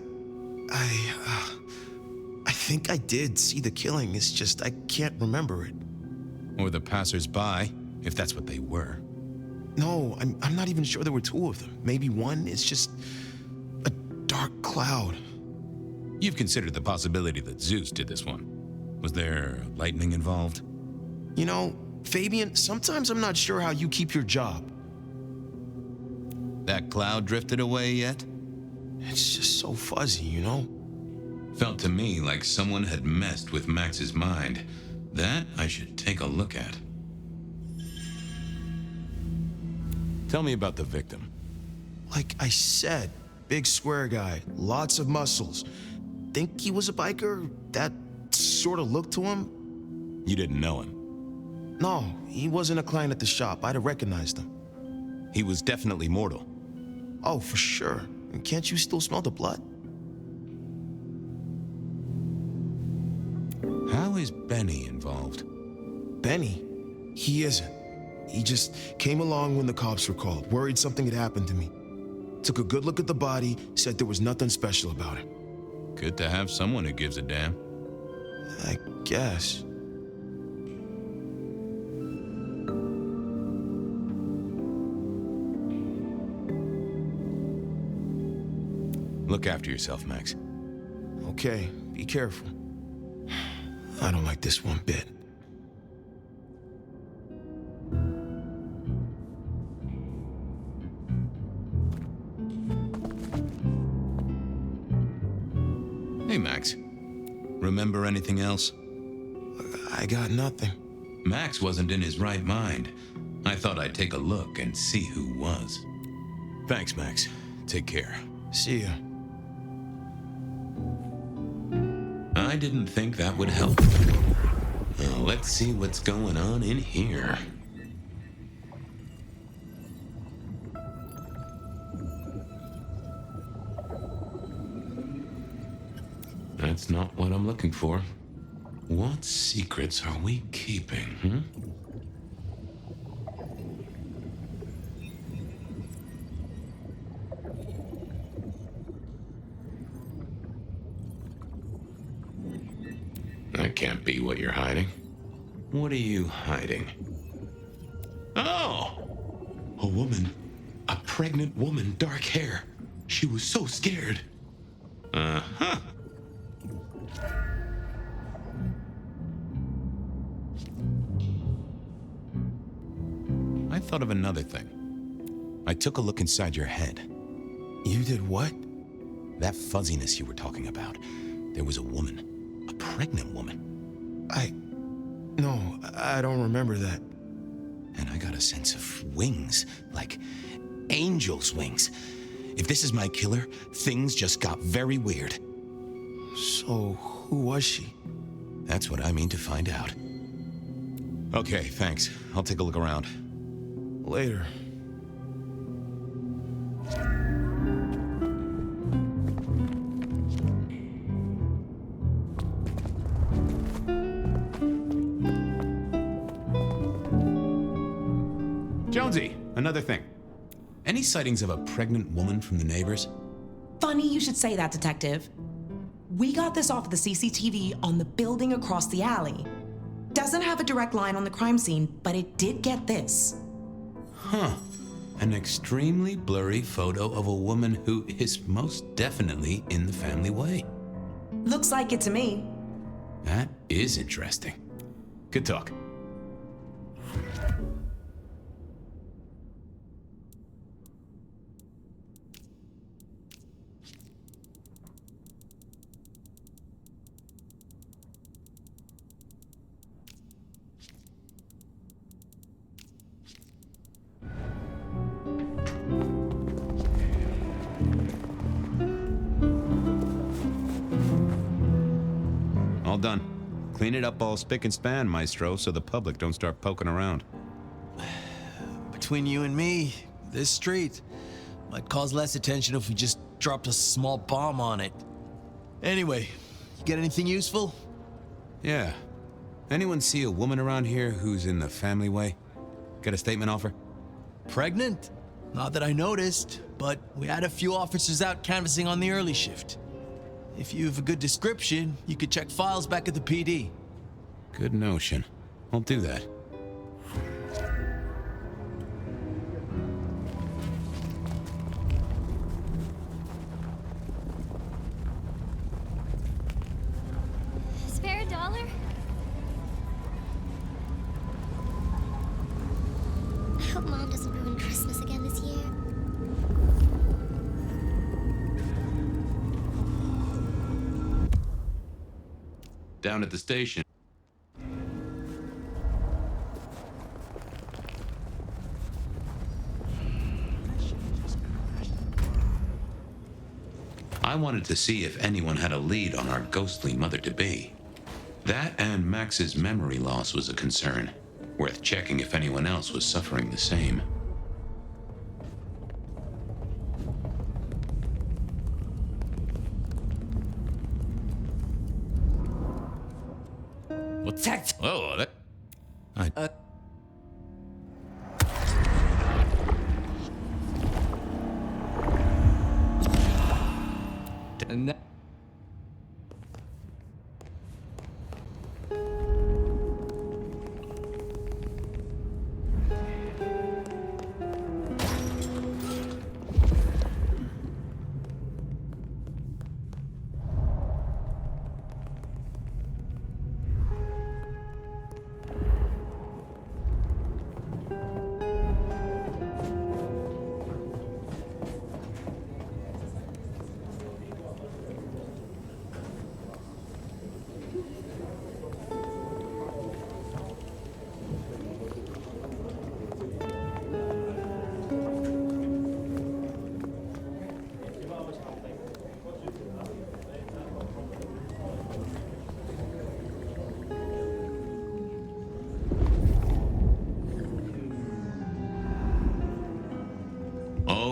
think I did see the killing. It's just I can't remember it. Or the passers-by, if that's what they were. No, I'm not even sure there were 2 of them. Maybe one. It's just a dark cloud. You've considered the possibility that Zeus did this one. Was there lightning involved? You know, Fabien, sometimes I'm not sure how you keep your job. That cloud drifted away yet? It's just so fuzzy, you know? Felt to me like someone had messed with Max's mind. That I should take a look at. Tell me about the victim. Like I said, big square guy, lots of muscles. Think he was a biker? That sort of looked to him? You didn't know him? No, he wasn't a client at the shop. I'd have recognized him. He was definitely mortal. Oh, for sure. And can't you still smell the blood? How is Benny involved? Benny? He isn't. He just came along when the cops were called, worried something had happened to me. Took a good look at the body, said there was nothing special about it. Good to have someone who gives a damn. I guess. Look after yourself, Max. Okay, be careful. I don't like this one bit. Hey, Max. Remember anything else? I got nothing. Max wasn't in his right mind. I thought I'd take a look and see who was. Thanks, Max. Take care. See ya. I didn't think that would help. Now, let's see what's going on in here. That's not what I'm looking for. What secrets are we keeping, That can't be what you're hiding. What are you hiding? Oh! A woman. A pregnant woman, dark hair. She was so scared. Uh-huh. I thought of another thing. I took a look inside your head. You did what? That fuzziness you were talking about. There was a woman. A pregnant woman. No, I don't remember that. And I got a sense of wings, like angel's wings. If this is my killer, things just got very weird. So, who was she? That's what I mean to find out. Okay, thanks. I'll take a look around. Later. Jonesy, another thing. Any sightings of a pregnant woman from the neighbors? Funny you should say that, Detective. We got this off of the CCTV on the building across the alley. Doesn't have a direct line on the crime scene, but it did get this. Huh. An extremely blurry photo of a woman who is most definitely in the family way. Looks like it to me. That is interesting. Good talk. All done. Clean it up all spick and span, Maestro, so the public don't start poking around. Between you and me, this street might cause less attention if we just dropped a small bomb on it. Anyway, you get anything useful? Yeah. Anyone see a woman around here who's in the family way? Got a statement off her? Pregnant? Not that I noticed, but we had a few officers out canvassing on the early shift. If you have a good description, you could check files back at the PD. Good notion. I'll do that. Spare a dollar? I hope Mom doesn't ruin Christmas again this year. Down at the station. I wanted to see if anyone had a lead on our ghostly mother-to-be. That and Max's memory loss was a concern. Worth checking if anyone else was suffering the same. What's that? Oh, that...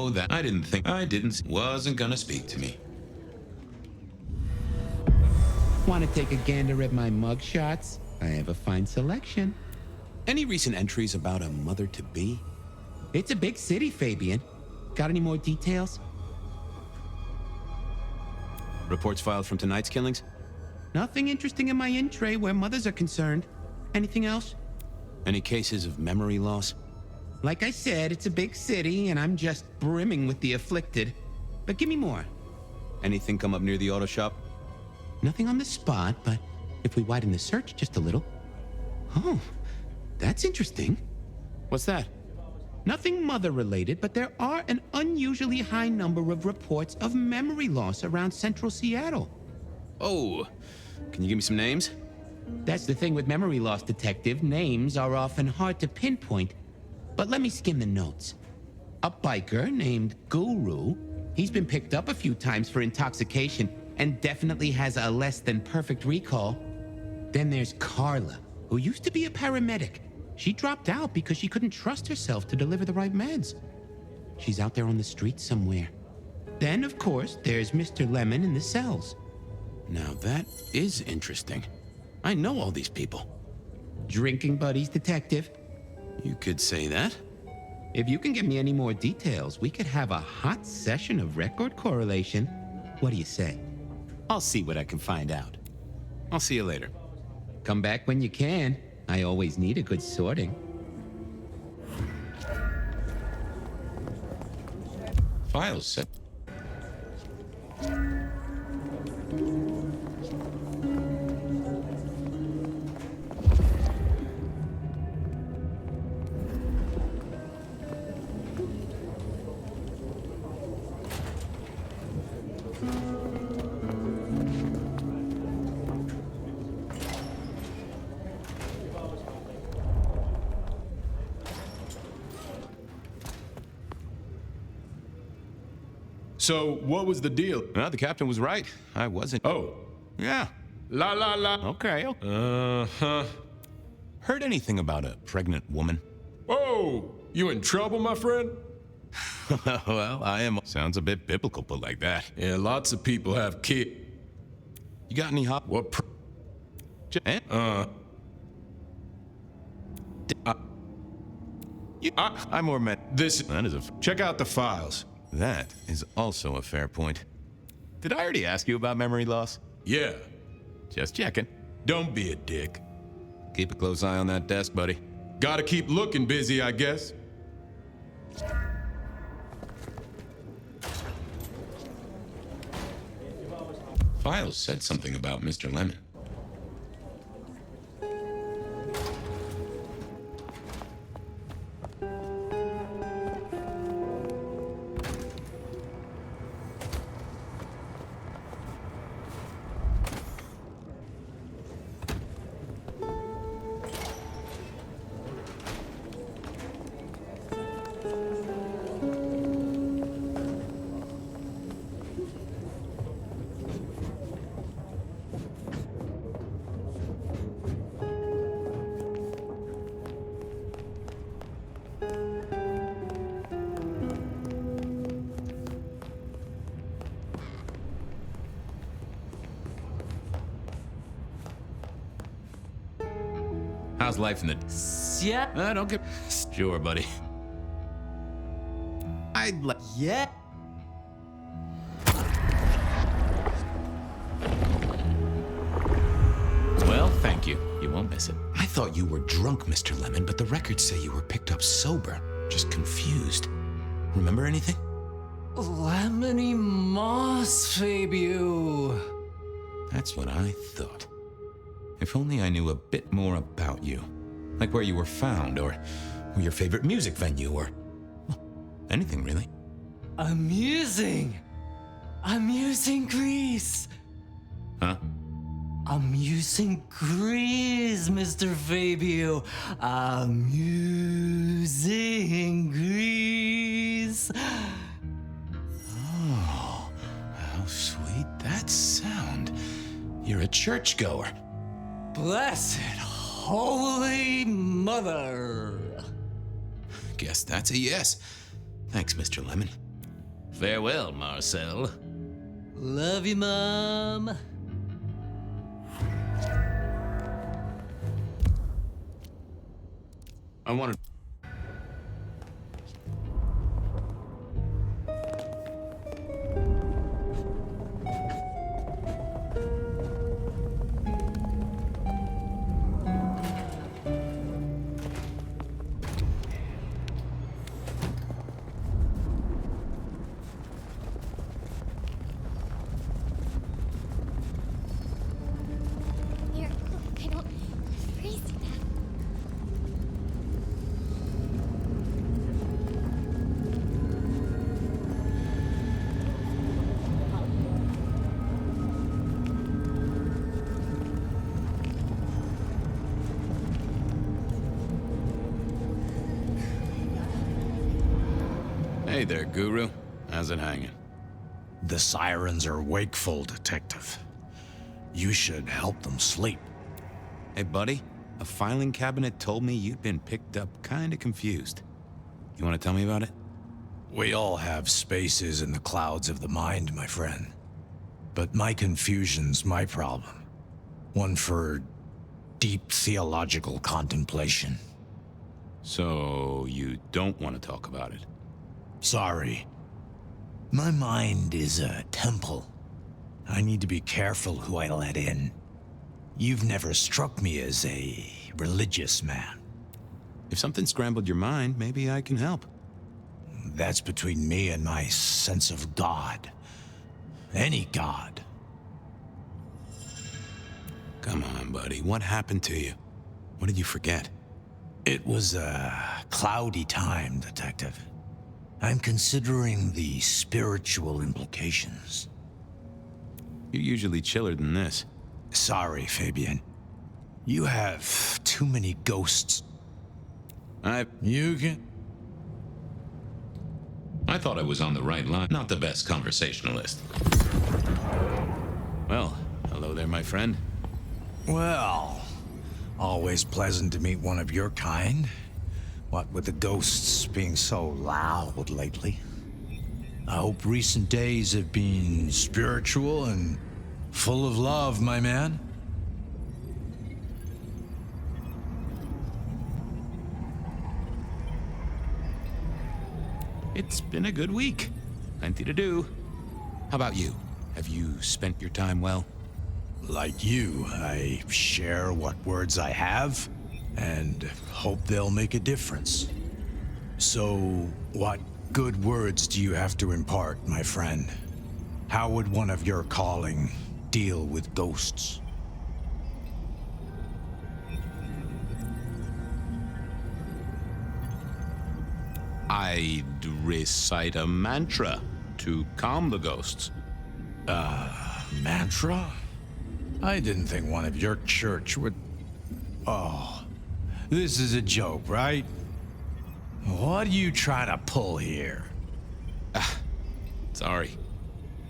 Oh, that I wasn't gonna speak to me. Want to take a gander at my mug shots? I have a fine selection. Any recent entries about a mother-to-be? It's a big city, Fabien. Got any more details? Reports filed from tonight's killings? Nothing interesting in my in tray where mothers are concerned. Anything else? Any cases of memory loss? Like I said, it's a big city, and I'm just brimming with the afflicted. But give me more. Anything come up near the auto shop? Nothing on the spot, but if we widen the search just a little... Oh, that's interesting. What's that? Nothing mother-related, but there are an unusually high number of reports of memory loss around central Seattle. Oh, can you give me some names? That's the thing with memory loss, Detective. Names are often hard to pinpoint. But let me skim the notes. A biker named Guru. He's been picked up a few times for intoxication and definitely has a less than perfect recall. Then there's Carla, who used to be a paramedic. She dropped out because she couldn't trust herself to deliver the right meds. She's out there on the streets somewhere. Then, of course, there's Mr. Lemon in the cells. Now that is interesting. I know all these people. Drinking buddies, Detective. You could say that. If you can give me any more details, we could have a hot session of record correlation. What do you say? I'll see what I can find out. I'll see you later. Come back when you can. I always need a good sorting. Files set. So, what was the deal? Well, the captain was right. I wasn't. Oh. Yeah. La la la. Okay. Uh-huh. Heard anything about a pregnant woman? Oh, you in trouble, my friend? Well, I am. Sounds a bit biblical put like that. Yeah, lots of people have kids. You got any hop? What? I more meant this. That is a. Check out the files. That is also a fair point. Did I already ask you about memory loss? Yeah. Just checking. Don't be a dick. Keep a close eye on that desk, buddy. Gotta keep looking busy, I guess. Files said something about Mr. Lemon. How's life in the... Yeah. Don't get... Sure, buddy. I'd like... Yeah. Well, thank you. You won't miss it. I thought you were drunk, Mr. Lemon, but the records say you were picked up sober. Just confused. Remember anything? Lemony moss, Fabien. That's what I thought. If only I knew a bit more about you. Like where you were found, or your favorite music venue, or... well, anything, really. Amusing Greece. Huh? Amusing Greece, Mr. Fabien. Amusing Greece. Oh, how sweet that sound. You're a churchgoer. Blessed Holy Mother. Guess that's a yes. Thanks, Mr. Lemon. Farewell, Marcel. Love you, Mom. I wanted... Here, look, I don't freeze to death. Hey there, Guru. How's it hanging? The sirens are wakeful, Detective. You should help them sleep. Hey, buddy. A filing cabinet told me you'd been picked up kinda confused. You wanna tell me about it? We all have spaces in the clouds of the mind, my friend. But my confusion's my problem. One for deep theological contemplation. So, you don't want to talk about it? Sorry. My mind is a temple. I need to be careful who I let in. You've never struck me as a religious man. If something scrambled your mind, maybe I can help. That's between me and my sense of God. Any God. Come on, buddy. What happened to you? What did you forget? It was a cloudy time, Detective. I'm considering the spiritual implications. You're usually chiller than this. Sorry, Fabien. You have too many ghosts. You can... I thought I was on the right line. Not the best conversationalist. Well, hello there, my friend. Well, always pleasant to meet one of your kind. What with the ghosts being so loud lately. I hope recent days have been spiritual and full of love, my man. It's been a good week. Plenty to do. How about you? Have you spent your time well? Like you, I share what words I have and hope they'll make a difference. So, what good words do you have to impart, my friend? How would one of your calling deal with ghosts? I'd recite a mantra to calm the ghosts. Mantra? I didn't think one of your church would... Oh, this is a joke, right? What are you trying to pull here? Sorry.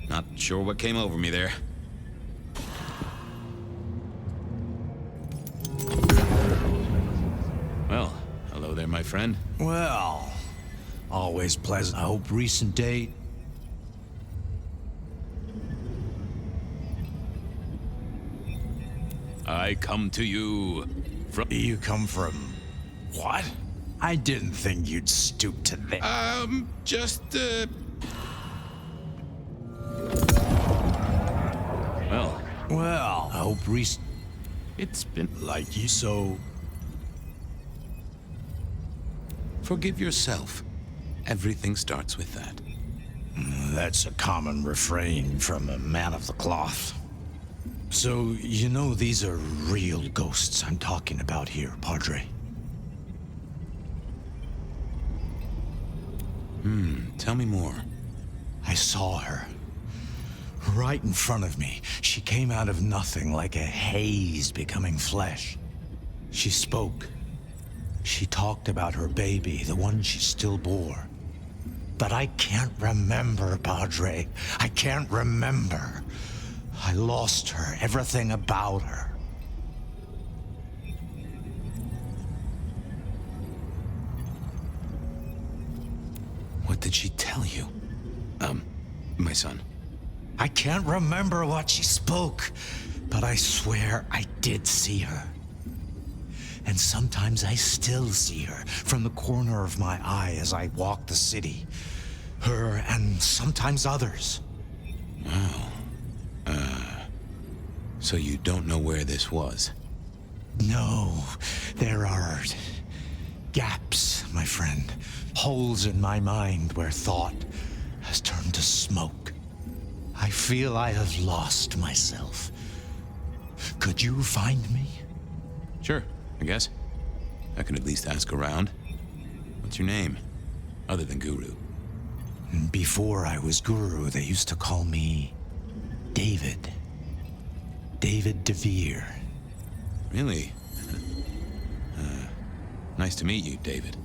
Not sure what came over me there. Well, hello there, my friend. Well, always pleasant. I hope recent date... I come to you from... You come from... what? I didn't think you'd stoop to that. Well, I hope recent... It's been... like you, so... Forgive yourself. Everything starts with that. That's a common refrain from a man of the cloth. So, you know these are real ghosts I'm talking about here, Padre. Tell me more. I saw her. Right in front of me. She came out of nothing, like a haze becoming flesh. She spoke. She talked about her baby, the one she still bore. But I can't remember, Padre. I can't remember. I lost her, everything about her. What did she tell you? My son. I can't remember what she spoke, but I swear I did see her. And sometimes I still see her from the corner of my eye as I walk the city. Her and sometimes others. Wow. So you don't know where this was? No, there are gaps, my friend. Holes in my mind where thought has turned to smoke. I feel I have lost myself. Could you find me? Sure, I guess. I can at least ask around. What's your name? Other than Guru. Before I was Guru, they used to call me David. David DeVere. Really? Nice to meet you, David.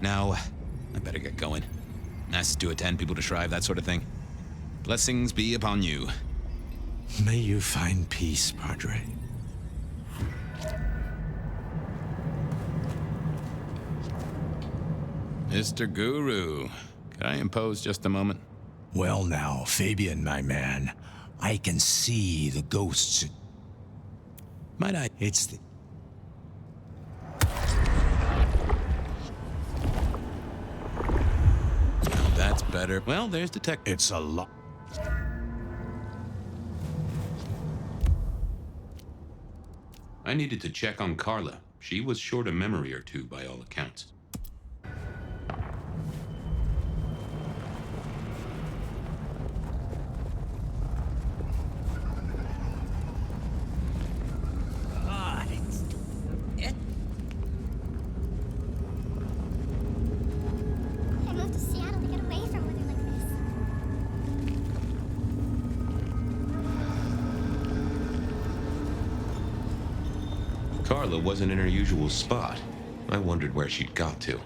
Now, I better get going. Masses to attend, people to shrive, that sort of thing. Blessings be upon you. May you find peace, Padre. Mr. Guru, could I impose just a moment? Well now, Fabien, my man, I can see the ghosts. Might I? It's the... Now that's better. Well, there's Detective. It's a lot. I needed to check on Carla. She was short a memory or two by all accounts. I moved to Seattle to get away from weather like this. Carla wasn't in her usual spot. I wondered where she'd got to.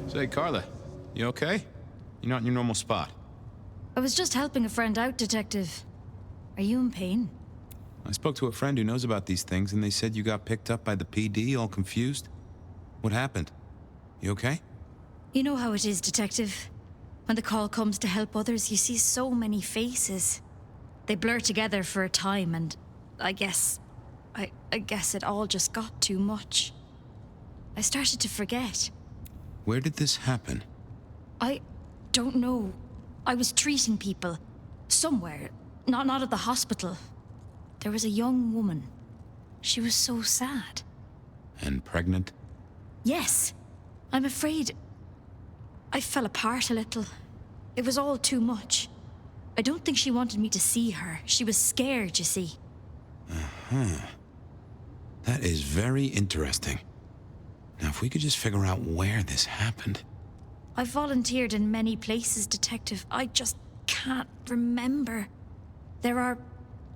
Say, Carla, you okay? You're not in your normal spot. I was just helping a friend out, Detective. Are you in pain? I spoke to a friend who knows about these things, and they said you got picked up by the PD, all confused. What happened? You okay? You know how it is, Detective. When the call comes to help others, you see so many faces. They blur together for a time, and I guess it all just got too much. I started to forget. Where did this happen? I don't know. I was treating people. Somewhere. Not at the hospital. There was a young woman. She was so sad. And pregnant? Yes. I'm afraid I fell apart a little. It was all too much. I don't think she wanted me to see her. She was scared, you see. Uh-huh. That is very interesting. Now, if we could just figure out where this happened. I've volunteered in many places, Detective. I just can't remember. There are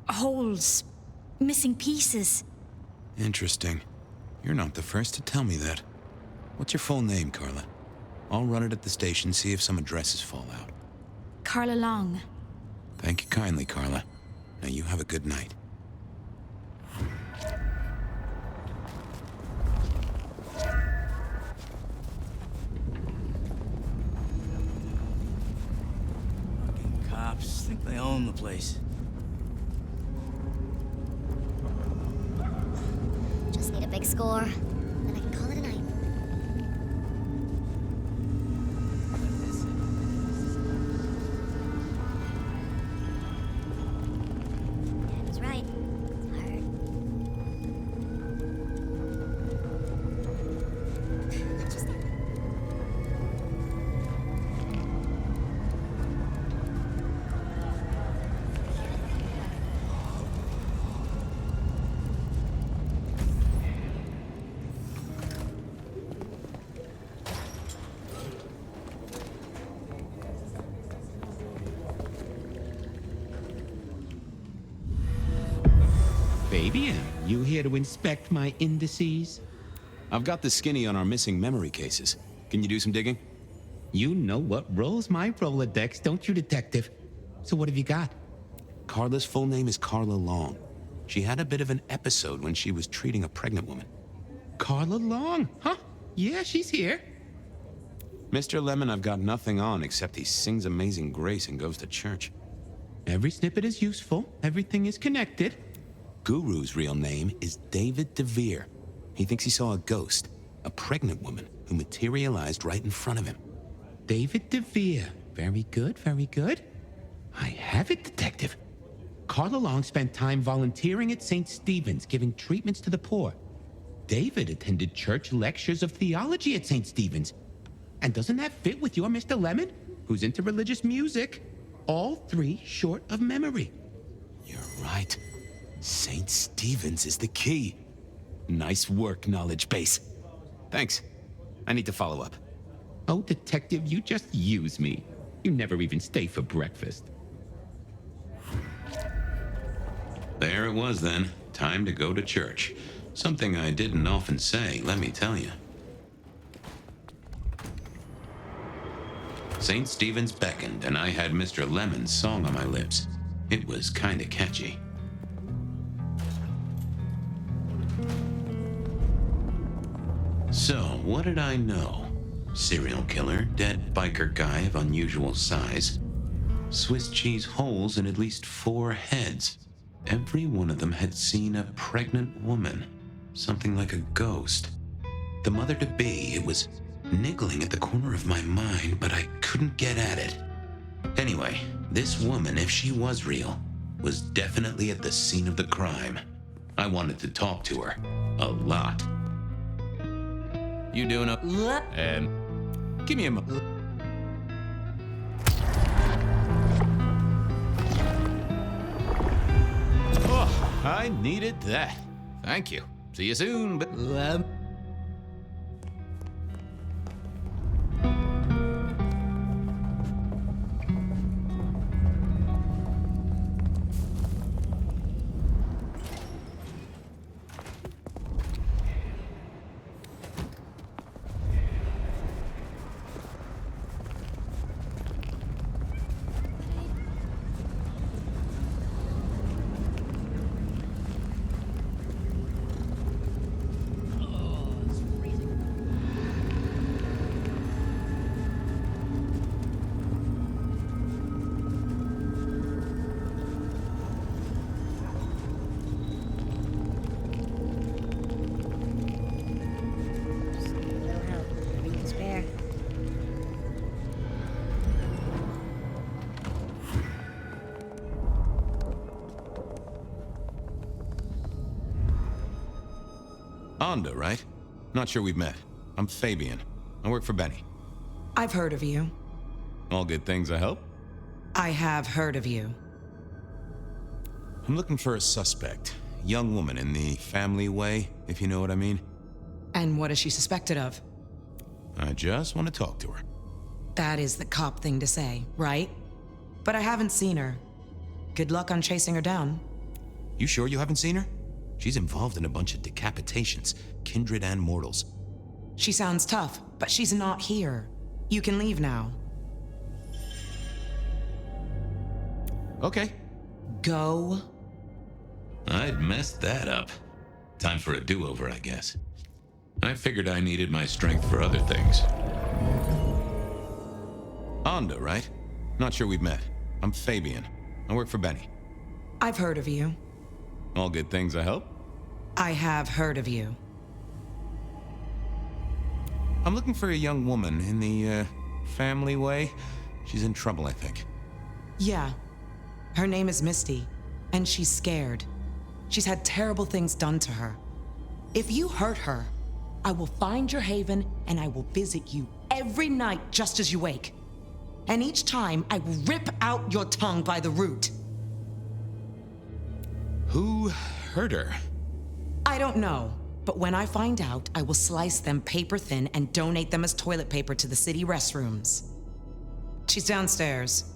holes, missing pieces. Interesting. You're not the first to tell me that. What's your full name, Carla? I'll run it at the station, see if some addresses fall out. Carla Long. Thank you kindly, Carla. Now you have a good night. Cops think they own the place. Just need a big score, then I can call it a night. Dad was right. It's hard. Fabien, you here to inspect my indices? I've got the skinny on our missing memory cases. Can you do some digging? You know what rolls my Rolodex, don't you, detective? So what have you got? Carla's full name is Carla Long. She had a bit of an episode when she was treating a pregnant woman. Carla Long, huh? Yeah, she's here. Mr. Lemon, I've got nothing on except he sings Amazing Grace and goes to church. Every snippet is useful. Everything is connected. Guru's real name is David DeVere. He thinks he saw a ghost, a pregnant woman who materialized right in front of him. David DeVere. Very good, very good. I have it, detective. Carla Long spent time volunteering at St. Stephen's, giving treatments to the poor. David attended church lectures of theology at St. Stephen's. And doesn't that fit with your Mr. Lemon, who's into religious music? All three short of memory. You're right. St. Stephen's is the key. Nice work, knowledge base. Thanks. I need to follow up. Oh, detective, you just use me. You never even stay for breakfast. There it was then. Time to go to church. Something I didn't often say, let me tell you. St. Stephen's beckoned, and I had Mr. Lemon's song on my lips. It was kinda catchy. So, what did I know? Serial killer, dead biker guy of unusual size. Swiss cheese holes in at least 4 heads. Every one of them had seen a pregnant woman. Something like a ghost. The mother-to-be, it was niggling at the corner of my mind, but I couldn't get at it. Anyway, this woman, if she was real, was definitely at the scene of the crime. I wanted to talk to her. A lot. You doing up? And give me a moment. Oh, I needed that. Thank you. See you soon, but... Onda, right? Not sure we've met. I'm Fabien. I work for Benny. I've heard of you. All good things, I hope? I have heard of you. I'm looking for a suspect. Young woman in the family way, if you know what I mean. And what is she suspected of? I just want to talk to her. That is the cop thing to say, right? But I haven't seen her. Good luck on chasing her down. You sure you haven't seen her? She's involved in a bunch of decapitations, kindred and mortals. She sounds tough, but she's not here. You can leave now. Okay. Go. I'd messed that up. Time for a do-over, I guess. I figured I needed my strength for other things. Onda, right? Not sure we've met. I'm Fabien. I work for Benny. I've heard of you. All good things, I hope? I have heard of you. I'm looking for a young woman in the, family way. She's in trouble, I think. Yeah. Her name is Misty, and she's scared. She's had terrible things done to her. If you hurt her, I will find your haven and I will visit you every night just as you wake. And each time, I will rip out your tongue by the root. Who hurt her? I don't know, but when I find out, I will slice them paper thin and donate them as toilet paper to the city restrooms. She's downstairs.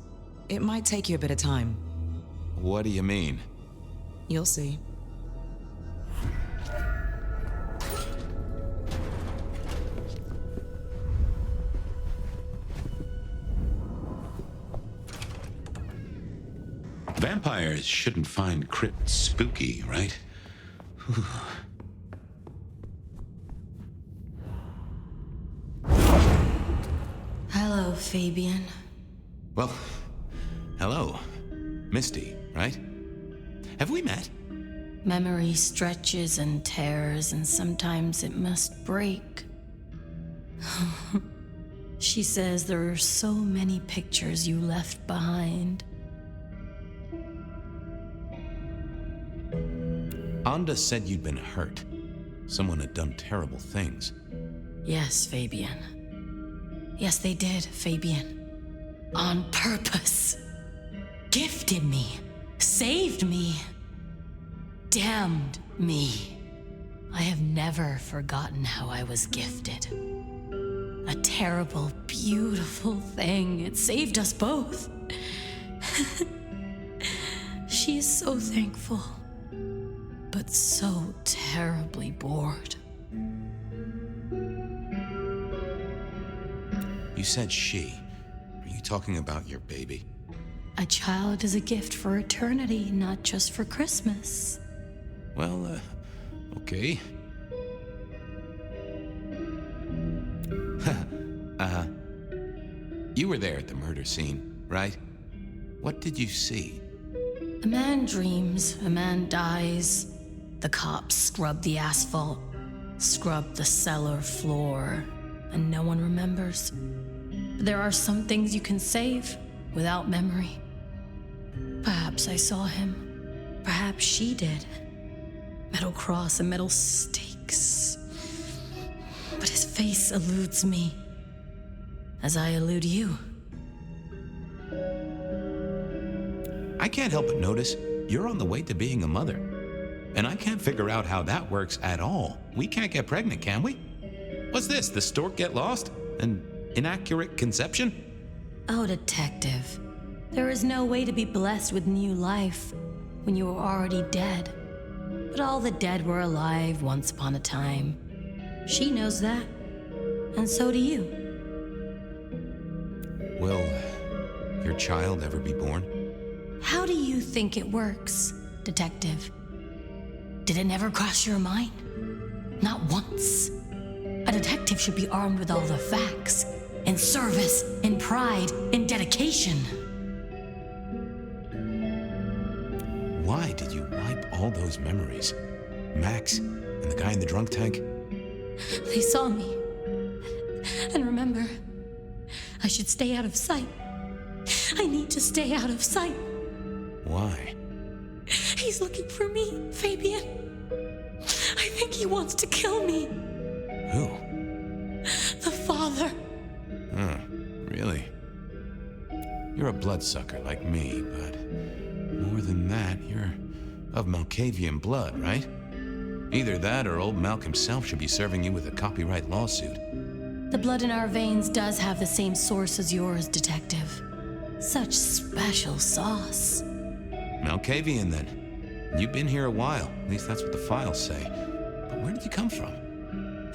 It might take you a bit of time. What do you mean? You'll see. Vampires shouldn't find crypts spooky, right? Whew. Hello, Fabien. Well, hello. Misty, right? Have we met? Memory stretches and tears, and sometimes it must break. She says there are so many pictures you left behind. Anda said you'd been hurt. Someone had done terrible things. Yes, Fabien. Yes, they did, Fabien. On purpose. Gifted me. Saved me. Damned me. I have never forgotten how I was gifted. A terrible, beautiful thing. It saved us both. She is so thankful, but so terribly bored. You said she. Are you talking about your baby? A child is a gift for eternity, not just for Christmas. Well, okay. You were there at the murder scene, right? What did you see? A man dreams, a man dies. The cops scrub the asphalt, scrub the cellar floor, and no one remembers. But there are some things you can save without memory. Perhaps I saw him. Perhaps she did. Metal cross and metal stakes. But his face eludes me, as I elude you. I can't help but notice you're on the way to being a mother. And I can't figure out how that works at all. We can't get pregnant, can we? What's this, the stork get lost? An inaccurate conception? Oh, detective. There is no way to be blessed with new life when you are already dead. But all the dead were alive once upon a time. She knows that. And so do you. Will your child ever be born? How do you think it works, detective? Did it never cross your mind? Not once. A detective should be armed with all the facts, in service, in pride, in dedication. Why did you wipe all those memories? Max and the guy in the drunk tank? They saw me. And remember, I should stay out of sight. I need to stay out of sight. Why? He's looking for me, Fabien. I think he wants to kill me. Who? The father. Huh, really? You're a bloodsucker like me, but more than that, you're of Malkavian blood, right? Either that or old Malk himself should be serving you with a copyright lawsuit. The blood in our veins does have the same source as yours, detective. Such special sauce. Malkavian, then. You've been here a while. At least that's what the files say. But where did you come from?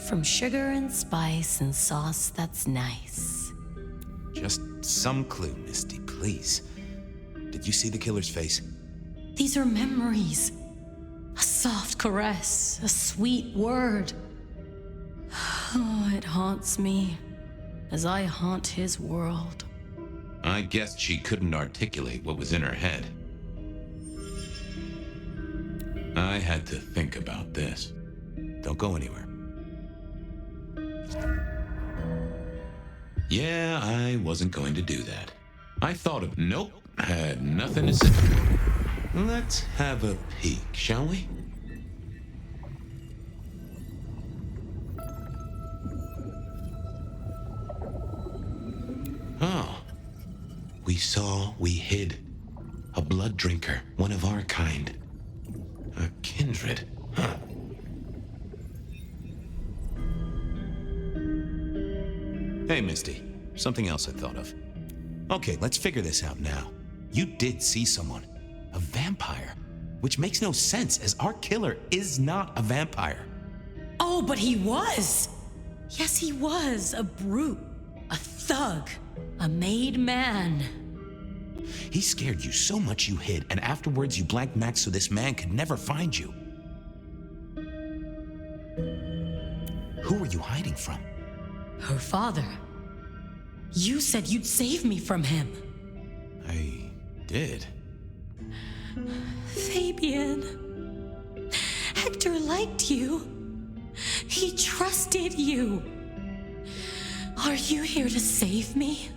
From sugar and spice and sauce that's nice. Just some clue, Misty, please. Did you see the killer's face? These are memories. A soft caress, a sweet word. Oh, it haunts me as I haunt his world. I guessed she couldn't articulate what was in her head. I had to think about this. Don't go anywhere. Yeah, I wasn't going to do that. I thought of... Nope, had nothing to say. Let's have a peek, shall we? Oh. We saw, we hid. A blood drinker, one of our kind. A kindred, huh? Hey, Misty. Something else I thought of. Okay, let's figure this out now. You did see someone. A vampire. Which makes no sense, as our killer is not a vampire. Oh, but he was! Yes, he was. A brute. A thug. A made man. He scared you so much you hid, and afterwards you blanked Max so this man could never find you. Who were you hiding from? Her father. You said you'd save me from him. I did. Fabien. Hector liked you. He trusted you. Are you here to save me?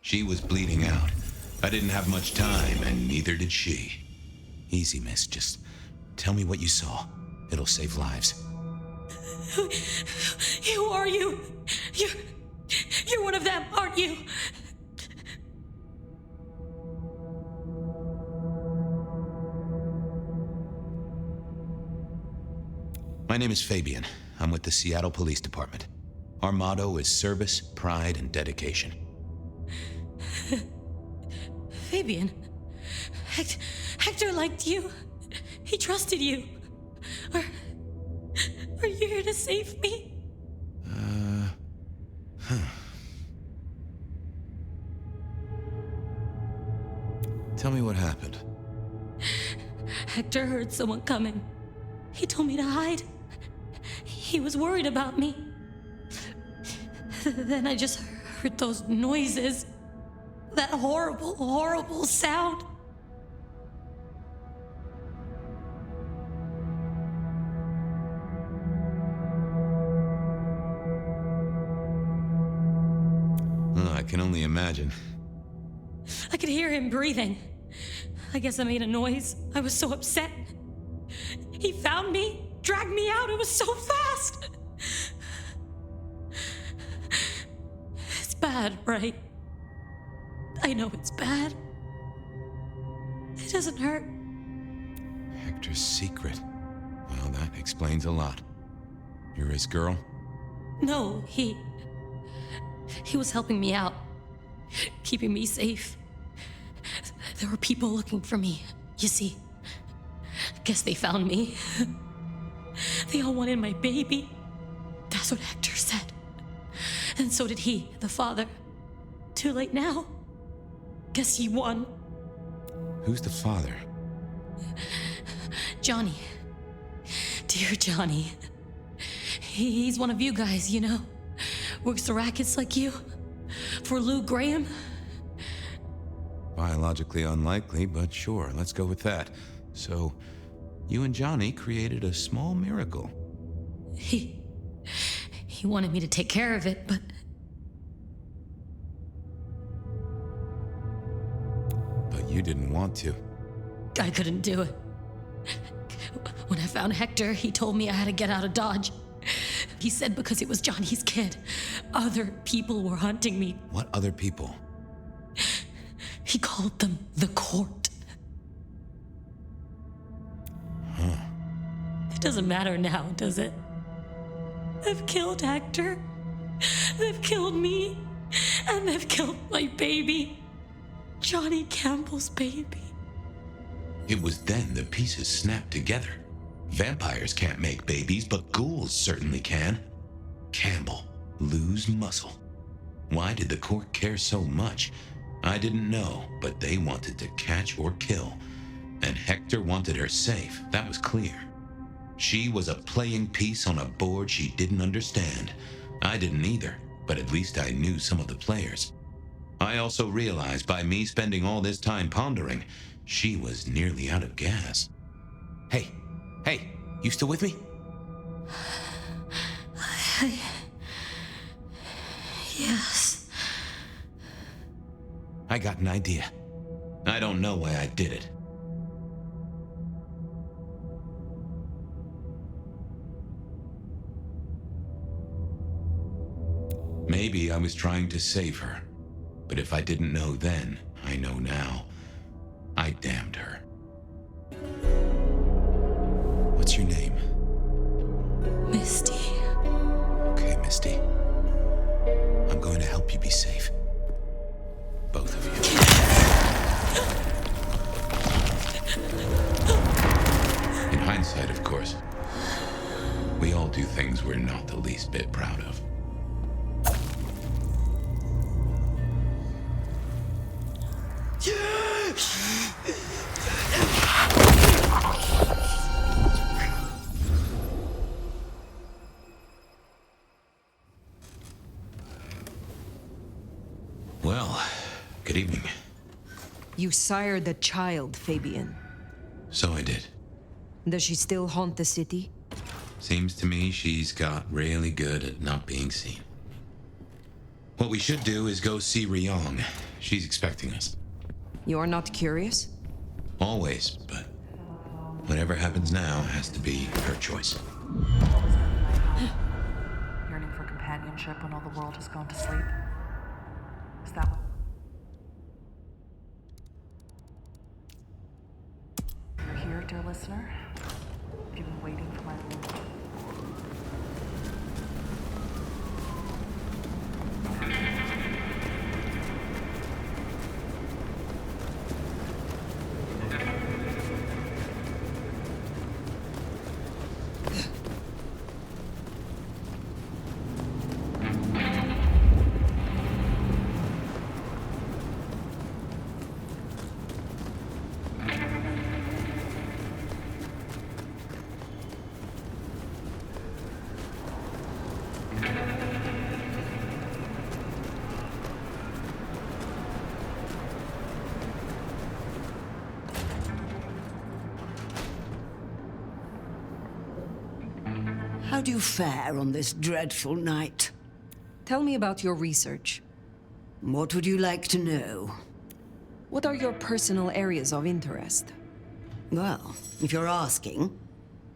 She was bleeding out. I didn't have much time, and neither did she. Easy, miss. Just tell me what you saw. It'll save lives. Who are you? You're one of them, aren't you? My name is Fabien. I'm with the Seattle Police Department. Our motto is service, pride, and dedication. Fabien, Hector liked you. He trusted you. Are you here to save me? Tell me what happened. Hector heard someone coming. He told me to hide. He was worried about me. Then I just heard those noises. That horrible, horrible sound. Oh, I can only imagine. I could hear him breathing. I guess I made a noise. I was so upset. He found me, dragged me out. It was so fast. It's bad, right? I know it's bad. It doesn't hurt. Hector's secret. Well, that explains a lot. You're his girl? No, he was helping me out, keeping me safe. There were people looking for me, you see. Guess they found me. They all wanted my baby. That's what Hector said. And so did he, the father. Too late now. Guess he won. Who's the father? Johnny. Dear Johnny. He's one of you guys, you know. Works the rackets like you. For Lou Graham. Biologically unlikely, but sure, let's go with that. So, you and Johnny created a small miracle. He wanted me to take care of it, but you didn't want to. I couldn't do it. When I found Hector, he told me I had to get out of Dodge. He said because it was Johnny's kid, other people were hunting me. What other people? He called them the court. Huh. It doesn't matter now, does it? They've killed Hector. They've killed me. And they've killed my baby. Johnny Campbell's baby. It was then the pieces snapped together. Vampires can't make babies, but ghouls certainly can. Campbell, lose muscle. Why did the court care so much? I didn't know, but they wanted to catch or kill. And Hector wanted her safe, that was clear. She was a playing piece on a board she didn't understand. I didn't either, but at least I knew some of the players. I also realized by me spending all this time pondering, she was nearly out of gas. Hey, you still with me? Yes. I got an idea. I don't know why I did it. Maybe I was trying to save her. But if I didn't know then, I know now. I damned her. What's your name? Misty. Okay, Misty. I'm going to help you be safe. Both of you. In hindsight, of course. We all do things we're not the least bit proud of. Good evening. You sired a child, Fabien. So I did. Does she still haunt the city? Seems to me she's got really good at not being seen. What we should do is go see Ryong. She's expecting us. You're not curious? Always, but whatever happens now has to be her choice. Yearning for companionship when all the world has gone to sleep? Is that what... You're here, dear listener? Have you been waiting for my moment? How do you fare on this dreadful night? Tell me about your research. What would you like to know? What are your personal areas of interest? Well, if you're asking,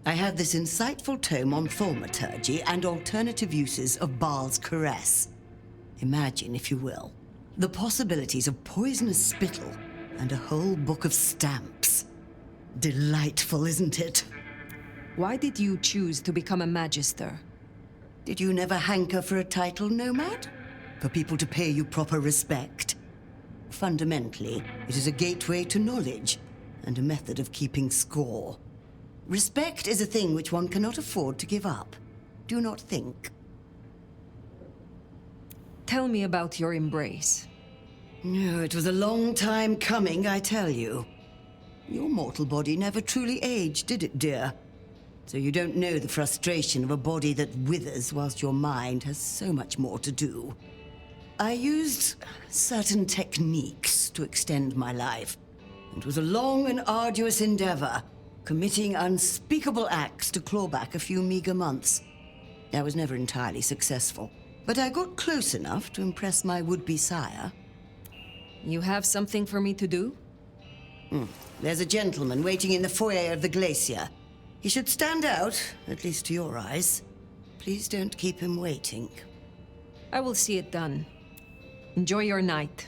I have this insightful tome on thaumaturgy and alternative uses of Baal's caress. Imagine, if you will, the possibilities of poisonous spittle and a whole book of stamps. Delightful, isn't it? Why did you choose to become a magister? Did you never hanker for a title, Nomad? For people to pay you proper respect? Fundamentally, it is a gateway to knowledge and a method of keeping score. Respect is a thing which one cannot afford to give up. Do you not think? Tell me about your embrace. No, it was a long time coming, I tell you. Your mortal body never truly aged, did it, dear? So you don't know the frustration of a body that withers whilst your mind has so much more to do. I used certain techniques to extend my life. It was a long and arduous endeavor, committing unspeakable acts to claw back a few meager months. I was never entirely successful, but I got close enough to impress my would-be sire. You have something for me to do? There's a gentleman waiting in the foyer of the glacier. He should stand out, at least to your eyes. Please don't keep him waiting. I will see it done. Enjoy your night.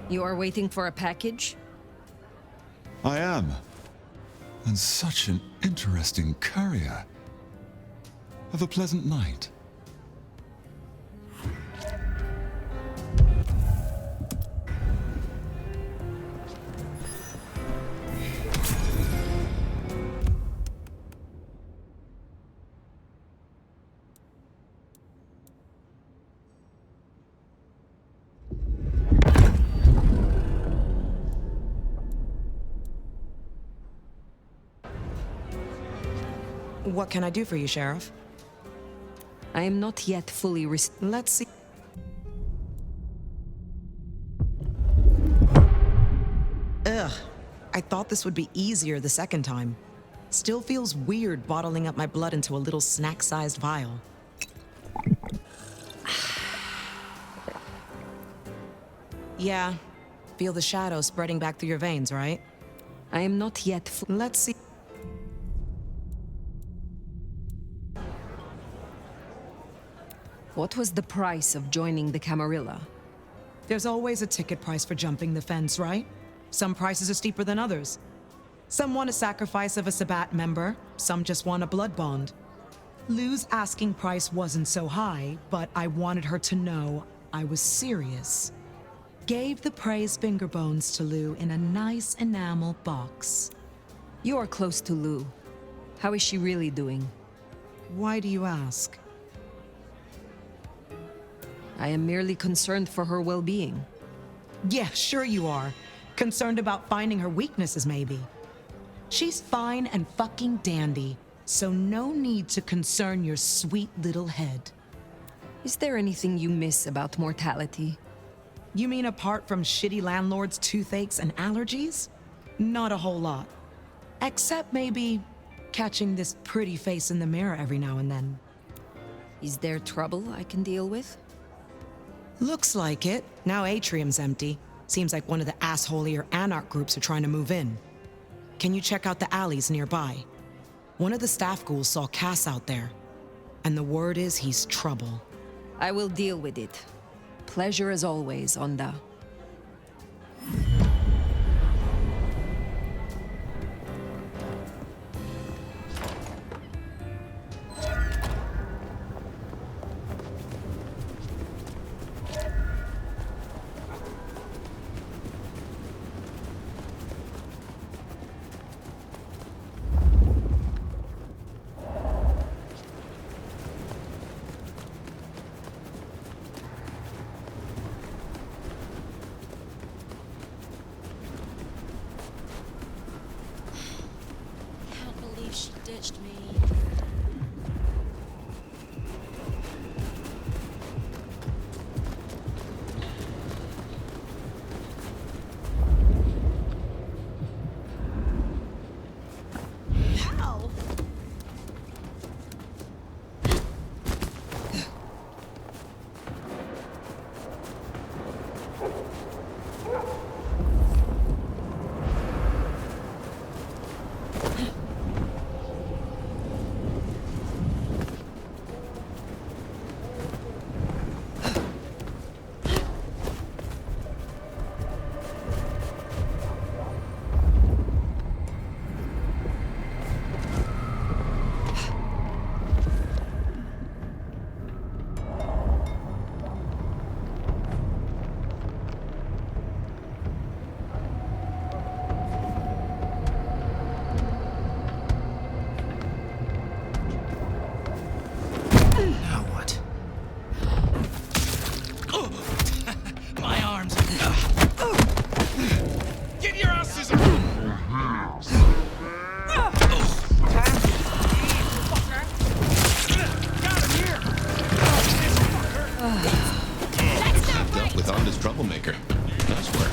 You are waiting for a package? I am. And such an interesting courier. Have a pleasant night. What can I do for you, Sheriff? I am not yet fully Let's see. Ugh. I thought this would be easier the second time. Still feels weird bottling up my blood into a little snack-sized vial. Yeah. Feel the shadow spreading back through your veins, right? I am not yet Let's see. What was the price of joining the Camarilla? There's always a ticket price for jumping the fence, right? Some prices are steeper than others. Some want a sacrifice of a Sabbat member, some just want a blood bond. Lou's asking price wasn't so high, but I wanted her to know I was serious. Gave the praise finger bones to Lou in a nice enamel box. You are close to Lou. How is she really doing? Why do you ask? I am merely concerned for her well-being. Yeah, sure you are. Concerned about finding her weaknesses, maybe. She's fine and fucking dandy, so no need to concern your sweet little head. Is there anything you miss about mortality? You mean apart from shitty landlords, toothaches, and allergies? Not a whole lot. Except maybe catching this pretty face in the mirror every now and then. Is there trouble I can deal with? Looks like it. Now Atrium's empty. Seems like one of the assholier anarch groups are trying to move in. Can you check out the alleys nearby? One of the staff ghouls saw Cass out there. And the word is he's trouble. I will deal with it. Pleasure as always, Onda. She ditched me. Ow! Troublemaker. Nice work.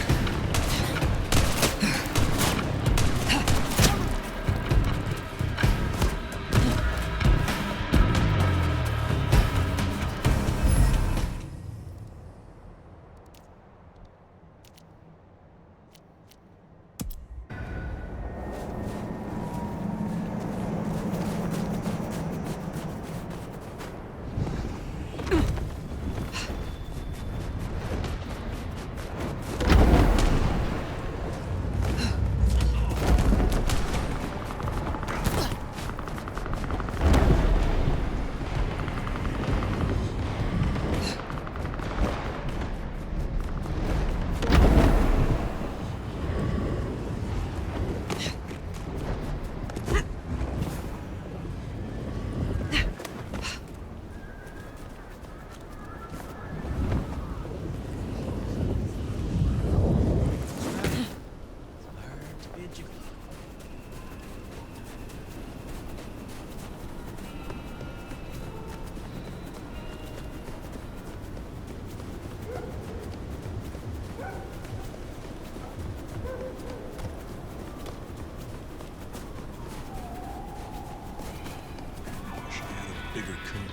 bigger coat.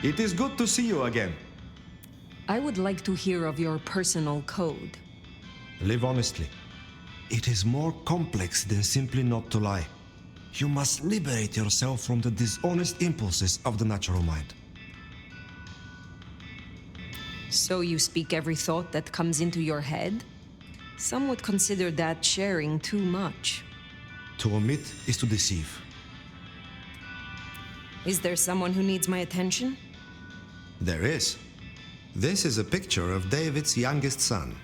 It is good to see you again. I would like to hear of your personal code. Live honestly. It is more complex than simply not to lie. You must liberate yourself from the dishonest impulses of the natural mind. So you speak every thought that comes into your head? Some would consider that sharing too much. To omit is to deceive. Is there someone who needs my attention? There is. This is a picture of David's youngest son.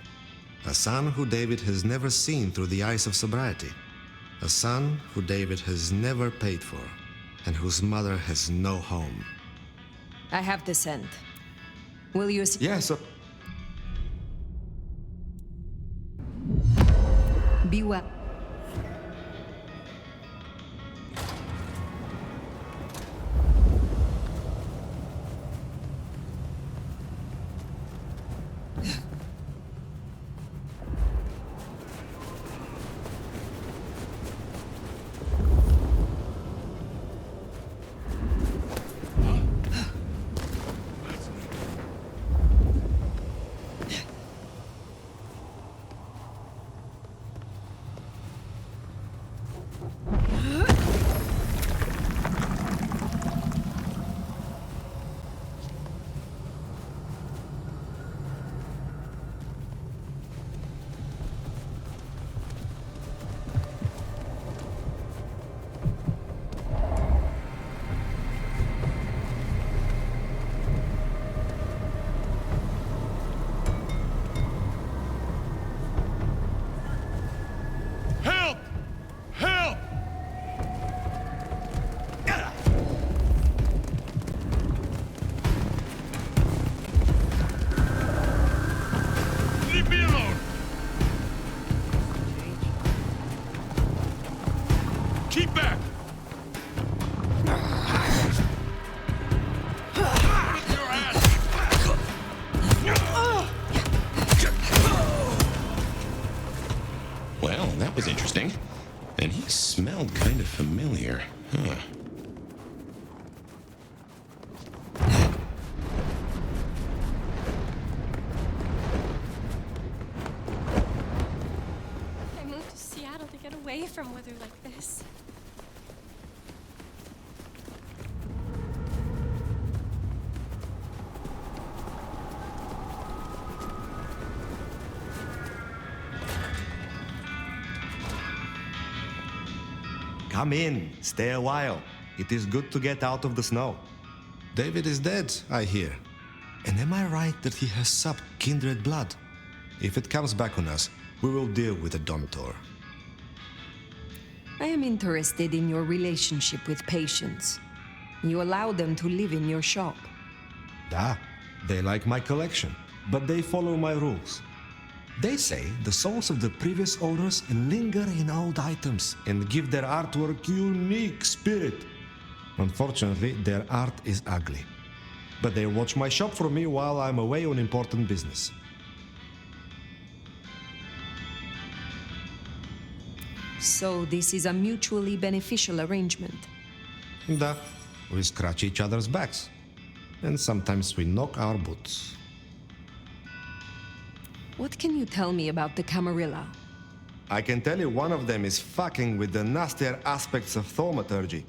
A son who David has never seen through the eyes of sobriety. A son who David has never paid for, and whose mother has no home. I have the scent. Will you... Yes, Be well. Keep back! Well, that was interesting. And he smelled kind of familiar. Huh. I moved to Seattle to get away from weather like this. Come in, stay a while. It is good to get out of the snow. David is dead, I hear. And am I right that he has supped kindred blood? If it comes back on us, we will deal with the Dominator. I am interested in your relationship with patients. You allow them to live in your shop. Ah, they like my collection, but they follow my rules. They say the souls of the previous owners linger in old items and give their artwork unique spirit. Unfortunately, their art is ugly. But they watch my shop for me while I'm away on important business. So this is a mutually beneficial arrangement. Da, we scratch each other's backs. And sometimes we knock our boots. What can you tell me about the Camarilla? I can tell you one of them is fucking with the nastier aspects of thaumaturgy.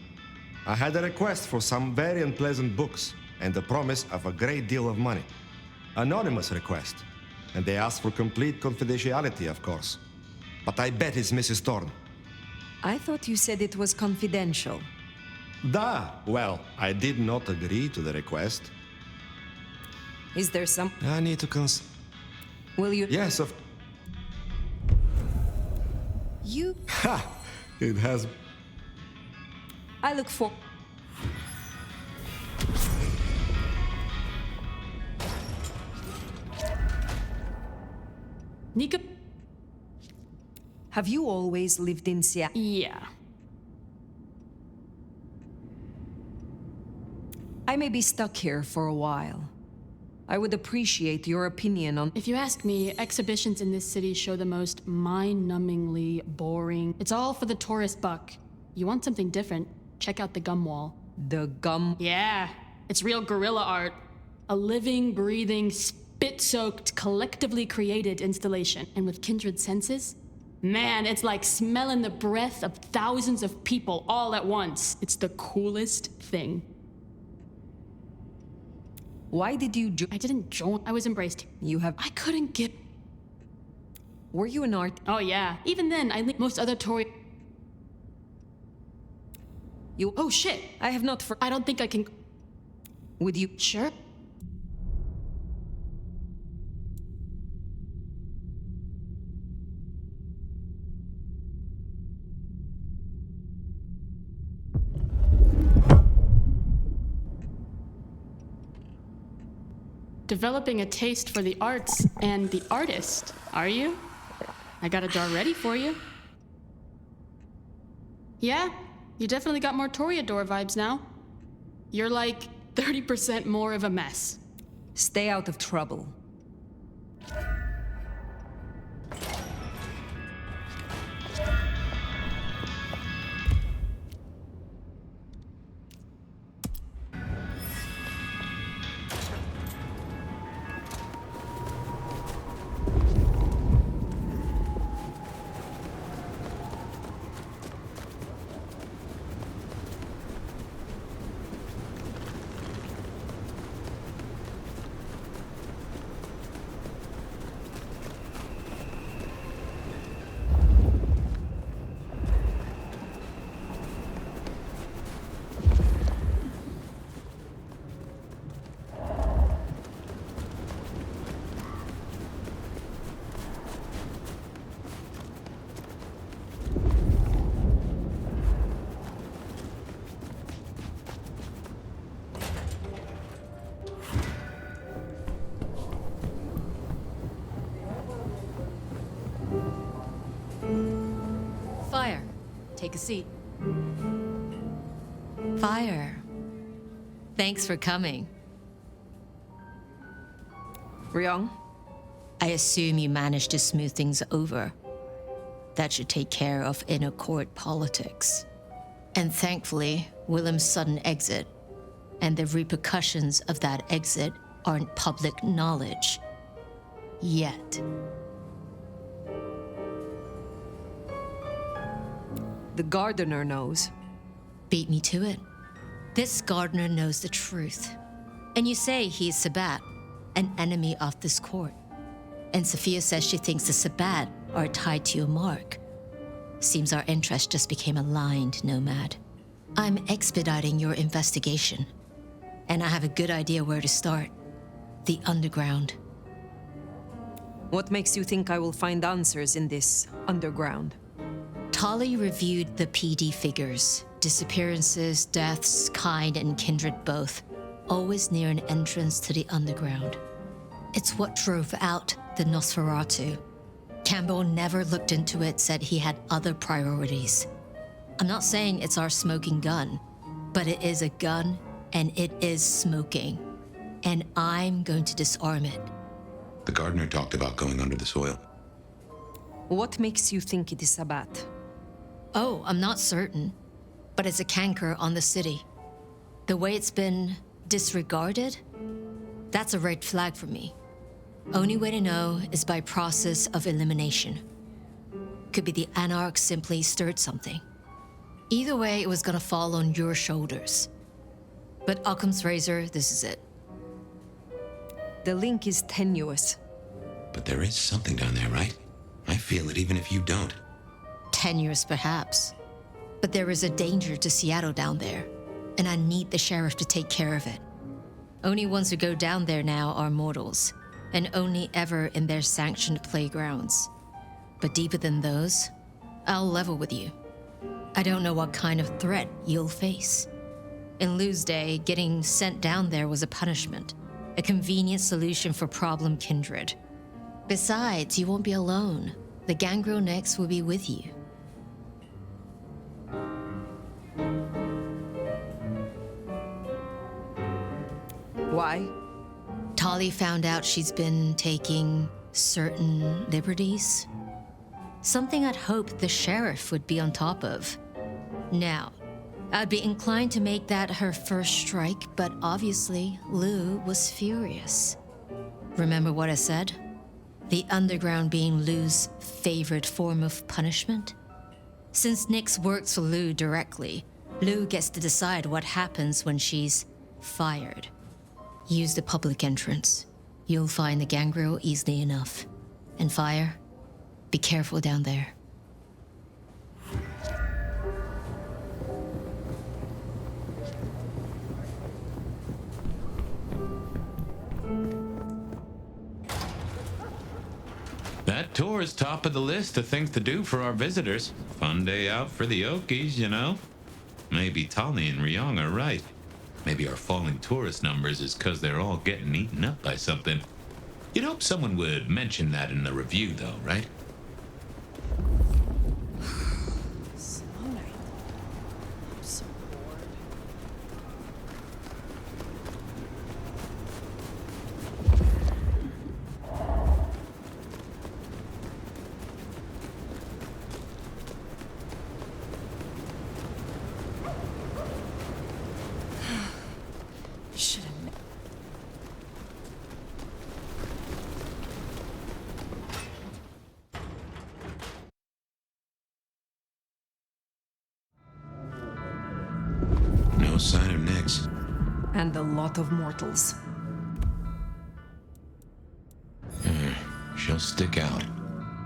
I had a request for some very unpleasant books and the promise of a great deal of money. Anonymous request. And they asked for complete confidentiality, of course. But I bet it's Mrs. Thorne. I thought you said it was confidential. Da! Well, I did not agree to the request. Is there some... I need to Will you... Yes, of... You... Ha! It has... I look for... Nika... Have you always lived in Seattle? Yeah. I may be stuck here for a while. I would appreciate your opinion on... If you ask me, exhibitions in this city show the most mind-numbingly boring... It's all for the tourist buck. You want something different? Check out the gum wall. The gum? Yeah, it's real guerrilla art. A living, breathing, spit-soaked, collectively created installation. And with kindred senses? Man, it's like smelling the breath of thousands of people all at once. It's the coolest thing. Why did you I didn't join. I was embraced. You have... I couldn't get... Were you an art? Oh yeah. Even then, I leave most other Tory... You... Oh shit! I have not I don't think I can... Would you... Sure. Developing a taste for the arts and the artist, are you? I got a jar ready for you. Yeah, you definitely got more Toreador vibes now. You're like 30% more of a mess. Stay out of trouble. Fire. Take a seat. Fire. Thanks for coming. Ryong? I assume you managed to smooth things over. That should take care of inner court politics. And thankfully, Willem's sudden exit and the repercussions of that exit aren't public knowledge. Yet. The gardener knows. Beat me to it. This gardener knows the truth. And you say he's Sabbat, an enemy of this court. And Sophia says she thinks the Sabbat are tied to your mark. Seems our interests just became aligned, Nomad. I'm expediting your investigation. And I have a good idea where to start. The underground. What makes you think I will find answers in this underground? Tali reviewed the PD figures. Disappearances, deaths, kind and kindred both. Always near an entrance to the underground. It's what drove out the Nosferatu. Campbell never looked into it, said he had other priorities. I'm not saying it's our smoking gun, but it is a gun and it is smoking. And I'm going to disarm it. The gardener talked about going under the soil. What makes you think it is Sabbat? Oh, I'm not certain, but it's a canker on the city. The way it's been disregarded, that's a red flag for me. Only way to know is by process of elimination. Could be the Anarch simply stirred something. Either way, it was gonna fall on your shoulders. But Occam's razor, this is it. The link is tenuous. But there is something down there, right? I feel it even if you don't. Tenuous, perhaps. But there is a danger to Seattle down there, and I need the sheriff to take care of it. Only ones who go down there now are mortals, and only ever in their sanctioned playgrounds. But deeper than those, I'll level with you. I don't know what kind of threat you'll face. In Lou's day, getting sent down there was a punishment, a convenient solution for problem kindred. Besides, you won't be alone. The gangrel next will be with you. Why? Tali found out she's been taking certain liberties. Something I'd hoped the sheriff would be on top of. Now, I'd be inclined to make that her first strike, but obviously, Lou was furious. Remember what I said? The underground being Lou's favorite form of punishment? Since Nyx works for Lou directly, Lou gets to decide what happens when she's fired. Use the public entrance. You'll find the gangrel easily enough. And fire, be careful down there. That tour is top of the list of things to do for our visitors. Fun day out for the Okies, you know? Maybe Tali and Ryong are right. Maybe our falling tourist numbers is because they're all getting eaten up by something. You'd hope someone would mention that in the review, though, right? No sign of Nyx. And a lot of mortals. She'll stick out.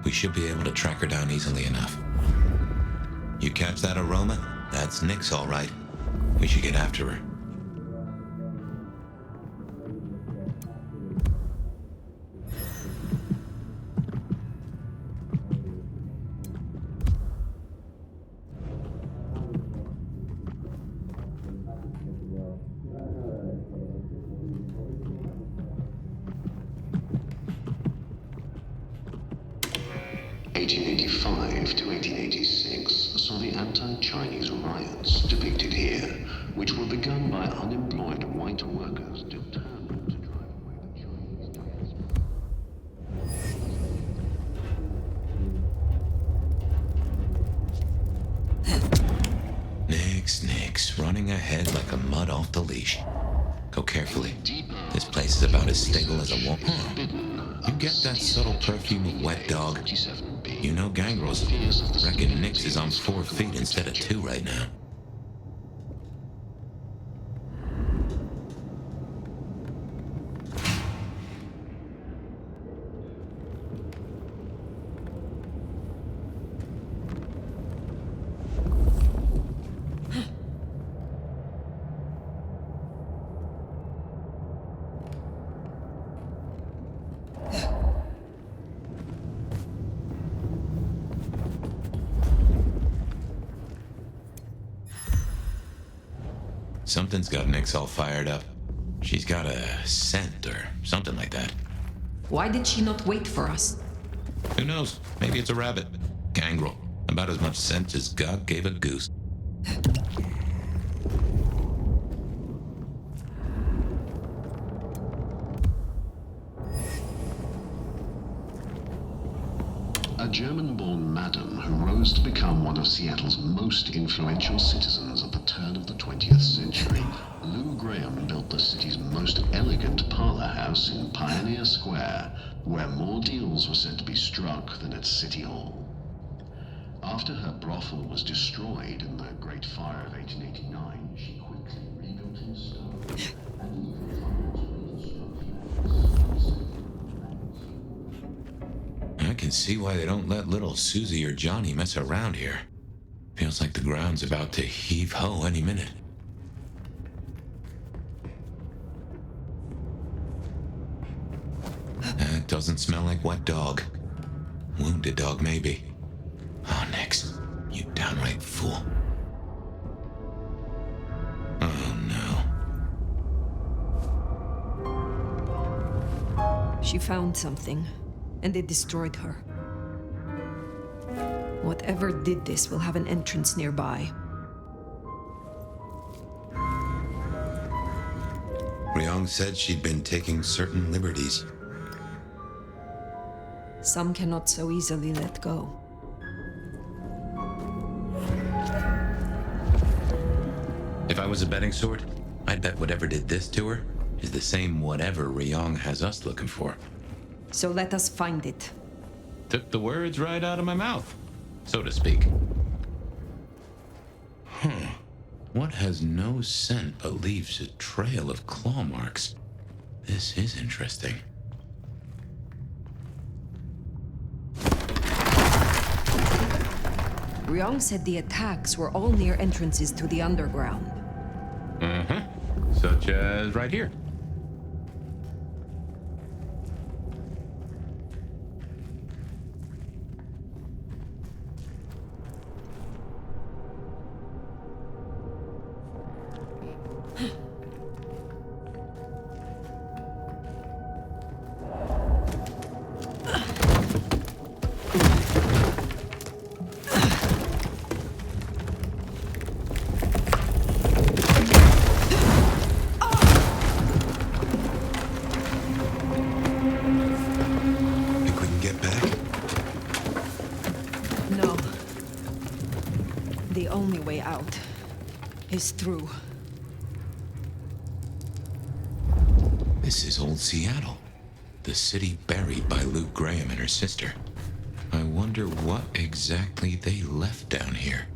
We should be able to track her down easily enough. You catch that aroma? That's Nyx, all right. We should get after her. To 1886 saw the anti-Chinese riots depicted here, which were begun by unemployed white workers determined to drive away the Nyx, Nyx, running ahead like a mud off the leash. Go carefully. This place is about as stable as a wall. You get that subtle perfume of wet dog? You know gangrels. Reckon Nyx is on 4 feet instead of 2 right now. Something's got Nyx all fired up. She's got a scent or something like that. Why did she not wait for us? Who knows? Maybe it's a rabbit. Gangrel. About as much scent as God gave a goose. A German-born madam who rose to become one of Seattle's most influential citizens at the turn of the 20th century, Lou Graham built the city's most elegant parlor house in Pioneer Square, where more deals were said to be struck than at City Hall. After her brothel was destroyed in the Great Fire of 1889, she quickly rebuilt in stone and even I can see why they don't let little Susie or Johnny mess around here. Feels like the ground's about to heave-ho any minute. That doesn't smell like wet dog. Wounded dog, maybe. Oh, Nyx, you downright fool. Oh, no. She found something, and it destroyed her. Whatever did this will have an entrance nearby. Ryong said she'd been taking certain liberties. Some cannot so easily let go. If I was a betting sort, I'd bet whatever did this to her is the same whatever Ryong has us looking for. So let us find it. Took the words right out of my mouth, so to speak. What has no scent but leaves a trail of claw marks? This is interesting. Ryong said the attacks were all near entrances to the underground. Such as right here. Is through. This is old Seattle, the city buried by Lou Graham and her sister. I wonder what exactly they left down here.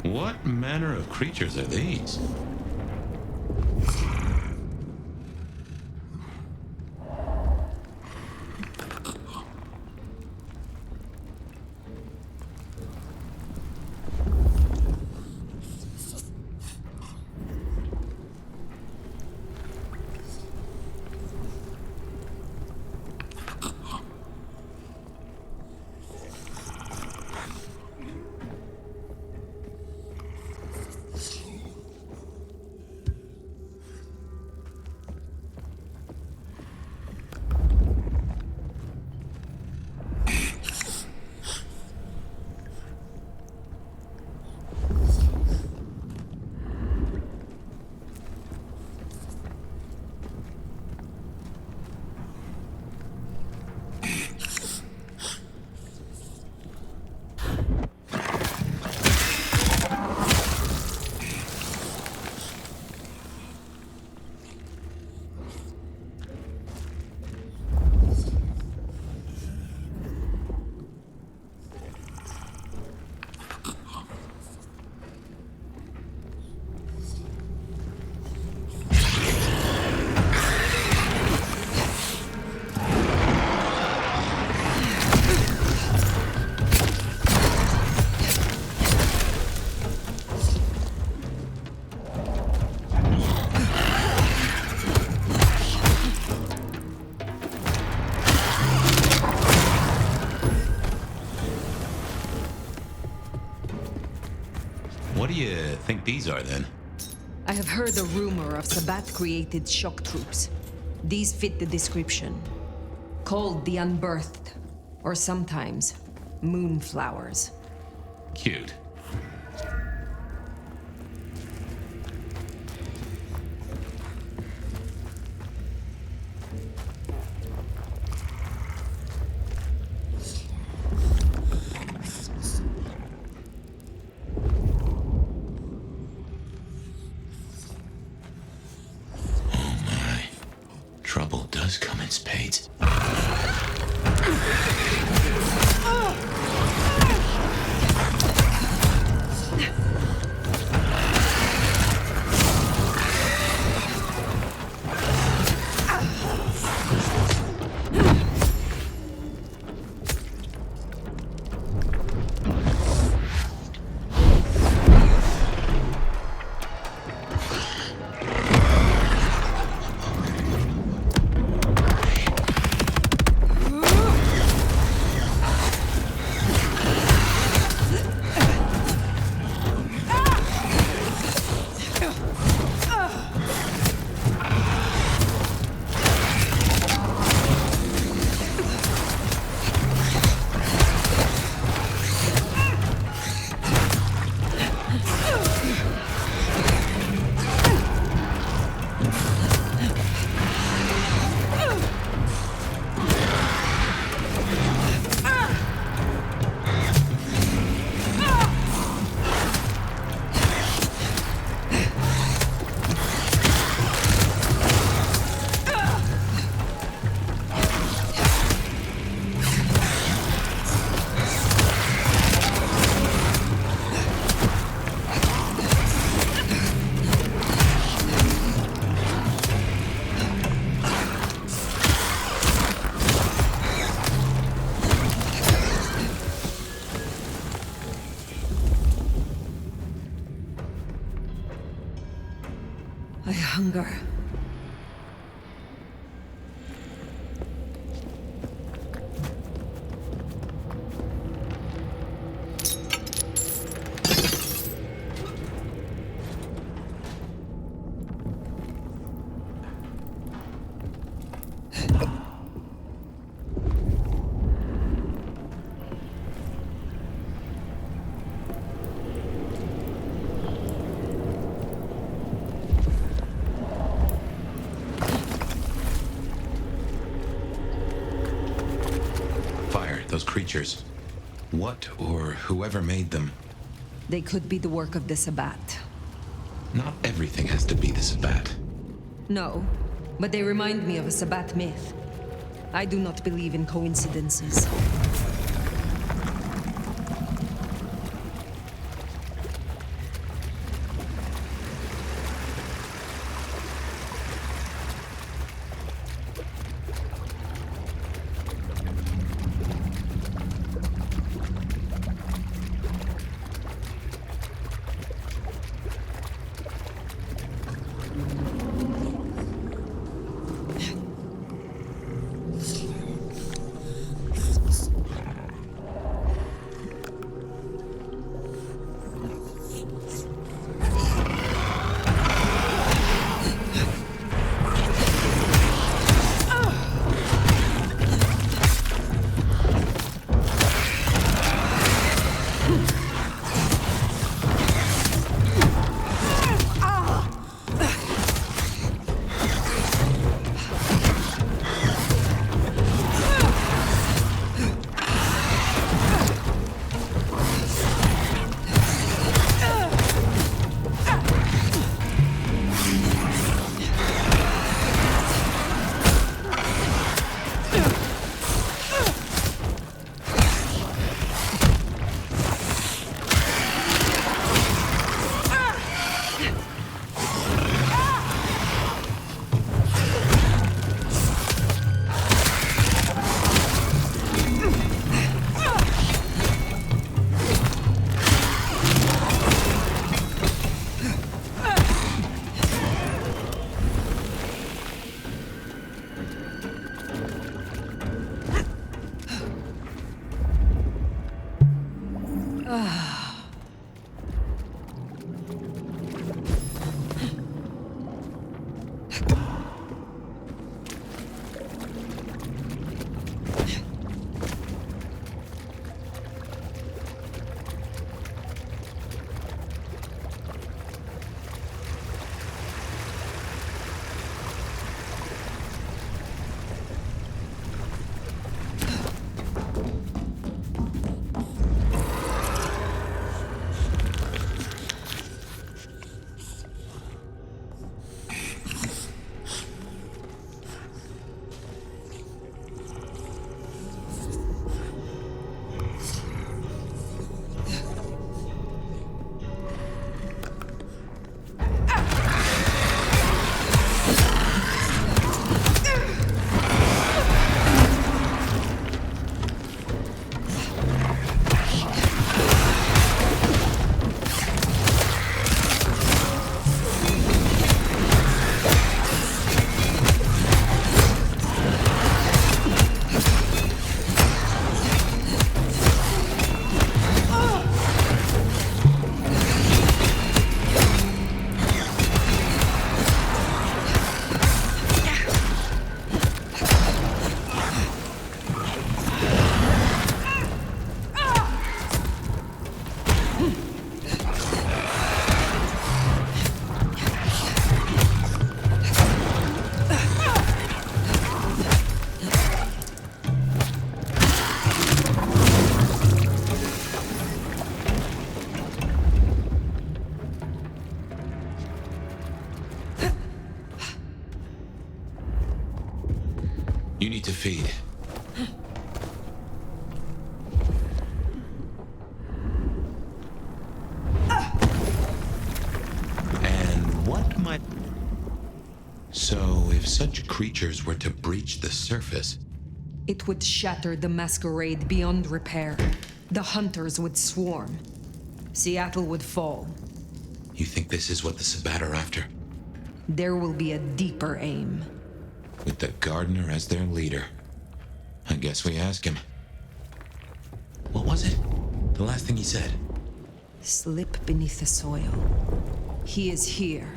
What manner of creatures are these? think these are, then? I have heard a rumor of Sabbat-created shock troops. These fit the description. Called the Unbirthed, or sometimes Moonflowers. Cute. Trouble does come in spades. I hunger. Those creatures. What or whoever made them? They could be the work of the Sabbat. Not everything has to be the Sabbat. No, but they remind me of a Sabbat myth. I do not believe in coincidences. You need to feed. And what might... So, if such creatures were to breach the surface... It would shatter the Masquerade beyond repair. The hunters would swarm. Seattle would fall. You think this is what the Sabbat are after? There will be a deeper aim. With the gardener as their leader. I guess we ask him. What was it? The last thing he said? Slip beneath the soil. He is here.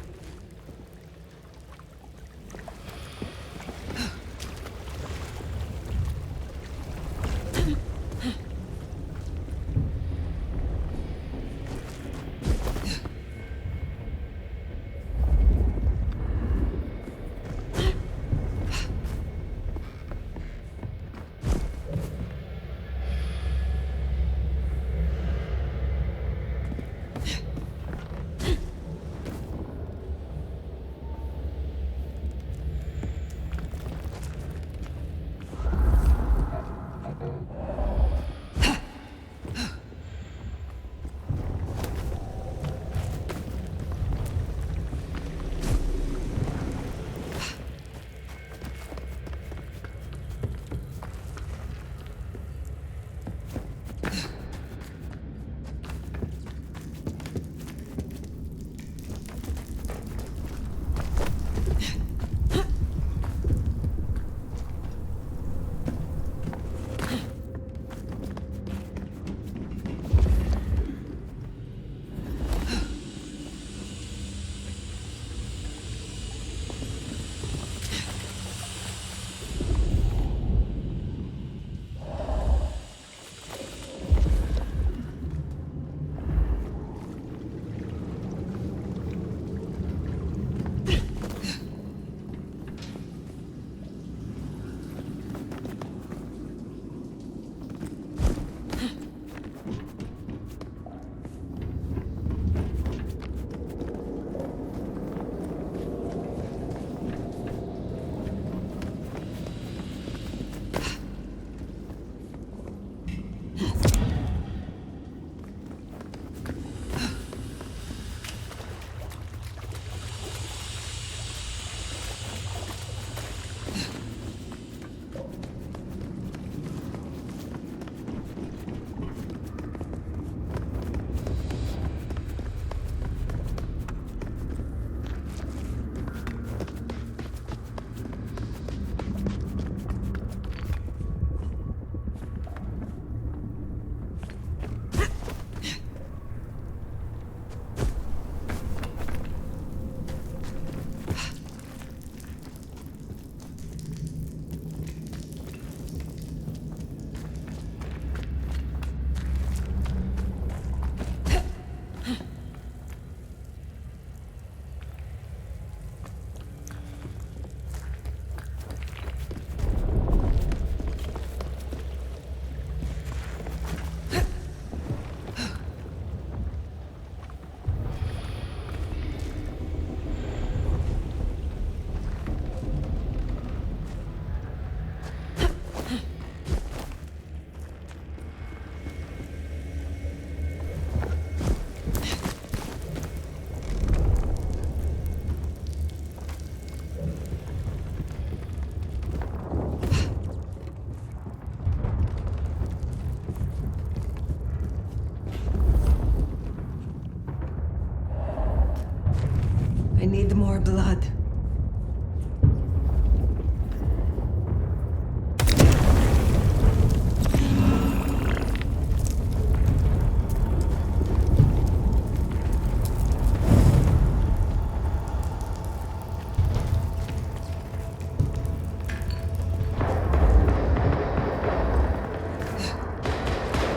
I need more blood.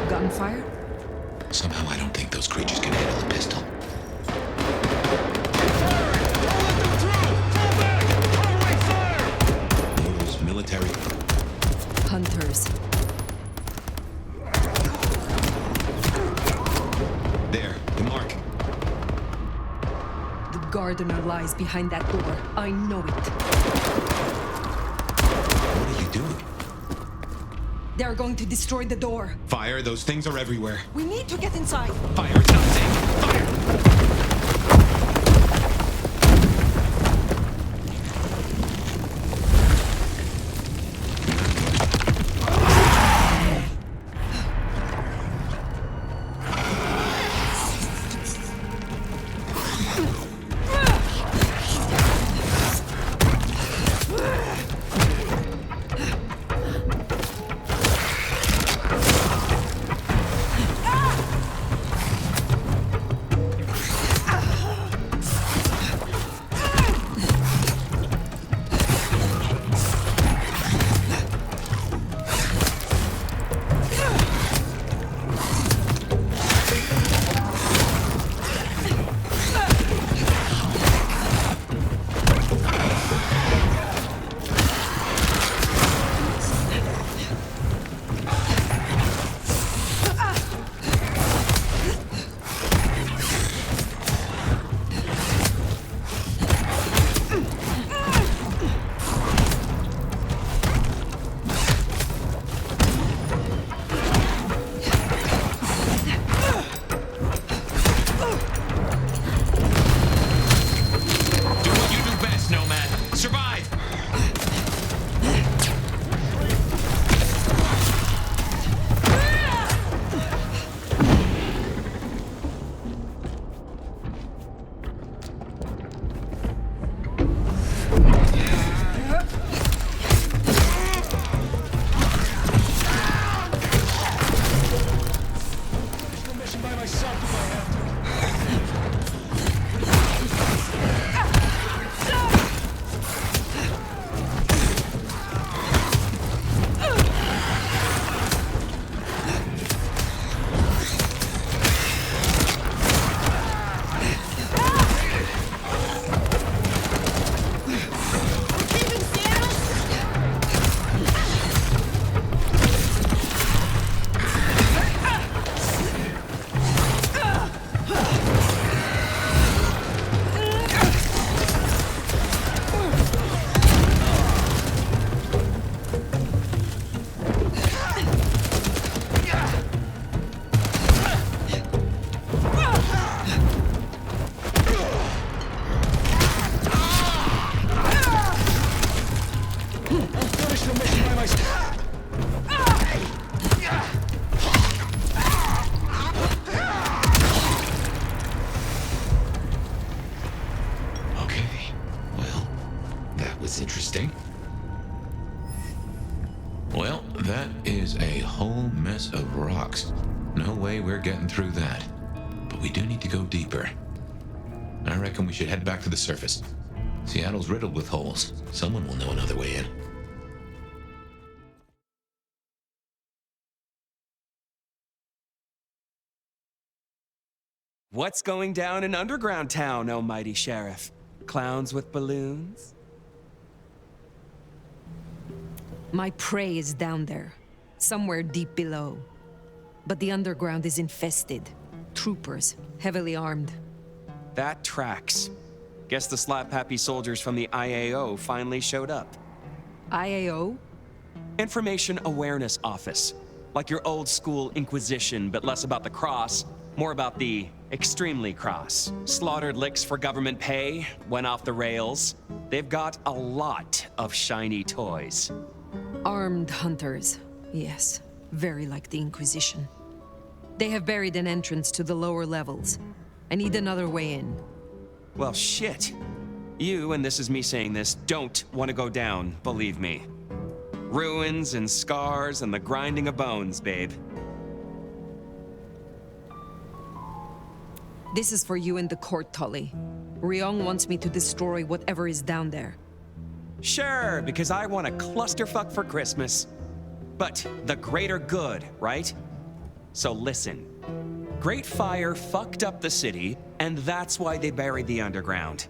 Gunfire? Somehow I don't think those creatures can handle a pistol. Orders, military. Hunters. There, the mark. The gardener lies behind that door. I know it. What are you they do? They are going to destroy the door. Fire, those things are everywhere. We need to get inside. Fire, it's not safe. Fire! was interesting. Well, that is a whole mess of rocks. No way we're getting through that. But we do need to go deeper. I reckon we should head back to the surface. Seattle's riddled with holes. Someone will know another way in. What's going down in Underground Town, oh mighty sheriff? Clowns with balloons? My prey is down there, somewhere deep below. But the underground is infested. Troopers, heavily armed. That tracks. Guess the slap-happy soldiers from the IAO finally showed up. IAO? Information Awareness Office. Like your old school Inquisition, but less about the cross, more about the extremely cross. Slaughtered licks for government pay, went off the rails. They've got a lot of shiny toys. Armed hunters, yes. Very like the Inquisition. They have buried an entrance to the lower levels. I need another way in. Well, shit. You, and this is me saying this, don't want to go down, believe me. Ruins and scars and the grinding of bones, babe. This is for you in the court, Tully. Ryong wants me to destroy whatever is down there. Sure, because I want a clusterfuck for Christmas. But the greater good, right? So listen. Great Fire fucked up the city, and that's why they buried the underground.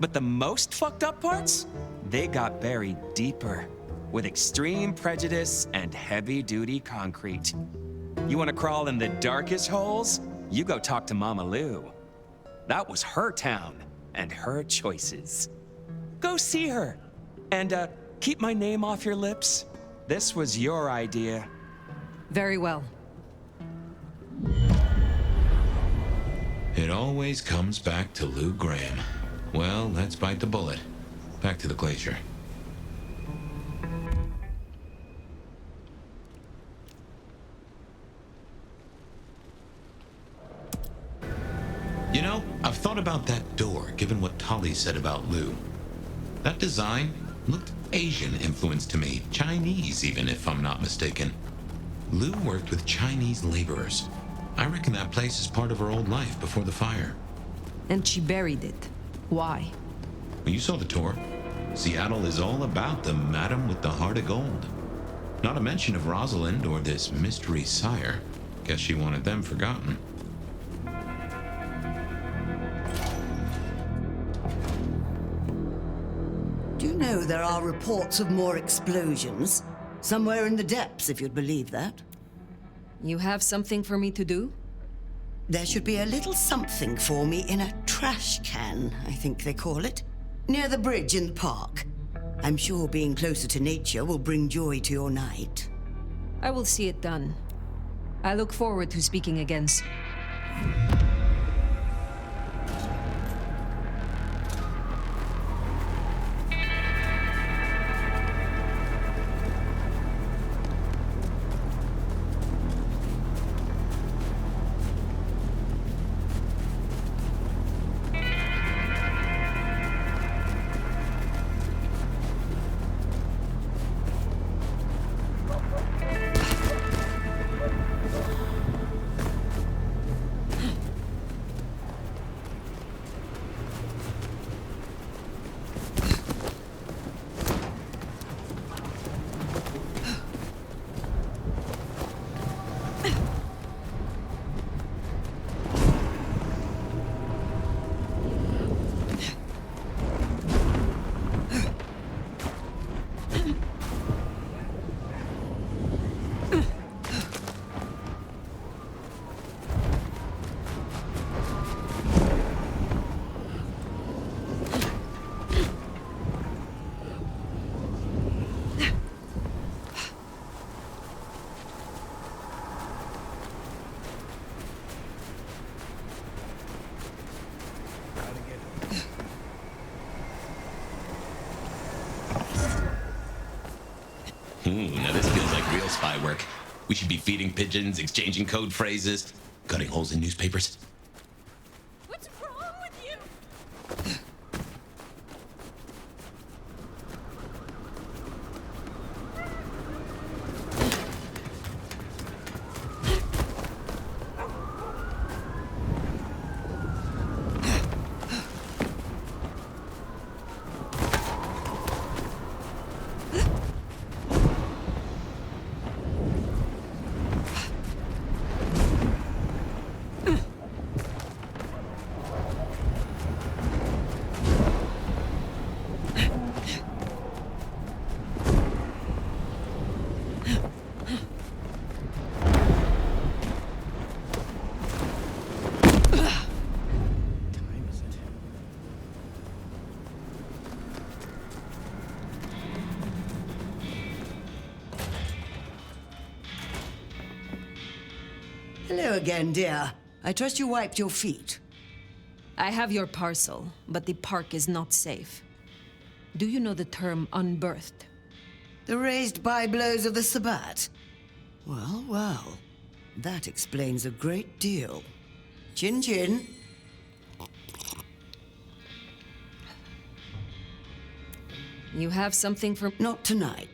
But the most fucked up parts? They got buried deeper, with extreme prejudice and heavy-duty concrete. You want to crawl in the darkest holes? You go talk to Mama Lou. That was her town, and her choices. Go see her. And, keep my name off your lips? This was your idea. Very well. It always comes back to Lou Graham. Well, let's bite the bullet. Back to the glacier. You know, I've thought about that door, given what Tolly said about Lou. That design looked Asian influenced to me. Chinese, even, if I'm not mistaken. Lou worked with Chinese laborers. I reckon that place is part of her old life before the fire. And she buried it. Why? Well, you saw the tour. Seattle is all about the madam with the heart of gold. Not a mention of Rosalind or this mystery sire. Guess she wanted them forgotten. Do you know there are reports of more explosions? Somewhere in the depths, if you'd believe that. You have something for me to do? There should be a little something for me in a trash can, I think they call it, near the bridge in the park. I'm sure being closer to nature will bring joy to your night. I will see it done. I look forward to speaking again. Now this feels like real spy work. We should be feeding pigeons, exchanging code phrases, cutting holes in newspapers. What's wrong with you? Hello again, dear. I trust you wiped your feet. I have your parcel, but the park is not safe. Do you know the term unbirthed? The raised byblows of the Sabbat? Well, well. That explains a great deal. Chin chin. You have something for... Not tonight.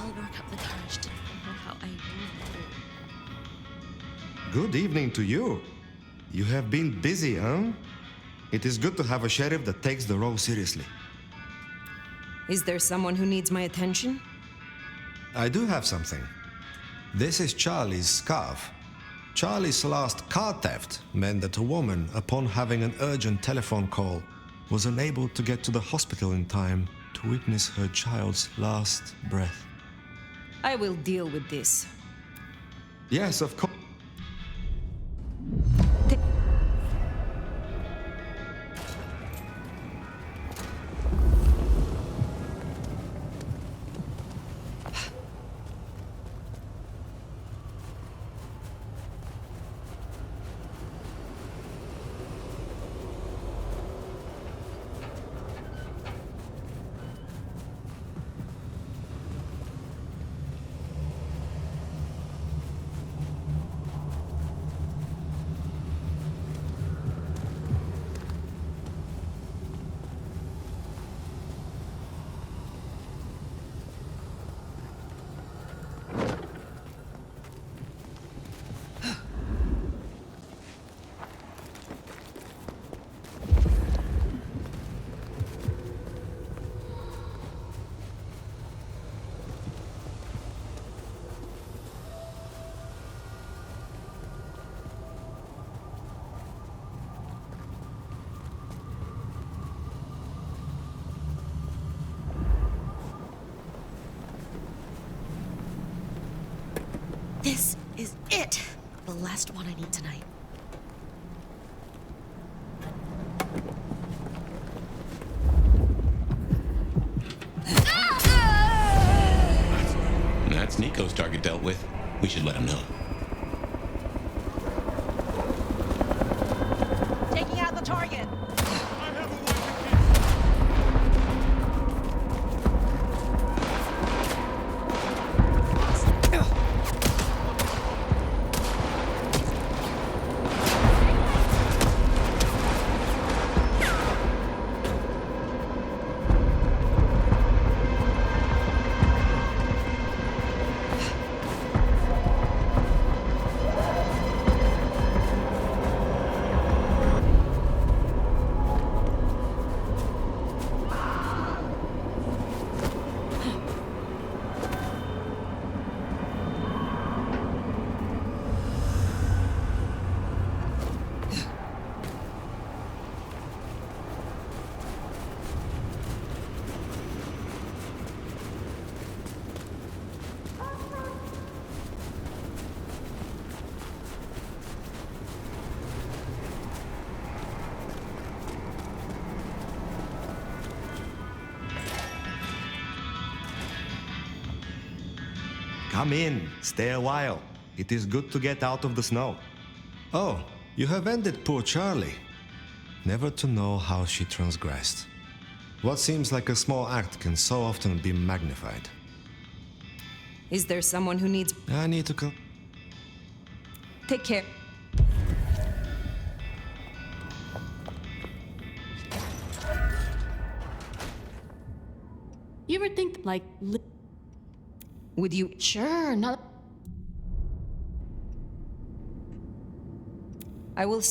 I'll work up the courage to tell her how I really feel. Good evening to you. You have been busy, huh? It is good to have a sheriff that takes the role seriously. Is there someone who needs my attention? I do have something. This is Charlie's scarf. Charlie's last car theft meant that a woman, upon having an urgent telephone call, was unable to get to the hospital in time to witness her child's last breath. I will deal with this. Yes, of course. This is it! The last one I need tonight. That's Nico's target dealt with. We should let him know. Taking out the target. Come in, stay a while. It is good to get out of the snow. Oh, you have ended poor Charlie. Never to know how she transgressed. What seems like a small act can so often be magnified. Is there someone who needs... I need to go. Take care. You ever think, like... Would you... Sure, not... I will...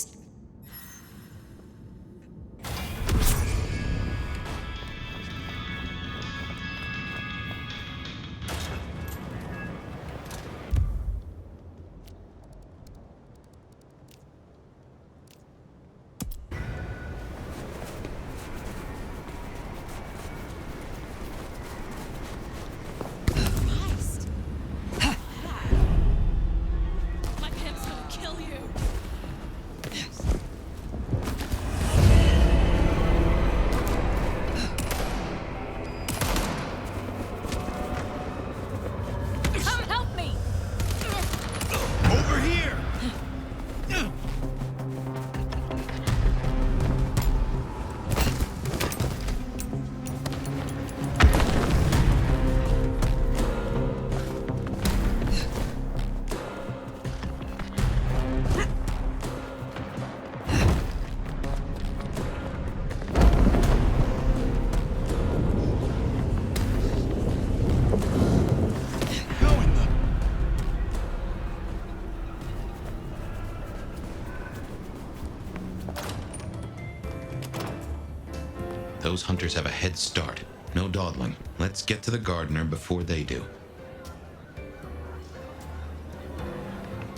Those hunters have a head start. No dawdling. Let's get to the gardener before they do.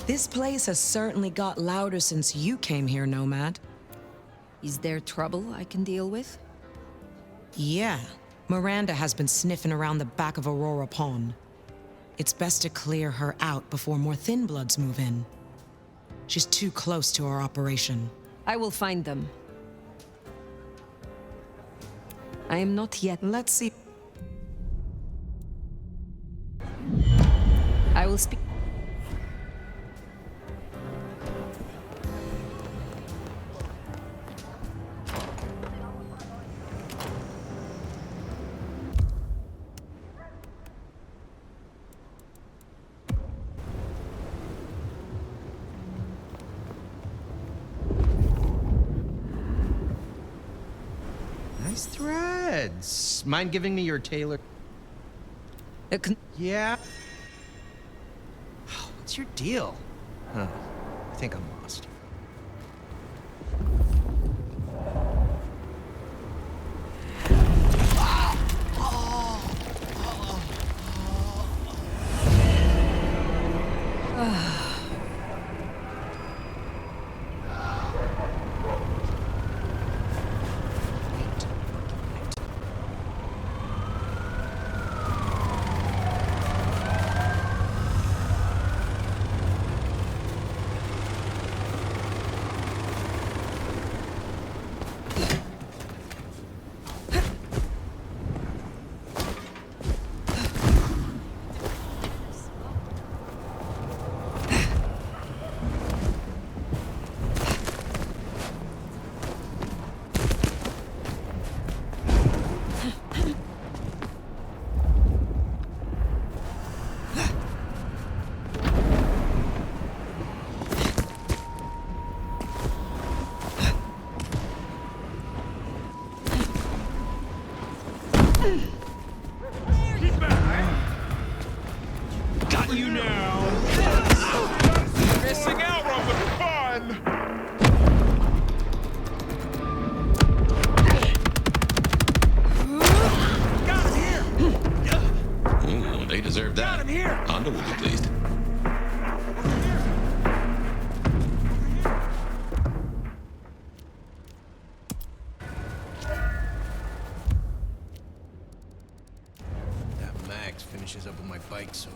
This place has certainly got louder since you came here, Nomad. Is there trouble I can deal with? Yeah. Miranda has been sniffing around the back of Aurora Pond. It's best to clear her out before more Thin Bloods move in. She's too close to our operation. I will find them. I am not yet. Let's see. I will speak. Nice threads. Mind giving me your tailor? Yeah. What's your deal? Huh. I think I'm lost. Got you now! Missing out on the fun! Got him here! Ooh, they deserve that. Got him here! Honda will be pleased. That Max finishes up with my bike soon.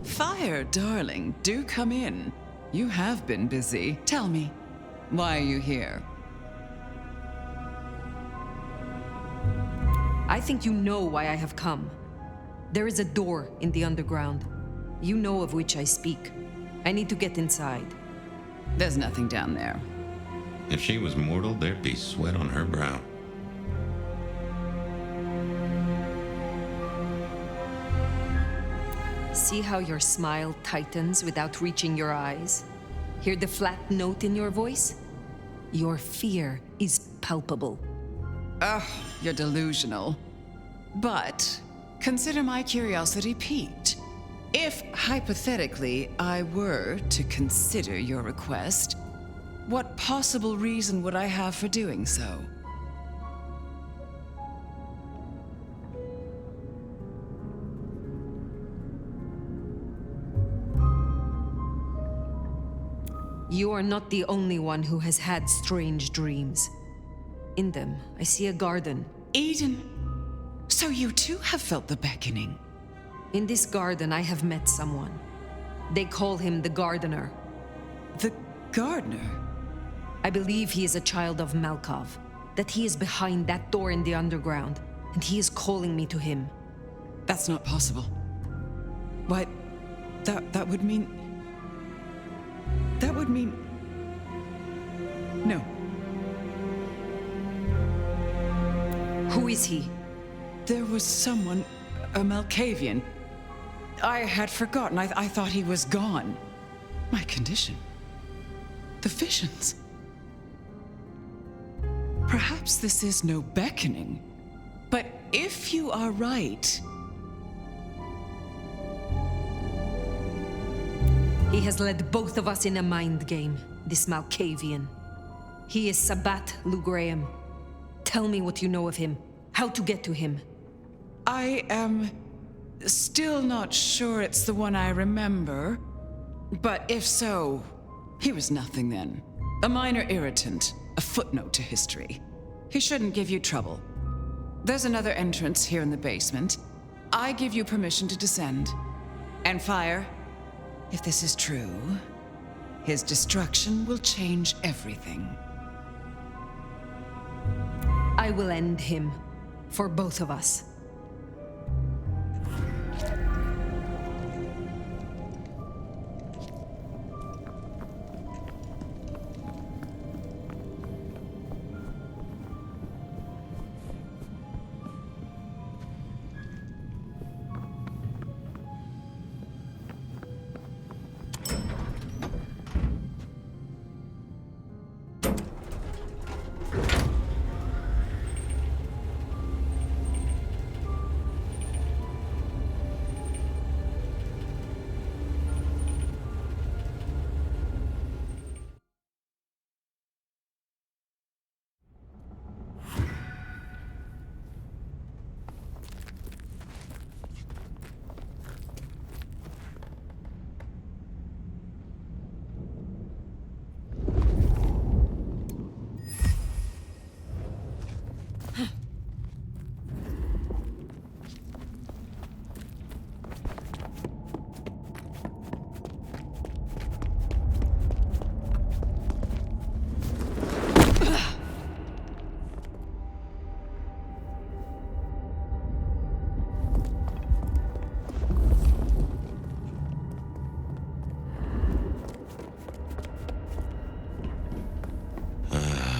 Fire, darling, do come in. You have been busy. Tell me, why are you here? I think you know why I have come. There is a door in the underground. You know of which I speak. I need to get inside. There's nothing down there. If she was mortal, there'd be sweat on her brow. See how your smile tightens without reaching your eyes? Hear the flat note in your voice? Your fear is palpable. Ugh, you're delusional. But consider my curiosity piqued. If, hypothetically, I were to consider your request, what possible reason would I have for doing so? You are not the only one who has had strange dreams. In them, I see a garden. Eden, so you too have felt the beckoning. In this garden, I have met someone. They call him the Gardener. The Gardener? I believe he is a child of Malkov, that he is behind that door in the underground, and he is calling me to him. That's not possible. Why, that would mean... That would mean... No. Who is he? There was someone, a Malkavian. I had forgotten. I thought he was gone. My condition. The visions. Perhaps this is no beckoning. But if you are right... He has led both of us in a mind game, this Malkavian. He is Sabbat Lou Graham. Tell me what you know of him. How to get to him. I am still not sure it's the one I remember. But if so, he was nothing then. A minor irritant, a footnote to history. He shouldn't give you trouble. There's another entrance here in the basement. I give you permission to descend. And fire. If this is true, his destruction will change everything. I will end him. For both of us.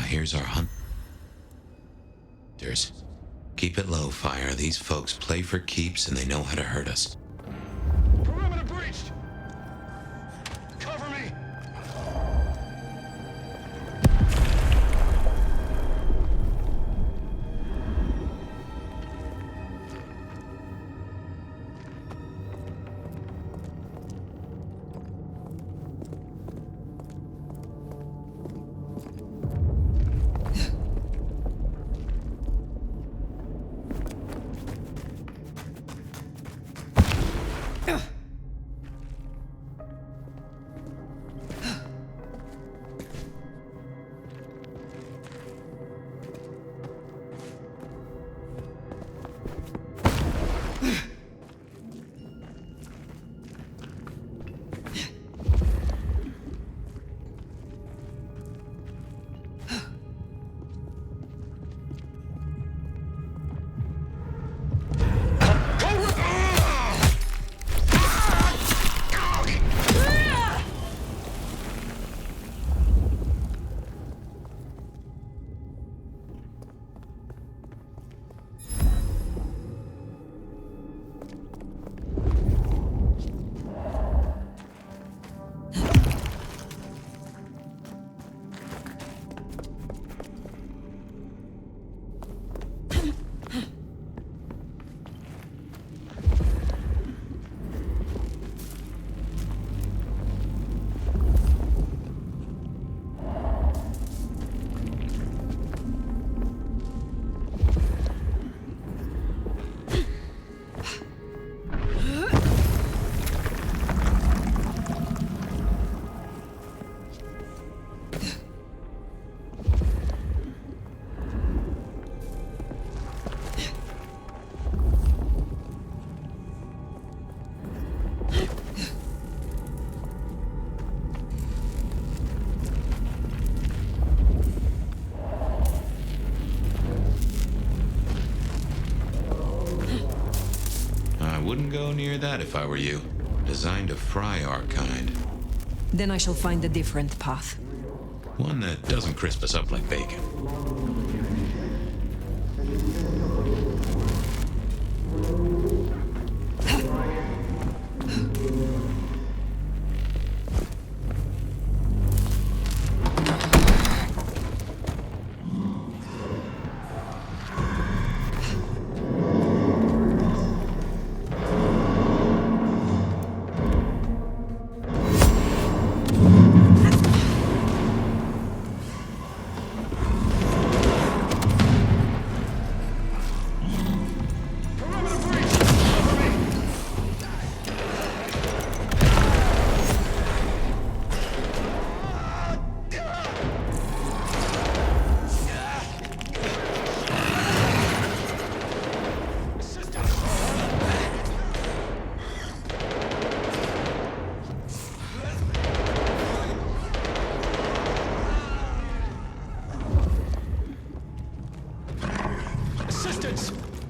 Here's our hunt. Keep it low, Fire. These folks play for keeps and they know how to hurt us. Perimeter breached! Cover me! Wouldn't go near that if I were you. Designed to fry our kind. Then I shall find a different path. One that doesn't crisp us up like bacon.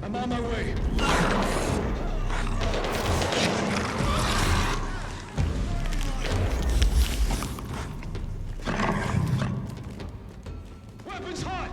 I'm on my way. Weapons hot!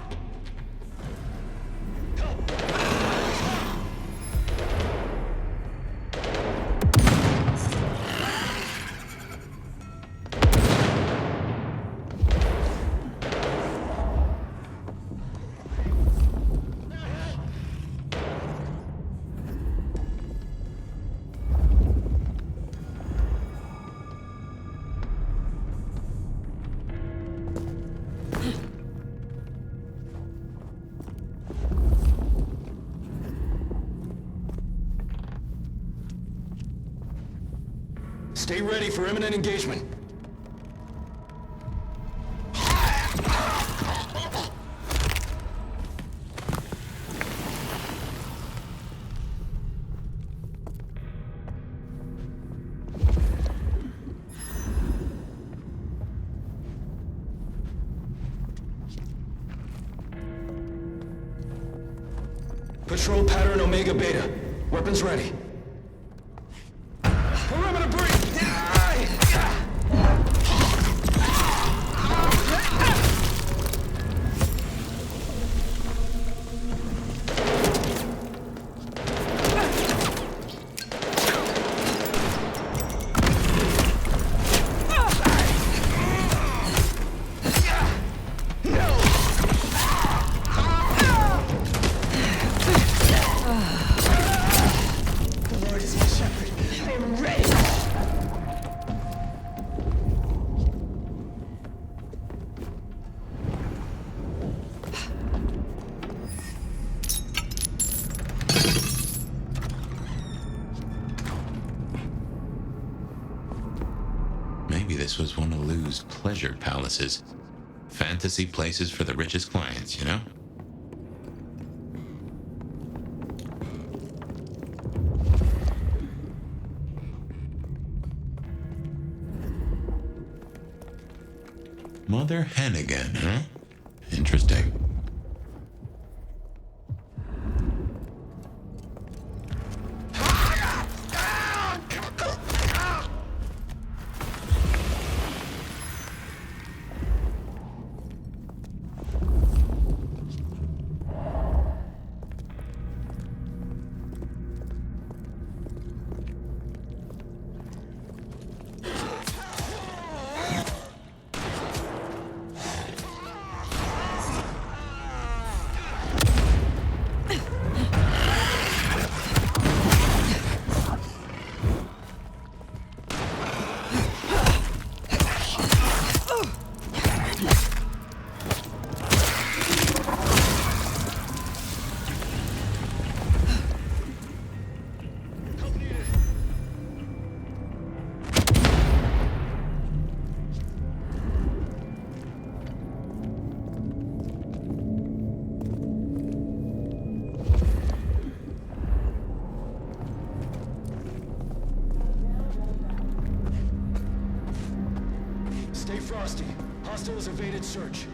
Stay ready for imminent engagement. Patrol pattern Omega Beta. Weapons ready. Perimeter breach! Maybe this was one of Lou's pleasure palaces. Fantasy places for the richest clients, you know? Mother hen again, huh? Interesting. Guerrilla's evaded search.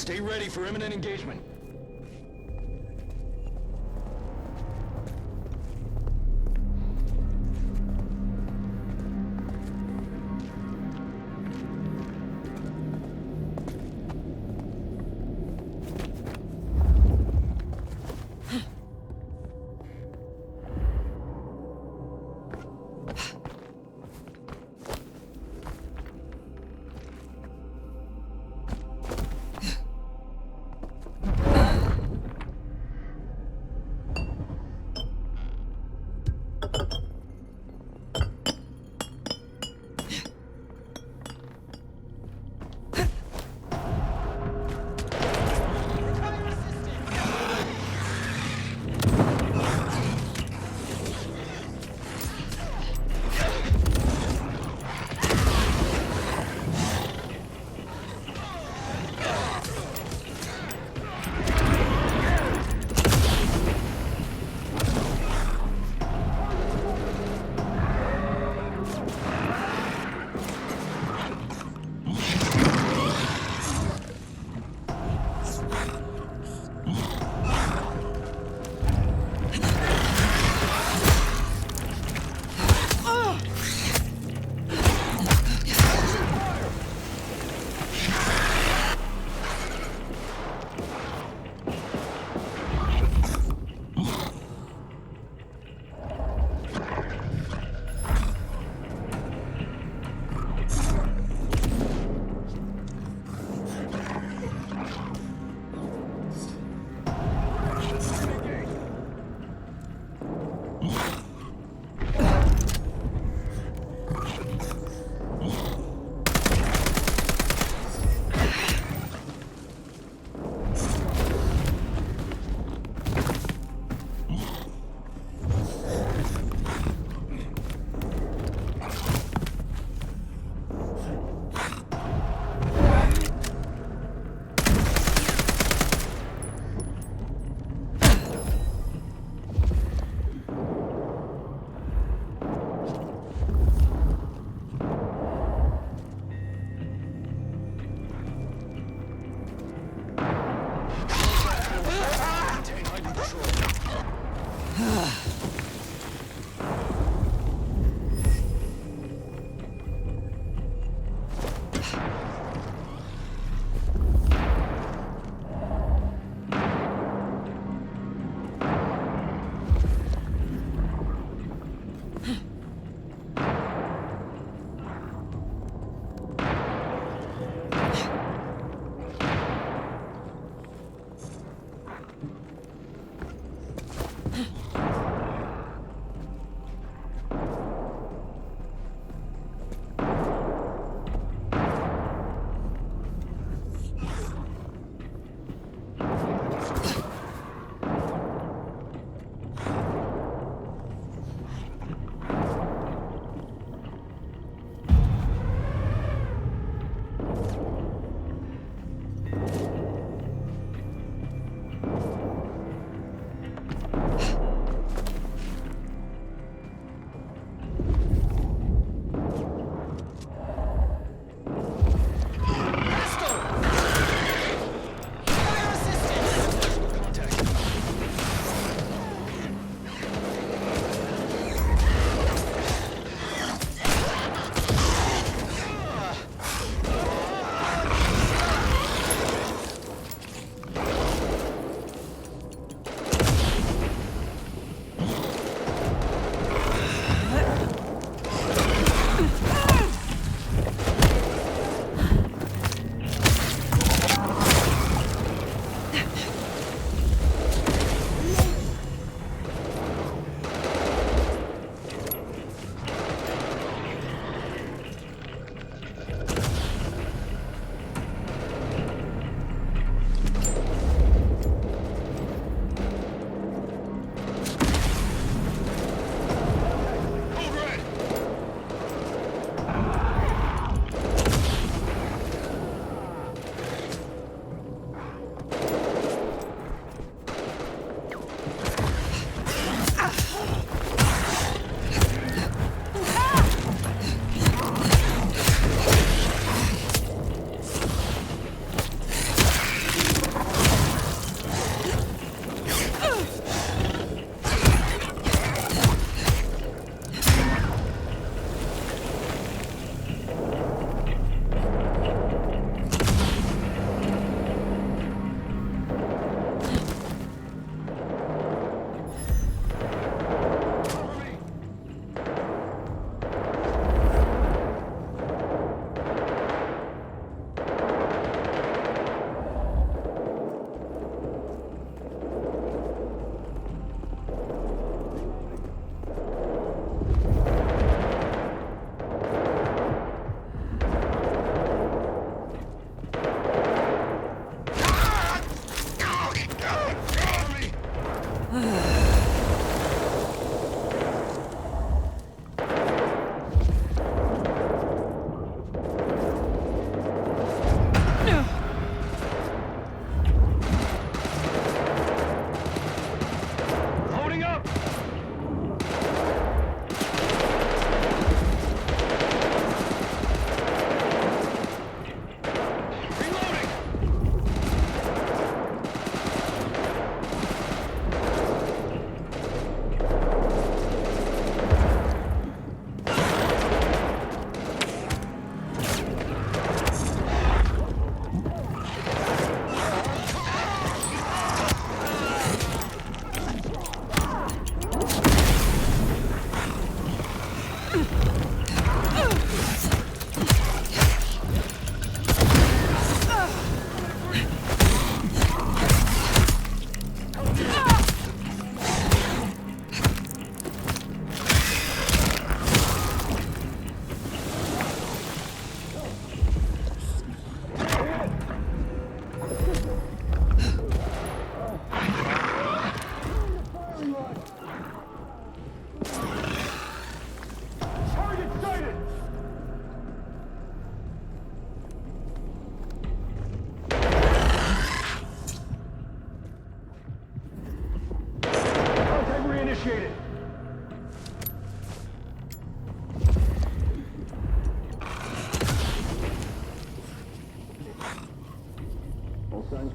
Stay ready for imminent engagement.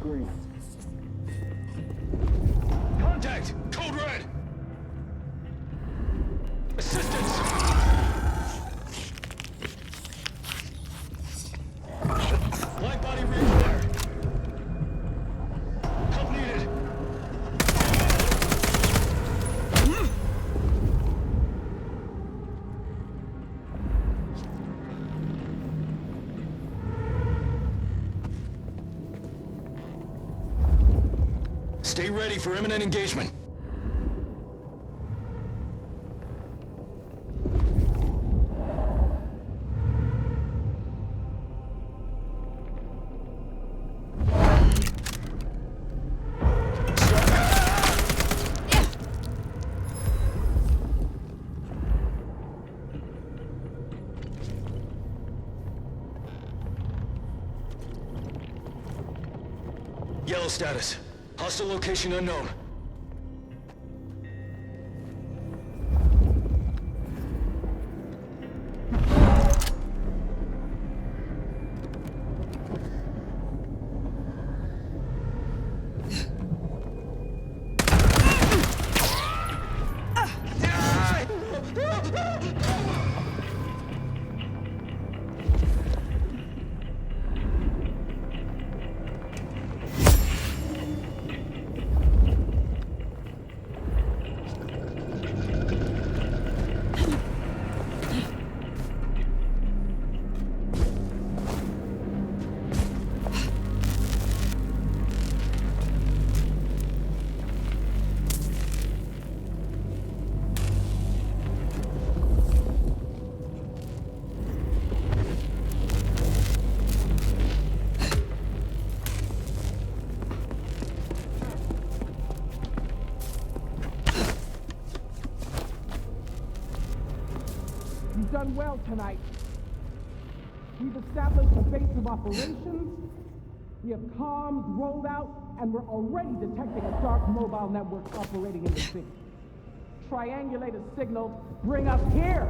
green. Contact! Code red! Assistance! Light body reach there. Help needed. Stay ready for imminent engagement. Yellow status. Hostile location unknown. You've done well tonight. We've established a base of operations, we have comms rolled out, and we're already detecting a dark mobile network operating in the city. Triangulate a signal, bring us here!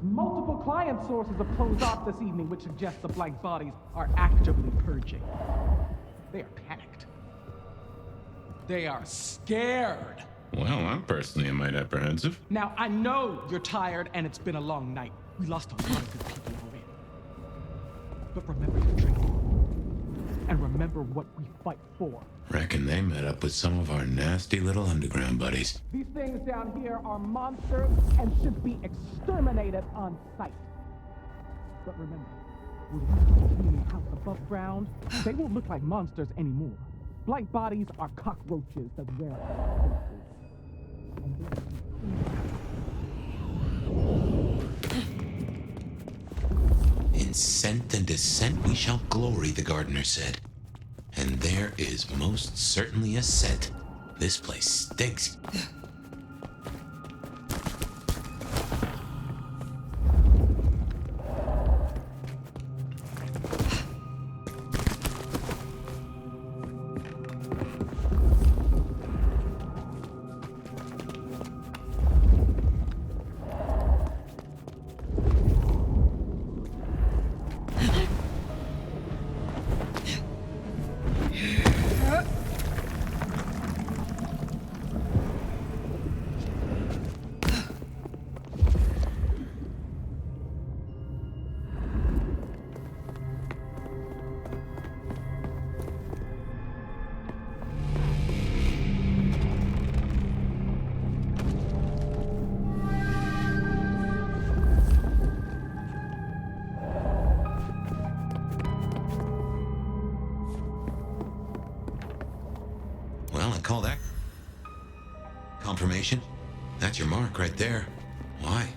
Multiple client sources have closed off this evening, which suggests the blank bodies are actively purging. They are panicked. They are scared. Well, I'm personally a mite apprehensive. Now, I know you're tired and it's been a long night. We lost a lot of good people already. But remember your training. And remember what we fight for. Reckon they met up with some of our nasty little underground buddies. These things down here are monsters and should be exterminated on sight. But remember, with the teeming house above ground, they won't look like monsters anymore. Blank bodies are cockroaches that wear faces. In scent and descent we shall glory, the gardener said. And there is most certainly a scent. This place stinks. Well, I call that confirmation. That's your mark right there. Why?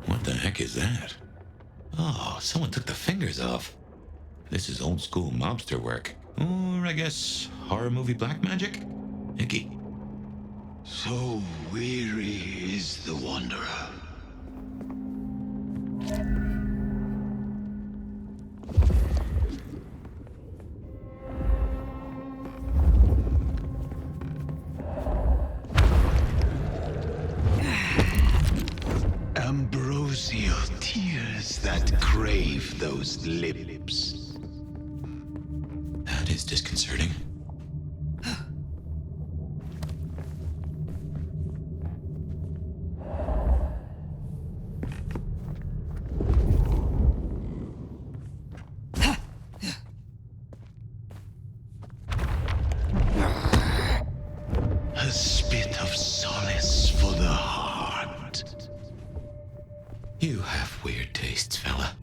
What the heck is that? Oh, someone took the fingers off. This is old school mobster work. Or I guess horror movie black magic? Icky. So weary is the wanderer. Ambrosial tears that crave those lips. That is disconcerting. A spit of solace for the heart. You have weird tastes, fella.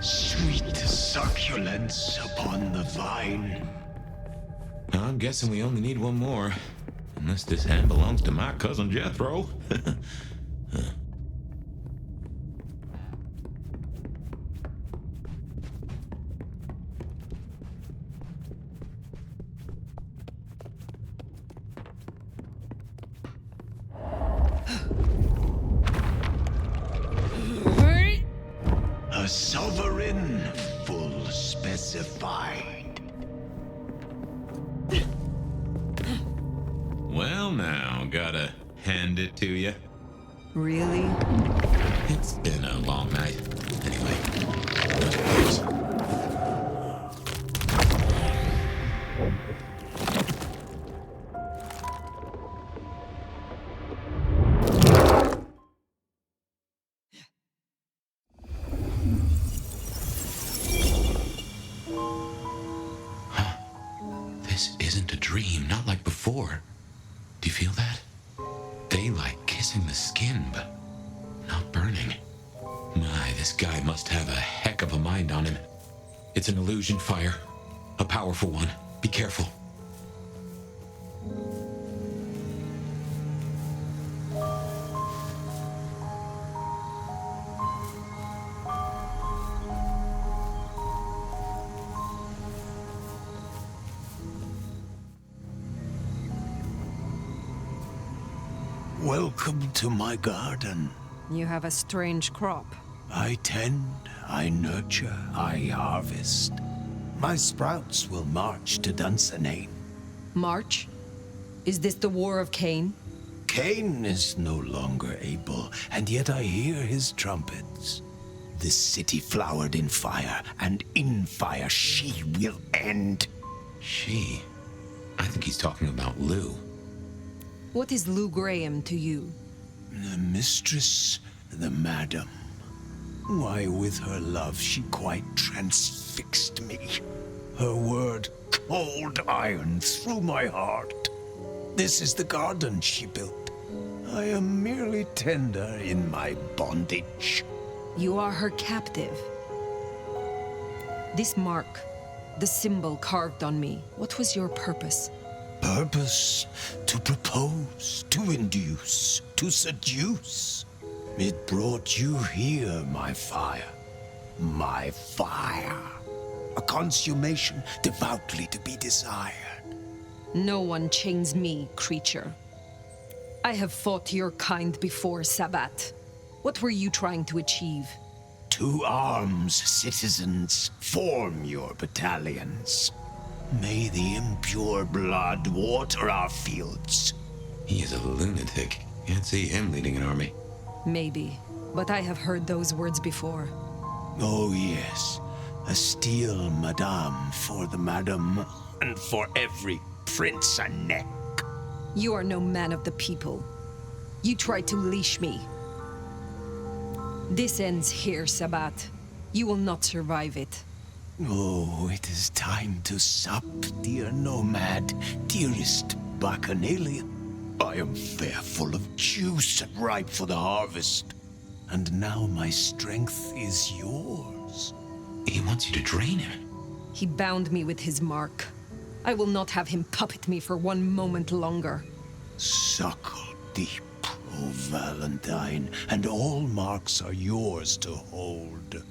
Sweet succulence upon the vine. I'm guessing we only need one more. Unless this hand belongs to my cousin Jethro. A sovereign full specified. Gotta hand it to you. Really? It's been a long night. Anyway. This isn't a dream, not like before. Do you feel that? Daylight kissing the skin, but not burning. My, this guy must have a heck of a mind on him. It's an illusion fire. A powerful one. Be careful. Welcome to my garden. You have a strange crop. I tend, I nurture, I harvest. My sprouts will march to Dunsinane. March? Is this the War of Cain? Cain is no longer able, and yet I hear his trumpets. This city flowered in fire, and in fire she will end. She? I think he's talking about Lou. What is Lou Graham to you? The mistress, the madam. Why, with her love, she quite transfixed me. Her word, cold iron through my heart. This is the garden she built. I am merely tender in my bondage. You are her captive. This mark, the symbol carved on me, what was your purpose? Purpose? To propose, to induce, to seduce. It brought you here, my fire. My fire. A consummation devoutly to be desired. No one chains me, creature. I have fought your kind before, Sabbat. What were you trying to achieve? To arms, citizens. Form your battalions. May the impure blood water our fields. He is a lunatic. Can't see him leading an army. Maybe, but I have heard those words before. Oh yes, a steel madame for the madam, and for every prince a neck. You are no man of the people. You tried to leash me. This ends here, Sabbat. You will not survive it. Oh, it is time to sup, dear Nomad, dearest Bacchanalian. I am fair, full of juice and ripe for the harvest. And now my strength is yours. He wants you to drain him. He bound me with his mark. I will not have him puppet me for one moment longer. Suckle deep, O Valentine, and all marks are yours to hold.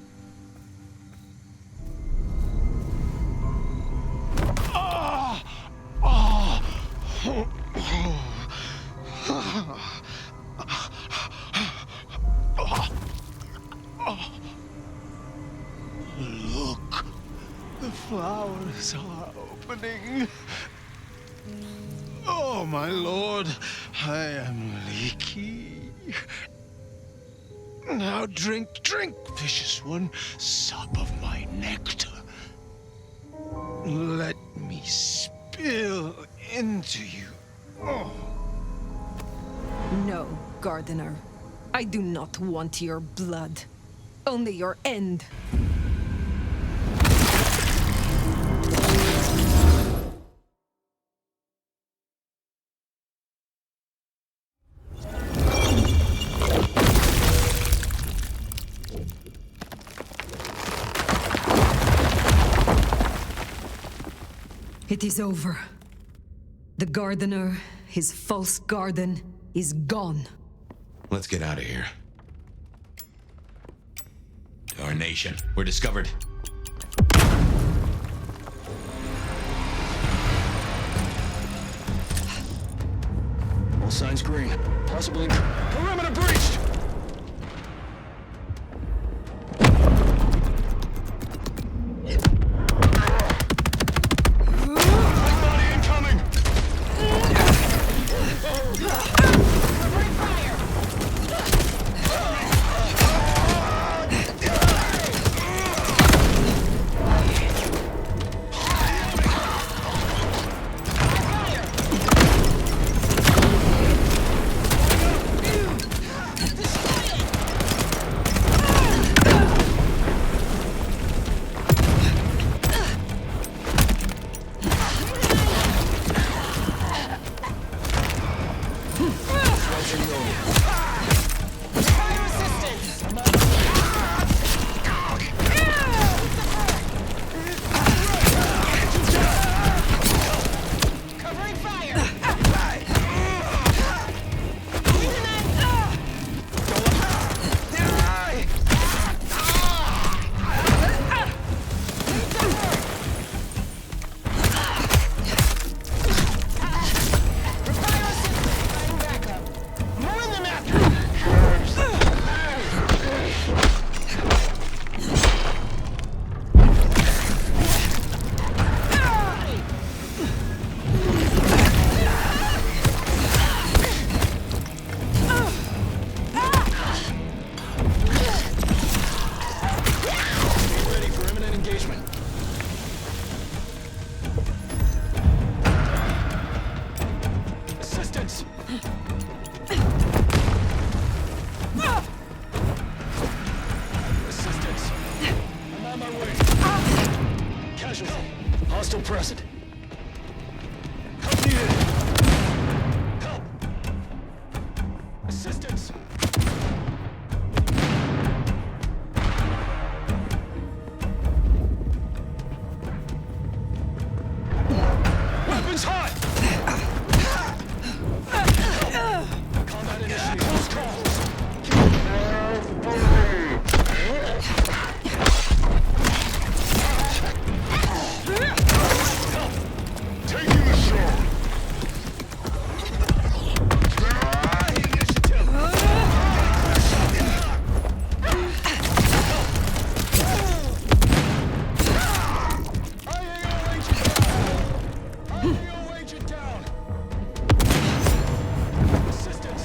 Look, the flowers are opening. Oh, my lord, I am leaky. Now drink, drink, vicious one, sup of my nectar. Let me spill into you. Oh. No, gardener. I do not want your blood. Only your end. It is over. The gardener, his false garden, is gone. Let's get out of here. Darnation, we're discovered. All signs green. Possibly perimeter breached! Body incoming! present. Help needed. Help. Assistance. Weapons hot. Combat initiated. Close calls. Taking the shot. Initiative. IAO agent down. Assistance.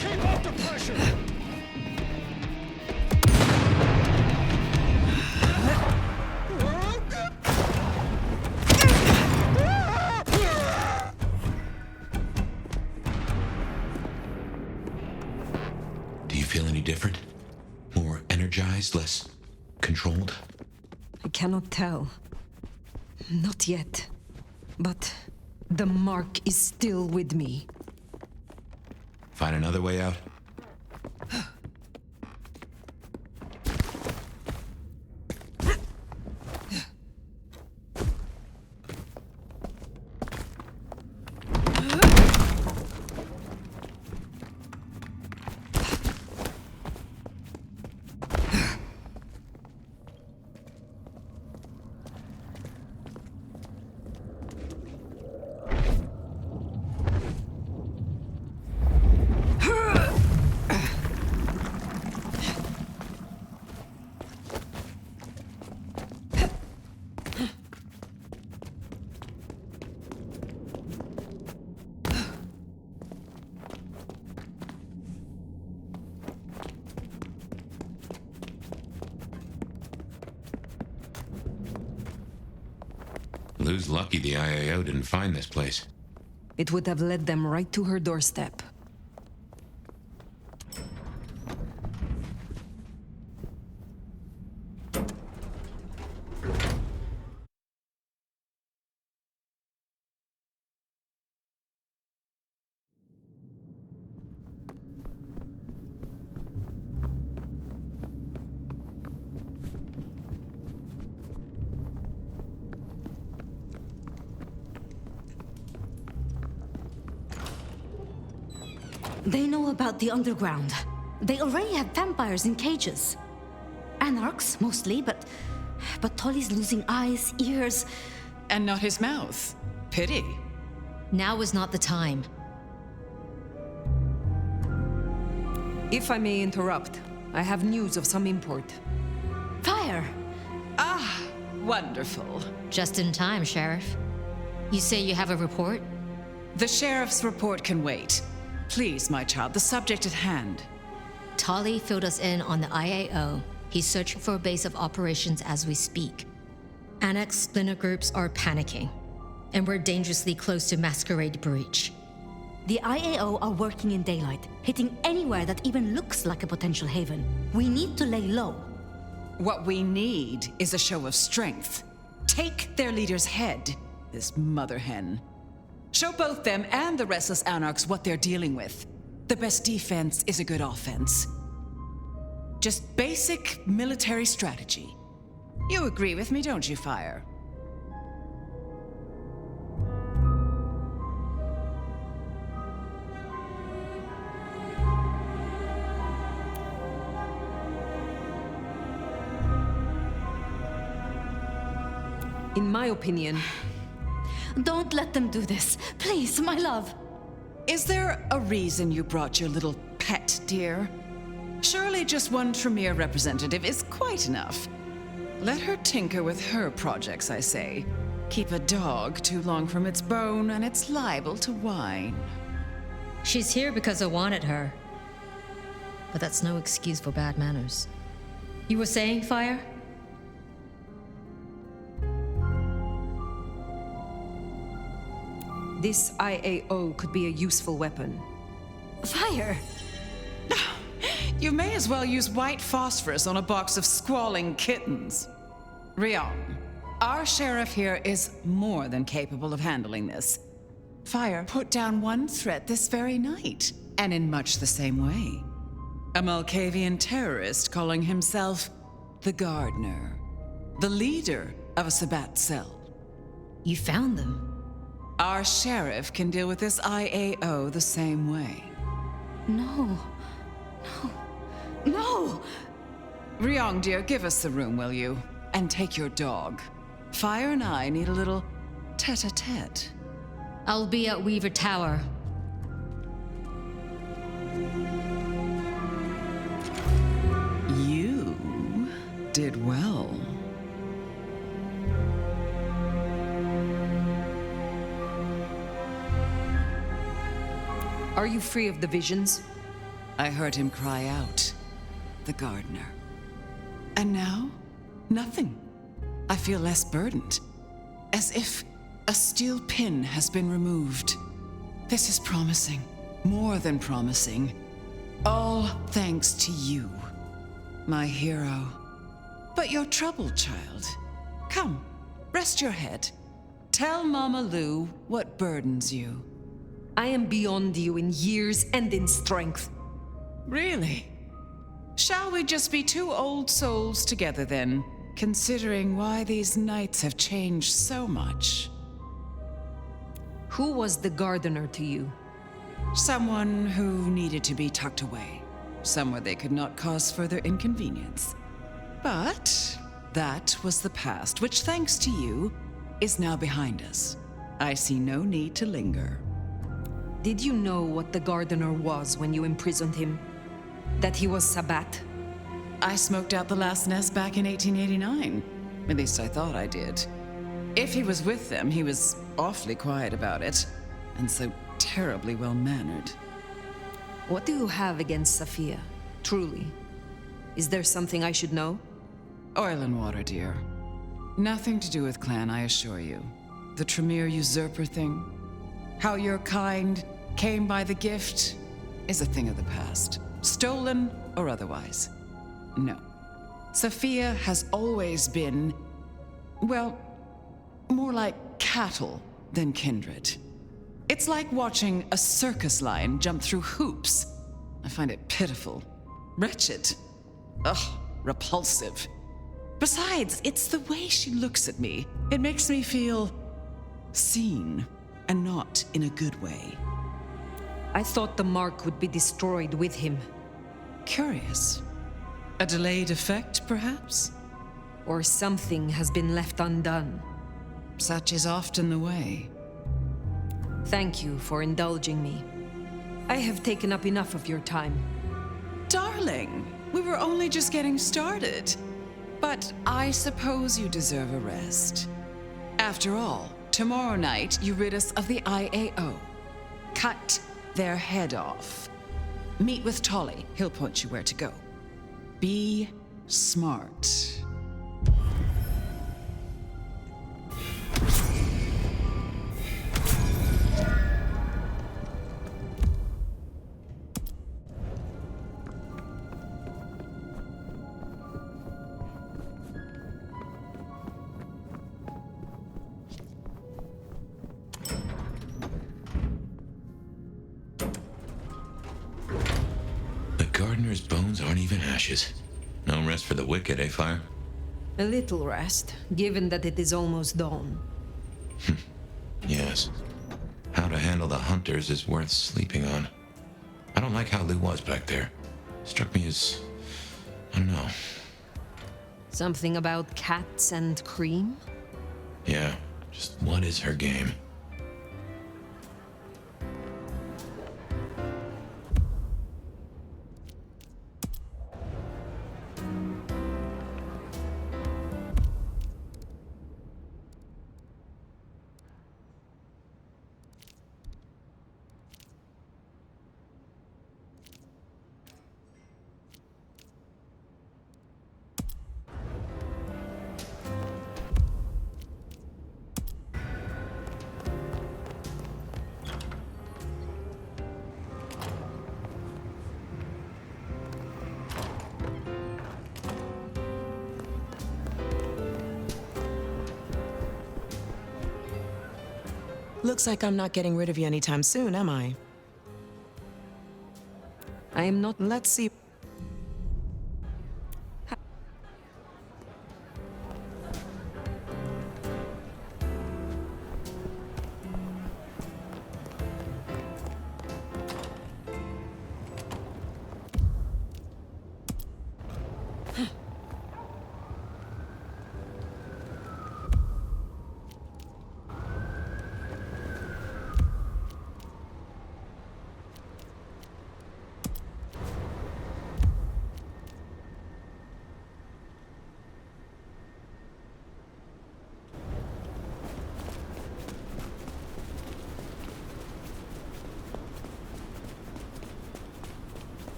Keep up the pressure. Do you feel any different? More energized, less controlled? I cannot tell. Not yet. But the mark is still with me. Find another way out? Lou's lucky the IAO didn't find this place. It would have led them right to her doorstep. They know about the underground. They already have vampires in cages. Anarchs, mostly, but Tolly's losing eyes, ears... And not his mouth. Pity. Now is not the time. If I may interrupt, I have news of some import. Fire! Ah, wonderful. Just in time, Sheriff. You say you have a report? The sheriff's report can wait. Please, my child, the subject at hand. Tolly filled us in on the IAO. He's searching for a base of operations as we speak. Annex splinter groups are panicking, and we're dangerously close to Masquerade Breach. The IAO are working in daylight, hitting anywhere that even looks like a potential haven. We need to lay low. What we need is a show of strength. Take their leader's head, this mother hen. Show both them and the restless anarchs what they're dealing with. The best defense is a good offense. Just basic military strategy. You agree with me, don't you, Fire? In my opinion... Don't let them do this. Please, my love. Is there a reason you brought your little pet, dear? Surely just one Tremere representative is quite enough. Let her tinker with her projects, I say. Keep a dog too long from its bone, and it's liable to whine. She's here because I wanted her. But that's no excuse for bad manners. You were saying, Fire? This IAO could be a useful weapon. Fire! You may as well use white phosphorus on a box of squalling kittens. Rion, our sheriff here is more than capable of handling this. Fire put down one threat this very night, and in much the same way. A Malkavian terrorist calling himself the Gardener, the leader of a Sabbat cell. You found them? Our sheriff can deal with this IAO the same way. No. No! Ryong, dear, give us the room, will you? And take your dog. Fire and I need a little tete-a-tete. I'll be at Weaver Tower. You did well. Are you free of the visions? I heard him cry out. The gardener. And now, nothing. I feel less burdened. As if a steel pin has been removed. This is promising. More than promising. All thanks to you, my hero. But you're troubled, child. Come, rest your head. Tell Mama Lou what burdens you. I am beyond you in years and in strength. Really? Shall we just be two old souls together then, considering why these nights have changed so much? Who was the gardener to you? Someone who needed to be tucked away, somewhere they could not cause further inconvenience. But that was the past, which, thanks to you, is now behind us. I see no need to linger. Did you know what the gardener was when you imprisoned him? That he was Sabbat? I smoked out the last nest back in 1889. At least I thought I did. If he was with them, he was awfully quiet about it, and so terribly well-mannered. What do you have against Safiya, truly? Is there something I should know? Oil and water, dear. Nothing to do with clan, I assure you. The Tremere usurper thing, how your kind came by the gift, is a thing of the past. Stolen or otherwise. No. Safiya has always been, well, more like cattle than kindred. It's like watching a circus lion jump through hoops. I find it pitiful. Wretched. Ugh, repulsive. Besides, it's the way she looks at me. It makes me feel seen, and not in a good way. I thought the mark would be destroyed with him. Curious. A delayed effect, perhaps? Or something has been left undone. Such is often the way. Thank you for indulging me. I have taken up enough of your time. Darling, we were only just getting started. But I suppose you deserve a rest. After all, tomorrow night you rid us of the IAO. Cut their head off. Meet with Tolly. He'll point you where to go. Be smart. Gardener's bones aren't even ashes. No rest for the wicked, eh, Fire? A little rest, given that it is almost dawn. Yes. How to handle the hunters is worth sleeping on. I don't like how Lou was back there. Struck me as... I don't know. Something about cats and cream? Yeah, just what is her game? Looks like I'm not getting rid of you anytime soon, am I? I am not. Let's see.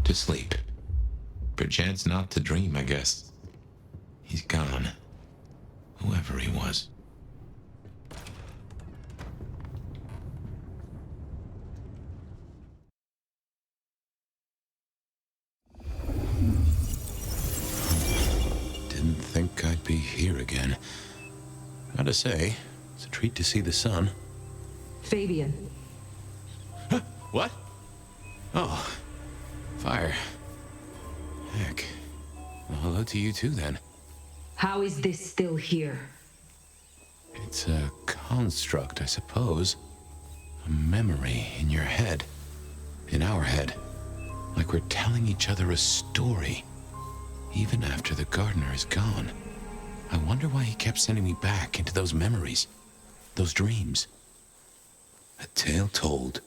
To sleep. Perchance not to dream, I guess. He's gone. Whoever he was. Didn't think I'd be here again. Gotta say, it's a treat to see the sun. Fabien. What? Oh. Fire. Heck. Well, hello to you too, then. How is this still here? It's a construct, I suppose. A memory in your head. In our head. Like we're telling each other a story. Even after the gardener is gone. I wonder why he kept sending me back into those memories. Those dreams. A tale told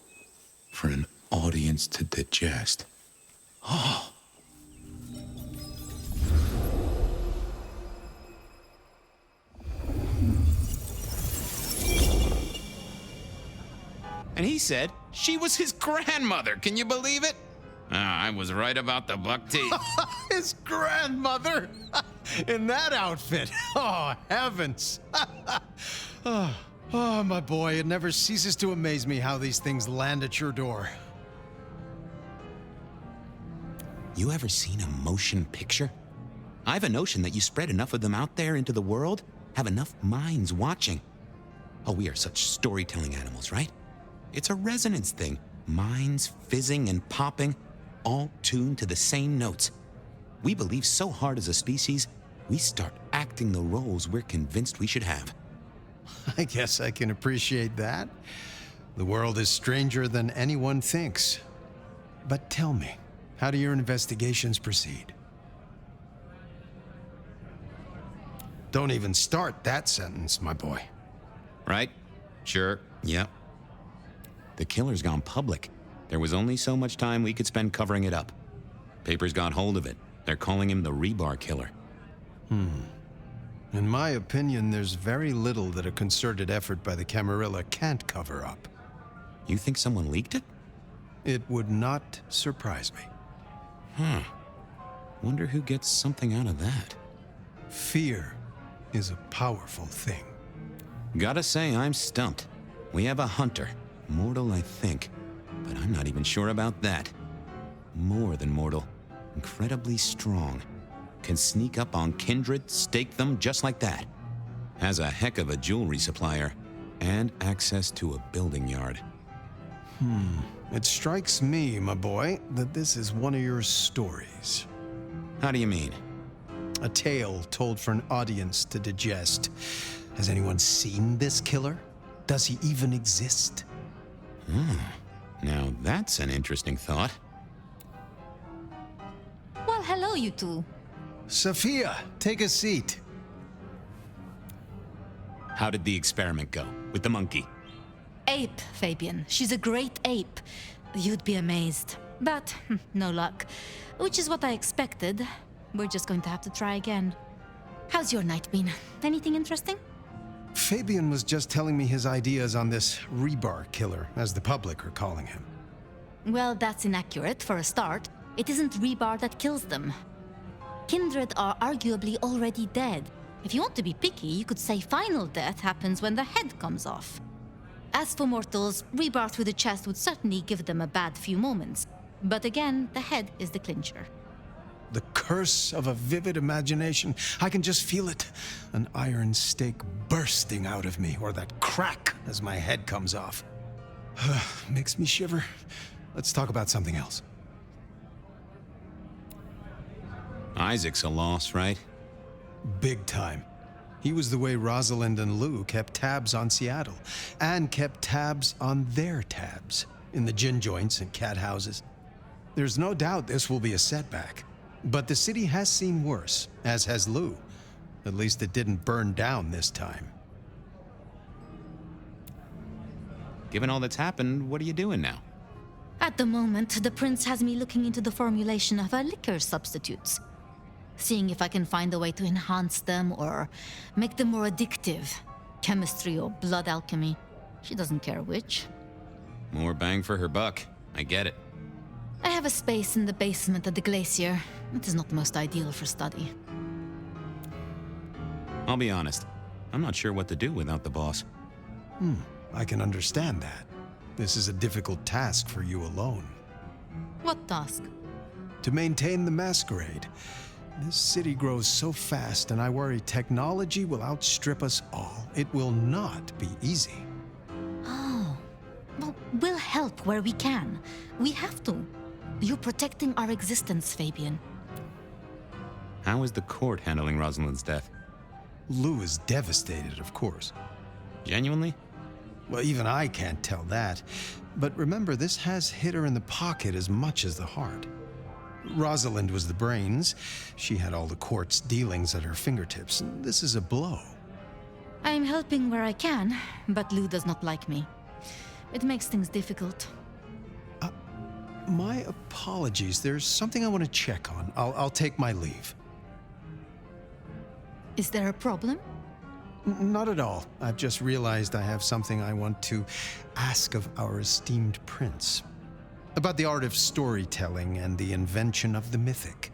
for an audience to digest. Oh. And he said she was his grandmother. Can you believe it? I was right about the buck teeth. His grandmother? In that outfit? Oh, heavens. Oh, my boy, it never ceases to amaze me how these things land at your door. You ever seen a motion picture? I have a notion that you spread enough of them out there into the world, have enough minds watching. Oh, we are such storytelling animals, right? It's a resonance thing. Minds fizzing and popping, all tuned to the same notes. We believe so hard as a species, we start acting the roles we're convinced we should have. I guess I can appreciate that. The world is stranger than anyone thinks. But tell me, how do your investigations proceed? Don't even start that sentence, my boy. Right? Sure. Yep. The killer's gone public. There was only so much time we could spend covering it up. Papers got hold of it. They're calling him the Rebar Killer. In my opinion, there's very little that a concerted effort by the Camarilla can't cover up. You think someone leaked it? It would not surprise me. Wonder who gets something out of that. Fear is a powerful thing. Gotta say, I'm stumped. We have a hunter. Mortal, I think. But I'm not even sure about that. More than mortal. Incredibly strong. can sneak up on kindred, stake them just like that. Has a heck of a jewelry supplier and access to a building yard. It strikes me, my boy, that this is one of your stories. How do you mean? A tale told for an audience to digest. Has anyone seen this killer? Does he even exist? Now that's an interesting thought. Well, hello, you two. Sophia, take a seat. How did the experiment go with the monkey? Ape, Fabien. She's a great ape. You'd be amazed. But no luck. Which is what I expected. We're just going to have to try again. How's your night been? Anything interesting? Fabien was just telling me his ideas on this rebar killer, as the public are calling him. Well, that's inaccurate for a start. It isn't rebar that kills them. Kindred are arguably already dead. If you want to be picky, you could say final death happens when the head comes off. As for mortals, rebar through the chest would certainly give them a bad few moments. But again, the head is the clincher. The curse of a vivid imagination. I can just feel it. An iron stake bursting out of me, or that crack as my head comes off. Makes me shiver. Let's talk about something else. Isaac's a loss, right? Big time. He was the way Rosalind and Lou kept tabs on Seattle, and kept tabs on their tabs, in the gin joints and cat houses. There's no doubt this will be a setback, but the city has seen worse, as has Lou. At least it didn't burn down this time. Given all that's happened, what are you doing now? At the moment, the prince has me looking into the formulation of our liquor substitutes. Seeing if I can find a way to enhance them or make them more addictive. Chemistry or blood alchemy. She doesn't care which. More bang for her buck. I get it. I have a space in the basement of the glacier. It is not the most ideal for study. I'll be honest. I'm not sure what to do without the boss. I can understand that. This is a difficult task for you alone. What task? To maintain the Masquerade. This city grows so fast, and I worry technology will outstrip us all. It will not be easy. Oh. Well, we'll help where we can. We have to. You're protecting our existence, Fabien. How is the court handling Rosalind's death? Lou is devastated, of course. Genuinely? Well, even I can't tell that. But remember, this has hit her in the pocket as much as the heart. Rosalind was the brains. She had all the court's dealings at her fingertips. This is a blow. I'm helping where I can, but Lou does not like me. It makes things difficult. My apologies. There's something I want to check on. I'll take my leave. Is there a problem? Not at all. I've just realized I have something I want to ask of our esteemed prince. About the art of storytelling and the invention of the mythic.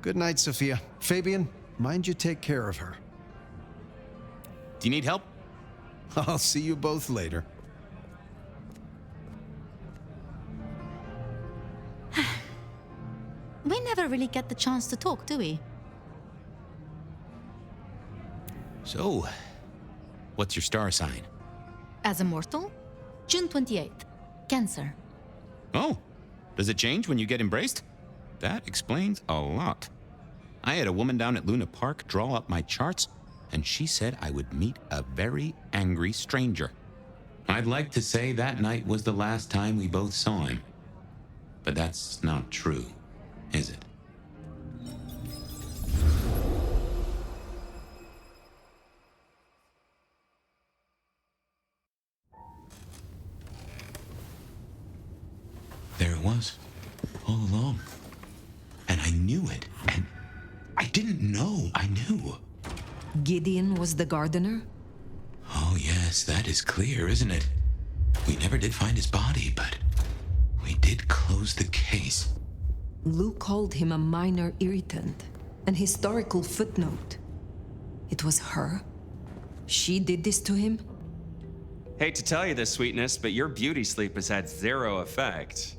Good night, Sophia. Fabien, mind you take care of her. Do you need help? I'll see you both later. We never really get the chance to talk, do we? So, what's your star sign? As a mortal? June 28th. Cancer. Oh, does it change when you get embraced? That explains a lot. I had a woman down at Luna Park draw up my charts, and she said I would meet a very angry stranger. I'd like to say that night was the last time we both saw him. But that's not true, is it? There it was, all along. And I knew it, and I didn't know I knew. Gideon was the gardener? Oh yes, that is clear, isn't it? We never did find his body, but we did close the case. Lou called him a minor irritant, an historical footnote. It was her? She did this to him? Hate to tell you this, sweetness, but your beauty sleep has had zero effect.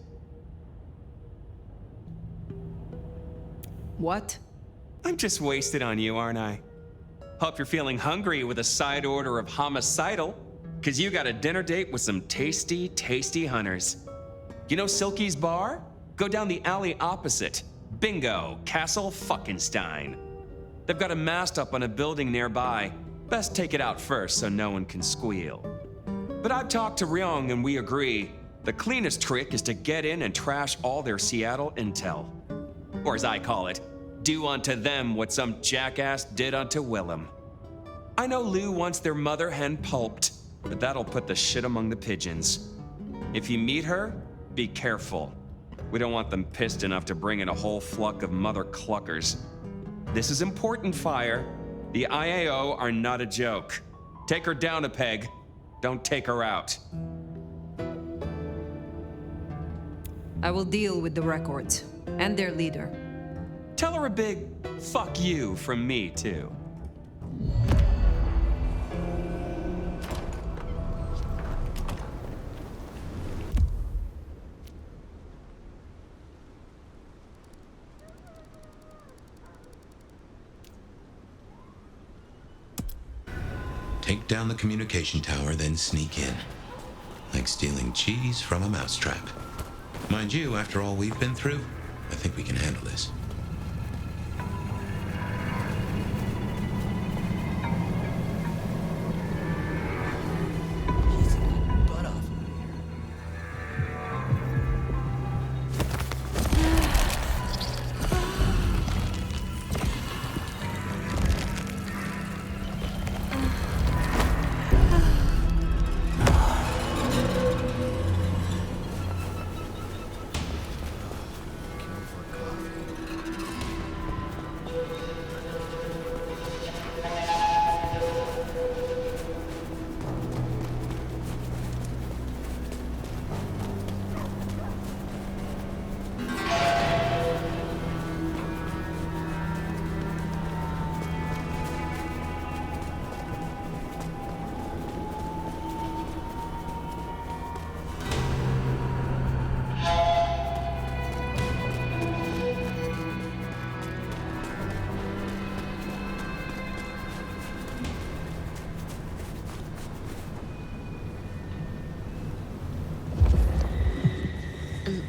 What? I'm just wasted on you, aren't I? Hope you're feeling hungry with a side order of homicidal, because you got a dinner date with some tasty, tasty hunters. You know Silky's bar? Go down the alley opposite. Bingo, Castle Fuckenstein. They've got a mast up on a building nearby. Best take it out first so no one can squeal. But I've talked to Ryong and we agree. The cleanest trick is to get in and trash all their Seattle intel. Or as I call it, do unto them what some jackass did unto Willem. I know Lou wants their mother hen pulped, but that'll put the shit among the pigeons. If you meet her, be careful. We don't want them pissed enough to bring in a whole flock of mother cluckers. This is important, Fire. The IAO are not a joke. Take her down a peg. Don't take her out. I will deal with the records and their leader. Tell her a big fuck you from me, too. Take down the communication tower, then sneak in. Like stealing cheese from a mousetrap. Mind you, after all we've been through, I think we can handle this.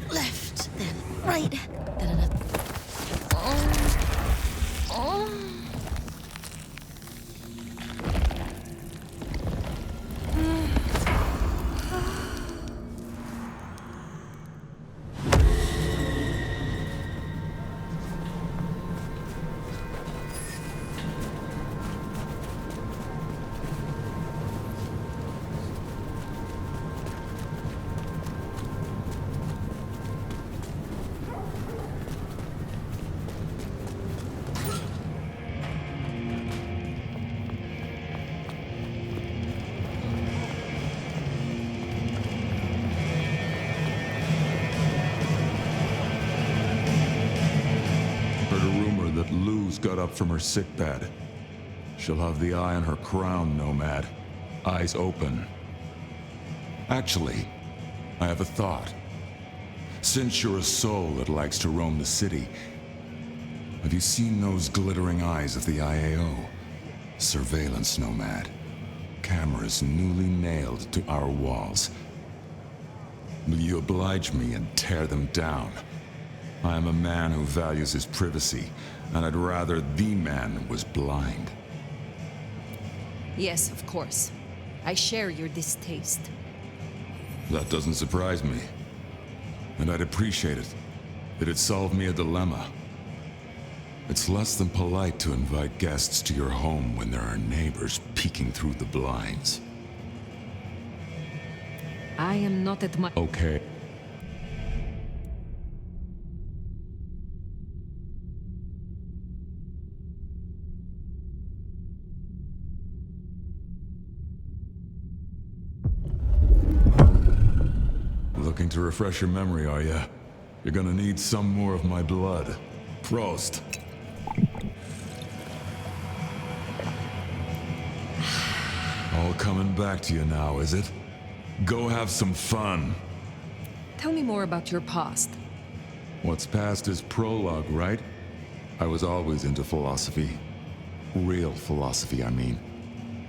Left, then right. Lou's got up from her sickbed. She'll have the eye on her crown, Nomad. Eyes open. Actually, I have a thought. Since you're a soul that likes to roam the city, have you seen those glittering eyes of the IAO? Surveillance, Nomad. Cameras newly nailed to our walls. Will you oblige me and tear them down? I am a man who values his privacy, and I'd rather the man was blind. Yes, of course. I share your distaste. That doesn't surprise me. And I'd appreciate it. It'd solve me a dilemma. It's less than polite to invite guests to your home when there are neighbors peeking through the blinds. I am not at my... Okay. Looking to refresh your memory, are you? You're gonna need some more of my blood. Prost. All coming back to you now, is it? Go have some fun. Tell me more about your past. What's past is prologue, right? I was always into philosophy. Real philosophy, I mean.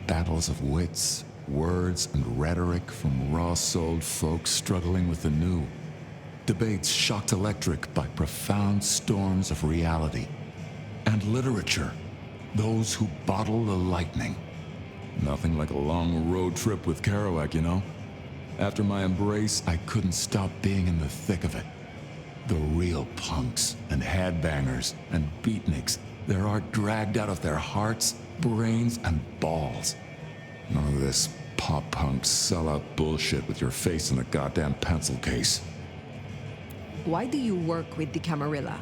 Battles of wits, words, and rhetoric from raw-souled folks struggling with the new. Debates shocked electric by profound storms of reality. And literature, those who bottle the lightning. Nothing like a long road trip with Kerouac, you know? After my embrace, I couldn't stop being in the thick of it. The real punks and headbangers and beatniks, their art dragged out of their hearts, brains, and balls. None of this pop-punk sellout bullshit with your face in a goddamn pencil case. Why do you work with the Camarilla?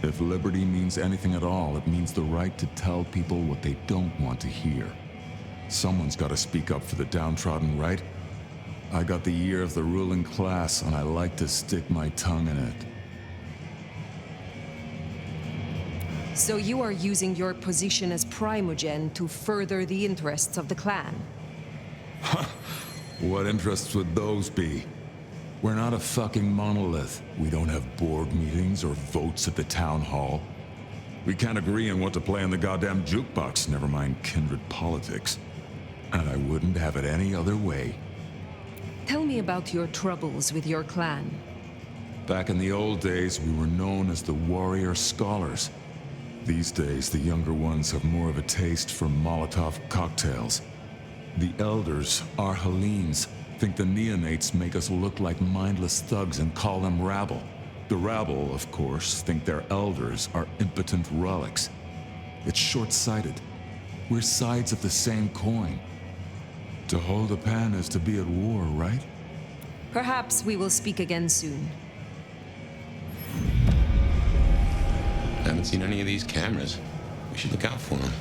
If liberty means anything at all, it means the right to tell people what they don't want to hear. Someone's got to speak up for the downtrodden, right? I got the ear of the ruling class, and I like to stick my tongue in it. So you are using your position as Primogen to further the interests of the clan? What interests would those be? We're not a fucking monolith. We don't have board meetings or votes at the town hall. We can't agree on what to play on the goddamn jukebox, never mind kindred politics. And I wouldn't have it any other way. Tell me about your troubles with your clan. Back in the old days, we were known as the warrior scholars. These days, the younger ones have more of a taste for Molotov cocktails. The elders, our Hellenes, think the neonates make us look like mindless thugs and call them rabble. The rabble, of course, think their elders are impotent relics. It's short-sighted. We're sides of the same coin. To hold a pen is to be at war, right? Perhaps we will speak again soon. Haven't seen any of these cameras. We should look out for them.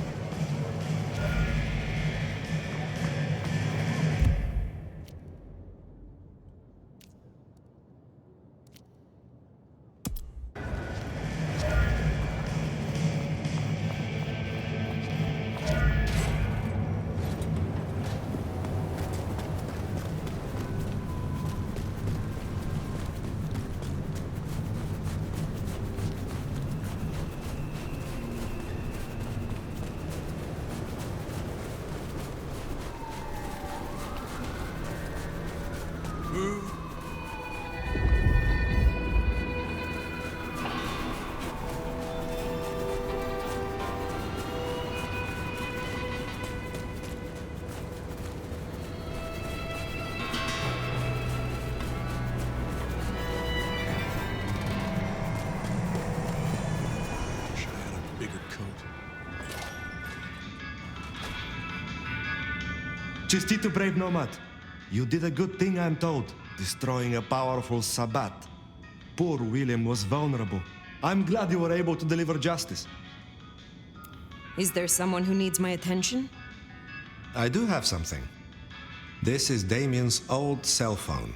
Chistito, brave Nomad. You did a good thing, I'm told, destroying a powerful Sabbat. Poor William was vulnerable. I'm glad you were able to deliver justice. Is there someone who needs my attention? I do have something. This is Damien's old cell phone.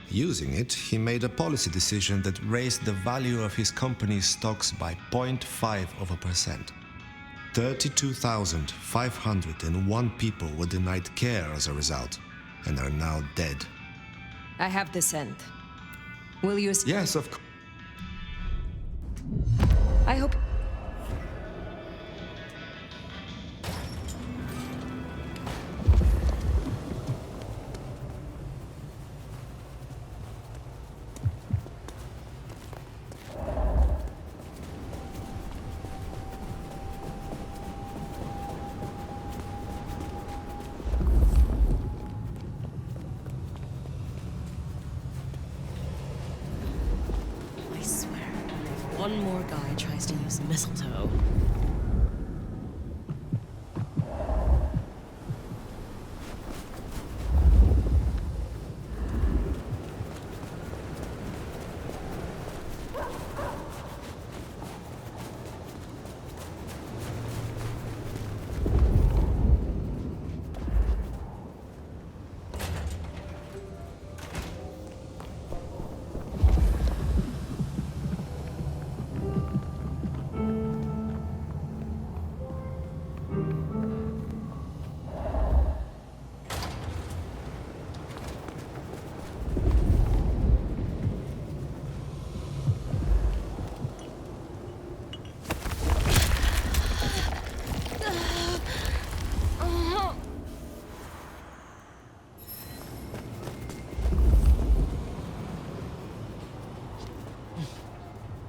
Using it, he made a policy decision that raised the value of his company's stocks by 0.5%. 32,501 people were denied care as a result, and are now dead. I have the scent. Will you... Yes, of course. I hope... One more guy tries to use mistletoe.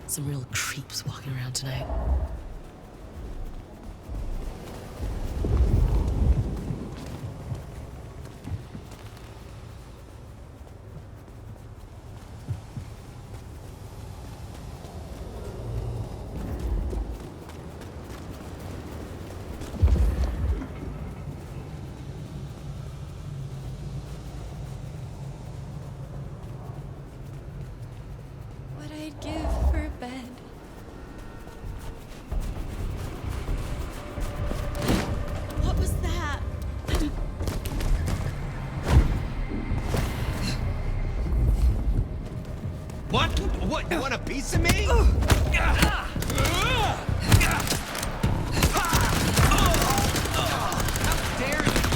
Some real creeps walking around tonight. What I'd give for a bed. What was that? What? What? You want a piece of me?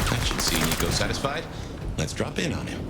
That should see Nico satisfied. Let's drop in on him.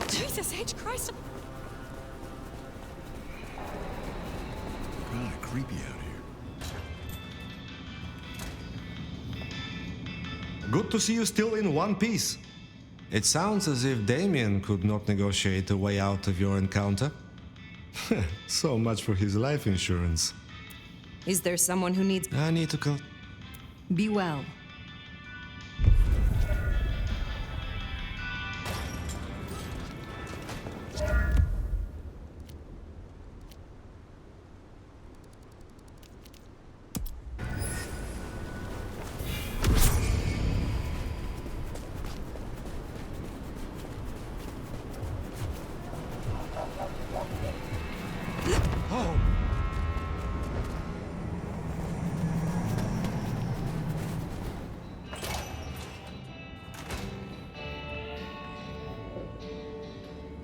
Jesus H. Christ. Kinda creepy out here. Good to see you still in one piece. It sounds as if Damien could not negotiate a way out of your encounter. So much for his life insurance. Is there someone who needs... I need to go. Be well.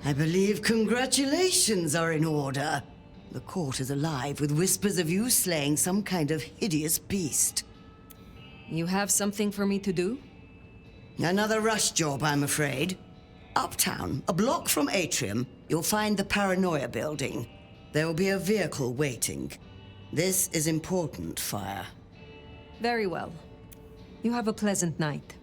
I believe congratulations are in order. The court is alive with whispers of you slaying some kind of hideous beast. You have something for me to do? Another rush job, I'm afraid. Uptown, a block from Atrium, you'll find the Paranoia building. There will be a vehicle waiting. This is important, Fire. Very well. You have a pleasant night.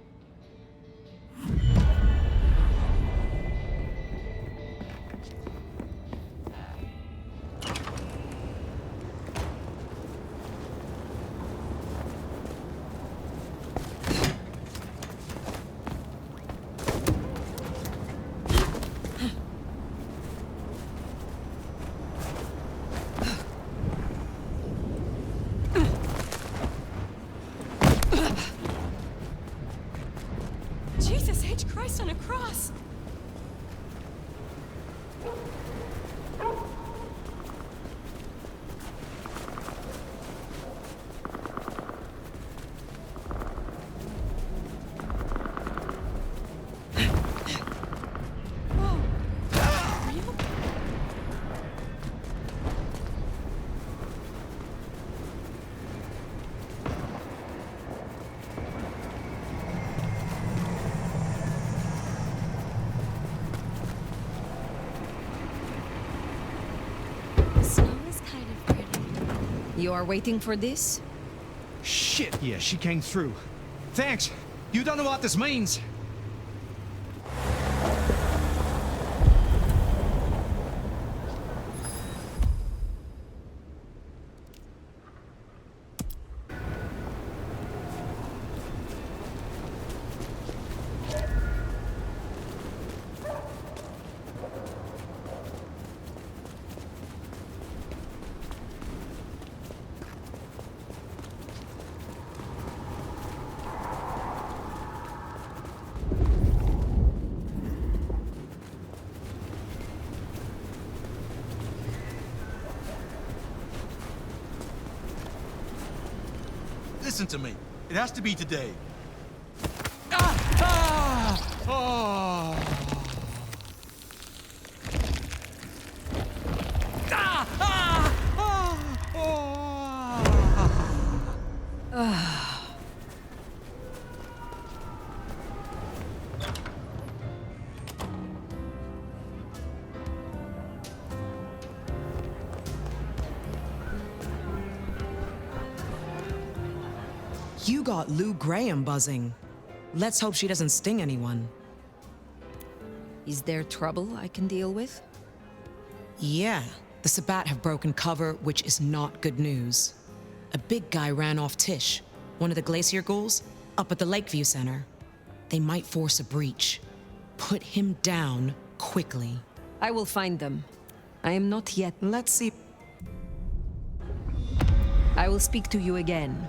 Jesus H. Christ on a cross. You are waiting for this? Shit, yeah, she came through. Thanks. You don't know what this means. Listen to me. It has to be today. You got Lou Graham buzzing. Let's hope she doesn't sting anyone. Is there trouble I can deal with? Yeah, the Sabbat have broken cover, which is not good news. A big guy ran off Tish, one of the Glacier ghouls, up at the Lakeview Center. They might force a breach. Put him down quickly. I will find them. I am not yet. Let's see. I will speak to you again.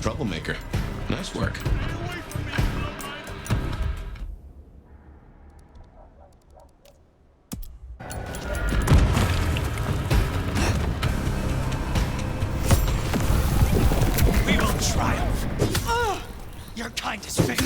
Troublemaker. Nice work. We will triumph. Your kind is fake.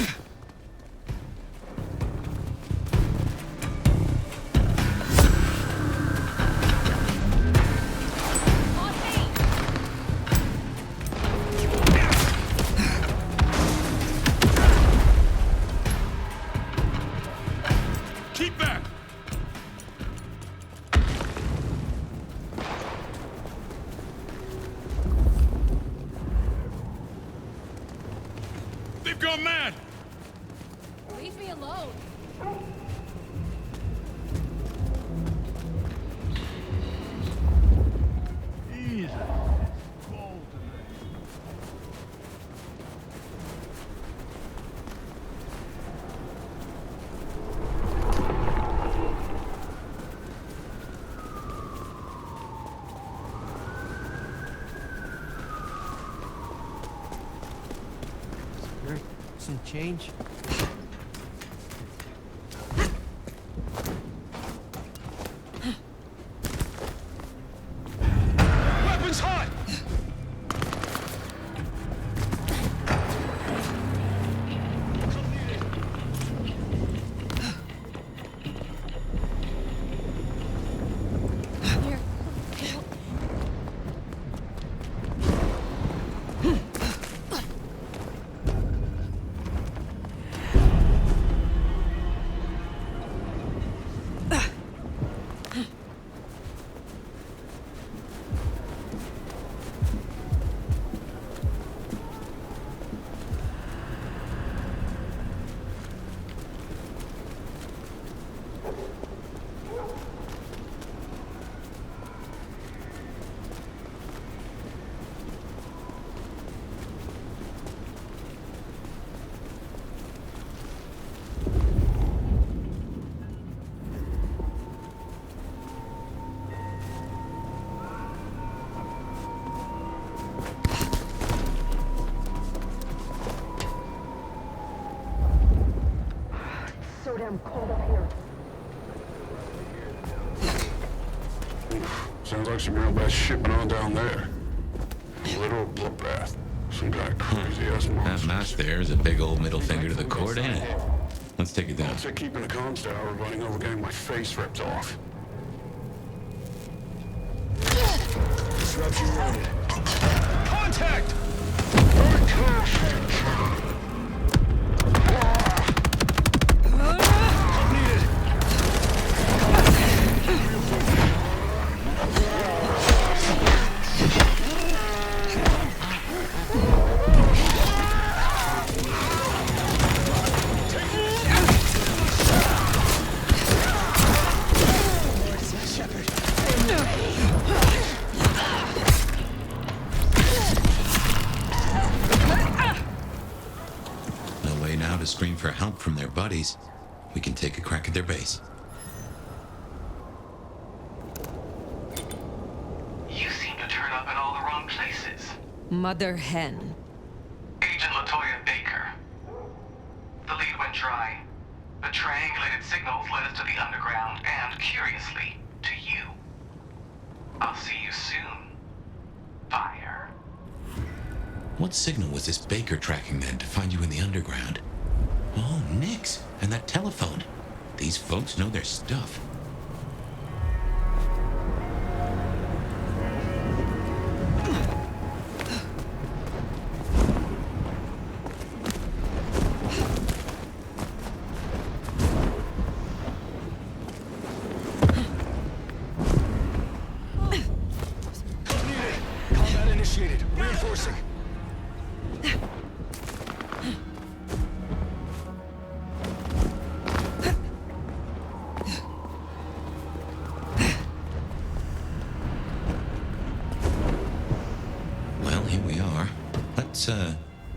Gone mad! Leave me alone. Jesus. Cold today. Some change? Weapons hot! so damn cold up here. Sounds like some real bad shit went on down there. A literal bloodbath. Some kind of crazy-ass monster. That mask there is a big old middle finger to the court, ain't it? Let's take it down. I'll keeping the comms tower running over getting my face ripped off. Disruption rated. Contact! Scream for help from their buddies. We can take a crack at their base. You seem to turn up in all the wrong places. Mother hen. Agent Latoya Baker. The lead went dry. The triangulated signals led us to the underground and, curiously, to you. I'll see you soon. Fire. What signal was this Baker tracking then to find you in the underground? Oh, Nix, and that telephone. These folks know their stuff. Combat initiated. Reinforcing.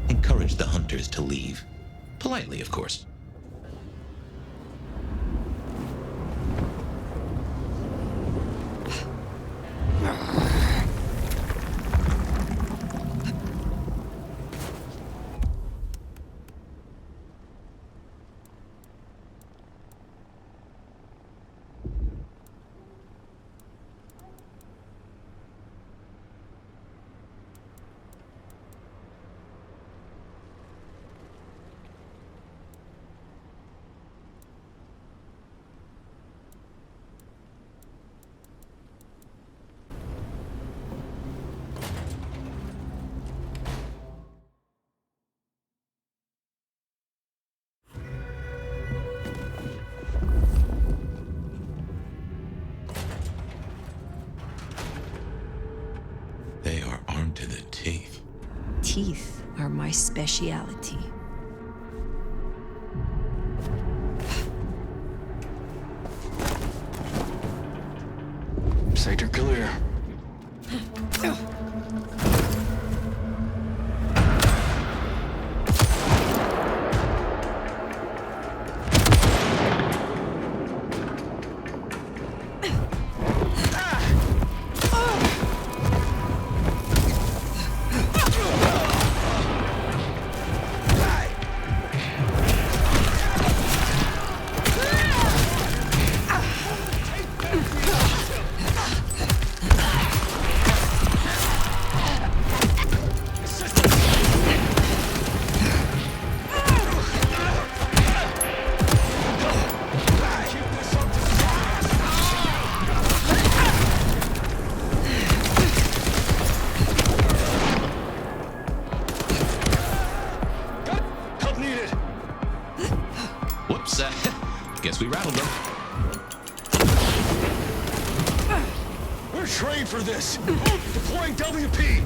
Encourage the hunters to leave. Politely, of course. They are armed to the teeth. Teeth are my speciality. Sector clear. Guess we rattled them. We're trained for this. Deploying WP.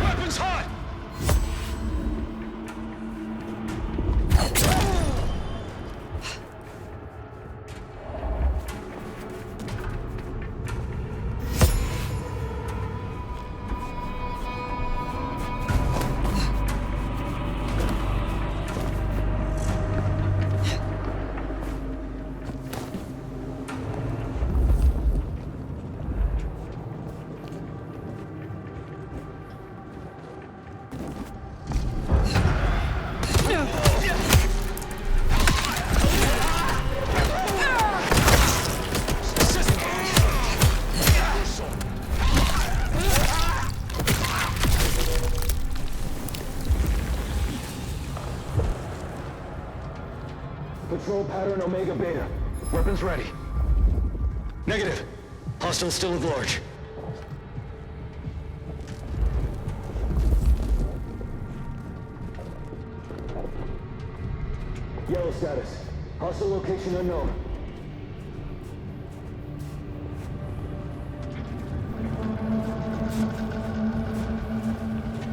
Weapons hot. Control pattern Omega Beta. Weapons ready. Negative. Hostile still at large. Yellow status. Hostile location unknown.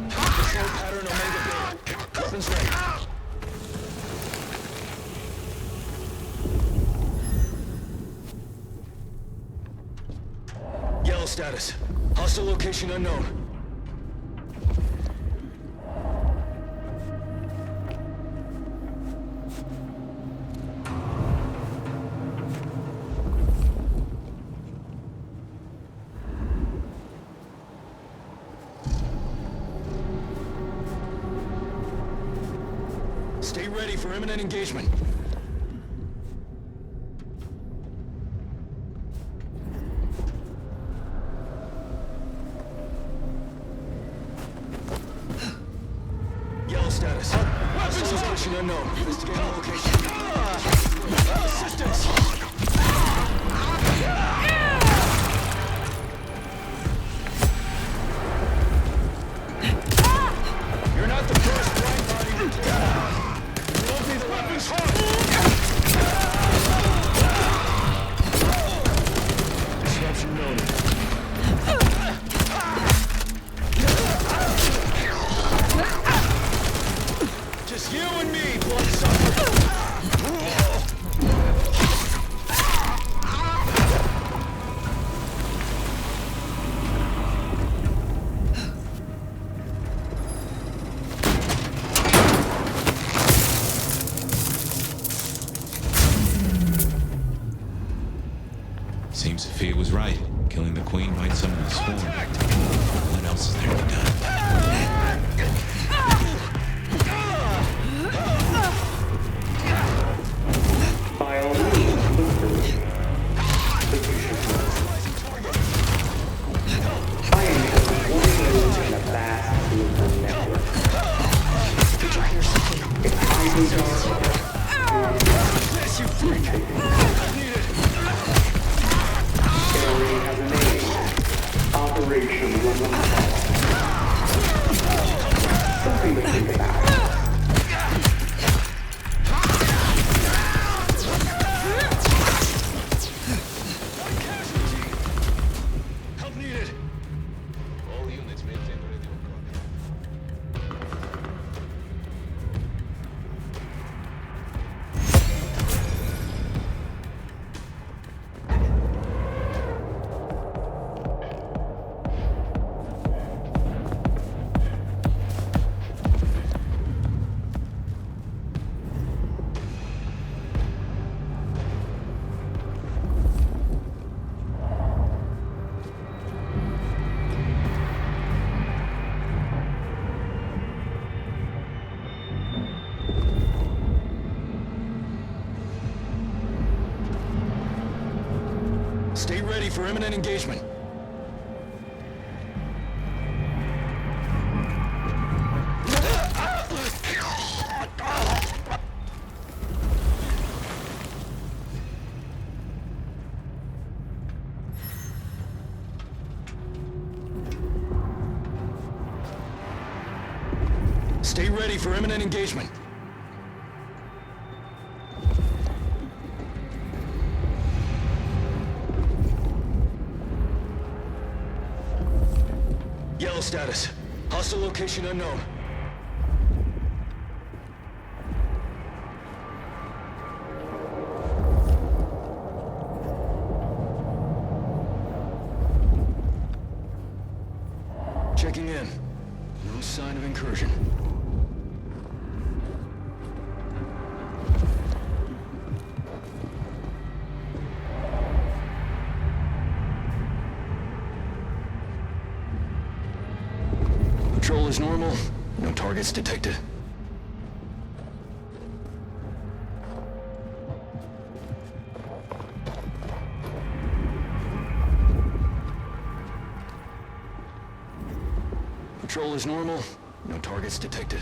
Control pattern Omega Beta. Weapons ready. Yellow status. Hostile location unknown. Stay ready for imminent engagement. Yellow status. Hostile location unknown. Investigating location. Assistance! You're not the first white body to die. You won't be the weapons hot! Disruption noted. Just you and me, bloodsucker! Seems Sophia was right. Killing the queen might summon the swarm. What else is there to be done? By all means, look for me. But you should know. I am just one node in a vast human network. If I lose our Yes, you freak! it already has a name. Operation Lawman. Something to think about. Help needed! All units maintain radio contact. Stay ready for imminent engagement. Stay ready for imminent engagement. Yellow status. Hostile location unknown. Checking in. No sign of incursion. Patrol is normal. No targets detected. Patrol is normal. No targets detected.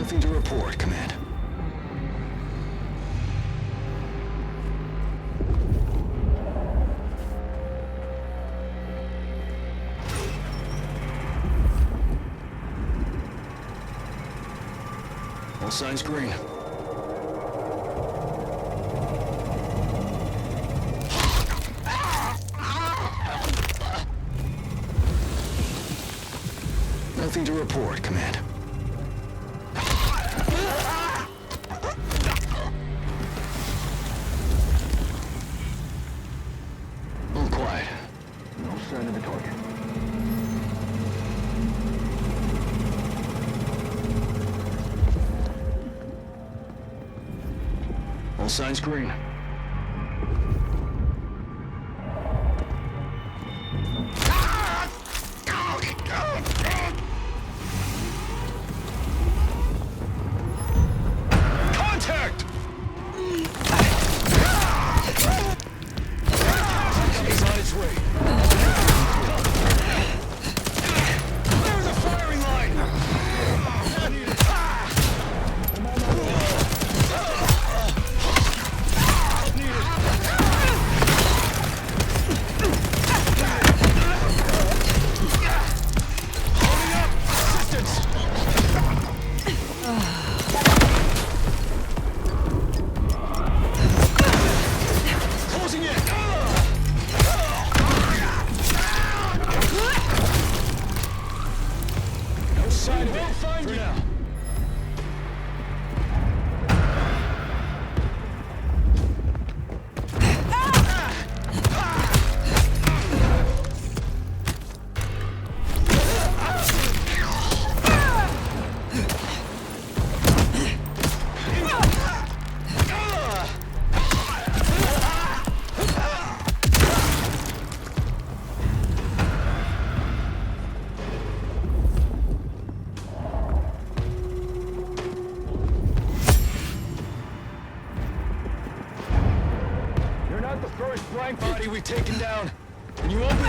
Nothing to report, Command. All signs green. Nothing to report, Command. All quiet. No sign of the target. All signs green. Contact! He's on his way. There's a firing line! Closing in! No sign of it for now. You're not the first blank body we've taken down. And you won't be...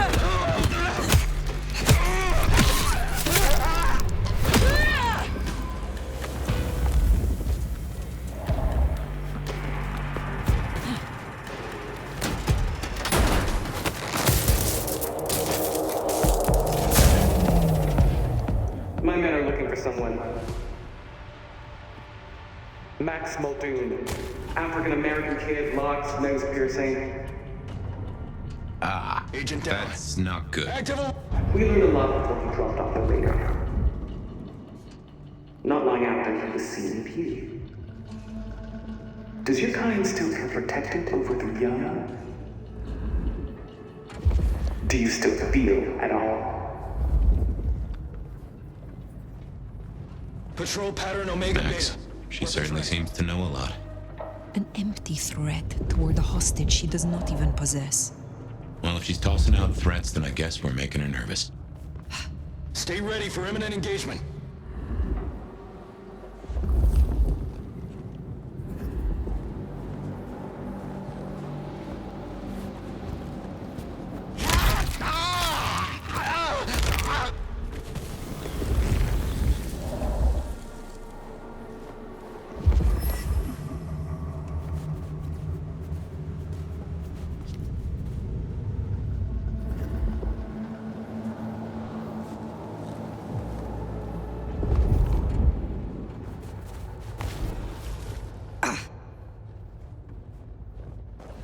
My men are looking for someone. Max Muldoon. African-American kid, locks, nose piercing. Ah, Agent down. that's not good. We learned a lot before he dropped off the radar. Not long after he was seen with you. Does your kind still feel protected over the young? Do you still feel at all? Patrol pattern Omega Max, Beta. she certainly seems to know a lot. An empty threat toward a hostage she does not even possess. Well, if she's tossing out threats, then I guess we're making her nervous. Stay ready for imminent engagement.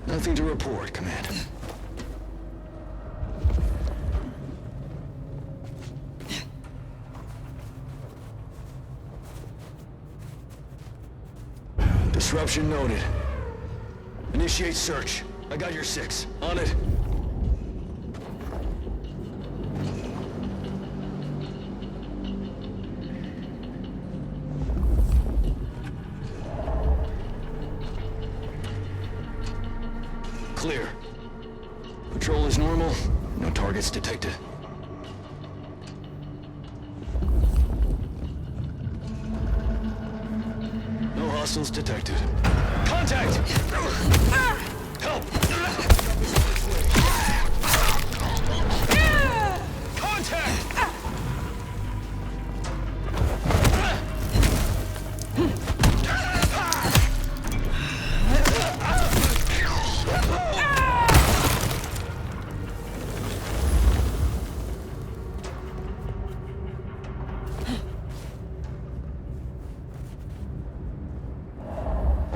Nothing to report, Command. Disruption noted. Initiate search. I got your 6. On it. Clear. Patrol is normal. No targets detected. No hostiles detected. Contact! Help! Contact!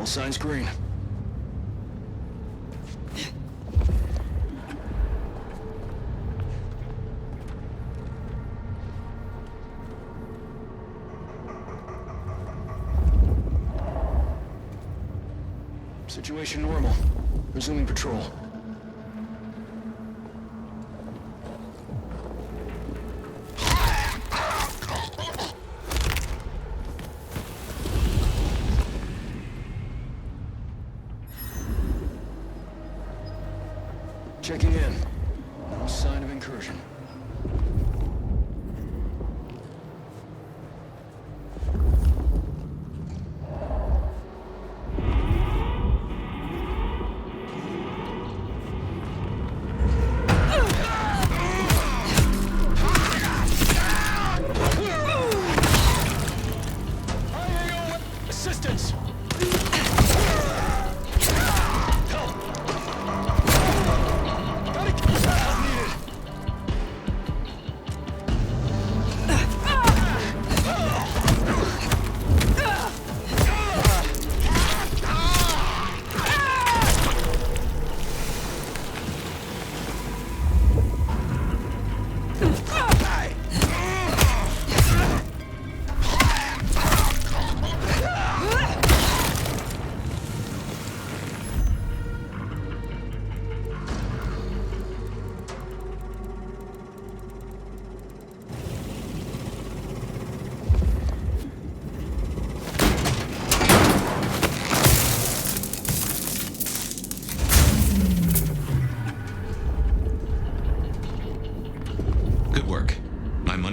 signs green. Situation normal. Resuming patrol. Checking in. No sign of incursion. Assistance!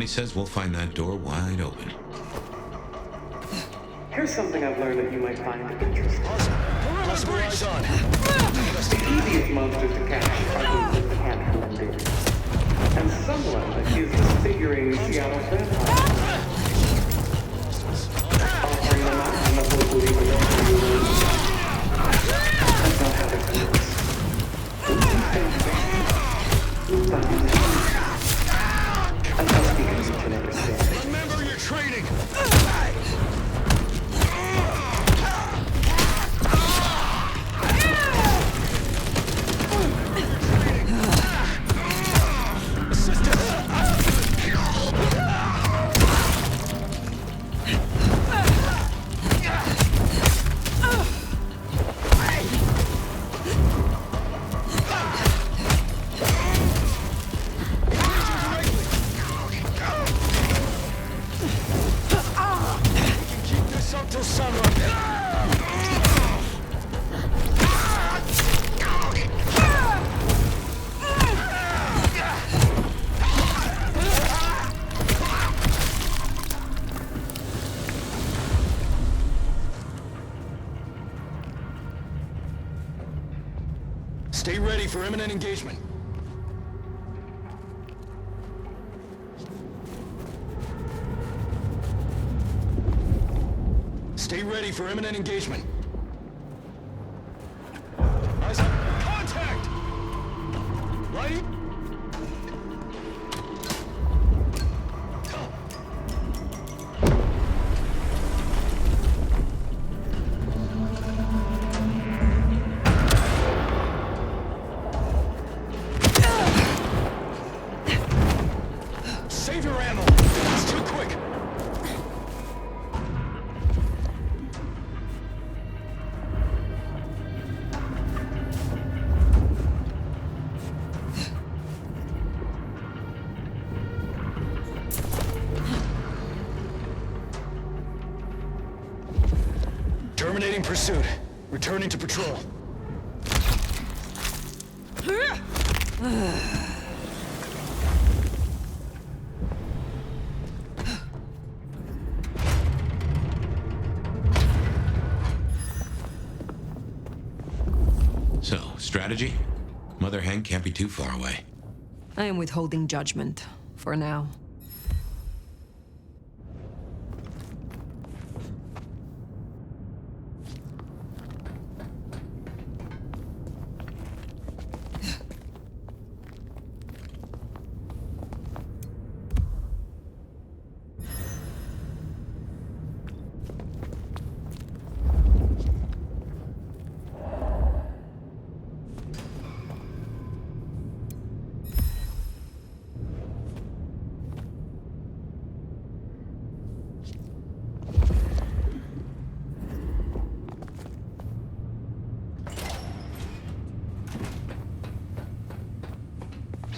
Says we'll find that door wide open. Here's something I've learned that you might find interesting. Possible eyes on. The easiest monsters to catch are those that can't hunt big. And someone is disfiguring Seattle vampires. Offering them out in the hope of leaving them to you. That's not how it works. Remember your training! Stay ready for imminent engagement. Stay ready for imminent engagement. Eyes up. Contact! Right? Save your ammo. It's too quick. Terminating pursuit. Returning to patrol. So, strategy? Mother Hen can't be too far away. I am withholding judgment, for now.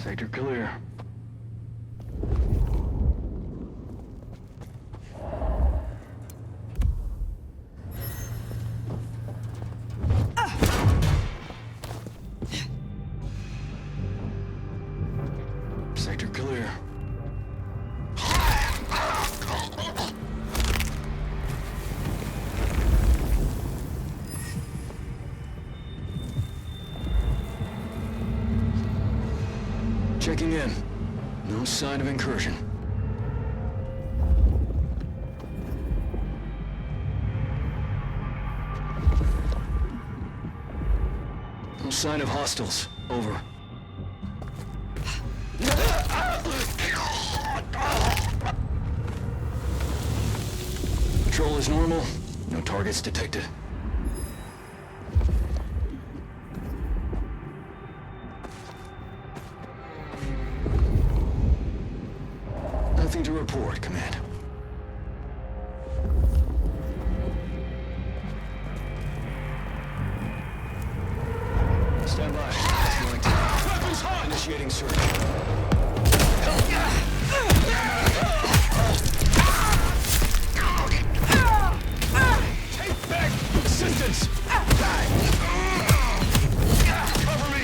Sector clear. Sector clear. Checking in. No sign of incursion. No sign of hostiles. Over. Patrol is normal. No targets detected. Nothing to report, Command. Stand by. Weapons hot! Initiating search. Take back! Assistance! Cover me!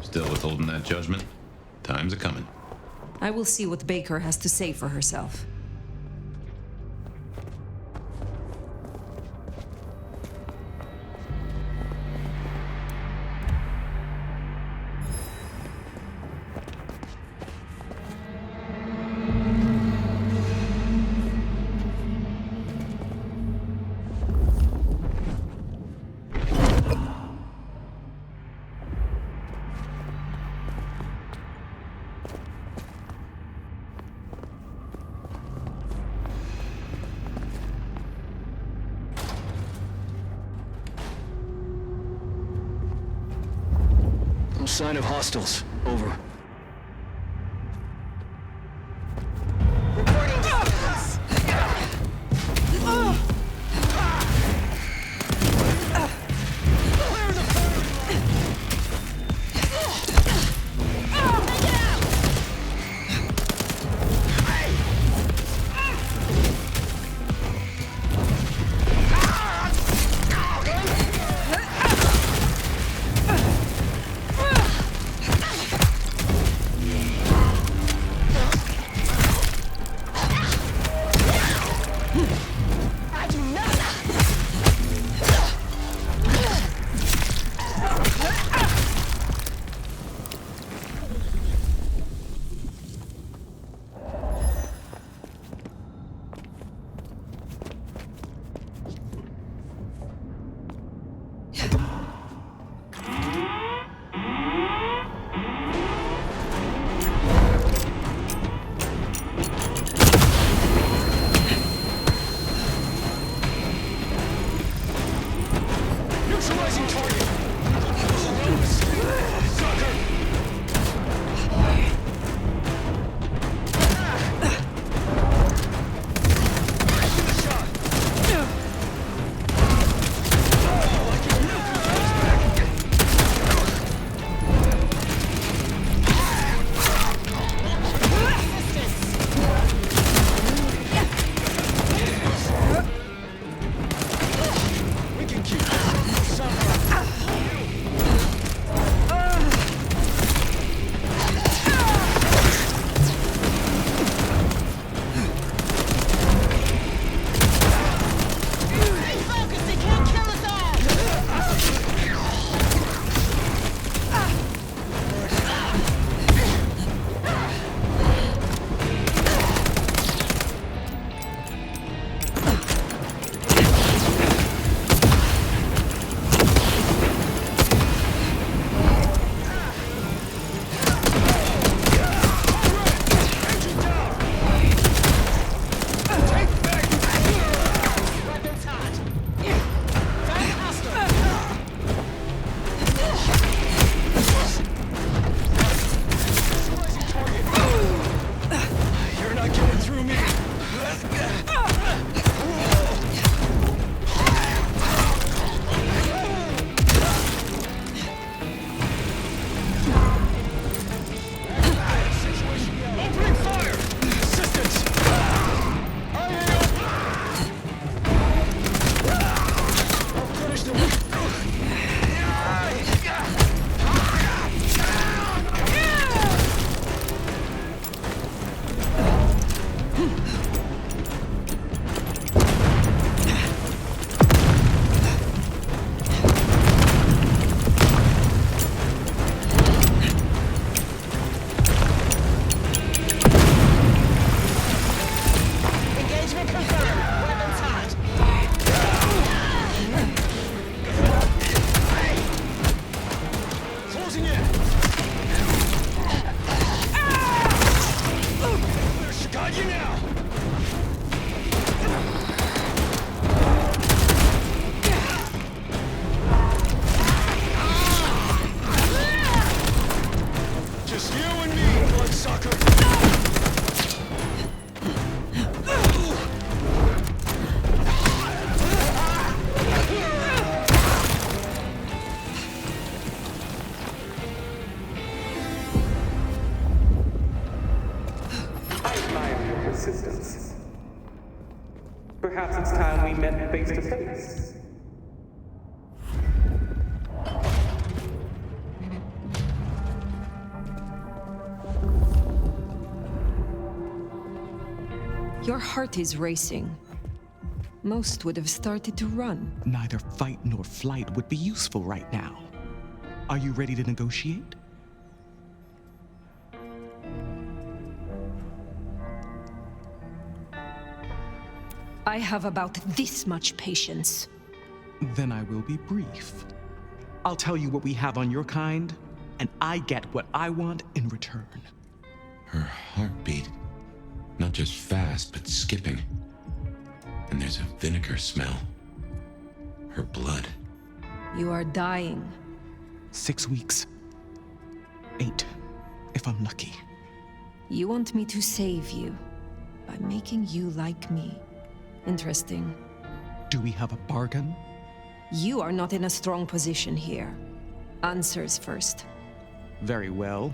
Still withholding that judgment? Time's a-coming. I will see what Baker has to say for herself. No sign of hostiles. Over. face to face. Your heart is racing. Most would have started to run. Neither fight nor flight would be useful right now. Are you ready to negotiate? I have about this much patience. Then I will be brief. I'll tell you what we have on your kind, and I get what I want in return. Her heartbeat, not just fast, but skipping. And there's a vinegar smell. Her blood. You are dying. 6 weeks. 8, if I'm lucky. You want me to save you by making you like me. Interesting. Do we have a bargain? You are not in a strong position here. Answers first. Very well.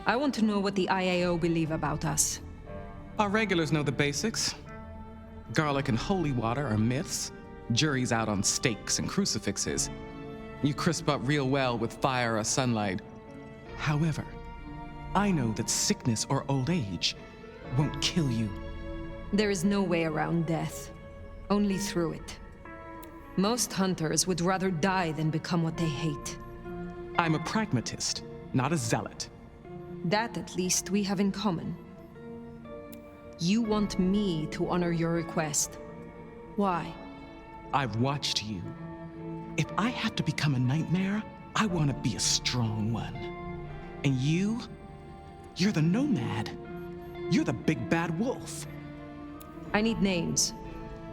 I want to know what the IAO believe about us. Our regulars know the basics. Garlic and holy water are myths. Jury's out on stakes and crucifixes. You crisp up real well with fire or sunlight. However, I know that sickness or old age won't kill you. There is no way around death. Only through it. Most hunters would rather die than become what they hate. I'm a pragmatist, not a zealot. That, at least, we have in common. You want me to honor your request. Why? I've watched you. If I have to become a nightmare, I want to be a strong one. And you're the Nomad. You're the big bad wolf. I need names.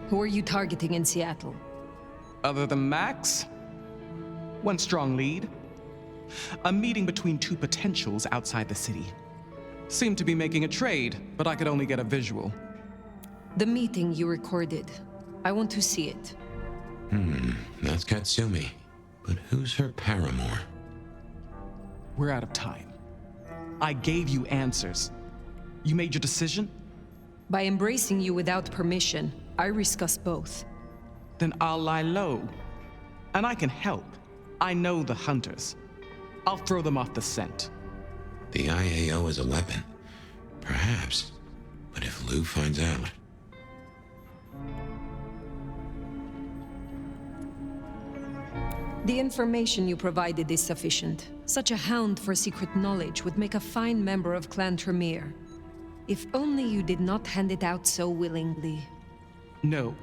Who are you targeting in Seattle? Other than Max? One strong lead. A meeting between two potentials outside the city. Seemed to be making a trade, but I could only get a visual. The meeting you recorded. I want to see it. That's Katsumi. But who's her paramour? We're out of time. I gave you answers. You made your decision? By embracing you without permission, I risk us both. Then I'll lie low. And I can help. I know the hunters. I'll throw them off the scent. The IAO is a weapon. Perhaps. But if Lou finds out... The information you provided is sufficient. Such a hound for secret knowledge would make a fine member of Clan Tremere. If only you did not hand it out so willingly. No.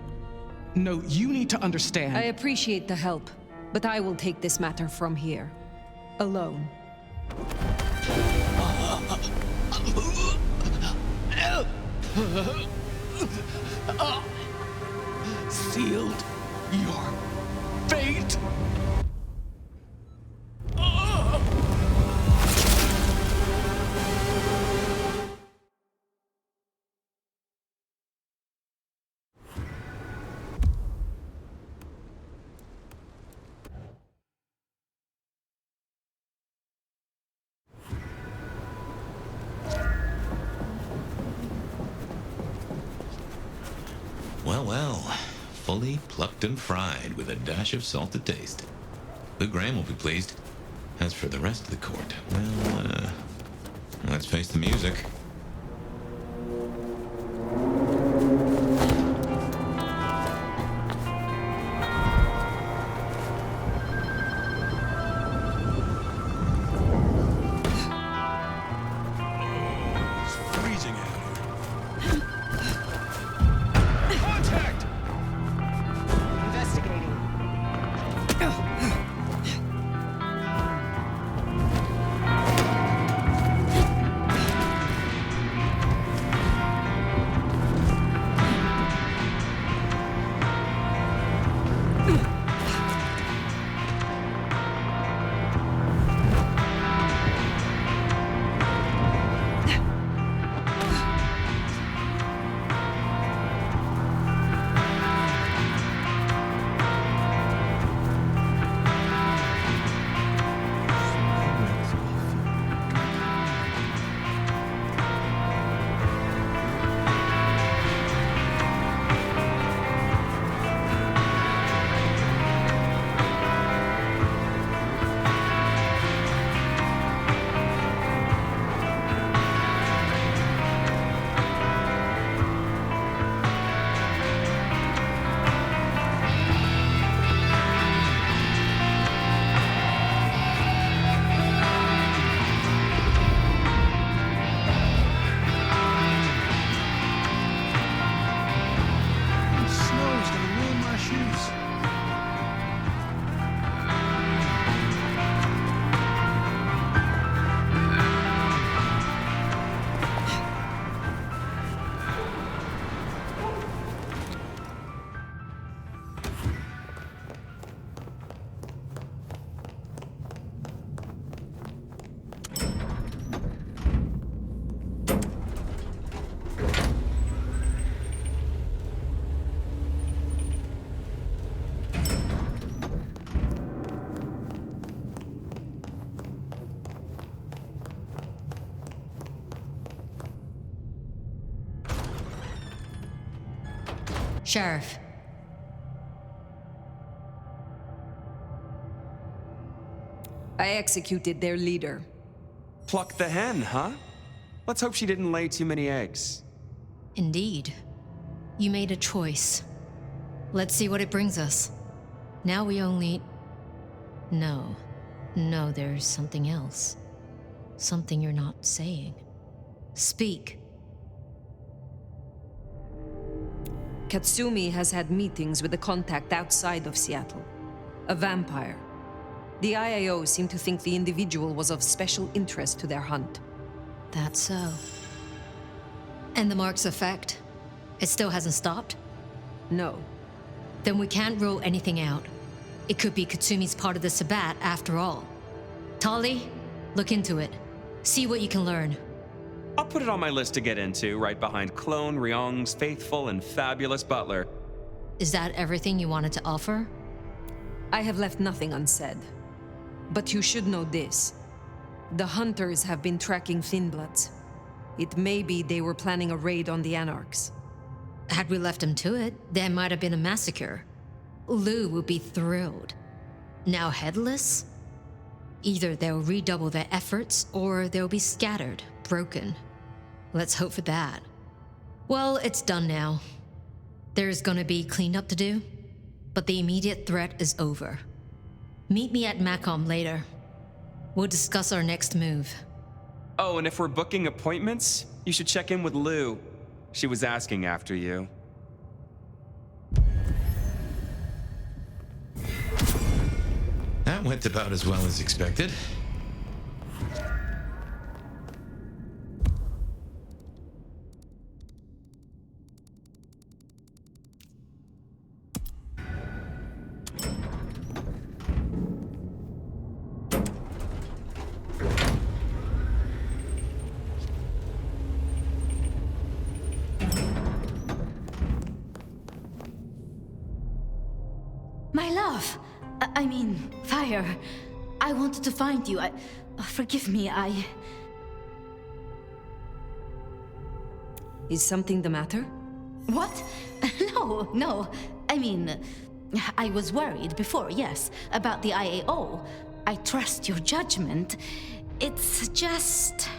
No, you need to understand. I appreciate the help, but I will take this matter from here. Alone. Sealed your fate. Well, fully plucked and fried with a dash of salt to taste. Lou Graham will be pleased. As for the rest of the court, well, let's face the music. Sheriff. I executed their leader. Pluck the hen, huh? Let's hope she didn't lay too many eggs. Indeed. You made a choice. Let's see what it brings us. Now we only... No, there's something else. Something you're not saying. Speak. Katsumi has had meetings with a contact outside of Seattle. A vampire. The IAO seem to think the individual was of special interest to their hunt. That's so. And the mark's effect? It still hasn't stopped? No. Then we can't rule anything out. It could be Katsumi's part of the Sabbat after all. Tali, look into it. See what you can learn. I'll put it on my list to get into, right behind Clone Ryong's faithful and fabulous butler. Is that everything you wanted to offer? I have left nothing unsaid. But you should know this. The hunters have been tracking Thinbloods. It may be they were planning a raid on the Anarchs. Had we left them to it, there might have been a massacre. Lou would be thrilled. Now headless? Either they'll redouble their efforts, or they'll be scattered, broken. Let's hope for that. Well, it's done now. There's gonna be cleanup to do, but the immediate threat is over. Meet me at Macomb later. We'll discuss our next move. Oh, and if we're booking appointments, you should check in with Lou. She was asking after you. That went about as well as expected. My love! I mean, Fire. I wanted to find you. Forgive me, Is something the matter? What? No. I mean, I was worried before, yes, about the IAO. I trust your judgment. It's just...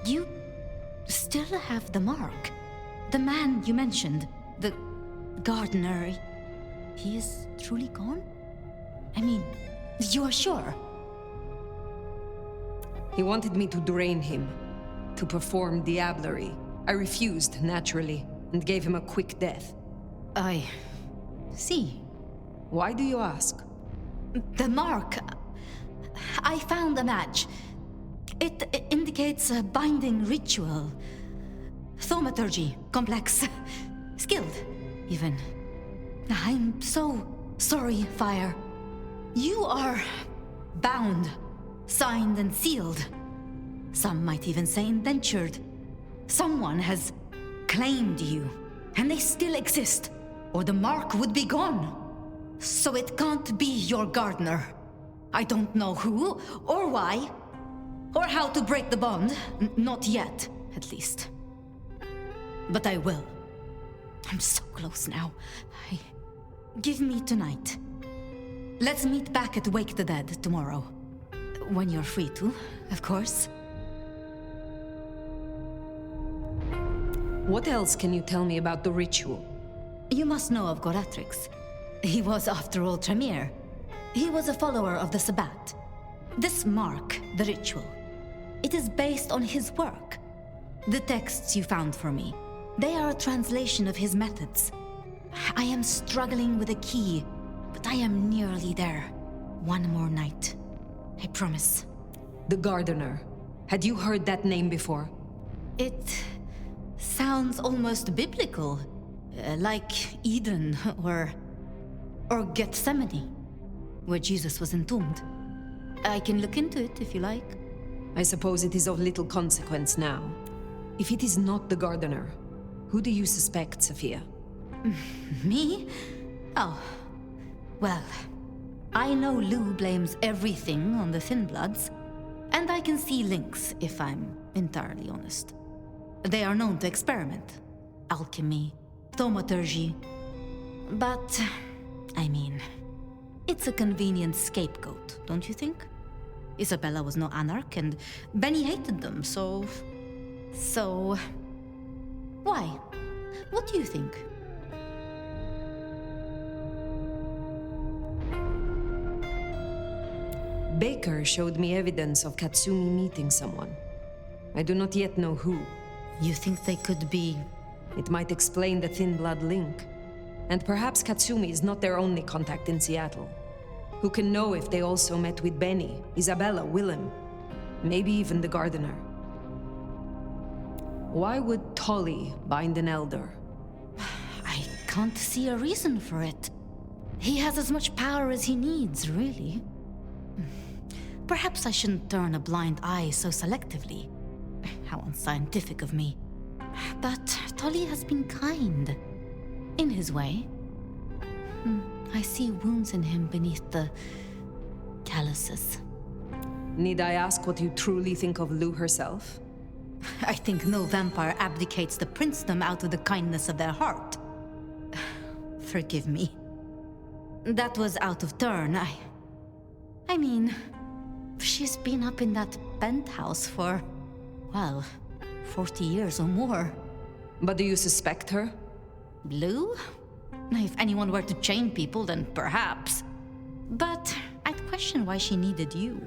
You still have the mark. The man you mentioned, the gardener, he is truly gone? I mean, you are sure? He wanted me to drain him, to perform diablerie. I refused, naturally, and gave him a quick death. I see. Why do you ask? The mark. I found a match. It indicates a binding ritual. Thaumaturgy, complex, skilled, even. I'm so sorry, Fire. You are bound, signed and sealed. Some might even say indentured. Someone has claimed you, and they still exist, or the mark would be gone. So it can't be your gardener. I don't know who, or why, or how to break the bond. Not yet, at least. But I will. I'm so close now. Give me tonight. Let's meet back at Wake the Dead tomorrow. When you're free to, of course. What else can you tell me about the ritual? You must know of Goratrix. He was, after all, Tremere. He was a follower of the Sabbat. This mark, the ritual, it is based on his work. The texts you found for me, they are a translation of his methods. I am struggling with a key, but I am nearly there. One more night. I promise. The Gardener. Had you heard that name before? It sounds almost biblical. Like Eden or Gethsemane, where Jesus was entombed. I can look into it if you like. I suppose it is of little consequence now. If it is not the Gardener, who do you suspect, Sophia? Me? Oh. Well, I know Lou blames everything on the Thin Bloods, and I can see links, if I'm entirely honest. They are known to experiment. Alchemy, thaumaturgy. But, I mean, it's a convenient scapegoat, don't you think? Ysabella was no anarch, and Benny hated them, so... Why? What do you think? Baker showed me evidence of Katsumi meeting someone. I do not yet know who. You think they could be... It might explain the thin blood link. And perhaps Katsumi is not their only contact in Seattle. Who can know if they also met with Benny, Ysabella, Willem, maybe even the gardener. Why would Tolly bind an elder? I can't see a reason for it. He has as much power as he needs, really. Perhaps I shouldn't turn a blind eye so selectively. How unscientific of me. But Tolly has been kind. In his way. I see wounds in him beneath the calluses. Need I ask what you truly think of Lou herself? I think no vampire abdicates the princedom out of the kindness of their heart. Forgive me. That was out of turn. I mean, she's been up in that penthouse for, well, 40 years or more. But do you suspect her? Lou? If anyone were to chain people, then perhaps. But I'd question why she needed you.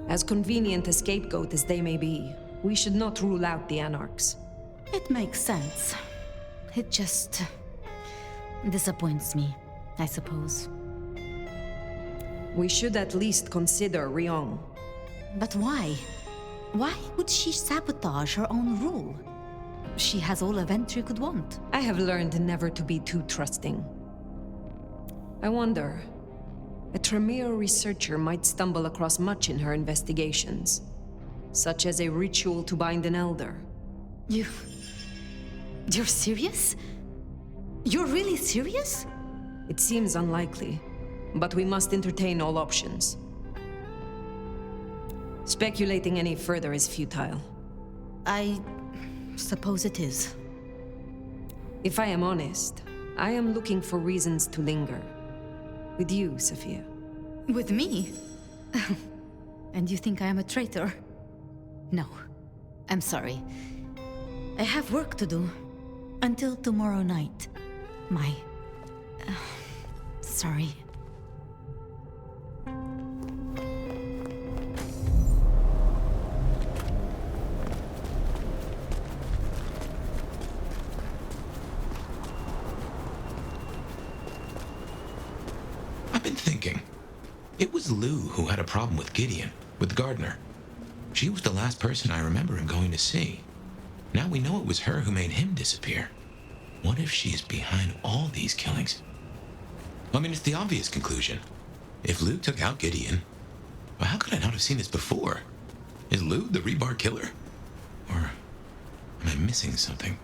As convenient a scapegoat as they may be, we should not rule out the Anarchs. It makes sense. It just... disappoints me, I suppose. We should at least consider Ryong. But why? Why would she sabotage her own rule? She has all a Ventry could want. I have learned never to be too trusting. I wonder... a Tremere researcher might stumble across much in her investigations, such as a ritual to bind an elder. You're serious? You're really serious? It seems unlikely, but we must entertain all options. Speculating any further is futile. I suppose it is. If I am honest, I am looking for reasons to linger. With you, Sophia. With me? And you think I am a traitor? No. I'm sorry. I have work to do. Until tomorrow night. Sorry. I've been thinking. It was Lou who had a problem with Gideon, with the gardener. She was the last person I remember him going to see. Now we know it was her who made him disappear. What if she's behind all these killings? I mean, it's the obvious conclusion. If Lou took out Gideon, well, how could I not have seen this before? Is Lou the rebar killer? Or am I missing something?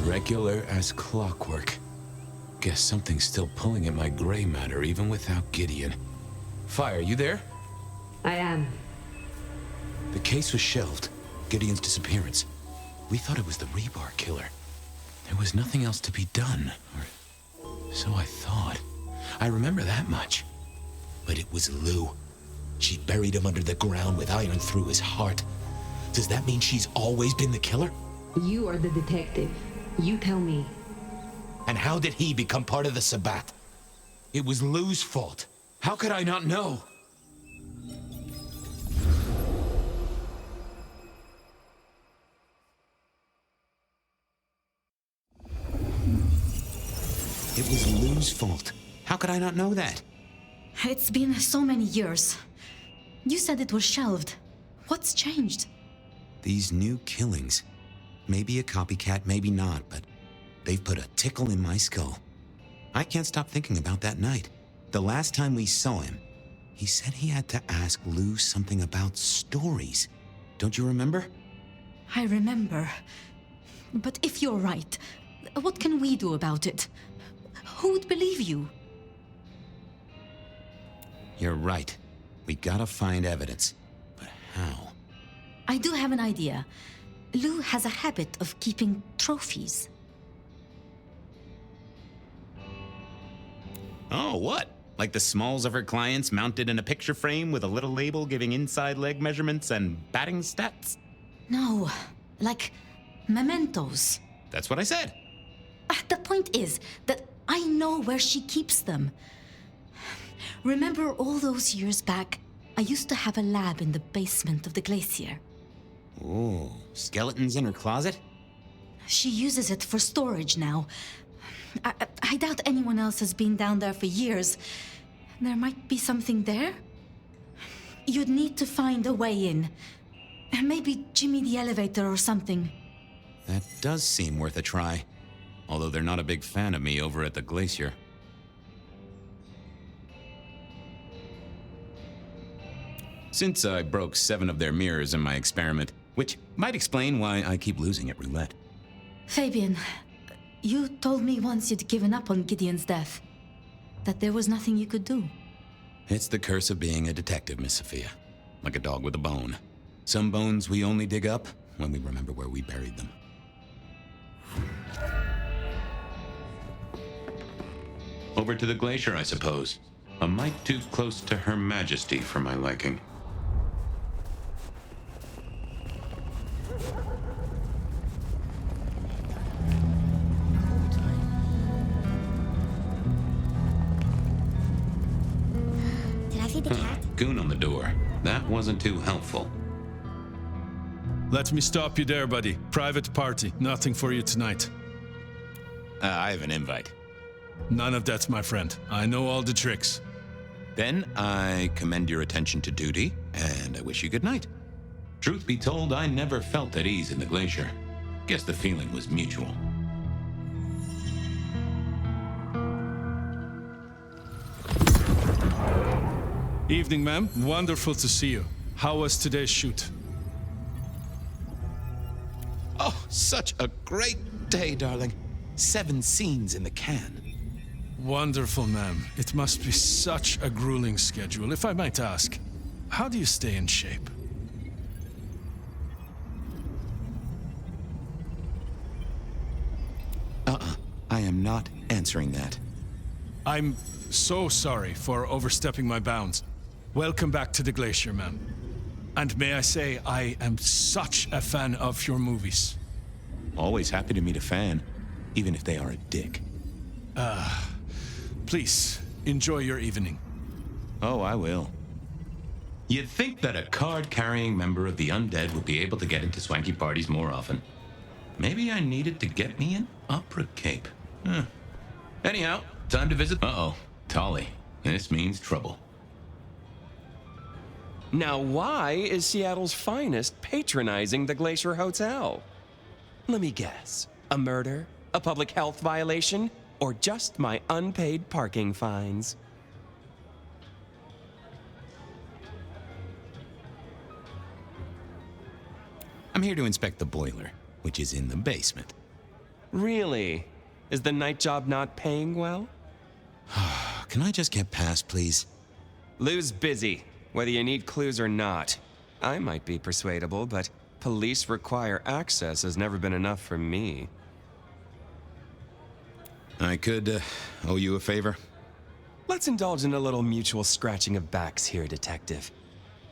Regular as clockwork. Guess something's still pulling at my gray matter even without Gideon. Fire, you there? I am. The case was shelved. Gideon's disappearance. We thought it was the rebar killer. There was nothing else to be done, or so I thought. I remember that much. But it was Lou. She buried him under the ground with iron through his heart. Does that mean she's always been the killer? You are the detective. You tell me. And how did he become part of the Sabbat? It was Lou's fault. How could I not know? It was Lou's fault. How could I not know that? It's been so many years. You said it was shelved. What's changed? These new killings. Maybe a copycat, maybe not, but they've put a tickle in my skull. I can't stop thinking about that night. The last time we saw him, he said he had to ask Lou something about stories. Don't you remember? I remember. But if you're right, what can we do about it? Who would believe you? You're right. We gotta find evidence. But how? I do have an idea. Lou has a habit of keeping trophies. Oh, what? Like the smalls of her clients mounted in a picture frame with a little label giving inside leg measurements and batting stats? No, like mementos. That's what I said. The point is that I know where she keeps them. Remember all those years back, I used to have a lab in the basement of the glacier. Ooh, skeletons in her closet? She uses it for storage now. I doubt anyone else has been down there for years. There might be something there. You'd need to find a way in. Maybe Jimmy the elevator or something. That does seem worth a try. Although they're not a big fan of me over at the glacier. Since I broke 7 of their mirrors in my experiment, which might explain why I keep losing at roulette. Fabien, you told me once you'd given up on Gideon's death. That there was nothing you could do. It's the curse of being a detective, Miss Sophia. Like a dog with a bone. Some bones we only dig up when we remember where we buried them. Over to the glacier, I suppose. A mite too close to Her Majesty for my liking. Did I see the cat? Goon on the door. That wasn't too helpful. Let me stop you there, buddy. Private party. Nothing for you tonight. I have an invite. None of that, my friend. I know all the tricks. Then I commend your attention to duty, and I wish you good night. Truth be told, I never felt at ease in the glacier. Guess the feeling was mutual. Evening, ma'am. Wonderful to see you. How was today's shoot? Oh, such a great day, darling. 7 scenes in the can. Wonderful, ma'am. It must be such a grueling schedule. If I might ask, how do you stay in shape? I am not answering that. I'm so sorry for overstepping my bounds. Welcome back to the glacier, ma'am. And may I say, I am such a fan of your movies. Always happy to meet a fan, even if they are a dick. Please, enjoy your evening. Oh, I will. You'd think that a card-carrying member of the undead would be able to get into swanky parties more often. Maybe I needed to get me an opera cape. Anyhow, time to visit. Uh-oh, Tolly. This means trouble. Now, why is Seattle's finest patronizing the Glacier Hotel? Let me guess. A murder? A public health violation? Or just my unpaid parking fines? I'm here to inspect the boiler, which is in the basement. Really? Is the night job not paying well? Can I just get past, please? Lou's busy, whether you need clues or not. I might be persuadable, but police require access has never been enough for me. I could owe you a favor. Let's indulge in a little mutual scratching of backs here, Detective.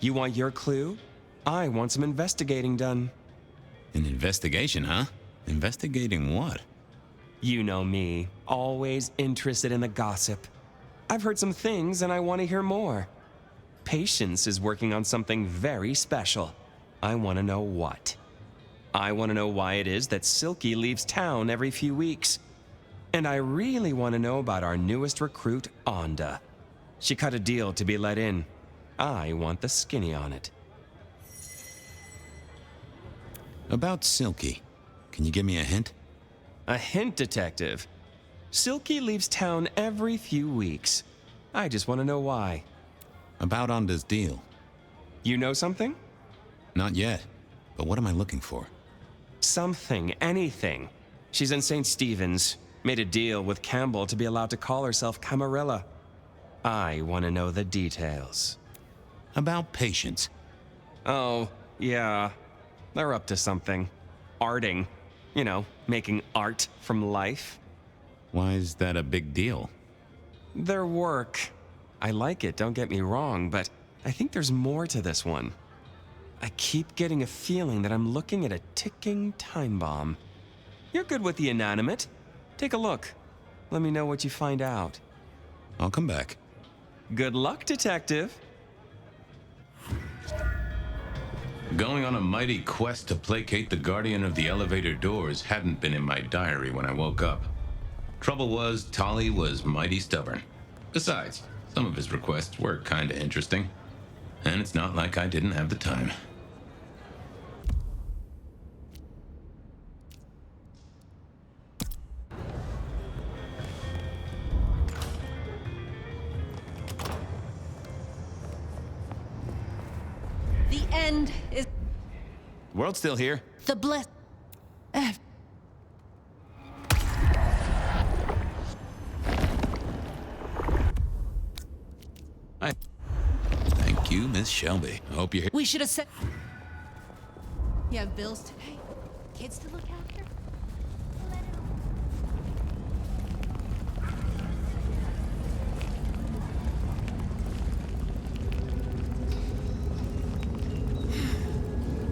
You want your clue? I want some investigating done. An investigation, huh? Investigating what? You know me, always interested in the gossip. I've heard some things and I want to hear more. Patience is working on something very special. I want to know what. I want to know why it is that Silky leaves town every few weeks. And I really want to know about our newest recruit, Onda. She cut a deal to be let in. I want the skinny on it. About Silky, can you give me a hint? A hint, detective. Silky leaves town every few weeks. I just want to know why. About Onda's deal. You know something? Not yet, but what am I looking for? Something, anything. She's in St. Stephen's. Made a deal with Campbell to be allowed to call herself Camarilla. I want to know the details. About Patience. Oh, yeah. They're up to something. Arting. You know, making art from life. Why is that a big deal? Their work. I like it, don't get me wrong, but I think there's more to this one. I keep getting a feeling that I'm looking at a ticking time bomb. You're good with the inanimate. Take a look. Let me know what you find out. I'll come back. Good luck, detective. Going on a mighty quest to placate the guardian of the elevator doors hadn't been in my diary when I woke up. Trouble was, Tolly was mighty stubborn. Besides, some of his requests were kinda interesting. And it's not like I didn't have the time. The end is World's still here. the bless. Thank you, Miss Shelby. I hope you're here. We should have said. You have bills to pay, kids to look after.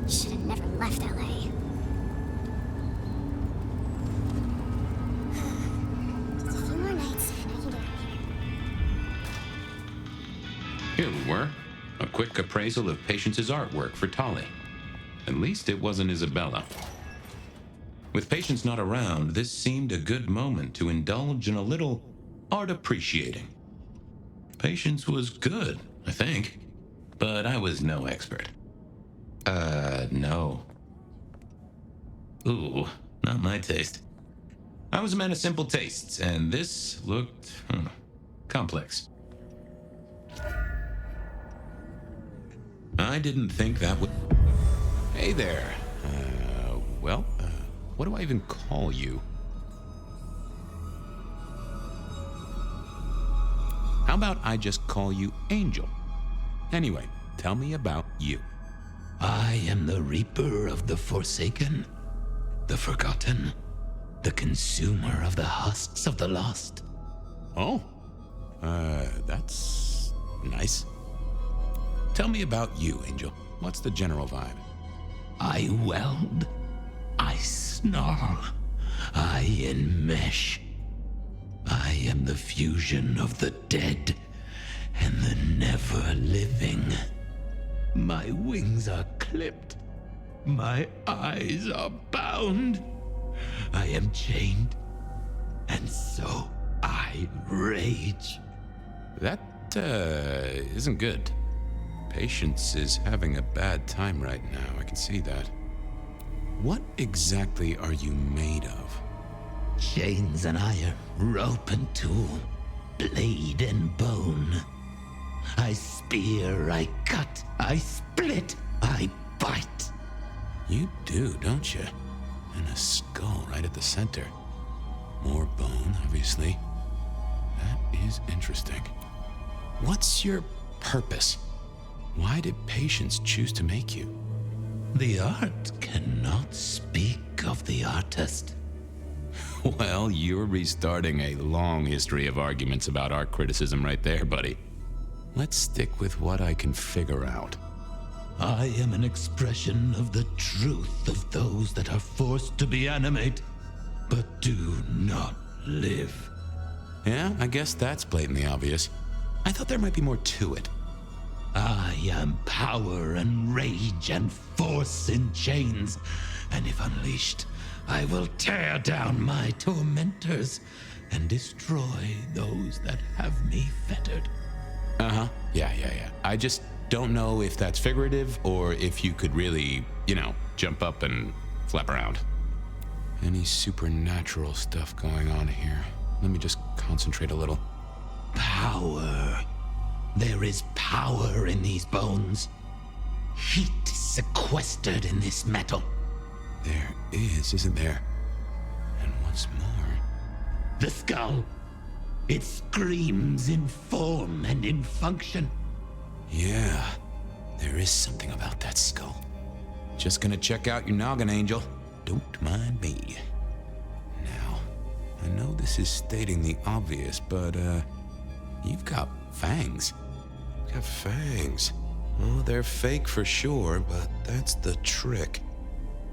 Should have never left LA. Just a few more nights, and I can get out here. Here we were. A quick appraisal of Patience's artwork for Tolly. At least it wasn't Ysabella. With Patience not around, this seemed a good moment to indulge in a little art appreciating. Patience was good, I think, but I was no expert. No. Ooh, not my taste. I was a man of simple tastes, and this looked complex. I didn't think that would... Hey there. What do I even call you? How about I just call you Angel? Anyway, tell me about you. I am the Reaper of the Forsaken, the Forgotten, the Consumer of the Husks of the Lost. Oh, that's nice. Tell me about you, Angel. What's the general vibe? I weld, I snarl, I enmesh. I am the fusion of the dead and the never-living. My wings are clipped. My eyes are bound. I am chained. And so I rage. That, isn't good. Patience is having a bad time right now. I can see that. What exactly are you made of? Chains and iron, rope and tool, blade and bone. I spear, I cut, I split, I bite. You do, don't you? And a skull right at the center. More bone, obviously. That is interesting. What's your purpose? Why did Patience choose to make you? The art cannot speak of the artist. Well, you're restarting a long history of arguments about art criticism right there, buddy. Let's stick with what I can figure out. I am an expression of the truth of those that are forced to be animate, but do not live. Yeah, I guess that's blatantly obvious. I thought there might be more to it. I am power and rage and force in chains, and if unleashed, I will tear down my tormentors and destroy those that have me fettered. Uh-huh. Yeah. I just don't know if that's figurative or if you could really, jump up and flap around. Any supernatural stuff going on here? Let me just concentrate a little. Power. There is power in these bones. Heat sequestered in this metal. There is, isn't there? And what's more? The skull. It screams in form and in function. Yeah, there is something about that skull. Just gonna check out your noggin, Angel. Don't mind me. Now, I know this is stating the obvious, but, you've got fangs. You've got fangs. Oh, they're fake for sure, but that's the trick.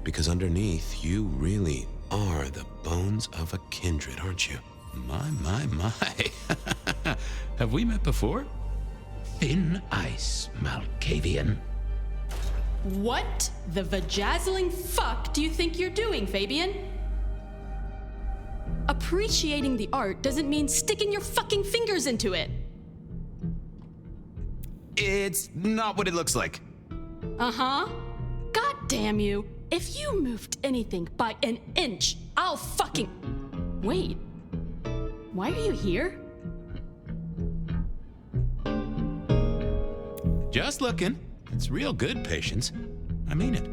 Because underneath, you really are the bones of a kindred, aren't you? My. Have we met before? Thin ice, Malkavian. What the vajazzling fuck do you think you're doing, Fabien? Appreciating the art doesn't mean sticking your fucking fingers into it. It's not what it looks like. Uh-huh. God damn you. If you moved anything by an inch, I'll fucking... Wait. Why are you here? Just looking. It's real good, Patience. I mean it.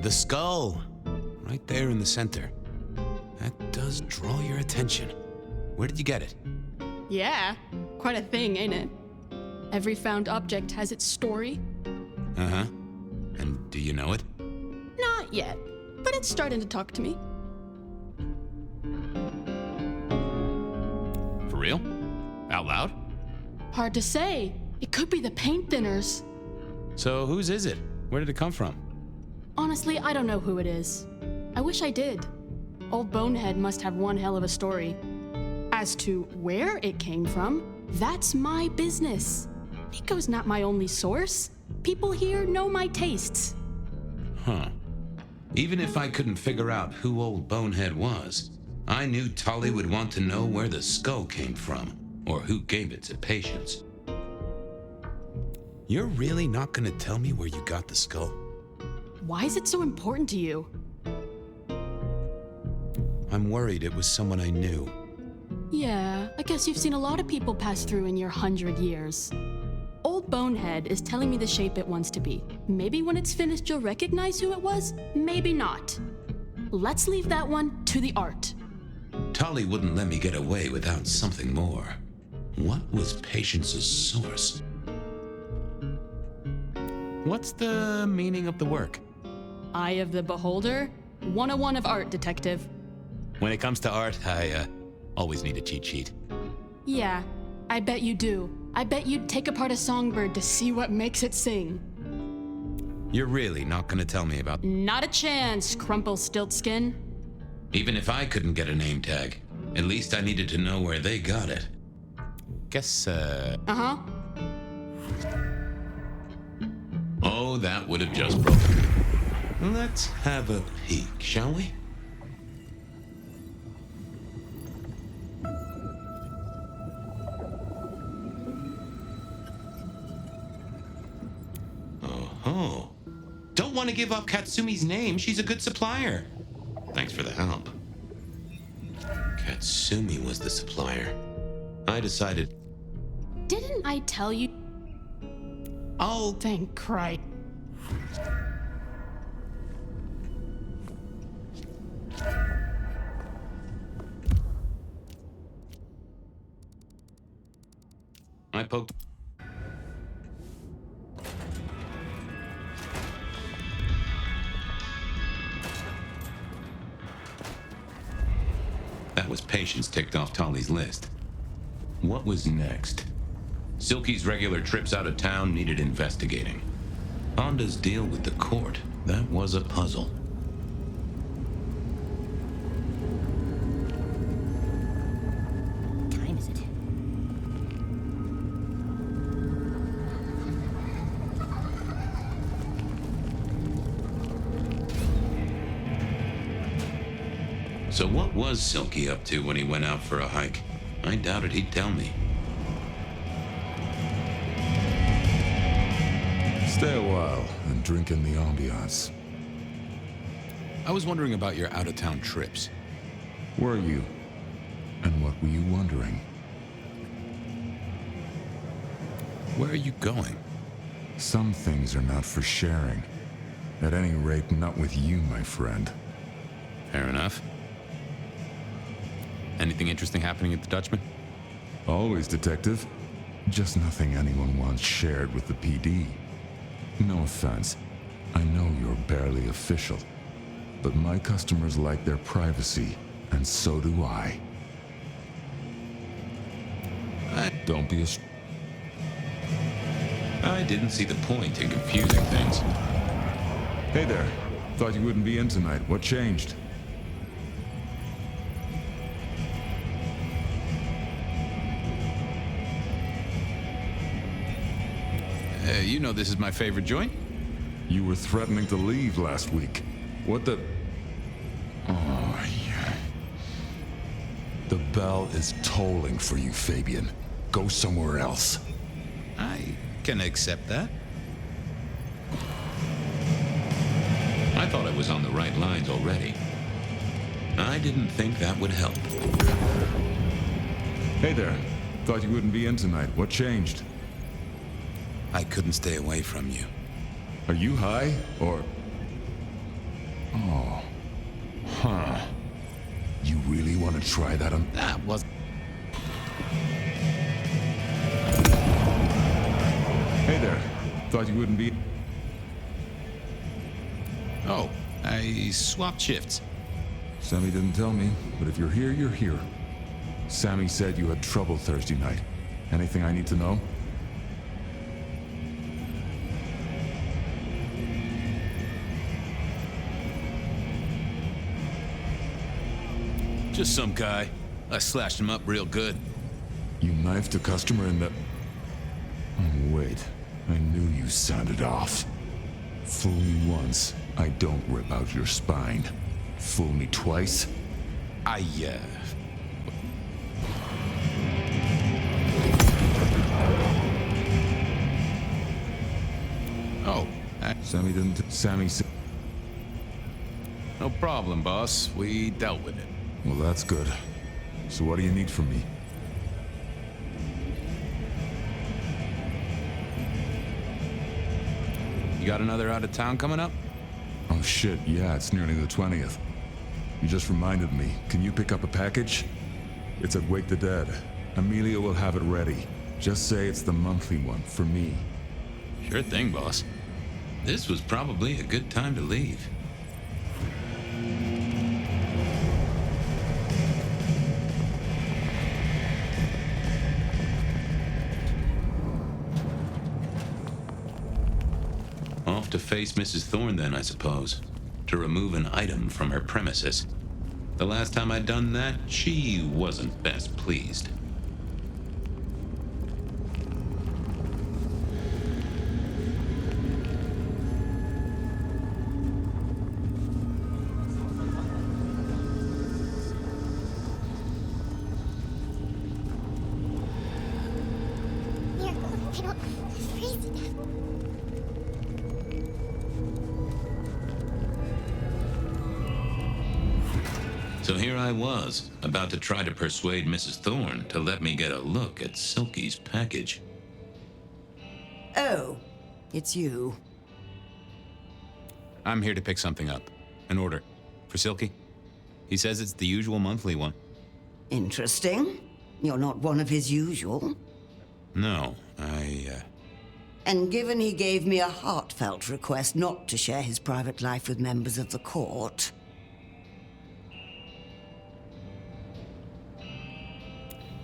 The skull. Right there in the center. That does draw your attention. Where did you get it? Yeah. Quite a thing, ain't it? Every found object has its story. Uh-huh. And do you know it? Not yet, but it's starting to talk to me. For real? Out loud? Hard to say. It could be the paint thinners. So whose is it? Where did it come from? Honestly, I don't know who it is. I wish I did. Old Bonehead must have one hell of a story. As to where it came from, that's my business. Nico's not my only source. People here know my tastes. Huh. Even if I couldn't figure out who Old Bonehead was, I knew Tolly would want to know where the skull came from, or who gave it to Patience. You're really not gonna tell me where you got the skull? Why is it so important to you? I'm worried it was someone I knew. Yeah, I guess you've seen a lot of people pass through in your 100 years. Old Bonehead is telling me the shape it wants to be. Maybe when it's finished you'll recognize who it was, maybe not. Let's leave that one to the art. Tolly wouldn't let me get away without something more. What was Patience's source? What's the meaning of the work? Eye of the Beholder? 101 of art, detective. When it comes to art, I always need a cheat sheet. Yeah, I bet you do. I bet you'd take apart a songbird to see what makes it sing. You're really not gonna tell me about... Not a chance, Crumplestiltskin. Even if I couldn't get a name tag, at least I needed to know where they got it. Guess, Uh-huh. Oh, that would have just broken. Let's have a peek, shall we? Oh, don't want to give up Katsumi's name. She's a good supplier. Thanks for the help. Katsumi was the supplier. I decided... Didn't I tell you? Oh, thank Christ. I poked... That was Patience ticked off Tolly's list. What was next? Silky's regular trips out of town needed investigating. Honda's deal with the court, that was a puzzle. What time is it? So what was Silky up to when he went out for a hike? I doubted he'd tell me. Stay a while and drink in the ambiance. I was wondering about your out-of-town trips. Were you? And what were you wondering? Where are you going? Some things are not for sharing. At any rate, not with you, my friend. Fair enough. Anything interesting happening at the Dutchman? Always, Detective. Just nothing anyone wants shared with the PD. No offense. I know you're barely official. But my customers like their privacy, and so do I. Don't be a... I didn't see the point in confusing things. Hey there. Thought you wouldn't be in tonight. What changed? You know this is my favorite joint? You were threatening to leave last week. What the... Oh, yeah. The bell is tolling for you, Fabien. Go somewhere else. I can accept that. I thought I was on the right lines already. I didn't think that would help. Hey there. Thought you wouldn't be in tonight. What changed? I couldn't stay away from you. Are you high, or... Oh. Huh. You really want to try that on... That was... Hey there. Thought you wouldn't be... Oh, I swapped shifts. Sammy didn't tell me, but if you're here, you're here. Sammy said you had trouble Thursday night. Anything I need to know? Just some guy. I slashed him up real good. You knifed a customer in the... Oh, wait. I knew you sounded off. Fool me once, I don't rip out your spine. Fool me twice? Sammy didn't... Sammy said... No problem, boss. We dealt with it. Well, that's good. So what do you need from me? You got another out of town coming up? Oh shit, yeah, it's nearly the 20th. You just reminded me. Can you pick up a package? It's at Wake the Dead. Amelia will have it ready. Just say it's the monthly one, for me. Sure thing, boss. This was probably a good time to leave. Off to face Mrs. Thorne then, I suppose. To remove an item from her premises. The last time I'd done that, she wasn't best pleased. So here I was, about to try to persuade Mrs. Thorne to let me get a look at Silky's package. Oh, it's you. I'm here to pick something up. An order. For Silky. He says it's the usual monthly one. Interesting. You're not one of his usual. No, And given he gave me a heartfelt request not to share his private life with members of the court...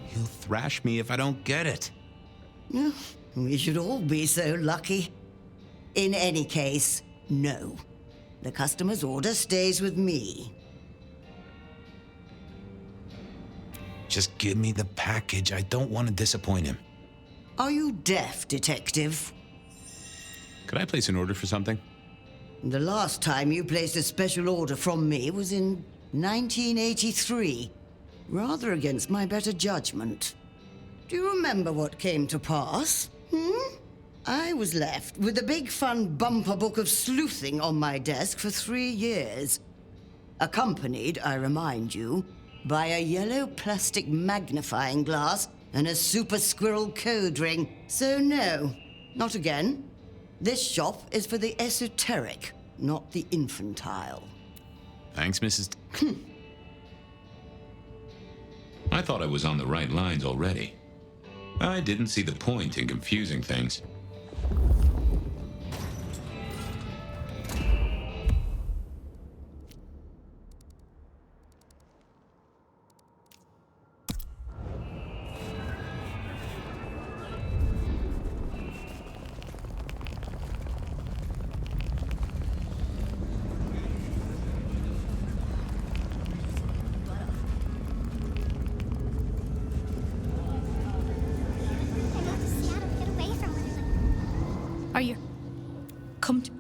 He'll thrash me if I don't get it. We should all be so lucky. In any case, no. The customer's order stays with me. Just give me the package. I don't want to disappoint him. Are you deaf, Detective? Could I place an order for something? The last time you placed a special order from me was in 1983. Rather against my better judgment. Do you remember what came to pass? I was left with a big fun bumper book of sleuthing on my desk for 3 years. Accompanied, I remind you, by a yellow plastic magnifying glass and a super squirrel code ring. So no, not again. This shop is for the esoteric, not the infantile. Thanks, Mrs. I thought I was on the right lines already. I didn't see the point in confusing things. Are you... Come to...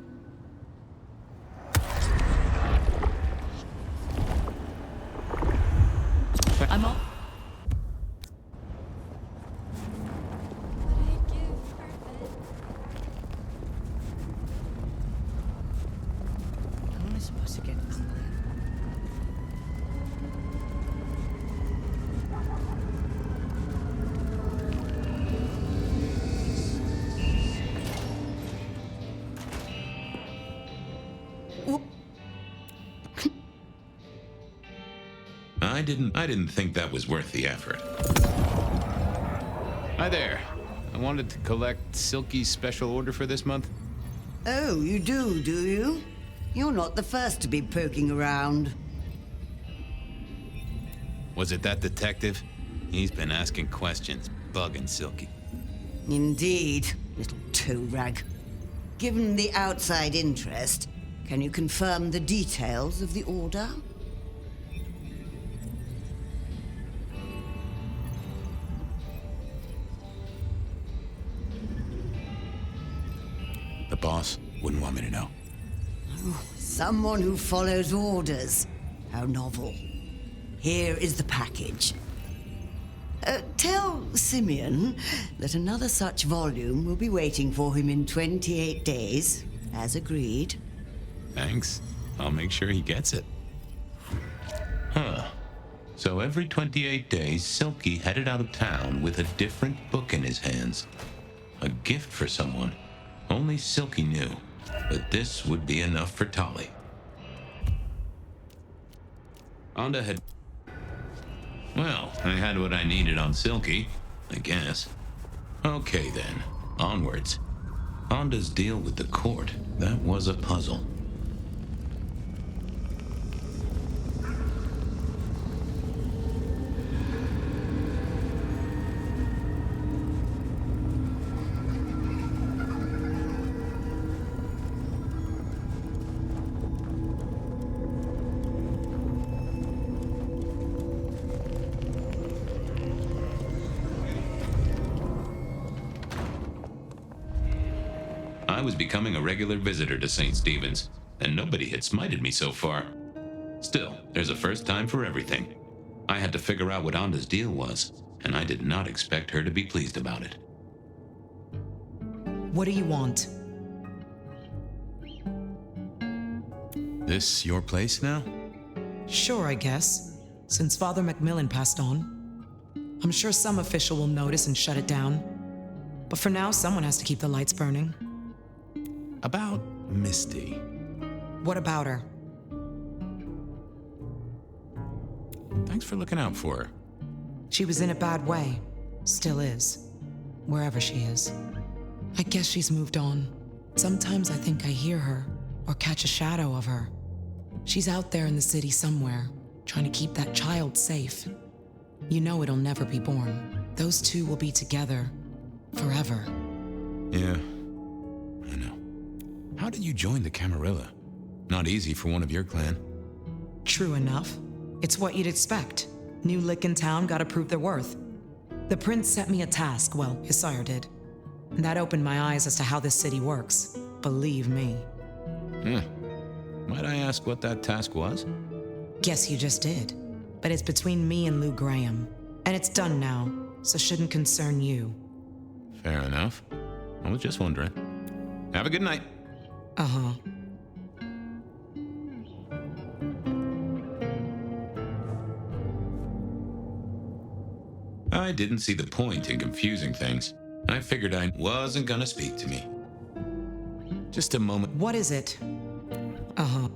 I'm all... How am I supposed to get up there? I didn't think that was worth the effort. Hi there. I wanted to collect Silky's special order for this month. Oh, you do you? You're not the first to be poking around. Was it that detective? He's been asking questions, bugging Silky. Indeed, little toe rag. Given the outside interest, can you confirm the details of the order? The boss wouldn't want me to know. Oh, someone who follows orders. How novel. Here is the package. Tell Simeon that another such volume will be waiting for him in 28 days, as agreed. Thanks. I'll make sure he gets it. Huh. So every 28 days, Silky headed out of town with a different book in his hands. A gift for someone. Only Silky knew, but this would be enough for Tolly. Onda had... Well, I had what I needed on Silky, I guess. Okay then, onwards. Onda's deal with the court, that was a puzzle. I was becoming a regular visitor to St. Stephen's, and nobody had smited me so far. Still, there's a first time for everything. I had to figure out what Onda's deal was, and I did not expect her to be pleased about it. What do you want? This your place now? Sure, I guess. Since Father Macmillan passed on. I'm sure some official will notice and shut it down. But for now, someone has to keep the lights burning. About Misty. What about her? Thanks for looking out for her. She was in a bad way. Still is. Wherever she is. I guess she's moved on. Sometimes I think I hear her, or catch a shadow of her. She's out there in the city somewhere, trying to keep that child safe. You know it'll never be born. Those two will be together. Forever. Yeah, I know. How did you join the Camarilla? Not easy for one of your clan. True enough. It's what you'd expect. New lick in town, gotta prove their worth. The prince set me a task, well, his sire did. And that opened my eyes as to how this city works. Believe me. Might I ask what that task was? Guess you just did. But it's between me and Lou Graham. And it's done now, so shouldn't concern you. Fair enough. I was just wondering. Have a good night. Uh-huh. I didn't see the point in confusing things. I figured I wasn't gonna speak to me. Just a moment. What is it? Uh-huh.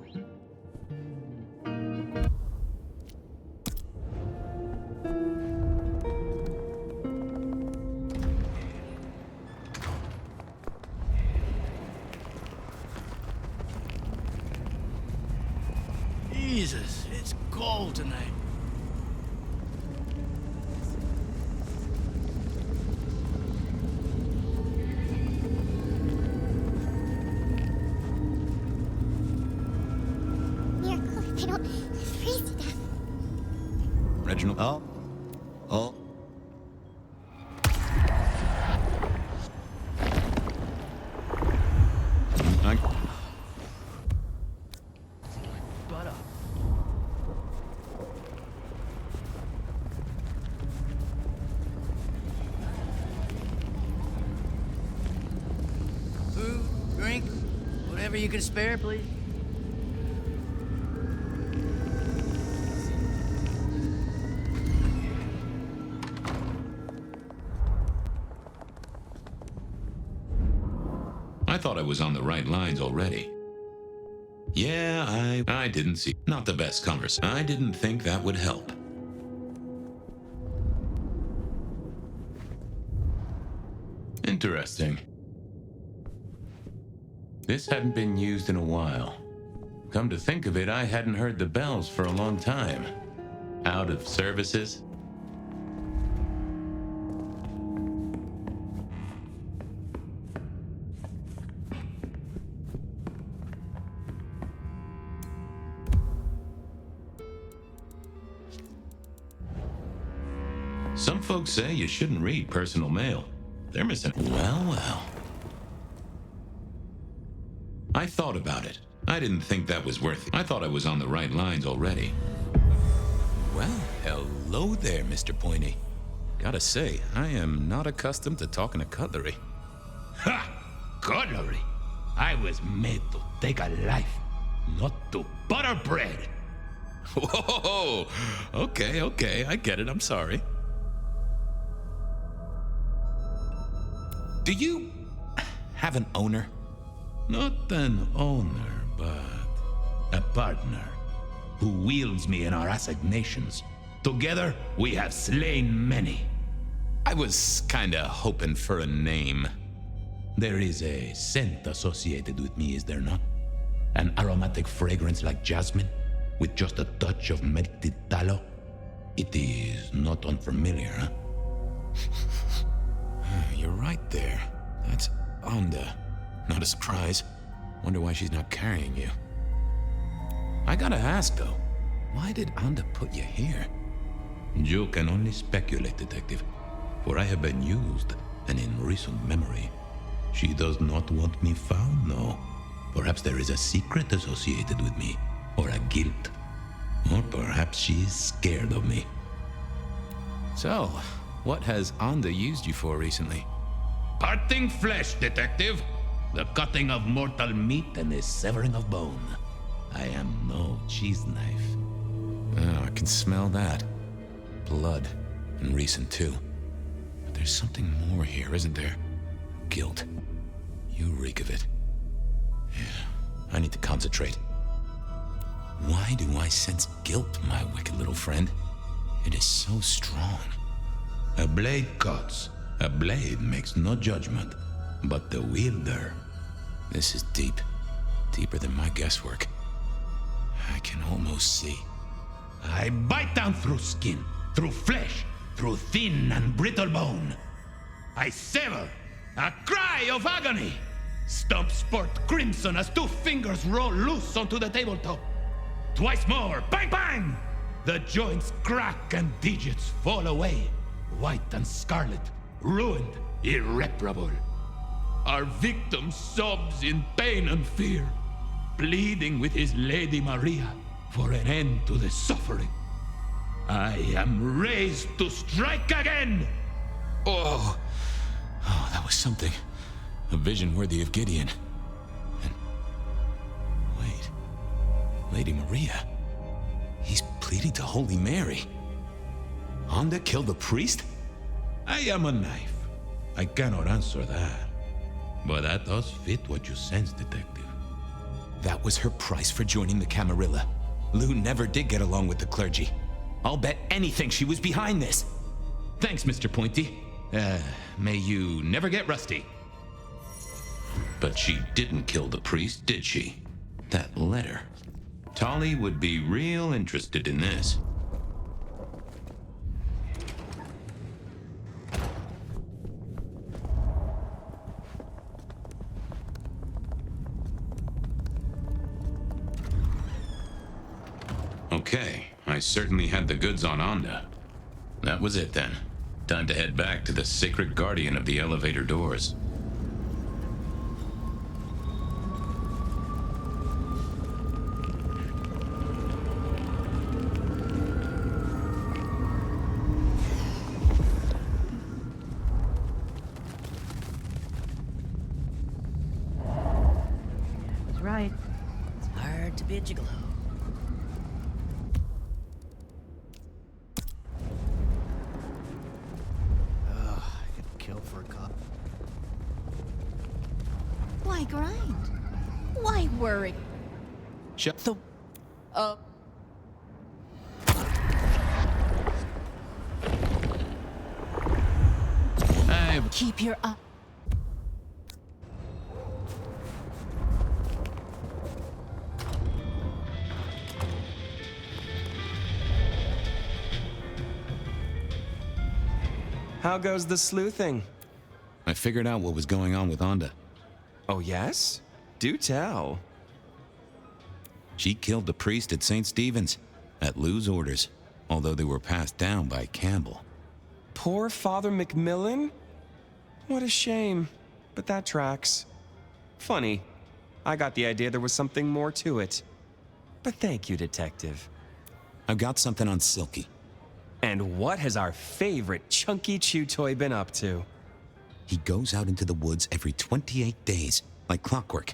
Jesus, it's cold tonight. I don't freeze to death. Reginald? Oh. Food, drink, whatever you can spare, please. I thought I was on the right lines already. Yeah, I didn't see. Not the best conversation. I didn't think that would help. Interesting. This hadn't been used in a while. Come to think of it, I hadn't heard the bells for a long time. Out of services? Some folks say you shouldn't read personal mail. They're missing. Well. I thought about it. I didn't think that was worth it. I thought I was on the right lines already. Well, hello there, Mr. Pointy. Gotta say, I am not accustomed to talking to cutlery. Ha! Cutlery? I was made to take a life, not to butter bread. Whoa! Okay, I get it. I'm sorry. Do you have an owner? Not an owner, but a partner who wields me in our assignations. Together, we have slain many. I was kinda hoping for a name. There is a scent associated with me, is there not? An aromatic fragrance like jasmine, with just a touch of melted tallow. It is not unfamiliar, huh? You're right there. That's Onda. Not a surprise. Wonder why she's not carrying you. I gotta ask, though. Why did Onda put you here? You can only speculate, Detective. For I have been used, and in recent memory. She does not want me found, no. Perhaps there is a secret associated with me, or a guilt. Or perhaps she is scared of me. So, what has Onda used you for recently? Parting flesh, Detective. The cutting of mortal meat and the severing of bone. I am no cheese knife. Oh, I can smell that. Blood. And recent, too. But there's something more here, isn't there? Guilt. You reek of it. Yeah, I need to concentrate. Why do I sense guilt, my wicked little friend? It is so strong. A blade cuts. A blade makes no judgment, but the wielder. This is deep. Deeper than my guesswork. I can almost see. I bite down through skin, through flesh, through thin and brittle bone. I sever. A cry of agony. Stumps spurt crimson as 2 fingers roll loose onto the tabletop. Twice more. Bang, bang! The joints crack and digits fall away. White and scarlet. Ruined. Irreparable. Our victim sobs in pain and fear, pleading with his Lady Maria for an end to the suffering. I am raised to strike again! Oh, that was something. A vision worthy of Gideon. And... wait. Lady Maria? He's pleading to Holy Mary. Honda killed the priest? I am a knife. I cannot answer that. But that does fit what you sense, Detective. That was her price for joining the Camarilla. Lou never did get along with the clergy. I'll bet anything she was behind this. Thanks, Mr. Pointy. May you never get rusty. But she didn't kill the priest, did she? That letter. Tolly would be real interested in this. Okay, I certainly had the goods on Onda. That was it then. Time to head back to the sacred guardian of the elevator doors. That's right. It's hard to be a gigolo. For a cup. Why grind? Why worry? Shut the... Keep your eye. How goes the sleuthing? I figured out what was going on with Onda. Oh, yes? Do tell. She killed the priest at St. Stephen's, at Lou's orders, although they were passed down by Campbell. Poor Father Macmillan? What a shame, but that tracks. Funny, I got the idea there was something more to it. But thank you, Detective. I've got something on Silky. And what has our favorite chunky chew toy been up to? He goes out into the woods every 28 days, like clockwork.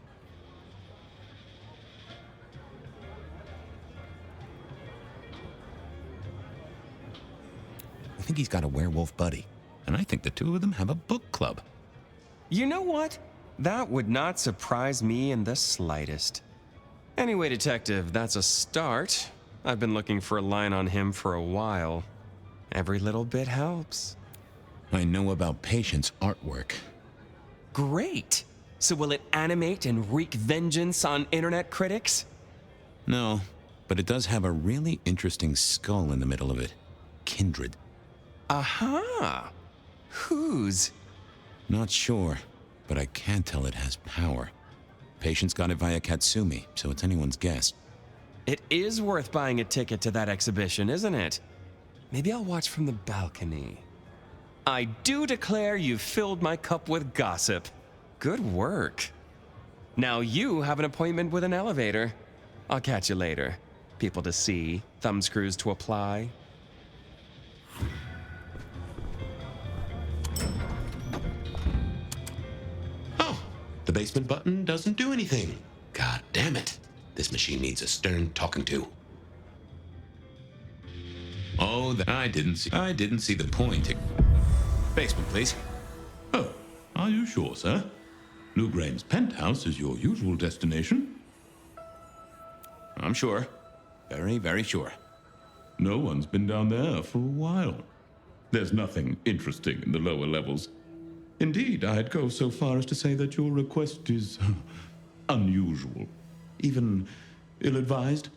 I think he's got a werewolf buddy, and I think the two of them have a book club. You know what? That would not surprise me in the slightest. Anyway, Detective, that's a start. I've been looking for a line on him for a while. Every little bit helps. I know about Patient's artwork. Great! So will it animate and wreak vengeance on internet critics? No, but it does have a really interesting skull in the middle of it. Kindred. Aha! Whose? Not sure, but I can tell it has power. Patient's got it via Katsumi, so it's anyone's guess. It is worth buying a ticket to that exhibition, isn't it? Maybe I'll watch from the balcony. I do declare you've filled my cup with gossip. Good work. Now you have an appointment with an elevator. I'll catch you later. People to see, thumbscrews to apply. Oh, the basement button doesn't do anything. God damn it. This machine needs a stern talking to. Oh, I didn't see the point. Basement, please. Oh, are you sure, sir? Lou Graham's penthouse is your usual destination? I'm sure. Very, very sure. No one's been down there for a while. There's nothing interesting in the lower levels. Indeed, I'd go so far as to say that your request is unusual, even ill-advised.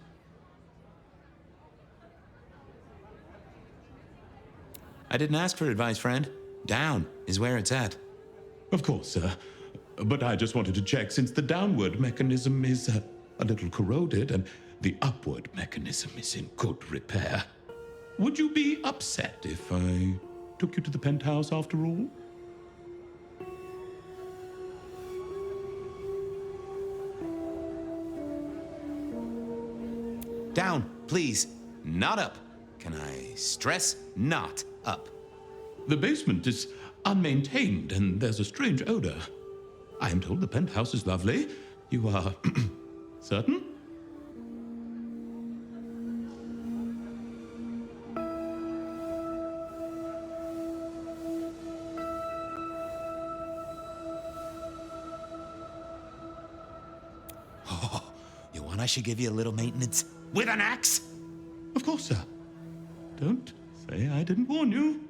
I didn't ask for advice, friend. Down is where it's at. Of course, sir. But I just wanted to check since the downward mechanism is a little corroded and the upward mechanism is in good repair. Would you be upset if I took you to the penthouse after all? Down, please. Not up. Can I stress not up? The basement is unmaintained and there's a strange odor. I am told the penthouse is lovely. You are certain? Oh, you want I should give you a little maintenance? With an axe? Of course, sir. Don't say I didn't warn you.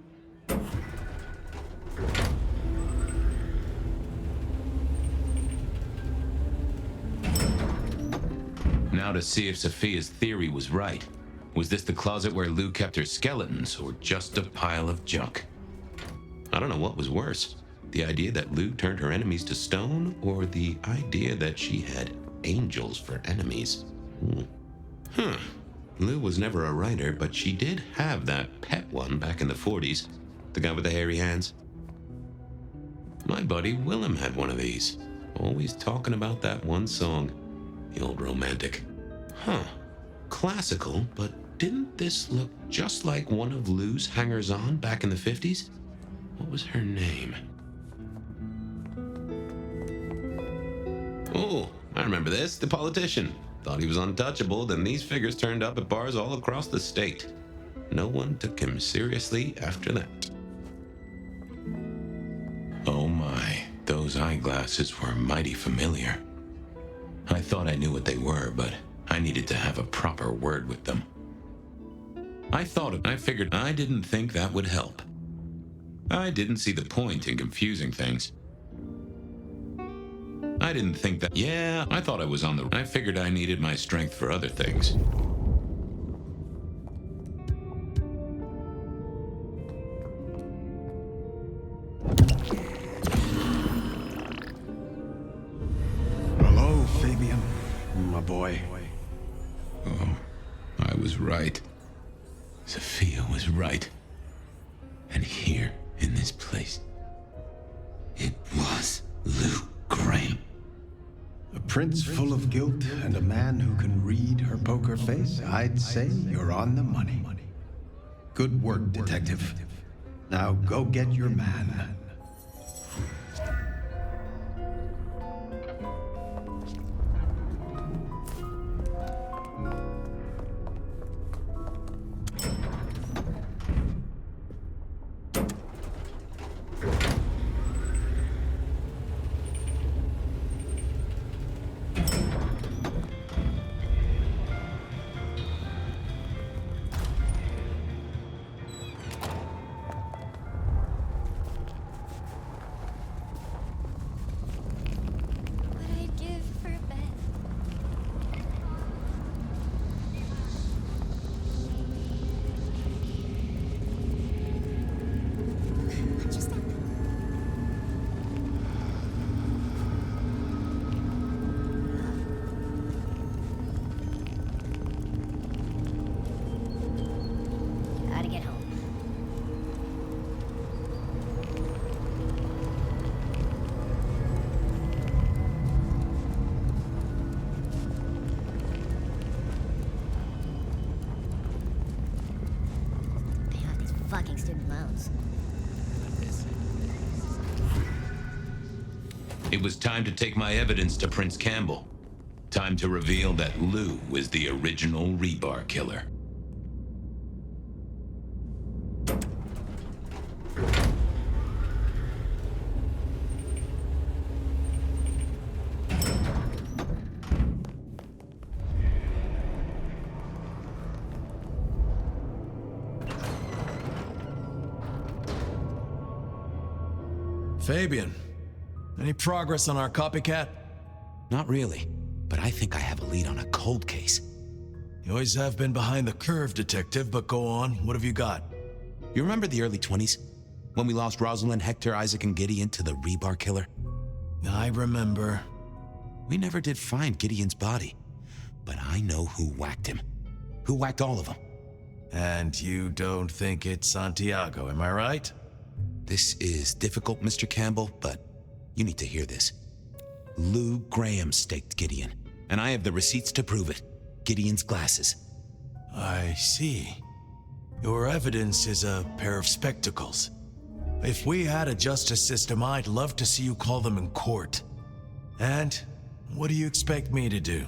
Now to see if Sophia's theory was right. Was this the closet where Lou kept her skeletons, or just a pile of junk? I don't know what was worse. The idea that Lou turned her enemies to stone, or the idea that she had angels for enemies. Lou was never a writer, but she did have that pet one back in the 40s. The guy with the hairy hands. My buddy Willem had one of these. Always talking about that one song. The old romantic. Classical, but didn't this look just like one of Lou's hangers-on back in the 50s? What was her name? Oh, I remember this. The politician. Thought he was untouchable, then these figures turned up at bars all across the state. No one took him seriously after that. Oh my, those eyeglasses were mighty familiar. I thought I knew what they were, but I needed to have a proper word with them. I figured I didn't think that would help. I didn't see the point in confusing things. I didn't think that. Yeah, I thought I was on the. I figured I needed my strength for other things. Hello, Fabien, my boy. Oh, I was right. Sophia was right. And here, in this place, it was Lou Graham. A prince full of guilt and a man who can read her poker face. I'd say you're on the money. Good work, detective. Now go get your man. Fucking student loans. It was time to take my evidence to Prince Campbell. Time to reveal that Lou was the original rebar killer. Fabien, any progress on our copycat? Not really, but I think I have a lead on a cold case. You always have been behind the curve, detective, but go on. What have you got? You remember the early 20s? When we lost Rosalind, Hector, Isaac, and Gideon to the rebar killer? I remember. We never did find Gideon's body, but I know who whacked him. Who whacked all of them. And you don't think it's Santiago, am I right? This is difficult, Mr. Campbell, but you need to hear this. Lou Graham staked Gideon, and I have the receipts to prove it. Gideon's glasses. I see. Your evidence is a pair of spectacles. If we had a justice system, I'd love to see you call them in court. And what do you expect me to do?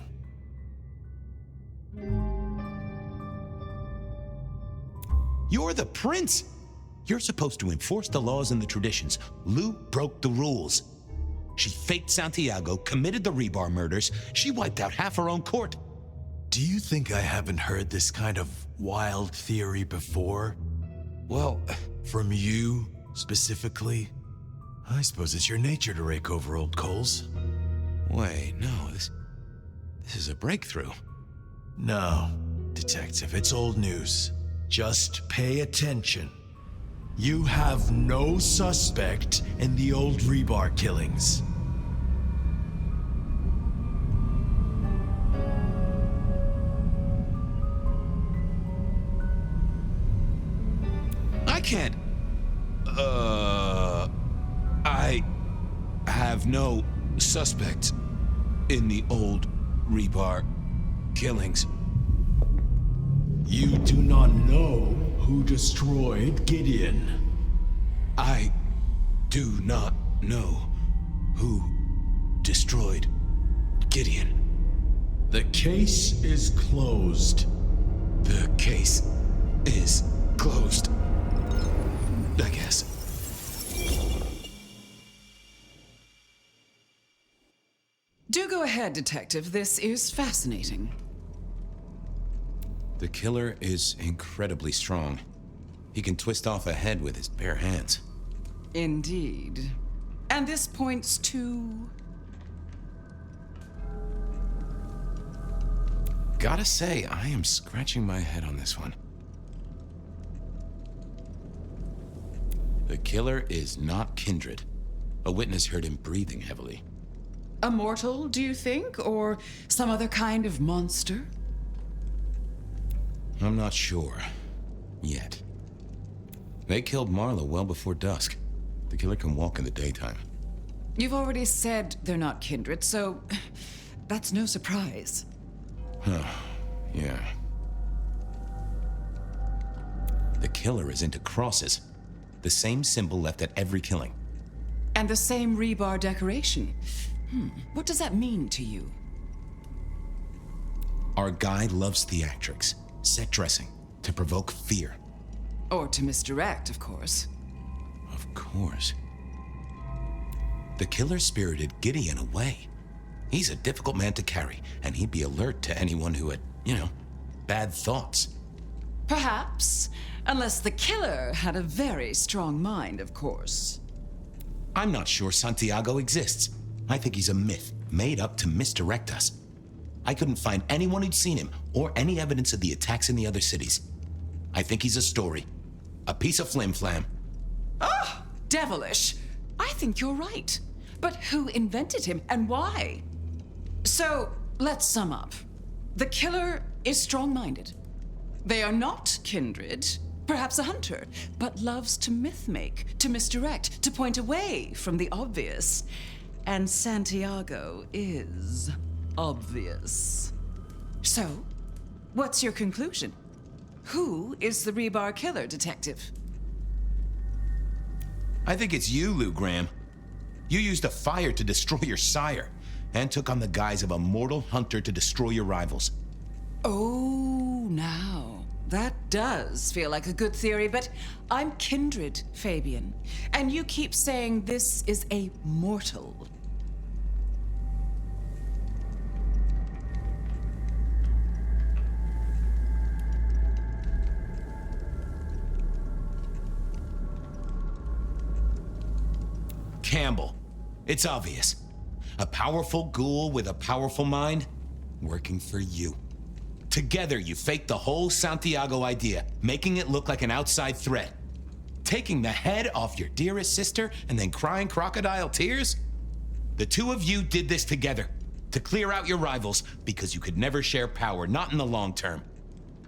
You're the prince! You're supposed to enforce the laws and the traditions. Lou broke the rules. She faked Santiago, committed the rebar murders. She wiped out half her own court. Do you think I haven't heard this kind of wild theory before? Well, from you, specifically? I suppose it's your nature to rake over old coals. Wait, no, this is a breakthrough. No, Detective, it's old news. Just pay attention. You have no suspect in the old rebar killings. I can't... I have no suspect in the old rebar killings. You do not know who destroyed Gideon. I do not know who destroyed Gideon. The case is closed. The case is closed, I guess. Do go ahead, Detective. This is fascinating. The killer is incredibly strong. He can twist off a head with his bare hands. Indeed. And this points to... Gotta say, I am scratching my head on this one. The killer is not kindred. A witness heard him breathing heavily. A mortal, do you think? Or some other kind of monster? I'm not sure. Yet. They killed Marla well before dusk. The killer can walk in the daytime. You've already said they're not kindred, so that's no surprise. Huh. Yeah. The killer is into crosses. The same symbol left at every killing. And the same rebar decoration. What does that mean to you? Our guy loves theatrics, set dressing, to provoke fear. Or to misdirect, of course. Of course. The killer spirited Gideon away. He's a difficult man to carry, and he'd be alert to anyone who had, bad thoughts. Perhaps. Unless the killer had a very strong mind, of course. I'm not sure Santiago exists. I think he's a myth, made up to misdirect us. I couldn't find anyone who'd seen him, or any evidence of the attacks in the other cities. I think he's a story. A piece of flim-flam. Oh, devilish. I think you're right. But who invented him, and why? So, let's sum up. The killer is strong-minded. They are not kindred, perhaps a hunter, but loves to myth-make, to misdirect, to point away from the obvious. And Santiago is obvious. So, what's your conclusion? Who is the rebar killer, Detective? I think it's you, Lou Graham. You used a fire to destroy your sire, and took on the guise of a mortal hunter to destroy your rivals. Oh, now, that does feel like a good theory, but I'm kindred, Fabien. And you keep saying this is a mortal. Campbell. It's obvious. A powerful ghoul with a powerful mind, working for you. Together, you faked the whole Santiago idea, making it look like an outside threat. taking the head off your dearest sister and then crying crocodile tears? The two of you did this together to clear out your rivals because you could never share power, not in the long term.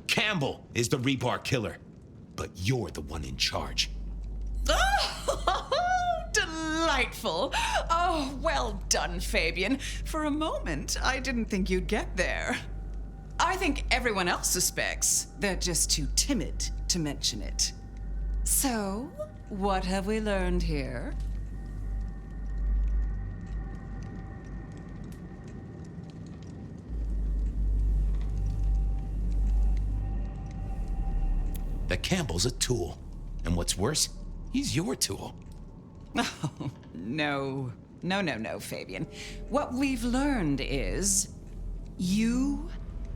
Campbell is the rebar killer, but you're the one in charge. Oh, delightful. Oh, well done, Fabien. For a moment, I didn't think you'd get there. I think everyone else suspects. They're just too timid to mention it. So, what have we learned here? That Campbell's a tool. And what's worse, he's your tool. Oh, no. No, Fabien. What we've learned is you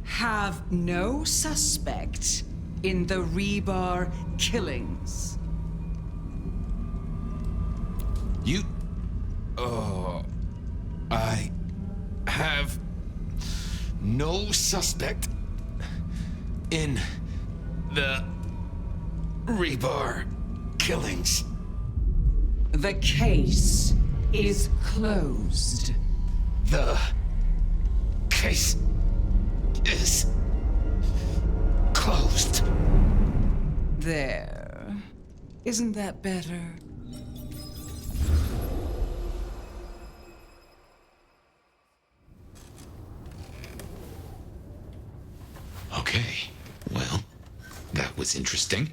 have no suspect in the rebar killings. I have no suspect in the rebar killings. The case is closed. The case is closed. There. Isn't that better? Okay, well, that was interesting.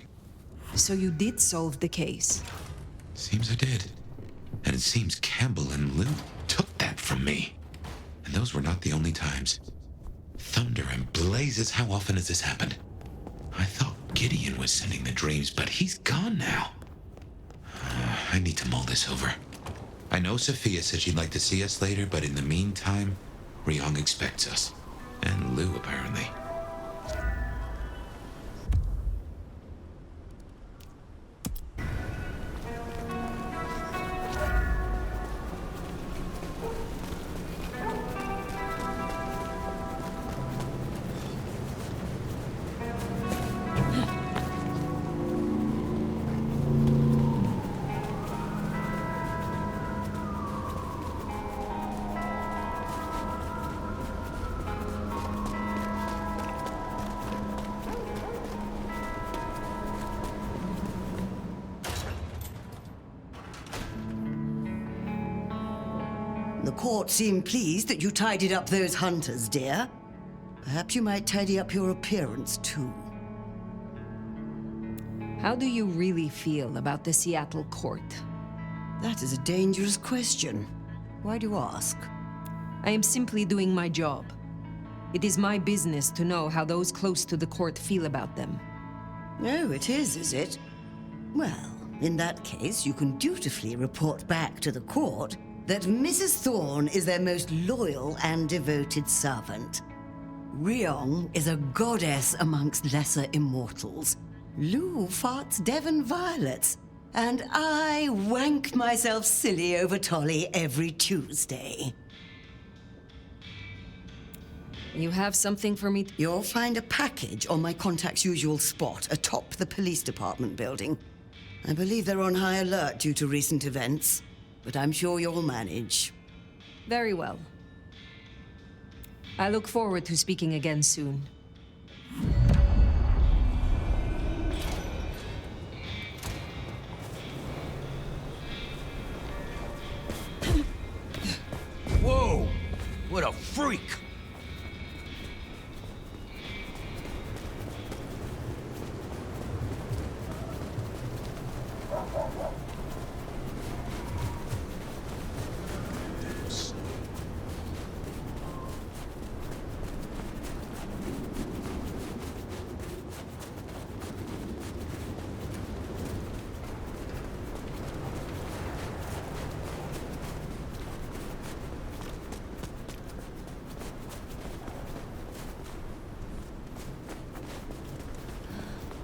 So you did solve the case? Seems I did. And it seems Campbell and Lou took that from me. And those were not the only times. Thunder and blazes, how often has this happened? I thought Gideon was sending the dreams, but he's gone now. I need to mull this over. I know Sophia said she'd like to see us later, but in the meantime, Ryong expects us. And Lou, apparently. The court seemed pleased that you tidied up those hunters, dear. Perhaps you might tidy up your appearance, too. How do you really feel about the Seattle court? That is a dangerous question. Why do you ask? I am simply doing my job. It is my business to know how those close to the court feel about them. Oh, it is it? Well, in that case, you can dutifully report back to the court that Mrs. Thorne is their most loyal and devoted servant. Ryong is a goddess amongst lesser immortals. Lou farts Devon violets. And I wank myself silly over Tolly every Tuesday. You have something for me? You'll find a package on my contact's usual spot atop the police department building. I believe they're on high alert due to recent events, but I'm sure you'll manage. Very well. I look forward to speaking again soon. Whoa! What a freak!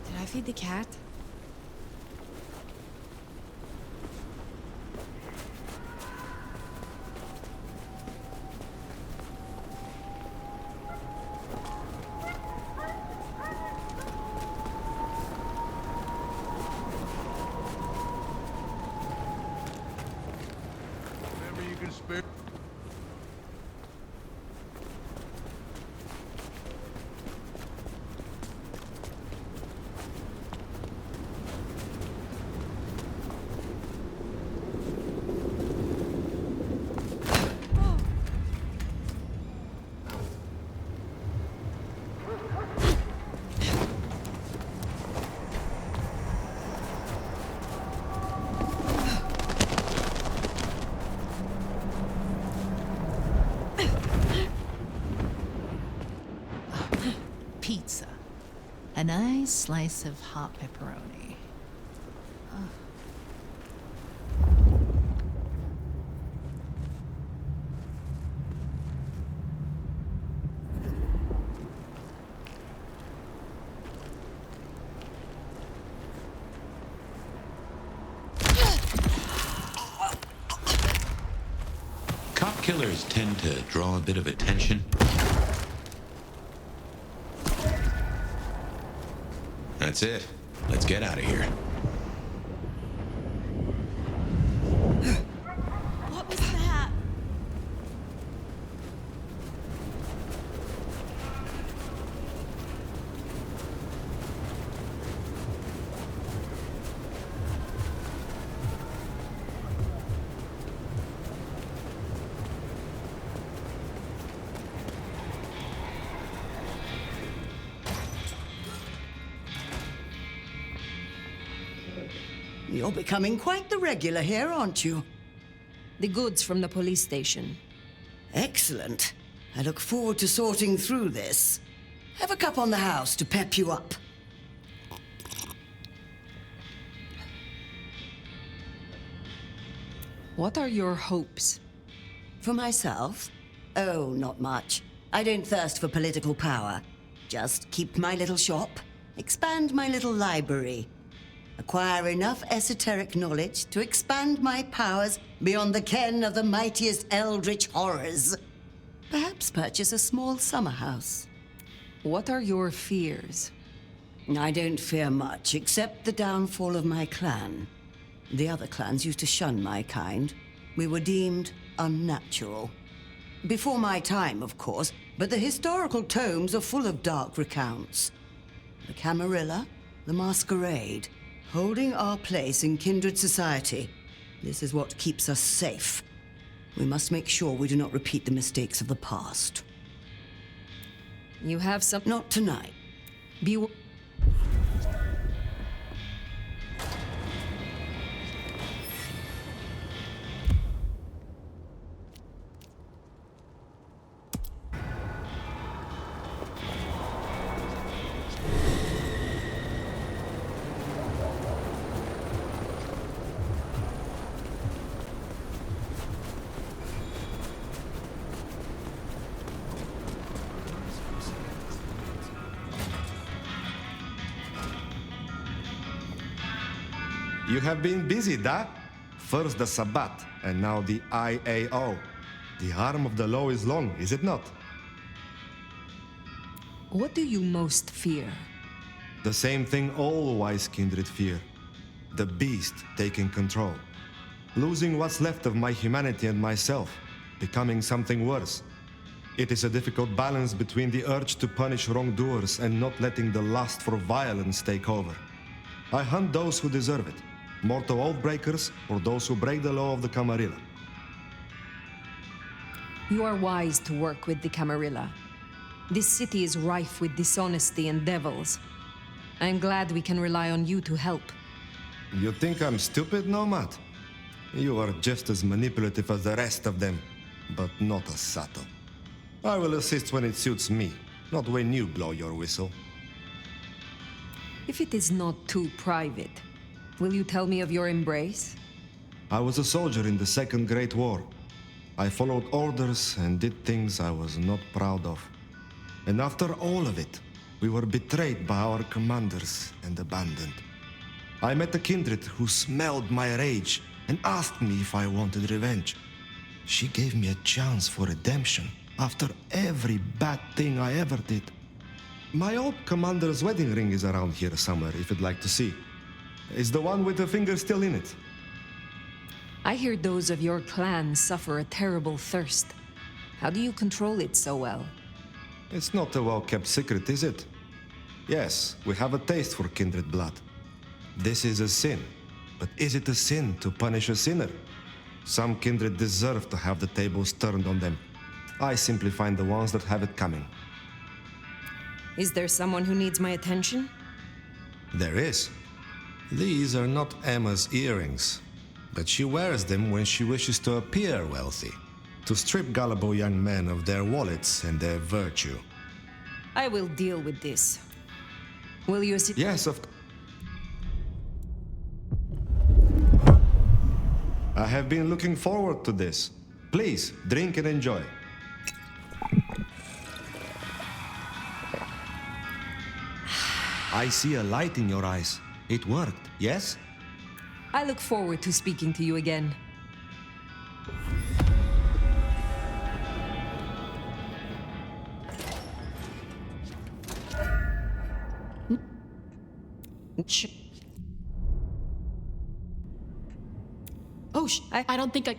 Did I feed the cat? Pizza. A nice slice of hot pepperoni. Cop killers tend to draw a bit of attention. That's it. Let's get out of here. What was that? You're becoming quite the regular here, aren't you? The goods from the police station. Excellent. I look forward to sorting through this. Have a cup on the house to pep you up. What are your hopes? For myself? Oh, not much. I don't thirst for political power. Just keep my little shop, expand my little library, acquire enough esoteric knowledge to expand my powers beyond the ken of the mightiest eldritch horrors. Perhaps purchase a small summer house. What are your fears? I don't fear much, except the downfall of my clan. The other clans used to shun my kind. We were deemed unnatural. Before my time, of course, but the historical tomes are full of dark recounts. The Camarilla, the Masquerade, holding our place in kindred society. This is what keeps us safe. We must make sure we do not repeat the mistakes of the past. You have some... Not tonight. You have been busy, da? First the Sabbat, and now the IAO. The arm of the law is long, is it not? What do you most fear? The same thing all wise kindred fear. The beast taking control. Losing what's left of my humanity and myself. Becoming something worse. It is a difficult balance between the urge to punish wrongdoers and not letting the lust for violence take over. I hunt those who deserve it. Mortal oath breakers or those who break the law of the Camarilla. You are wise to work with the Camarilla. This city is rife with dishonesty and devils. I am glad we can rely on you to help. You think I'm stupid, Nomad? You are just as manipulative as the rest of them, but not as subtle. I will assist when it suits me, not when you blow your whistle. If it is not too private, will you tell me of your embrace? I was a soldier in the Second Great War. I followed orders and did things I was not proud of. And after all of it, we were betrayed by our commanders and abandoned. I met a kindred who smelled my rage and asked me if I wanted revenge. She gave me a chance for redemption after every bad thing I ever did. My old commander's wedding ring is around here somewhere, if you'd like to see. Is the one with the finger still in it? I hear those of your clan suffer a terrible thirst. How do you control it so well? It's not a well-kept secret, is it? Yes, we have a taste for kindred blood. This is a sin. But is it a sin to punish a sinner? Some kindred deserve to have the tables turned on them. I simply find the ones that have it coming. Is there someone who needs my attention? There is. These are not Emma's earrings, but she wears them when she wishes to appear wealthy, to strip gullible young men of their wallets and their virtue. I will deal with this. Will you assist? Yes, of course. I have been looking forward to this. Please, drink and enjoy. I see a light in your eyes. It worked, yes? I look forward to speaking to you again. Oh, I don't think I...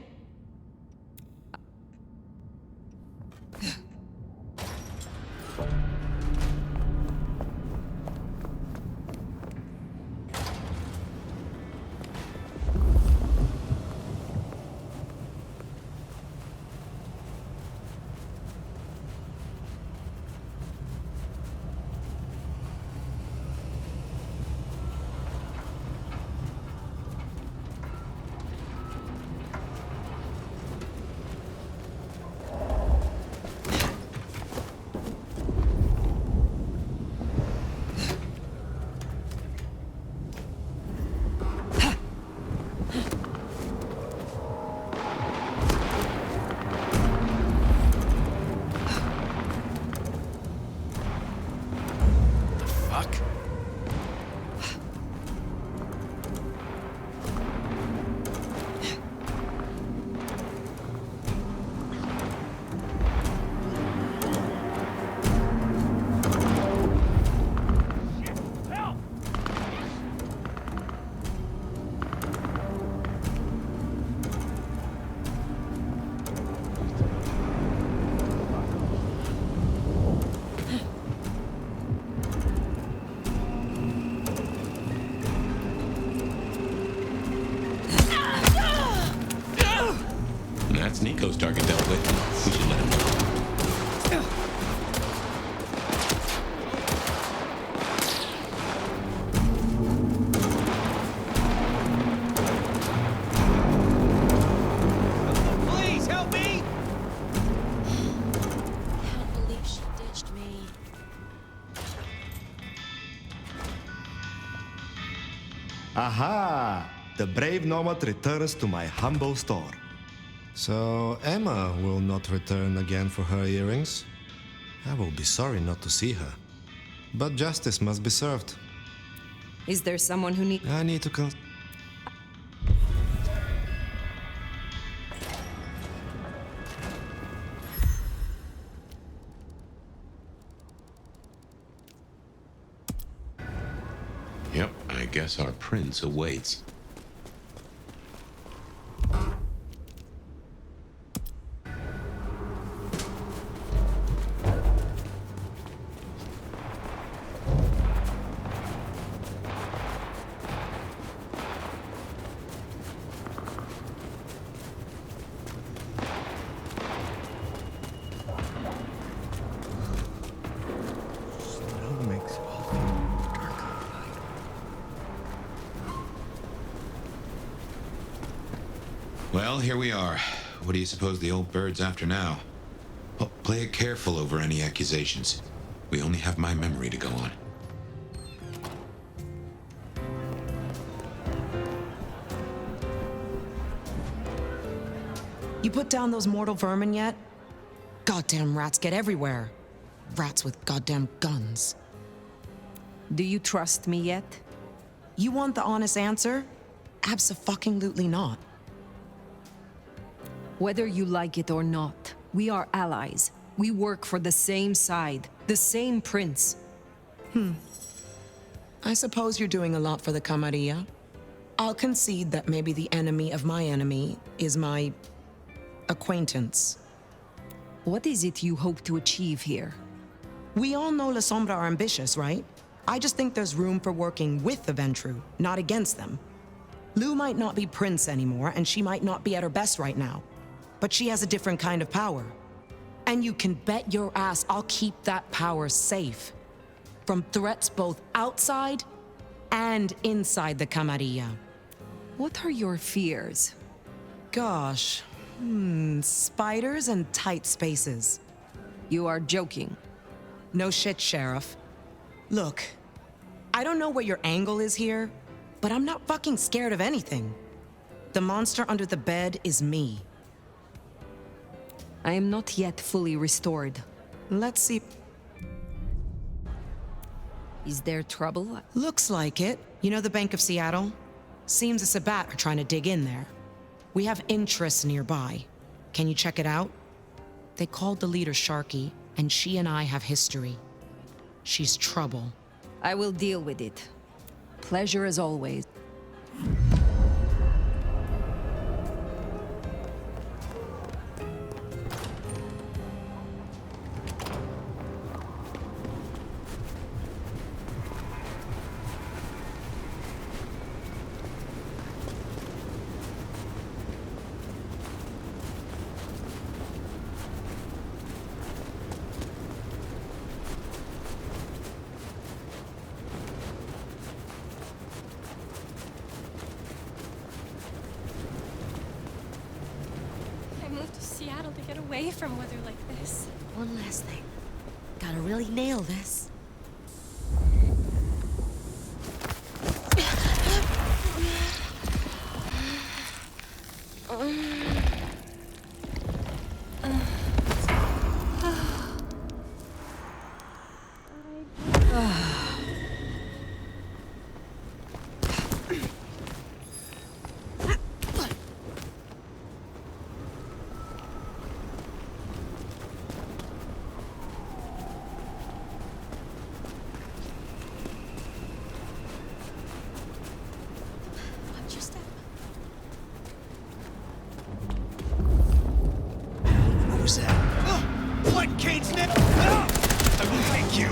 That's Nico's target dealt with. We should let him know. Please help me! Can't believe she ditched me. Aha! The brave Nomad returns to my humble store. So Emma will not return again for her earrings? I will be sorry not to see her. But justice must be served. Is there someone who needs... I need to Yep, I guess our prince awaits. Well, here we are. What do you suppose the old bird's after now? Well, play it careful over any accusations. We only have my memory to go on. You put down those mortal vermin yet? Goddamn rats get everywhere. Rats with goddamn guns. Do you trust me yet? You want the honest answer? Abso-fucking-lutely not. Whether you like it or not, we are allies. We work for the same side, the same prince. I suppose you're doing a lot for the Camarilla. I'll concede that maybe the enemy of my enemy is my acquaintance. What is it you hope to achieve here? We all know La Sombra are ambitious, right? I just think there's room for working with the Ventru, not against them. Lou might not be Prince anymore, and she might not be at her best right now. But she has a different kind of power. And you can bet your ass I'll keep that power safe. From threats both outside and inside the Camarilla. What are your fears? Gosh, spiders and tight spaces. You are joking. No shit, Sheriff. Look, I don't know what your angle is here, but I'm not fucking scared of anything. The monster under the bed is me. I am not yet fully restored. Let's see. Is there trouble? Looks like it. You know the Bank of Seattle? Seems the Sabbat are trying to dig in there. We have interests nearby. Can you check it out? They called the leader Sharky, and she and I have history. She's trouble. I will deal with it. Pleasure as always. Seattle to get away from weather like this. One last thing. Gotta really nail this. What, Kate's nip? I will thank you.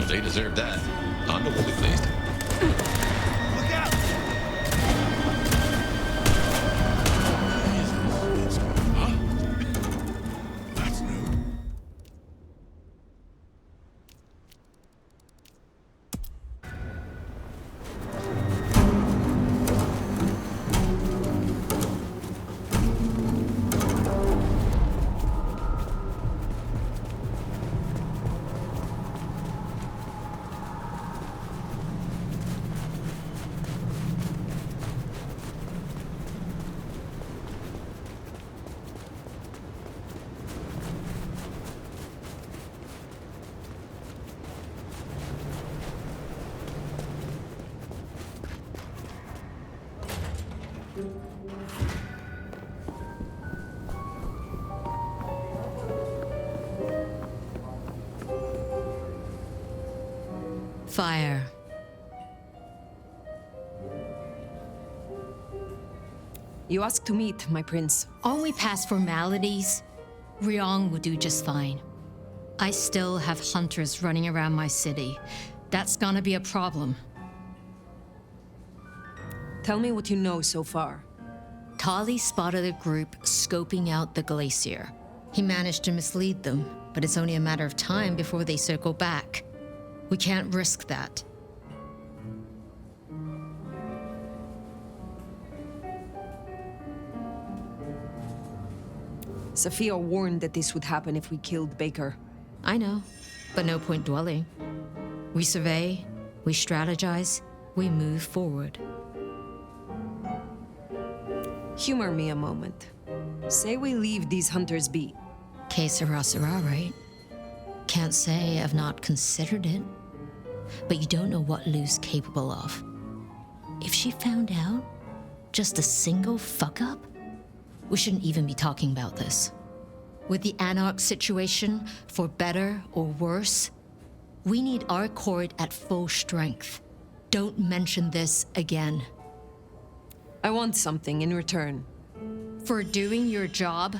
They deserve that. Hondo will be pleased. Look out! Huh? That's new. Fire. You asked to meet, my prince. Only past formalities. Ryong will do just fine. I still have hunters running around my city. That's gonna be a problem. Tell me what you know so far. Tali spotted a group scoping out the glacier. He managed to mislead them, but it's only a matter of time before they circle back. We can't risk that. Sophia warned that this would happen if we killed Baker. I know, but no point dwelling. We survey, we strategize, we move forward. Humor me a moment. Say we leave these hunters be. Que sera, right? Can't say I've not considered it. But you don't know what Lou's capable of. If she found out, just a single fuck-up, we shouldn't even be talking about this. With the Anarch situation, for better or worse, we need our court at full strength. Don't mention this again. I want something in return. For doing your job,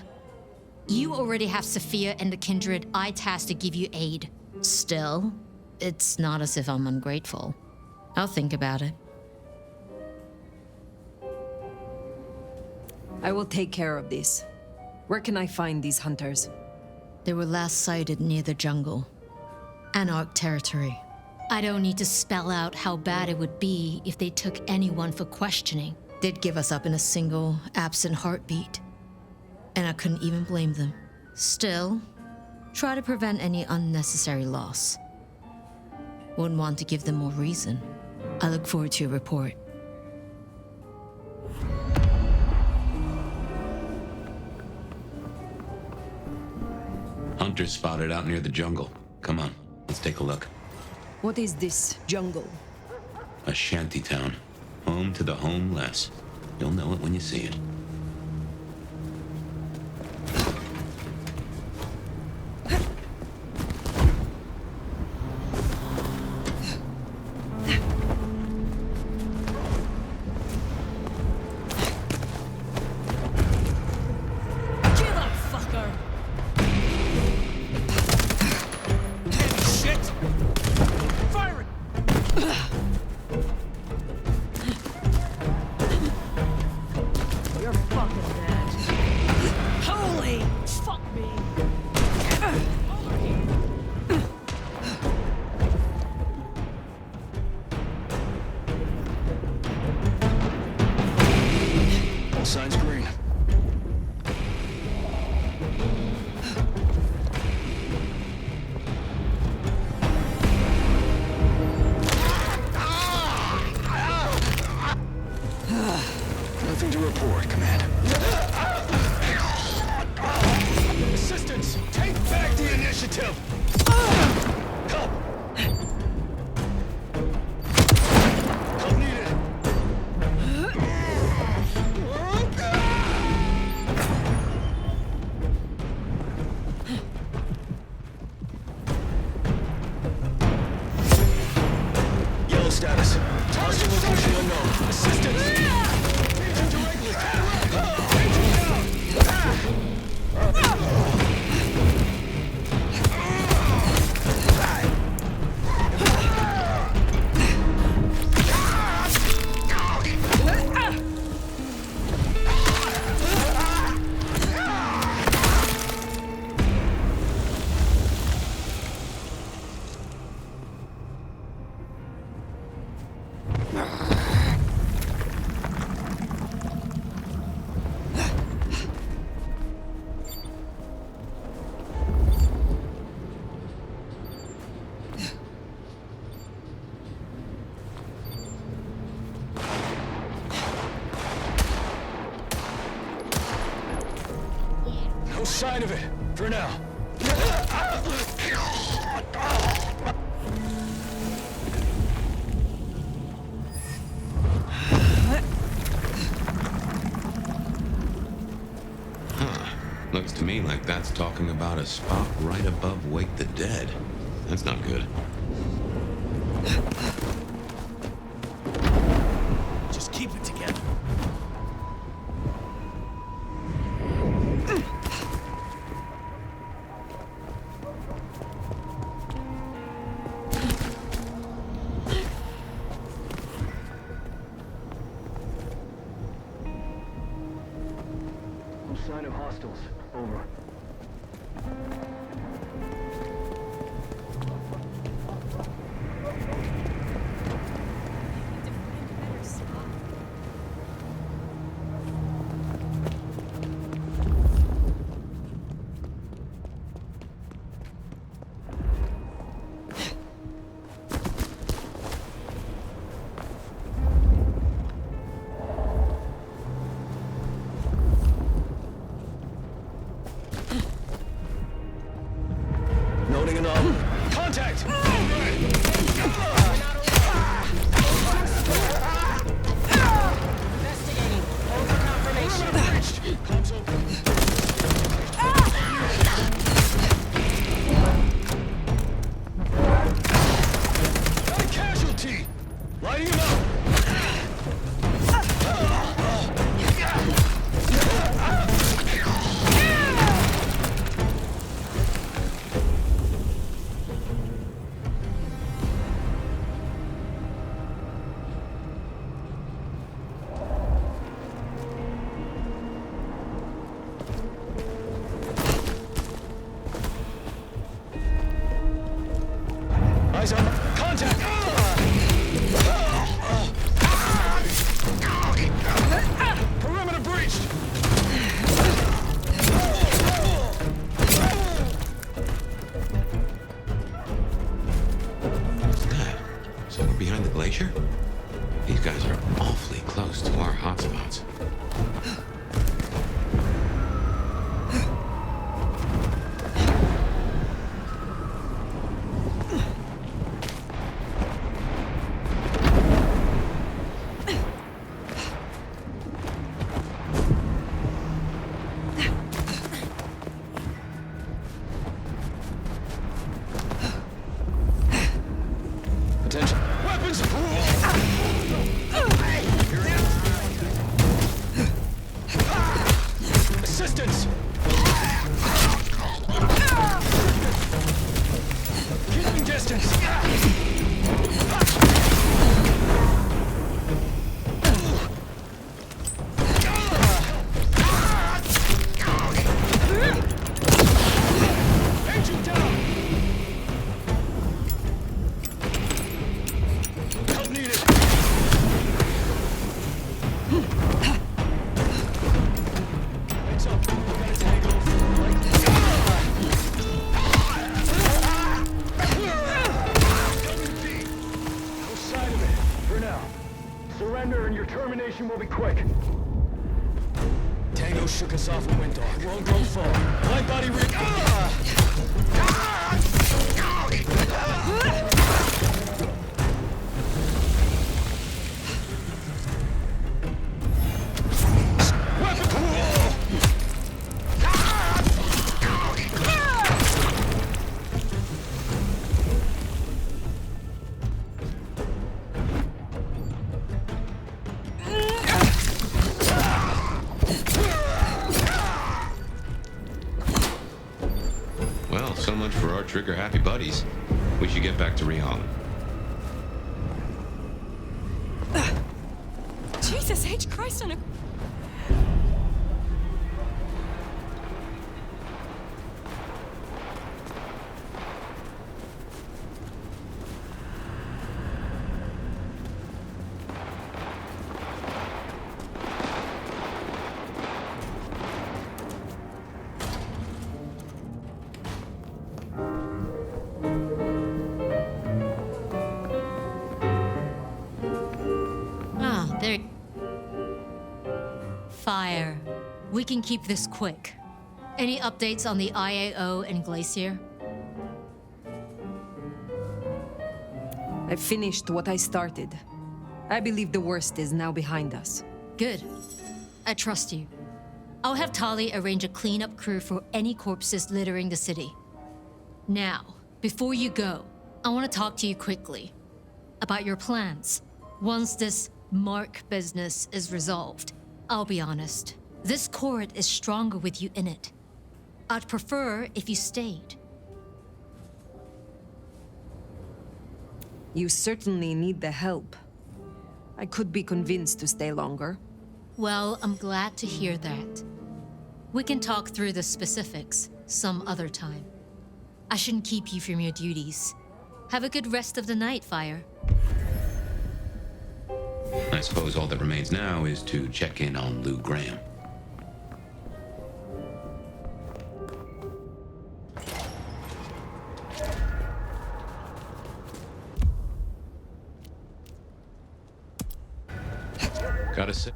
you already have Sophia and the kindred I tasked to give you aid. Still, it's not as if I'm ungrateful. I'll think about it. I will take care of this. Where can I find these hunters? They were last sighted near the jungle. Anarch territory. I don't need to spell out how bad it would be if they took anyone for questioning. They'd give us up in a single, absent heartbeat. And I couldn't even blame them. Still, try to prevent any unnecessary loss. Wouldn't want to give them more reason. I look forward to your report. Hunters spotted out near the jungle. Come on, let's take a look. What is this jungle? A shanty town. Home to the homeless. You'll know it when you see it. Signs green. Nothing to report, Command. Assistance! Take back the initiative! Help! Help needed! Yellow status. Target location unknown. Assistance! Agent directly! Agent down! No sign of it, for now. Looks to me like that's talking about a spot right above Wake the Dead. That's not good. Just keep it together. No sign of hostiles. Over. Eyes on contact! Perimeter breached! What's that? So we're behind the glacier? These guys are awfully close to our hotspots. Attention. Weapons! Assistance! Keeping distance! Engine down! Help needed! Heads up, we got a tango. No sign of it, for now. Surrender and your termination will be quick. Tango shook us off and went dark. Won't go far. Blind body Well, so much for our trigger-happy buddies. We should get back to Rihanna. Jesus H. Christ on a... Ah, there. Fire. We can keep this quick. Any updates on the IAO and Glacier? I finished what I started. I believe the worst is now behind us. Good. I trust you. I'll have Tali arrange a cleanup crew for any corpses littering the city. Now, before you go, I want to talk to you quickly about your plans. Once this Mark business is resolved, I'll be honest, this court is stronger with you in it. I'd prefer if you stayed. You certainly need the help. I could be convinced to stay longer. Well, I'm glad to hear that. We can talk through the specifics some other time. I shouldn't keep you from your duties. Have a good rest of the night, Fire. I suppose all that remains now is to check in on Lou Graham. Gotta say.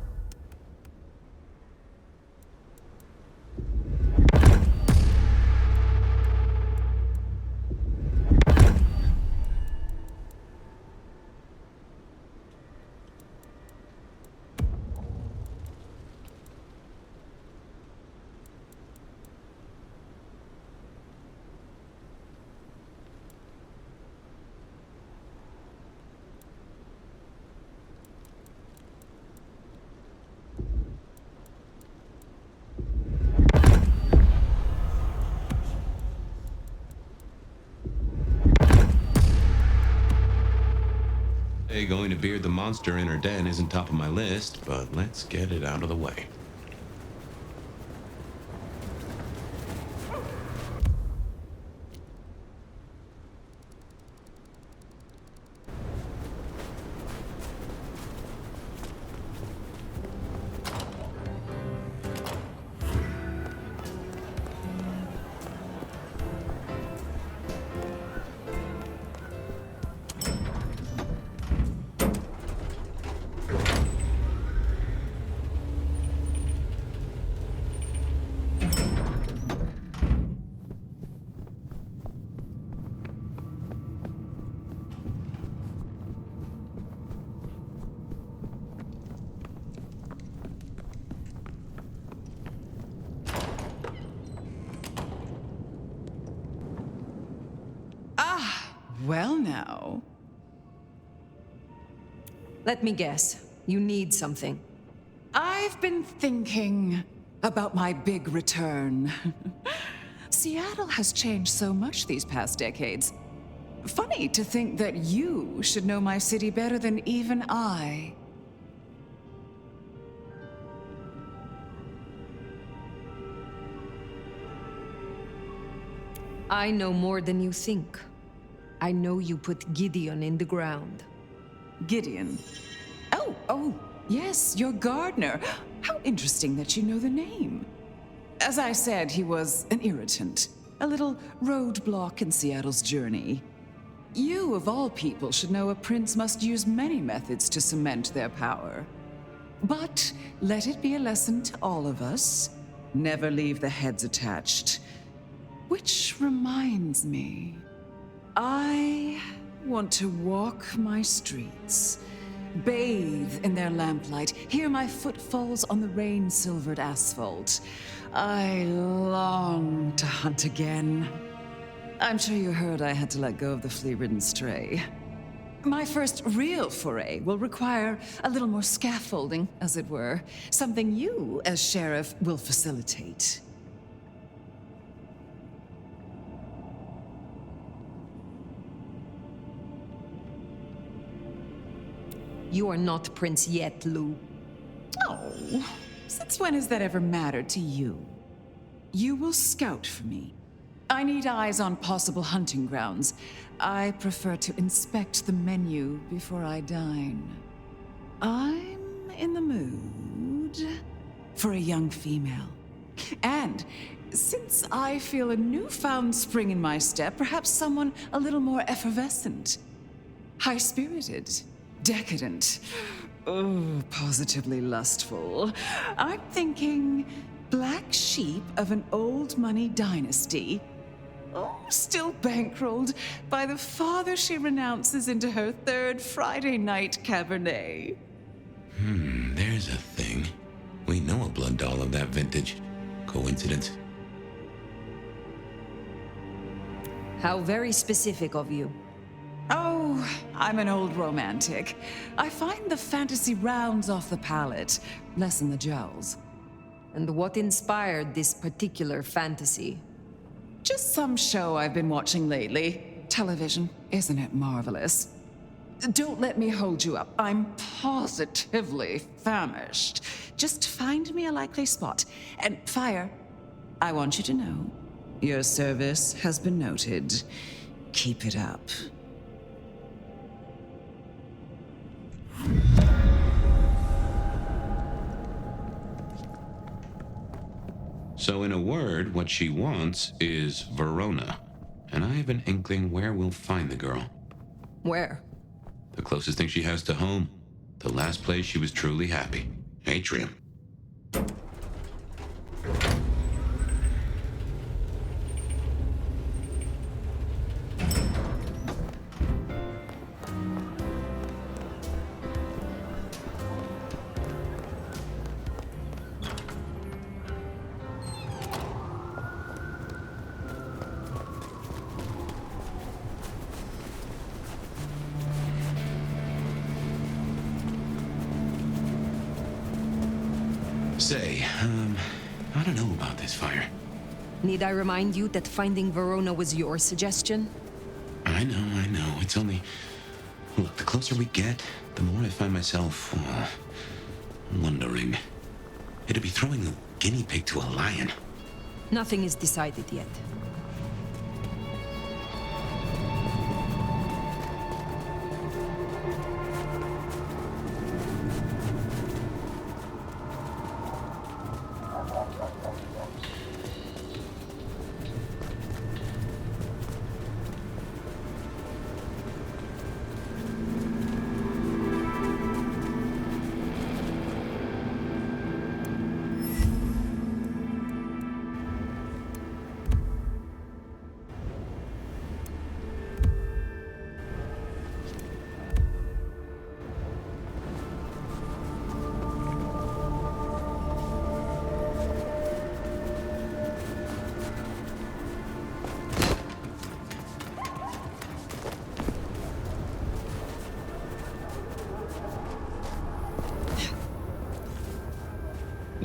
Going to beard the monster in her den isn't top of my list, but let's get it out of the way. Well now. Let me guess. You need something. I've been thinking about my big return. Seattle has changed so much these past decades. Funny to think that you should know my city better than even I. I know more than you think. I know you put Gideon in the ground. Gideon? Oh, yes, your gardener. How interesting that you know the name. As I said, he was an irritant, a little roadblock in Seattle's journey. You, of all people, should know a prince must use many methods to cement their power. But let it be a lesson to all of us. Never leave the heads attached. Which reminds me, I want to walk my streets, bathe in their lamplight, hear my footfalls on the rain-silvered asphalt. I long to hunt again. I'm sure you heard I had to let go of the flea-ridden stray. My first real foray will require a little more scaffolding, as it were. Something you, as sheriff, will facilitate. You are not prince yet, Lou. Oh, since when has that ever mattered to you? You will scout for me. I need eyes on possible hunting grounds. I prefer to inspect the menu before I dine. I'm in the mood for a young female. And since I feel a newfound spring in my step, perhaps someone a little more effervescent, high-spirited, decadent, oh, positively lustful. I'm thinking black sheep of an old money dynasty. Oh, still bankrolled by the father she renounces into her third Friday night Cabernet. There's a thing. We know a blood doll of that vintage. Coincidence? How very specific of you. Oh, I'm an old romantic. I find the fantasy rounds off the palate, lessen the jowls. And what inspired this particular fantasy? Just some show I've been watching lately. Television, isn't it marvelous? Don't let me hold you up. I'm positively famished. Just find me a likely spot. And Fire, I want you to know, your service has been noted. Keep it up. So in a word, what she wants is Verona. And I have an inkling where we'll find the girl. Where? The closest thing she has to home. The last place she was truly happy. Atrium. Say, I don't know about this, Fire. Need I remind you that finding Verona was your suggestion? I know. It's only... Look, the closer we get, the more I find myself, wondering. It'd be throwing a guinea pig to a lion. Nothing is decided yet.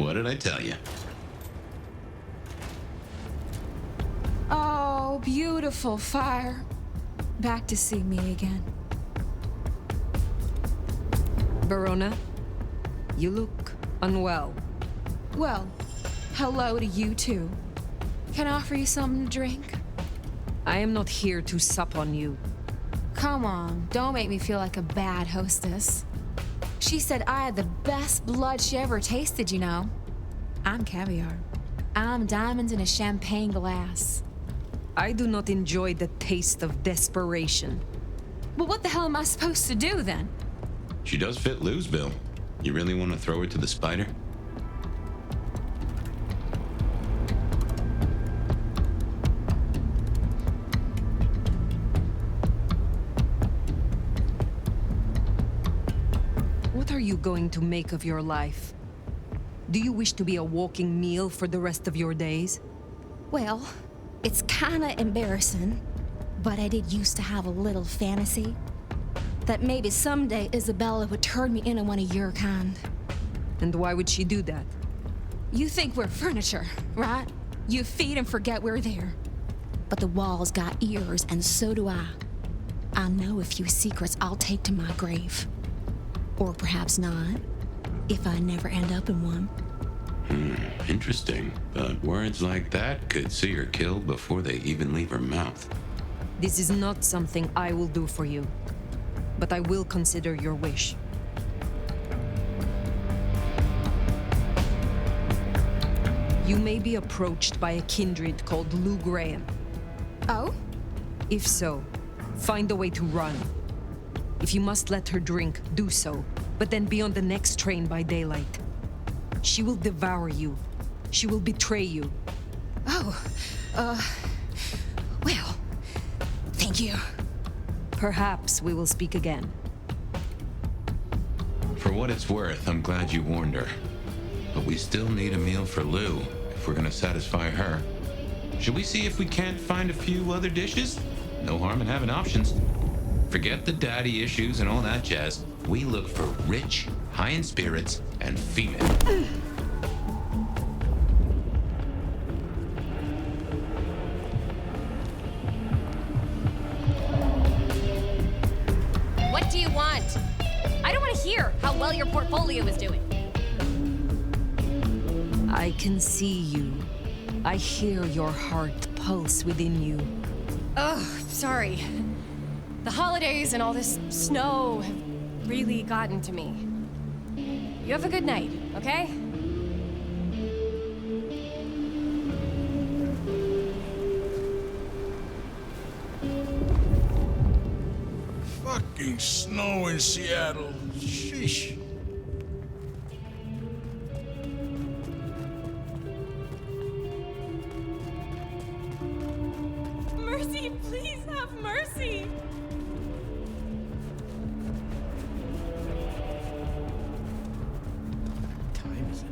What did I tell you? Oh, beautiful fire. Back to see me again. Verona, you look unwell. Well, hello to you too. Can I offer you something to drink? I am not here to sup on you. Come on, don't make me feel like a bad hostess. She said I had the best blood she ever tasted, you know. I'm caviar. I'm diamonds in a champagne glass. I do not enjoy the taste of desperation. Well, what the hell am I supposed to do then? She does fit Lou's bill. You really want to throw her to the spider? What are you going to make of your life? Do you wish to be a walking meal for the rest of your days? Well, it's kinda embarrassing, but I did used to have a little fantasy that maybe someday Ysabella would turn me into one of your kind. And why would she do that? You think we're furniture, right? You feed and forget we're there. But the walls got ears, and so do I. I know a few secrets I'll take to my grave. Or perhaps not, if I never end up in one. Interesting. But words like that could see her killed before they even leave her mouth. This is not something I will do for you, but I will consider your wish. You may be approached by a kindred called Lou Graham. Oh? If so, find a way to run. If you must let her drink, do so, but then be on the next train by daylight. She will devour you. She will betray you. Oh, well, thank you. Perhaps we will speak again. For what it's worth, I'm glad you warned her. But we still need a meal for Lou, if we're gonna satisfy her. Should we see if we can't find a few other dishes? No harm in having options. Forget the daddy issues and all that jazz. We look for rich, high in spirits, and female. What do you want? I don't want to hear how well your portfolio is doing. I can see you. I hear your heart pulse within you. Oh, sorry. The holidays and all this snow have really gotten to me. You have a good night, okay? Fucking snow in Seattle. Sheesh. Mercy, please have mercy! What time is it?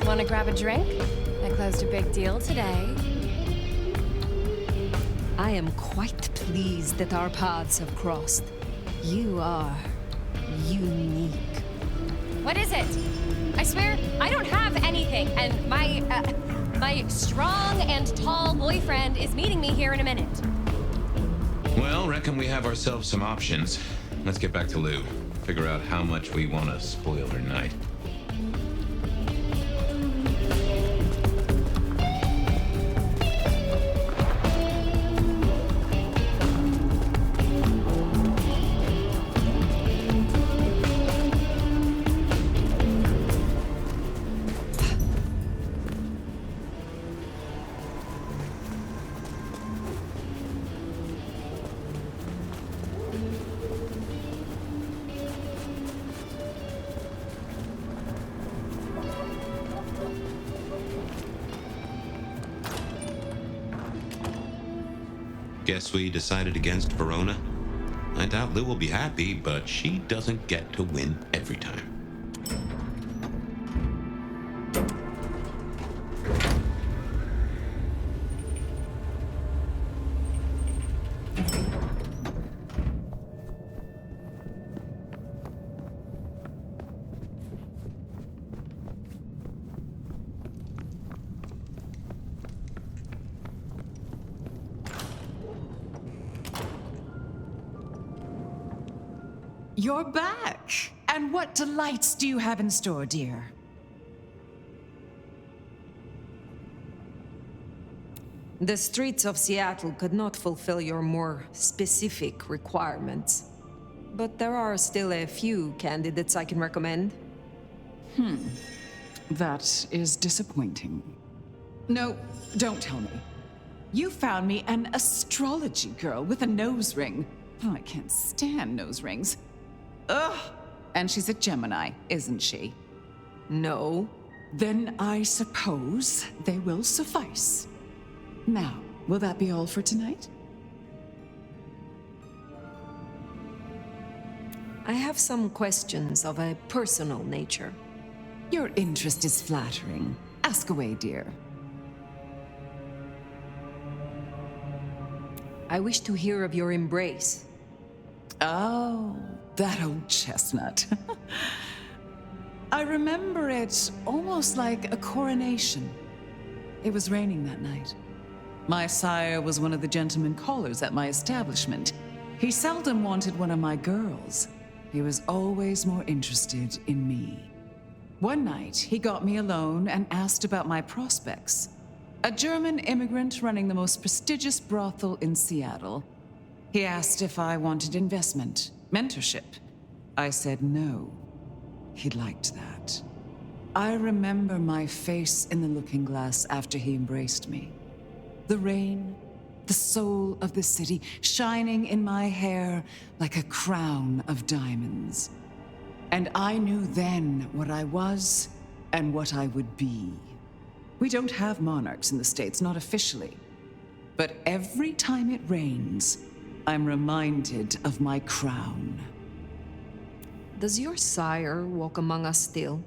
Want to grab a drink? I closed a big deal today. I am quite pleased that our paths have crossed. You are unique. What is it? I swear, I don't have anything, and my strong and tall boyfriend is meeting me here in a minute. Well, reckon we have ourselves some options. Let's get back to Lou. Figure out how much we want to spoil her night. Guess we decided against Verona. I doubt Lou will be happy, but she doesn't get to win every time. You're back! And what delights do you have in store, dear? The streets of Seattle could not fulfill your more specific requirements. But there are still a few candidates I can recommend. That is disappointing. No, don't tell me. You found me an astrology girl with a nose ring. Oh, I can't stand nose rings. Ugh! And she's a Gemini, isn't she? No. Then I suppose they will suffice. Now, will that be all for tonight? I have some questions of a personal nature. Your interest is flattering. Ask away, dear. I wish to hear of your embrace. Oh, that old chestnut. I remember it almost like a coronation. It was raining that night. My sire was one of the gentlemen callers at my establishment. He seldom wanted one of my girls. He was always more interested in me. One night, he got me alone and asked about my prospects. A German immigrant running the most prestigious brothel in Seattle. He asked if I wanted investment, mentorship. I said no. He liked that. I remember my face in the looking glass after he embraced me. The rain, the soul of the city, shining in my hair like a crown of diamonds. And I knew then what I was and what I would be. We don't have monarchs in the States, not officially. But every time it rains, I'm reminded of my crown. Does your sire walk among us still?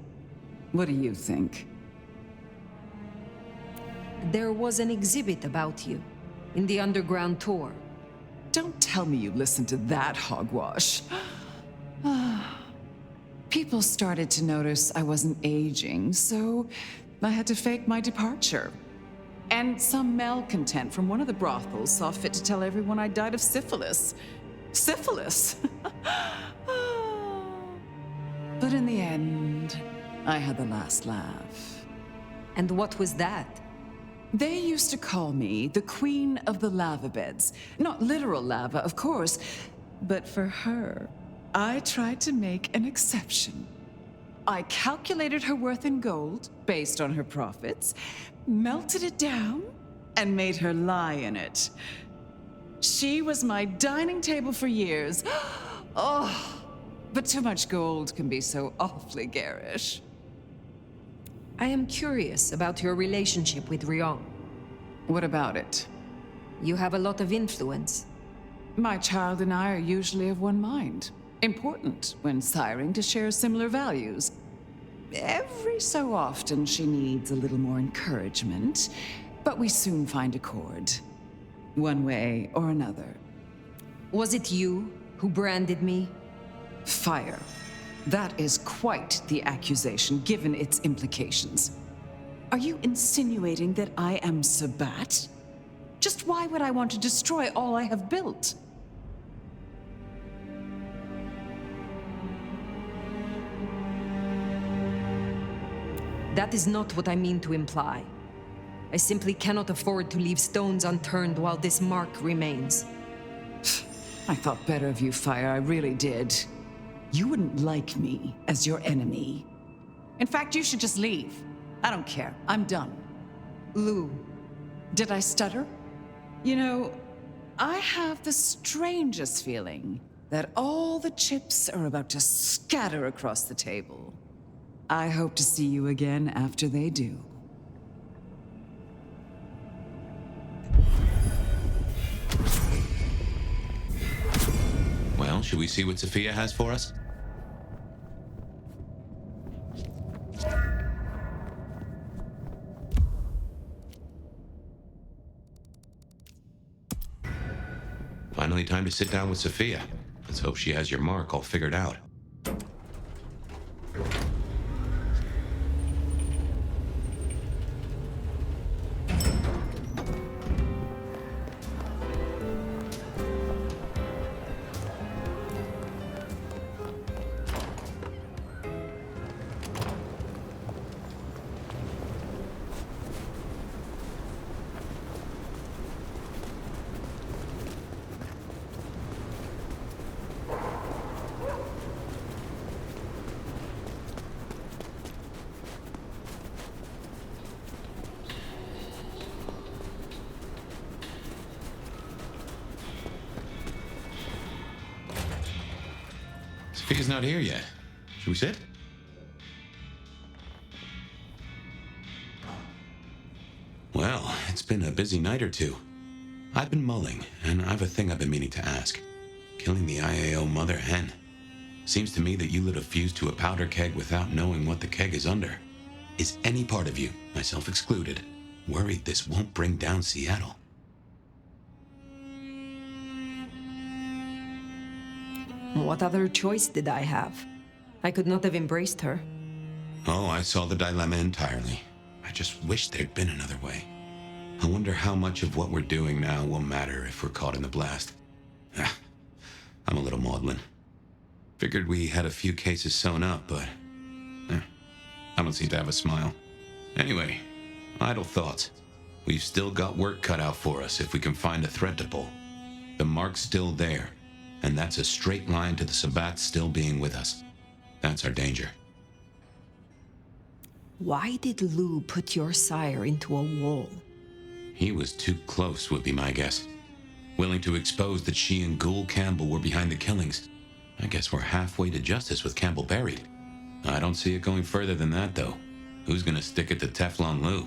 What do you think? There was an exhibit about you in the underground tour. Don't tell me you listened to that hogwash. People started to notice I wasn't aging, so I had to fake my departure. And some malcontent from one of the brothels saw fit to tell everyone I died of syphilis. Syphilis! But in the end, I had the last laugh. And what was that? They used to call me the Queen of the Lava Beds. Not literal lava, of course, but for her, I tried to make an exception. I calculated her worth in gold, based on her profits, melted it down, and made her lie in it. She was my dining table for years. Oh, but too much gold can be so awfully garish. I am curious about your relationship with Rion. What about it? You have a lot of influence. My child and I are usually of one mind. Important when siring to share similar values. Every so often she needs a little more encouragement, but we soon find accord. One way or another. Was it you who branded me? Fire. That is quite the accusation, given its implications. Are you insinuating that I am Sabat? Just why would I want to destroy all I have built? That is not what I mean to imply. I simply cannot afford to leave stones unturned while this mark remains. I thought better of you, Fire, I really did. You wouldn't like me as your enemy. In fact, you should just leave. I don't care. I'm done. Lou. Did I stutter? You know, I have the strangest feeling that all the chips are about to scatter across the table. I hope to see you again after they do. Well, should we see what Sophia has for us? Finally time to sit down with Sophia. Let's hope she has your mark all figured out. Sophia's not here yet. Should we sit? Well, it's been a busy night or two. I've been mulling, and I've a thing I've been meaning to ask. Killing the IAO mother hen. Seems to me that you lit a fuse to a powder keg without knowing what the keg is under. Is any part of you, myself excluded, worried this won't bring down Seattle? What other choice did I have? I could not have embraced her. Oh, I saw the dilemma entirely. I just wish there'd been another way. I wonder how much of what we're doing now will matter if we're caught in the blast. I'm a little maudlin. Figured we had a few cases sewn up, but I don't seem to have a smile. Anyway, idle thoughts. We've still got work cut out for us if we can find a thread to pull. The mark's still there, and that's a straight line to the Sabbat still being with us. That's our danger. Why did Lou put your sire into a wall? He was too close, would be my guess. Willing to expose that she and Ghoul Campbell were behind the killings. I guess we're halfway to justice with Campbell buried. I don't see it going further than that, though. Who's gonna stick it to Teflon Lou?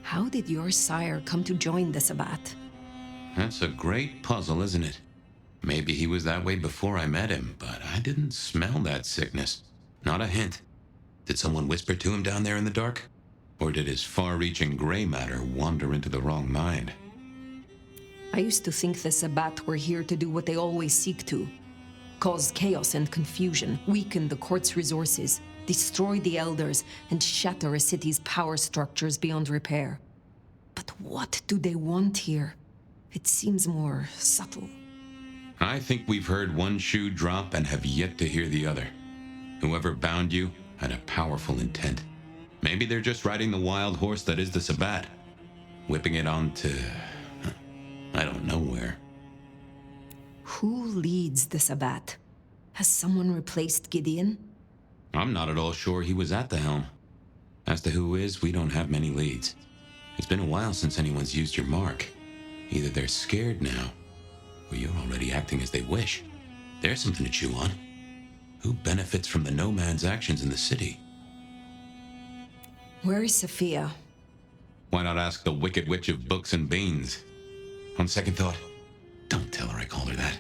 How did your sire come to join the Sabbat? That's a great puzzle, isn't it? Maybe he was that way before I met him, but I didn't smell that sickness. Not a hint. Did someone whisper to him down there in the dark? Or did his far-reaching gray matter wander into the wrong mind? I used to think the Sabbat were here to do what they always seek to. Cause chaos and confusion, weaken the court's resources, destroy the elders, and shatter a city's power structures beyond repair. But what do they want here? It seems more subtle. I think we've heard one shoe drop and have yet to hear the other. Whoever bound you had a powerful intent. Maybe they're just riding the wild horse that is the Sabbat, whipping it on to... I don't know where. Who leads the Sabbat? Has someone replaced Gideon? I'm not at all sure he was at the helm. As to who is, we don't have many leads. It's been a while since anyone's used your mark. Either they're scared now, or you're already acting as they wish. There's something to chew on. Who benefits from the Nomad's actions in the city? Where is Sophia? Why not ask the Wicked Witch of Books and Beans? On second thought, don't tell her I called her that.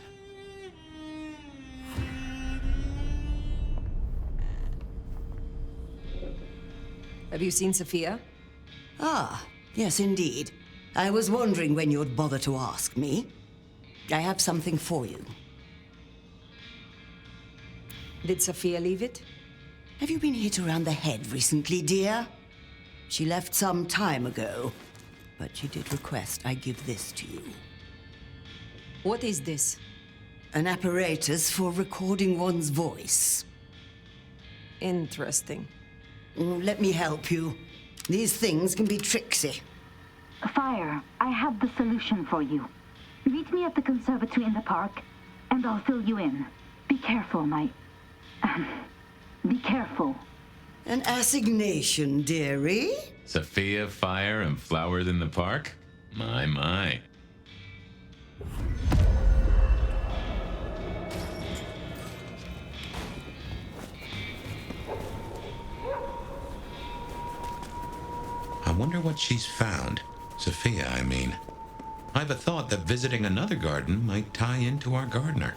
Have you seen Sophia? Ah, yes indeed. I was wondering when you'd bother to ask me. I have something for you. Did Sophia leave it? Have you been hit around the head recently, dear? She left some time ago, but she did request I give this to you. What is this? An apparatus for recording one's voice. Interesting. Let me help you. These things can be tricksy. Fire, I have the solution for you. Meet me at the conservatory in the park, and I'll fill you in. Be careful, be careful. An assignation, dearie? Sophia, fire, and flowers in the park? My. I wonder what she's found. Sophia, I mean. I've a thought that visiting another garden might tie into our gardener.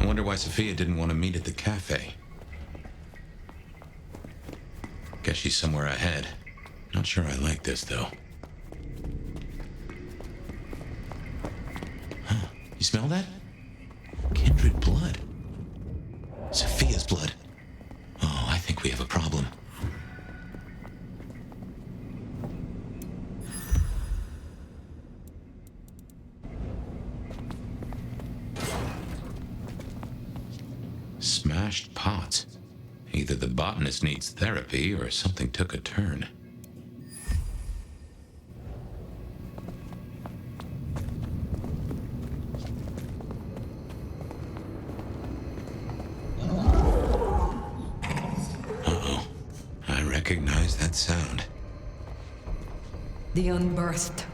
I wonder why Sophia didn't want to meet at the cafe. Guess she's somewhere ahead. Not sure I like this, though. Huh. You smell that? Kindred blood. Sophia's blood. Oh, I think we have a problem. Smashed pots. Either the botanist needs therapy or something took a turn. Uh-oh. I recognize that sound. The unbirthed.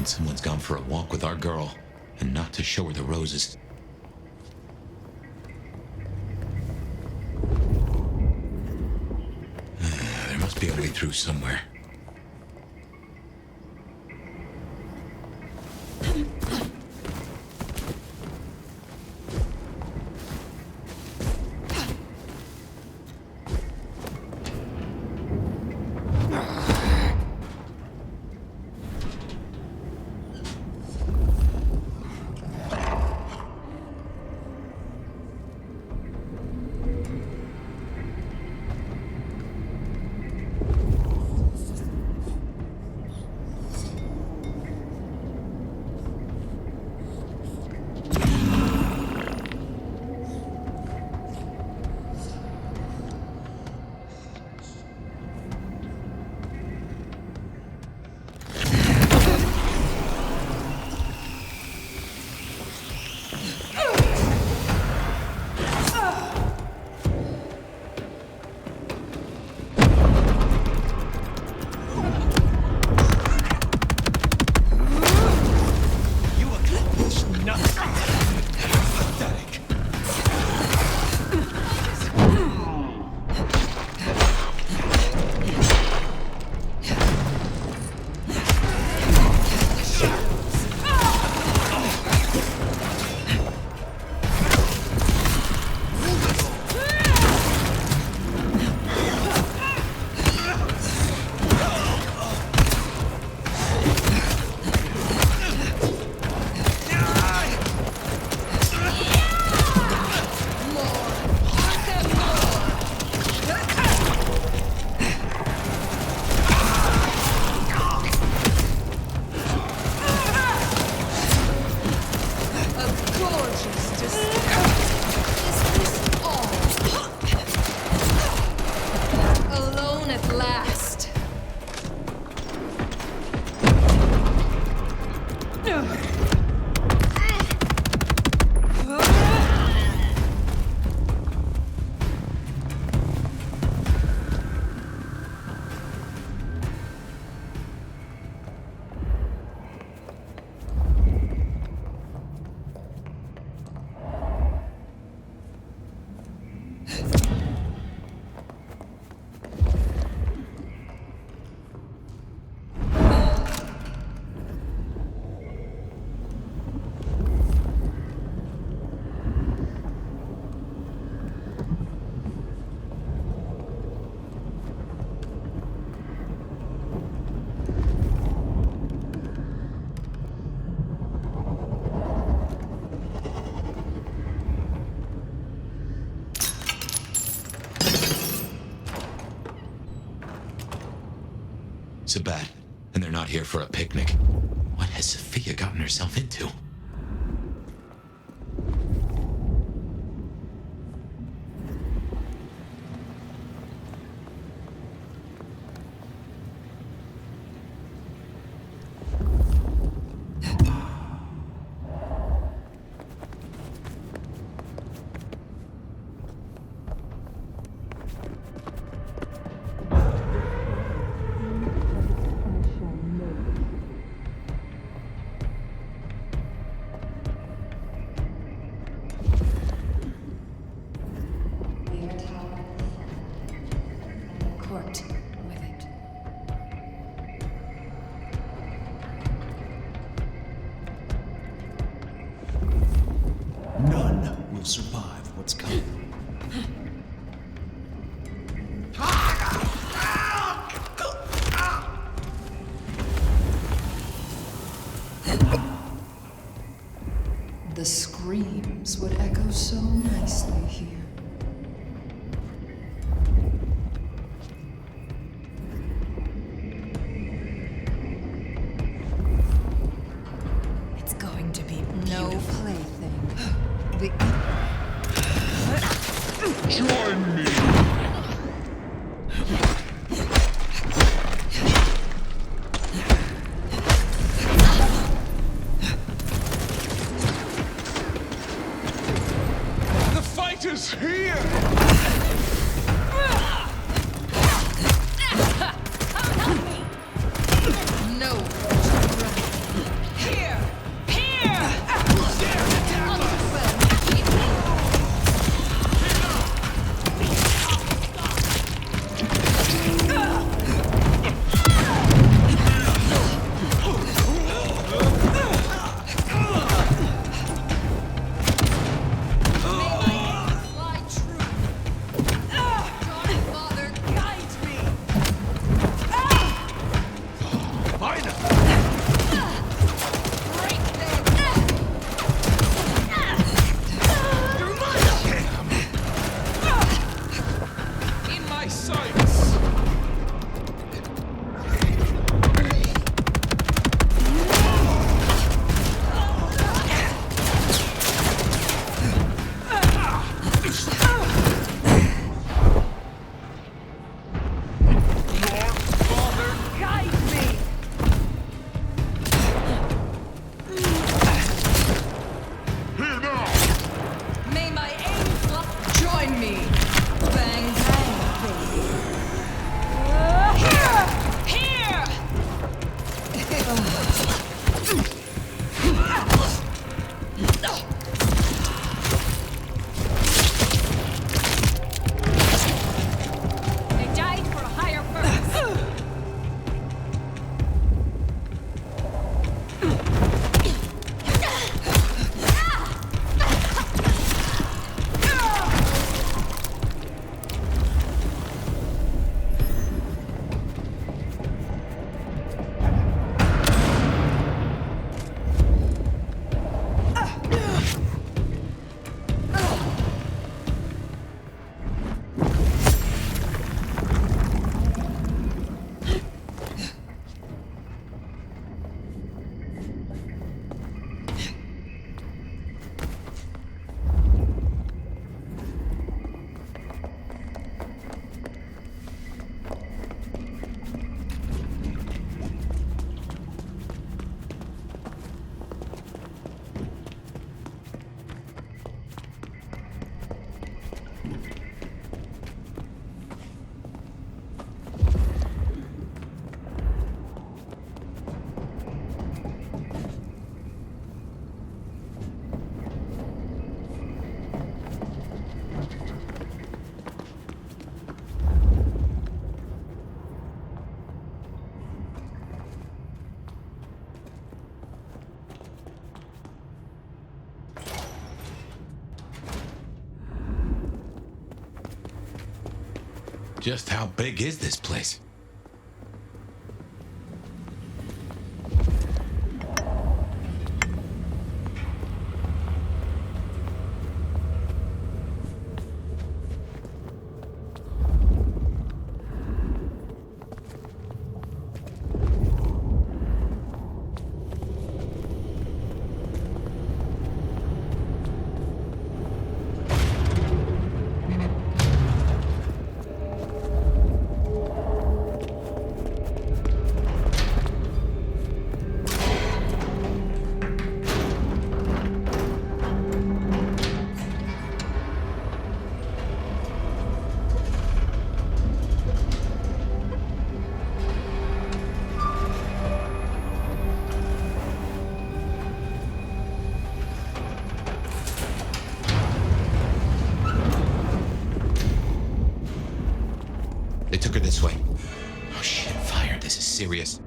Someone's gone for a walk with our girl, and not to show her the roses. There must be a way through somewhere. So bad, and they're not here for a picnic. What has Sophia gotten herself into? None will survive what's coming. The screams would echo so nicely here. It's going to be No beautiful. plaything. Join me! The fight is here! No. Here! Here! Just how big is this place? They took her this way. Oh shit, fire, this is serious.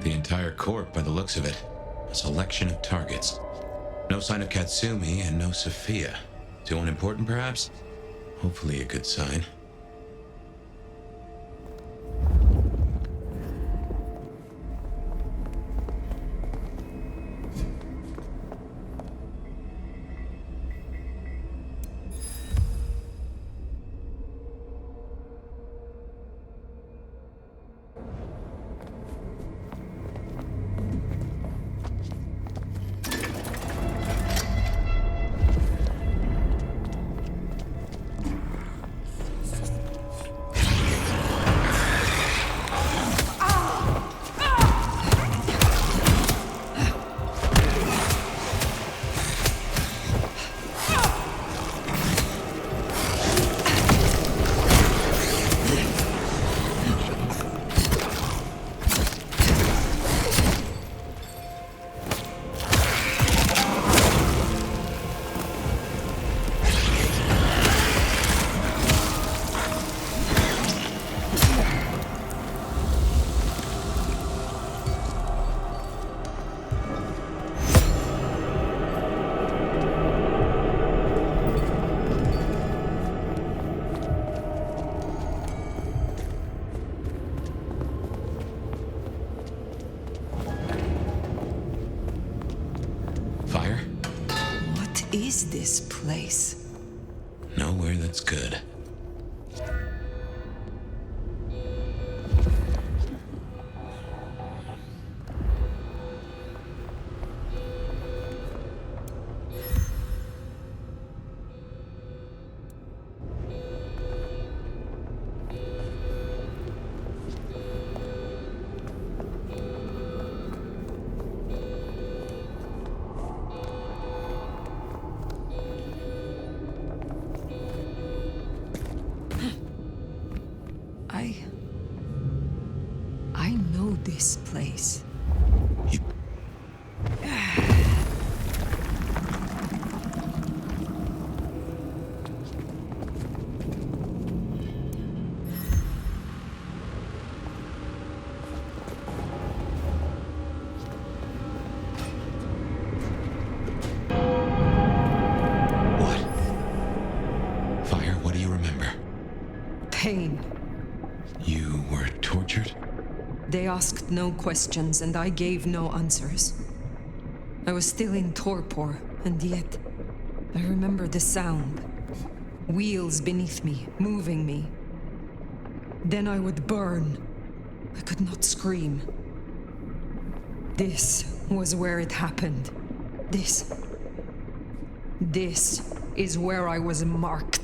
The entire court, by the looks of it. A selection of targets. No sign of Katsumi and no Sophia. Too unimportant, perhaps? Hopefully a good sign. Is this place? Nowhere that's good. I know this place. Pain. You were tortured? They asked no questions, and I gave no answers. I was still in torpor, and yet I remember the sound. Wheels beneath me, moving me. Then I would burn. I could not scream. This was where it happened. This is where I was marked.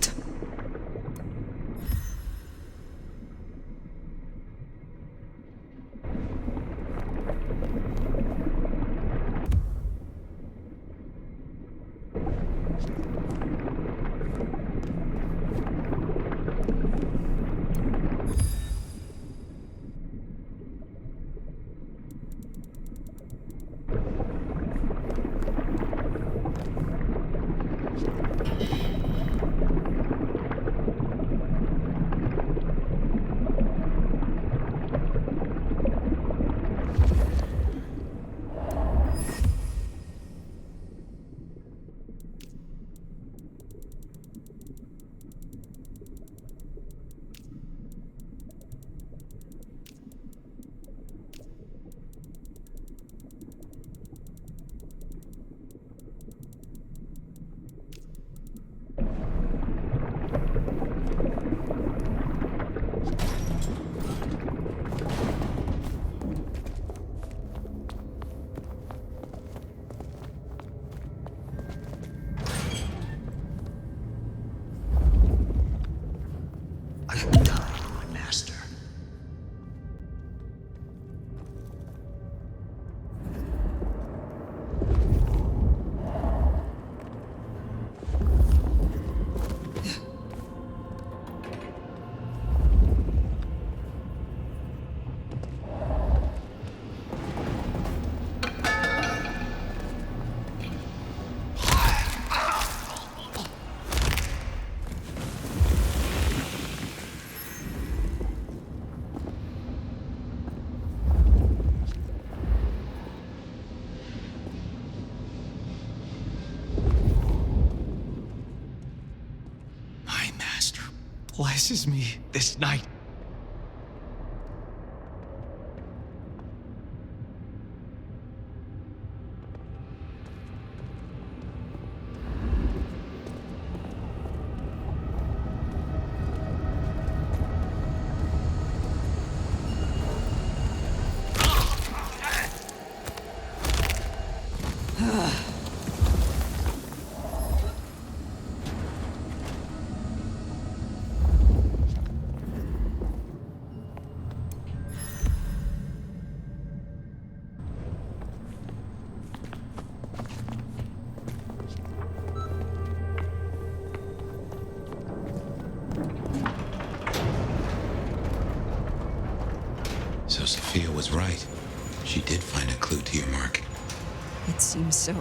blesses me this night. So Sophia was right. She did find a clue to your mark. It seems so.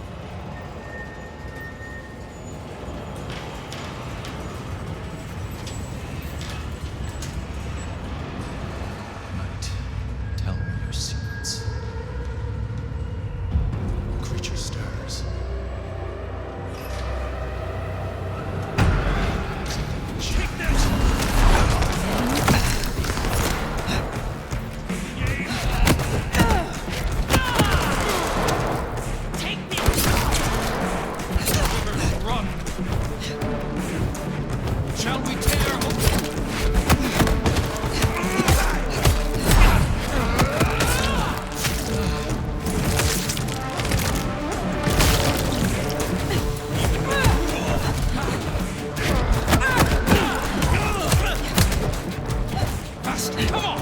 Night, tell me your secrets. Creature stirs. Check this! Shall we tear open? Come on!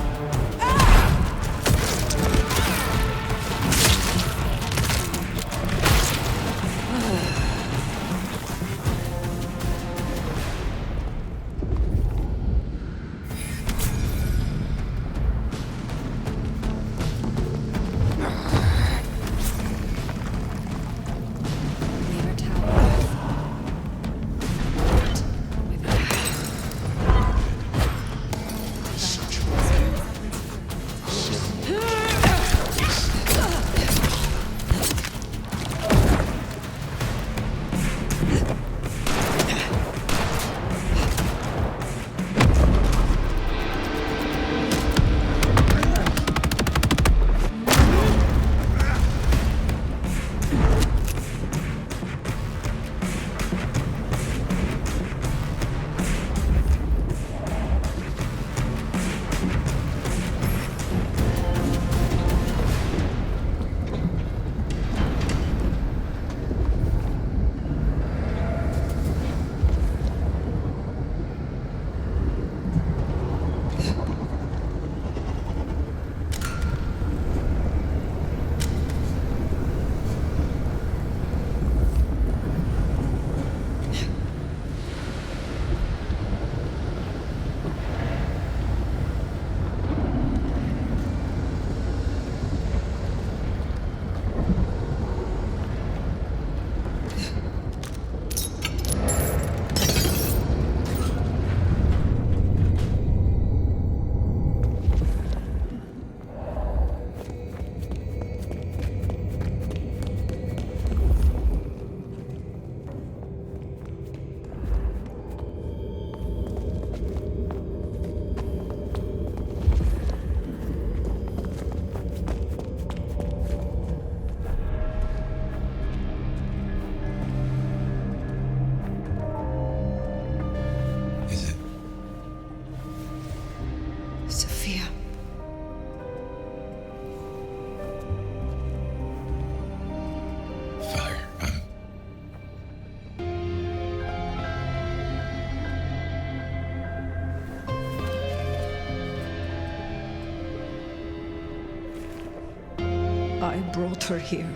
I brought her here.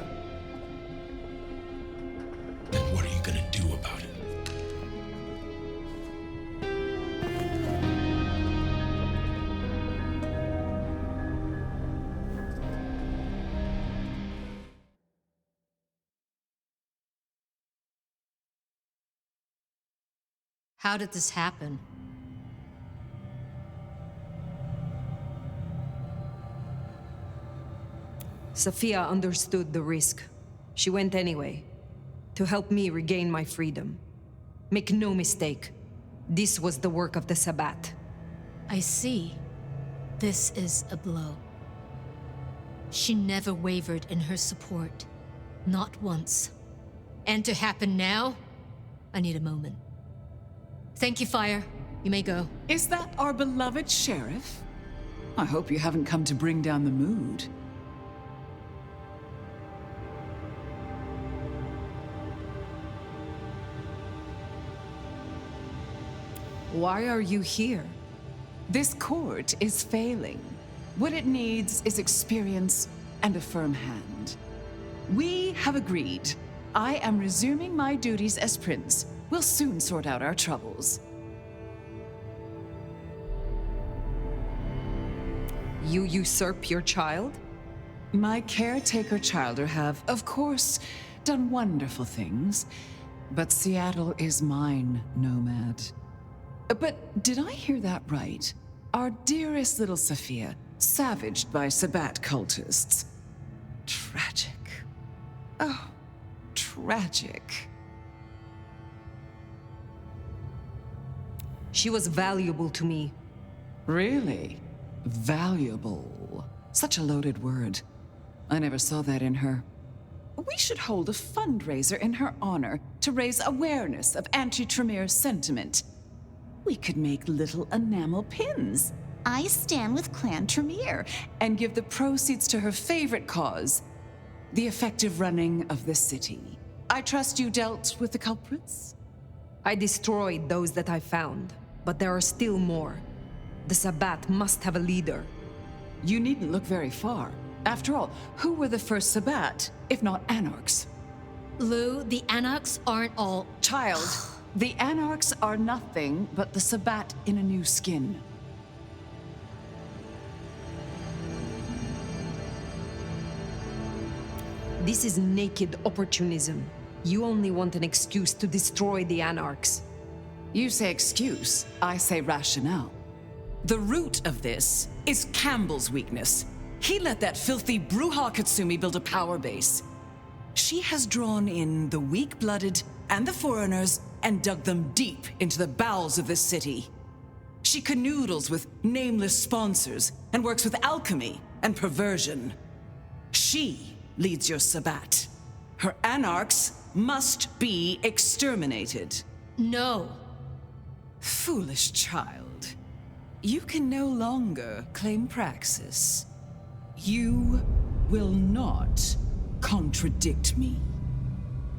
Then what are you gonna do about it? How did this happen? Sophia understood the risk. She went anyway, to help me regain my freedom. Make no mistake, This was the work of the Sabbat. I see. This is a blow. She never wavered in her support. Not once. And to happen now? I need a moment. Thank you, Fire. You may go. Is that our beloved sheriff? I hope you haven't come to bring down the mood. Why are you here? This court is failing. What it needs is experience and a firm hand. We have agreed. I am resuming my duties as prince. We'll soon sort out our troubles. You usurp your child? My caretaker childer have, of course, done wonderful things. But Seattle is mine, Nomad. But did I hear that right? Our dearest little Sophia, savaged by Sabbat cultists. Tragic. Oh, tragic. She was valuable to me. Really? Valuable. Such a loaded word. I never saw that in her. We should hold a fundraiser in her honor to raise awareness of anti-Tremere sentiment. We could make little enamel pins. I stand with Clan Tremere, and give the proceeds to her favorite cause, the effective running of the city. I trust you dealt with the culprits? I destroyed those that I found, but there are still more. The Sabbat must have a leader. You needn't look very far. After all, who were the first Sabbat, if not anarchs? Lou, the anarchs aren't all... Child, the anarchs are nothing but the Sabbat in a new skin. This is naked opportunism. You only want an excuse to destroy the anarchs. You say excuse, I say rationale. The root of this is Campbell's weakness. He let that filthy Bruja Katsumi build a power base. She has drawn in the weak-blooded and the foreigners and dug them deep into the bowels of this city. She canoodles with nameless sponsors and works with alchemy and perversion. She leads your Sabbat. Her anarchs must be exterminated. No. Foolish child. You can no longer claim praxis. You will not contradict me.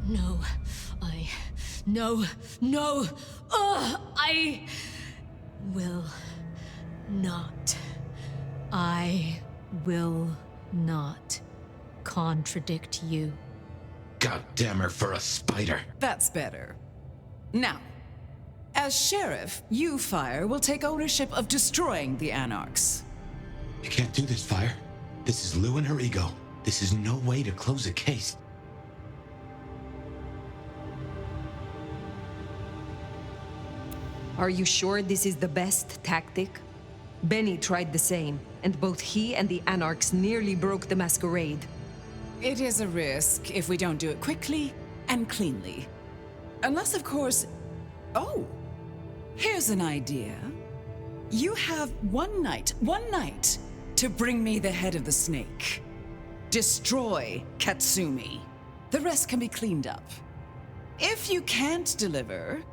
No, No! I will not. I will not contradict you. God damn her for a spider. That's better. Now, as sheriff, you, Fire, will take ownership of destroying the anarchs. You can't do this, Fire. This is Lou and her ego. This is no way to close a case. Are you sure this is the best tactic? Benny tried the same, and both he and the anarchs nearly broke the Masquerade. It is a risk if we don't do it quickly and cleanly. Unless, of course... Oh! Here's an idea. You have one night, to bring me the head of the snake. Destroy Katsumi. The rest can be cleaned up. If you can't deliver,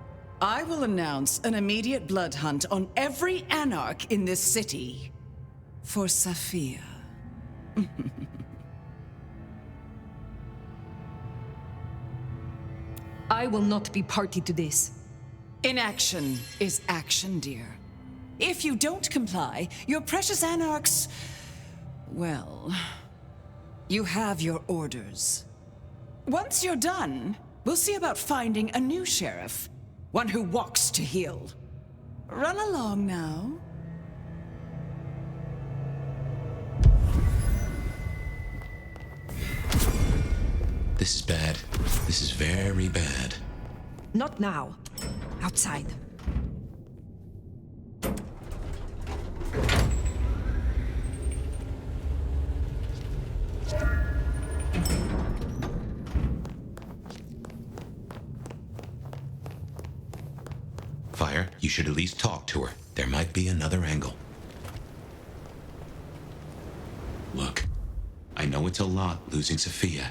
I will announce an immediate blood hunt on every anarch in this city. For Sophia. I will not be party to this. Inaction is action, dear. If you don't comply, your precious anarchs... well... you have your orders. Once you're done, we'll see about finding a new sheriff. One who walks to heal. Run along now. This is bad. This is very bad. Not now. Outside. Starfire, you should at least talk to her. There might be another angle. Look, I know it's a lot losing Sophia,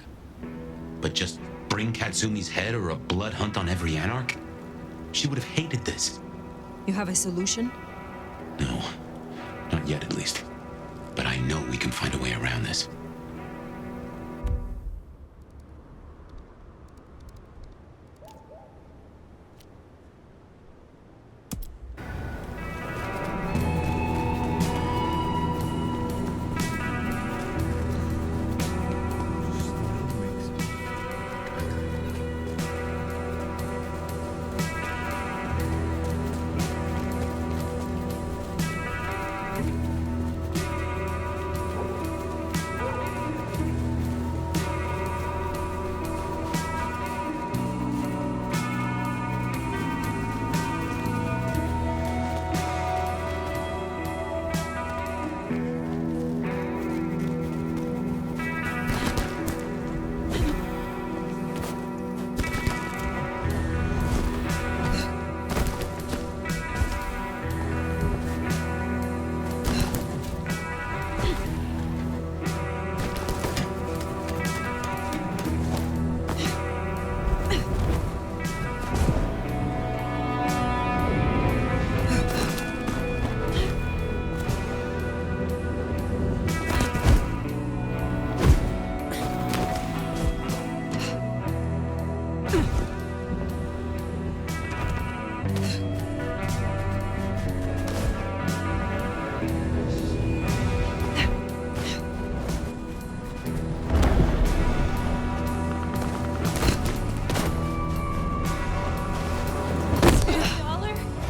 but just bring Katsumi's head or a blood hunt on every Anarch? She would have hated this. You have a solution? No, not yet at least. But I know we can find a way around this.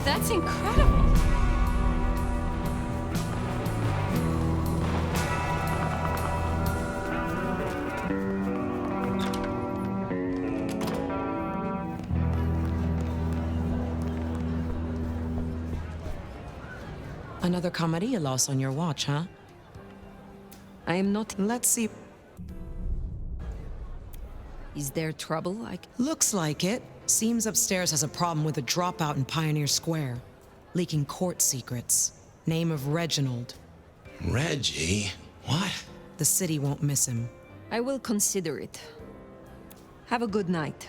That's incredible. Another Camarilla loss on your watch, huh? I am not... Let's see. Is there trouble? Looks like it. Seems upstairs has a problem with a dropout in Pioneer Square. Leaking court secrets. Name of Reginald. Reggie? What? The city won't miss him. I will consider it. Have a good night.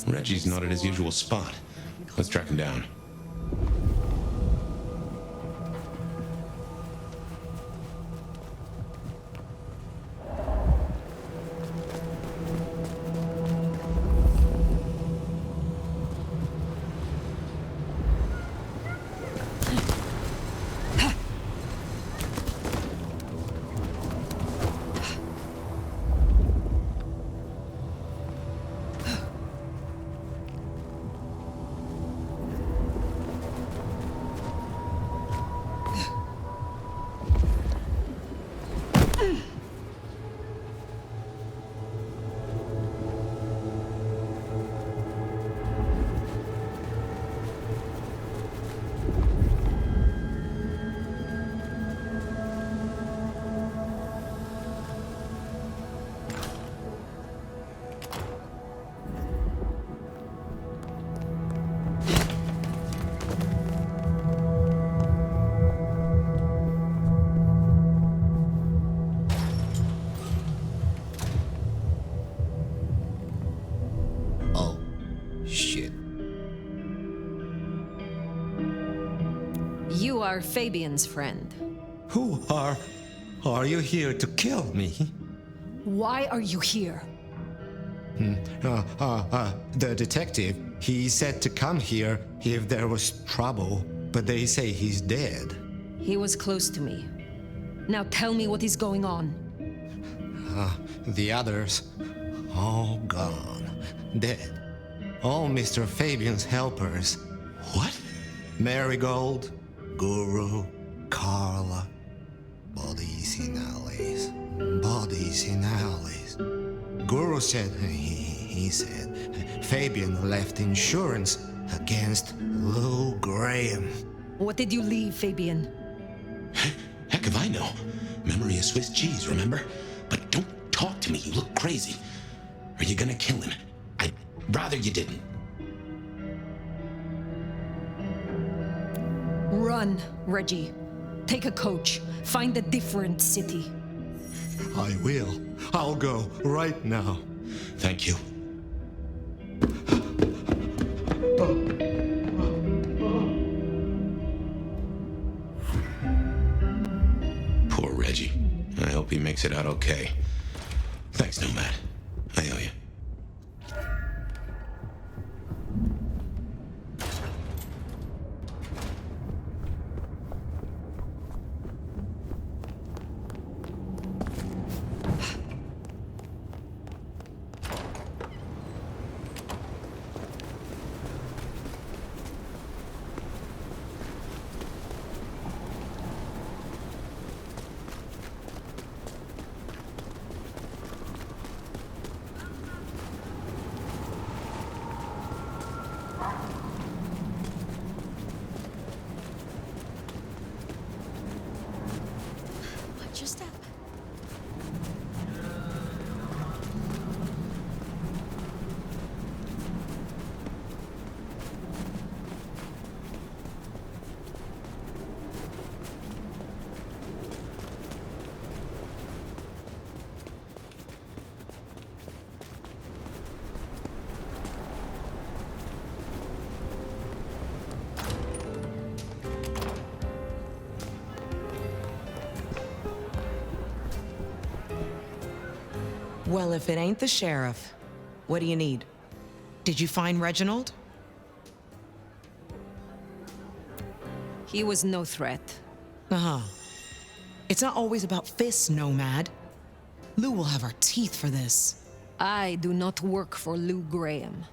Reggie's not at his usual spot. Let's track him down. You are Fabien's friend. Who are you here to kill me? Why are you here? The detective, he said to come here if there was trouble, but they say he's dead. He was close to me. Now tell me what is going on. The others, all gone, dead. All Mr. Fabien's helpers. What? Marigold, Guru, Carla. Bodies in alleys. Bodies in alleys. Guru said, he said, Fabien left insurance against Lou Graham. What did you leave, Fabien? Heck if I know. Memory is Swiss cheese, remember? But don't talk to me, you look crazy. Are you gonna kill him? I'd rather you didn't. Run, Reggie. Take a coach. Find a different city. I will. I'll go right now. Thank you. Poor Reggie. I hope he makes it out okay. Thanks, Nomad. I owe you. Watch your step. Well, if it ain't the sheriff, what do you need? Did you find Reginald? He was no threat. Uh-huh. It's not always about fists, Nomad. Lou will have our teeth for this. I do not work for Lou Graham.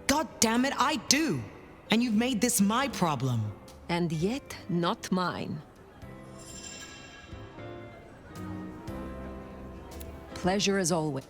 God damn it, I do! And you've made this my problem. And yet, not mine. Pleasure as always.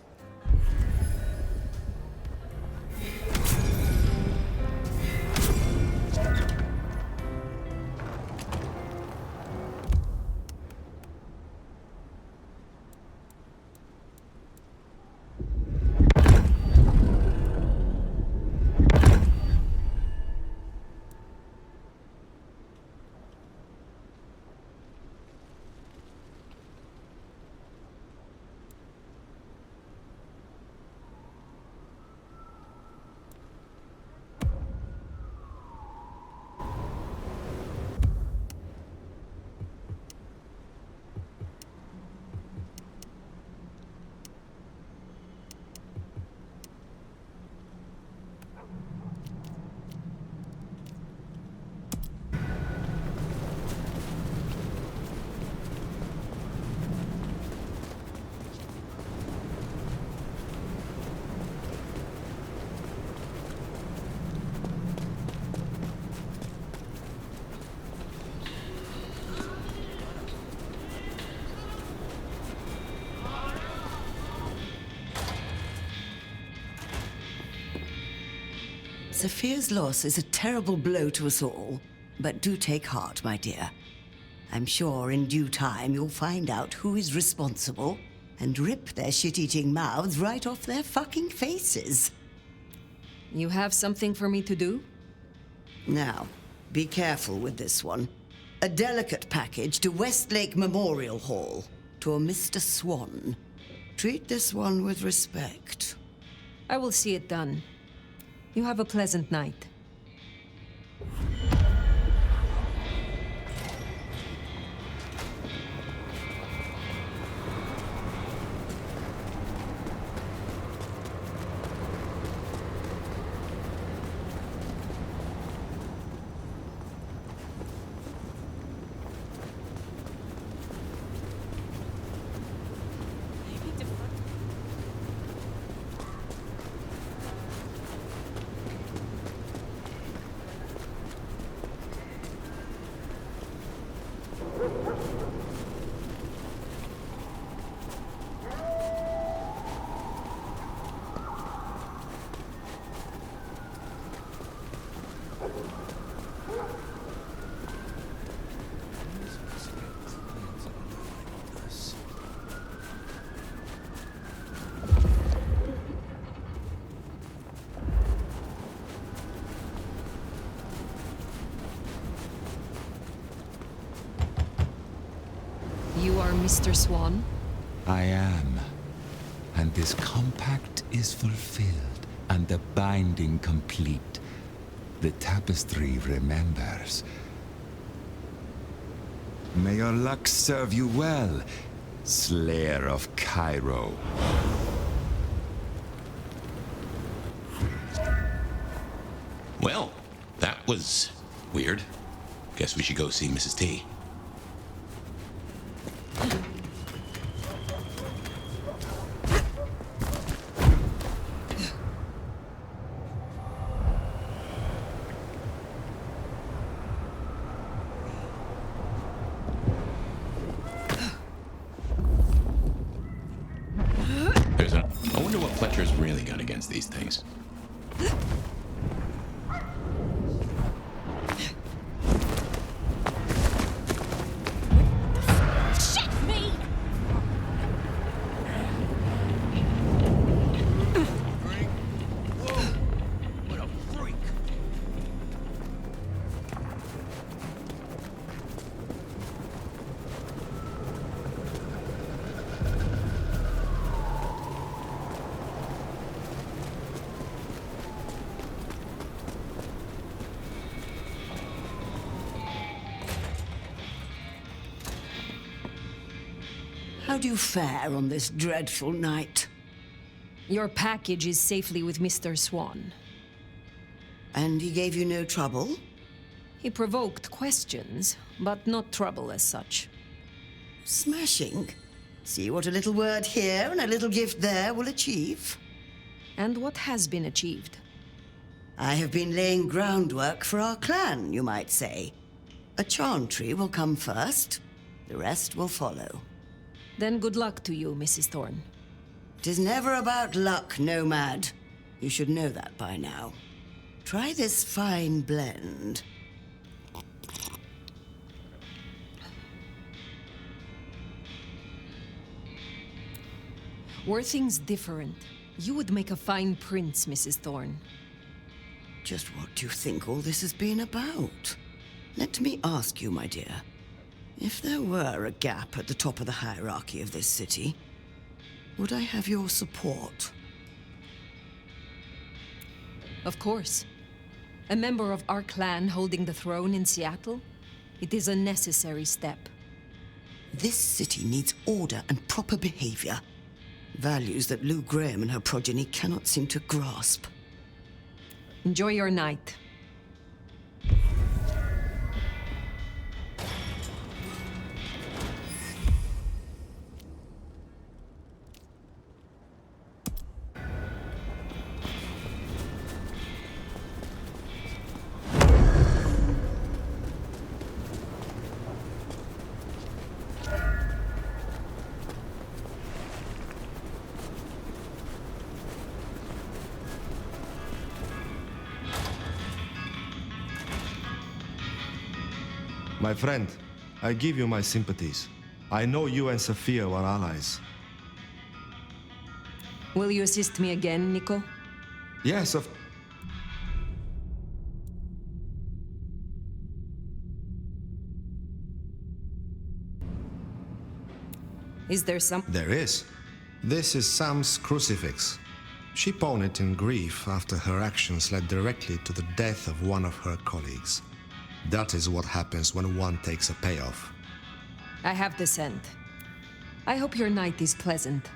Sophia's loss is a terrible blow to us all, but do take heart, my dear. I'm sure in due time you'll find out who is responsible and rip their shit-eating mouths right off their fucking faces. You have something for me to do? Now, be careful with this one. A delicate package to Westlake Memorial Hall, to a Mr. Swan. Treat this one with respect. I will see it done. You have a pleasant night. are Mr. Swan? I am. And this compact is fulfilled, and the binding complete. The tapestry remembers. May your luck serve you well, Slayer of Cairo. Well, that was weird. Guess we should go see Mrs. T. I wonder what Fletcher's really got against these things. How do you fare on this dreadful night? Your package is safely with Mr. Swan. And he gave you no trouble? He provoked questions, but not trouble as such. Smashing. See what a little word here and a little gift there will achieve. And what has been achieved? I have been laying groundwork for our clan, you might say. A chantry will come first, the rest will follow. Then good luck to you, Mrs. Thorne. 'Tis never about luck, Nomad. You should know that by now. Try this fine blend. Were things different, you would make a fine prince, Mrs. Thorne. Just what do you think all this has been about? Let me ask you, my dear. If there were a gap at the top of the hierarchy of this city, would I have your support? Of course. A member of our clan holding the throne in Seattle? It is a necessary step. This city needs order and proper behavior. Values that Lou Graham and her progeny cannot seem to grasp. Enjoy your night. My friend, I give you my sympathies. I know you and Sophia were allies. Will you assist me again, Nico? Yes, of... Is there some... There is. This is Sam's crucifix. She pawned it in grief after her actions led directly to the death of one of her colleagues. That is what happens when one takes a payoff. I have the scent. I hope your night is pleasant.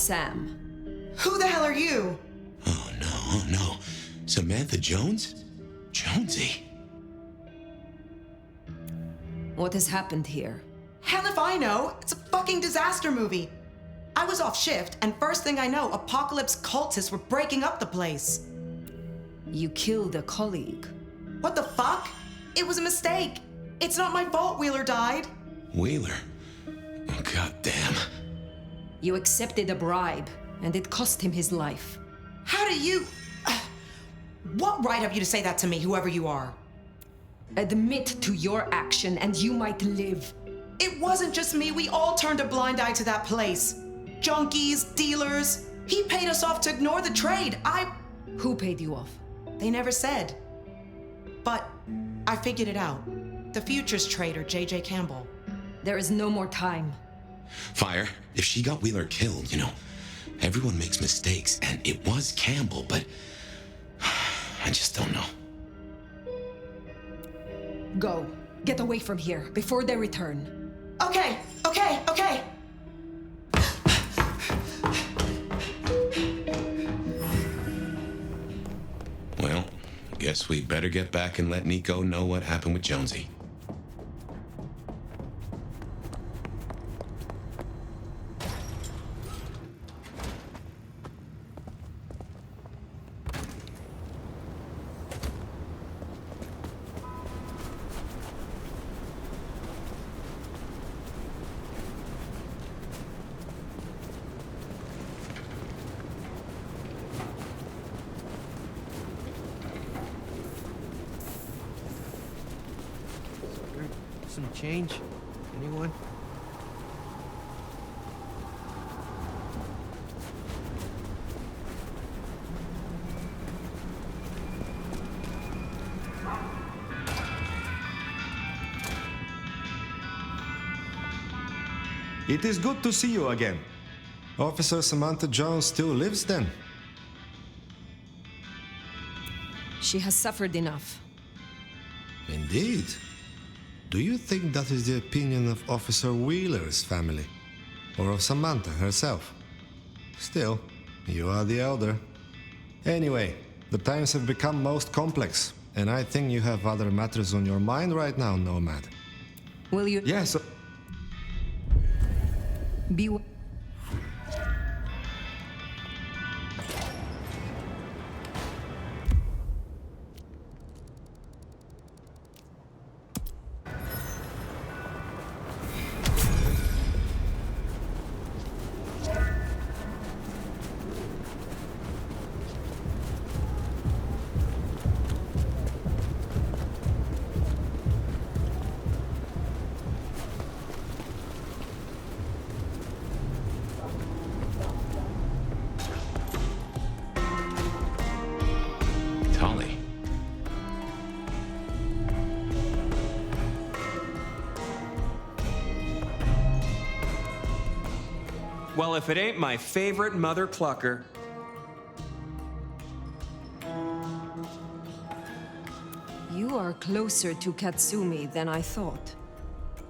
Sam. Who the hell are you? Oh no. Samantha Jones? Jonesy. What has happened here? Hell if I know. It's a fucking disaster movie. I was off shift, and first thing I know, apocalypse cultists were breaking up the place. You killed a colleague. What the fuck? It was a mistake. It's not my fault Wheeler died. Wheeler? Oh, goddamn. You accepted a bribe, and it cost him his life. How do you... What right have you to say that to me, whoever you are? Admit to your action, and you might live. It wasn't just me. We all turned a blind eye to that place. Junkies, dealers. He paid us off to ignore the trade. Who paid you off? They never said. But I figured it out. The futures trader, J.J. Campbell. There is no more time. Fire, if she got Wheeler killed, everyone makes mistakes, and it was Campbell, but I just don't know. Go. Get away from here before they return. Okay. Well, guess we better get back and let Nico know what happened with Jonesy. Some change? Anyone? It is good to see you again. Officer Samantha Jones still lives then? She has suffered enough. Indeed. Do you think that is the opinion of Officer Wheeler's family? Or of Samantha herself? Still, you are the elder. Anyway, the times have become most complex, and I think you have other matters on your mind right now, Nomad. Will you... Yes. Be... Well, if it ain't my favorite mother clucker. You are closer to Katsumi than I thought.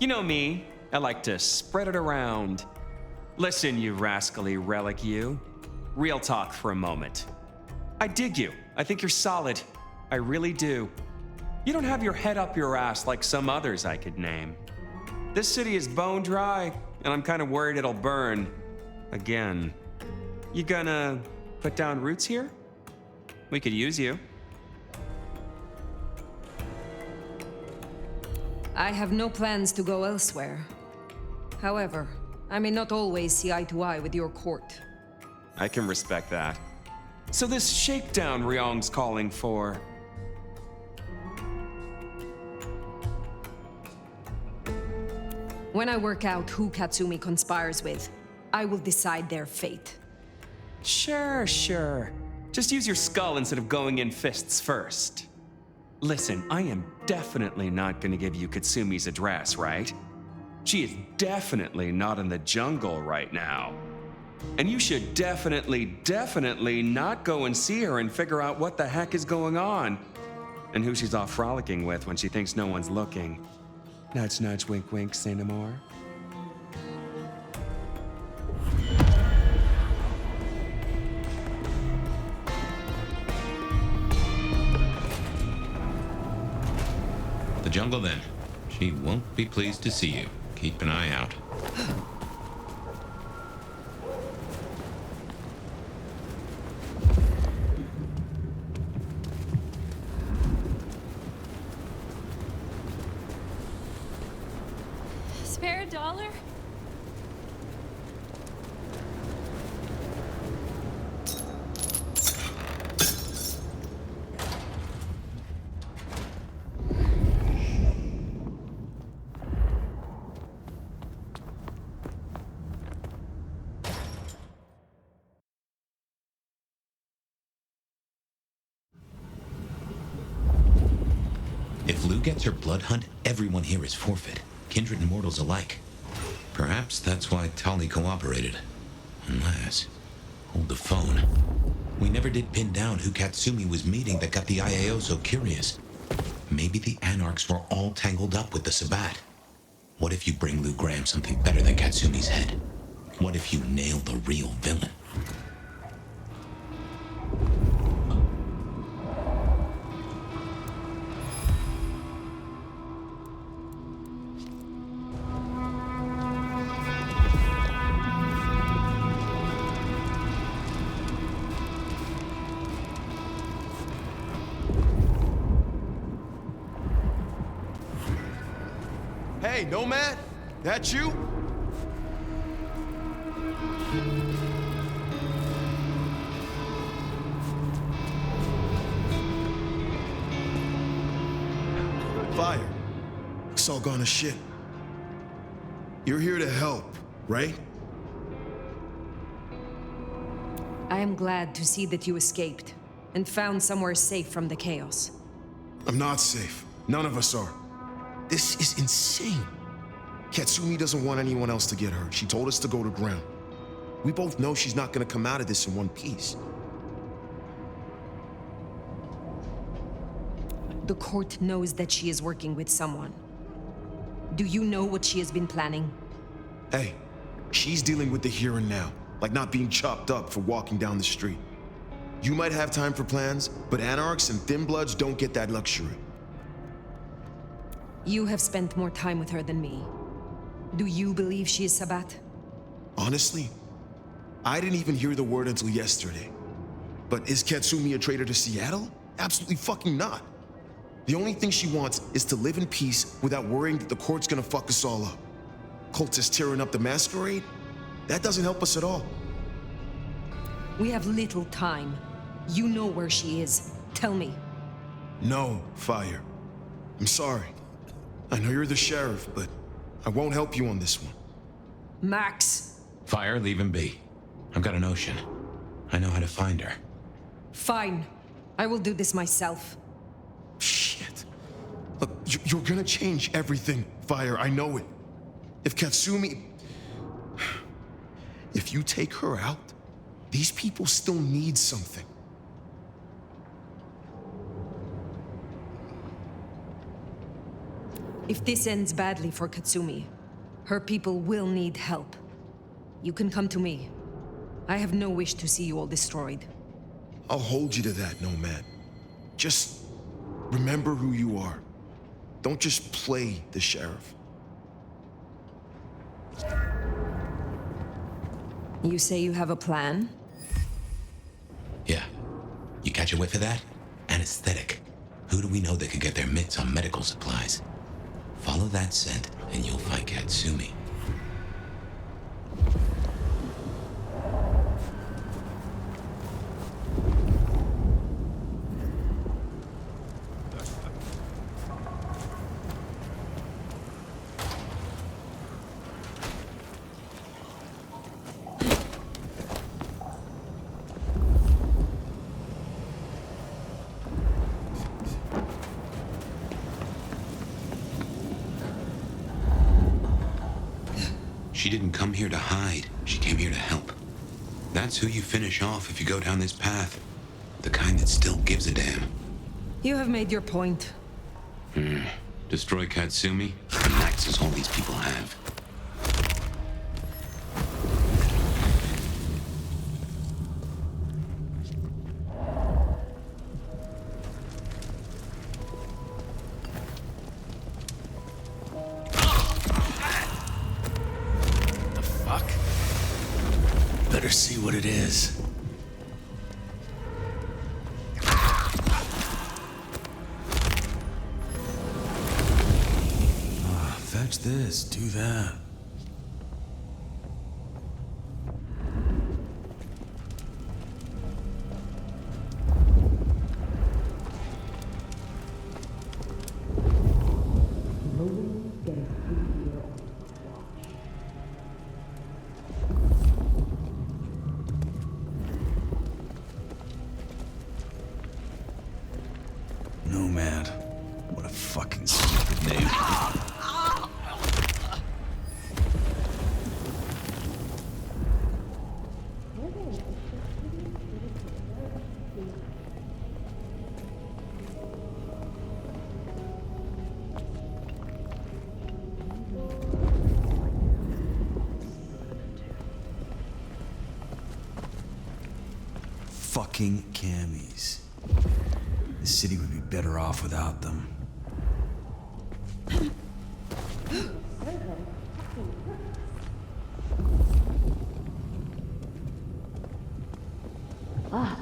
You know me, I like to spread it around. Listen, you rascally relic, you. Real talk for a moment. I dig you. I think you're solid. I really do. You don't have your head up your ass like some others I could name. This city is bone dry, and I'm kind of worried it'll burn. Again. You gonna put down roots here? We could use you. I have no plans to go elsewhere. However, I may not always see eye to eye with your court. I can respect that. So this shakedown Ryong's calling for... When I work out who Katsumi conspires with, I will decide their fate. Sure. Just use your skull instead of going in fists first. Listen, I am definitely not gonna give you Katsumi's address, right? She is definitely not in the jungle right now. And you should definitely not go and see her and figure out what the heck is going on. And who she's off frolicking with when she thinks no one's looking. Nudge, nudge, wink, wink, say no more. the jungle then. She won't be pleased to see you. Keep an eye out. Spare a dollar? If Lou gets her blood hunt, everyone here is forfeit. Kindred and mortals alike. Perhaps that's why Tali cooperated. Unless... Hold the phone. We never did pin down who Katsumi was meeting that got the IAO so curious. Maybe the Anarchs were all tangled up with the Sabbat. What if you bring Lou Graham something better than Katsumi's head? What if you nail the real villain? Hey, Nomad? That you? Fire. It's all gone to shit. You're here to help, right? I am glad to see that you escaped and found somewhere safe from the chaos. I'm not safe. None of us are. This is insane. Katsumi doesn't want anyone else to get hurt. She told us to go to ground. We both know she's not gonna come out of this in one piece. The court knows that she is working with someone. Do you know what she has been planning? Hey, she's dealing with the here and now, like not being chopped up for walking down the street. You might have time for plans, but Anarchs and Thin Bloods don't get that luxury. You have spent more time with her than me. Do you believe she is Sabbat? Honestly, I didn't even hear the word until yesterday. But is Katsumi a traitor to Seattle? Absolutely fucking not. The only thing she wants is to live in peace without worrying that the court's gonna fuck us all up. Cultists tearing up the Masquerade? That doesn't help us at all. We have little time. You know where she is. Tell me. No, Fire. I'm sorry. I know you're the sheriff, but I won't help you on this one. Max! Fire, leave him be. I've got a notion. I know how to find her. Fine. I will do this myself. Shit. Look, you're gonna change everything, Fire. I know it. If Katsumi... If you take her out, these people still need something. If this ends badly for Katsumi, her people will need help. You can come to me. I have no wish to see you all destroyed. I'll hold you to that, Nomad. Just remember who you are. Don't just play the sheriff. You say you have a plan? Yeah. You catch a whiff of that? Anesthetic. Who do we know that could get their mitts on medical supplies? Follow that scent, and you'll find Katsumi. She didn't come here to hide. She came here to help. That's who you finish off if you go down this path. The kind that still gives a damn. You have made your point. Destroy Katsumi, and Max is all these people have. better see what it is. Fetch this, do that. Nomad. What a fucking stupid name. Fucking camis. The city would be better off without them. I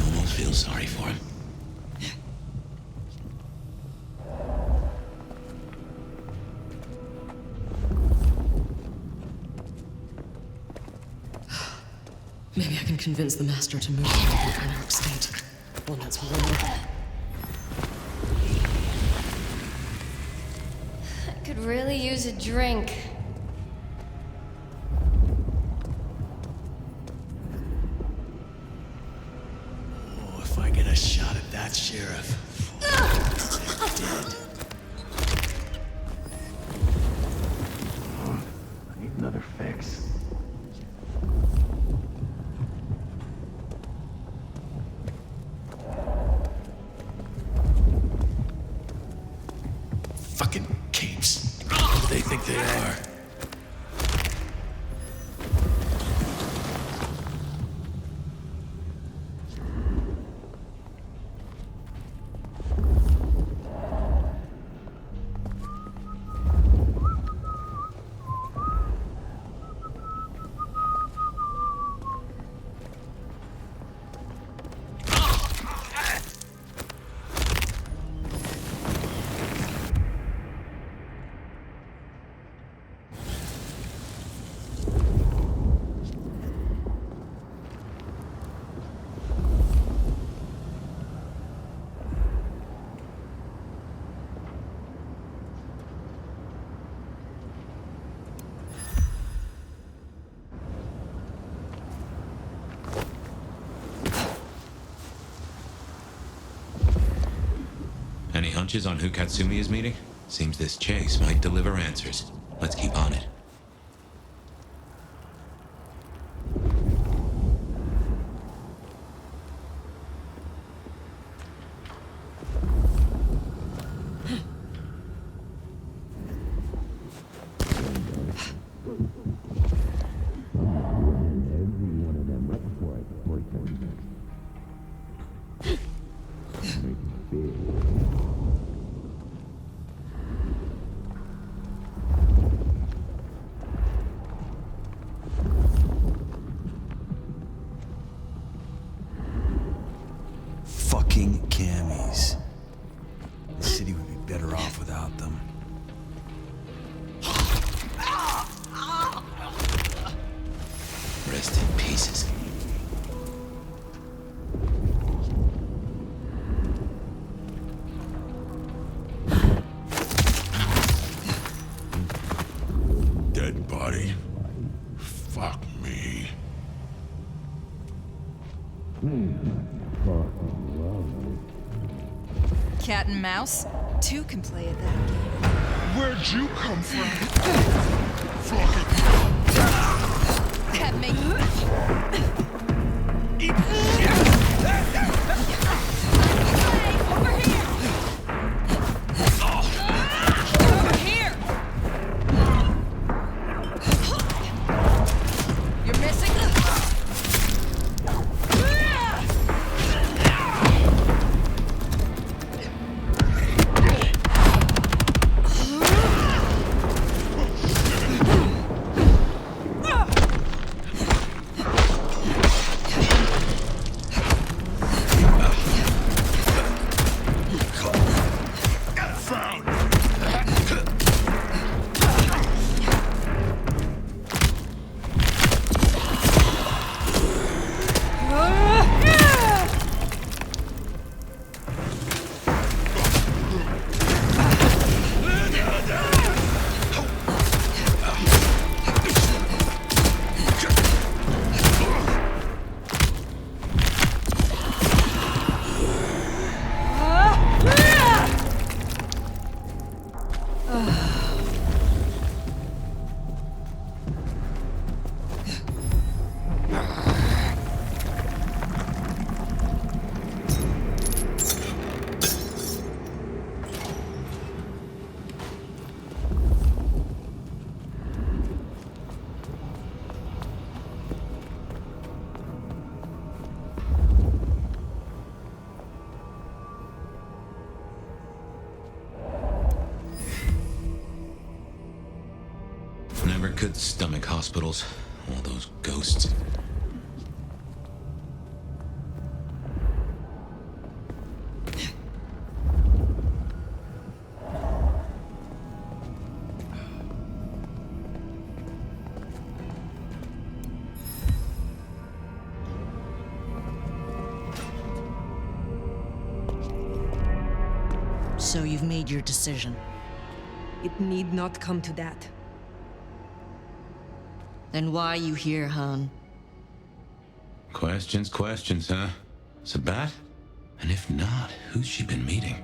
almost feel sorry for him. Maybe I can convince the master to move to the anarch state. One that's warmer. I could really use a drink. Oh, if I get a shot at that sheriff. Dead. I need another fix. Fucking capes. Who do they think they are? Any hunches on who Katsumi is meeting? Seems this chase might deliver answers. Let's keep on it. Fucking camis. The city would be better off without them. Rest in pieces. Dead body. Fuck me. Cat and mouse? Two can play at that game. Where'd you come from? That makes over here! Over here! You're missing. Never could stomach hospitals. All those ghosts. So you've made your decision. It need not come to that. Then why are you here, Han? Questions, huh? Sabat? And if not, who's she been meeting?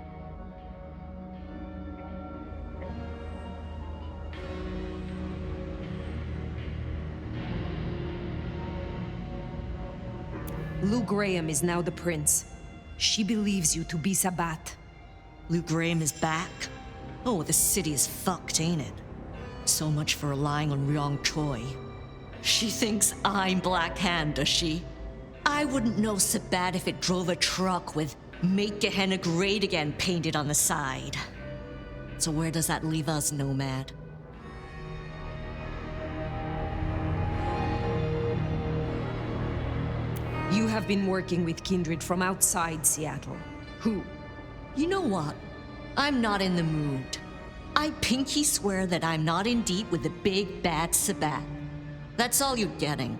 Lou Graham is now the prince. She believes you to be Sabat. Lou Graham is back? Oh, the city is fucked, ain't it? So much for relying on Ryong Choi. She thinks I'm Black Hand, does she? I wouldn't know Sabat if it drove a truck with "Make Gehenna Great Again" painted on the side. So where does that leave us, Nomad? You have been working with kindred from outside Seattle. Who? You know what? I'm not in the mood. I pinky swear that I'm not in deep with the big bad Sabat. That's all you're getting.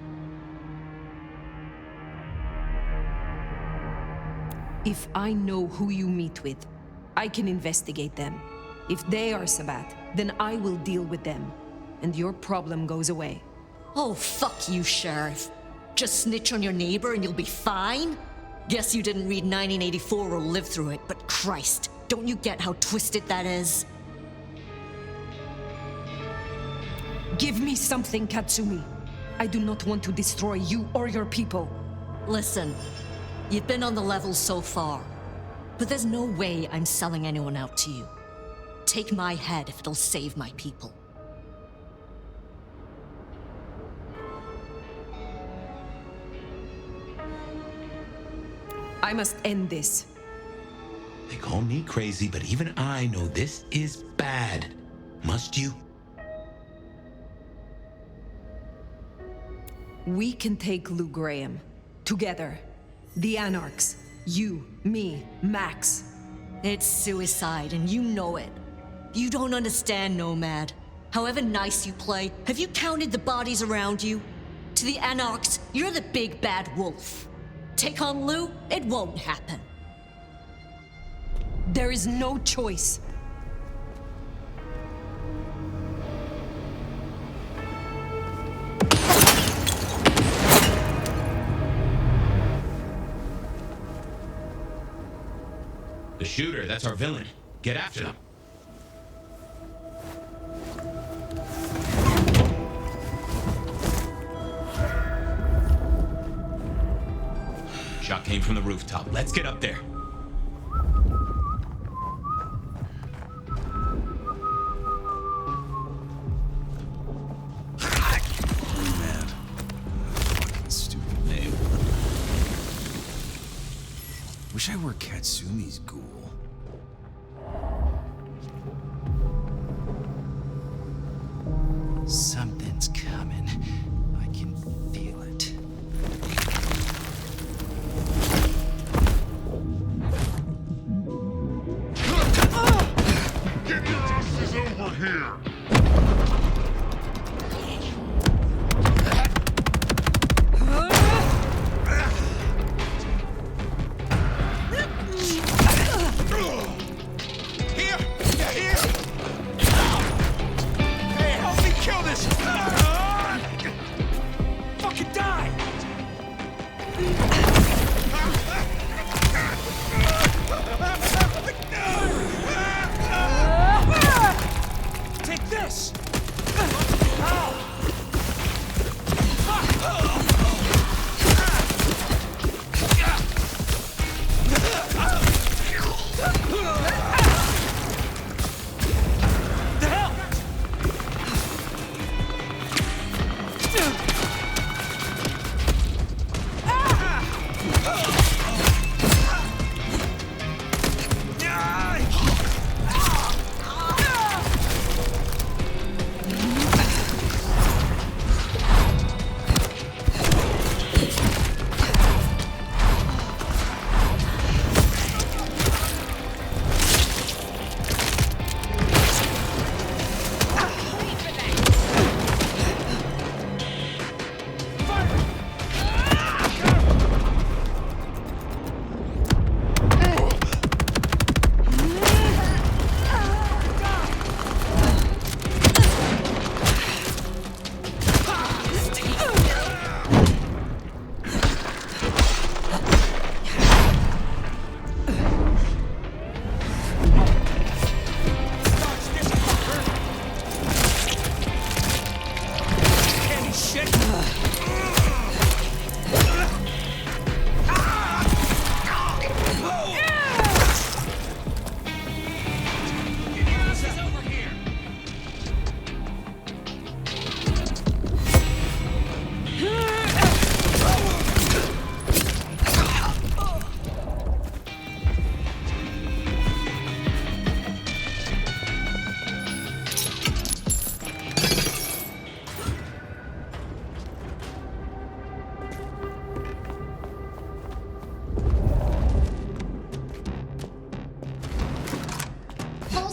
If I know who you meet with, I can investigate them. If they are Sabat, then I will deal with them, and your problem goes away. Oh, fuck you, Sheriff. Just snitch on your neighbor and you'll be fine? Guess you didn't read 1984 or live through it, but Christ, don't you get how twisted that is? Give me something, Katsumi. I do not want to destroy you or your people. Listen, you've been on the level so far, but there's no way I'm selling anyone out to you. Take my head if it'll save my people. I must end this. They call me crazy, but even I know this is bad. Must you? We can take Lou Graham. Together. The Anarchs. You, me, Max. It's suicide, and you know it. You don't understand, Nomad. However nice you play, have you counted the bodies around you? To the Anarchs, you're the big bad wolf. Take on Lou, it won't happen. There is no choice. The shooter, that's our villain. Get after them. Shot came from the rooftop. Let's get up there. Man. Fucking stupid name. Wish I were Katsumi's ghoul. Something's coming. I can feel it. Get your asses over here! this!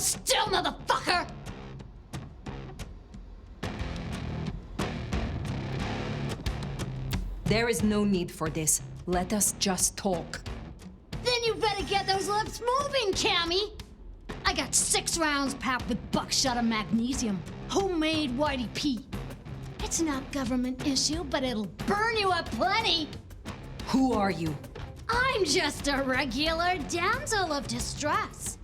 Still, motherfucker! There is no need for this. Let us just talk. Then you better get those lips moving, Cammy! I got 6 rounds packed with buckshot and magnesium. Homemade Whitey Pete. It's not government issue, but it'll burn you up plenty! Who are you? I'm just a regular damsel of distress.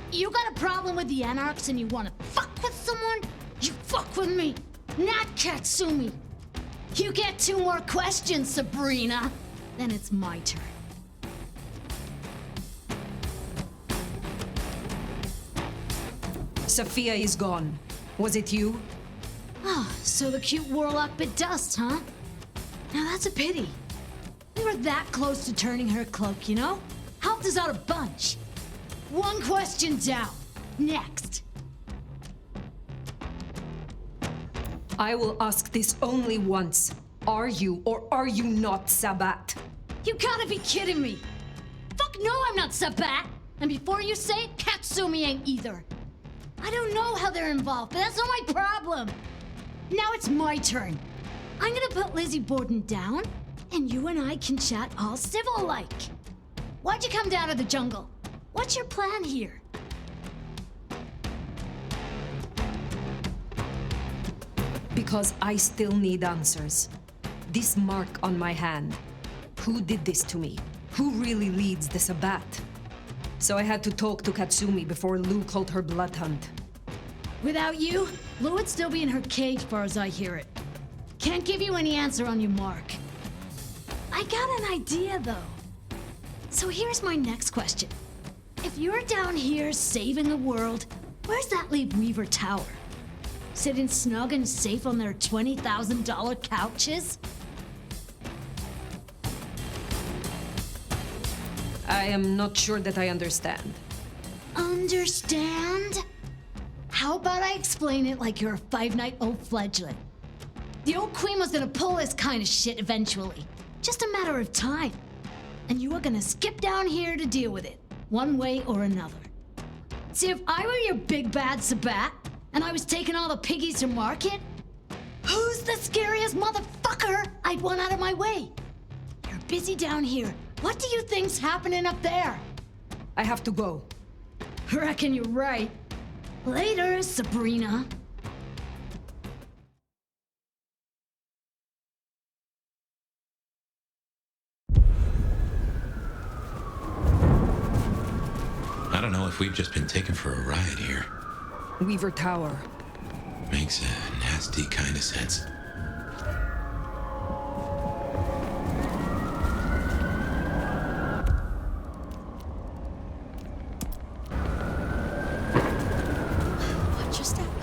You got a problem with the Anarchs and you wanna fuck with someone? You fuck with me, not Katsumi. You get 2 more questions, Sabrina. Then it's my turn. Sophia is gone. Was it you? Oh, so the cute warlock bit dust, huh? Now that's a pity. We were that close to turning her cloak, you know? Helped us out a bunch. 1 question down. Next. I will ask this only once. Are you or are you not Sabat? You gotta be kidding me. Fuck no, I'm not Sabat. And before you say it, Katsumi ain't either. I don't know how they're involved, but that's not my problem. Now it's my turn. I'm gonna put Lizzie Borden down, and you and I can chat all civil-like. Why'd you come down to the jungle? What's your plan here? Because I still need answers. This mark on my hand. Who did this to me? Who really leads the Sabat? So I had to talk to Katsumi before Lou called her blood hunt. Without you, Lou would still be in her cage far as I hear it. Can't give you any answer on your mark. I got an idea though. So here's my next question. If you're down here saving the world, where's that leave Weaver Tower? Sitting snug and safe on their $20,000 couches? I am not sure that I understand. Understand? How about I explain it like you're a 5-night-old fledgling? The old queen was gonna pull this kind of shit eventually. Just a matter of time. And you were gonna skip down here to deal with it, one way or another. See, if I were your big bad Sabat, and I was taking all the piggies to market, who's the scariest motherfucker I'd want out of my way? You're busy down here. What do you think's happening up there? I have to go. Reckon you're right. Later, Sabrina. I don't know if we've just been taken for a ride here. Weaver Tower. Makes a nasty kind of sense. What just happened?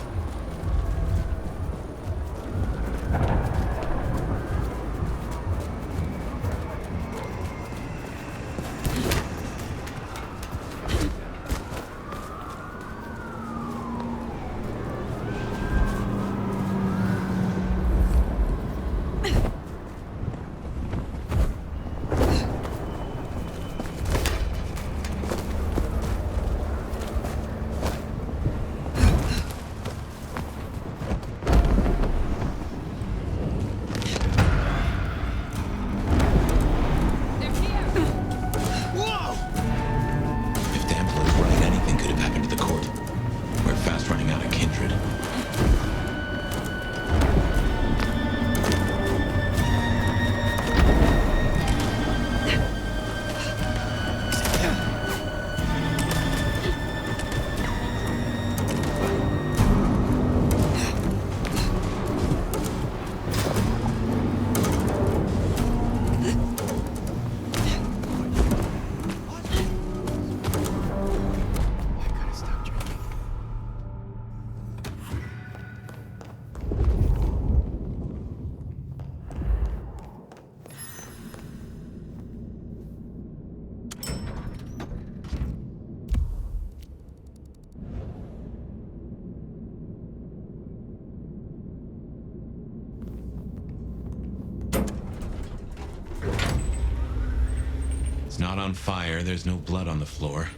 It's not on fire, there's no blood on the floor.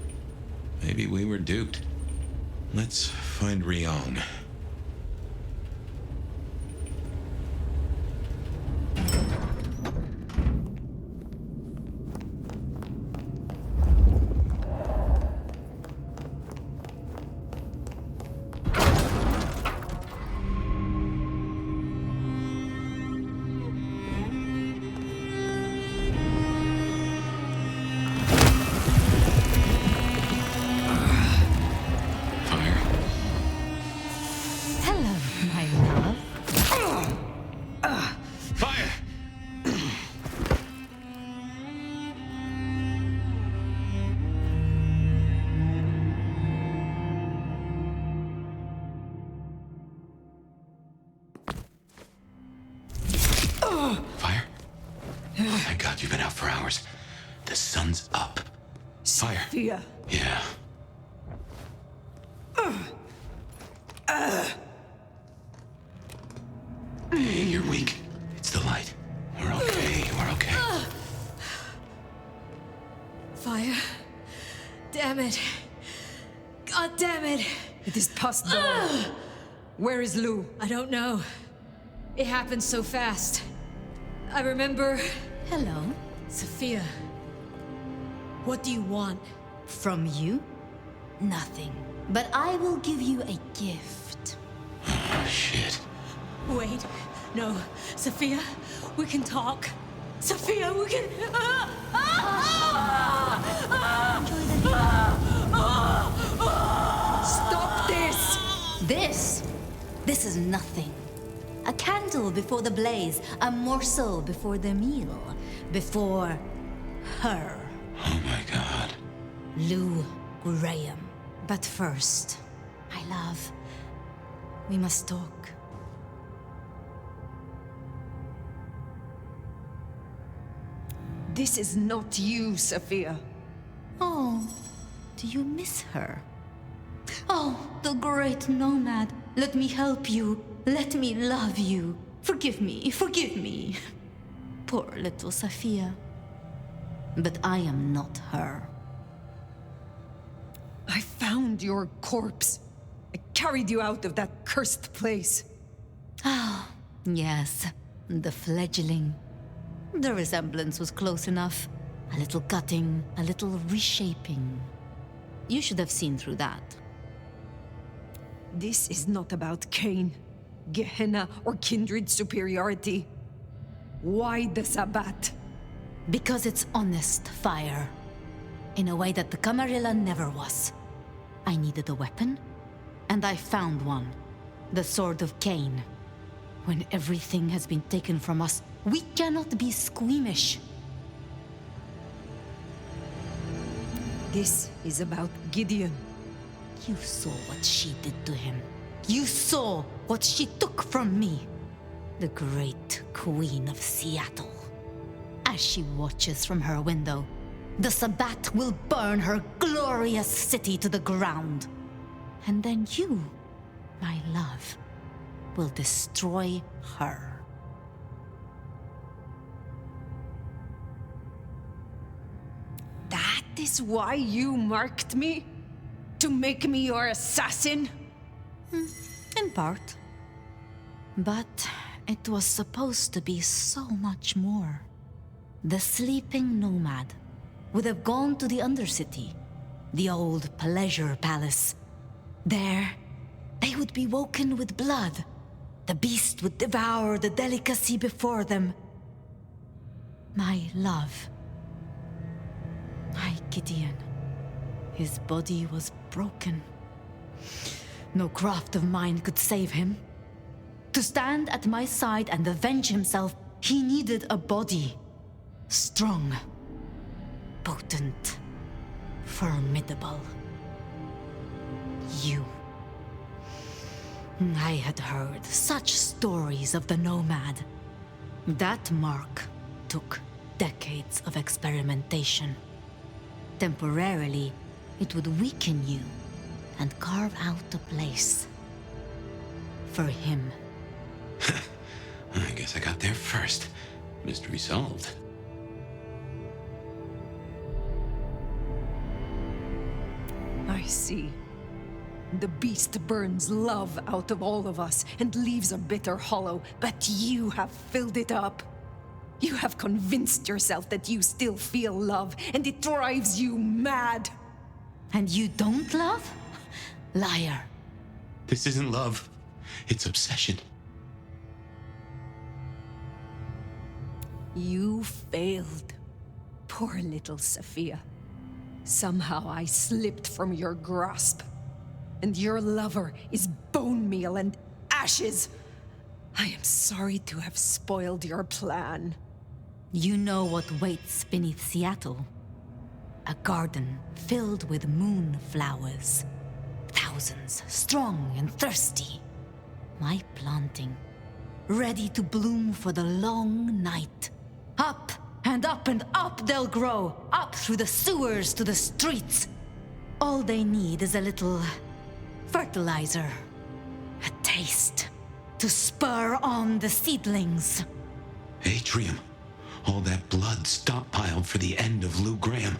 Maybe we were duped. Let's find Ryong. Fire? Oh, thank God you've been out for hours. The sun's up. Fire. Fear. Yeah. Hey, you're weak. It's the light. We're okay. We're okay. Fire. Damn it. God damn it. It is past dawn. Where is Lou? I don't know. It happened so fast. I remember... Hello. Sophia. What do you want? From you? Nothing. But I will give you a gift. Oh, shit. Wait. No. Sophia, we can talk. Sophia, we can... Stop this! This is nothing. A candle before the blaze, a morsel before the meal, before her. Oh my God. Lou Graham. But first, my love, we must talk. This is not you, Sophia. Oh, do you miss her? Oh, the great Nomad. Let me help you. Let me love you. Forgive me, forgive me. Poor little Sophia. But I am not her. I found your corpse. I carried you out of that cursed place. Ah, yes, the fledgling. The resemblance was close enough. A little cutting, a little reshaping. You should have seen through that. This is not about Cain, Gehenna, or kindred superiority. Why the Sabbat? Because it's honest fire. In a way that the Camarilla never was. I needed a weapon, and I found one. The Sword of Cain. When everything has been taken from us, we cannot be squeamish. This is about Gideon. You saw what she did to him. You saw what she took from me. The great Queen of Seattle. As she watches from her window, the Sabbat will burn her glorious city to the ground. And then you, my love, will destroy her. That is why you marked me? To make me your assassin? In part. But it was supposed to be so much more. The sleeping Nomad would have gone to the Undercity, the old pleasure palace. There, they would be woken with blood. The beast would devour the delicacy before them. My love. My Gideon. His body was broken. No craft of mine could save him. To stand at my side and avenge himself, he needed a body. Strong, potent, formidable. You. I had heard such stories of the Nomad. That mark took decades of experimentation. Temporarily, it would weaken you and carve out a place for him. I guess I got there first. Mystery solved. I see. The beast burns love out of all of us and leaves a bitter hollow, but you have filled it up. You have convinced yourself that you still feel love, and it drives you mad. And you don't love? Liar. This isn't love. It's obsession. You failed. Poor little Sophia. Somehow I slipped from your grasp. And your lover is bone meal and ashes. I am sorry to have spoiled your plan. You know what waits beneath Seattle. A garden filled with moonflowers. Thousands, strong and thirsty. My planting, ready to bloom for the long night. Up and up and up they'll grow, up through the sewers to the streets. All they need is a little fertilizer, a taste, to spur on the seedlings. Atrium. All that blood stockpiled for the end of Lou Graham.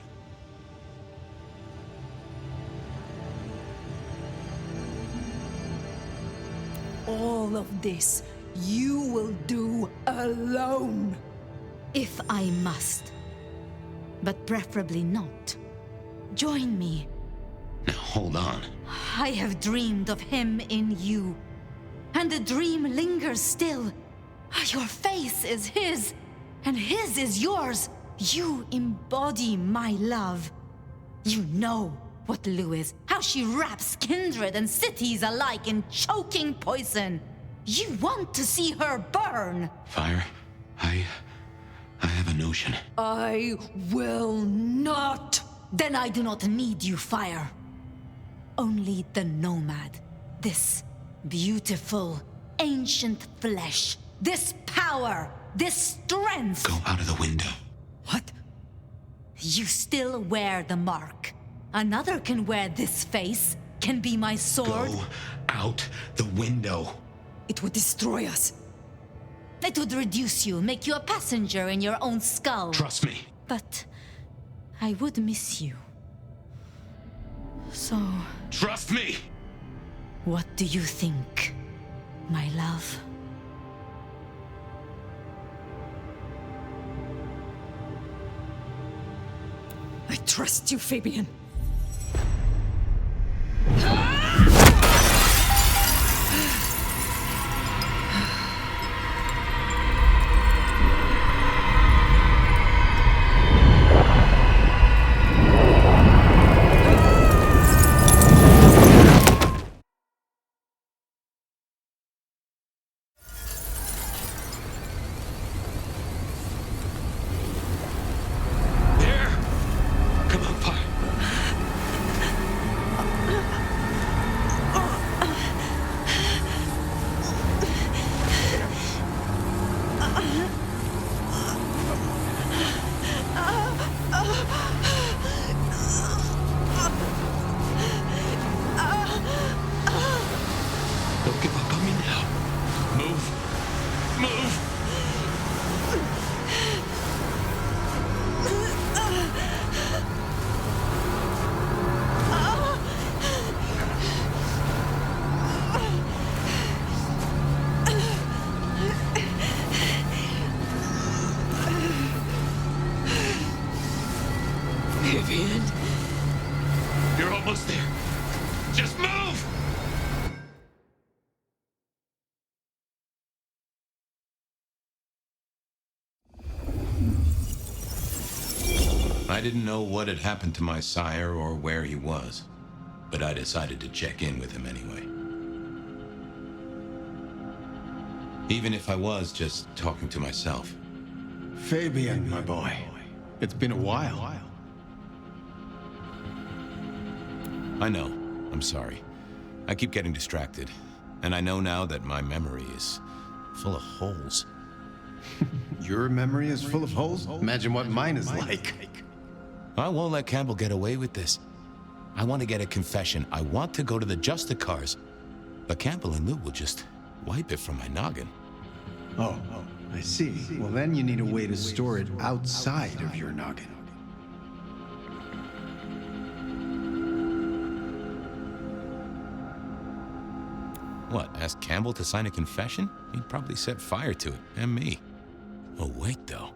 All of this you will do alone. If I must. But preferably not. Join me. Now hold on. I have dreamed of him in you. And the dream lingers still. Your face is his, and his is yours. You embody my love. You know what Lou is, how she wraps kindred and cities alike in choking poison. You want to see her burn. Fire, I have a notion. I will not. Then I do not need you, Fire. Only the Nomad. This beautiful, ancient flesh. This power. This strength. Go out of the window. What? You still wear the mark. Another can wear this face. Can be my sword. Go out the window. It would destroy us. It would reduce you, make you a passenger in your own skull. Trust me. But I would miss you. So... Trust me! What do you think, my love? I trust you, Fabien. Don't give up on me now. Move. Move. Fabien. You're almost there. Just move! I didn't know what had happened to my sire or where he was, but I decided to check in with him anyway. Even if I was just talking to myself. Fabien, my boy. It's been a while. I know. I'm sorry. I keep getting distracted. And I know now that my memory is full of holes. Your memory is full of holes? Imagine what mine is like. I won't let Campbell get away with this. I want to get a confession. I want to go to the Justicars. But Campbell and Lou will just wipe it from my noggin. Oh, I see. Well, then you need a way to store it outside of your noggin. What, ask Campbell to sign a confession? He'd probably set fire to it, and me. Oh, wait, though.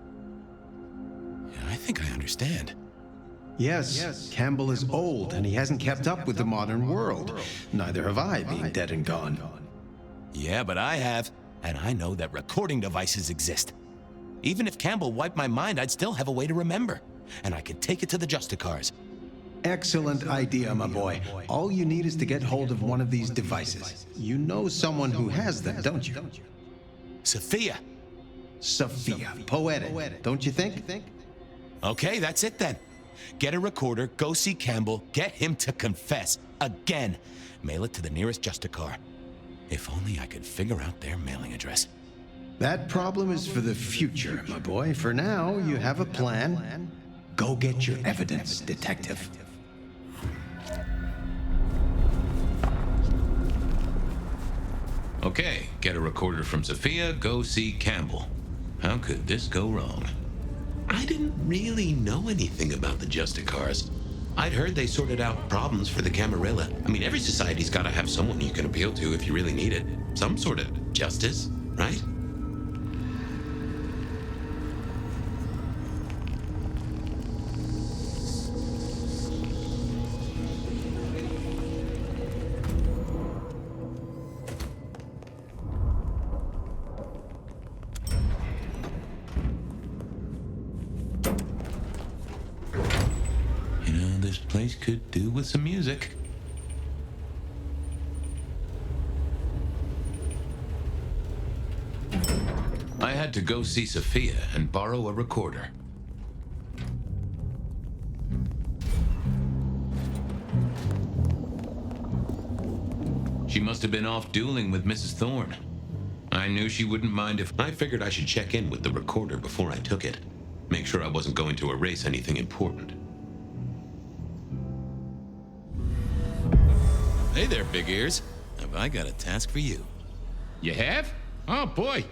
Yeah, I think I understand. Yes, Campbell is old, and he hasn't kept up with the modern world. Neither have I, being dead and gone. Yeah, but I have, and I know that recording devices exist. Even if Campbell wiped my mind, I'd still have a way to remember. And I could take it to the Justicars. Excellent idea, my boy. All you need is to get hold of one of these devices. You know someone who has them, don't you? Sophia. Sophia. Poetic, don't you think? Okay, that's it then. Get a recorder, go see Campbell, get him to confess. Again. Mail it to the nearest Justicar. If only I could figure out their mailing address. That problem is for the future, my boy. For now, you have a plan. Go get your evidence, detective. Okay, get a recorder from Sophia, go see Campbell. How could this go wrong? I didn't really know anything about the Justicars. I'd heard they sorted out problems for the Camarilla. I mean, every society's gotta have someone you can appeal to if you really need it. Some sort of justice, right? This place could do with some music. I had to go see Sophia and borrow a recorder. She must have been off dueling with Mrs. Thorne. I knew she wouldn't mind if I figured I should check in with the recorder before I took it. Make sure I wasn't going to erase anything important. Hey there, big ears. Have I got a task for you? You have? Oh, boy.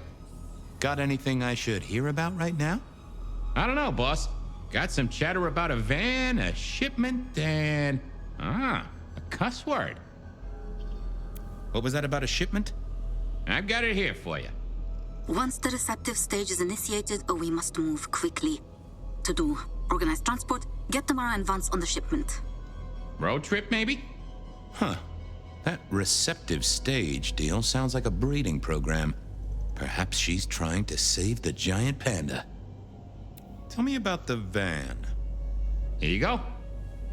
Got anything I should hear about right now? I don't know, boss. Got some chatter about a van, a shipment, and... a cuss word. What was that about a shipment? I've got it here for you. Once the receptive stage is initiated, we must move quickly. To do, organize transport, get Tamara and Vance on the shipment. Road trip, maybe? Huh. That receptive stage deal sounds like a breeding program. Perhaps she's trying to save the giant panda. Tell me about the van. Here you go.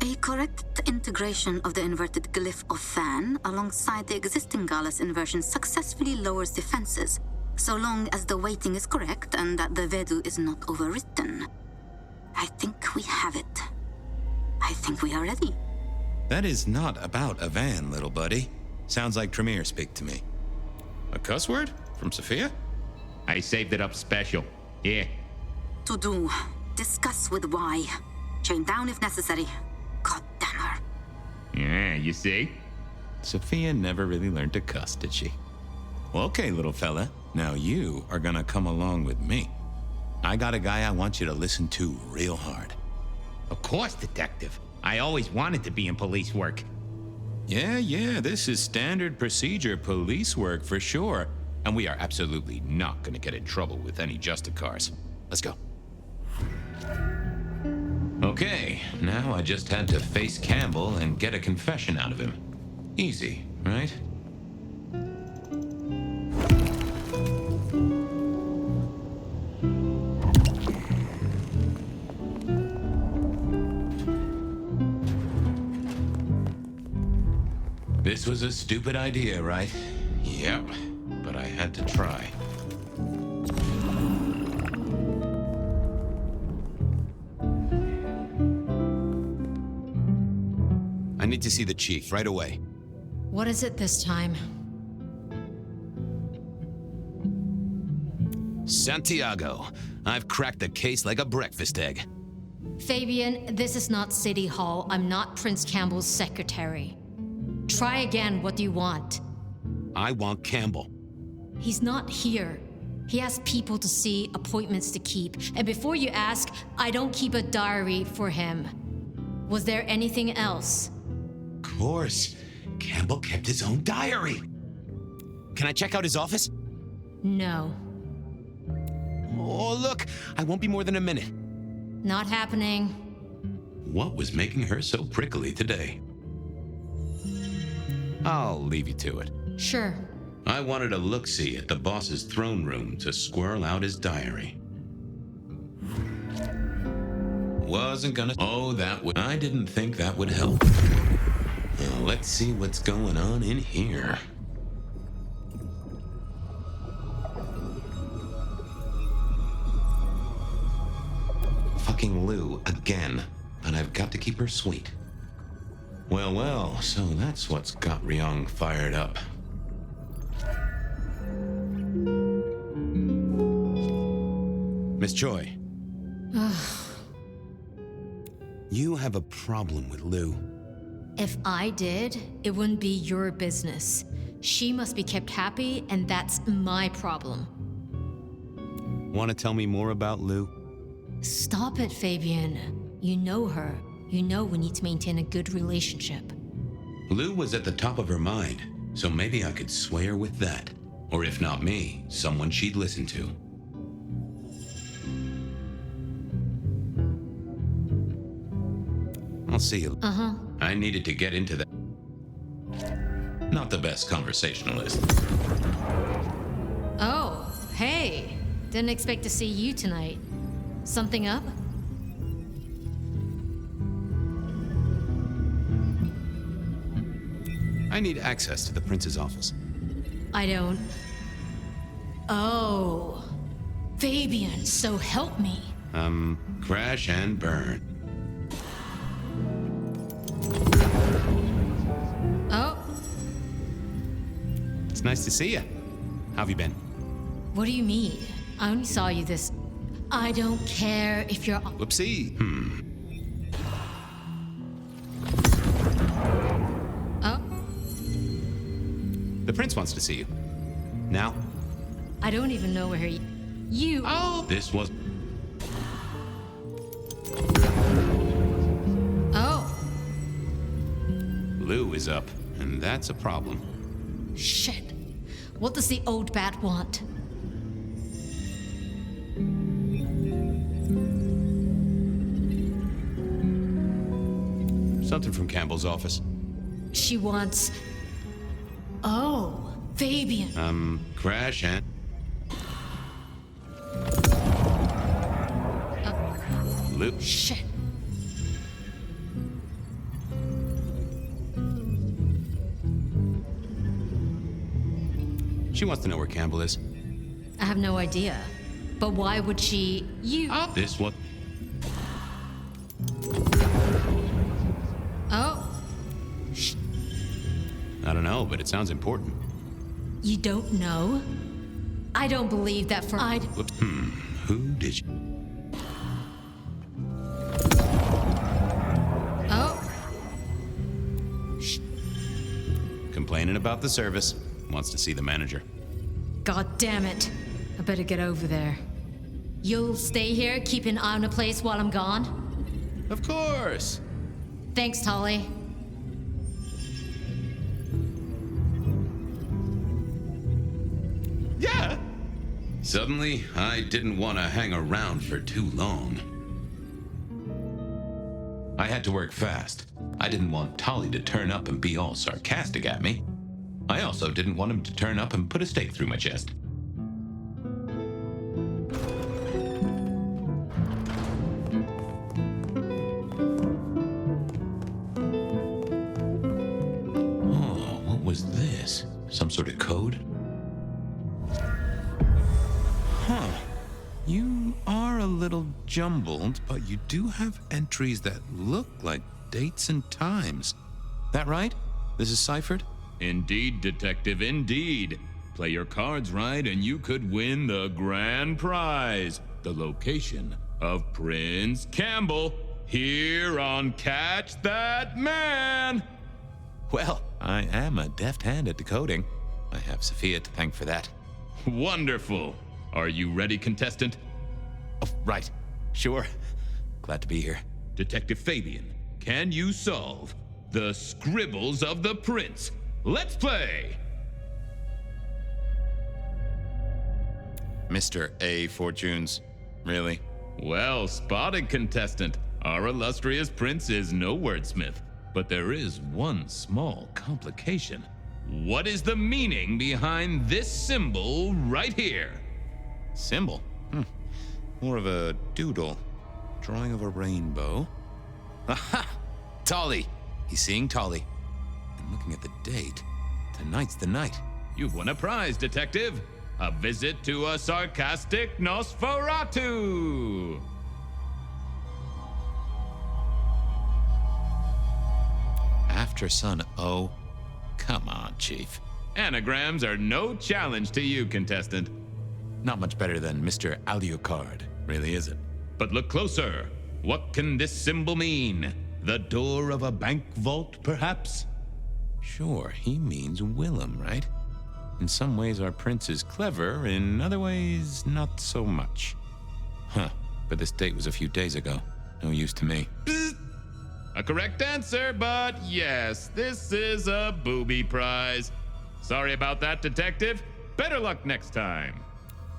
A correct integration of the inverted glyph of Fan alongside the existing callous inversion successfully lowers defenses, so long as the weighting is correct and that the Vedu is not overwritten. I think we have it. I think we are ready. That is not about a van, little buddy. Sounds like Tremere speak to me. A cuss word? From Sophia? I saved it up special. Here. To do. Discuss with Y. Chain down if necessary. God damn her. Yeah, you see? Sophia never really learned to cuss, did she? Well, okay, little fella. Now you are gonna come along with me. I got a guy I want you to listen to real hard. Of course, Detective. I always wanted to be in police work. Yeah, this is standard procedure police work for sure. And we are absolutely not gonna get in trouble with any Justicars. Let's go. Okay, now I just had to face Campbell and get a confession out of him. Easy, right? This was a stupid idea, right? Yep, but I had to try. I need to see the chief right away. What is it this time? Santiago, I've cracked the case like a breakfast egg. Fabien, this is not City Hall. I'm not Prince Campbell's secretary. Try again. What do you want? I want Campbell. He's not here. He has people to see, appointments to keep. And before you ask, I don't keep a diary for him. Was there anything else? Of course. Campbell kept his own diary. Can I check out his office? No. Oh, look. I won't be more than a minute. Not happening. What was making her so prickly today? I'll leave you to it. Sure. I wanted a look-see at the boss's throne room to squirrel out his diary. Wasn't gonna... Oh, that would... I didn't think that would help. Now, let's see what's going on in here. Fucking Lou again. But I've got to keep her sweet. Well, so that's what's got Ryong fired up. Miss Choi. You have a problem with Lou. If I did, it wouldn't be your business. She must be kept happy, and that's my problem. Want to tell me more about Lou? Stop it, Fabien. You know her. You know we need to maintain a good relationship. Lou was at the top of her mind, so maybe I could sway her with that. Or if not me, someone she'd listen to. I'll see you. Uh-huh. I needed to get into that. Not the best conversationalist. Oh, hey. Didn't expect to see you tonight. Something up? I need access to the prince's office. I don't... Oh. Fabien, so help me. Crash and burn. Oh. It's nice to see you. How have you been? What do you mean? I only saw you this... I don't care if you're... Whoopsie. Oh. The prince wants to see you. Now? I don't even know where you... Oh! This was... Oh. Lou is up, and that's a problem. Shit. What does the old bat want? Something from Campbell's office. She wants... Oh, Fabien. Crash and... Lou. Shit. She wants to know where Campbell is. I have no idea. But why would she... You... This one... Oh. I don't know, but it sounds important. You don't know? I don't believe that for... Whoops. Who did you... Oh. complaining about the service. Wants to see the manager. God damn it. I better get over there. You'll stay here, keep an eye on the place while I'm gone? Of course. Thanks, Tolly. Yeah. Suddenly, I didn't want to hang around for too long. I had to work fast. I didn't want Tolly to turn up and be all sarcastic at me. I also didn't want him to turn up and put a stake through my chest. Oh, what was this? Some sort of code? Huh. You are a little jumbled, but you do have entries that look like dates and times. That right? This is ciphered? Indeed, Detective, indeed. Play your cards right and you could win the grand prize. The location of Prince Campbell here on Catch That Man. Well, I am a deft hand at decoding. I have Sophia to thank for that. Wonderful. Are you ready, contestant? Oh, right. Sure. Glad to be here. Detective Fabien, can you solve the scribbles of the prince? Let's play! Mr. A. Fortunes. Really? Well spotted, contestant. Our illustrious prince is no wordsmith, but there is one small complication. What is the meaning behind this symbol right here? Symbol? More of a doodle. Drawing of a rainbow. Aha! Tolly! He's seeing Tolly. And looking at the date, tonight's the night. You've won a prize, Detective. A visit to a sarcastic Nosferatu. After sun, oh, come on, Chief. Anagrams are no challenge to you, contestant. Not much better than Mr. Alucard, really, is it? But look closer. What can this symbol mean? The door of a bank vault, perhaps? Sure, he means Willem, right? In some ways, our prince is clever. In other ways, not so much. Huh, but this date was a few days ago. No use to me. A correct answer, but yes, this is a booby prize. Sorry about that, Detective. Better luck next time.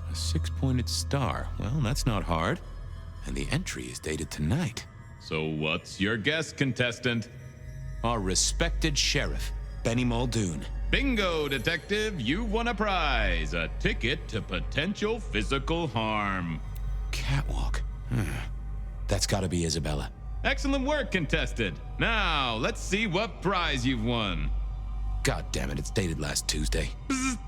A 6-pointed star. Well, that's not hard. And the entry is dated tonight. So what's your guess, contestant? Our respected sheriff, Benny Muldoon. Bingo, Detective. You've won a prize. A ticket to potential physical harm. Catwalk. That's gotta be Ysabella. Excellent work, contestant. Now, let's see what prize you've won. God damn it, it's dated last Tuesday. Bzz.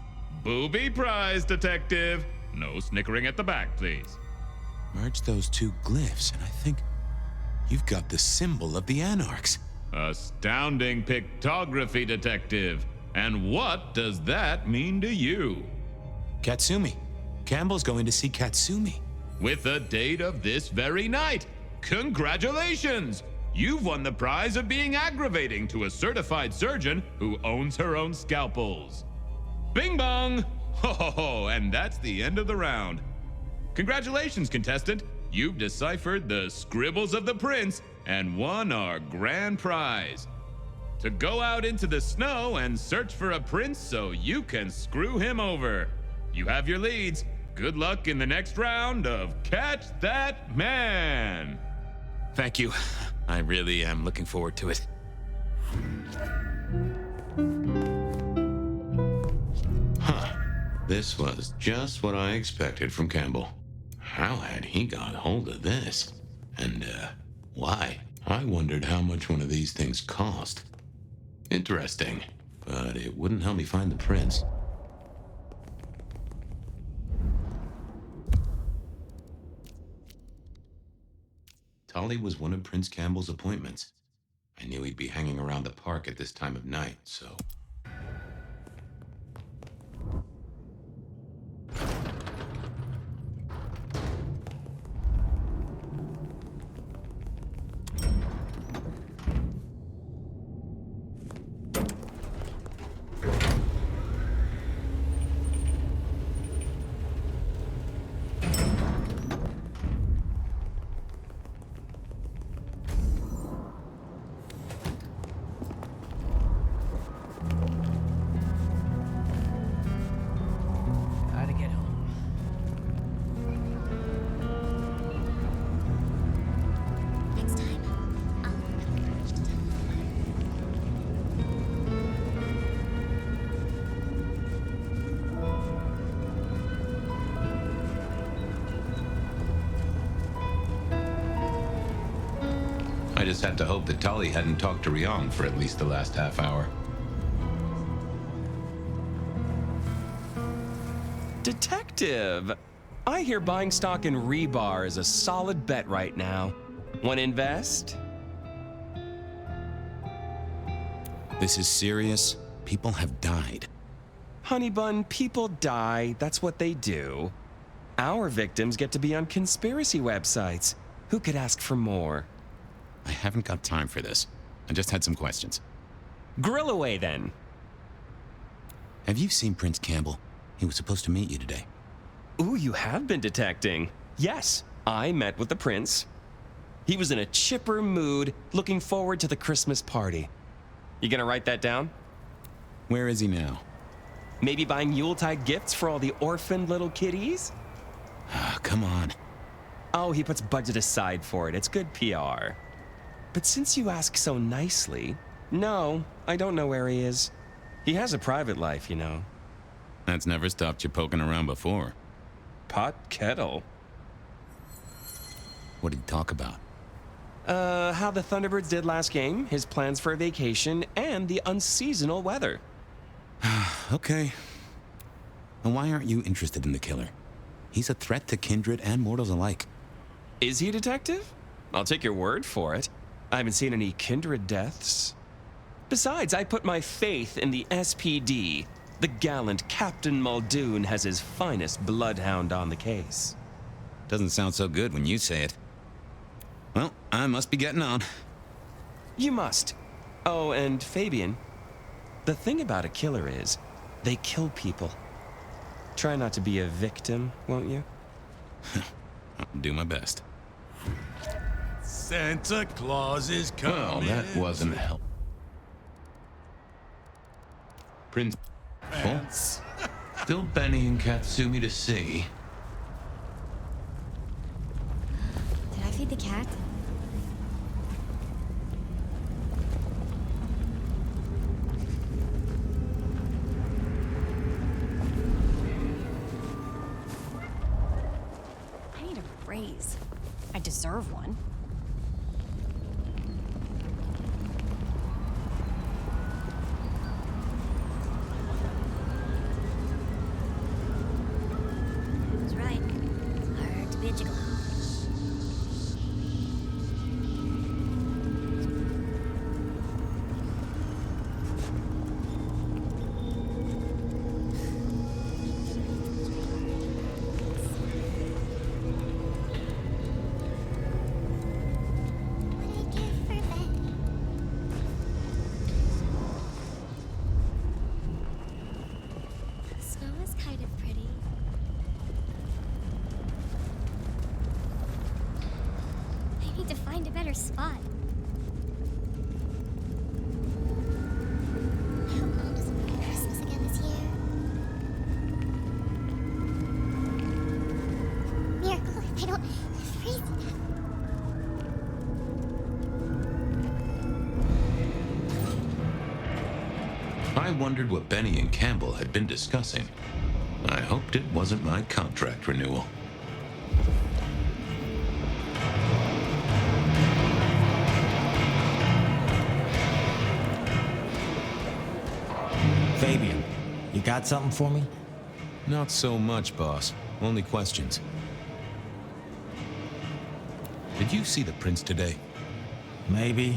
Booby prize, Detective. No snickering at the back, please. Merge those two glyphs, and I think you've got the symbol of the Anarchs. Astounding pictography, Detective. And what does that mean to you? Katsumi. Campbell's going to see Katsumi. With a date of this very night. Congratulations! You've won the prize of being aggravating to a certified surgeon who owns her own scalpels. Bing bong! Ho ho ho, and that's the end of the round. Congratulations, contestant. You've deciphered the scribbles of the prince and won our grand prize. To go out into the snow and search for a prince so you can screw him over. You have your leads. Good luck in the next round of Catch That Man. Thank you. I really am looking forward to it. Huh. This was just what I expected from Campbell. How had he got hold of this? And, why? I wondered how much one of these things cost. Interesting, but it wouldn't help me find the prince. Tolly was one of Prince Campbell's appointments. I knew he'd be hanging around the park at this time of night, so... just had to hope that Tali hadn't talked to Rion for at least the last half hour. Detective! I hear buying stock in Rebar is a solid bet right now. Want to invest? This is serious. People have died. Honey bun, people die. That's what they do. Our victims get to be on conspiracy websites. Who could ask for more? I haven't got time for this. I just had some questions. Grill away then. Have you seen Prince Campbell? He was supposed to meet you today. Ooh, you have been detecting. Yes, I met with the prince. He was in a chipper mood, looking forward to the Christmas party. You gonna write that down? Where is he now? Maybe buying Yuletide gifts for all the orphaned little kitties? Ah, come on. Oh, he puts budget aside for it. It's good PR. But since you ask so nicely, no, I don't know where he is. He has a private life, you know. That's never stopped you poking around before. Pot kettle. What did he talk about? How the Thunderbirds did last game, his plans for a vacation, and the unseasonal weather. Okay. And why aren't you interested in the killer? He's a threat to kindred and mortals alike. Is he a detective? I'll take your word for it. I haven't seen any kindred deaths. Besides, I put my faith in the SPD. The gallant Captain Muldoon has his finest bloodhound on the case. Doesn't sound so good when you say it. Well, I must be getting on. You must. Oh, and Fabien, the thing about a killer is, they kill people. Try not to be a victim, won't you? I'll do my best. Santa Claus is coming. Well, that wasn't help. Prince. Oh, still Benny and Katsumi to see. Did I feed the cat? I need a raise. I deserve one. Spot. I hope Mom doesn't bring Christmas again this year. Miracle, I don't freeze. I wondered what Benny and Campbell had been discussing. I hoped it wasn't my contract renewal. Fabien, you got something for me? Not so much, boss. Only questions. Did you see the prince today? Maybe.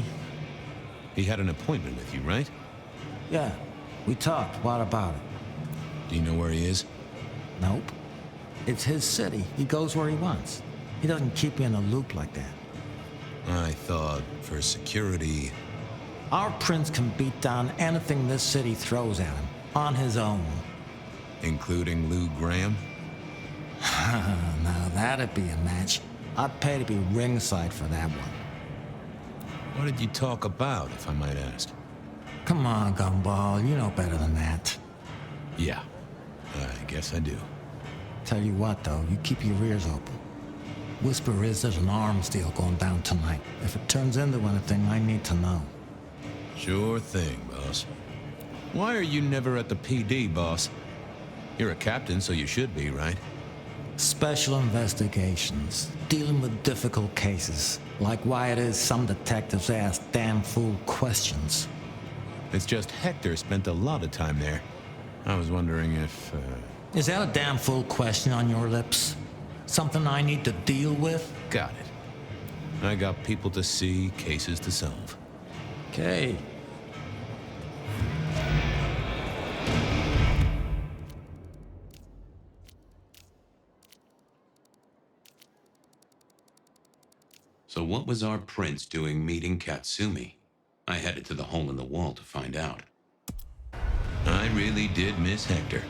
He had an appointment with you, right? Yeah, we talked. What about it? Do you know where he is? Nope. It's his city. He goes where he wants. He doesn't keep you in a loop like that. I thought, for security... Our prince can beat down anything this city throws at him, on his own. Including Lou Graham? Now that'd be a match. I'd pay to be ringside for that one. What did you talk about, if I might ask? Come on, Gumball, you know better than that. Yeah, I guess I do. Tell you what, though, you keep your ears open. Whisper is there's an arms deal going down tonight. If it turns into anything, I need to know. Sure thing, boss. Why are you never at the PD, boss? You're a captain, so you should be, right? Special investigations, dealing with difficult cases, like why it is some detectives ask damn fool questions. It's just Hector spent a lot of time there. I was wondering if, Is that a damn fool question on your lips? Something I need to deal with? Got it. I got people to see, cases to solve. Okay. So what was our prince doing meeting Katsumi? I headed to the hole in the wall to find out. I really did miss Hector.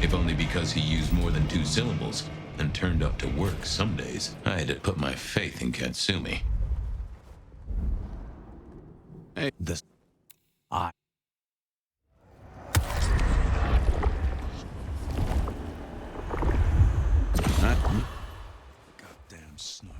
If only because he used more than 2 syllables and turned up to work some days. I had to put my faith in Katsumi. Hey, this... I... Goddamn snow.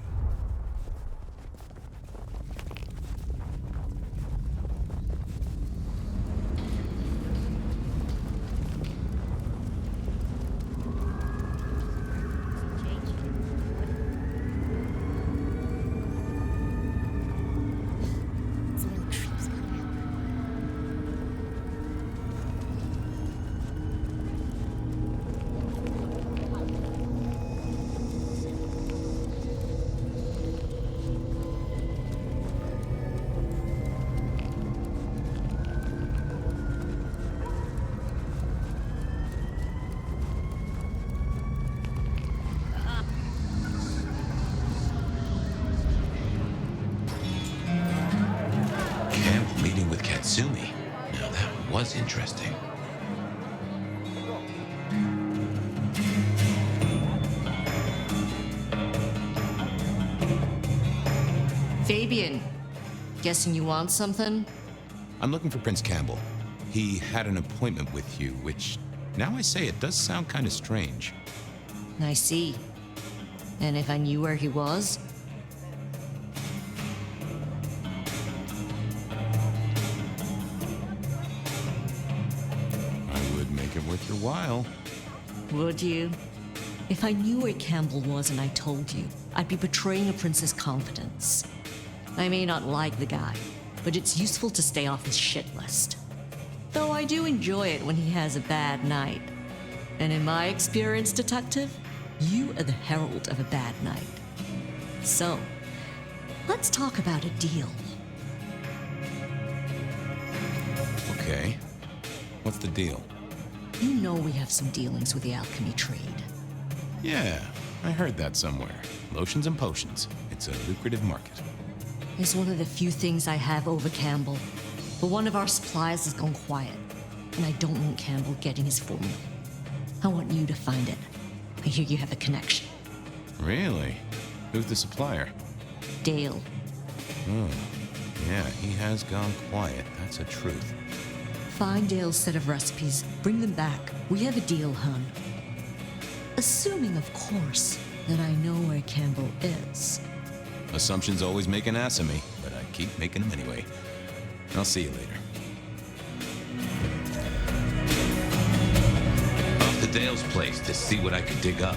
Katsumi. Now that was interesting. Fabien, guessing you want something? I'm looking for Prince Campbell. He had an appointment with you, which, now I say it does sound kind of strange. I see. And if I knew where he was? I would make it worth your while. Would you? If I knew where Campbell was and I told you, I'd be betraying a prince's confidence. I may not like the guy, but it's useful to stay off his shit list. Though I do enjoy it when he has a bad night. And in my experience, detective, you are the herald of a bad night. So, let's talk about a deal. Okay. What's the deal? You know we have some dealings with the alchemy trade. Yeah, I heard that somewhere. Lotions and potions. It's a lucrative market. It's one of the few things I have over Campbell. But one of our suppliers has gone quiet, and I don't want Campbell getting his formula. I want you to find it. I hear you have a connection. Really? Who's the supplier? Dale. Oh, yeah, he has gone quiet. That's a truth. Find Dale's set of recipes, bring them back. We have a deal, hun. Assuming, of course, that I know where Campbell is. Assumptions always make an ass of me, but I keep making them anyway. I'll see you later. Off to Dale's place to see what I could dig up.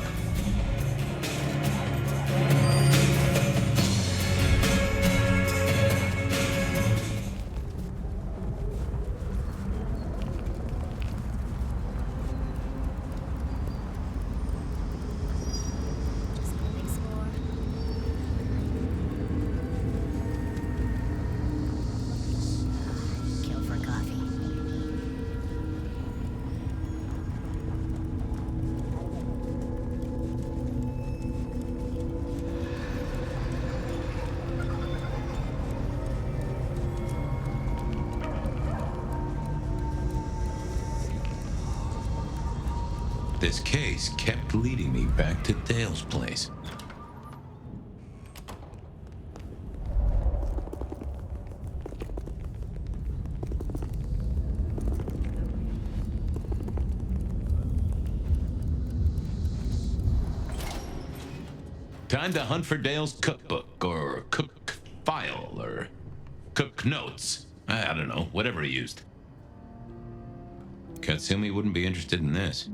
This case kept leading me back to Dale's place. Time to hunt for Dale's cookbook, or cook file, or cook notes. I don't know, whatever he used. Katsumi wouldn't be interested in this.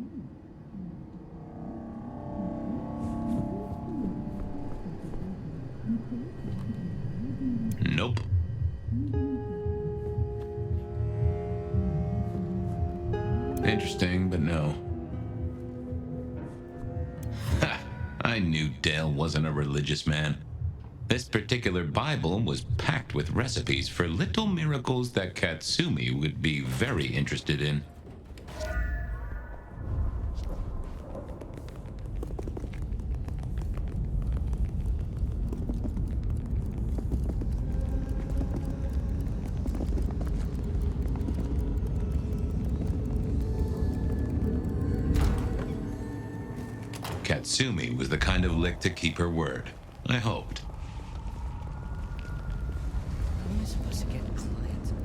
interesting, but no. Ha! I knew Dale wasn't a religious man. This particular Bible was packed with recipes for little miracles that Katsumi would be very interested in. Katsumi was the kind of lick to keep her word. I hoped. How am I supposed to get clients? How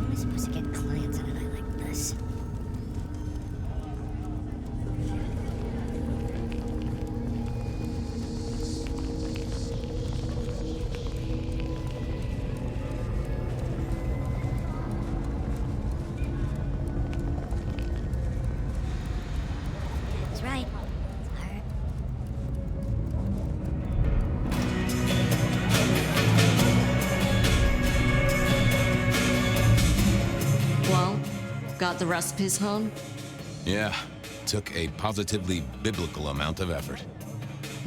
am I supposed to get clients on a night like this? He's right. It's hard. Well, got the recipes home? Yeah, took a positively biblical amount of effort.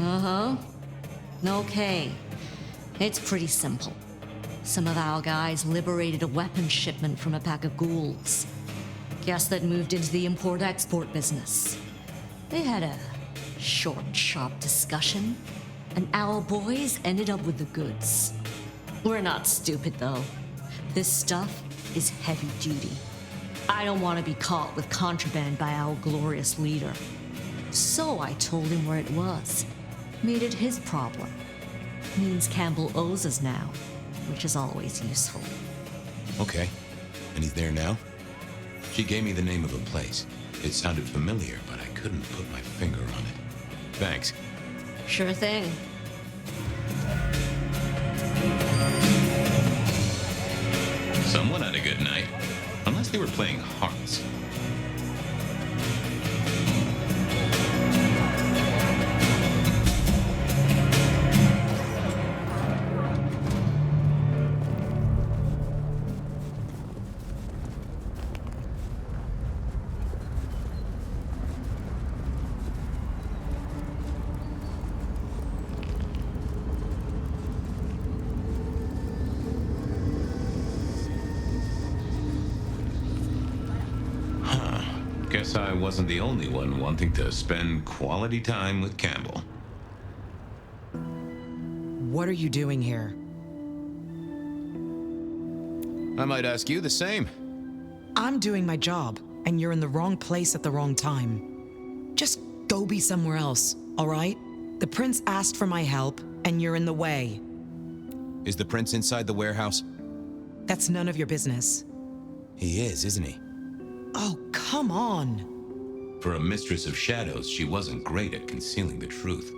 Uh-huh. Okay. It's pretty simple. Some of our guys liberated a weapons shipment from a pack of ghouls. Guess that moved into the import-export business. They had a short, sharp discussion, and our boys ended up with the goods. We're not stupid, though. This stuff is heavy duty. I don't want to be caught with contraband by our glorious leader. So I told him where it was. Made it his problem. Means Campbell owes us now, which is always useful. Okay. And he's there now? She gave me the name of a place. It sounded familiar, but I couldn't put my finger on it. Thanks. Sure thing. Someone had a good night. Unless they were playing hearts. Guess I wasn't the only one wanting to spend quality time with Campbell. What are you doing here? I might ask you the same. I'm doing my job, and you're in the wrong place at the wrong time. Just go be somewhere else, all right? The prince asked for my help, and you're in the way. Is the prince inside the warehouse? That's none of your business. He is, isn't he? Oh, come on. For a mistress of shadows, she wasn't great at concealing the truth.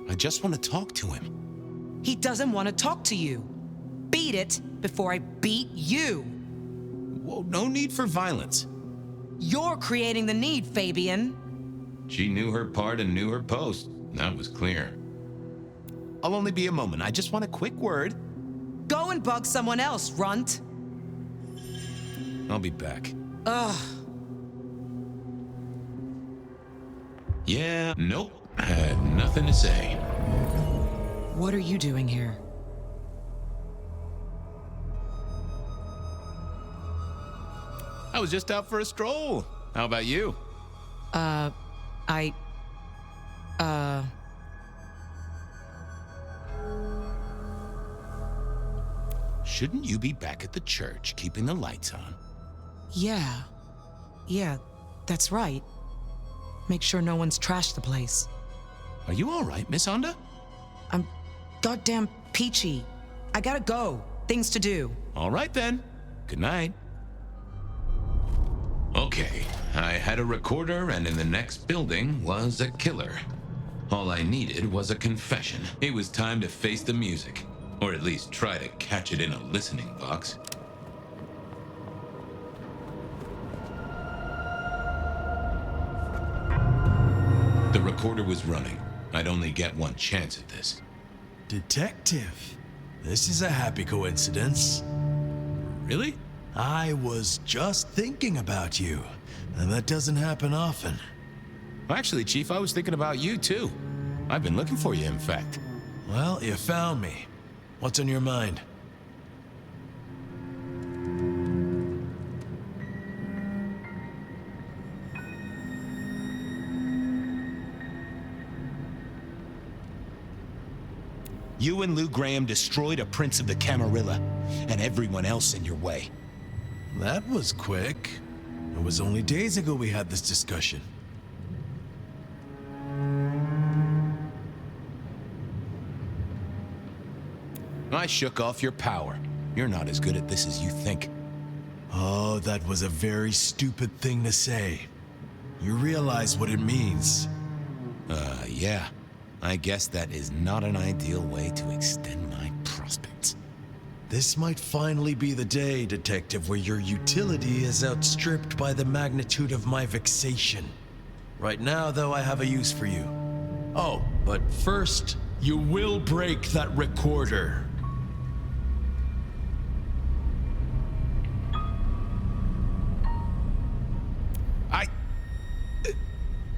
I just want to talk to him. He doesn't want to talk to you. Beat it before I beat you. Whoa, no need for violence. You're creating the need, Fabien. She knew her part and knew her post. That was clear. I'll only be a moment. I just want a quick word. Go and bug someone else, runt. I'll be back. Ugh. Yeah, nope. I had nothing to say. What are you doing here? I was just out for a stroll. How about you? Shouldn't you be back at the church, keeping the lights on? Yeah, that's right. Make sure no one's trashed the place. Are you all right, Miss Honda? I'm goddamn peachy. I gotta go. Things to do. All right then. Good night. Okay, I had a recorder, and in the next building was a killer. All I needed was a confession. It was time to face the music, or at least try to catch it in a listening box. The recorder was running. I'd only get one chance at this. Detective. This is a happy coincidence. Really? I was just thinking about you, and that doesn't happen often. Actually, Chief, I was thinking about you, too. I've been looking for you, in fact. Well, you found me. What's on your mind? You and Lou Graham destroyed a prince of the Camarilla, and everyone else in your way. That was quick. It was only days ago we had this discussion. I shook off your power. You're not as good at this as you think. Oh, that was a very stupid thing to say. You realize what it means. Yeah. I guess that is not an ideal way to extend my prospects. This might finally be the day, Detective, where your utility is outstripped by the magnitude of my vexation. Right now, though, I have a use for you. Oh, but first, you will break that recorder.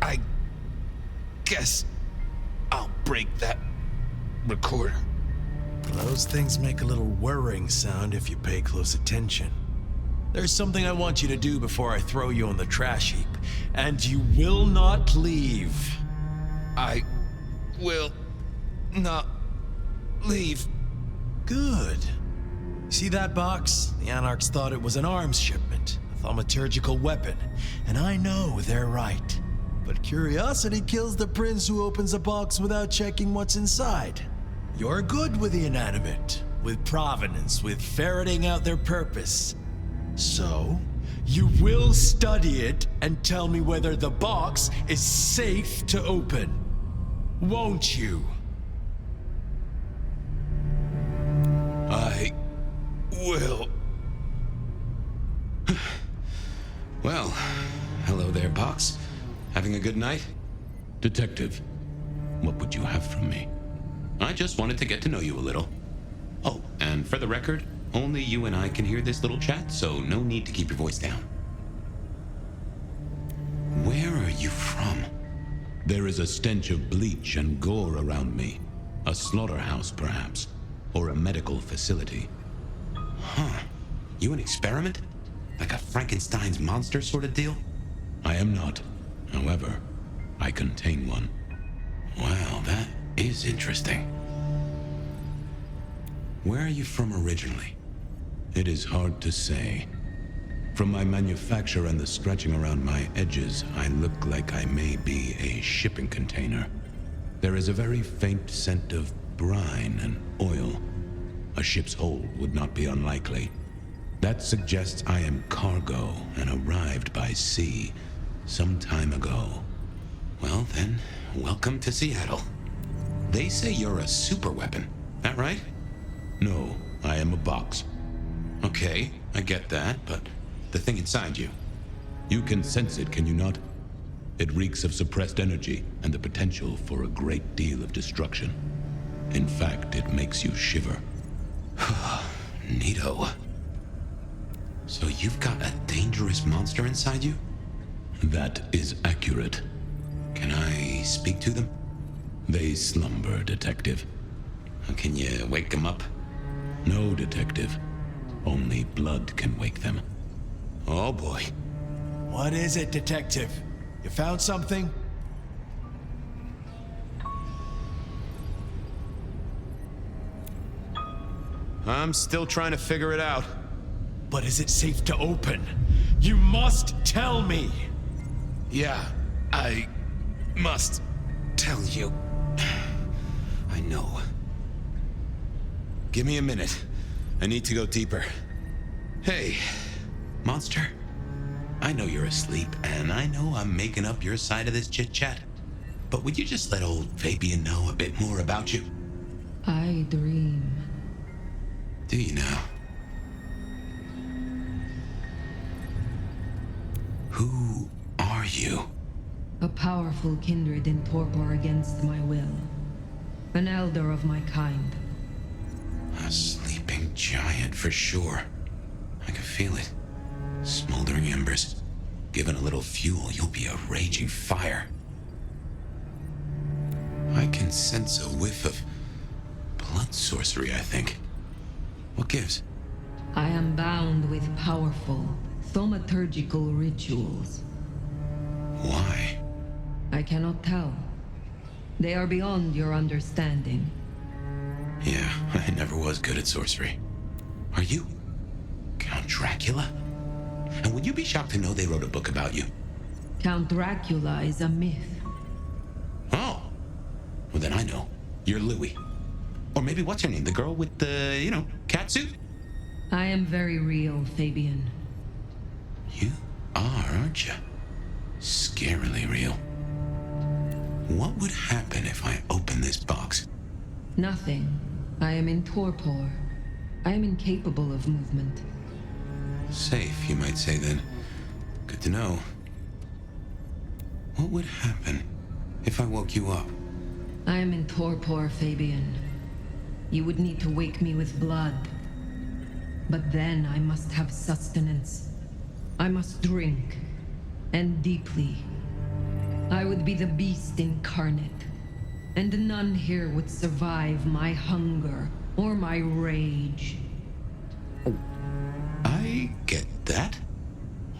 I guess I'll break that recorder. Those things make a little whirring sound if you pay close attention. There's something I want you to do before I throw you on the trash heap, and you will not leave. I will not leave. Good. See that box? The Anarchs thought it was an arms shipment, a thaumaturgical weapon, and I know they're right. But curiosity kills the prince who opens a box without checking what's inside. You're good with the inanimate, with provenance, with ferreting out their purpose. So, you will study it and tell me whether the box is safe to open. Won't you? I will. Well, hello there, Box. Having a good night? Detective, what would you have from me? I just wanted to get to know you a little. Oh, and for the record, only you and I can hear this little chat, so no need to keep your voice down. Where are you from? There is a stench of bleach and gore around me. A slaughterhouse, perhaps. Or a medical facility. Huh. You an experiment? Like a Frankenstein's monster sort of deal? I am not. However, I contain one. Wow, that is interesting. Where are you from originally? It is hard to say. From my manufacture and the stretching around my edges, I look like I may be a shipping container. There is a very faint scent of brine and oil. A ship's hold would not be unlikely. That suggests I am cargo and arrived by sea some time ago. Well then, welcome to Seattle. They say you're a superweapon, that right? No, I am a box. Okay, I get that, but the thing inside you. You can sense it, can you not? It reeks of suppressed energy and the potential for a great deal of destruction. In fact, it makes you shiver. Neato. So you've got a dangerous monster inside you? That is accurate. Can I speak to them? They slumber, Detective. Can you wake them up? No, Detective. Only blood can wake them. Oh boy. What is it, Detective? You found something? I'm still trying to figure it out. But is it safe to open? You must tell me! Yeah, I must tell you. I know. Give me a minute. I need to go deeper. Hey, monster. I know you're asleep, and I know I'm making up your side of this chit-chat. But would you just let old Fabien know a bit more about you? I dream. Do you now? Who are you? A powerful kindred in torpor against my will. An elder of my kind. A sleeping giant for sure. I can feel it. Smoldering embers. Given a little fuel, you'll be a raging fire. I can sense a whiff of blood sorcery, I think. What gives? I am bound with powerful, thaumaturgical rituals. Why? I cannot tell. They are beyond your understanding. Yeah, I never was good at sorcery. Are you Count Dracula? And would you be shocked to know they wrote a book about you? Count Dracula is a myth. Oh. Well, then I know. You're Louis. Or maybe what's her name? The girl with the, cat suit? I am very real, Fabien. You are, aren't you? Scarily real. What would happen if I open this box? Nothing. I am in torpor. I am incapable of movement. Safe, you might say then. Good to know. What would happen if I woke you up? I am in torpor, Fabien. You would need to wake me with blood. But then I must have sustenance. I must drink. And deeply. I would be the beast incarnate. And none here would survive my hunger or my rage. I get that.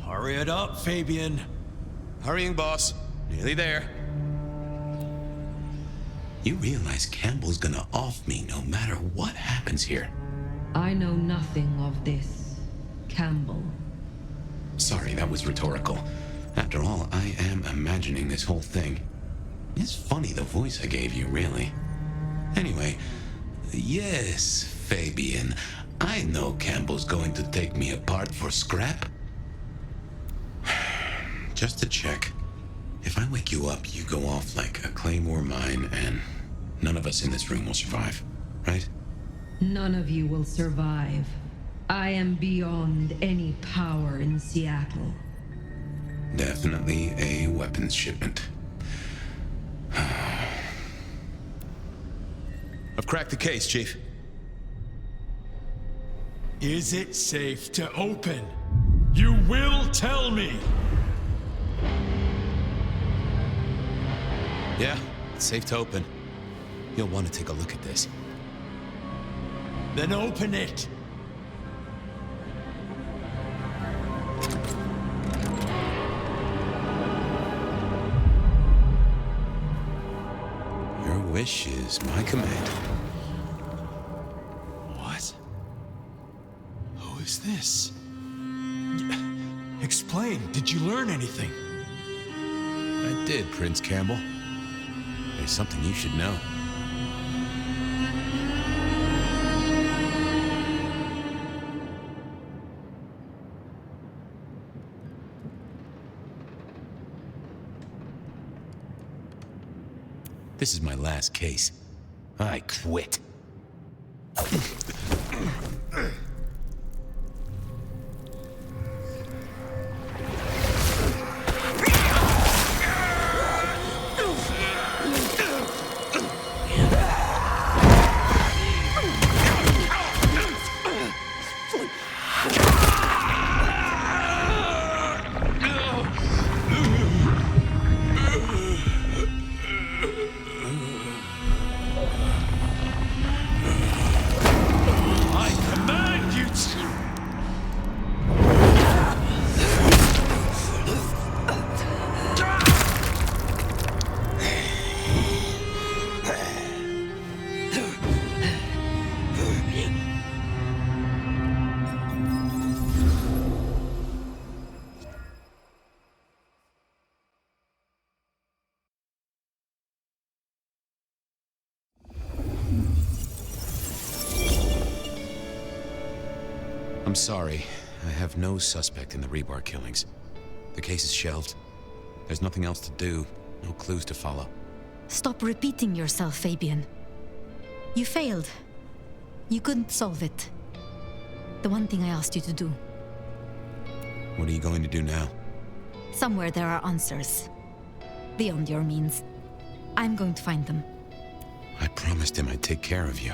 Hurry it up, Fabien. Hurrying, boss. Nearly there. You realize Campbell's gonna off me no matter what happens here. I know nothing of this, Campbell. Sorry, that was rhetorical. After all, I am imagining this whole thing. It's funny the voice I gave you, really. Anyway, yes, Fabien. I know Campbell's going to take me apart for scrap. Just to check. If I wake you up, you go off like a claymore mine, and none of us in this room will survive, right? None of you will survive. I am beyond any power in Seattle. Definitely a weapons shipment. I've cracked the case, Chief. Is it safe to open? You will tell me! Yeah, it's safe to open. You'll want to take a look at this. Then open it! Your wish is my command. What? Who is this? Explain, did you learn anything? I did, Prince Campbell. There's something you should know. This is my last case. I quit. I'm sorry. I have no suspect in the Rebar killings. The case is shelved. There's nothing else to do. No clues to follow. Stop repeating yourself, Fabien. You failed. You couldn't solve it. The one thing I asked you to do. What are you going to do now? Somewhere there are answers. beyond your means. I'm going to find them. I promised him I'd take care of you.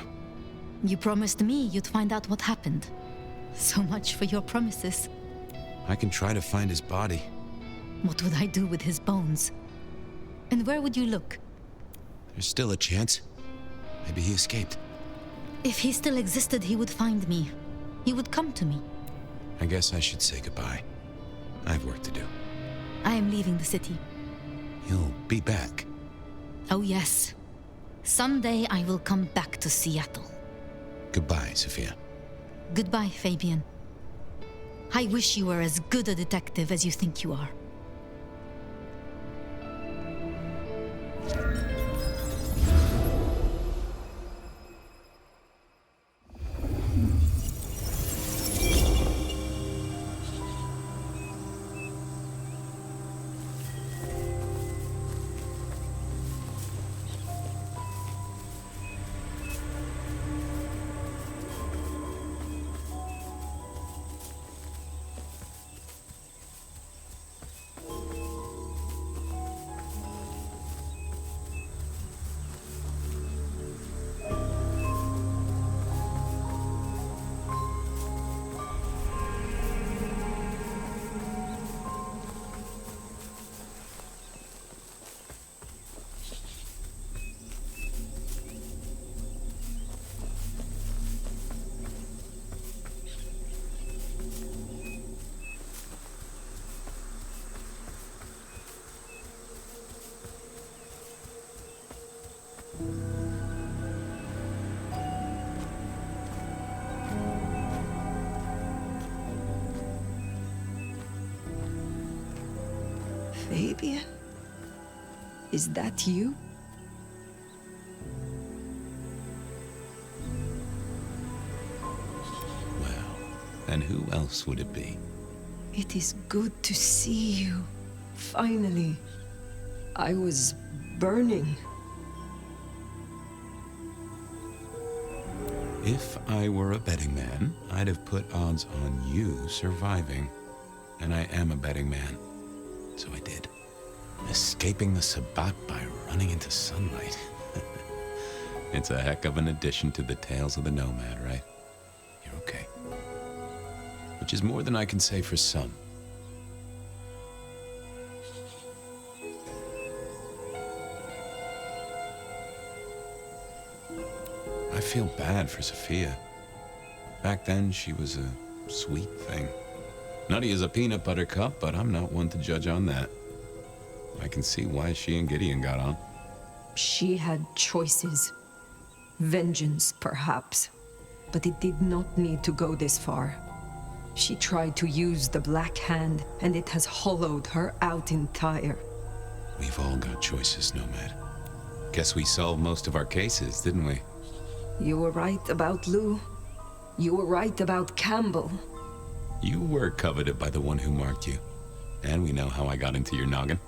You promised me you'd find out what happened. So much for your promises. I can try to find his body. What would I do with his bones? And where would you look? There's still a chance. Maybe he escaped. If he still existed, he would find me. He would come to me. I guess I should say goodbye. I have work to do. I am leaving the city. You'll be back. Oh yes. Someday I will come back to Seattle. Goodbye, Sophia. Goodbye, Fabien. I wish you were as good a detective as you think you are. Fabien? Is that you? Well, and who else would it be? It is good to see you. Finally. I was burning. If I were a betting man, I'd have put odds on you surviving. And I am a betting man. So I did. Escaping the Sabbat by running into sunlight. It's a heck of an addition to the tales of the Nomad, right? You're okay. Which is more than I can say for some. I feel bad for Sophia. Back then, she was a sweet thing. Nutty as a peanut butter cup, but I'm not one to judge on that. I can see why she and Gideon got on. She had choices. Vengeance, perhaps. But it did not need to go this far. She tried to use the Black Hand, and it has hollowed her out entire. We've all got choices, Nomad. Guess we solved most of our cases, didn't we? You were right about Lou. You were right about Campbell. You were coveted by the one who marked you. And we know how I got into your noggin.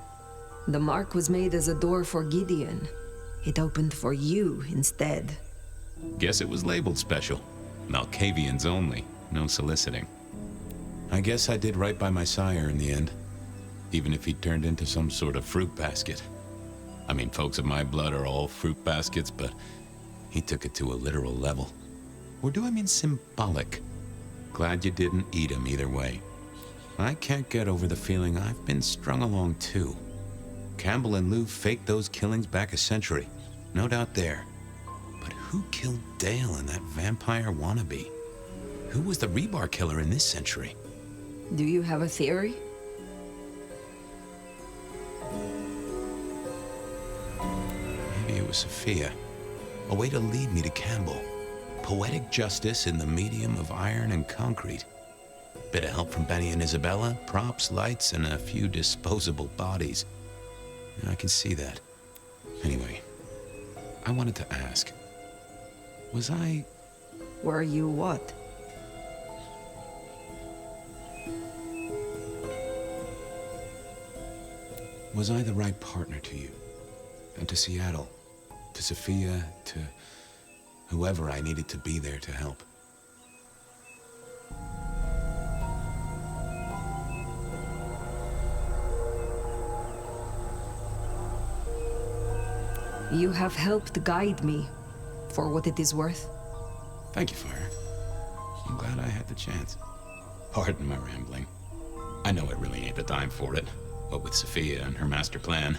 The mark was made as a door for Gideon. It opened for you instead. Guess it was labeled special. Malkavians only. No soliciting. I guess I did right by my sire in the end. Even if he turned into some sort of fruit basket. I mean, folks of my blood are all fruit baskets, but he took it to a literal level. Or do I mean symbolic? Glad you didn't eat him either way. I can't get over the feeling I've been strung along too. Campbell and Lou faked those killings back a century. No doubt there. But who killed Dale and that vampire wannabe? Who was the rebar killer in this century? Do you have a theory? Maybe it was Sophia. A way to lead me to Campbell. Poetic justice in the medium of iron and concrete. Bit of help from Benny and Ysabella, props, lights, and a few disposable bodies. I can see that. Anyway, I wanted to ask. Were you what? Was I the right partner to you? And to Seattle? To Sophia? To whoever I needed to be there to help? You have helped guide me, for what it is worth. Thank you, Fire. I'm glad I had the chance. Pardon my rambling. I know it really ain't the time for it, what with Sophia and her master plan.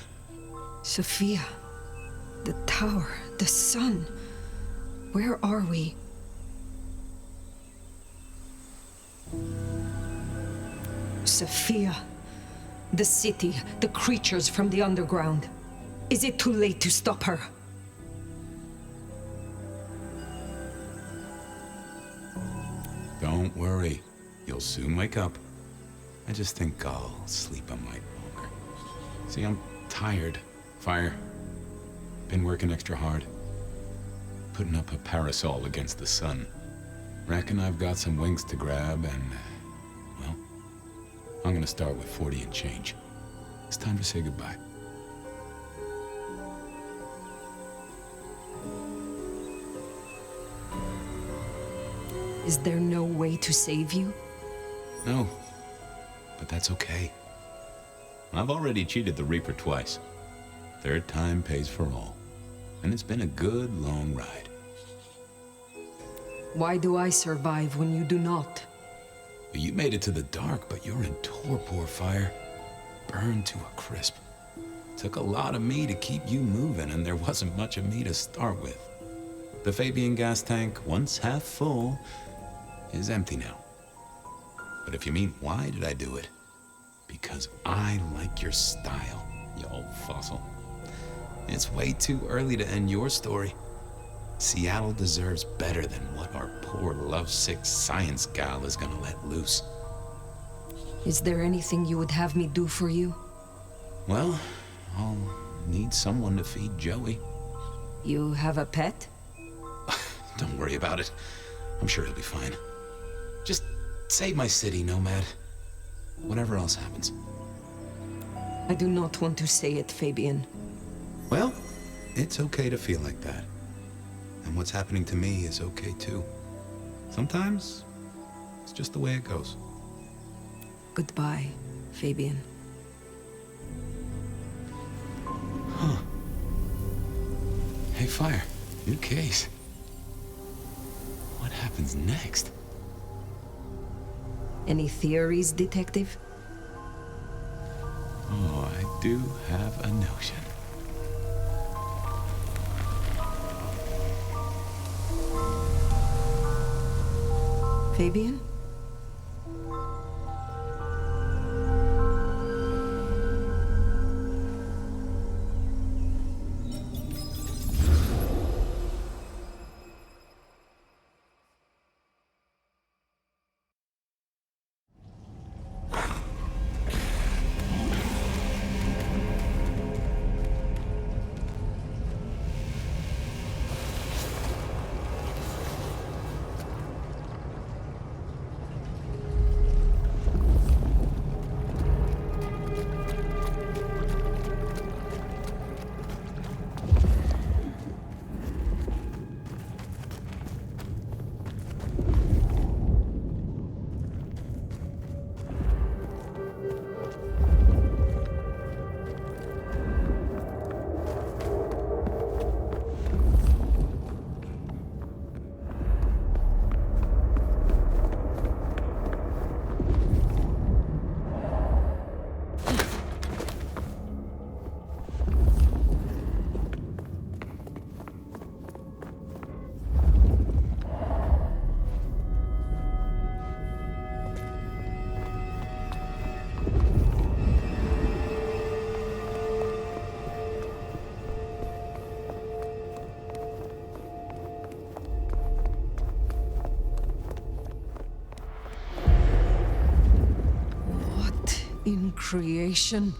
Sophia, the tower, the sun. Where are we? Sophia, the city, the creatures from the underground. Is it too late to stop her? Don't worry. You'll soon wake up. I just think I'll sleep a mite longer. See, I'm tired. Fire. Been working extra hard. Putting up a parasol against the sun. Reckon I've got some wings to grab and, well, I'm gonna start with 40 and change. It's time to say goodbye. Is there no way to save you? No, but that's okay. I've already cheated the Reaper twice. Third time pays for all. And it's been a good, long ride. Why do I survive when you do not? You made it to the dark, but you're in torpor, Fire. Burned to a crisp. Took a lot of me to keep you moving, and there wasn't much of me to start with. The Fabien gas tank, once half full, is empty now. But if you mean why did I do it? Because I like your style, you old fossil. It's way too early to end your story. Seattle deserves better than what our poor lovesick science gal is gonna let loose. Is there anything you would have me do for you? Well, I'll need someone to feed Joey. You have a pet? Don't worry about it. I'm sure he'll be fine. Just save my city, Nomad. Whatever else happens. I do not want to say it, Fabien. Well, it's okay to feel like that. And what's happening to me is okay too. Sometimes, it's just the way it goes. Goodbye, Fabien. Huh. Hey, Fire. New case. What happens next? Any theories, Detective? Oh, I do have a notion. Fabien? In creation?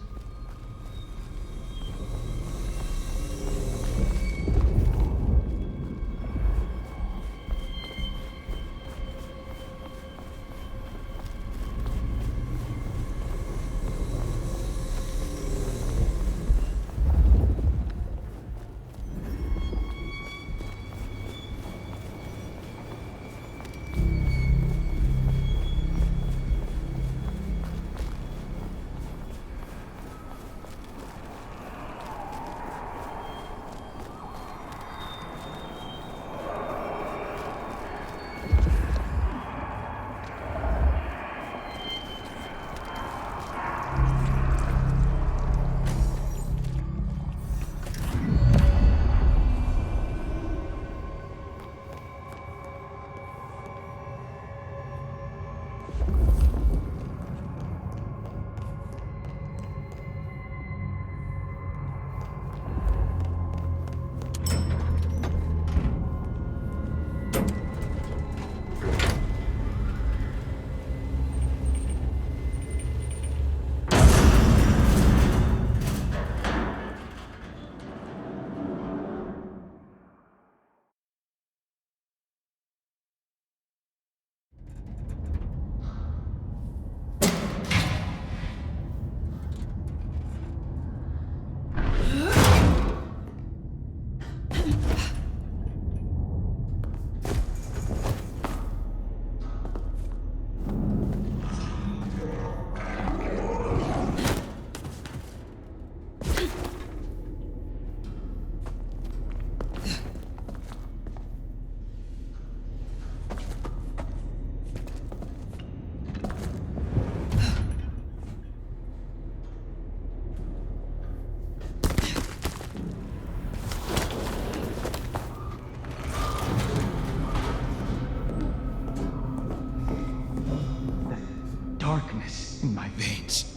darkness in my veins.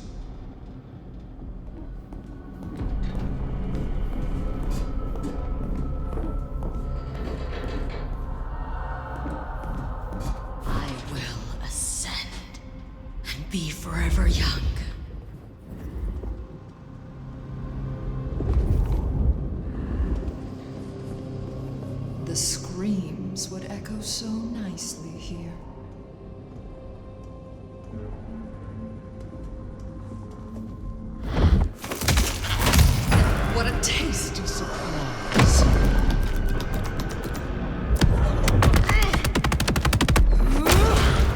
I will ascend and be forever young. The screams would echo so nicely here. What a tasty surprise!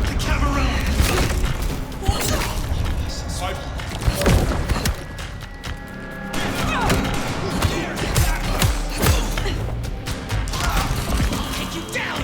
The Camarilla! Take you down!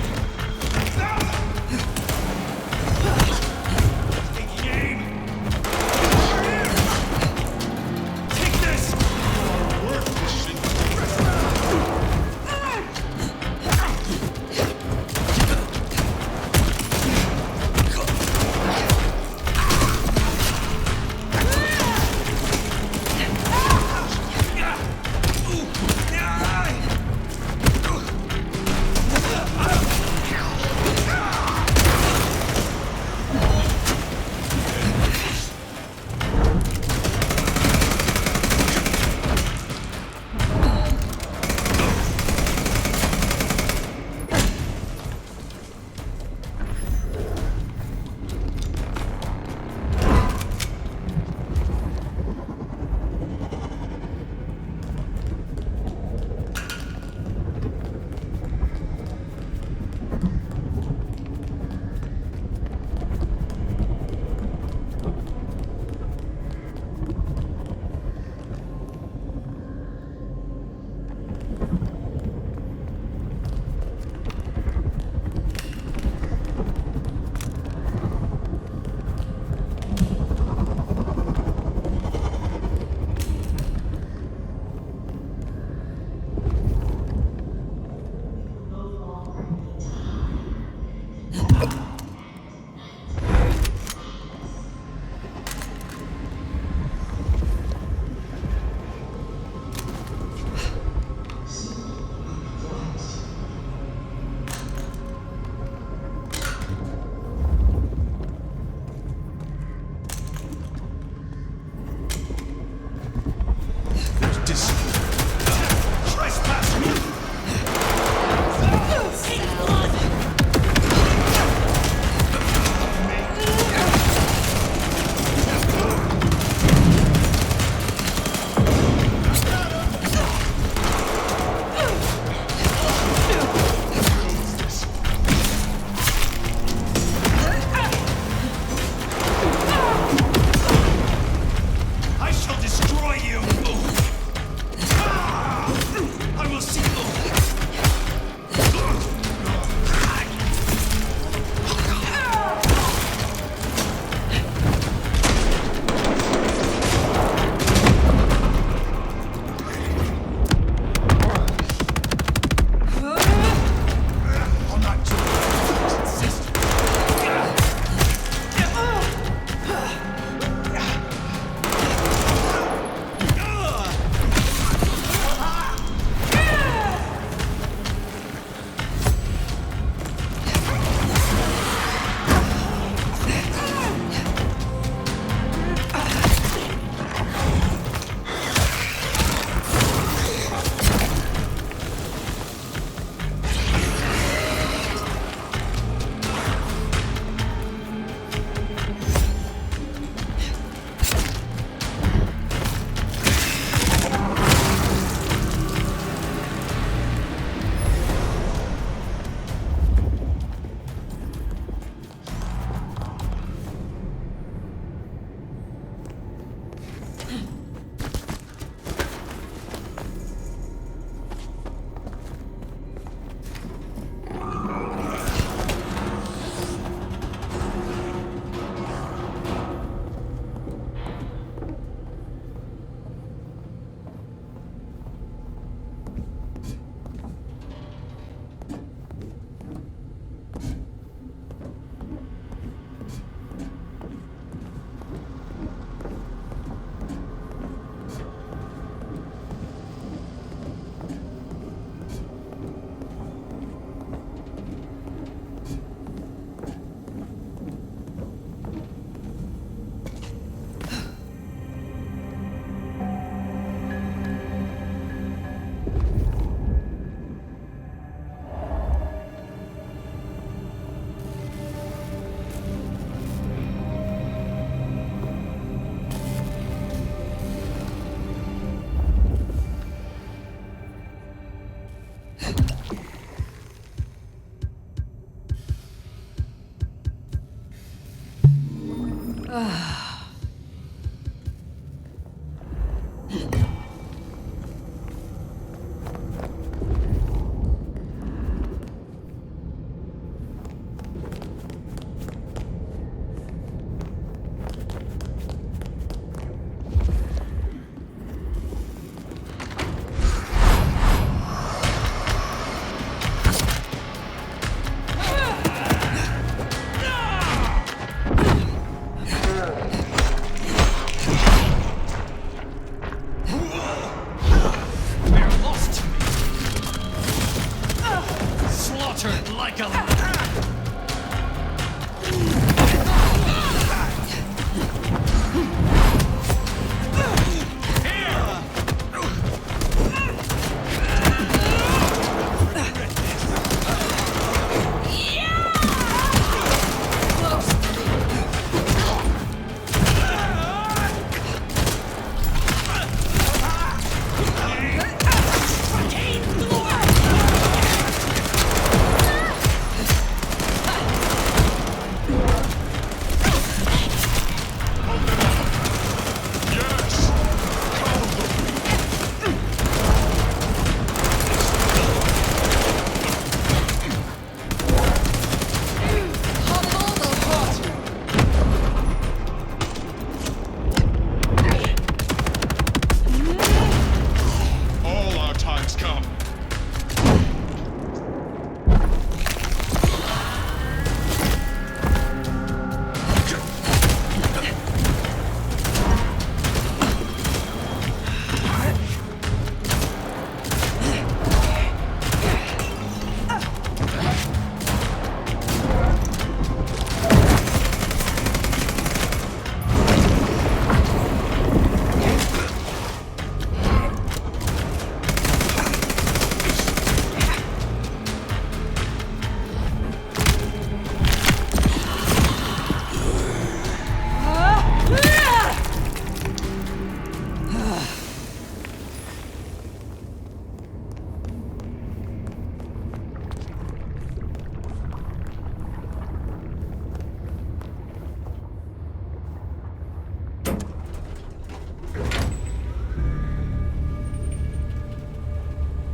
faltered like a...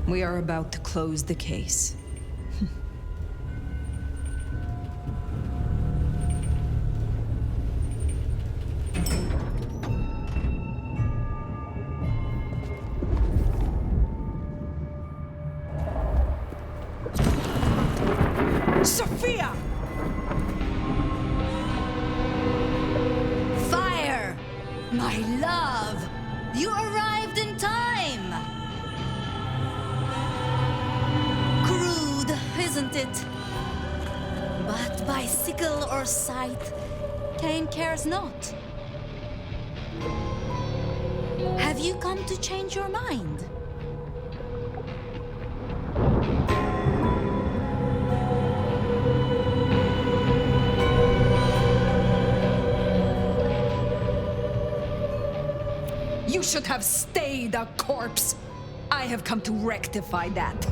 We are about to close the case. Sophia! Fire! My love! You arrived in time! Crude, isn't it? But by sickle or scythe, Cain cares not. Have you come to change your mind? You should have stayed a corpse. I have come to rectify that.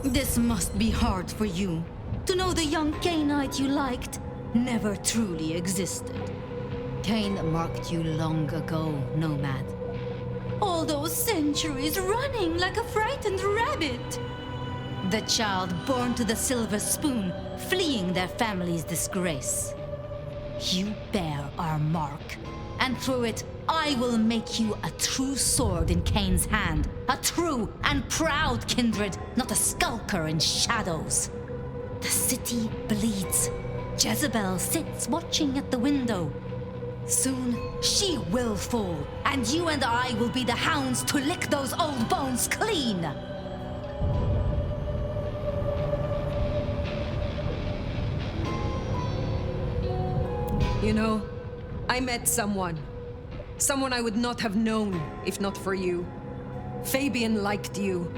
This must be hard for you, to know the young Cainite you liked never truly existed. Cain marked you long ago, Nomad. All those centuries running like a frightened rabbit. The child born to the silver spoon, fleeing their family's disgrace. You bear our mark, and through it, I will make you a true sword in Cain's hand. A true and proud kindred, not a skulker in shadows. The city bleeds. Jezebel sits watching at the window. Soon, she will fall, and you and I will be the hounds to lick those old bones clean. You know, I met someone. Someone I would not have known if not for you. Fabien liked you.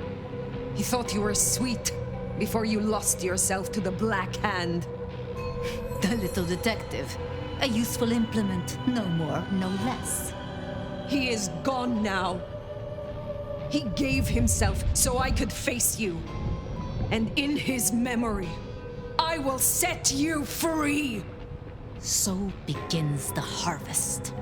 He thought you were sweet before you lost yourself to the Black Hand. The little detective. A useful implement, no more, no less. He is gone now. He gave himself so I could face you. And in his memory, I will set you free. So begins the harvest.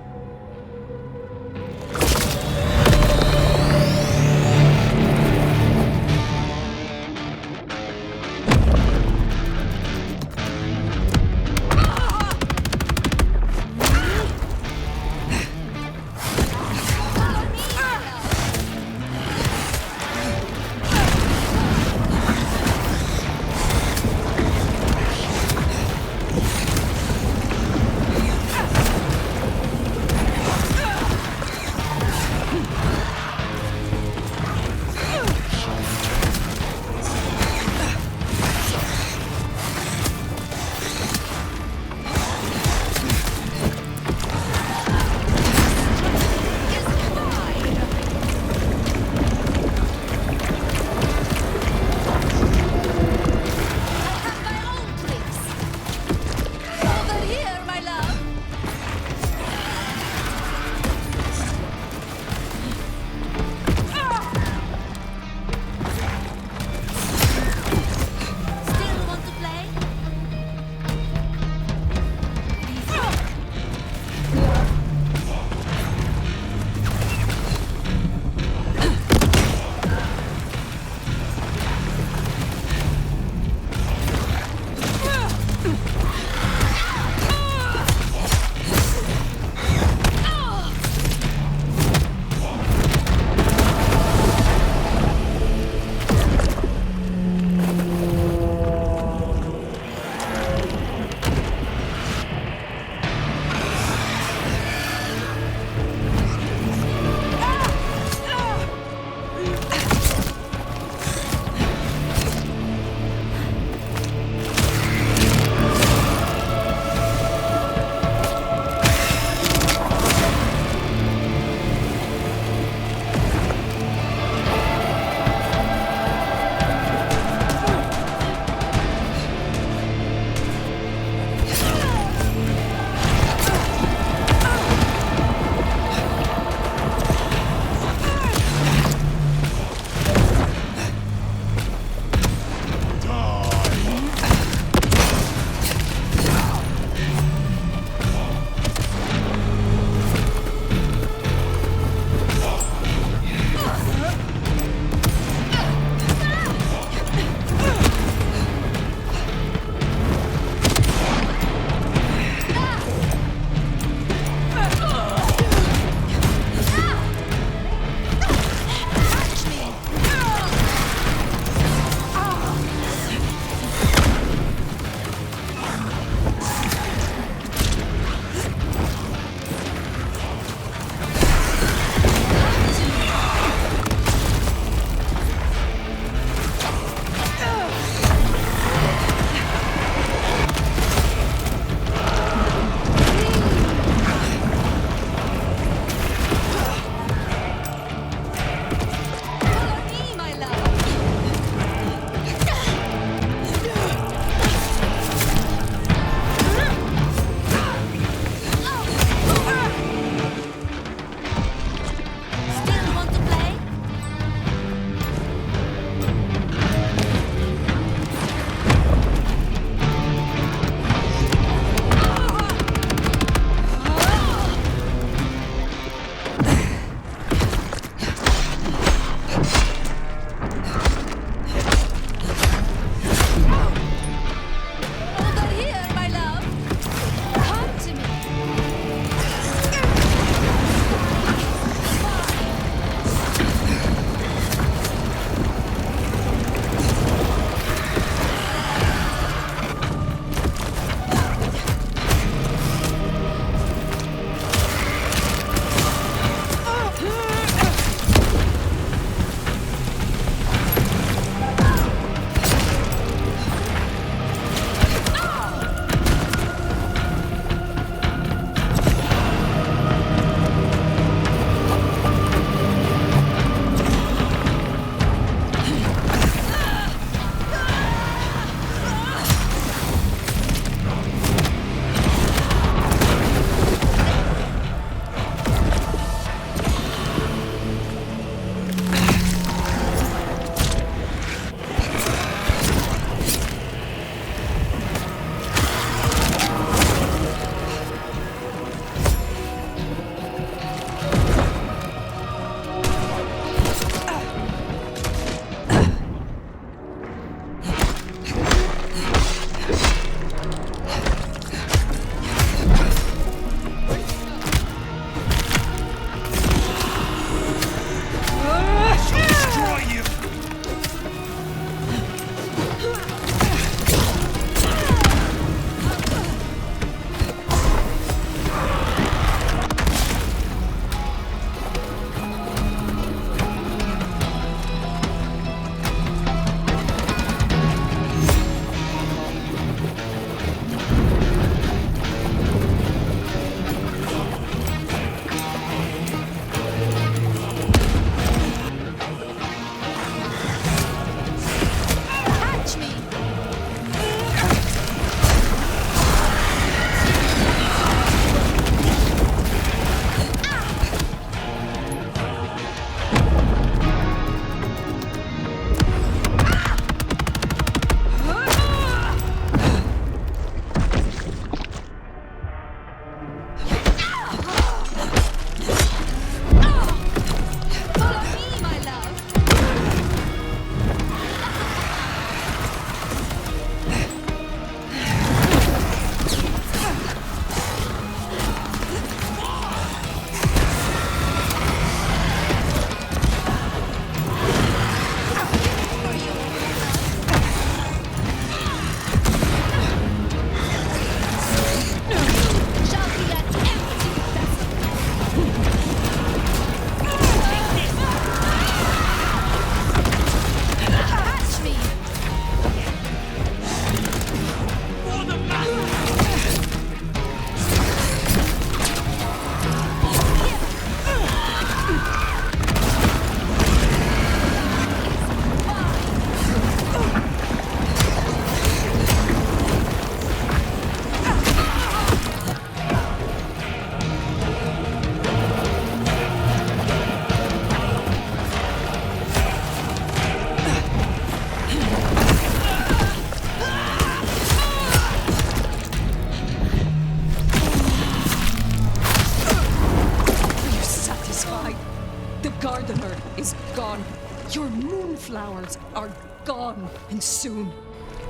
Flowers are gone, and soon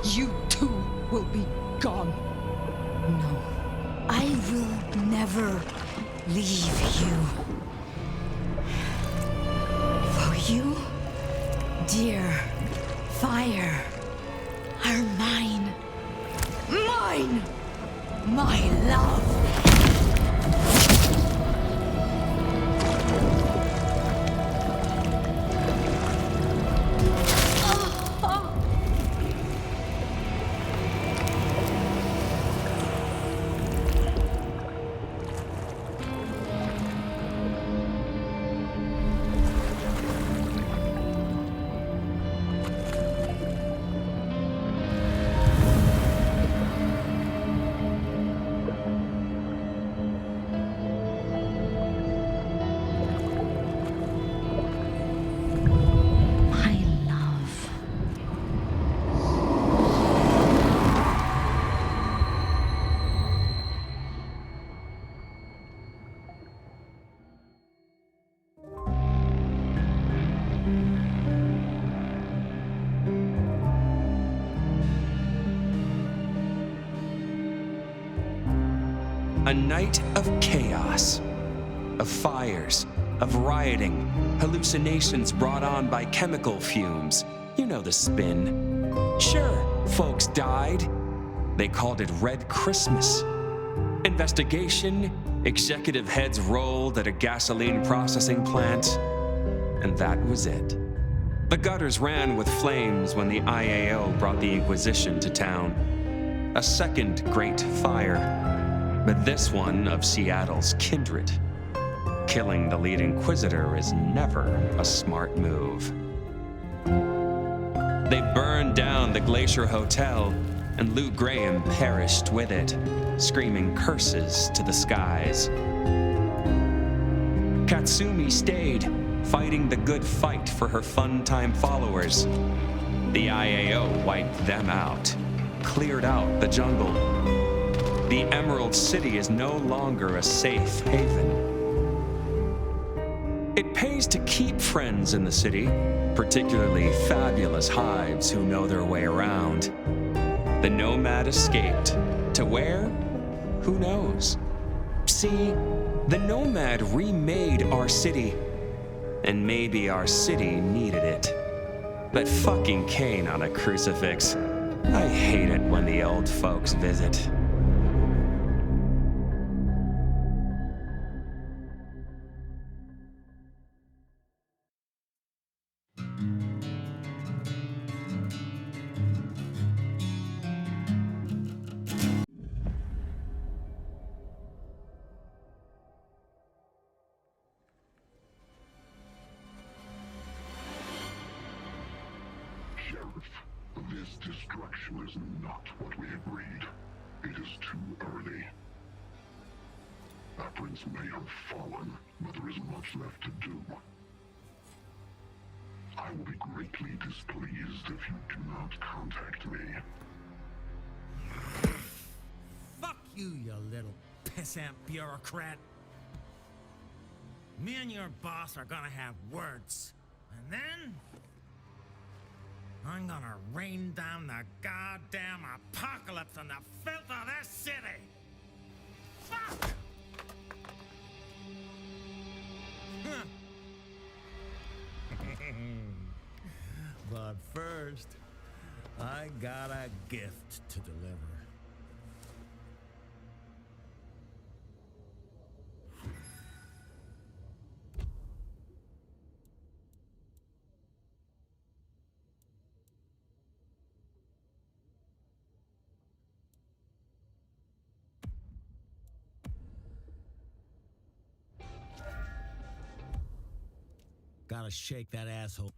you too will be gone. No, I will never leave you. For you, dear fire, are mine. Mine! My love! A night of chaos, of fires, of rioting, hallucinations brought on by chemical fumes. You know the spin. Sure, folks died. They called it Red Christmas. Investigation, executive heads rolled at a gasoline processing plant, and that was it. The gutters ran with flames when the IAO brought the Inquisition to town. A second great fire. But this one of Seattle's kindred. Killing the lead Inquisitor is never a smart move. They burned down the Glacier Hotel, and Lou Graham perished with it, screaming curses to the skies. Katsumi stayed, fighting the good fight for her fun-time followers. The IAO wiped them out, cleared out the jungle. The Emerald City is no longer a safe haven. It pays to keep friends in the city, particularly fabulous hives who know their way around. The Nomad escaped. To where? Who knows? See, the Nomad remade our city. And maybe our city needed it. But fucking Cain on a crucifix. I hate it when the old folks visit. This destruction is not what we agreed. It is too early. Our prince may have fallen, but there is much left to do. I will be greatly displeased if you do not contact me. Fuck you, you little pissant bureaucrat. Me and your boss are gonna have words. And then I'm gonna rain down the goddamn apocalypse on the filth of this city! Fuck! But first, I got a gift to deliver. Gotta shake that asshole.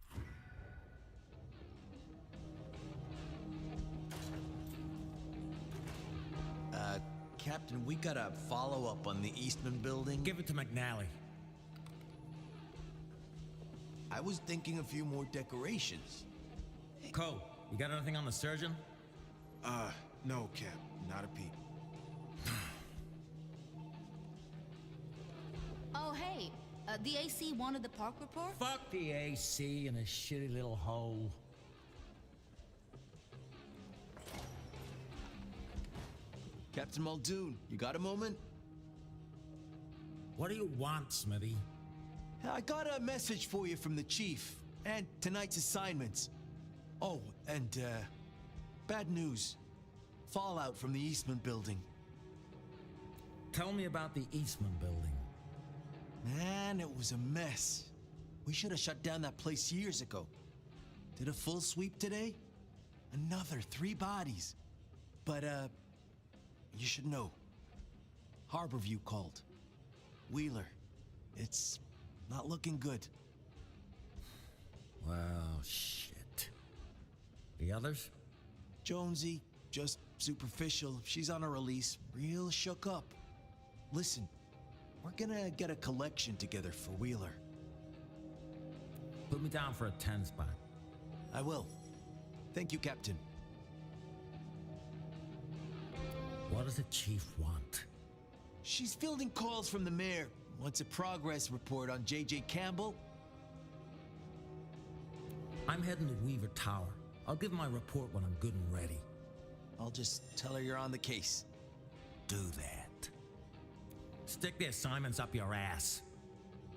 Captain, we got a follow-up on the Eastman building. Give it to McNally. I was thinking a few more decorations. Cole, you got anything on the surgeon? No, Cap. Not a peep. Oh, hey. The AC wanted the park report? Fuck the AC and a shitty little hole. Captain Muldoon, you got a moment? What do you want, Smithy? I got a message for you from the chief, and tonight's assignments. Oh, and, bad news. Fallout from the Eastman building. Tell me about the Eastman building. Man, it was a mess. We should have shut down that place years ago. Did a full sweep today? Another 3 bodies. But, you should know. Harborview called. Wheeler. It's not looking good. Well, shit. The others? Jonesy, just superficial. She's on a release. Real shook up. Listen, we're gonna get a collection together for Wheeler. Put me down for a 10 spot. I will. Thank you, Captain. What does the chief want? She's fielding calls from the mayor. Wants a progress report on J.J. Campbell. I'm heading to Weaver Tower. I'll give my report when I'm good and ready. I'll just tell her you're on the case. Do that. Stick the assignments up your ass.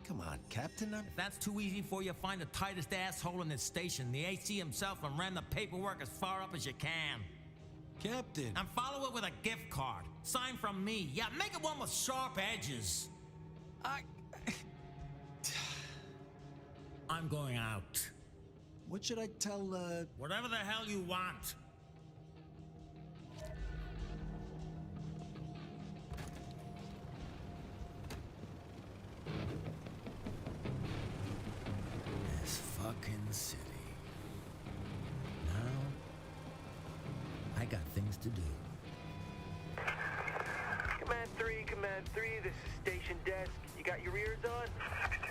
Come on, Captain. If that's too easy for you, find the tightest asshole in this station, the AC himself, and ram the paperwork as far up as you can. Captain. And follow it with a gift card. Signed from me. Yeah, make it one with sharp edges. I'm going out. What should I tell, Whatever the hell you want. This fucking city. Now, I got things to do. Command 3, this is Station Desk. You got your ears on?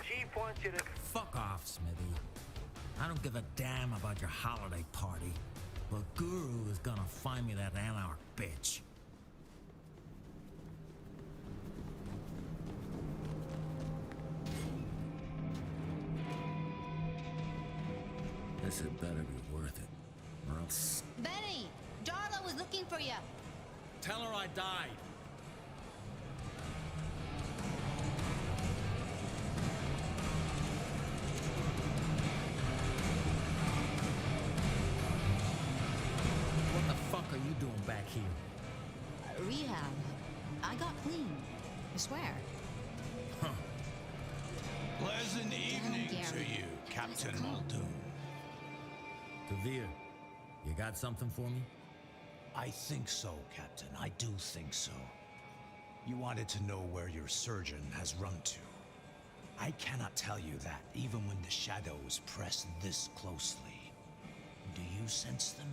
Chief wants you to... Fuck off, Smithy. I don't give a damn about your holiday party, but Guru is gonna find me that anarch bitch. This had better be worth it, or else... Benny! Darla was looking for you. Tell her I died. What the fuck are you doing back here? Rehab. I got clean. I swear. Huh. Pleasant evening to you, Captain Muldoon. Tavir, you got something for me? I think so, Captain. I do think so. You wanted to know where your surgeon has run to. I cannot tell you that, even when the shadows press this closely. Do you sense them?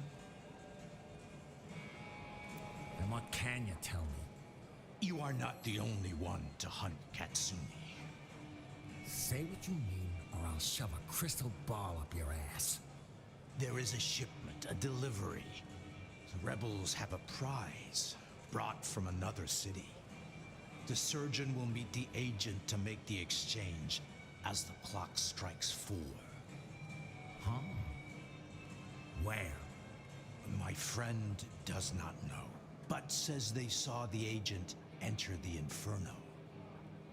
Then what can you tell me? You are not the only one to hunt Katsumi. Say what you mean, or I'll shove a crystal ball up your ass. There is a shipment, a delivery. The rebels have a prize, brought from another city. The surgeon will meet the agent to make the exchange as the clock strikes 4. Huh? Where? My friend does not know, but says they saw the agent enter the Inferno.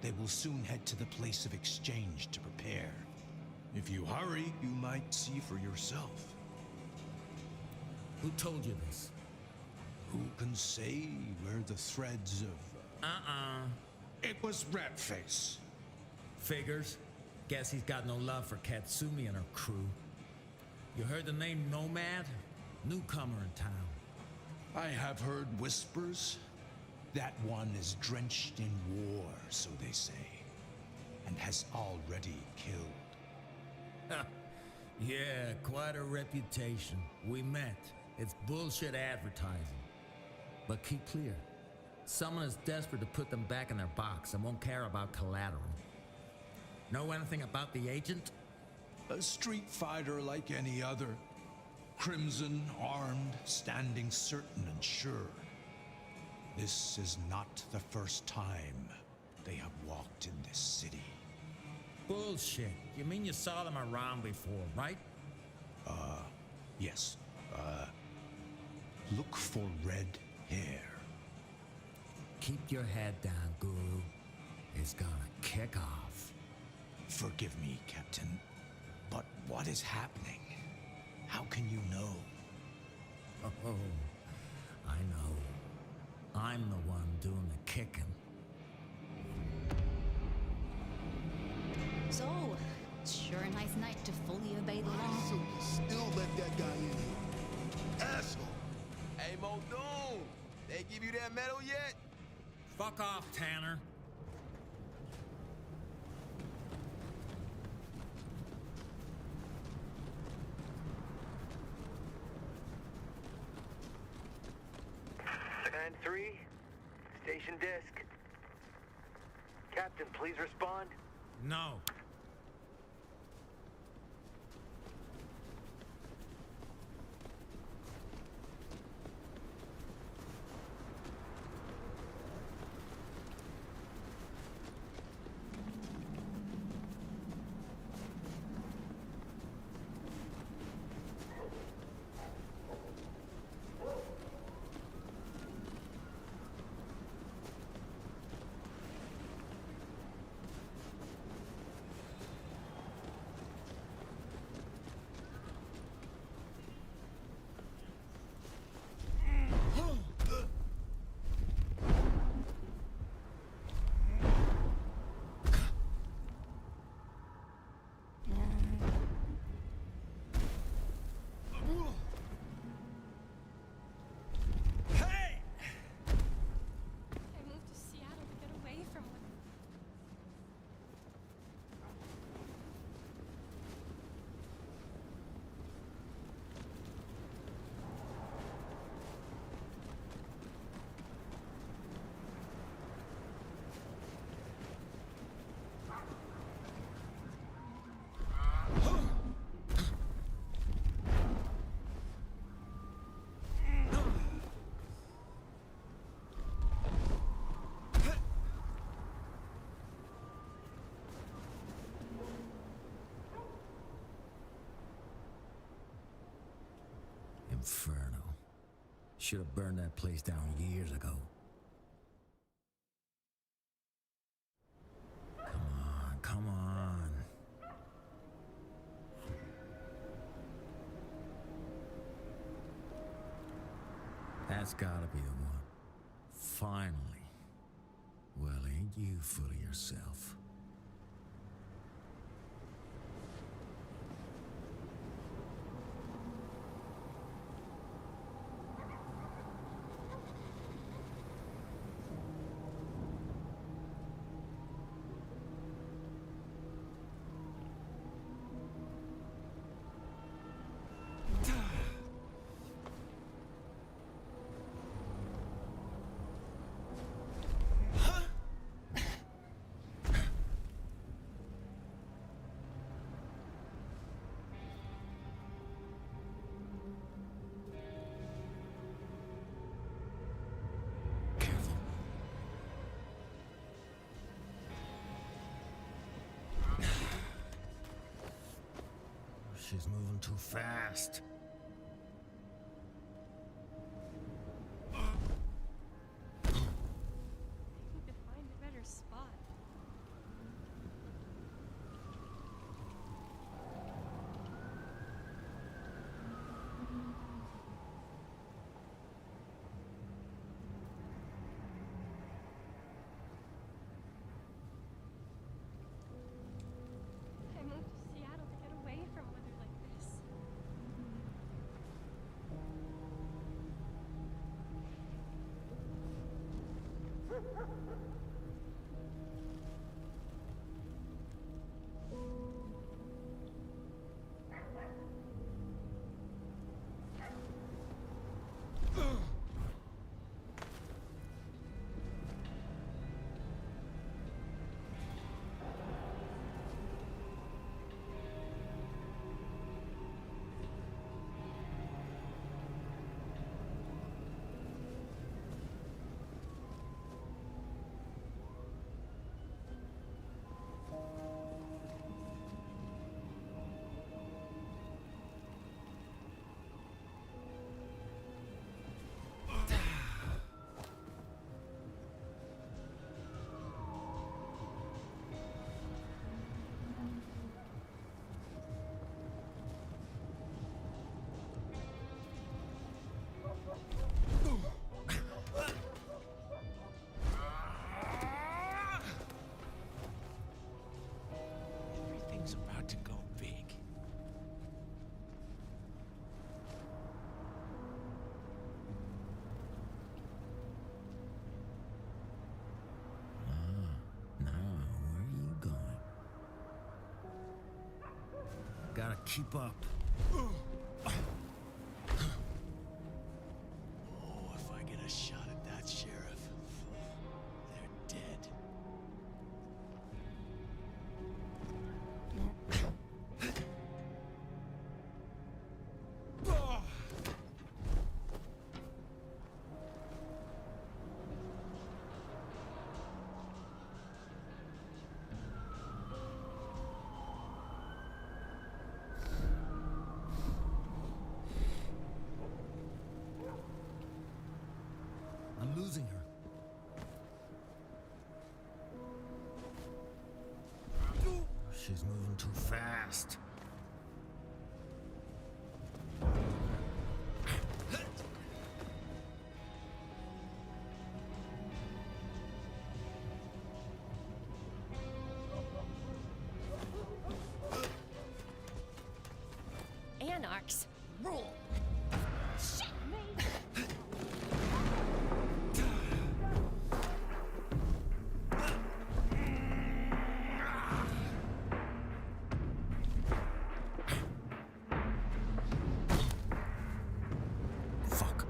They will soon head to the place of exchange to prepare. If you hurry, you might see for yourself. Who told you this? Who can say where the threads of... It was Redface. Figures. Guess he's got no love for Katsumi and her crew. You heard the name Nomad? Newcomer in town. I have heard whispers. That one is drenched in war, so they say, and has already killed. Yeah, quite a reputation. We met. It's bullshit advertising. But keep clear. Someone is desperate to put them back in their box and won't care about collateral. Know anything about the agent? A street fighter like any other. Crimson, armed, standing certain and sure. This is not the first time they have walked in this city. Bullshit. You mean you saw them around before, right? Yes. Look for red hair. Keep your head down, Guru. It's gonna kick off. Forgive me, Captain, but what is happening? How can you know? Oh, I know. I'm the one doing the kicking. So, it's sure a nice night to fully obey the law. So you still let that guy in here? Asshole! Hey, Muldoon! They give you that medal yet? Fuck off, Tanner. Command 3, station desk. Captain, please respond. No. Should have burned that place down years ago. Come on, come on. That's gotta be the one. Finally. Well, ain't you full of yourself? She's moving too fast. I need to find a better spot. I moved to Seattle to get away from weather like this. Everything's about to go big. Now, where are you going? Gotta keep up. Oh, if I get a shot at that sheriff, they're dead. I'm losing her. She's moving too fast. Anarchs rule. Shit me! Fuck.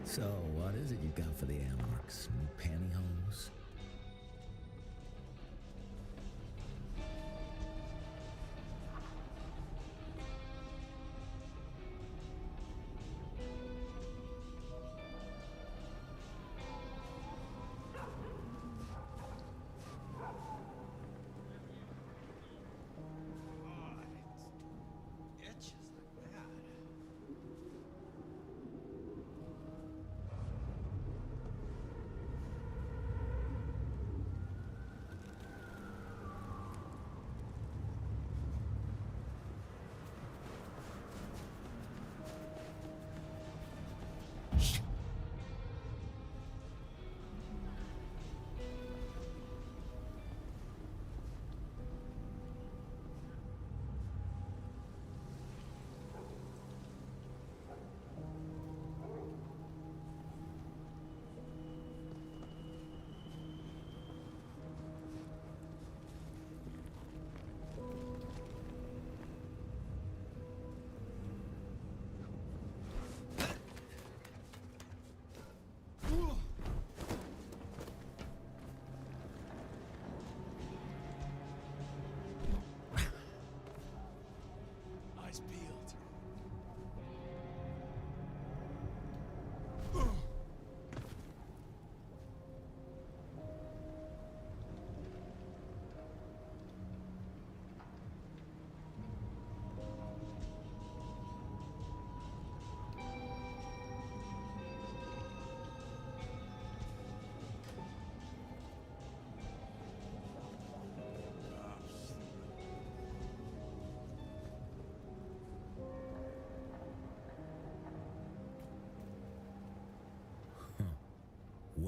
So, what is it you got for the Anarchs? New pantyhose?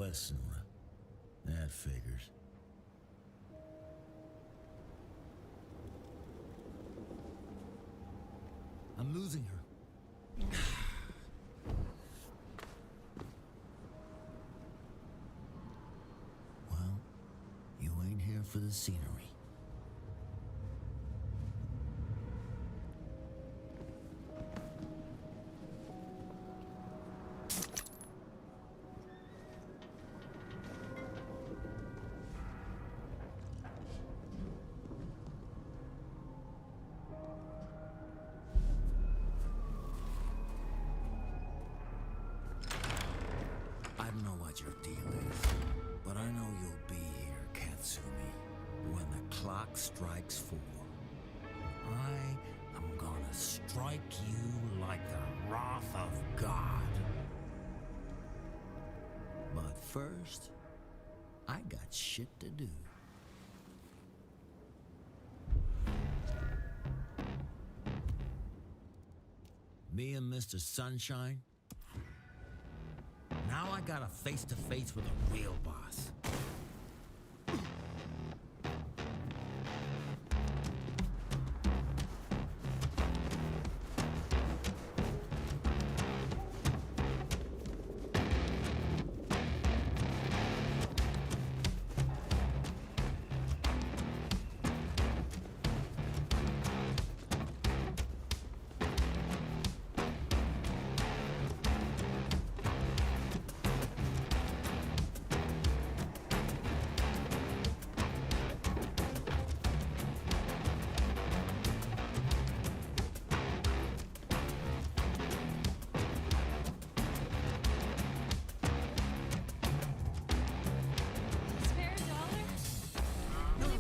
west sooner. That figures. I'm losing her. Well, you ain't here for the scenery. I don't know what your deal is, but I know you'll be here, Katsumi, when the clock strikes 4. I am gonna strike you like the wrath of God. But first, I got shit to do. Me and Mr. Sunshine? Now I got a face-to-face with a real boss.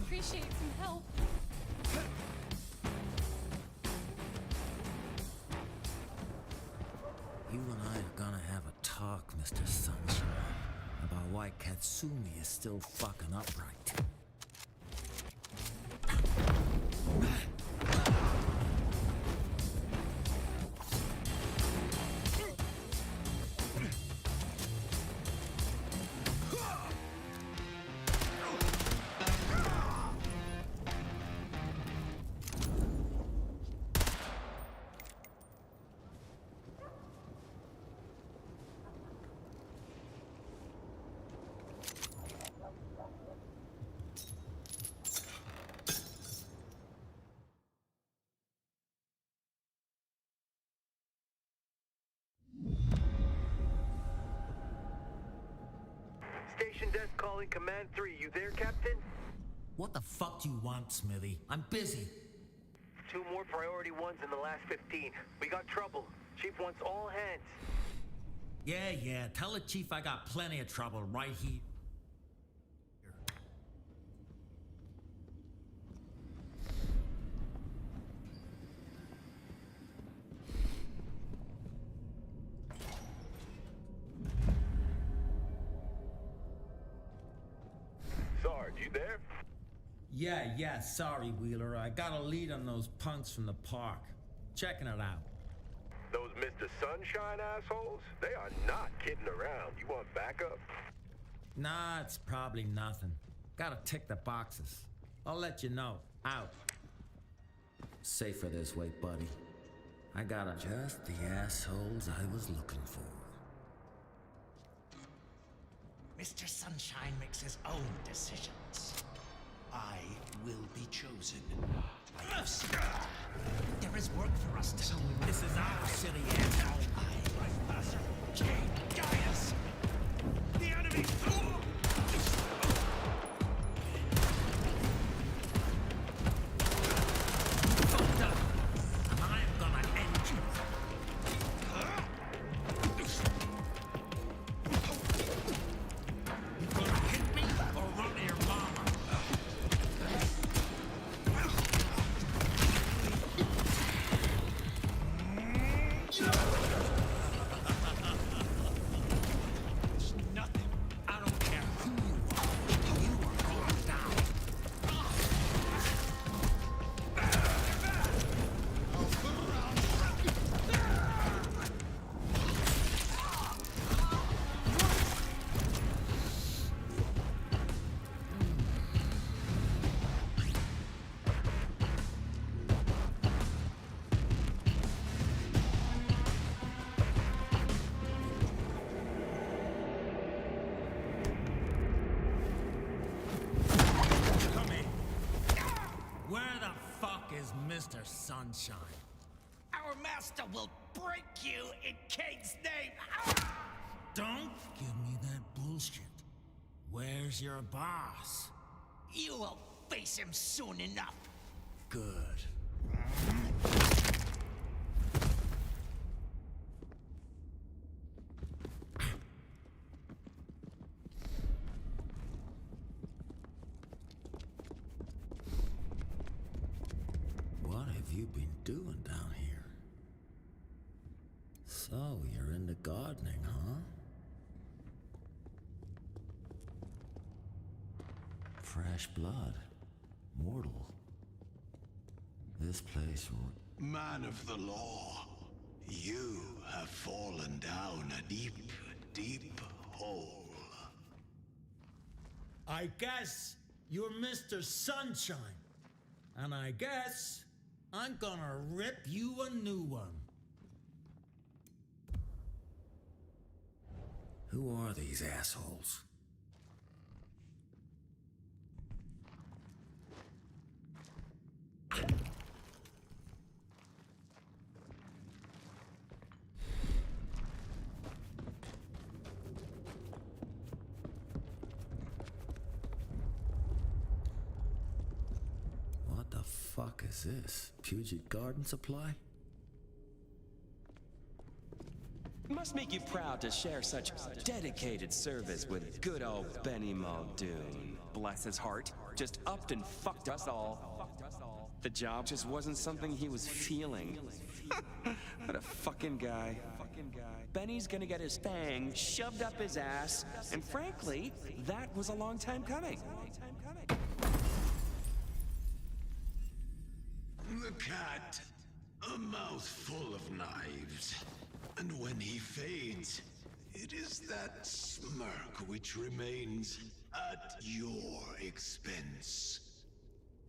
Appreciate some help. You and I are gonna have a talk, Mr. Sunshine, about why Katsumi is still fucking upright. Station desk calling Command 3. You there, Captain? What the fuck do you want, Smithy? I'm busy. 2 more priority ones in the last 15. We got trouble. Chief wants all hands. Yeah. Tell the chief I got plenty of trouble right here. Sarge, you there? Yeah, sorry, Wheeler. I got a lead on those punks from the park. Checking it out. Those Mr. Sunshine assholes? They are not kidding around. You want backup? Nah, it's probably nothing. Gotta tick the boxes. I'll let you know. Out. Safer this way, buddy. I got just the assholes I was looking for. Mr. Sunshine makes his own decisions. I will be chosen. I have seen. There is work for us to do. This is our city, asshole. I, Master J. Gaius. The enemy. Fucked up. And I am gonna end you. You gonna hit me or run to your mama? Nothing. I don't care. is Mr. Sunshine. Our master will break you in Kane's name. Don't give me that bullshit. Where's your boss? You will face him soon enough. Good. What have you been doing down here? So, you're into gardening, huh? Fresh blood. Mortal. This place... Man of the law, you have fallen down a deep, deep hole. I guess you're Mr. Sunshine. And I guess I'm gonna rip you a new one. Who are these assholes? What the fuck is this? Puget Garden Supply? Must make you proud to share such dedicated service with good old Benny Muldoon. Bless his heart, just upped and fucked us all. The job just wasn't something he was feeling. What a fucking guy. Benny's gonna get his fang shoved up his ass, and frankly, that was a long time coming. The cat, a mouth full of knives. And when he fades, it is that smirk which remains at your expense.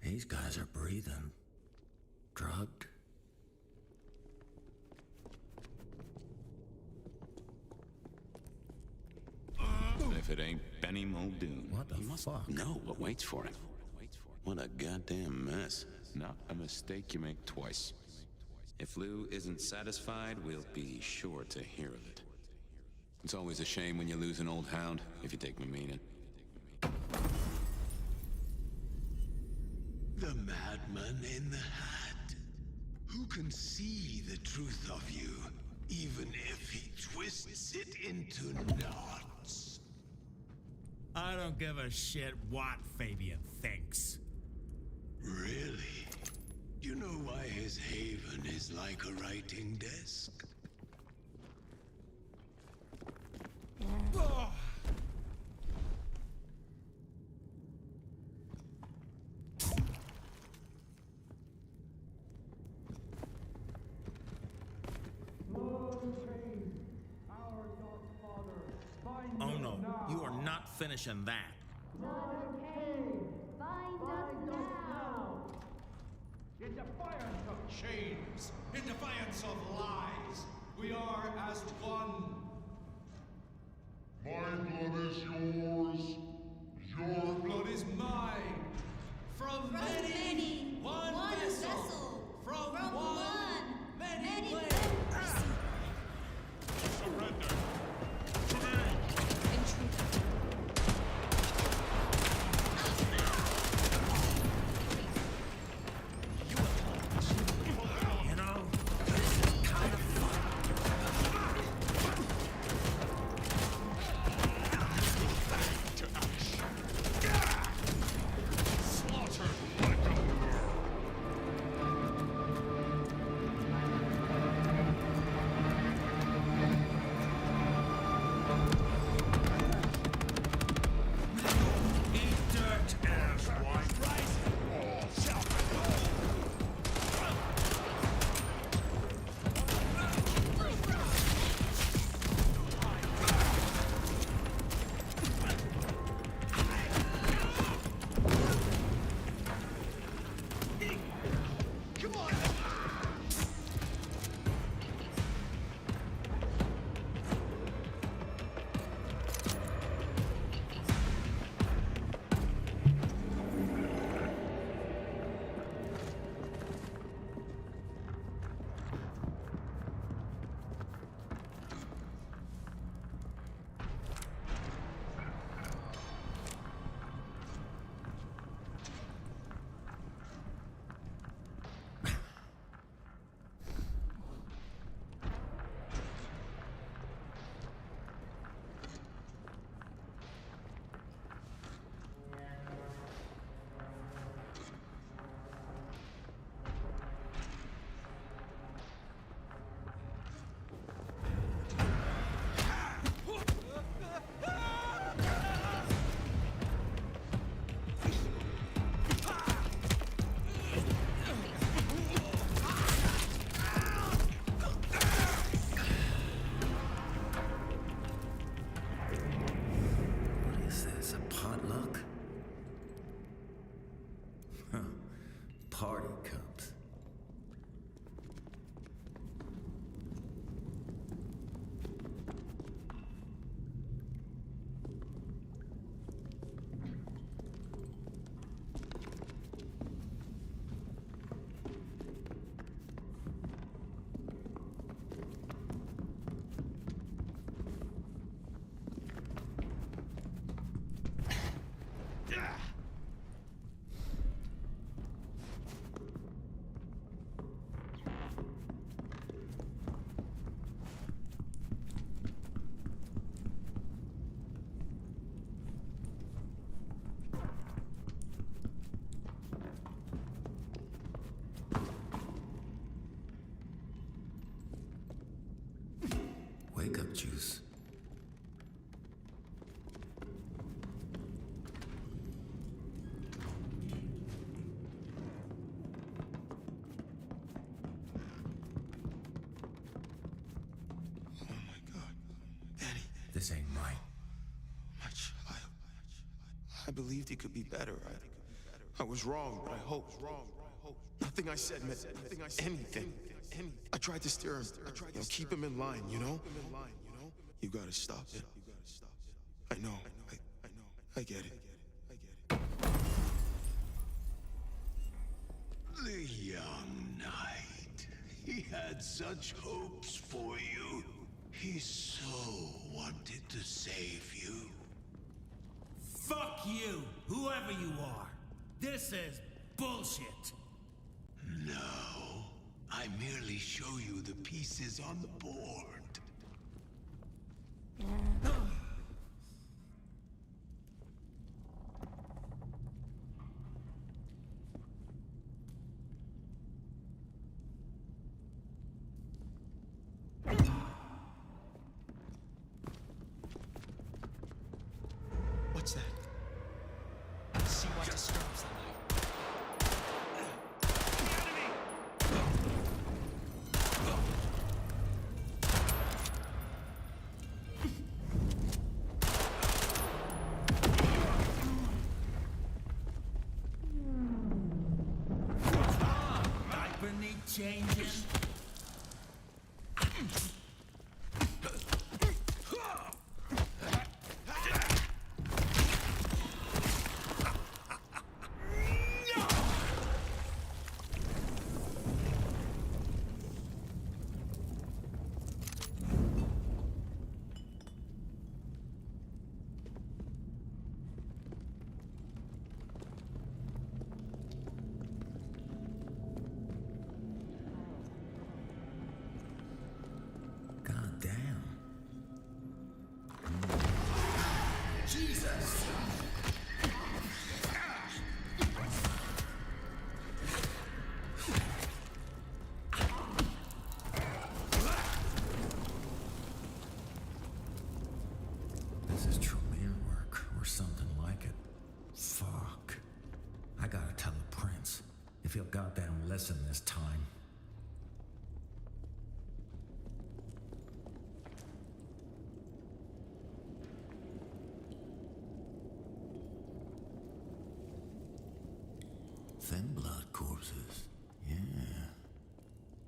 These guys are breathing. Drugged. If it ain't Benny Muldoon. What the fuck? Know what waits for him. What a goddamn mess. Not a mistake you make twice. If Lou isn't satisfied, we'll be sure to hear of it. It's always a shame when you lose an old hound, if you take my meaning. The madman in the hat. Who can see the truth of you, even if he twists it into knots? I don't give a shit what Fabien thinks. Really? You know why his haven is like a writing desk? Oh no, you are not finishing that. In defiance of chains, in defiance of lies, we are as one. My blood is yours. Your blood is mine. From many, one vessel. From one, many flames. Surrender to me. You know, this is kind of fun. To action. Slaughtered like a bird. juice. This ain't right. My child. I believed he could be better. I was wrong, but I hoped. Nothing I said meant anything. I tried to steer him, keep him in line, you know? You gotta stop it. I know. I get it. The young knight. He had such hopes for you. He so wanted to save you. Fuck you, whoever you are. This is bullshit. No, I merely show you the pieces on the board. What's that? See what disturbs the light. Diaper need changing. He'll goddamn listen this time. Thin blood corpses. Yeah.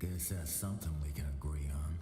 Guess that's something we can agree on.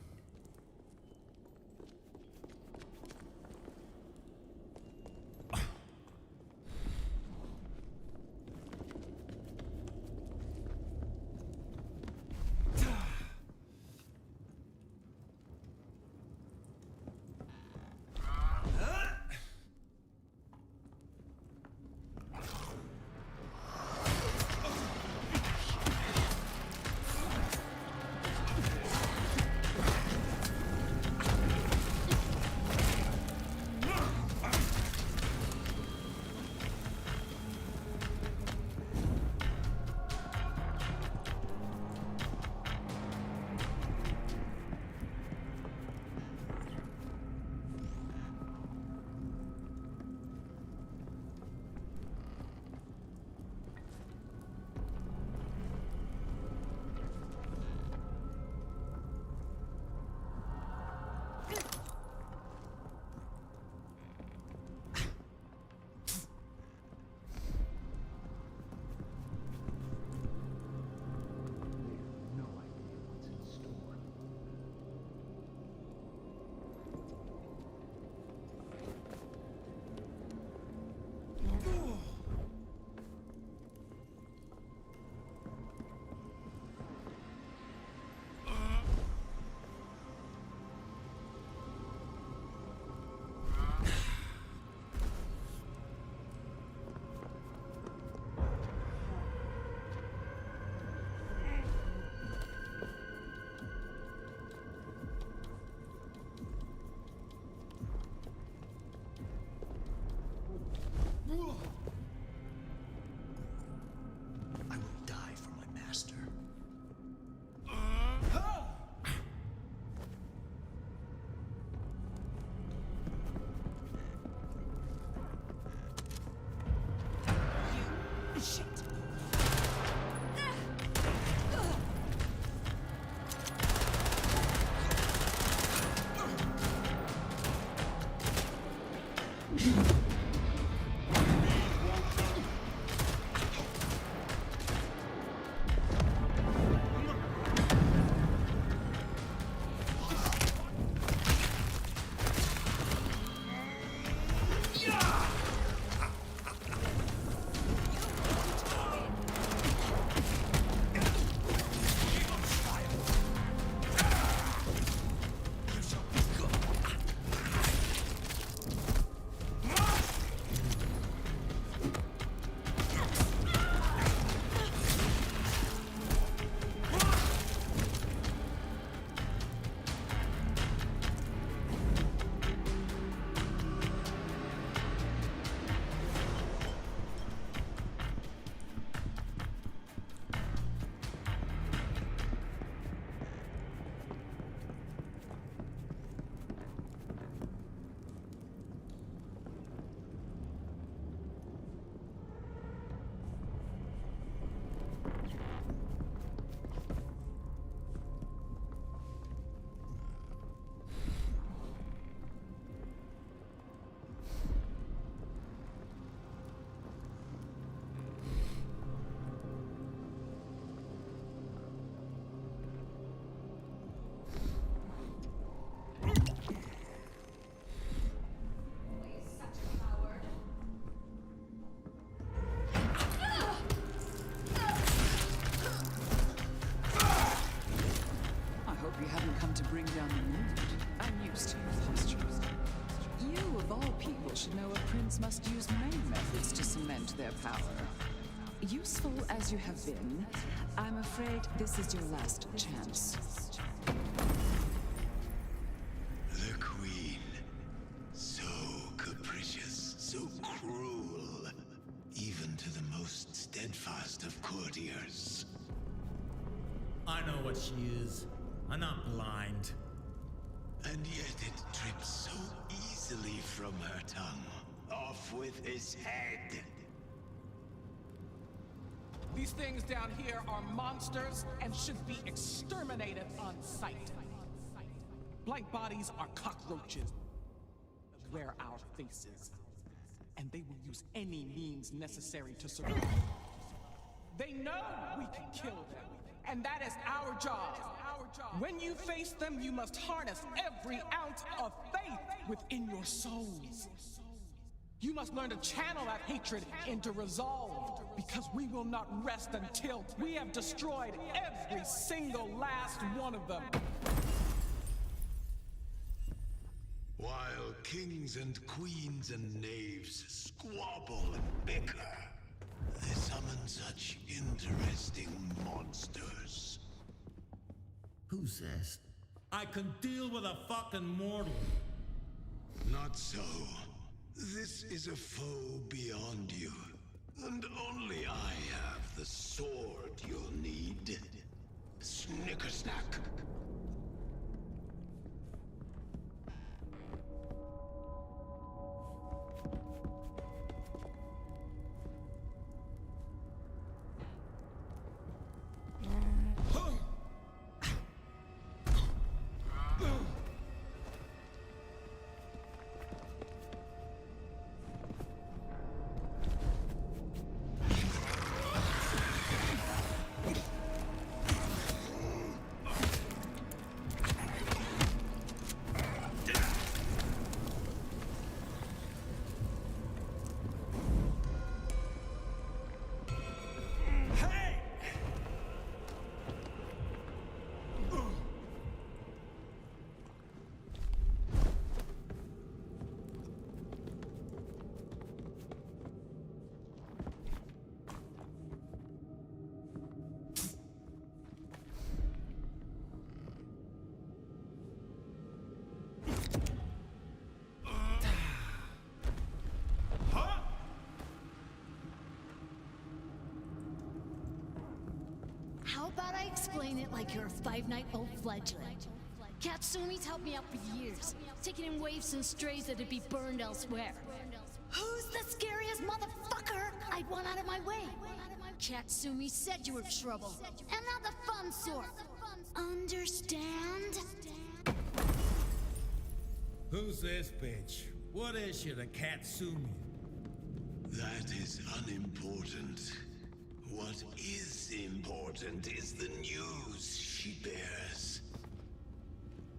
To bring down the mood. I'm used to your postures. You, of all people, should know a prince must use many methods to cement their power. Useful as you have been, I'm afraid this is your last chance. The Queen. So capricious, so cruel. Even to the most steadfast of courtiers. I know what she is. I'm not blind. And yet it trips so easily from her tongue. Off with his head. These things down here are monsters and should be exterminated on sight. Blight bodies are cockroaches. Wear our faces. And they will use any means necessary to survive. They know we can kill them. And that is our job. When you face them, you must harness every ounce of faith within your souls. You must learn to channel that hatred into resolve, because we will not rest until we have destroyed every single last one of them. While kings and queens and knaves squabble and bicker, they summon such interesting monsters. Who says? I can deal with a fucking mortal. Not so. This is a foe beyond you. And only I have the sword you'll need. Snickersnack. How about I explain it like you're a 5-night-old fledgling? Katsumi's helped me out for years, taking in waifs and strays that'd be burned elsewhere. Who's the scariest motherfucker I'd want out of my way? Katsumi said you were trouble, and not the fun sort. Understand? Who's this bitch? What is she, the Katsumi? That is unimportant. What is important is the news she bears.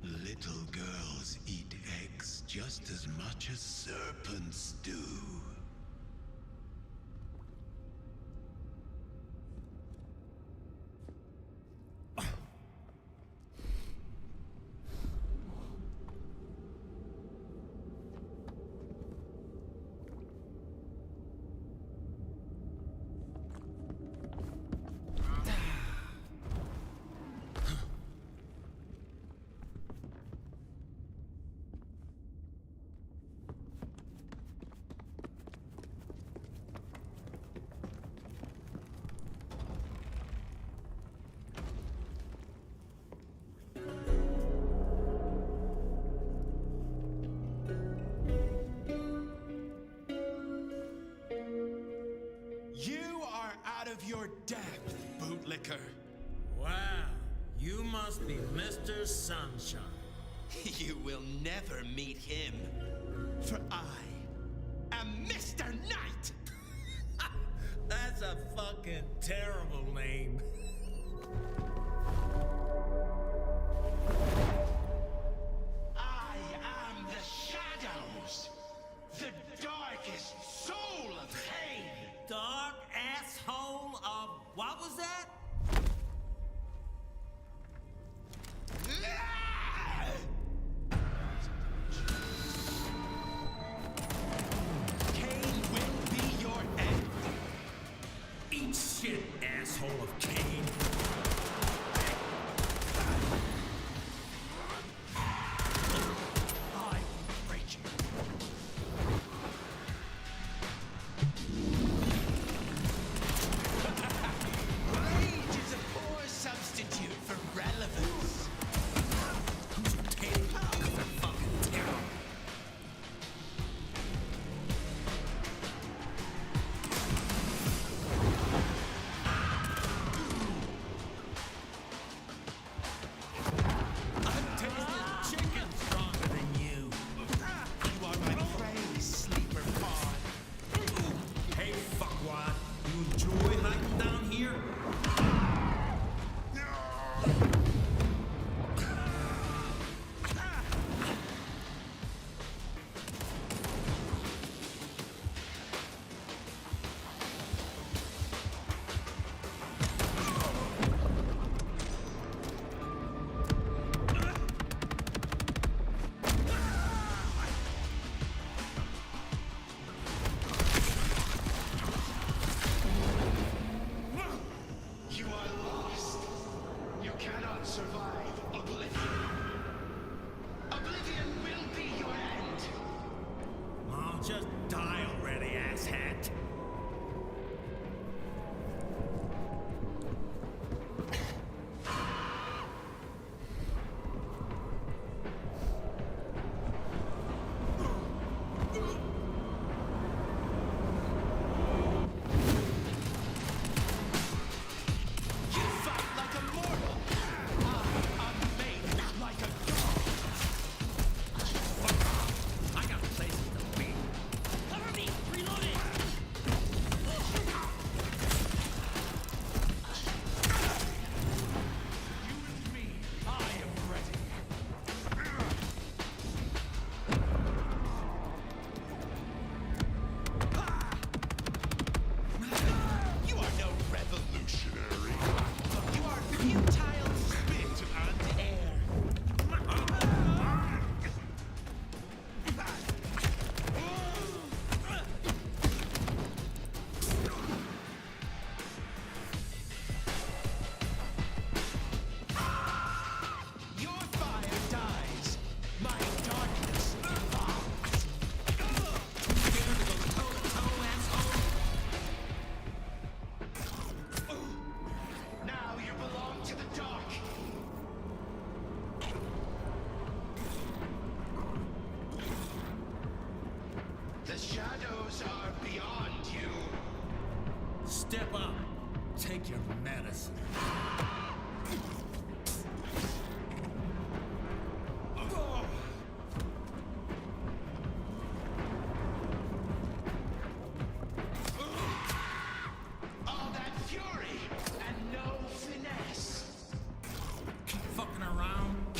Little girls eat eggs just as much as serpents do. Your depth, bootlicker. Wow, you must be Mr. Sunshine. You will never meet him, for I am Mr. Knight! That's a fucking terrible name. I am the shadows, the darkest soul of pain. Dark asshole of what was that? Cain will be your end. Eat shit, asshole of Cain.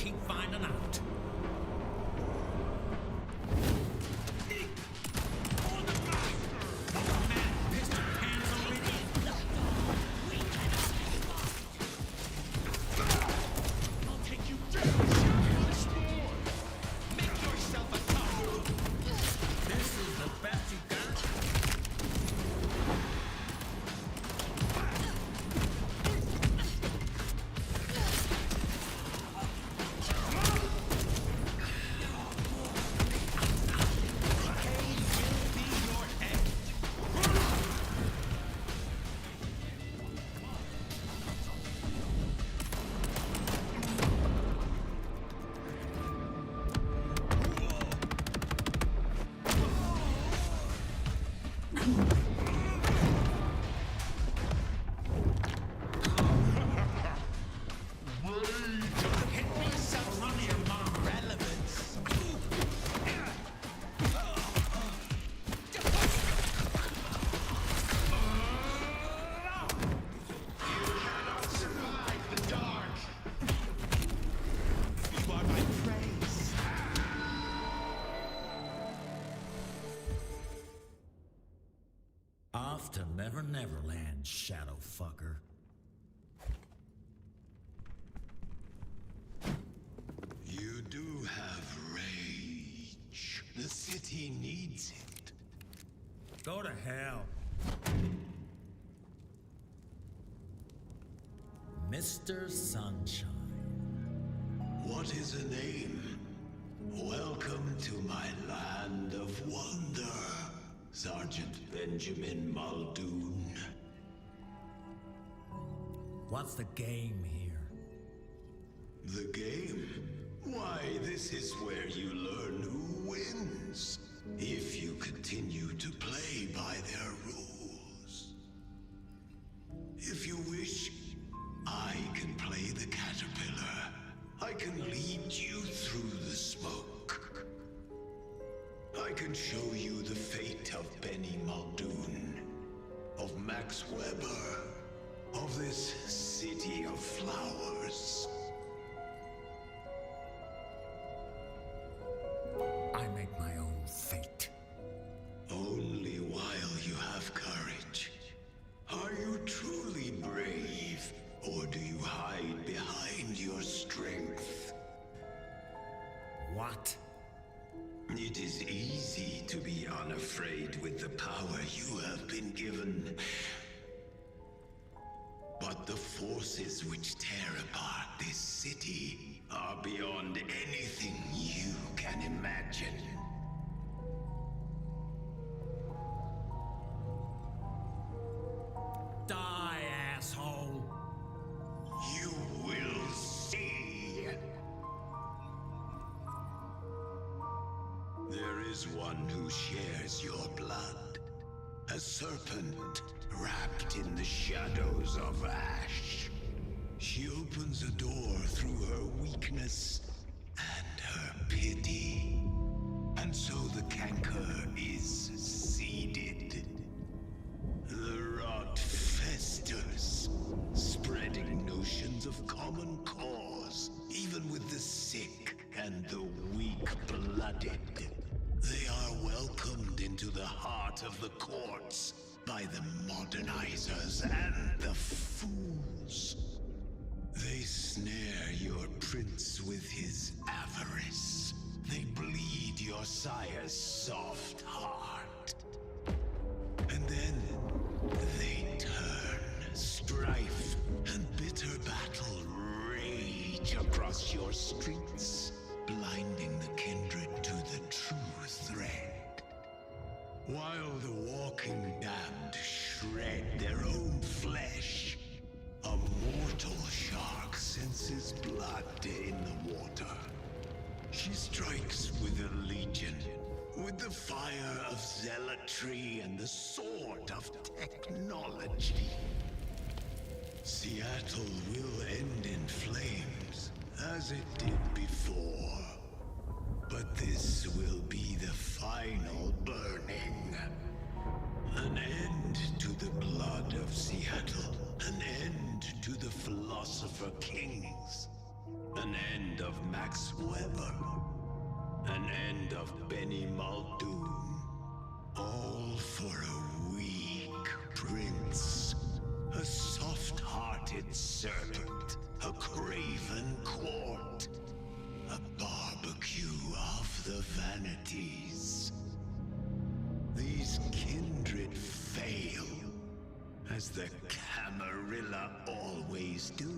keep finding out. Off to Never Neverland, shadow fucker. You do have rage. The city needs it. Go to hell. Mr. Sunshine. What is a name? Welcome to my land of wonder, Sergeant Benjamin Muldoon. What's the game here? The game? Why, this is where you learn who wins. If you continue to play by their rules. If you wish, I can play the caterpillar. I can lead you through the smoke. I can show you the fate of Benny Muldoon, of Max Weber, of this city of flowers. I make my own fate. Only while you have courage. Are you truly brave, or do you hide behind your strength? What? It is easy to be unafraid with the power you have been given. But the forces which tear apart this city are beyond anything you can imagine. Die, asshole! You will see. There is one who shares your blood. A serpent wrapped in the shadows of ash. She opens a door through her weakness and her pity. And so the canker is seeded. The rot festers, spreading notions of common cause, even with the sick and the weak-blooded. They are welcomed into the heart of the courts by the modernizers and the fools. They snare your prince with his avarice. They bleed your sire's soft heart. And then they turn. Strife and bitter battle rage across your streets, blinding the kindred to the true thread. While the walking damned shred their own flesh, a mortal shark senses blood in the water. She strikes with a legion, with the fire of zealotry and the sword of technology. Seattle will end in flames, as it did before. But this will be the final burning. An end to the blood of Seattle. An end to the philosopher kings. An end of Max Weber, an end of Benny Muldoon. All for a weak prince, a soft-hearted serpent, a craven court, a barbecue of the vanities. These kindred fail, as the Camarilla always do,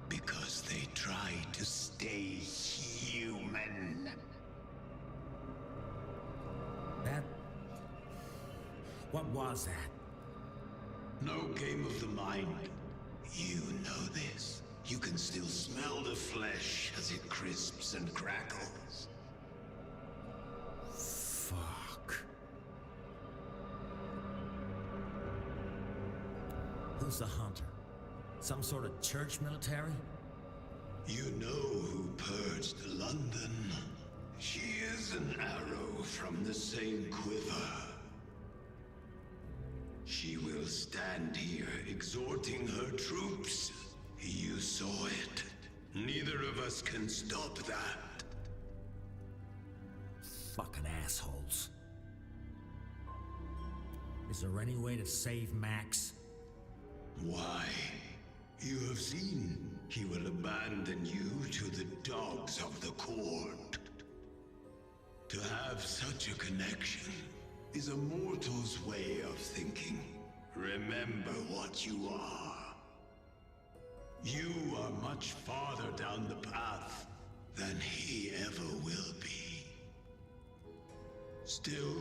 because they try to stay human. That... What was that? No game of the mind. You know this. You can still smell the flesh as it crisps and crackles. Fuck. Who's the hunter? Some sort of church military? You know who purged London. She is an arrow from the same quiver. She will stand here exhorting her troops. You saw it. Neither of us can stop that. Fucking assholes. Is there any way to save Max? Why? You have seen. He will abandon you to the dogs of the court. To have such a connection is a mortal's way of thinking. Remember what you are. You are much farther down the path than he ever will be. Still,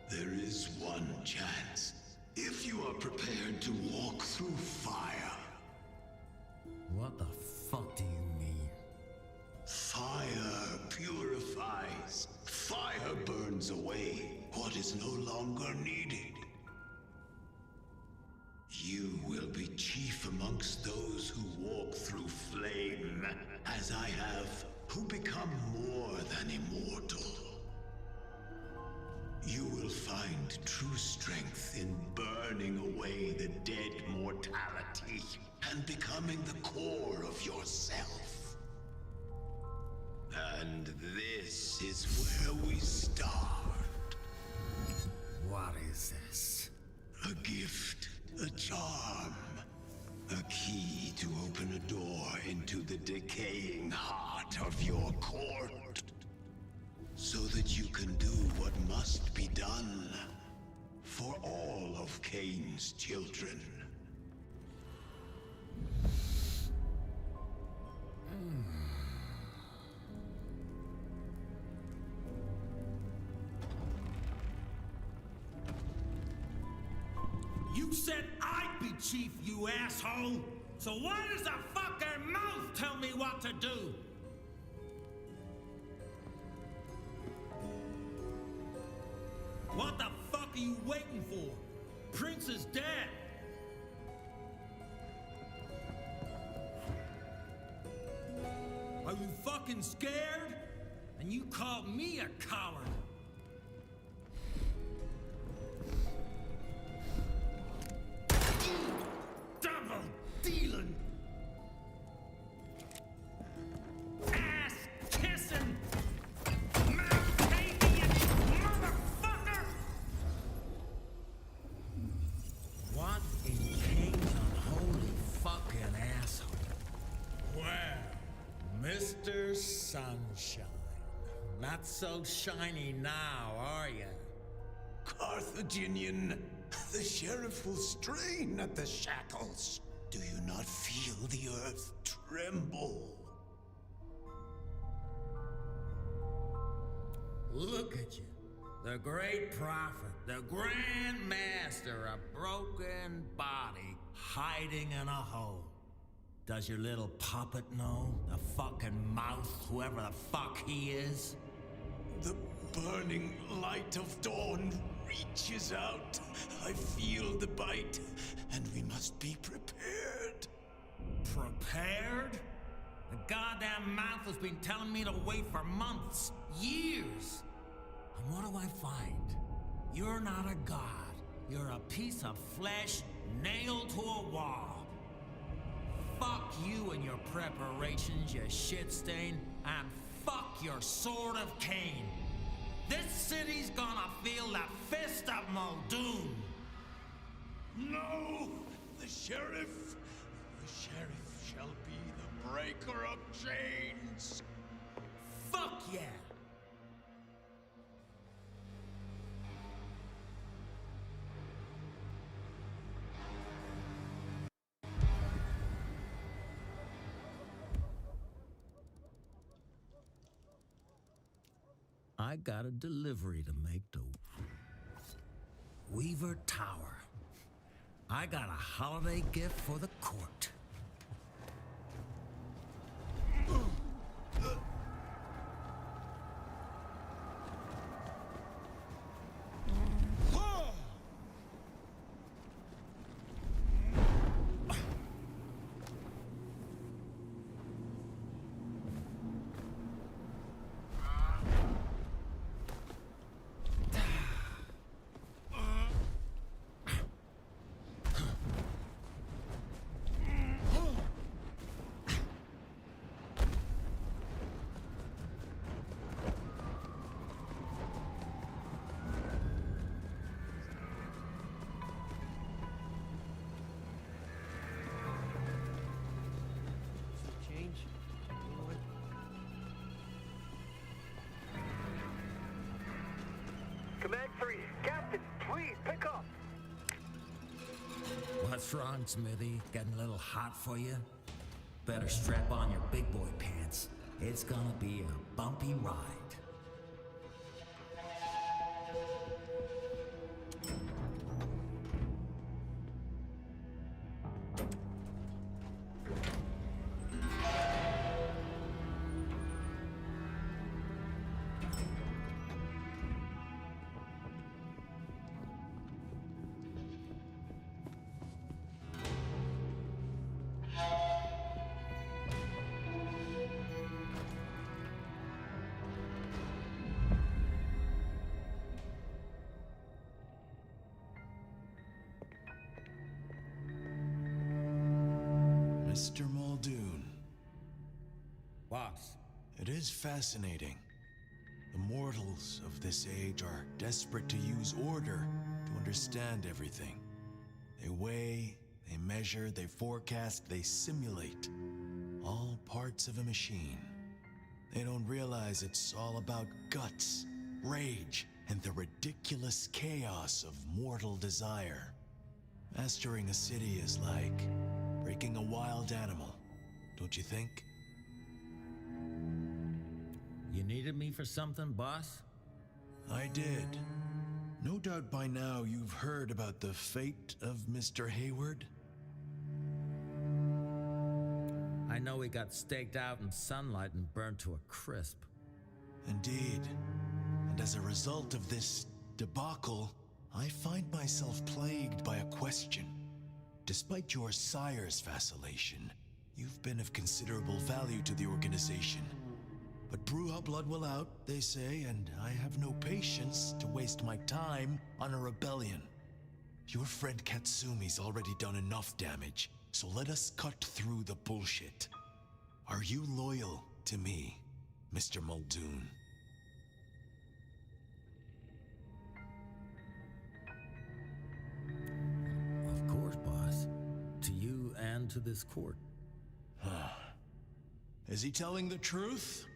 there is one chance. If you are prepared to walk through fire. What the fuck do you mean? Fire purifies. Fire burns away what is no longer needed. You will be chief amongst those who walk through flame, as I have, who become more than immortal. You will find true strength in burning away the dead mortality and becoming the core of yourself. And this is where we start. What is this? A gift, a charm, a key to open a door into the decaying heart of your court. So that you can do what must be done for all of Cain's children. You said I'd be chief, you asshole! So why does the fucking mouth tell me what to do? What the fuck are you waiting for? Prince is dead! Are you fucking scared? And you call me a coward? Double dealing! Ass kissing! Mouth taking, motherfucker! What in King's unholy fucking asshole? Well, Mr. Sunshine. Not so shiny now, are ya? Carthaginian, the sheriff will strain at the shackles. Do you not feel the earth tremble? Look at you. The great prophet, the grand master, a broken body hiding in a hole. Does your little puppet know? The fucking mouth, whoever the fuck he is? The burning light of dawn reaches out. I feel the bite, and we must be prepared. Prepared? The goddamn mouth has been telling me to wait for months, years. And what do I find? You're not a god. You're a piece of flesh nailed to a wall. fuck you and your preparations, you shit stain, and fuck your sword of Cain. This city's gonna feel the fist of Muldoon. No! The sheriff shall be the breaker of chains. Fuck yeah! I got a delivery to make to Weaver Tower. I got a holiday gift for the court. Command 3, Captain, please pick up. What's wrong, Smithy? Getting a little hot for you? Better strap on your big boy pants. It's gonna be a bumpy ride. Mr. Muldoon. Boss. It is fascinating. The mortals of this age are desperate to use order to understand everything. They weigh, they measure, they forecast, they simulate. All parts of a machine. They don't realize it's all about guts, rage, and the ridiculous chaos of mortal desire. Mastering a city is like breaking a wild animal, don't you think? You needed me for something, boss? I did. No doubt by now you've heard about the fate of Mr. Hayward. I know he got staked out in sunlight and burned to a crisp. Indeed. And as a result of this debacle, I find myself plagued by a question. Despite your sire's vacillation, you've been of considerable value to the organization. But brew how blood will out, they say, and I have no patience to waste my time on a rebellion. Your friend Katsumi's already done enough damage, so let us cut through the bullshit. Are you loyal to me, Mr. Muldoon? Of course, boss. To you and to this court. Is he telling the truth?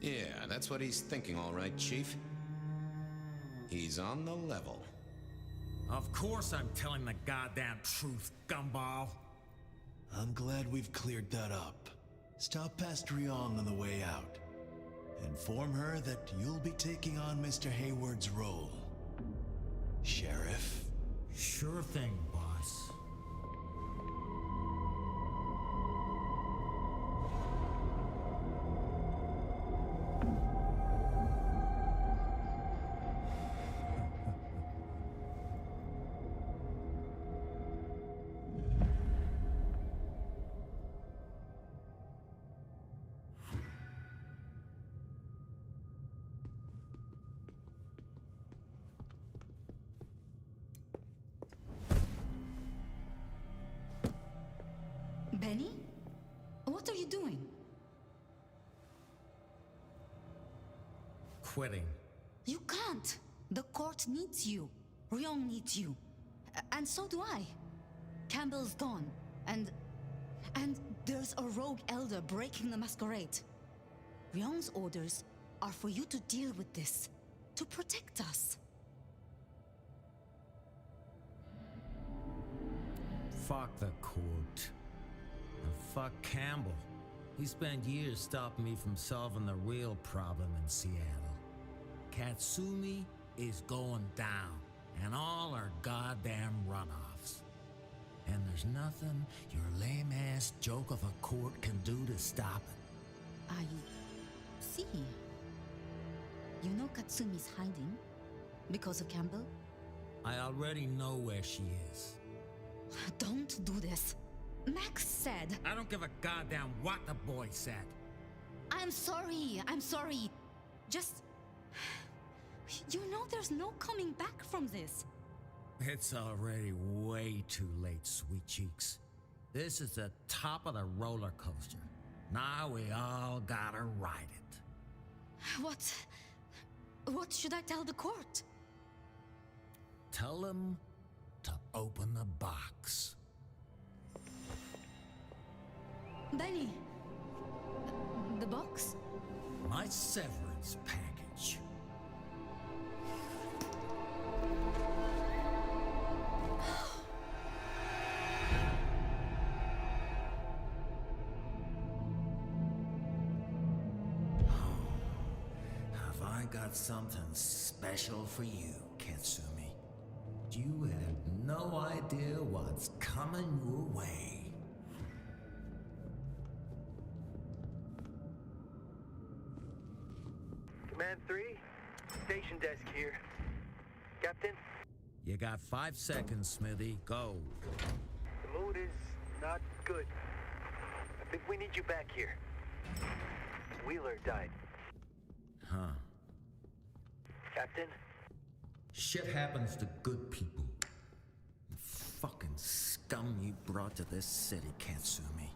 Yeah, that's what he's thinking, all right, Chief. He's on the level. Of course I'm telling the goddamn truth, gumball. I'm glad we've cleared that up. Stop past Ryong on the way out. Inform her that you'll be taking on Mr. Hayward's role. Sheriff? Sure thing, boss. What are you doing? Quitting. You can't. The court needs you. Ryong needs you. And so do I. Campbell's gone. And there's a rogue elder breaking the masquerade. Ryong's orders are for you to deal with this. To protect us. Fuck the court. And fuck Campbell. He spent years stopping me from solving the real problem in Seattle. Katsumi is going down, and all our goddamn runoffs. And there's nothing your lame-ass joke of a court can do to stop it. I see. You know Katsumi's hiding? Because of Campbell? I already know where she is. Don't do this. Max said... I don't give a goddamn what the boy said. I'm sorry. Just... You know there's no coming back from this. It's already way too late, sweet cheeks. This is the top of the roller coaster. Now we all gotta ride it. What should I tell the court? Tell them to open the box. Benny! The box? My severance package. Have I got something special for you, Katsumi? You have no idea what's coming your way. Command 3, station desk here. Captain? You got 5 seconds, Smithy. Go. The mood is not good. I think we need you back here. Wheeler died. Huh. Captain? Shit happens to good people. The fucking scum you brought to this city, Katsumi.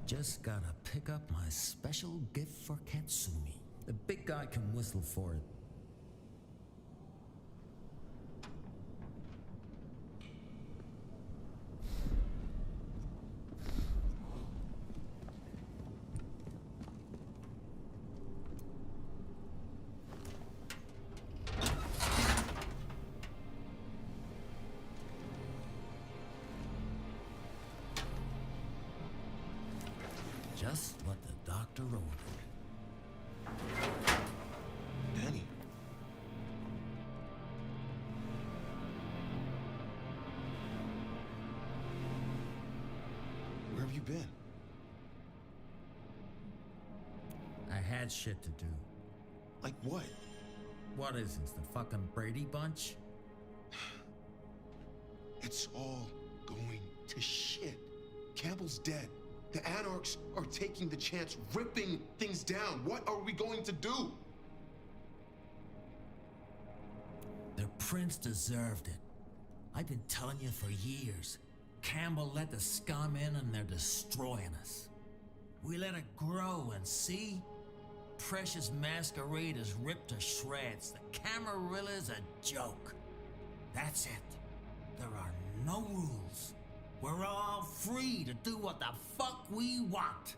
Just gotta pick up my special gift for Katsumi. The big guy can whistle for it. Just what the doctor ordered. Benny. Where have you been? I had shit to do. Like what? What is this, the fucking Brady Bunch? It's all going to shit. Campbell's dead. The Anarchs are taking the chance, ripping things down. What are we going to do? The prince deserved it. I've been telling you for years. Campbell let the scum in and they're destroying us. We let it grow and see? Precious Masquerade is ripped to shreds. The Camarilla's a joke. That's it. There are no rules. We're all free to do what the fuck we want.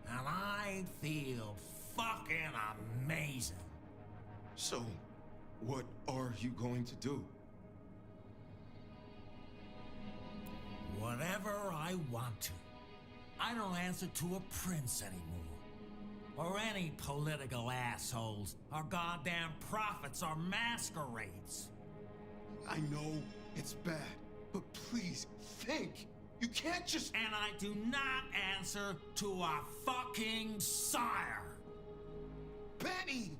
And I feel fucking amazing. So, what are you going to do? Whatever I want to. I don't answer to a prince anymore. Or any political assholes, or goddamn prophets, or masquerades. I know it's bad, but please, think. You can't just... And I do not answer to a fucking sire. Benny!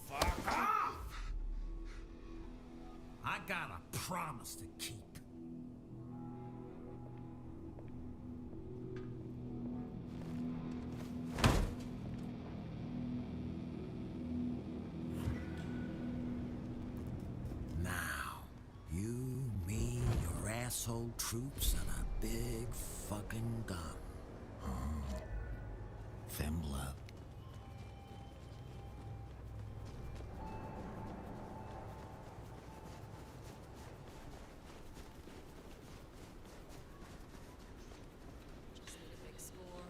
Fuck off! I got a promise to keep. Asshole troops and a big fucking gun. Thin blood. Just need a big score.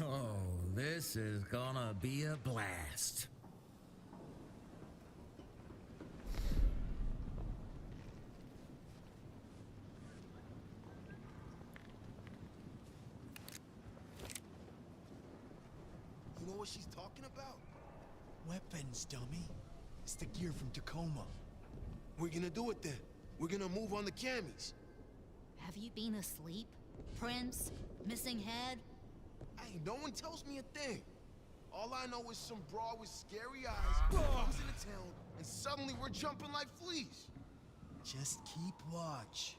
Oh, this is gonna be a blast. You know what she's talking about? Weapons, dummy. It's the gear from Tacoma. We're gonna do it then. We're gonna move on the camis. Have you been asleep? Prince? Missing head? Hey, no one tells me a thing. All I know is some broad with scary eyes comes into town, and suddenly we're jumping like fleas. Just keep watch.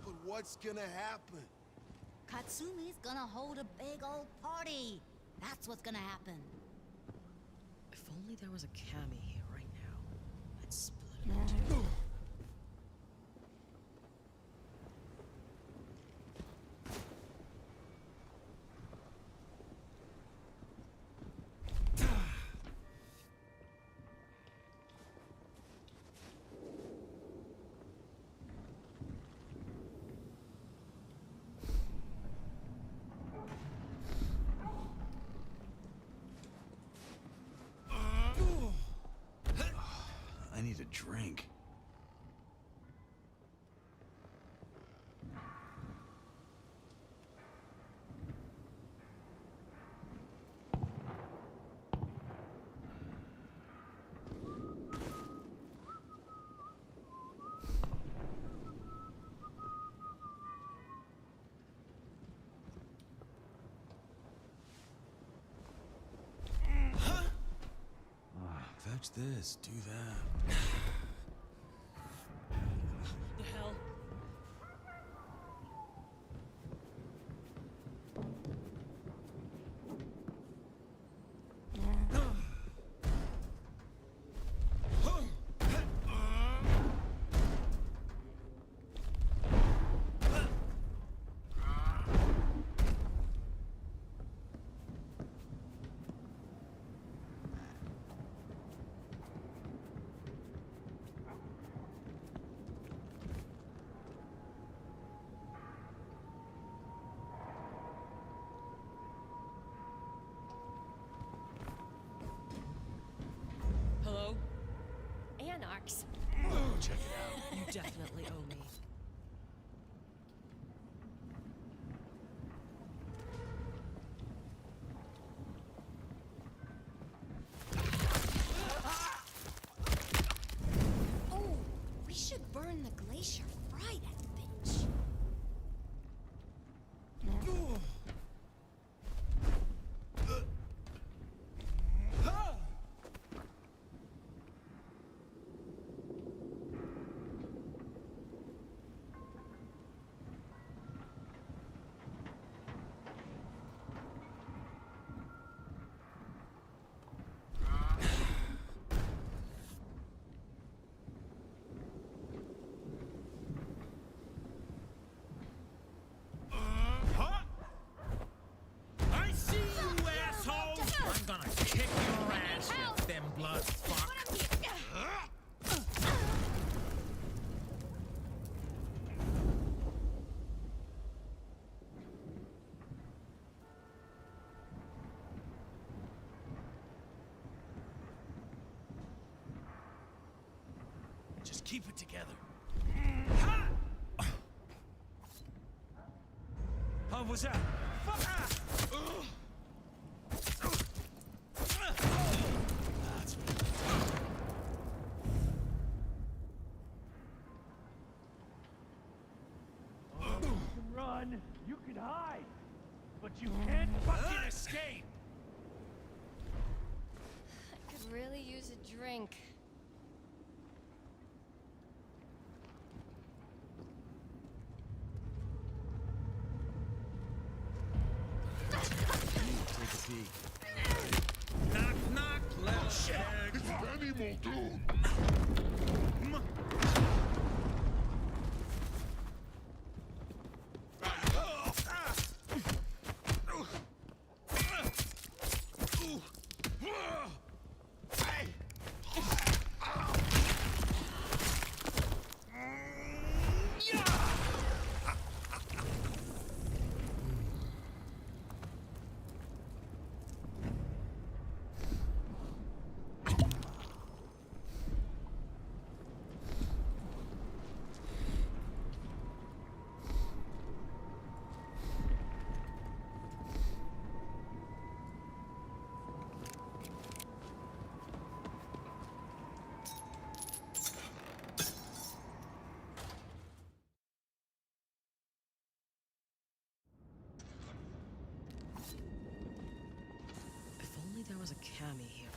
But what's gonna happen? Katsumi's gonna hold a big old party. That's what's gonna happen. If only there was a cami here right now. I'd split it in two. I need a drink. Fetch this, do that. The hell? Anarchs. Check it out. You definitely owe me. burn the glacier, fry that bitch. I see you, asshole! I'm gonna kick your ass, you thin blood fuck. Just keep it together. How was that? Run! You can hide! But you can't fucking escape! I could really use a drink. Take a peek. Knock, knock, little shit. It's Benny Muldoon. If only there was a cami here.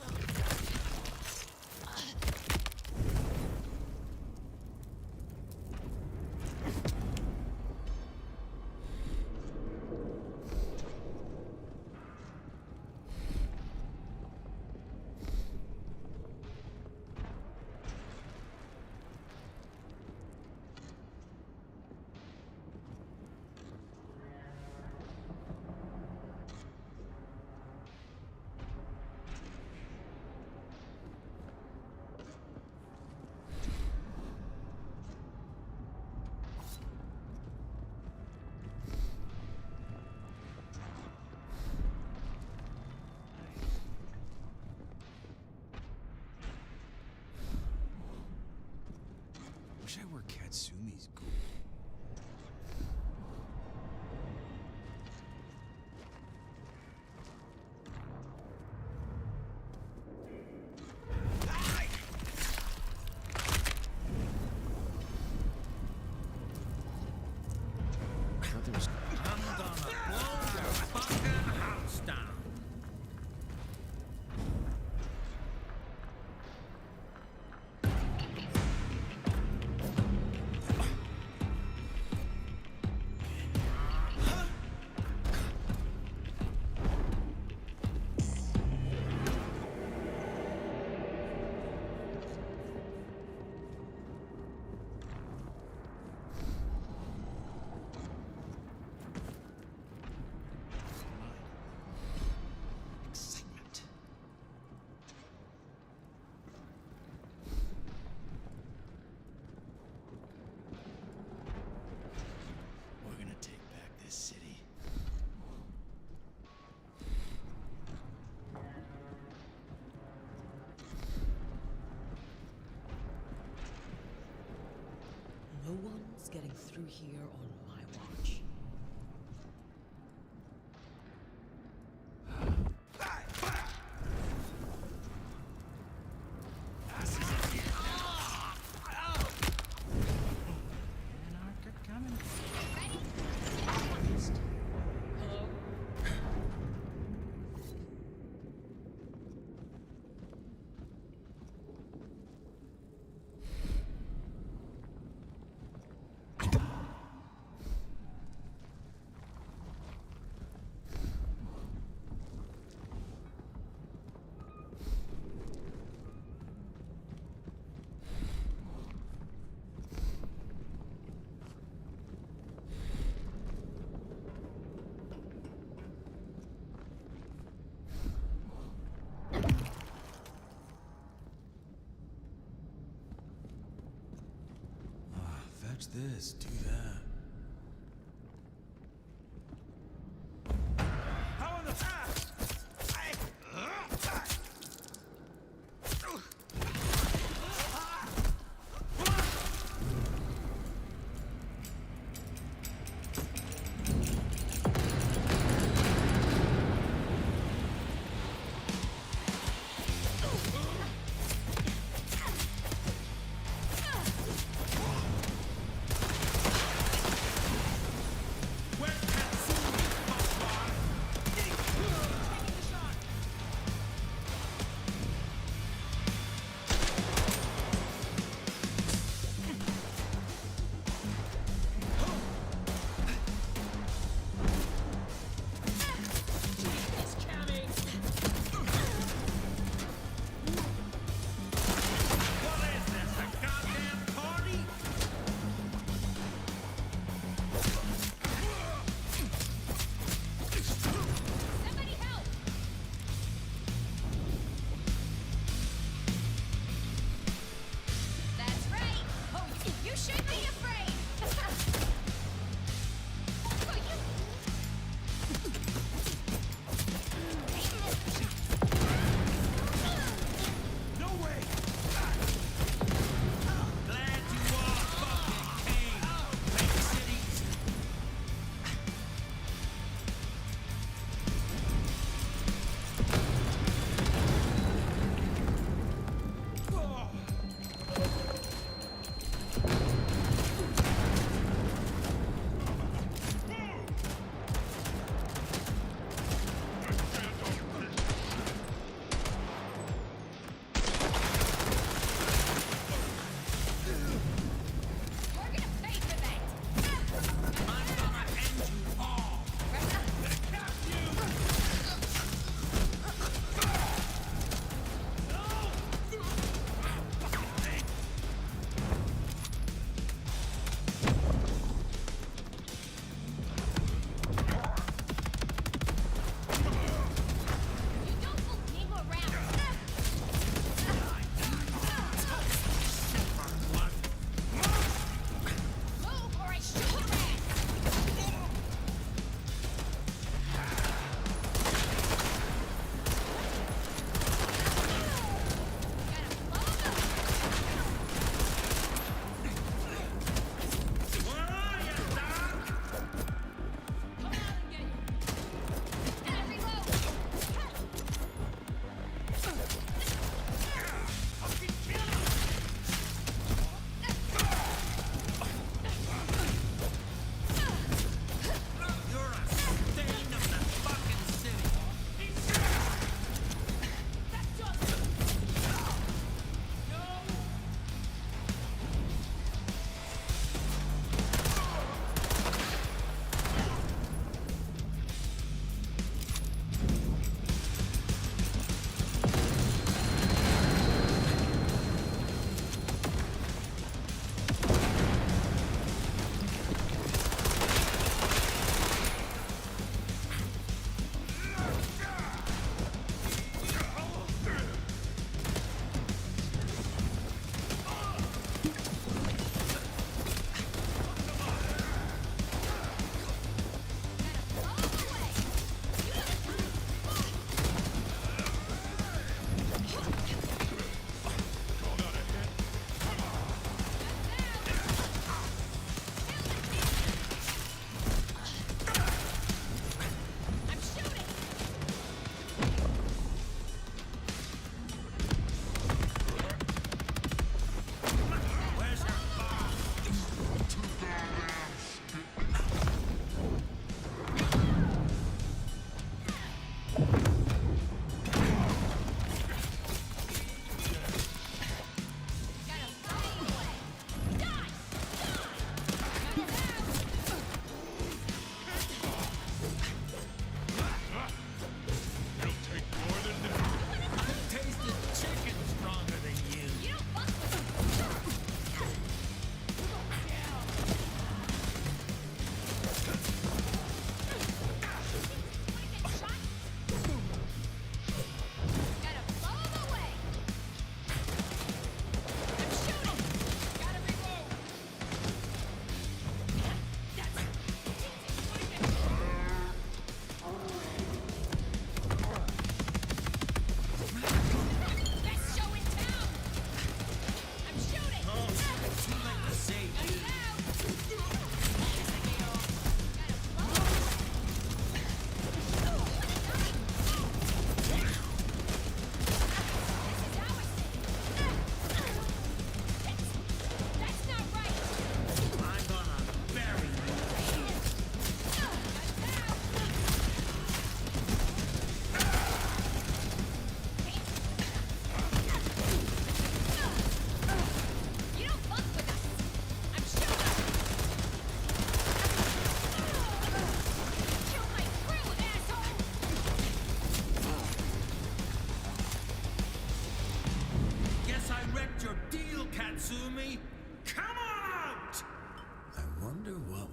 Wish I were Katsumi's ghoul. I'm gonna blow your fucking house down. No one's getting through here on my watch. Touch this, do that. How in the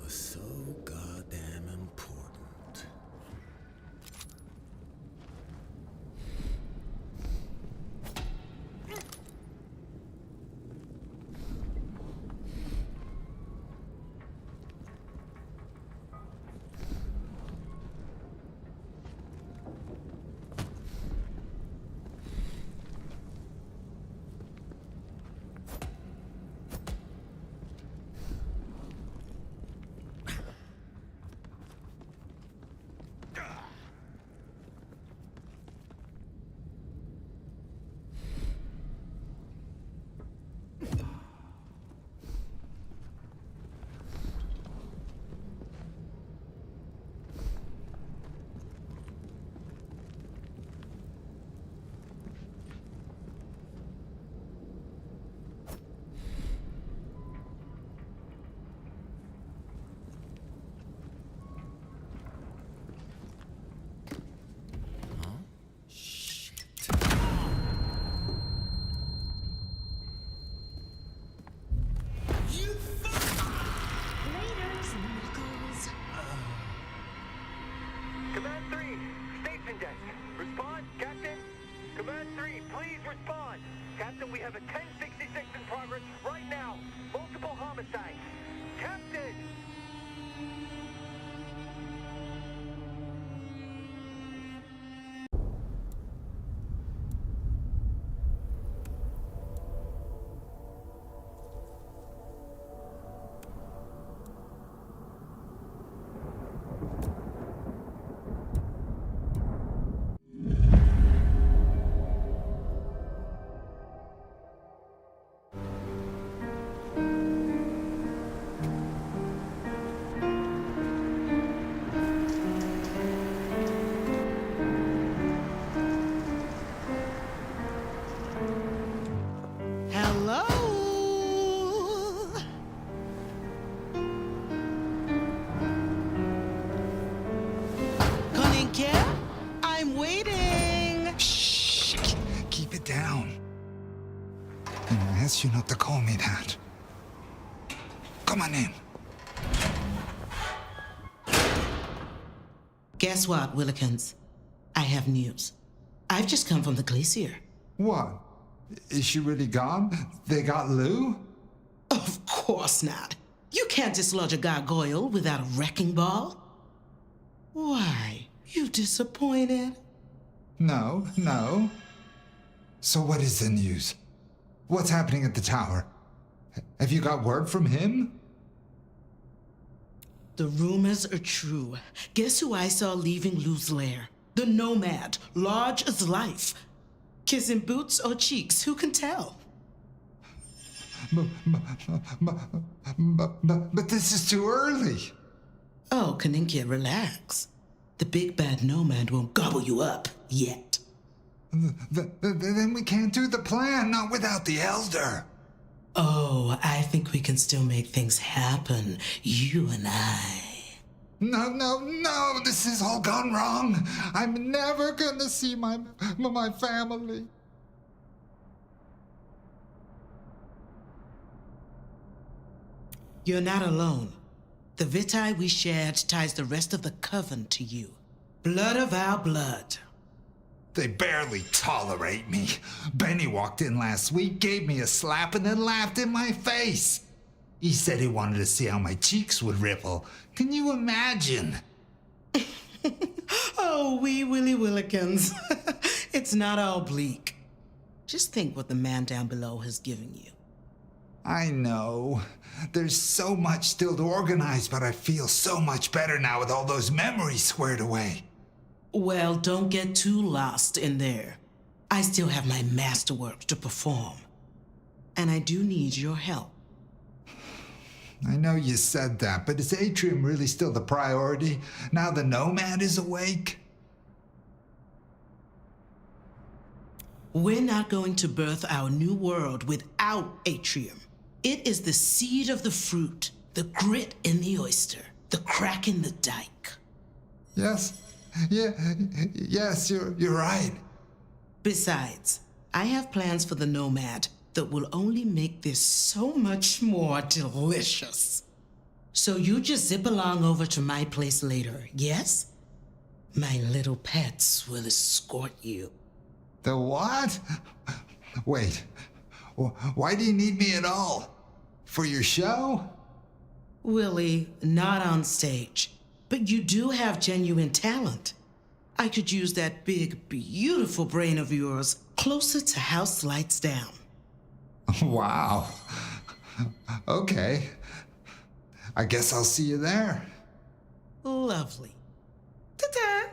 was so goddamn important. Command 3, station deck. Respond, Captain? Command 3, please respond. Captain, we have a 1066 in progress right now. Multiple homicides. Captain! I'm waiting. Shh. Keep it down. I asked you not to call me that. Come on in. Guess what, Willikins? I have news. I've just come from the glacier. What? Is she really gone? They got Lou? Of course not. You can't dislodge a gargoyle without a wrecking ball. Why? You disappointed? No. So what is the news? What's happening at the tower? Have you got word from him? The rumors are true. Guess who I saw leaving Lou's lair? The Nomad, large as life. Kissing boots or cheeks, who can tell? But this is too early. Oh, Kaninkia, relax. The big bad Nomad won't gobble you up yet. Then we can't do the plan, not without the Elder. Oh, I think we can still make things happen, you and I. No, this has all gone wrong. I'm never gonna see my family. You're not alone. The vitae we shared ties the rest of the coven to you. Blood of our blood. They barely tolerate me. Benny walked in last week, gave me a slap, and then laughed in my face. He said he wanted to see how my cheeks would ripple. Can you imagine? Oh, wee Willy Willikins. It's not all bleak. Just think what the man down below has given you. I know. There's so much still to organize, but I feel so much better now with all those memories squared away. Well, don't get too lost in there. I still have my masterwork to perform. And I do need your help. I know you said that, but is Atrium really still the priority, now the Nomad is awake? We're not going to birth our new world without Atrium. It is the seed of the fruit, the grit in the oyster, the crack in the dike. Yes, you're right. Besides, I have plans for the Nomad that will only make this so much more delicious. So you just zip along over to my place later, yes? My little pets will escort you. The what? Wait, why do you need me at all? For your show? Willie, not on stage. But you do have genuine talent. I could use that big, beautiful brain of yours closer to House Lights Down. Wow. Okay. I guess I'll see you there. Lovely. Ta-ta!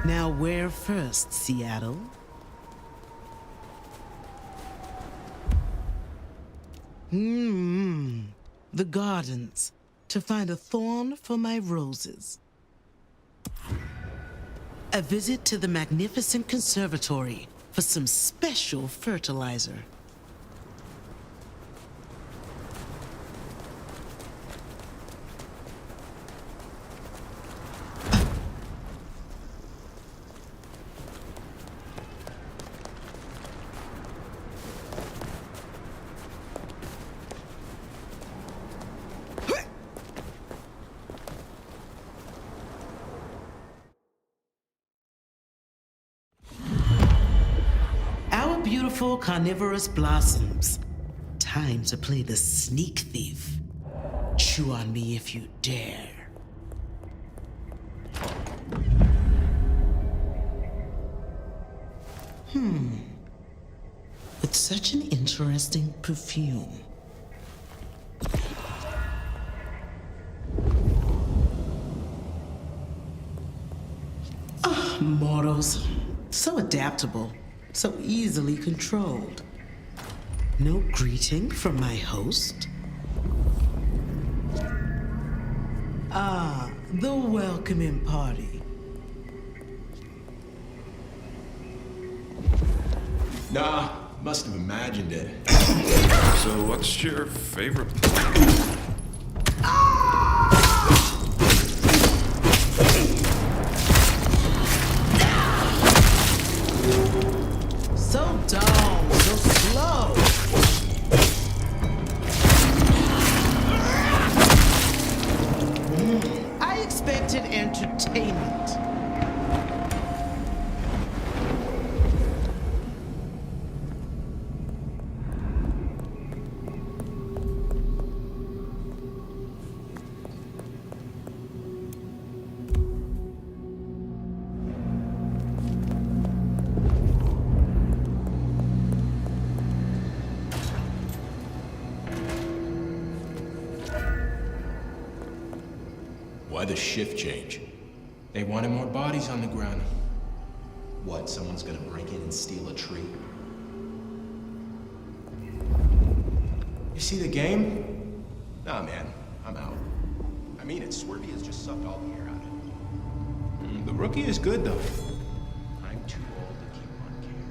Now where first, Seattle? The gardens, to find a thorn for my roses. A visit to the magnificent conservatory for some special fertilizer. Beautiful carnivorous blossoms. Time to play the sneak thief. Chew on me if you dare. With such an interesting perfume. Mortals. So adaptable. So easily controlled. No greeting from my host? Ah, the welcoming party. Nah, must have imagined it. So what's your favorite? So dull, so slow. I expected entertainment. Why the shift change? They wanted more bodies on the ground. What, someone's gonna break in and steal a tree? You see the game? Nah, man, I'm out. I mean it, Swervy has just sucked all the air out of it. The rookie is good, though. I'm too old to keep on caring.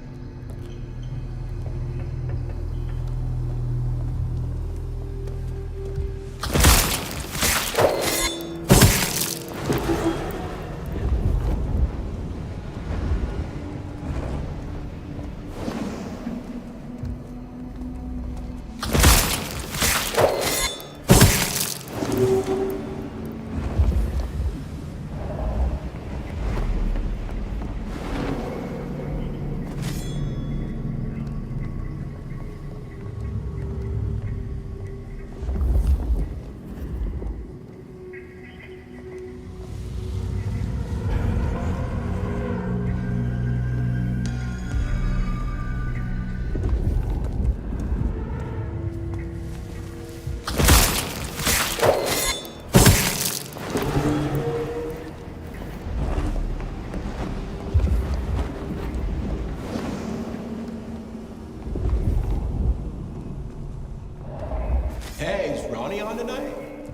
Ronnie on tonight?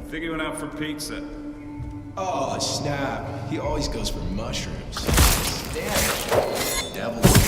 Figure went out for pizza. Oh, snap. He always goes for mushrooms. Damn. Devil is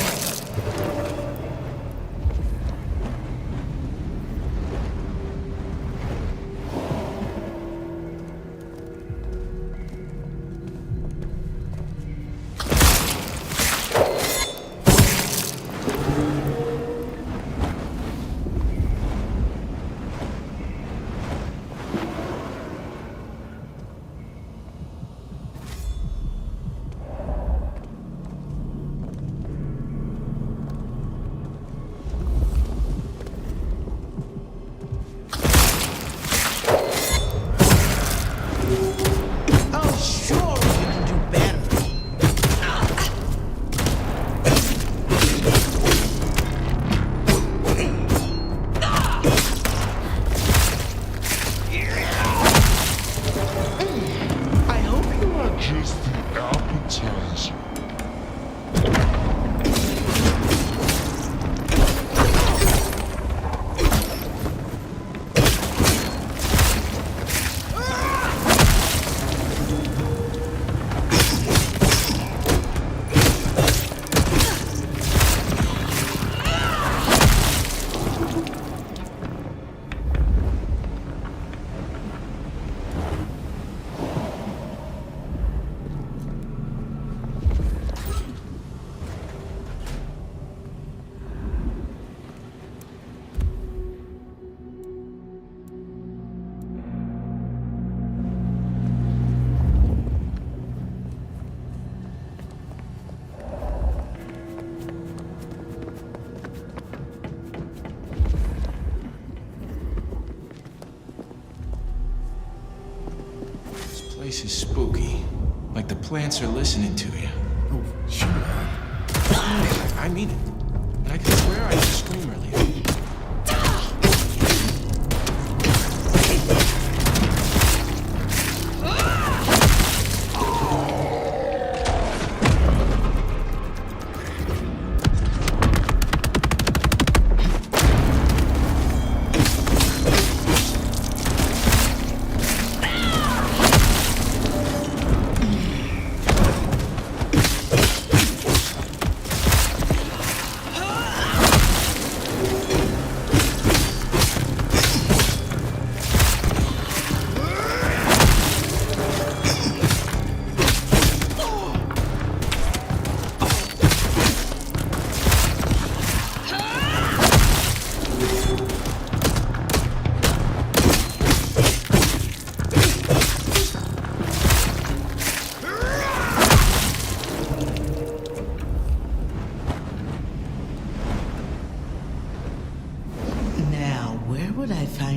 place is spooky. Like the plants are listening to you. Oh, shut up. I mean it. And I can swear I heard a scream earlier.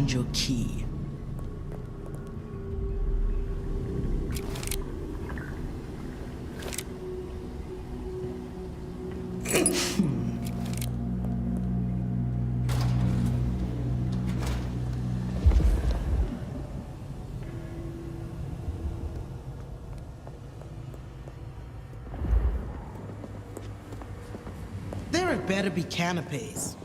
Your key. There had better be canopies.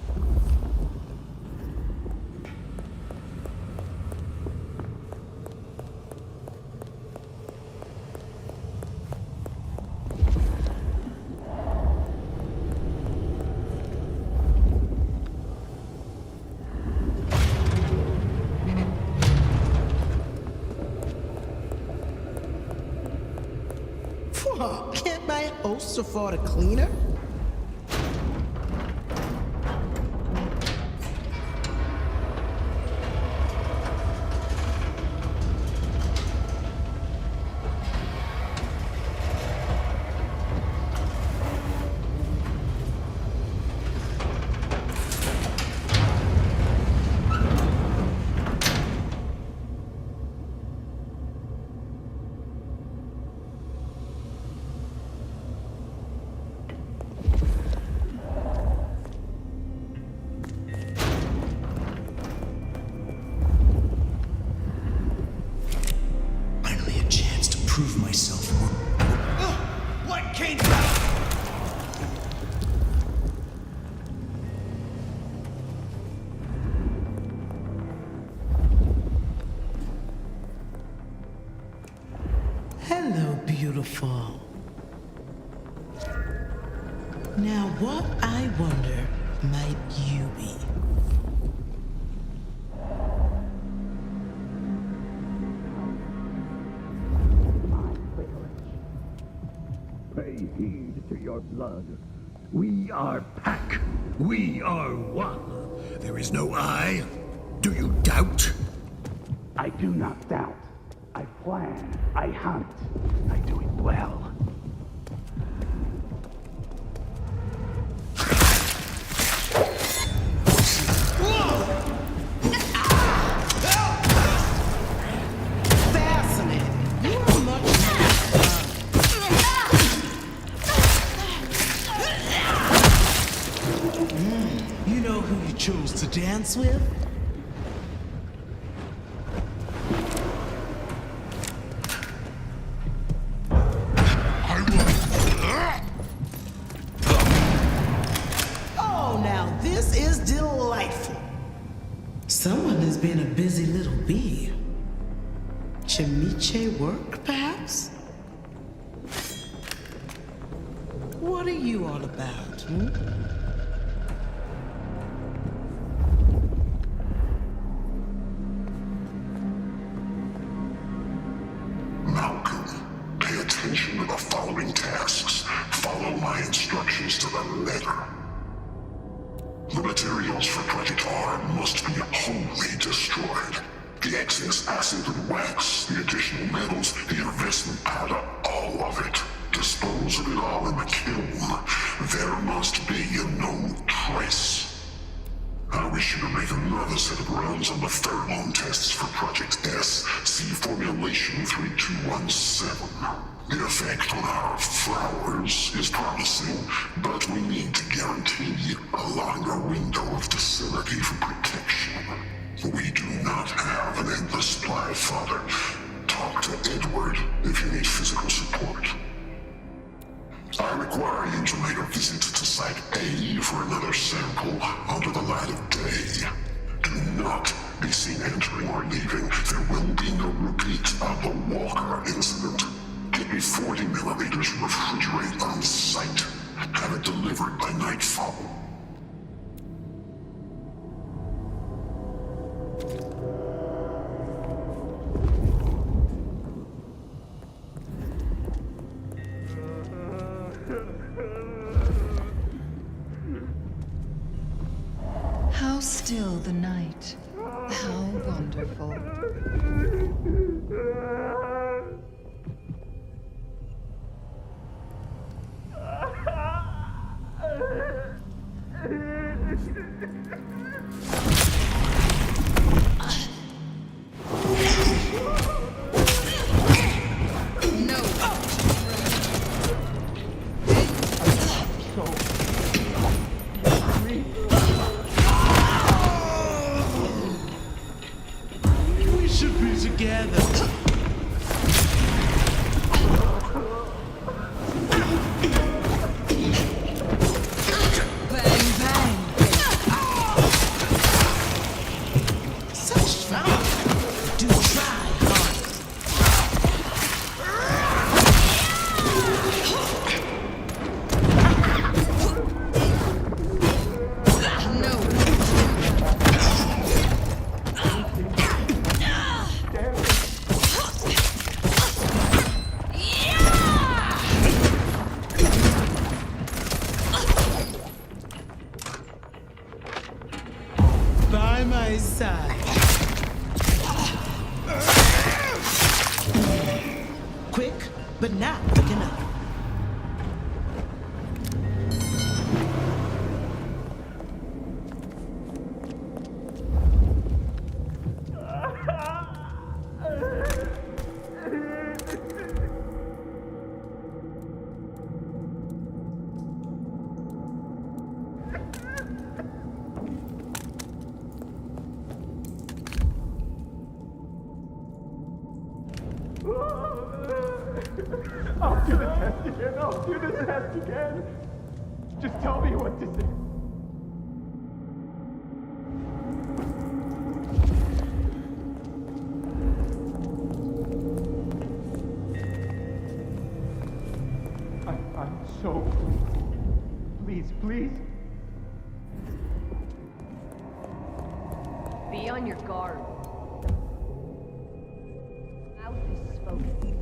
Can't my hosts afford a cleaner? beautiful. Now, what I wonder might you be? Pay heed to your blood. We are pack. We are one. There is no I. Do you doubt? I do not doubt. I plan. I hunt. I do it well. You know who you chose to dance with? Oh, now this is delightful. Someone has been a busy little bee. Chimiche work, perhaps? What are you all about, Malcolm, pay attention to the following tasks. Follow my instructions to the letter. The materials for Project R must be wholly destroyed. The excess acid and wax, the additional metals, the investment powder, all of it. Dispose of it all in the kiln. There must be no trace. I wish you to make another set of runs on the pheromone tests for Project S. See formulation 3217. The effect on our flowers is promising, but we need to guarantee a longer window of facility for protection. We do not have an endless supply, Father. Talk to Edward if you need physical support. I require you to make a visit to Site A for another sample under the light of day. Do not be seen entering or leaving. There will be no repeat of the Walker incident. Get me 40 millimeters refrigerate on site. Have it delivered by nightfall. How still the night. How wonderful. We should be together. Bang, bang. Such fun. Do try hard. By my side. Quick, but not quick enough. I'll do the test again. I'll do the test again. Just tell me what to say. So, please. Be on your guard. The mouth is spoken.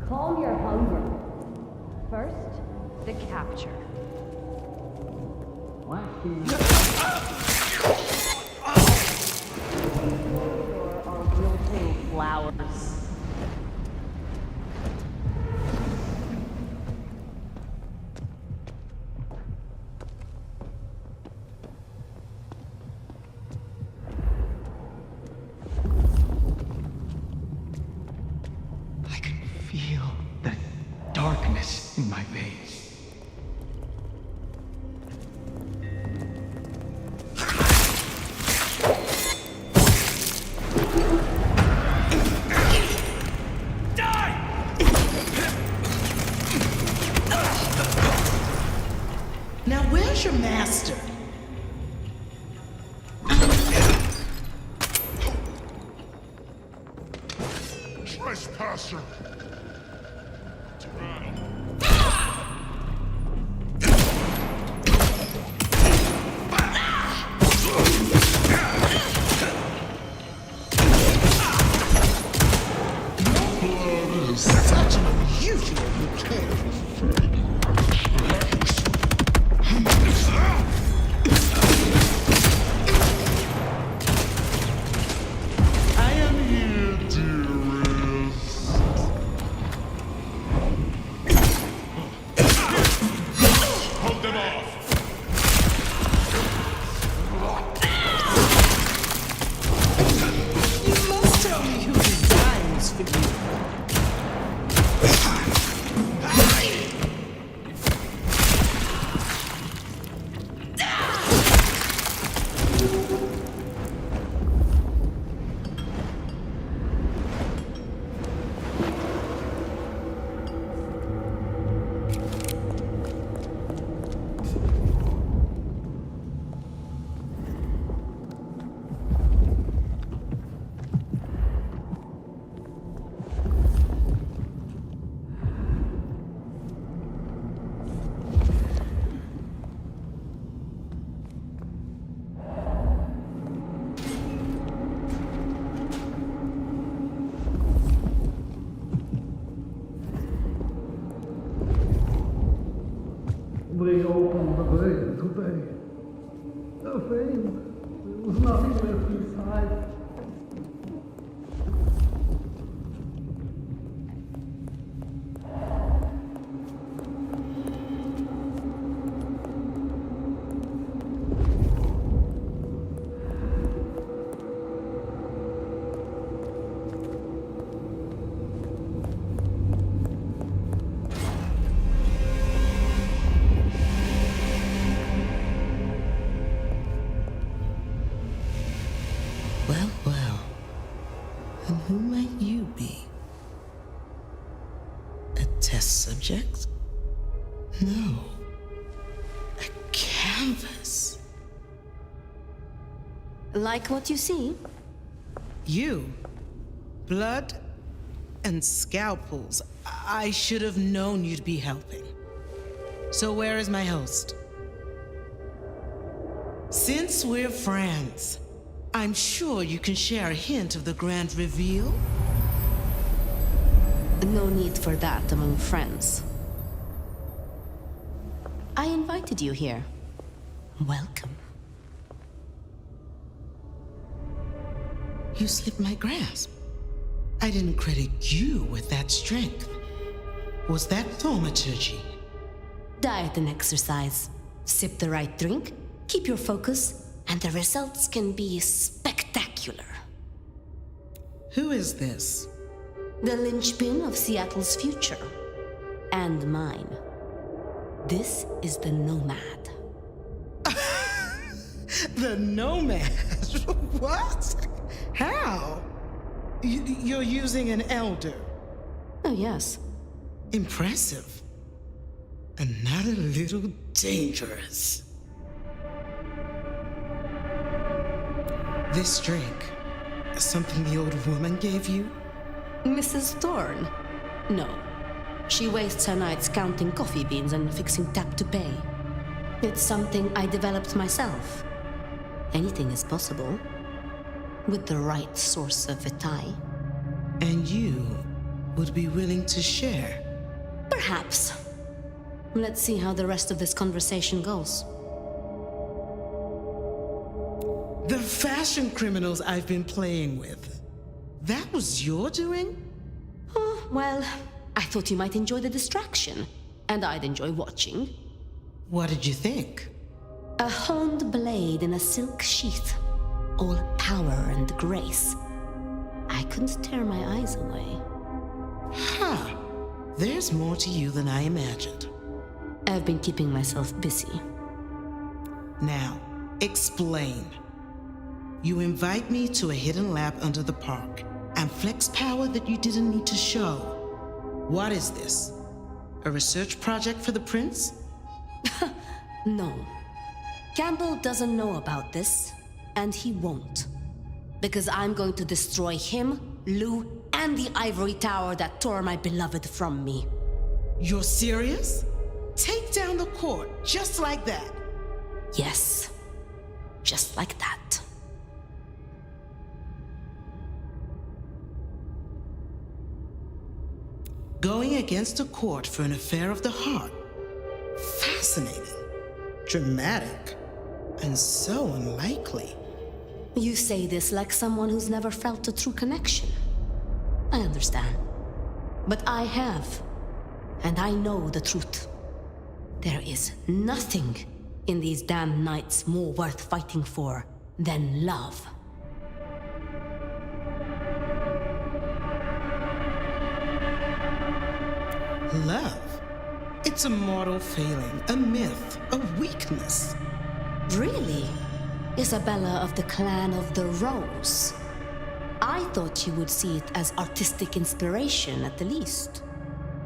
Calm your hunger. First, the capture. Or are wilting flowers. I can feel the darkness in my veins. Now, where's your master? Trespasser! Such an unusual mechanic. I am here, dearest. Hold them off! You must tell me who designs for you. They opened the grave today. The fame. There was nothing left inside. Well. And who might you be? A test subject? No. A canvas. Like what you see? You. Blood and scalpels. I should have known you'd be helping. So where is my host? Since we're friends, I'm sure you can share a hint of the grand reveal? No need for that among friends. I invited you here. Welcome. You slipped my grasp. I didn't credit you with that strength. Was that thaumaturgy? Diet and exercise. Sip the right drink, keep your focus, and the results can be spectacular. Who is this? The linchpin of Seattle's future. And mine. This is the Nomad. The Nomad? What? How? You're using an elder? Oh, yes. Impressive. And not a little dangerous. This drink, something the old woman gave you? Mrs. Thorne? No. She wastes her nights counting coffee beans and fixing tap to pay. It's something I developed myself. Anything is possible. With the right source of vitae. And you would be willing to share? Perhaps. Let's see how the rest of this conversation goes. The fashion criminals I've been playing with. That was your doing? Oh, well, I thought you might enjoy the distraction. And I'd enjoy watching. What did you think? A honed blade in a silk sheath. All power and grace. I couldn't tear my eyes away. Ha! There's more to you than I imagined. I've been keeping myself busy. Now, explain. You invite me to a hidden lab under the park and flex power that you didn't need to show. What is this? A research project for the prince? No. Campbell doesn't know about this, and he won't. Because I'm going to destroy him, Lou, and the ivory tower that tore my beloved from me. You're serious? Take down the court, just like that? Yes. Just like that. Going against a court for an affair of the heart. Fascinating. Dramatic. And so unlikely. You say this like someone who's never felt a true connection. I understand. But I have. And I know the truth. There is nothing in these damn nights more worth fighting for than love. Love? It's a mortal failing, a myth, a weakness. Really? Ysabella of the clan of the Rose? I thought you would see it as artistic inspiration at the least.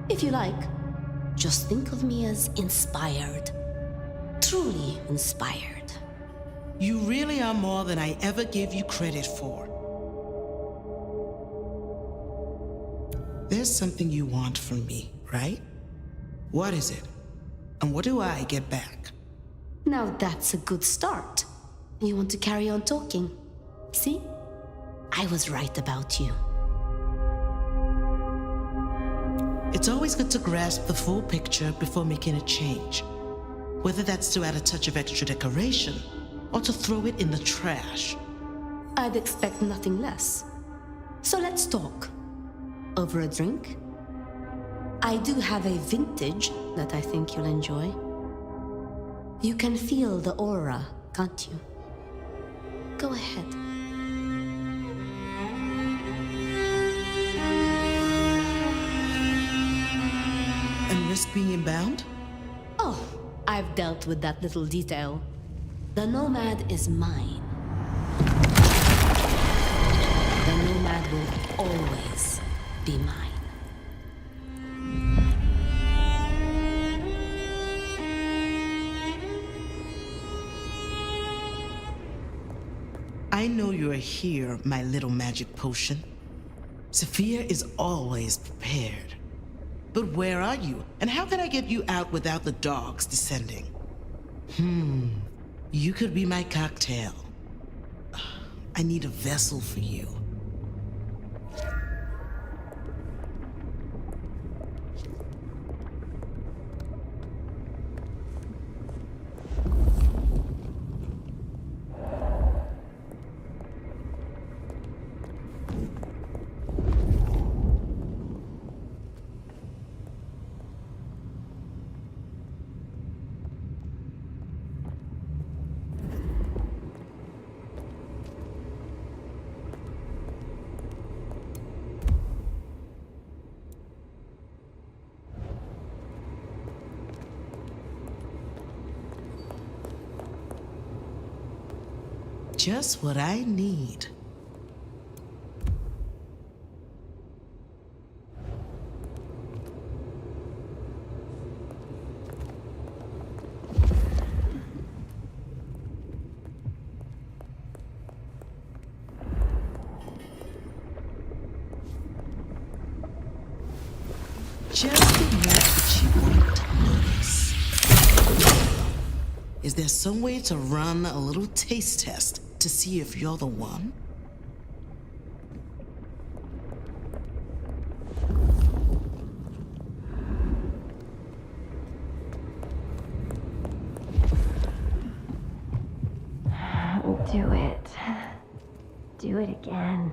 If you like, just think of me as inspired. Truly inspired. You really are more than I ever gave you credit for. There's something you want from me, right? What is it? And what do I get back? Now that's a good start. You want to carry on talking? See? I was right about you. It's always good to grasp the full picture before making a change. Whether that's to add a touch of extra decoration, or to throw it in the trash. I'd expect nothing less. So let's talk. Over a drink? I do have a vintage that I think you'll enjoy. You can feel the aura, can't you? Go ahead. And risk being bound? Oh, I've dealt with that little detail. The Nomad is mine. The Nomad will always be mine. I know you're here, my little magic potion. Sophia is always prepared. But where are you? And how can I get you out without the dogs descending? You could be my cocktail. I need a vessel for you. Just what I need. Just enough that you won't notice. Is there some way to run a little taste test to see if you're the one? Do it. Do it again.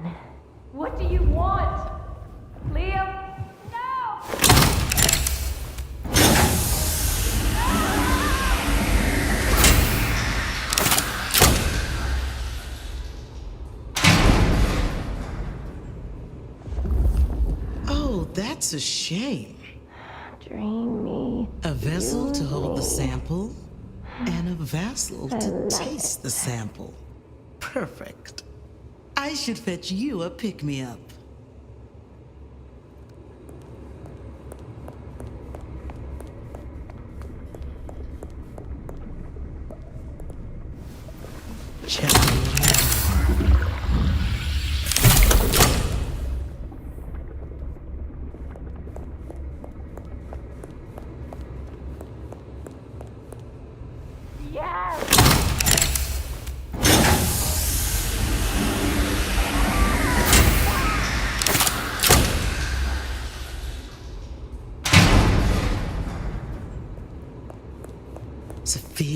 What do you want? Liam? No! Oh, that's a shame. Dreamy. A vessel to hold the sample, and a vassal to taste the sample. Perfect. I should fetch you a pick-me-up.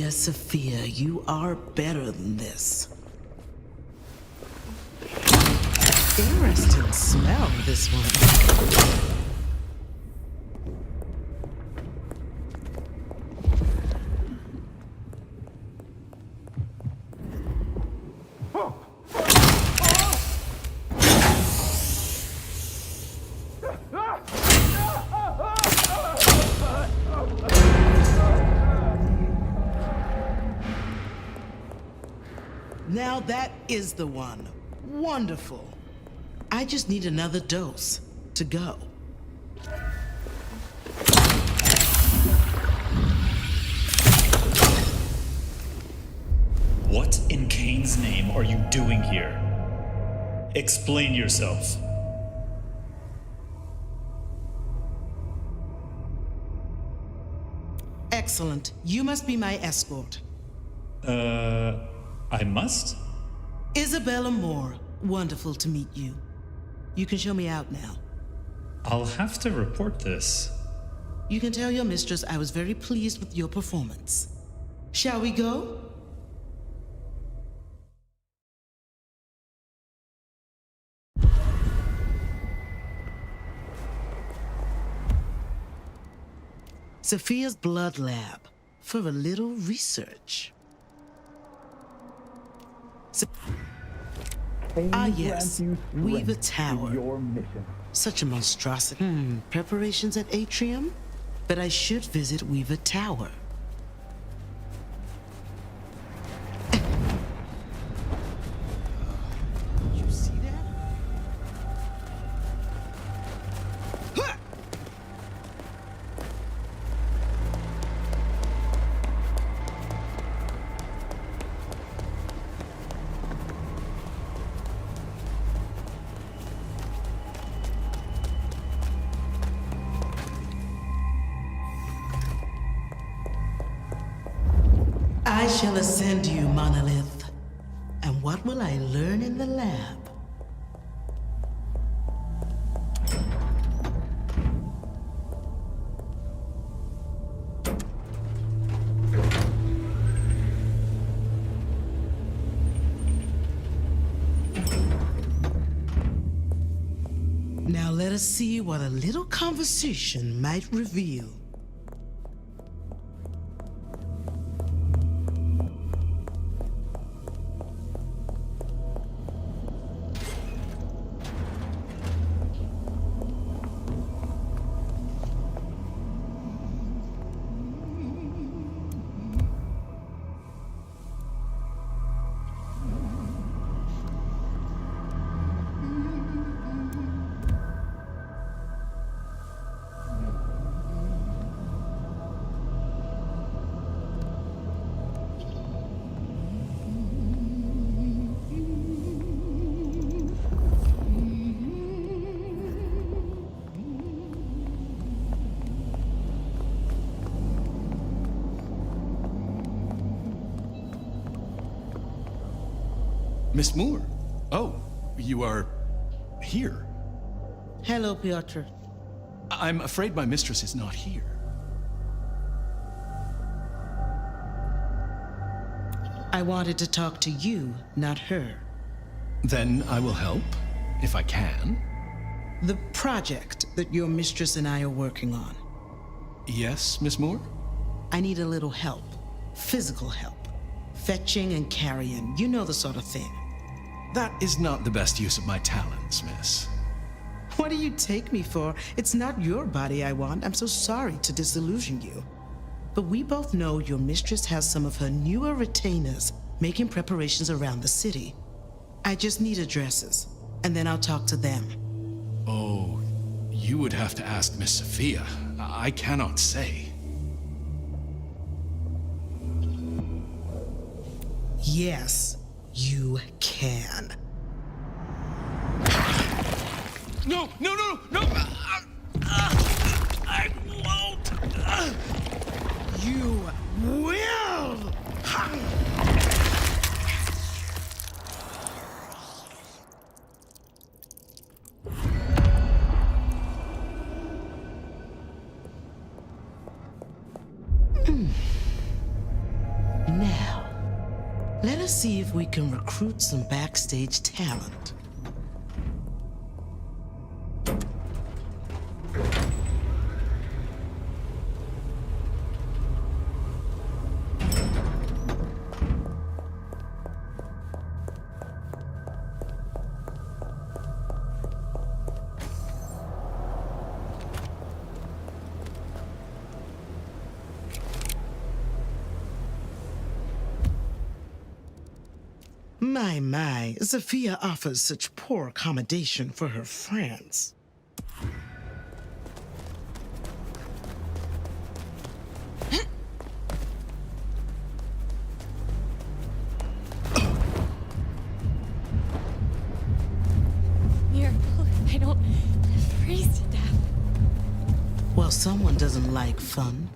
Sophia, you are better than this. Interesting smell, this one. Now that is the one. Wonderful. I just need another dose to go. What in Cain's name are you doing here? Explain yourself. Excellent. You must be my escort. I must? Ysabella Moore. Wonderful to meet you. You can show me out now. I'll have to report this. You can tell your mistress I was very pleased with your performance. Shall we go? Sophia's blood lab for a little research. Yes, Weaver Tower. Your mission. Such a monstrosity. Preparations at Atrium? But I should visit Weaver Tower. You see that? I shall ascend you, Monolith. And what will I learn in the lab? Now let us see what a little conversation might reveal. Miss Moore. Oh, you are here. Hello, Piotr. I'm afraid my mistress is not here. I wanted to talk to you, not her. Then I will help, if I can. The project that your mistress and I are working on. Yes, Miss Moore? I need a little help. Physical help. Fetching and carrying, you know the sort of thing. That is not the best use of my talents, miss. What do you take me for? It's not your body I want. I'm so sorry to disillusion you. But we both know your mistress has some of her newer retainers making preparations around the city. I just need addresses, and then I'll talk to them. Oh, you would have to ask Miss Sophia. I cannot say. Yes, you can. No, no, no, no! I won't! You will! Now, let us see if we can recruit some backstage talent. My, Sophia offers such poor accommodation for her friends. Miracle, I don't freeze to death. Well, someone doesn't like fun.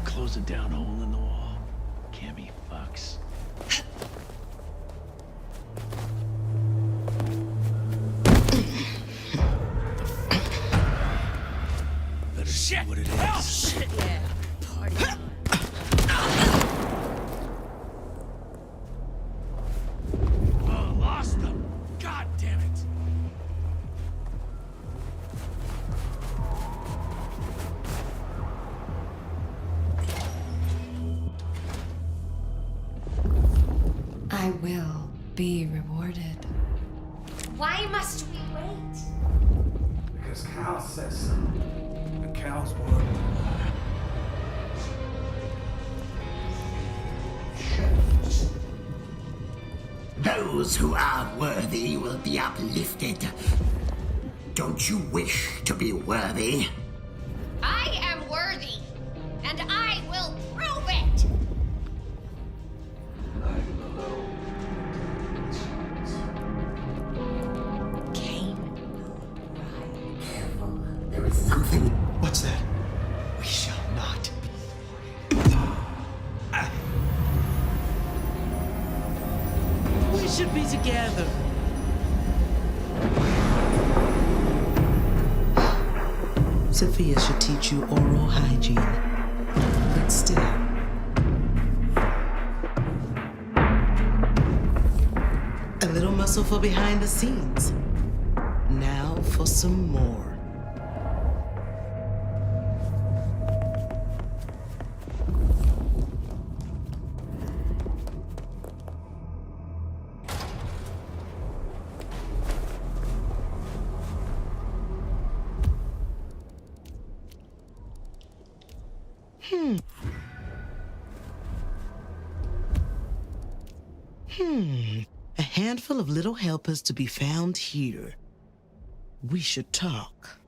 Close a down hole in the wall. Can't be fucks. Better see what it is. Oh, shit, yeah. Party. Oh, lost them. God damn it. I will be rewarded. Why must we wait? Because Cal says so. And Cal's word. Those who are worthy will be uplifted. Don't you wish to be worthy? I am worthy, and I will prove it! There is something. What's that? We shall not be. We should be together. Sophia should teach you oral hygiene. But still. A little muscle for behind the scenes. Now for some more. A handful of little helpers to be found here. We should talk.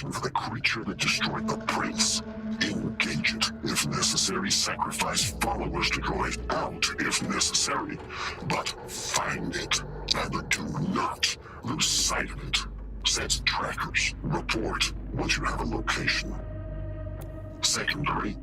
For the creature that destroyed the prince. Engage it if necessary. Sacrifice followers to draw it out if necessary. But find it, and do not lose sight of it. Set trackers. Report once you have a location. Secondary,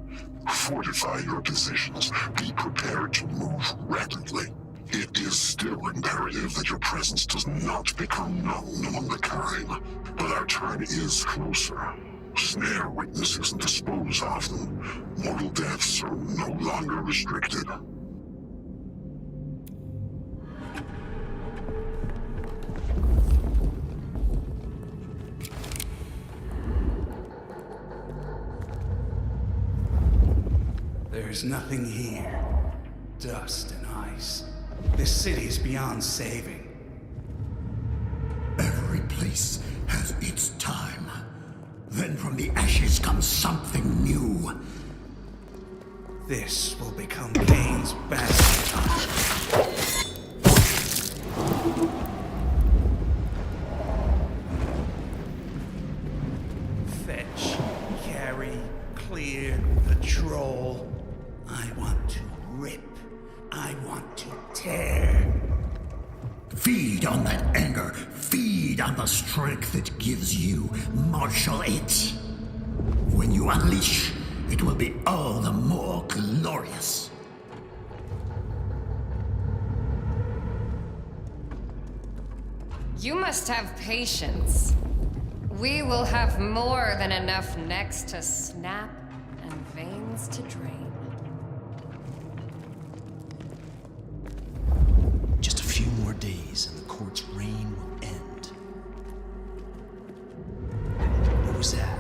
fortify your positions. Be prepared to move rapidly. It is still imperative that your presence does not become known among the kind, but our turn is closer. Snare witnesses and dispose of them. Mortal deaths are no longer restricted. There's nothing here. Dust and ice. This city is beyond saving. Every place has its time. Then from the ashes comes something new. This will become Cain's basket. Fetch, carry, clear, patrol. I want to rip. I want to tear. Feed on that anger. Feed on the strength it gives you. Marshal it. When you unleash, it will be all the more glorious. You must have patience. We will have more than enough necks to snap and veins to drain. Just a few more days and the court's reign will end. What was that?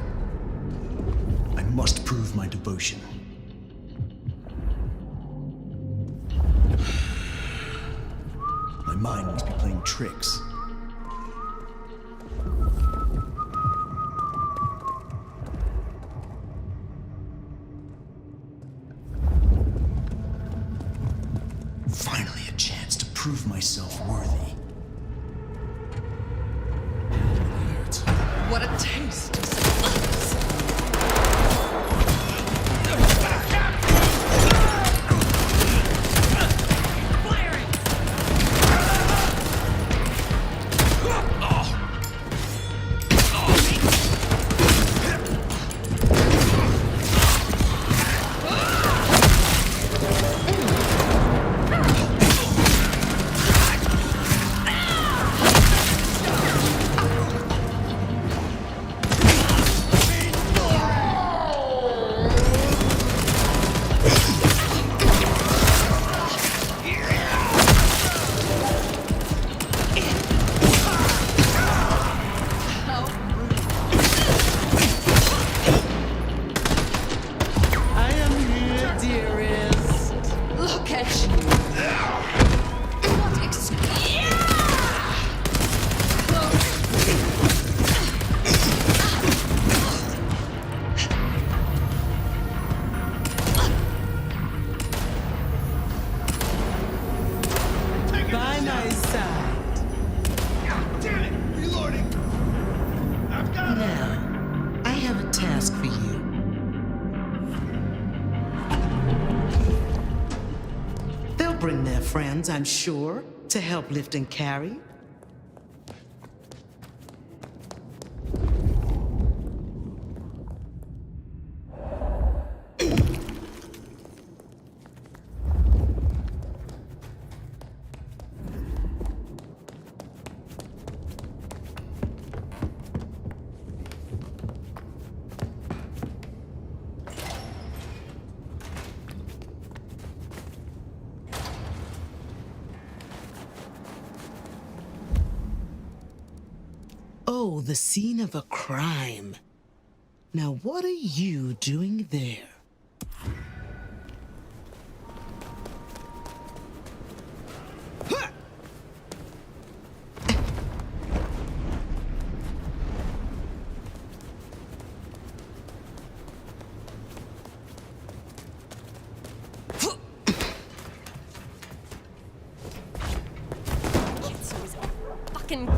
I must prove my devotion. My mind must be playing tricks. Finally a chance to prove myself worthy. What a taste of my side. God damn it! Reloading! I've got Now, I have a task for you. They'll bring their friends, I'm sure, to help lift and carry. Oh, the scene of a crime. Now, what are you doing there? Fucking.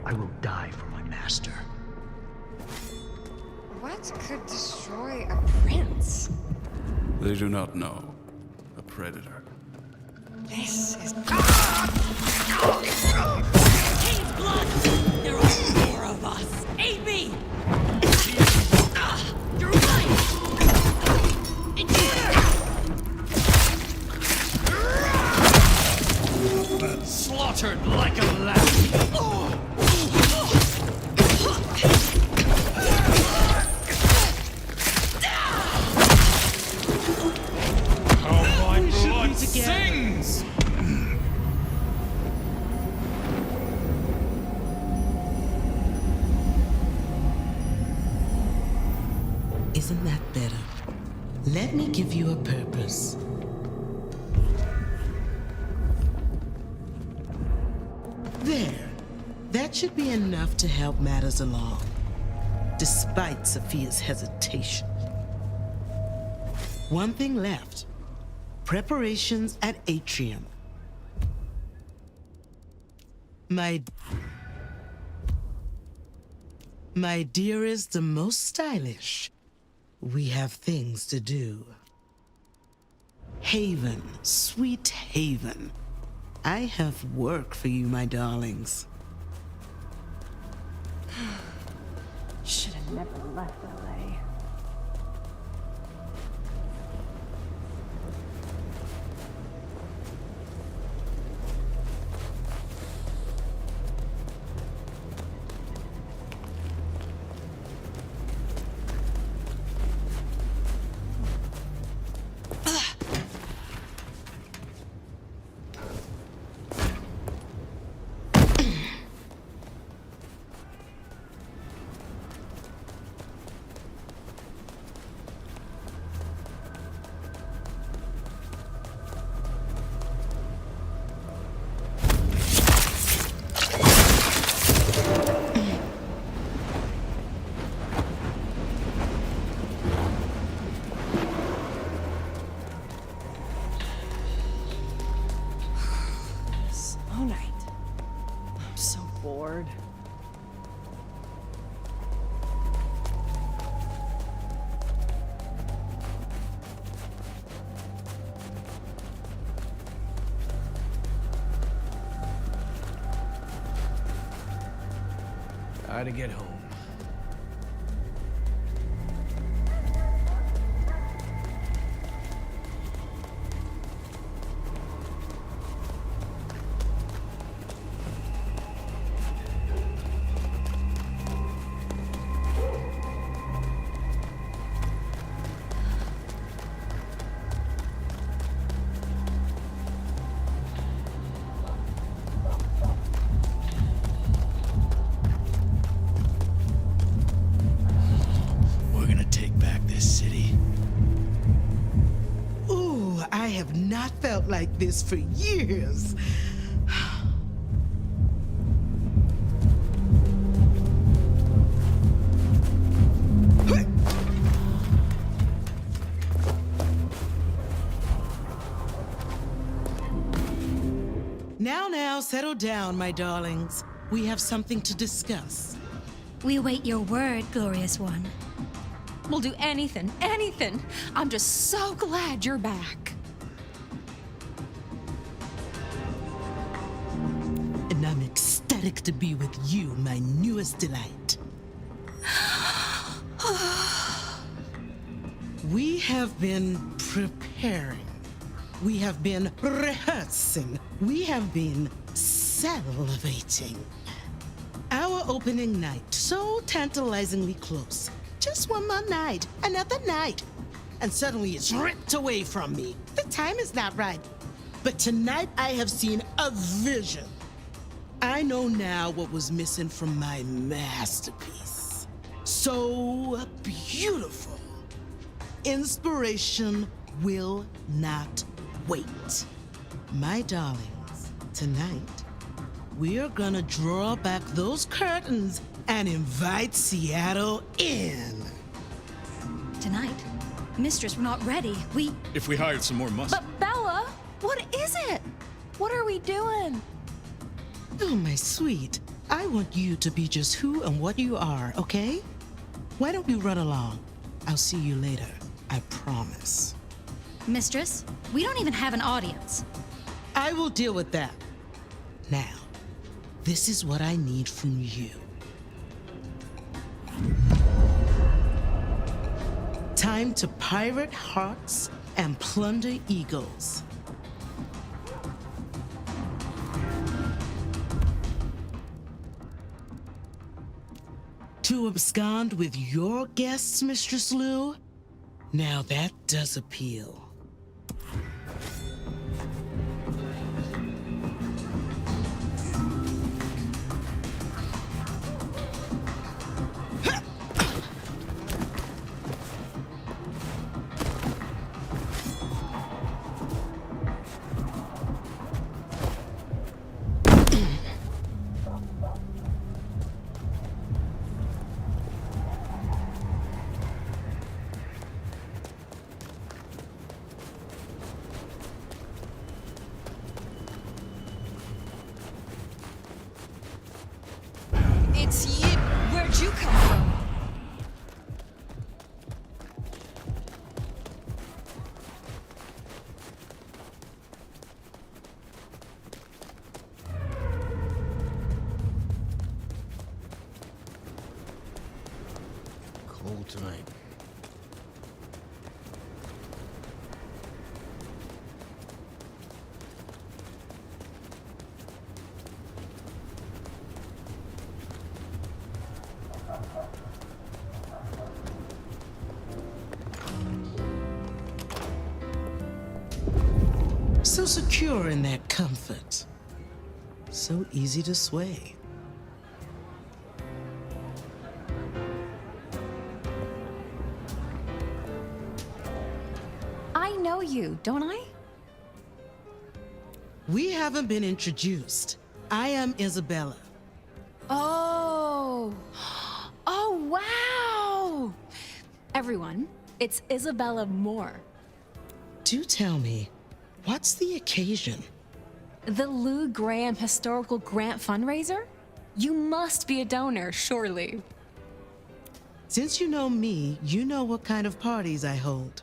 I will die for my master. What could destroy a prince? They do not know. A predator. This is. King's blood! There are more of us! Aid me! You're right! Slaughtered like a lamb! Sings! Isn't that better? Let me give you a purpose. There. That should be enough to help matters along, despite Sophia's hesitation. One thing left. Preparations at Atrium. My dearest, the most stylish. We have things to do. Haven, sweet Haven. I have work for you, my darlings. Should have never left LA. Try to get home. Felt like this for years. Now, settle down, my darlings. We have something to discuss. We await your word, glorious one. We'll do anything. I'm just so glad you're back. And I'm ecstatic to be with you, my newest delight. We have been preparing. We have been rehearsing. We have been salivating. Our opening night, so tantalizingly close. Just one more night, another night. And suddenly it's ripped away from me. The time is not right. But tonight I have seen a vision. I know now what was missing from my masterpiece. So beautiful. Inspiration will not wait. My darlings, tonight, we are gonna draw back those curtains and invite Seattle in. Tonight? Mistress, we're not ready. If we hired some more muscle. But Bella, what is it? What are we doing? Oh, my sweet. I want you to be just who and what you are, okay? Why don't you run along? I'll see you later. I promise. Mistress, we don't even have an audience. I will deal with that. Now, this is what I need from you. Time to pirate hearts and plunder egos. To abscond with your guests, Mistress Lou? Now that does appeal. It's you. Where'd you come from? Cold tonight. So secure in that comfort. So easy to sway. I know you, don't I? We haven't been introduced. I am Ysabella. Oh. Oh, wow. Everyone, it's Ysabella Moore. Do tell me, what's the occasion? The Lou Graham Historical Grant Fundraiser? You must be a donor, surely. Since you know me, you know what kind of parties I hold.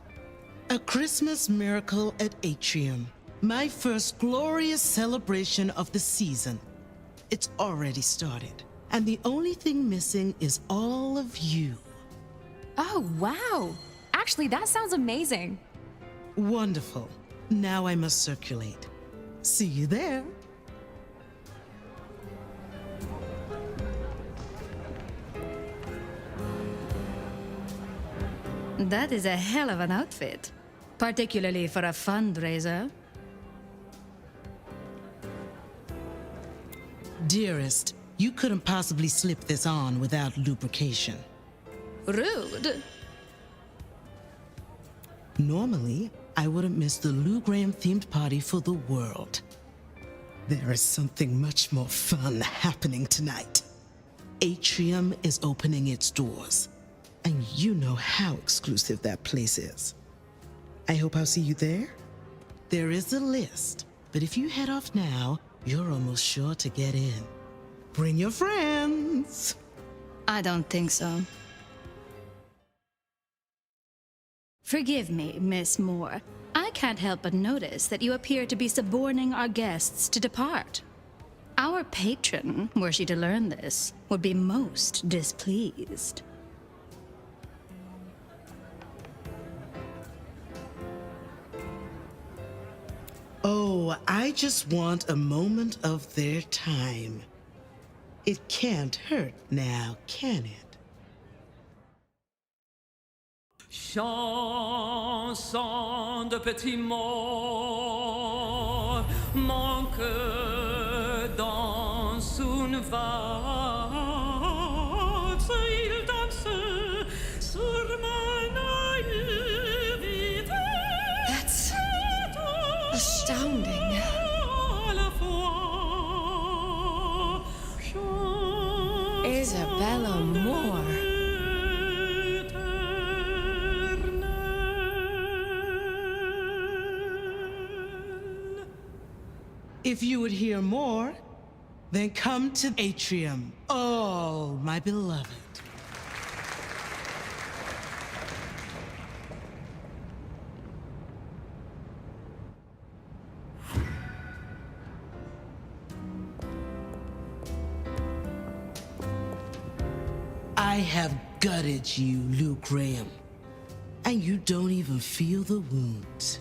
A Christmas miracle at Atrium. My first glorious celebration of the season. It's already started. And the only thing missing is all of you. Oh, wow. Actually, that sounds amazing. Wonderful. Now I must circulate. See you there. That is a hell of an outfit, particularly for a fundraiser. Dearest, you couldn't possibly slip this on without lubrication. Rude. Normally, I wouldn't miss the Lou Graham-themed party for the world. There is something much more fun happening tonight. Atrium is opening its doors, and you know how exclusive that place is. I hope I'll see you there. There is a list, but if you head off now, you're almost sure to get in. Bring your friends. I don't think so. Forgive me, Miss Moore. I can't help but notice that you appear to be suborning our guests to depart. Our patron, were she to learn this, would be most displeased. Oh, I just want a moment of their time. It can't hurt now, can it? Chanson de petits mots, mon cœur danse une valse, il danse sur ma naïveté. That's astounding. Ysabella Moore. If you would hear more, then come to Atrium, oh, my beloved. I have gutted you, Lou Graham, and you don't even feel the wounds.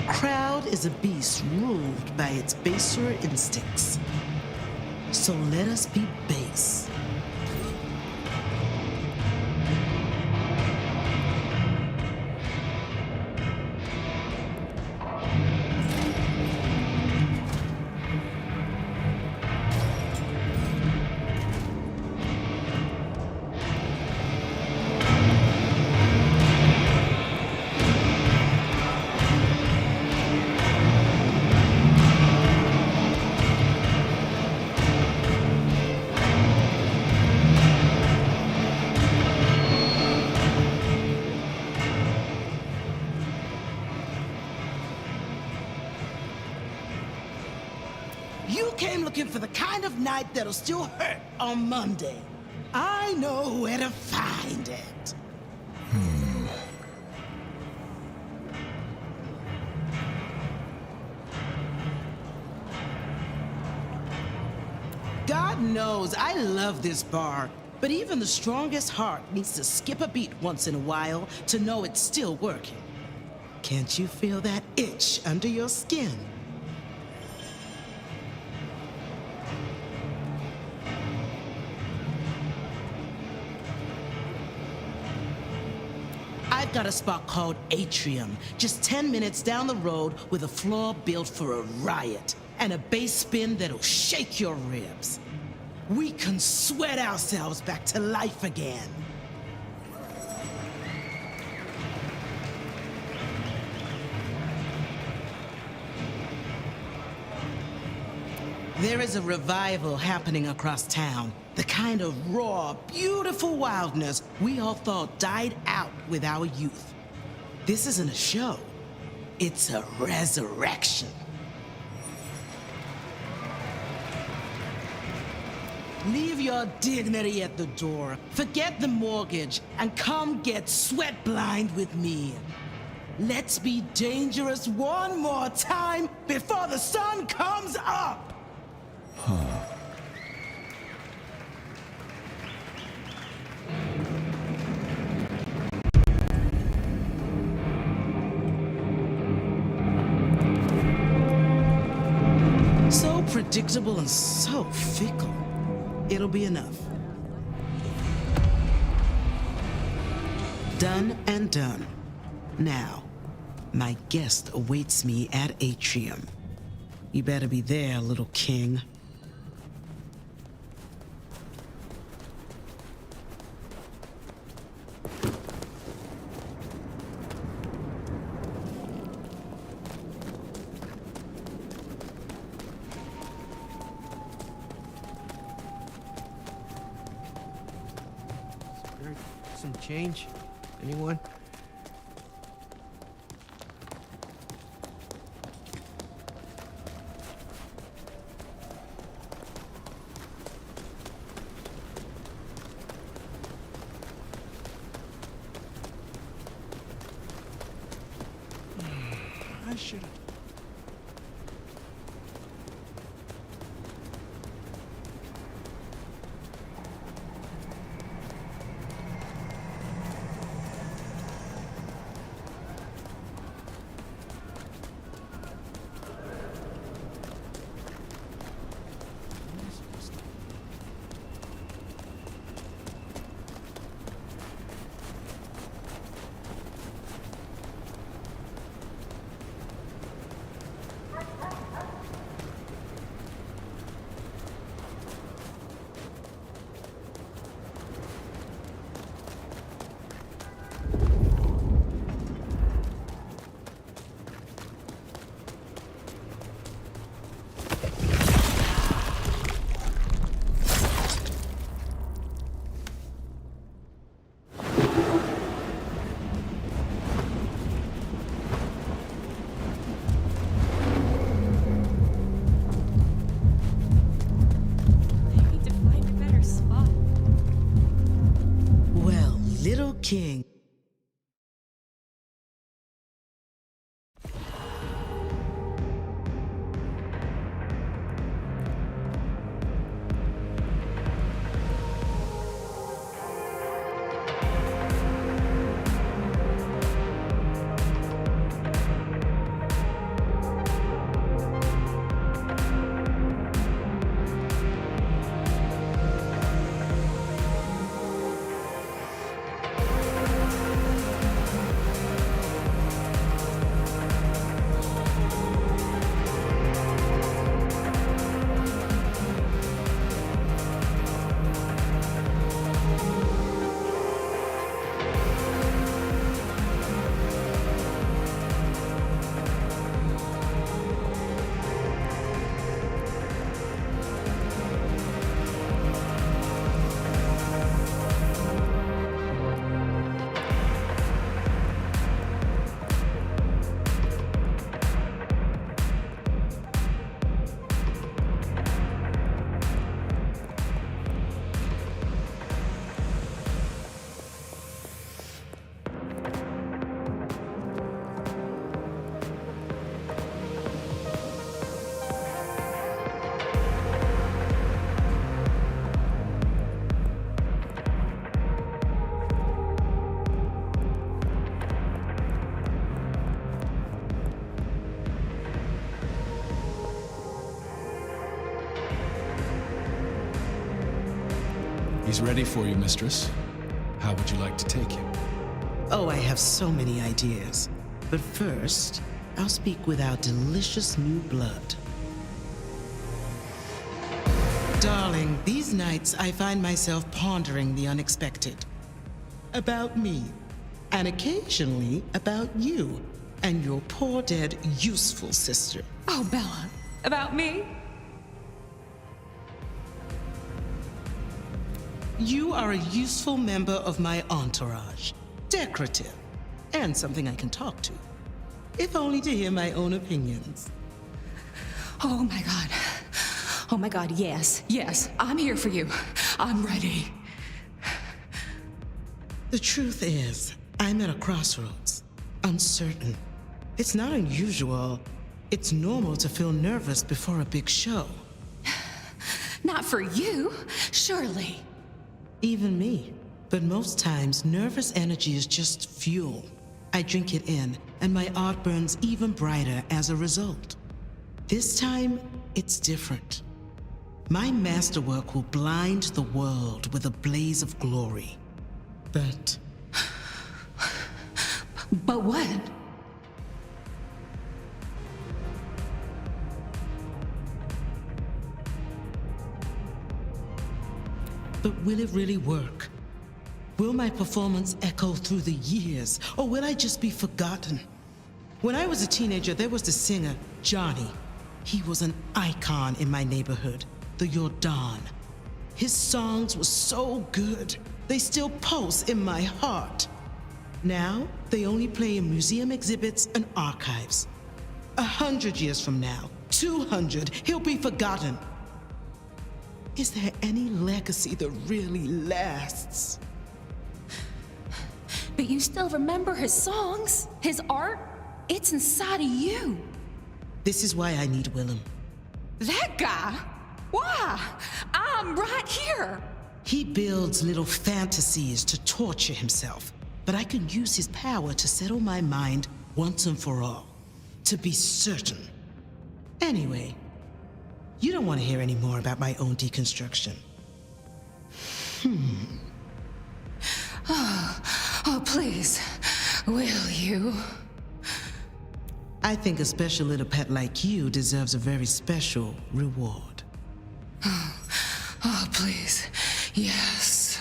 Crowd is a beast ruled by its baser instincts. So let us be base. You came looking for the kind of night that'll still hurt on Monday. I know where to find it. God knows I love this bar, but even the strongest heart needs to skip a beat once in a while to know it's still working. Can't you feel that itch under your skin? I've got a spot called Atrium, just 10 minutes down the road with a floor built for a riot and a bass spin that'll shake your ribs. We can sweat ourselves back to life again. There is a revival happening across town. The kind of raw, beautiful wildness we all thought died out with our youth. This isn't a show. It's a resurrection. Leave your dignity at the door, forget the mortgage, and come get sweat blind with me. Let's be dangerous one more time before the sun comes up! So predictable and so fickle. It'll be enough. Done and done. Now, my guest awaits me at Atrium. You better be there, little king. Some change? Anyone? I should have. King. is ready for you, mistress. How would you like to take him? Oh, I have so many ideas. But first, I'll speak with our delicious new blood. Darling, these nights I find myself pondering the unexpected. About me, and occasionally about you and your poor dead useful sister. Oh, Bella, about me? You are a useful member of my entourage. Decorative, and something I can talk to. If only to hear my own opinions. Oh my God. Oh my God, yes, yes, I'm here for you. I'm ready. The truth is, I'm at a crossroads. Uncertain. It's not unusual. It's normal to feel nervous before a big show. Not for you, surely. Even me. But most times, nervous energy is just fuel. I drink it in, and my art burns even brighter as a result. This time, it's different. My masterwork will blind the world with a blaze of glory. But what? But will it really work? Will my performance echo through the years, or will I just be forgotten? When I was a teenager, there was the singer, Johnny. He was an icon in my neighborhood, the Jordan. His songs were so good, they still pulse in my heart. Now, they only play in museum exhibits and archives. 100 years from now, 200, he'll be forgotten. Is there any legacy that really lasts? But you still remember his songs, his art? It's inside of you. This is why I need Willem. That guy? Why? I'm right here. He builds little fantasies to torture himself, but I can use his power to settle my mind once and for all, to be certain. Anyway, you don't want to hear any more about my own deconstruction. Oh, please, will you? I think a special little pet like you deserves a very special reward. Oh, please, yes.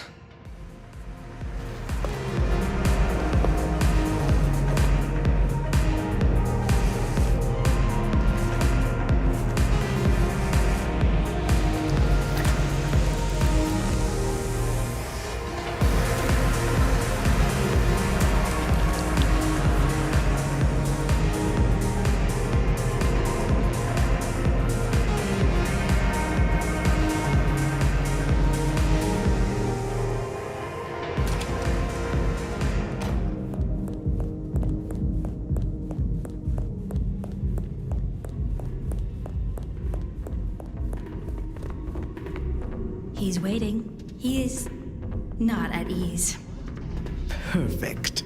He's waiting. He is not at ease. Perfect.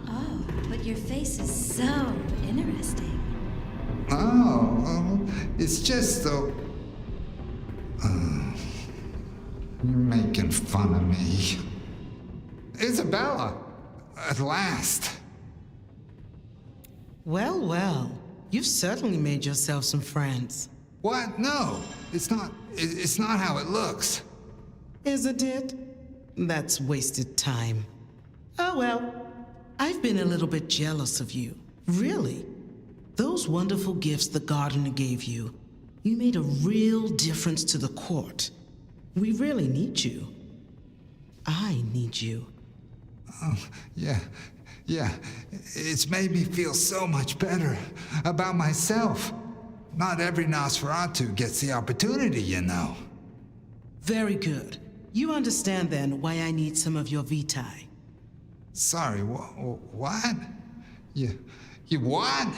Oh, but your face is so interesting. Oh, it's just though. You're making fun of me. Ysabella! At last. Well, well. You've certainly made yourself some friends. What? No. It's not how it looks. Isn't it? That's wasted time. Oh well. I've been a little bit jealous of you. Really. Those wonderful gifts the gardener gave you, you made a real difference to the court. We really need you. I need you. Oh, yeah. It's made me feel so much better about myself. Not every Nosferatu gets the opportunity, you know. Very good. You understand then why I need some of your vitae. Sorry, what? You what?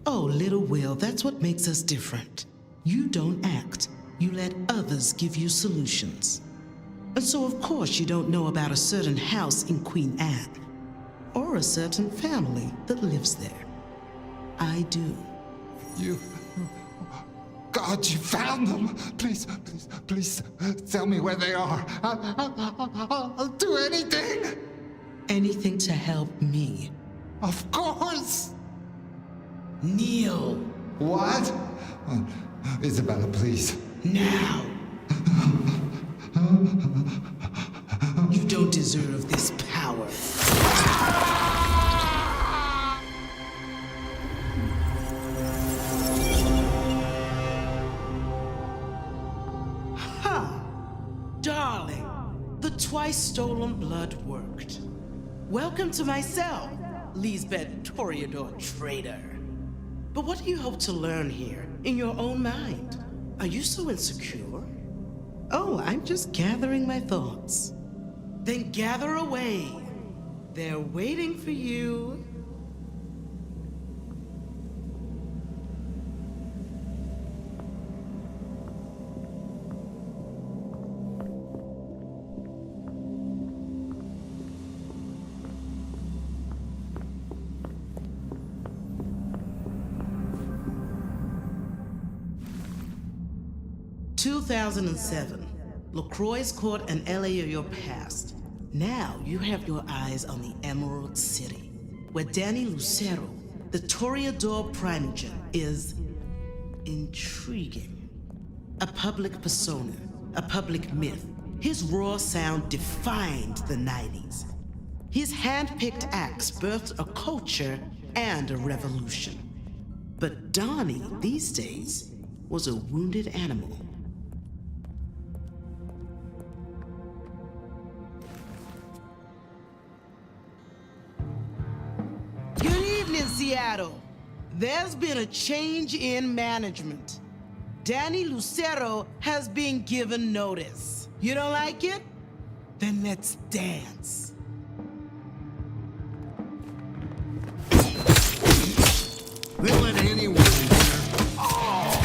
Oh, little Will, that's what makes us different. You don't act. You let others give you solutions. And so, of course, you don't know about a certain house in Queen Anne, or a certain family that lives there. I do. You... God, you found them! Please, tell me where they are. I'll do anything! Anything to help me. Of course! Kneel. What? Ysabella, please. Now. You don't deserve this power. Darling, the twice stolen blood worked. Welcome to my cell, Lisbeth Toreador traitor. But what do you hope to learn here, in your own mind? Are you so insecure? Oh, I'm just gathering my thoughts. Then gather away. They're waiting for you. "2007. LaCroix's court and LA are your past. Now you have your eyes on the Emerald City, where Danny Lucero, the Toreador Primogen, is intriguing. A public persona, a public myth. His raw sound defined the 90s. His hand-picked acts birthed a culture and a revolution. But Donnie, these days, was a wounded animal. Seattle. There's been a change in management. Danny Lucero has been given notice. You don't like it? Then let's dance. They let anyone in here. Oh!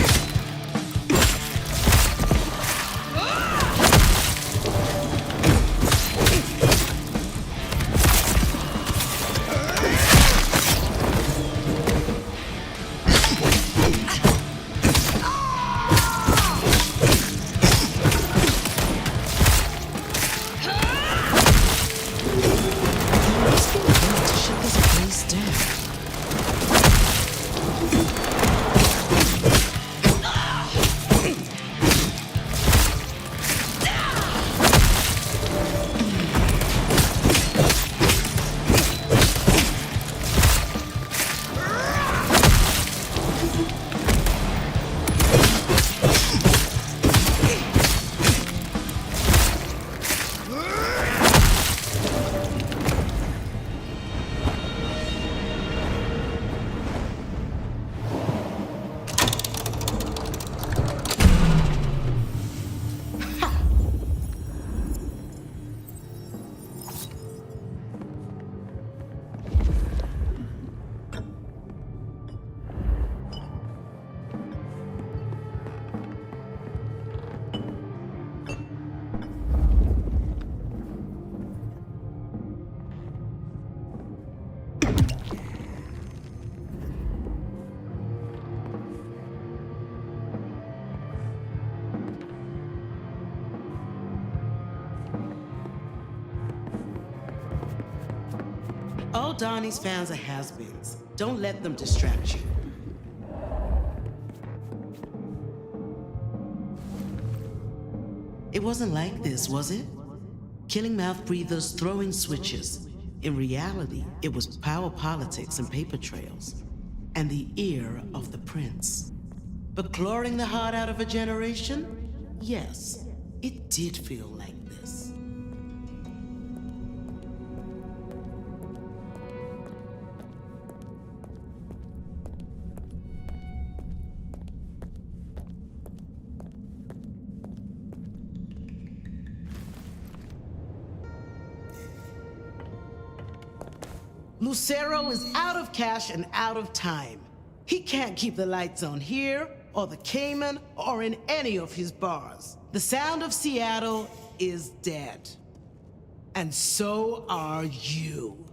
All Donnie's fans are has-beens. Don't let them distract you. It wasn't like this, was it? Killing mouth breathers, throwing switches. In reality, it was power politics and paper trails. And the ear of the prince. But clawing the heart out of a generation? Yes, it did feel like this. Lucero is out of cash and out of time. He can't keep the lights on here, or the Cayman, or in any of his bars. The sound of Seattle is dead. And so are you.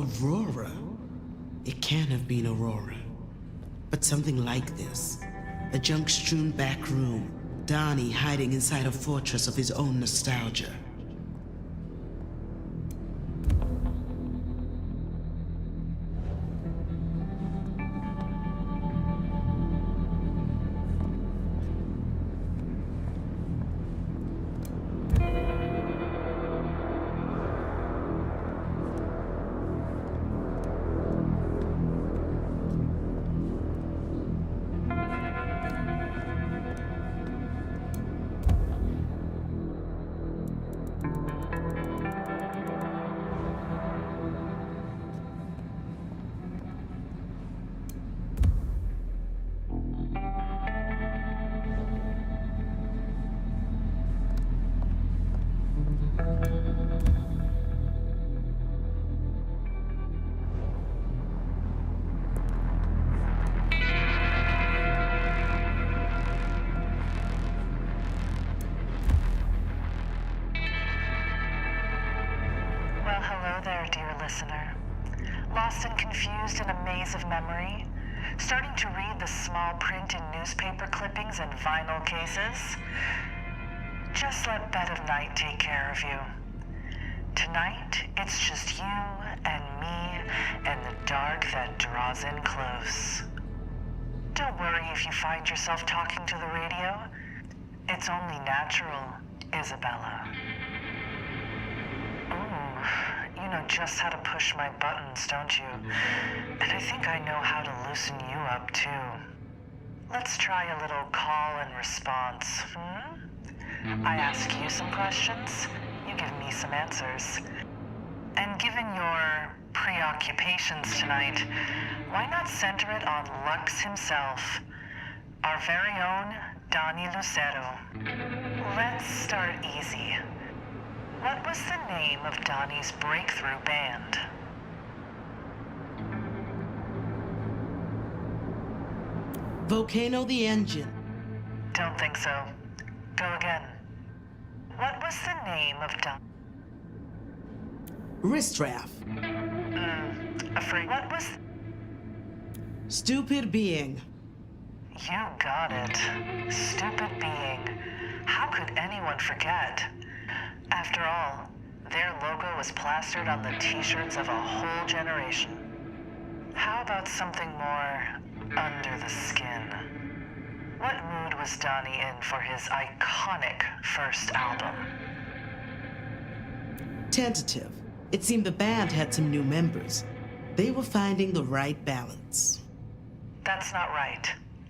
Aurora. It can't have been Aurora. But something like this. A junk-strewn back room. Donnie hiding inside a fortress of his own nostalgia. Lost and confused in a maze of memory? Starting to read the small print in newspaper clippings and vinyl cases? Just let Bed of Night take care of you. Tonight, it's just you and me and the dark that draws in close. Don't worry if you find yourself talking to the radio. It's only natural, Ysabella. Ooh, you know just how to push my buttons, don't you? And I think I know how to loosen you up, too. Let's try a little call and response, I ask you some questions, you give me some answers. And given your preoccupations tonight, why not center it on Lux himself, our very own Donnie Lucero? Let's start easy. What was the name of Donnie's breakthrough band? Volcano the Engine. Don't think so. Go again. What was the name of Ristraff. Afraid. What was... Stupid Being. You got it. Stupid Being. How could anyone forget? After all, their logo was plastered on the t-shirts of a whole generation. How about something more under the skin? What mood was Donnie in for his iconic first album? Tentative. It seemed the band had some new members. They were finding the right balance. That's not right.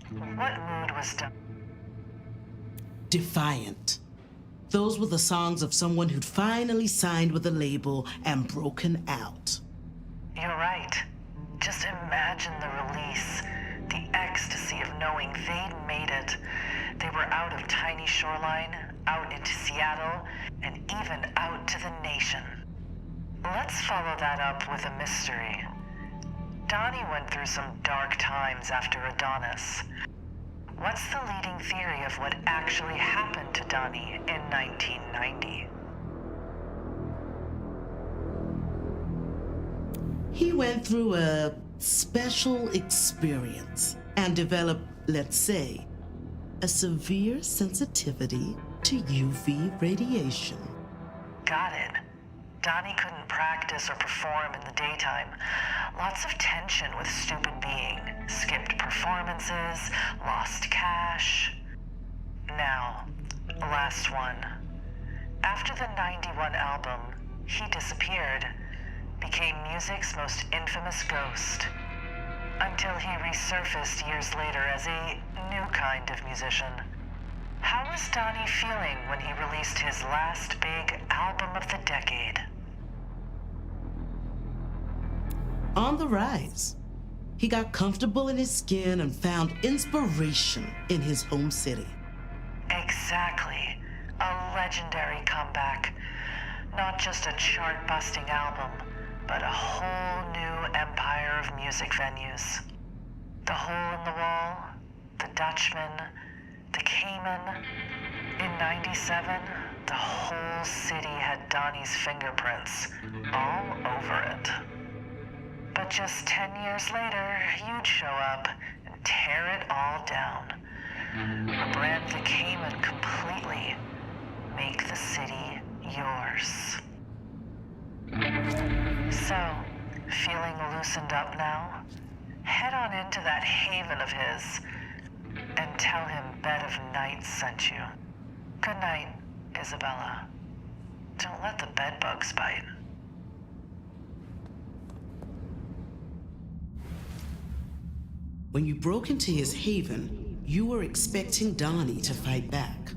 What mood was Donnie? Defiant. Those were the songs of someone who'd finally signed with a label and broken out. You're right. Just imagine the release, the ecstasy of knowing they'd made it. They were out of tiny shoreline, out into Seattle, and even out to the nation. Let's follow that up with a mystery. Donnie went through some dark times after Adonis. What's the leading theory of what actually happened to Donnie in 1990? He went through a special experience and developed, let's say, a severe sensitivity to UV radiation. Got it. Donnie couldn't practice or perform in the daytime. Lots of tension with Stupid Being. Skipped performances, lost cash. Now, last one. After the 91 album, he disappeared. Became music's most infamous ghost. Until he resurfaced years later as a new kind of musician. How was Donnie feeling when he released his last big album of the decade? On the rise. He got comfortable in his skin and found inspiration in his home city. Exactly. A legendary comeback. Not just a chart-busting album, but a whole new empire of music venues. The Hole in the Wall, the Dutchman, the Cayman. In 97, the whole city had Donnie's fingerprints all over it. But just 10 years later, you'd show up and tear it all down. Rebrand the Cayman completely. Make the city yours. So, feeling loosened up now? Head on into that haven of his and tell him Bed of Night sent you. Good night, Ysabella. Don't let the bedbugs bite. When you broke into his haven, you were expecting Donnie to fight back.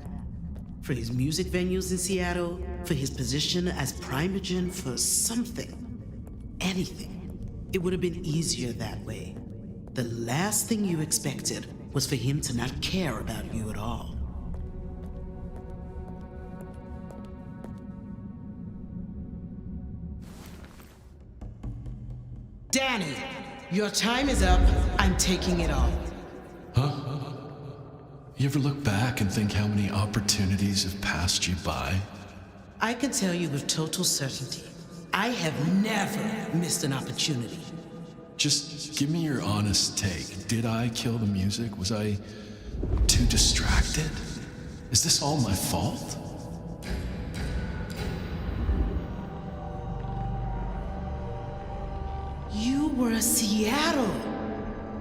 For his music venues in Seattle, for his position as Primogen, for something, anything. It would have been easier that way. The last thing you expected was for him to not care about you at all. Danny, your time is up. I'm taking it all. Huh? You ever look back and think how many opportunities have passed you by? I can tell you with total certainty, I have never missed an opportunity. Just give me your honest take. Did I kill the music? Was I too distracted? Is this all my fault? You were Seattle.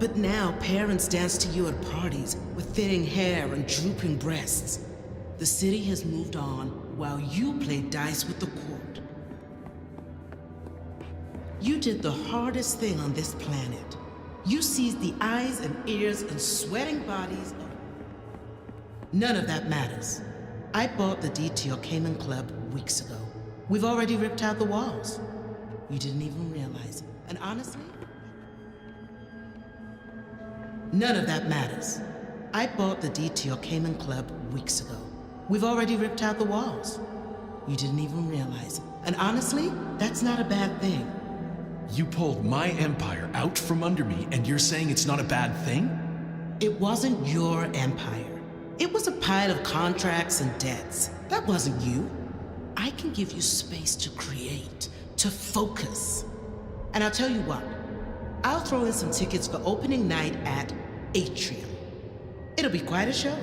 But now parents dance to you at parties with thinning hair and drooping breasts. The city has moved on while you play dice with the court. You did the hardest thing on this planet. You seized the eyes and ears and sweating bodies of... None of that matters. I bought the D to your Cayman Club weeks ago. We've already ripped out the walls. You didn't even realize it. And honestly, none of that matters. I bought the D to your Cayman Club weeks ago. We've already ripped out the walls. You didn't even realize it. And honestly, that's not a bad thing. You pulled my empire out from under me, and you're saying it's not a bad thing? It wasn't your empire. It was a pile of contracts and debts. That wasn't you. I can give you space to create, to focus. And I'll tell you what, I'll throw in some tickets for opening night at Atrium. It'll be quite a show.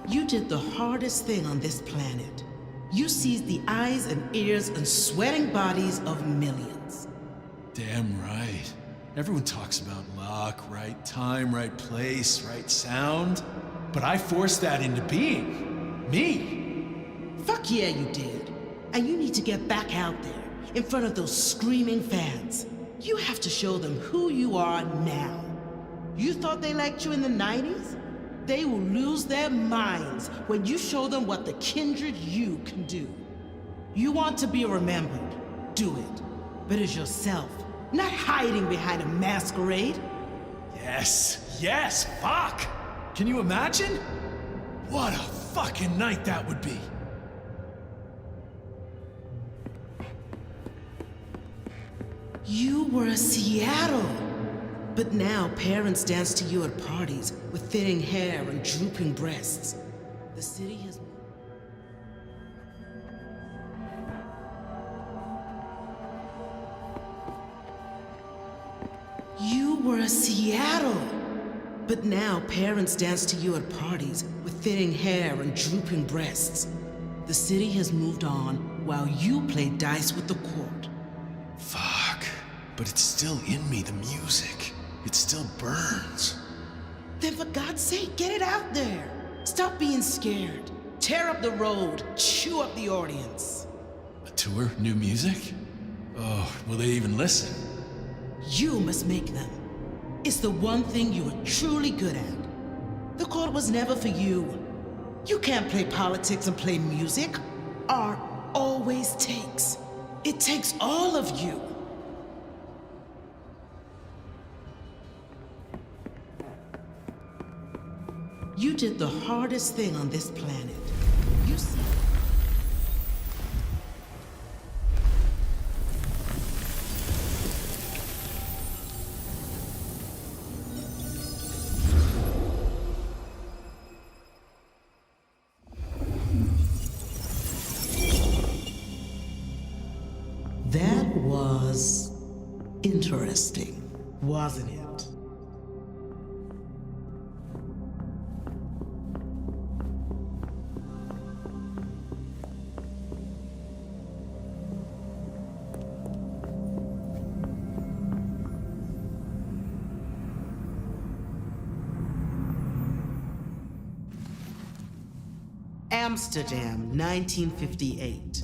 You did the hardest thing on this planet. You seized the eyes and ears and sweating bodies of millions. Damn right. Everyone talks about luck, right time, right place, right sound. But I forced that into being. Me. Fuck yeah, you did. And you need to get back out there, in front of those screaming fans. You have to show them who you are now. You thought they liked you in the 90s? They will lose their minds when you show them what the kindred you can do. You want to be remembered? Do it. But as yourself, not hiding behind a masquerade. Yes, fuck! Can you imagine? What a fucking night that would be. You were Seattle. But now parents dance to you at parties with thinning hair and drooping breasts. The city has... You were Seattle. But now parents dance to you at parties with thinning hair and drooping breasts. The city has moved on while you play dice with the court. Fuck. But it's still in me, the music. It still burns. Then for God's sake, get it out there. Stop being scared. Tear up the road. Chew up the audience. A tour? New music? Oh, will they even listen? You must make them. It's the one thing you are truly good at. The court was never for you. You can't play politics and play music. Art always takes. It takes all of you. You did the hardest thing on this planet. You see... was interesting, wasn't it? Amsterdam, 1958.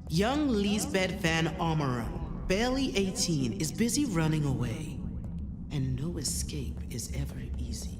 Young Lisbeth van Ammeren, barely 18, is busy running away, and no escape is ever easy.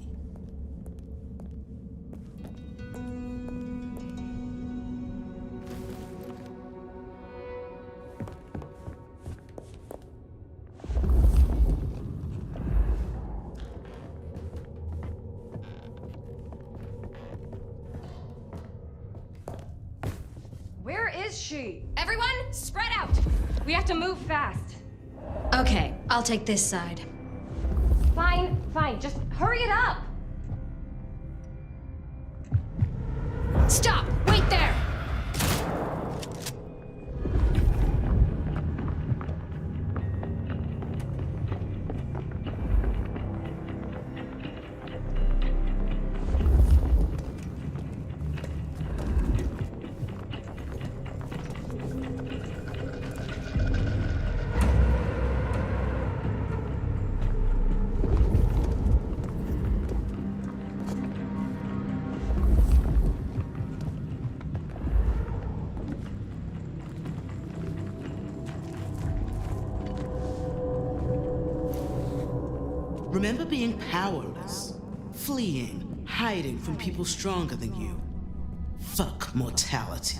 Where is she? Everyone, spread out! We have to move fast. Okay, I'll take this side. Fine, just hurry it up! Stop! Wait there! Remember being powerless, fleeing, hiding from people stronger than you. Fuck mortality.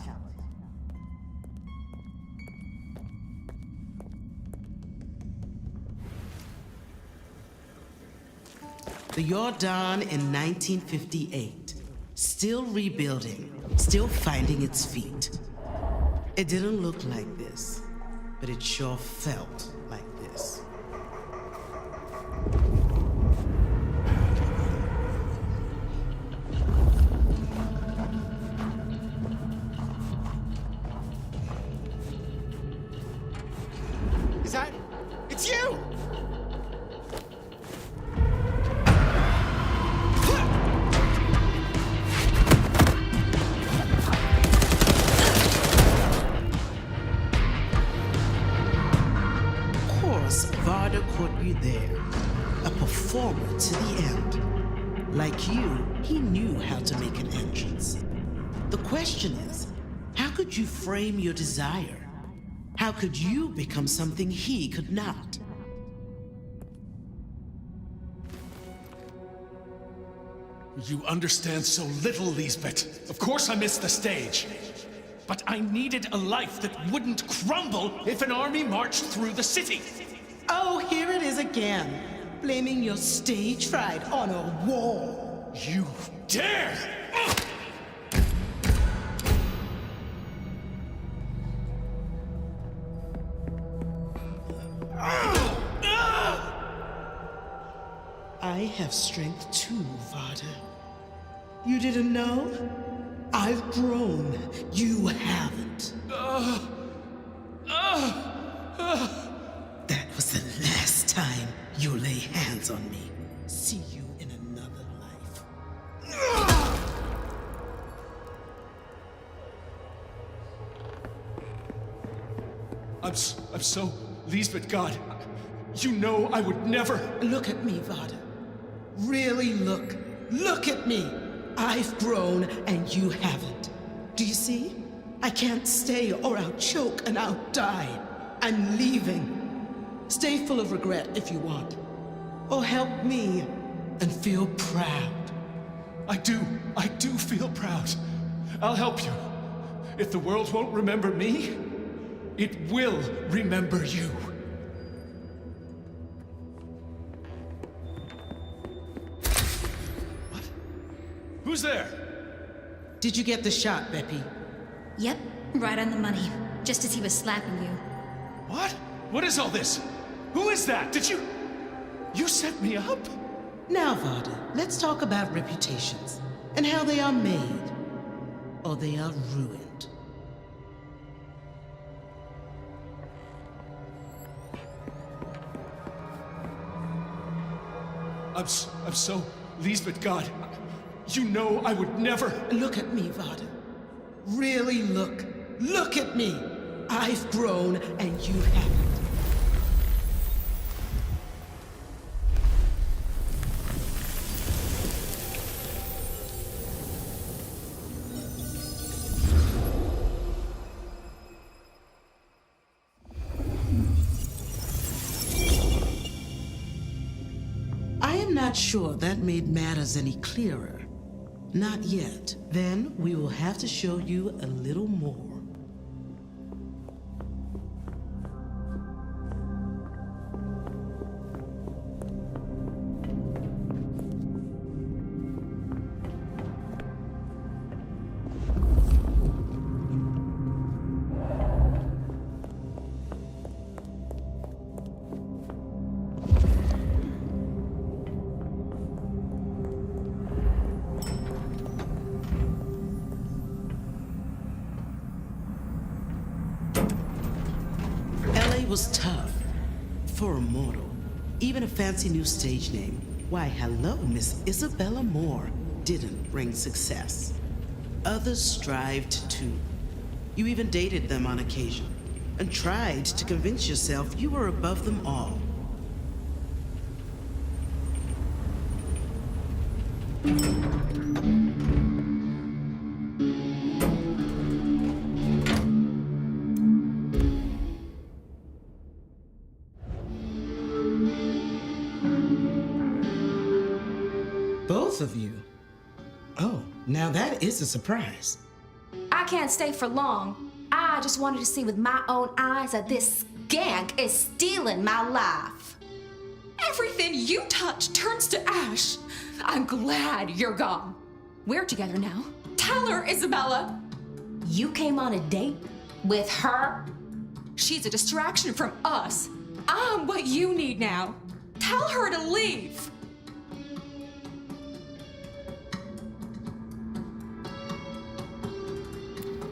The Jordan in 1958, still rebuilding, still finding its feet. It didn't look like this, but it sure felt like this. Is that... It's you! Of course, Varda caught you there. A performer to the end. Like you, he knew how to make an entrance. The question is, how could you frame your desire? How could you become something he could not? You understand so little, Lisbeth. Of course I missed the stage. But I needed a life that wouldn't crumble if an army marched through the city. Oh, here it is again. Blaming your stage fright on a wall. You dare! I have strength too, Varda. You didn't know? I've grown. You haven't. That was the last time you lay hands on me. See you in another life. I'm so... Lisbeth, God, you know I would never... Look at me, Varda. Really look. Look at me. I've grown and you haven't. Do you see? I can't stay or I'll choke and I'll die. I'm leaving. Stay full of regret if you want. Or help me and feel proud. I do feel proud. I'll help you. If the world won't remember me, it will remember you. What? Who's there? Did you get the shot, Beppy? Yep, right on the money. Just as he was slapping you. What? What is all this? Who is that? Did you... You set me up? Now, Varda, let's talk about reputations and how they are made, or they are ruined. I'm so... Lisbeth, God, you know I would never... Look at me, Vada. Really look. Look at me. I've grown and you haven't. Not sure that made matters any clearer. Not yet. Then we will have to show you a little more. Was tough for a mortal. Even a fancy new stage name. Why, hello, Miss Ysabella Moore didn't bring success. Others strived too. You even dated them on occasion and tried to convince yourself you were above them all. Both of you? Oh, now that is a surprise. I can't stay for long. I just wanted to see with my own eyes that this skank is stealing my life. Everything you touch turns to ash. I'm glad you're gone. We're together now. Tell her, Ysabella. You came on a date with her? She's a distraction from us. I'm what you need now. Tell her to leave.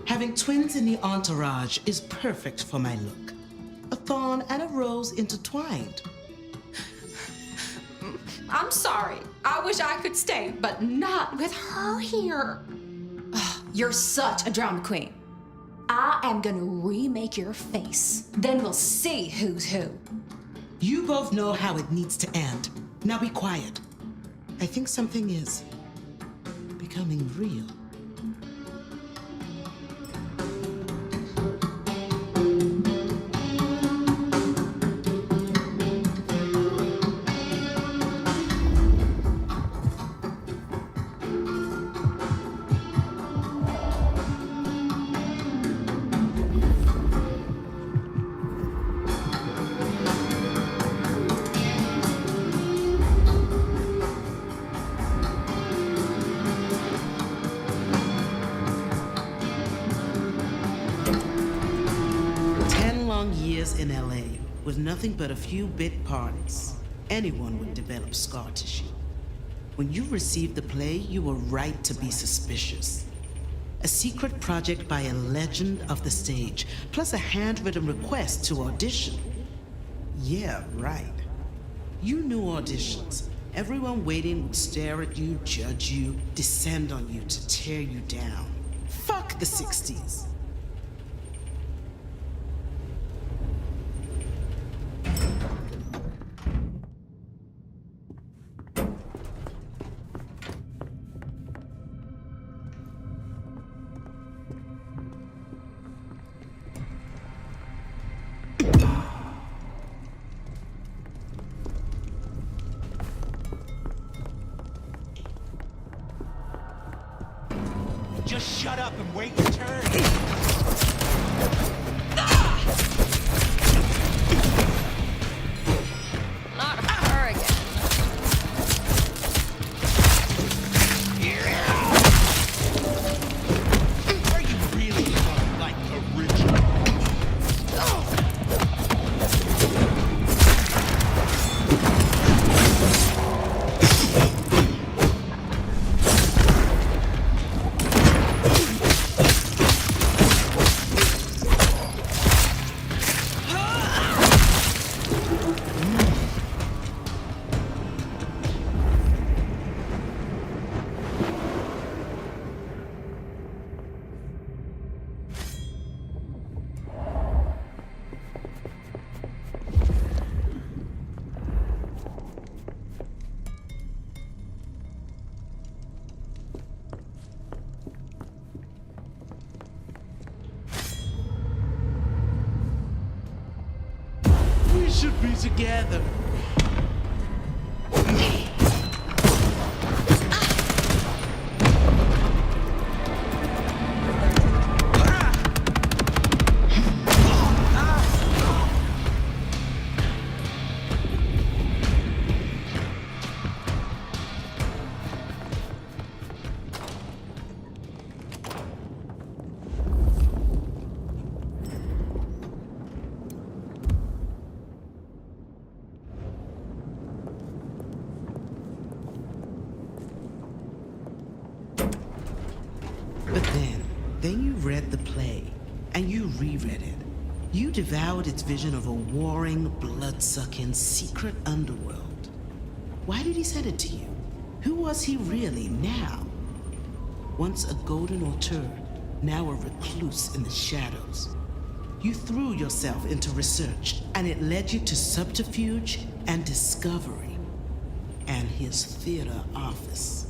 Having twins in the entourage is perfect for my look. A thorn and a rose intertwined. I'm sorry. I wish I could stay, but not with her here. Ugh, you're such a drama queen. I am gonna remake your face. Then we'll see who's who. You both know how it needs to end. Now be quiet. I think something is becoming real. In LA, with nothing but a few bit parties, anyone would develop scar tissue. When you received the play, you were right to be suspicious. A secret project by a legend of the stage, plus a handwritten request to audition. Yeah, right. You knew auditions. Everyone waiting would stare at you, judge you, descend on you to tear you down. Fuck the 60s. Just shut up and wait your turn. Not her again. Are you really not like original? be together. But then you read the play, and you reread it. You devoured its vision of a warring, blood-sucking, secret underworld. Why did he send it to you? Who was he really now? Once a golden auteur, now a recluse in the shadows. You threw yourself into research, and it led you to subterfuge and discovery, and his theater office.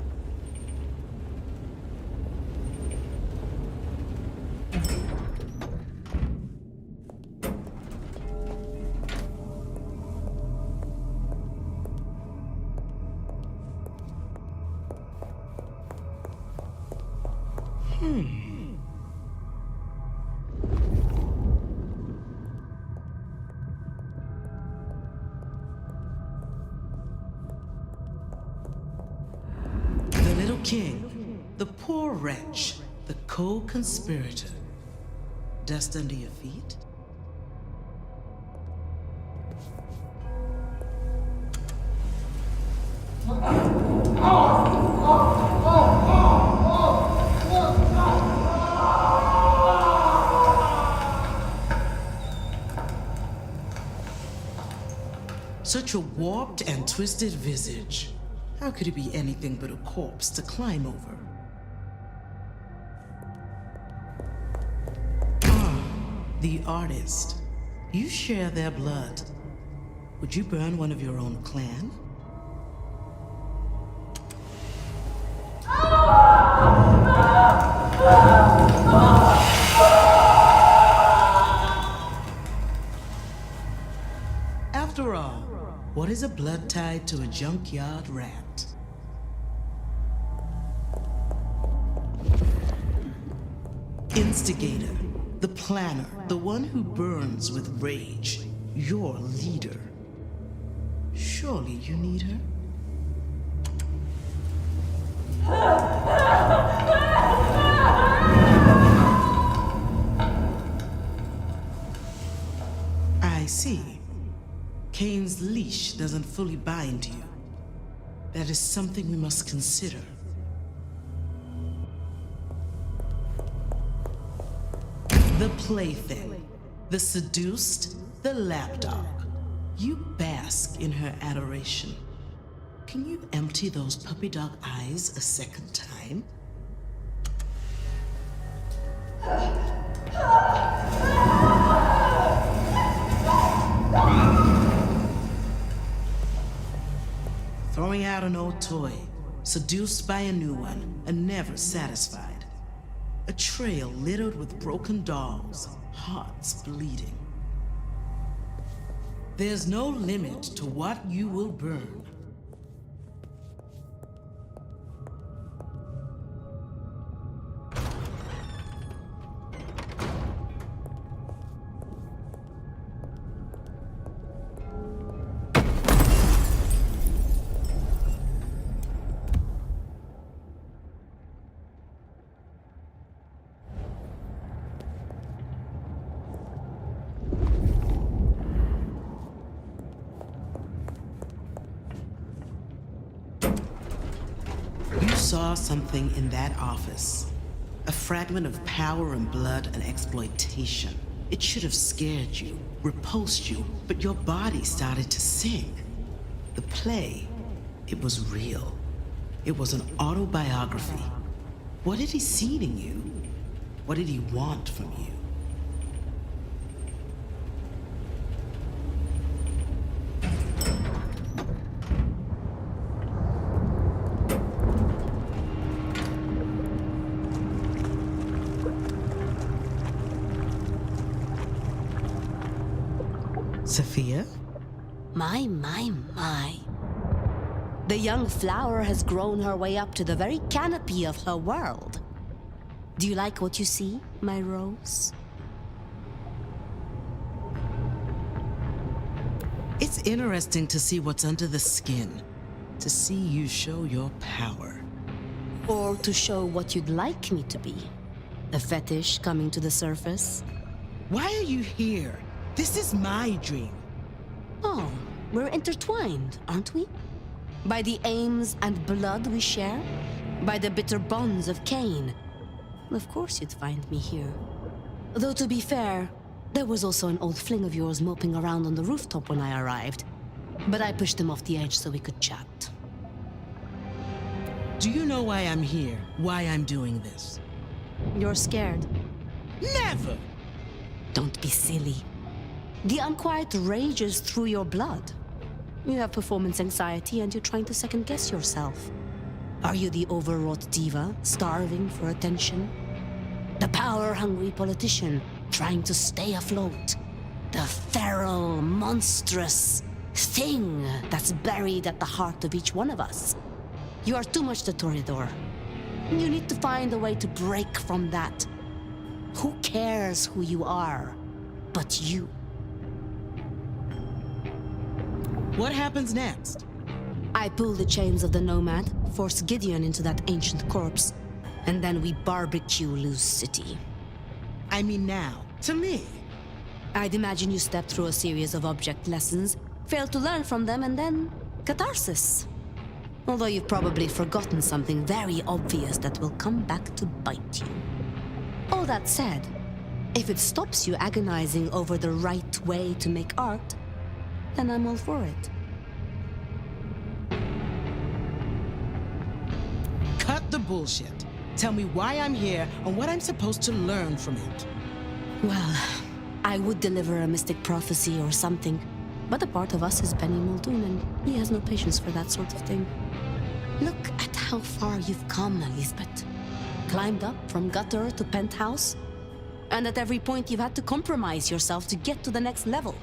The little king, the poor wretch, the co-conspirator. Dust under your feet? Such a warped and twisted visage. How could it be anything but a corpse to climb over? Ah, the artist. You share their blood. Would you burn one of your own clan? After all, what is a blood tied to a junkyard rat? Instigator, the planner, the one who burns with rage, your leader. Surely you need her? I see. Cain's leash doesn't fully bind you. That is something we must consider. The plaything, the seduced, the lapdog. You bask in her adoration. Can you empty those puppy dog eyes a second time? Throwing out an old toy, seduced by a new one, and never satisfied. A trail littered with broken dolls, hearts bleeding. There's no limit to what you will burn. Saw something in that office. A fragment of power and blood and exploitation. It should have scared you, repulsed you, but your body started to sing. The play, it was real. It was an autobiography. What had he seen in you? What did he want from you? Sophia? My, my, my. The young flower has grown her way up to the very canopy of her world. Do you like what you see, my rose? It's interesting to see what's under the skin, to see you show your power. Or to show what you'd like me to be. A fetish coming to the surface. Why are you here? This is my dream. Oh, we're intertwined, aren't we? By the aims and blood we share? By the bitter bonds of Cain? Of course you'd find me here. Though to be fair, there was also an old fling of yours moping around on the rooftop when I arrived. But I pushed him off the edge so we could chat. Do you know why I'm here? Why I'm doing this? You're scared. Never! Don't be silly. The unquiet rages through your blood. You have performance anxiety and you're trying to second-guess yourself. Are you the overwrought diva, starving for attention? The power-hungry politician, trying to stay afloat? The feral, monstrous thing that's buried at the heart of each one of us? You are too much the Toreador. You need to find a way to break from that. Who cares who you are, but you? What happens next? I pull the chains of the Nomad, force Gideon into that ancient corpse, and then we barbecue Lose City. I mean now, to me. I'd imagine you step through a series of object lessons, fail to learn from them, and then catharsis. Although you've probably forgotten something very obvious that will come back to bite you. All that said, if it stops you agonizing over the right way to make art, then I'm all for it. Cut the bullshit. Tell me why I'm here and what I'm supposed to learn from it. Well, I would deliver a mystic prophecy or something, but a part of us is Benny Muldoon, and he has no patience for that sort of thing. Look at how far you've come, Elizabeth. Climbed up from gutter to penthouse, and at every point you've had to compromise yourself to get to the next level.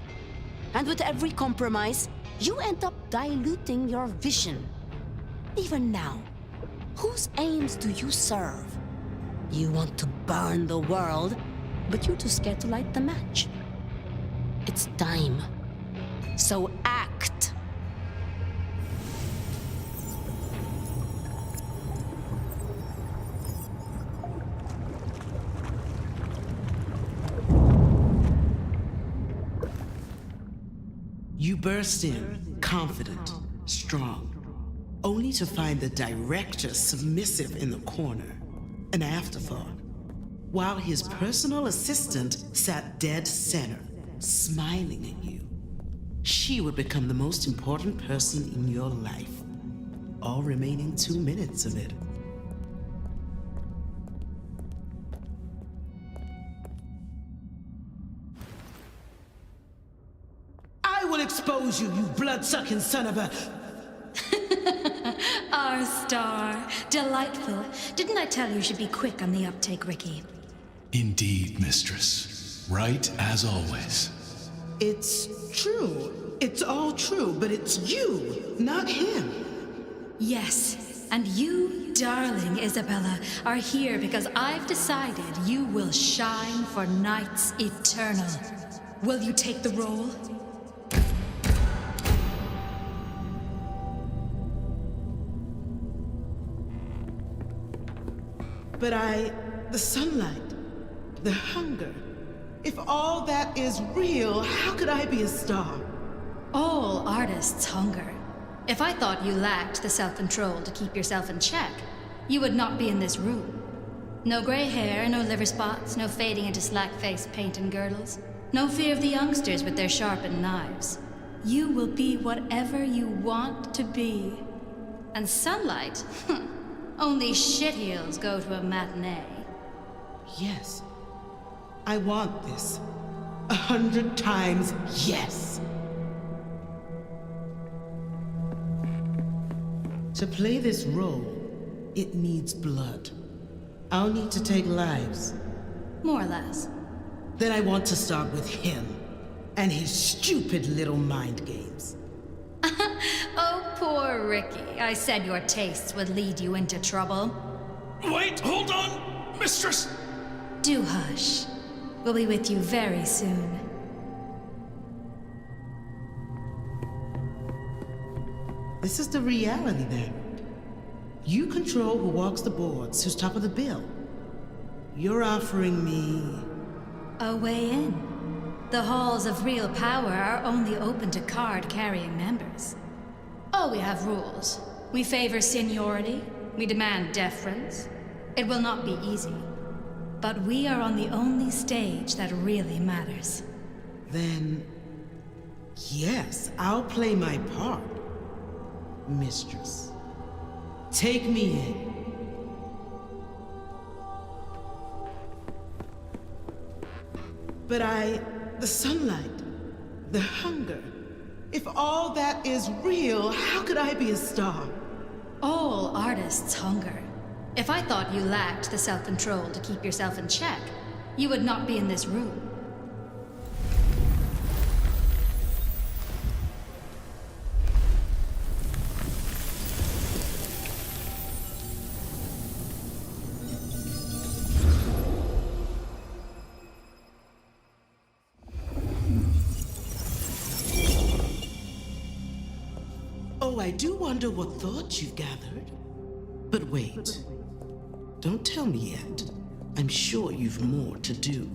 And with every compromise, you end up diluting your vision. Even now, whose aims do you serve? You want to burn the world, but you're too scared to light the match. It's time. So act. You burst in, confident, strong, only to find the director submissive in the corner, an afterthought, while his personal assistant sat dead center, smiling at you. She would become the most important person in your life, all remaining 2 minutes of it. I will expose you, you blood-sucking son of a... Our star. Delightful. Didn't I tell you should be quick on the uptake, Ricky? Indeed, mistress. Right as always. It's true. It's all true, but it's you, not him. Yes, and you, darling Ysabella, are here because I've decided you will shine for nights eternal. Will you take the role? But the sunlight, the hunger. If all that is real, how could I be a star? All artists hunger. If I thought you lacked the self-control to keep yourself in check, you would not be in this room. No gray hair, no liver spots, no fading into slack-faced paint and girdles. No fear of the youngsters with their sharpened knives. You will be whatever you want to be. And sunlight? Only shitheels go to a matinee. Yes. I want this. 100 times yes. To play this role, it needs blood. I'll need to take lives. More or less. Then I want to start with him. and his stupid little mind games. Oh, poor Ricky. I said your tastes would lead you into trouble. Wait, hold on, mistress! Do hush. We'll be with you very soon. This is the reality then. You control who walks the boards, who's top of the bill. You're offering me... a way in. The halls of real power are only open to card-carrying members. Oh, we have rules. We favor seniority. We demand deference. It will not be easy. But we are on the only stage that really matters. Then... yes, I'll play my part. Mistress. Take me in. But the sunlight, the hunger. If all that is real, how could I be a star? All artists hunger. If I thought you lacked the self-control to keep yourself in check, you would not be in this room. Oh, I do wonder what thoughts you've gathered. But wait. Don't tell me yet. I'm sure you've more to do.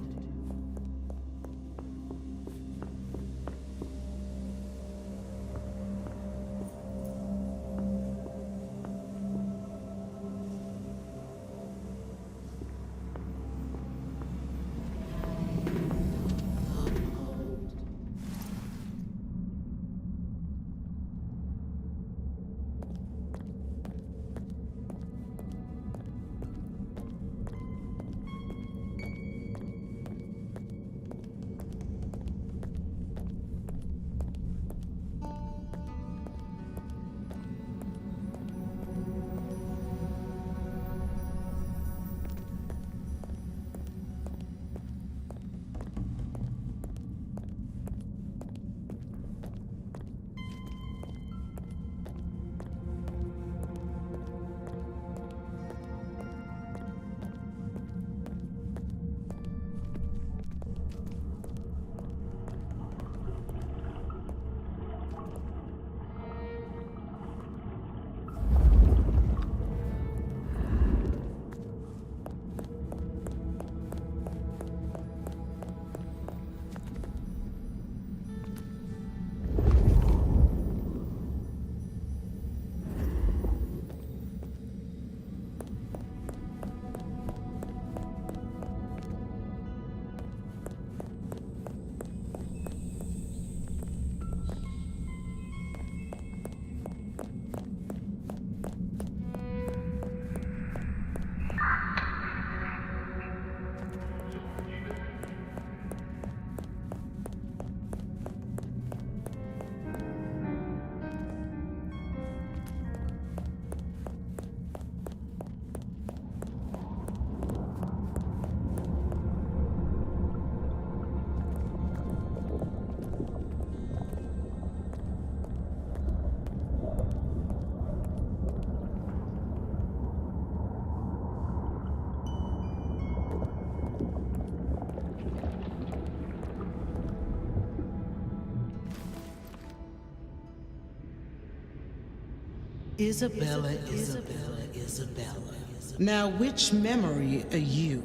Ysabella, Ysabella, Ysabella. Now, which memory are you?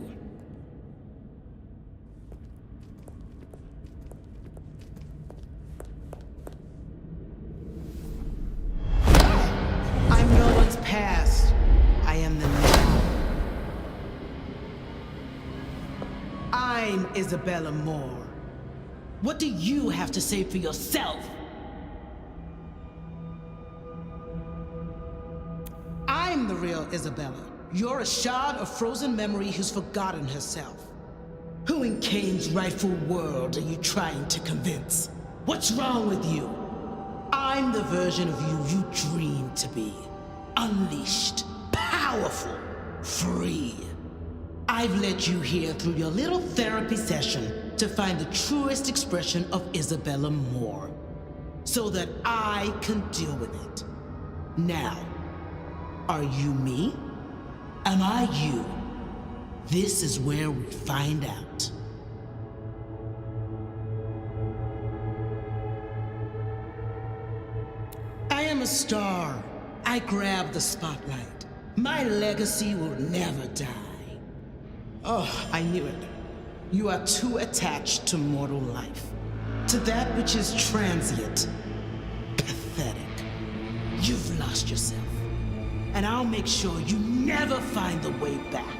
I'm no one's past. I am the now. I'm Ysabella Moore. What do you have to say for yourself? I'm the real Ysabella. You're a shard of frozen memory who's forgotten herself. Who in Kane's rightful world are you trying to convince? What's wrong with you? I'm the version of you you dreamed to be. Unleashed, powerful, free. I've led you here through your little therapy session, to find the truest expression of Ysabella Moore, so that I can deal with it. Now, are you me? Am I you? This is where we find out. I am a star. I grab the spotlight. My legacy will never die. Oh, I knew it. You are too attached to mortal life, to that which is transient, pathetic. You've lost yourself, and I'll make sure you never find the way back.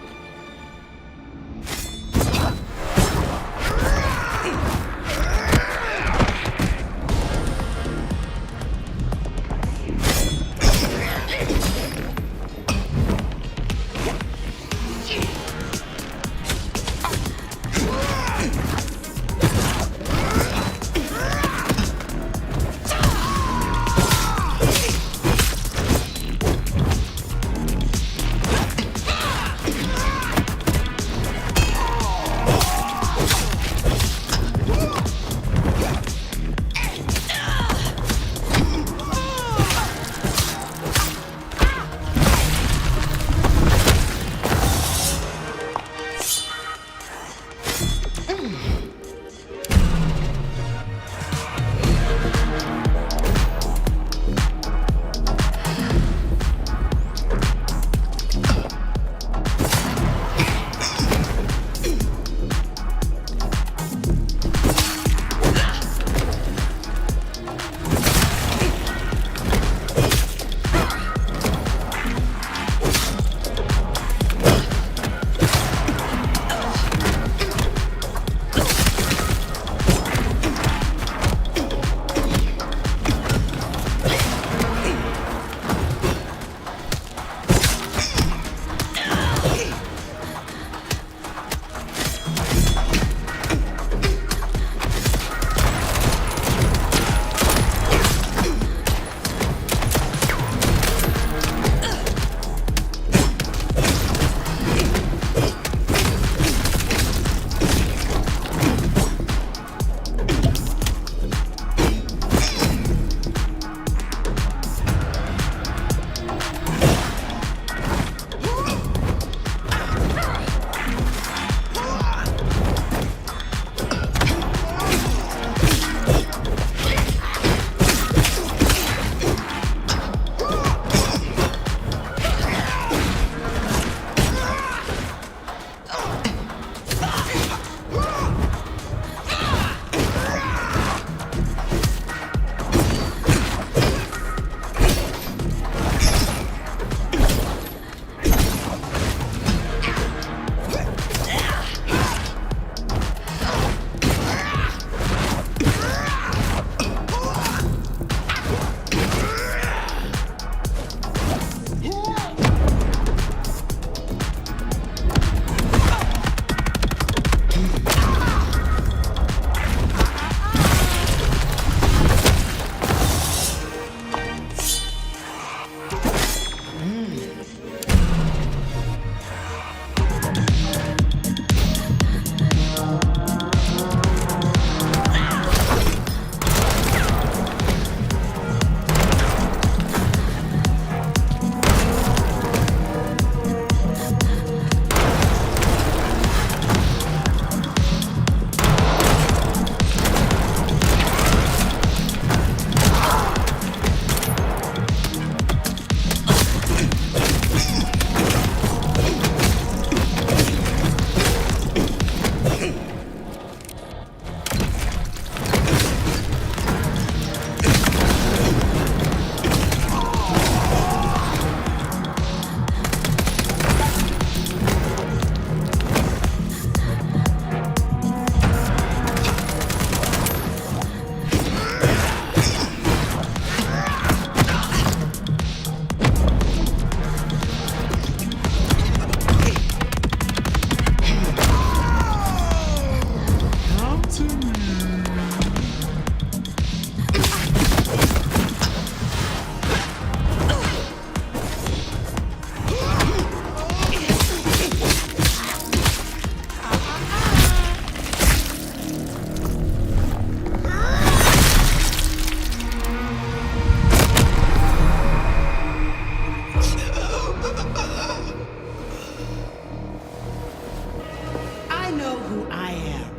who I am.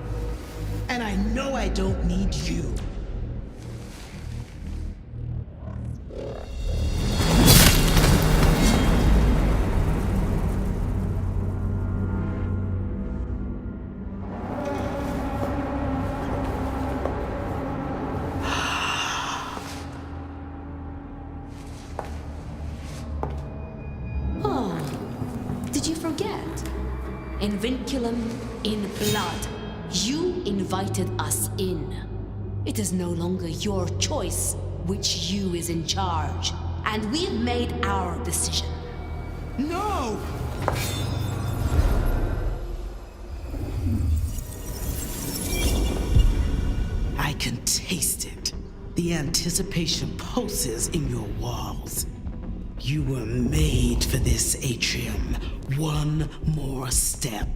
And I know I don't need you. In vinculum, in blood, you invited us in. It is no longer your choice which you is in charge, and we've made our decision. No! I can taste it. The anticipation pulses in your walls. You were made for this atrium. One more step.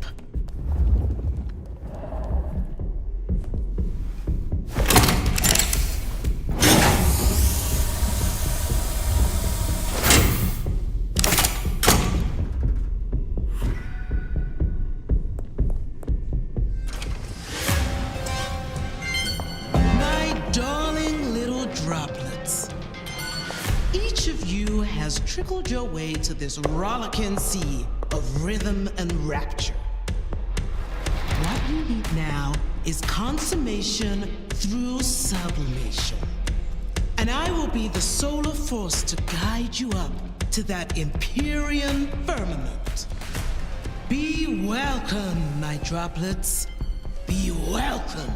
My darling little droplets. Each of you has trickled your way to this rollicking sea of rhythm and rapture. What you need now is consummation through sublimation. And I will be the solar force to guide you up to that Empyrean firmament. Be welcome, my droplets. Be welcome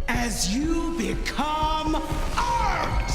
as you become Ark!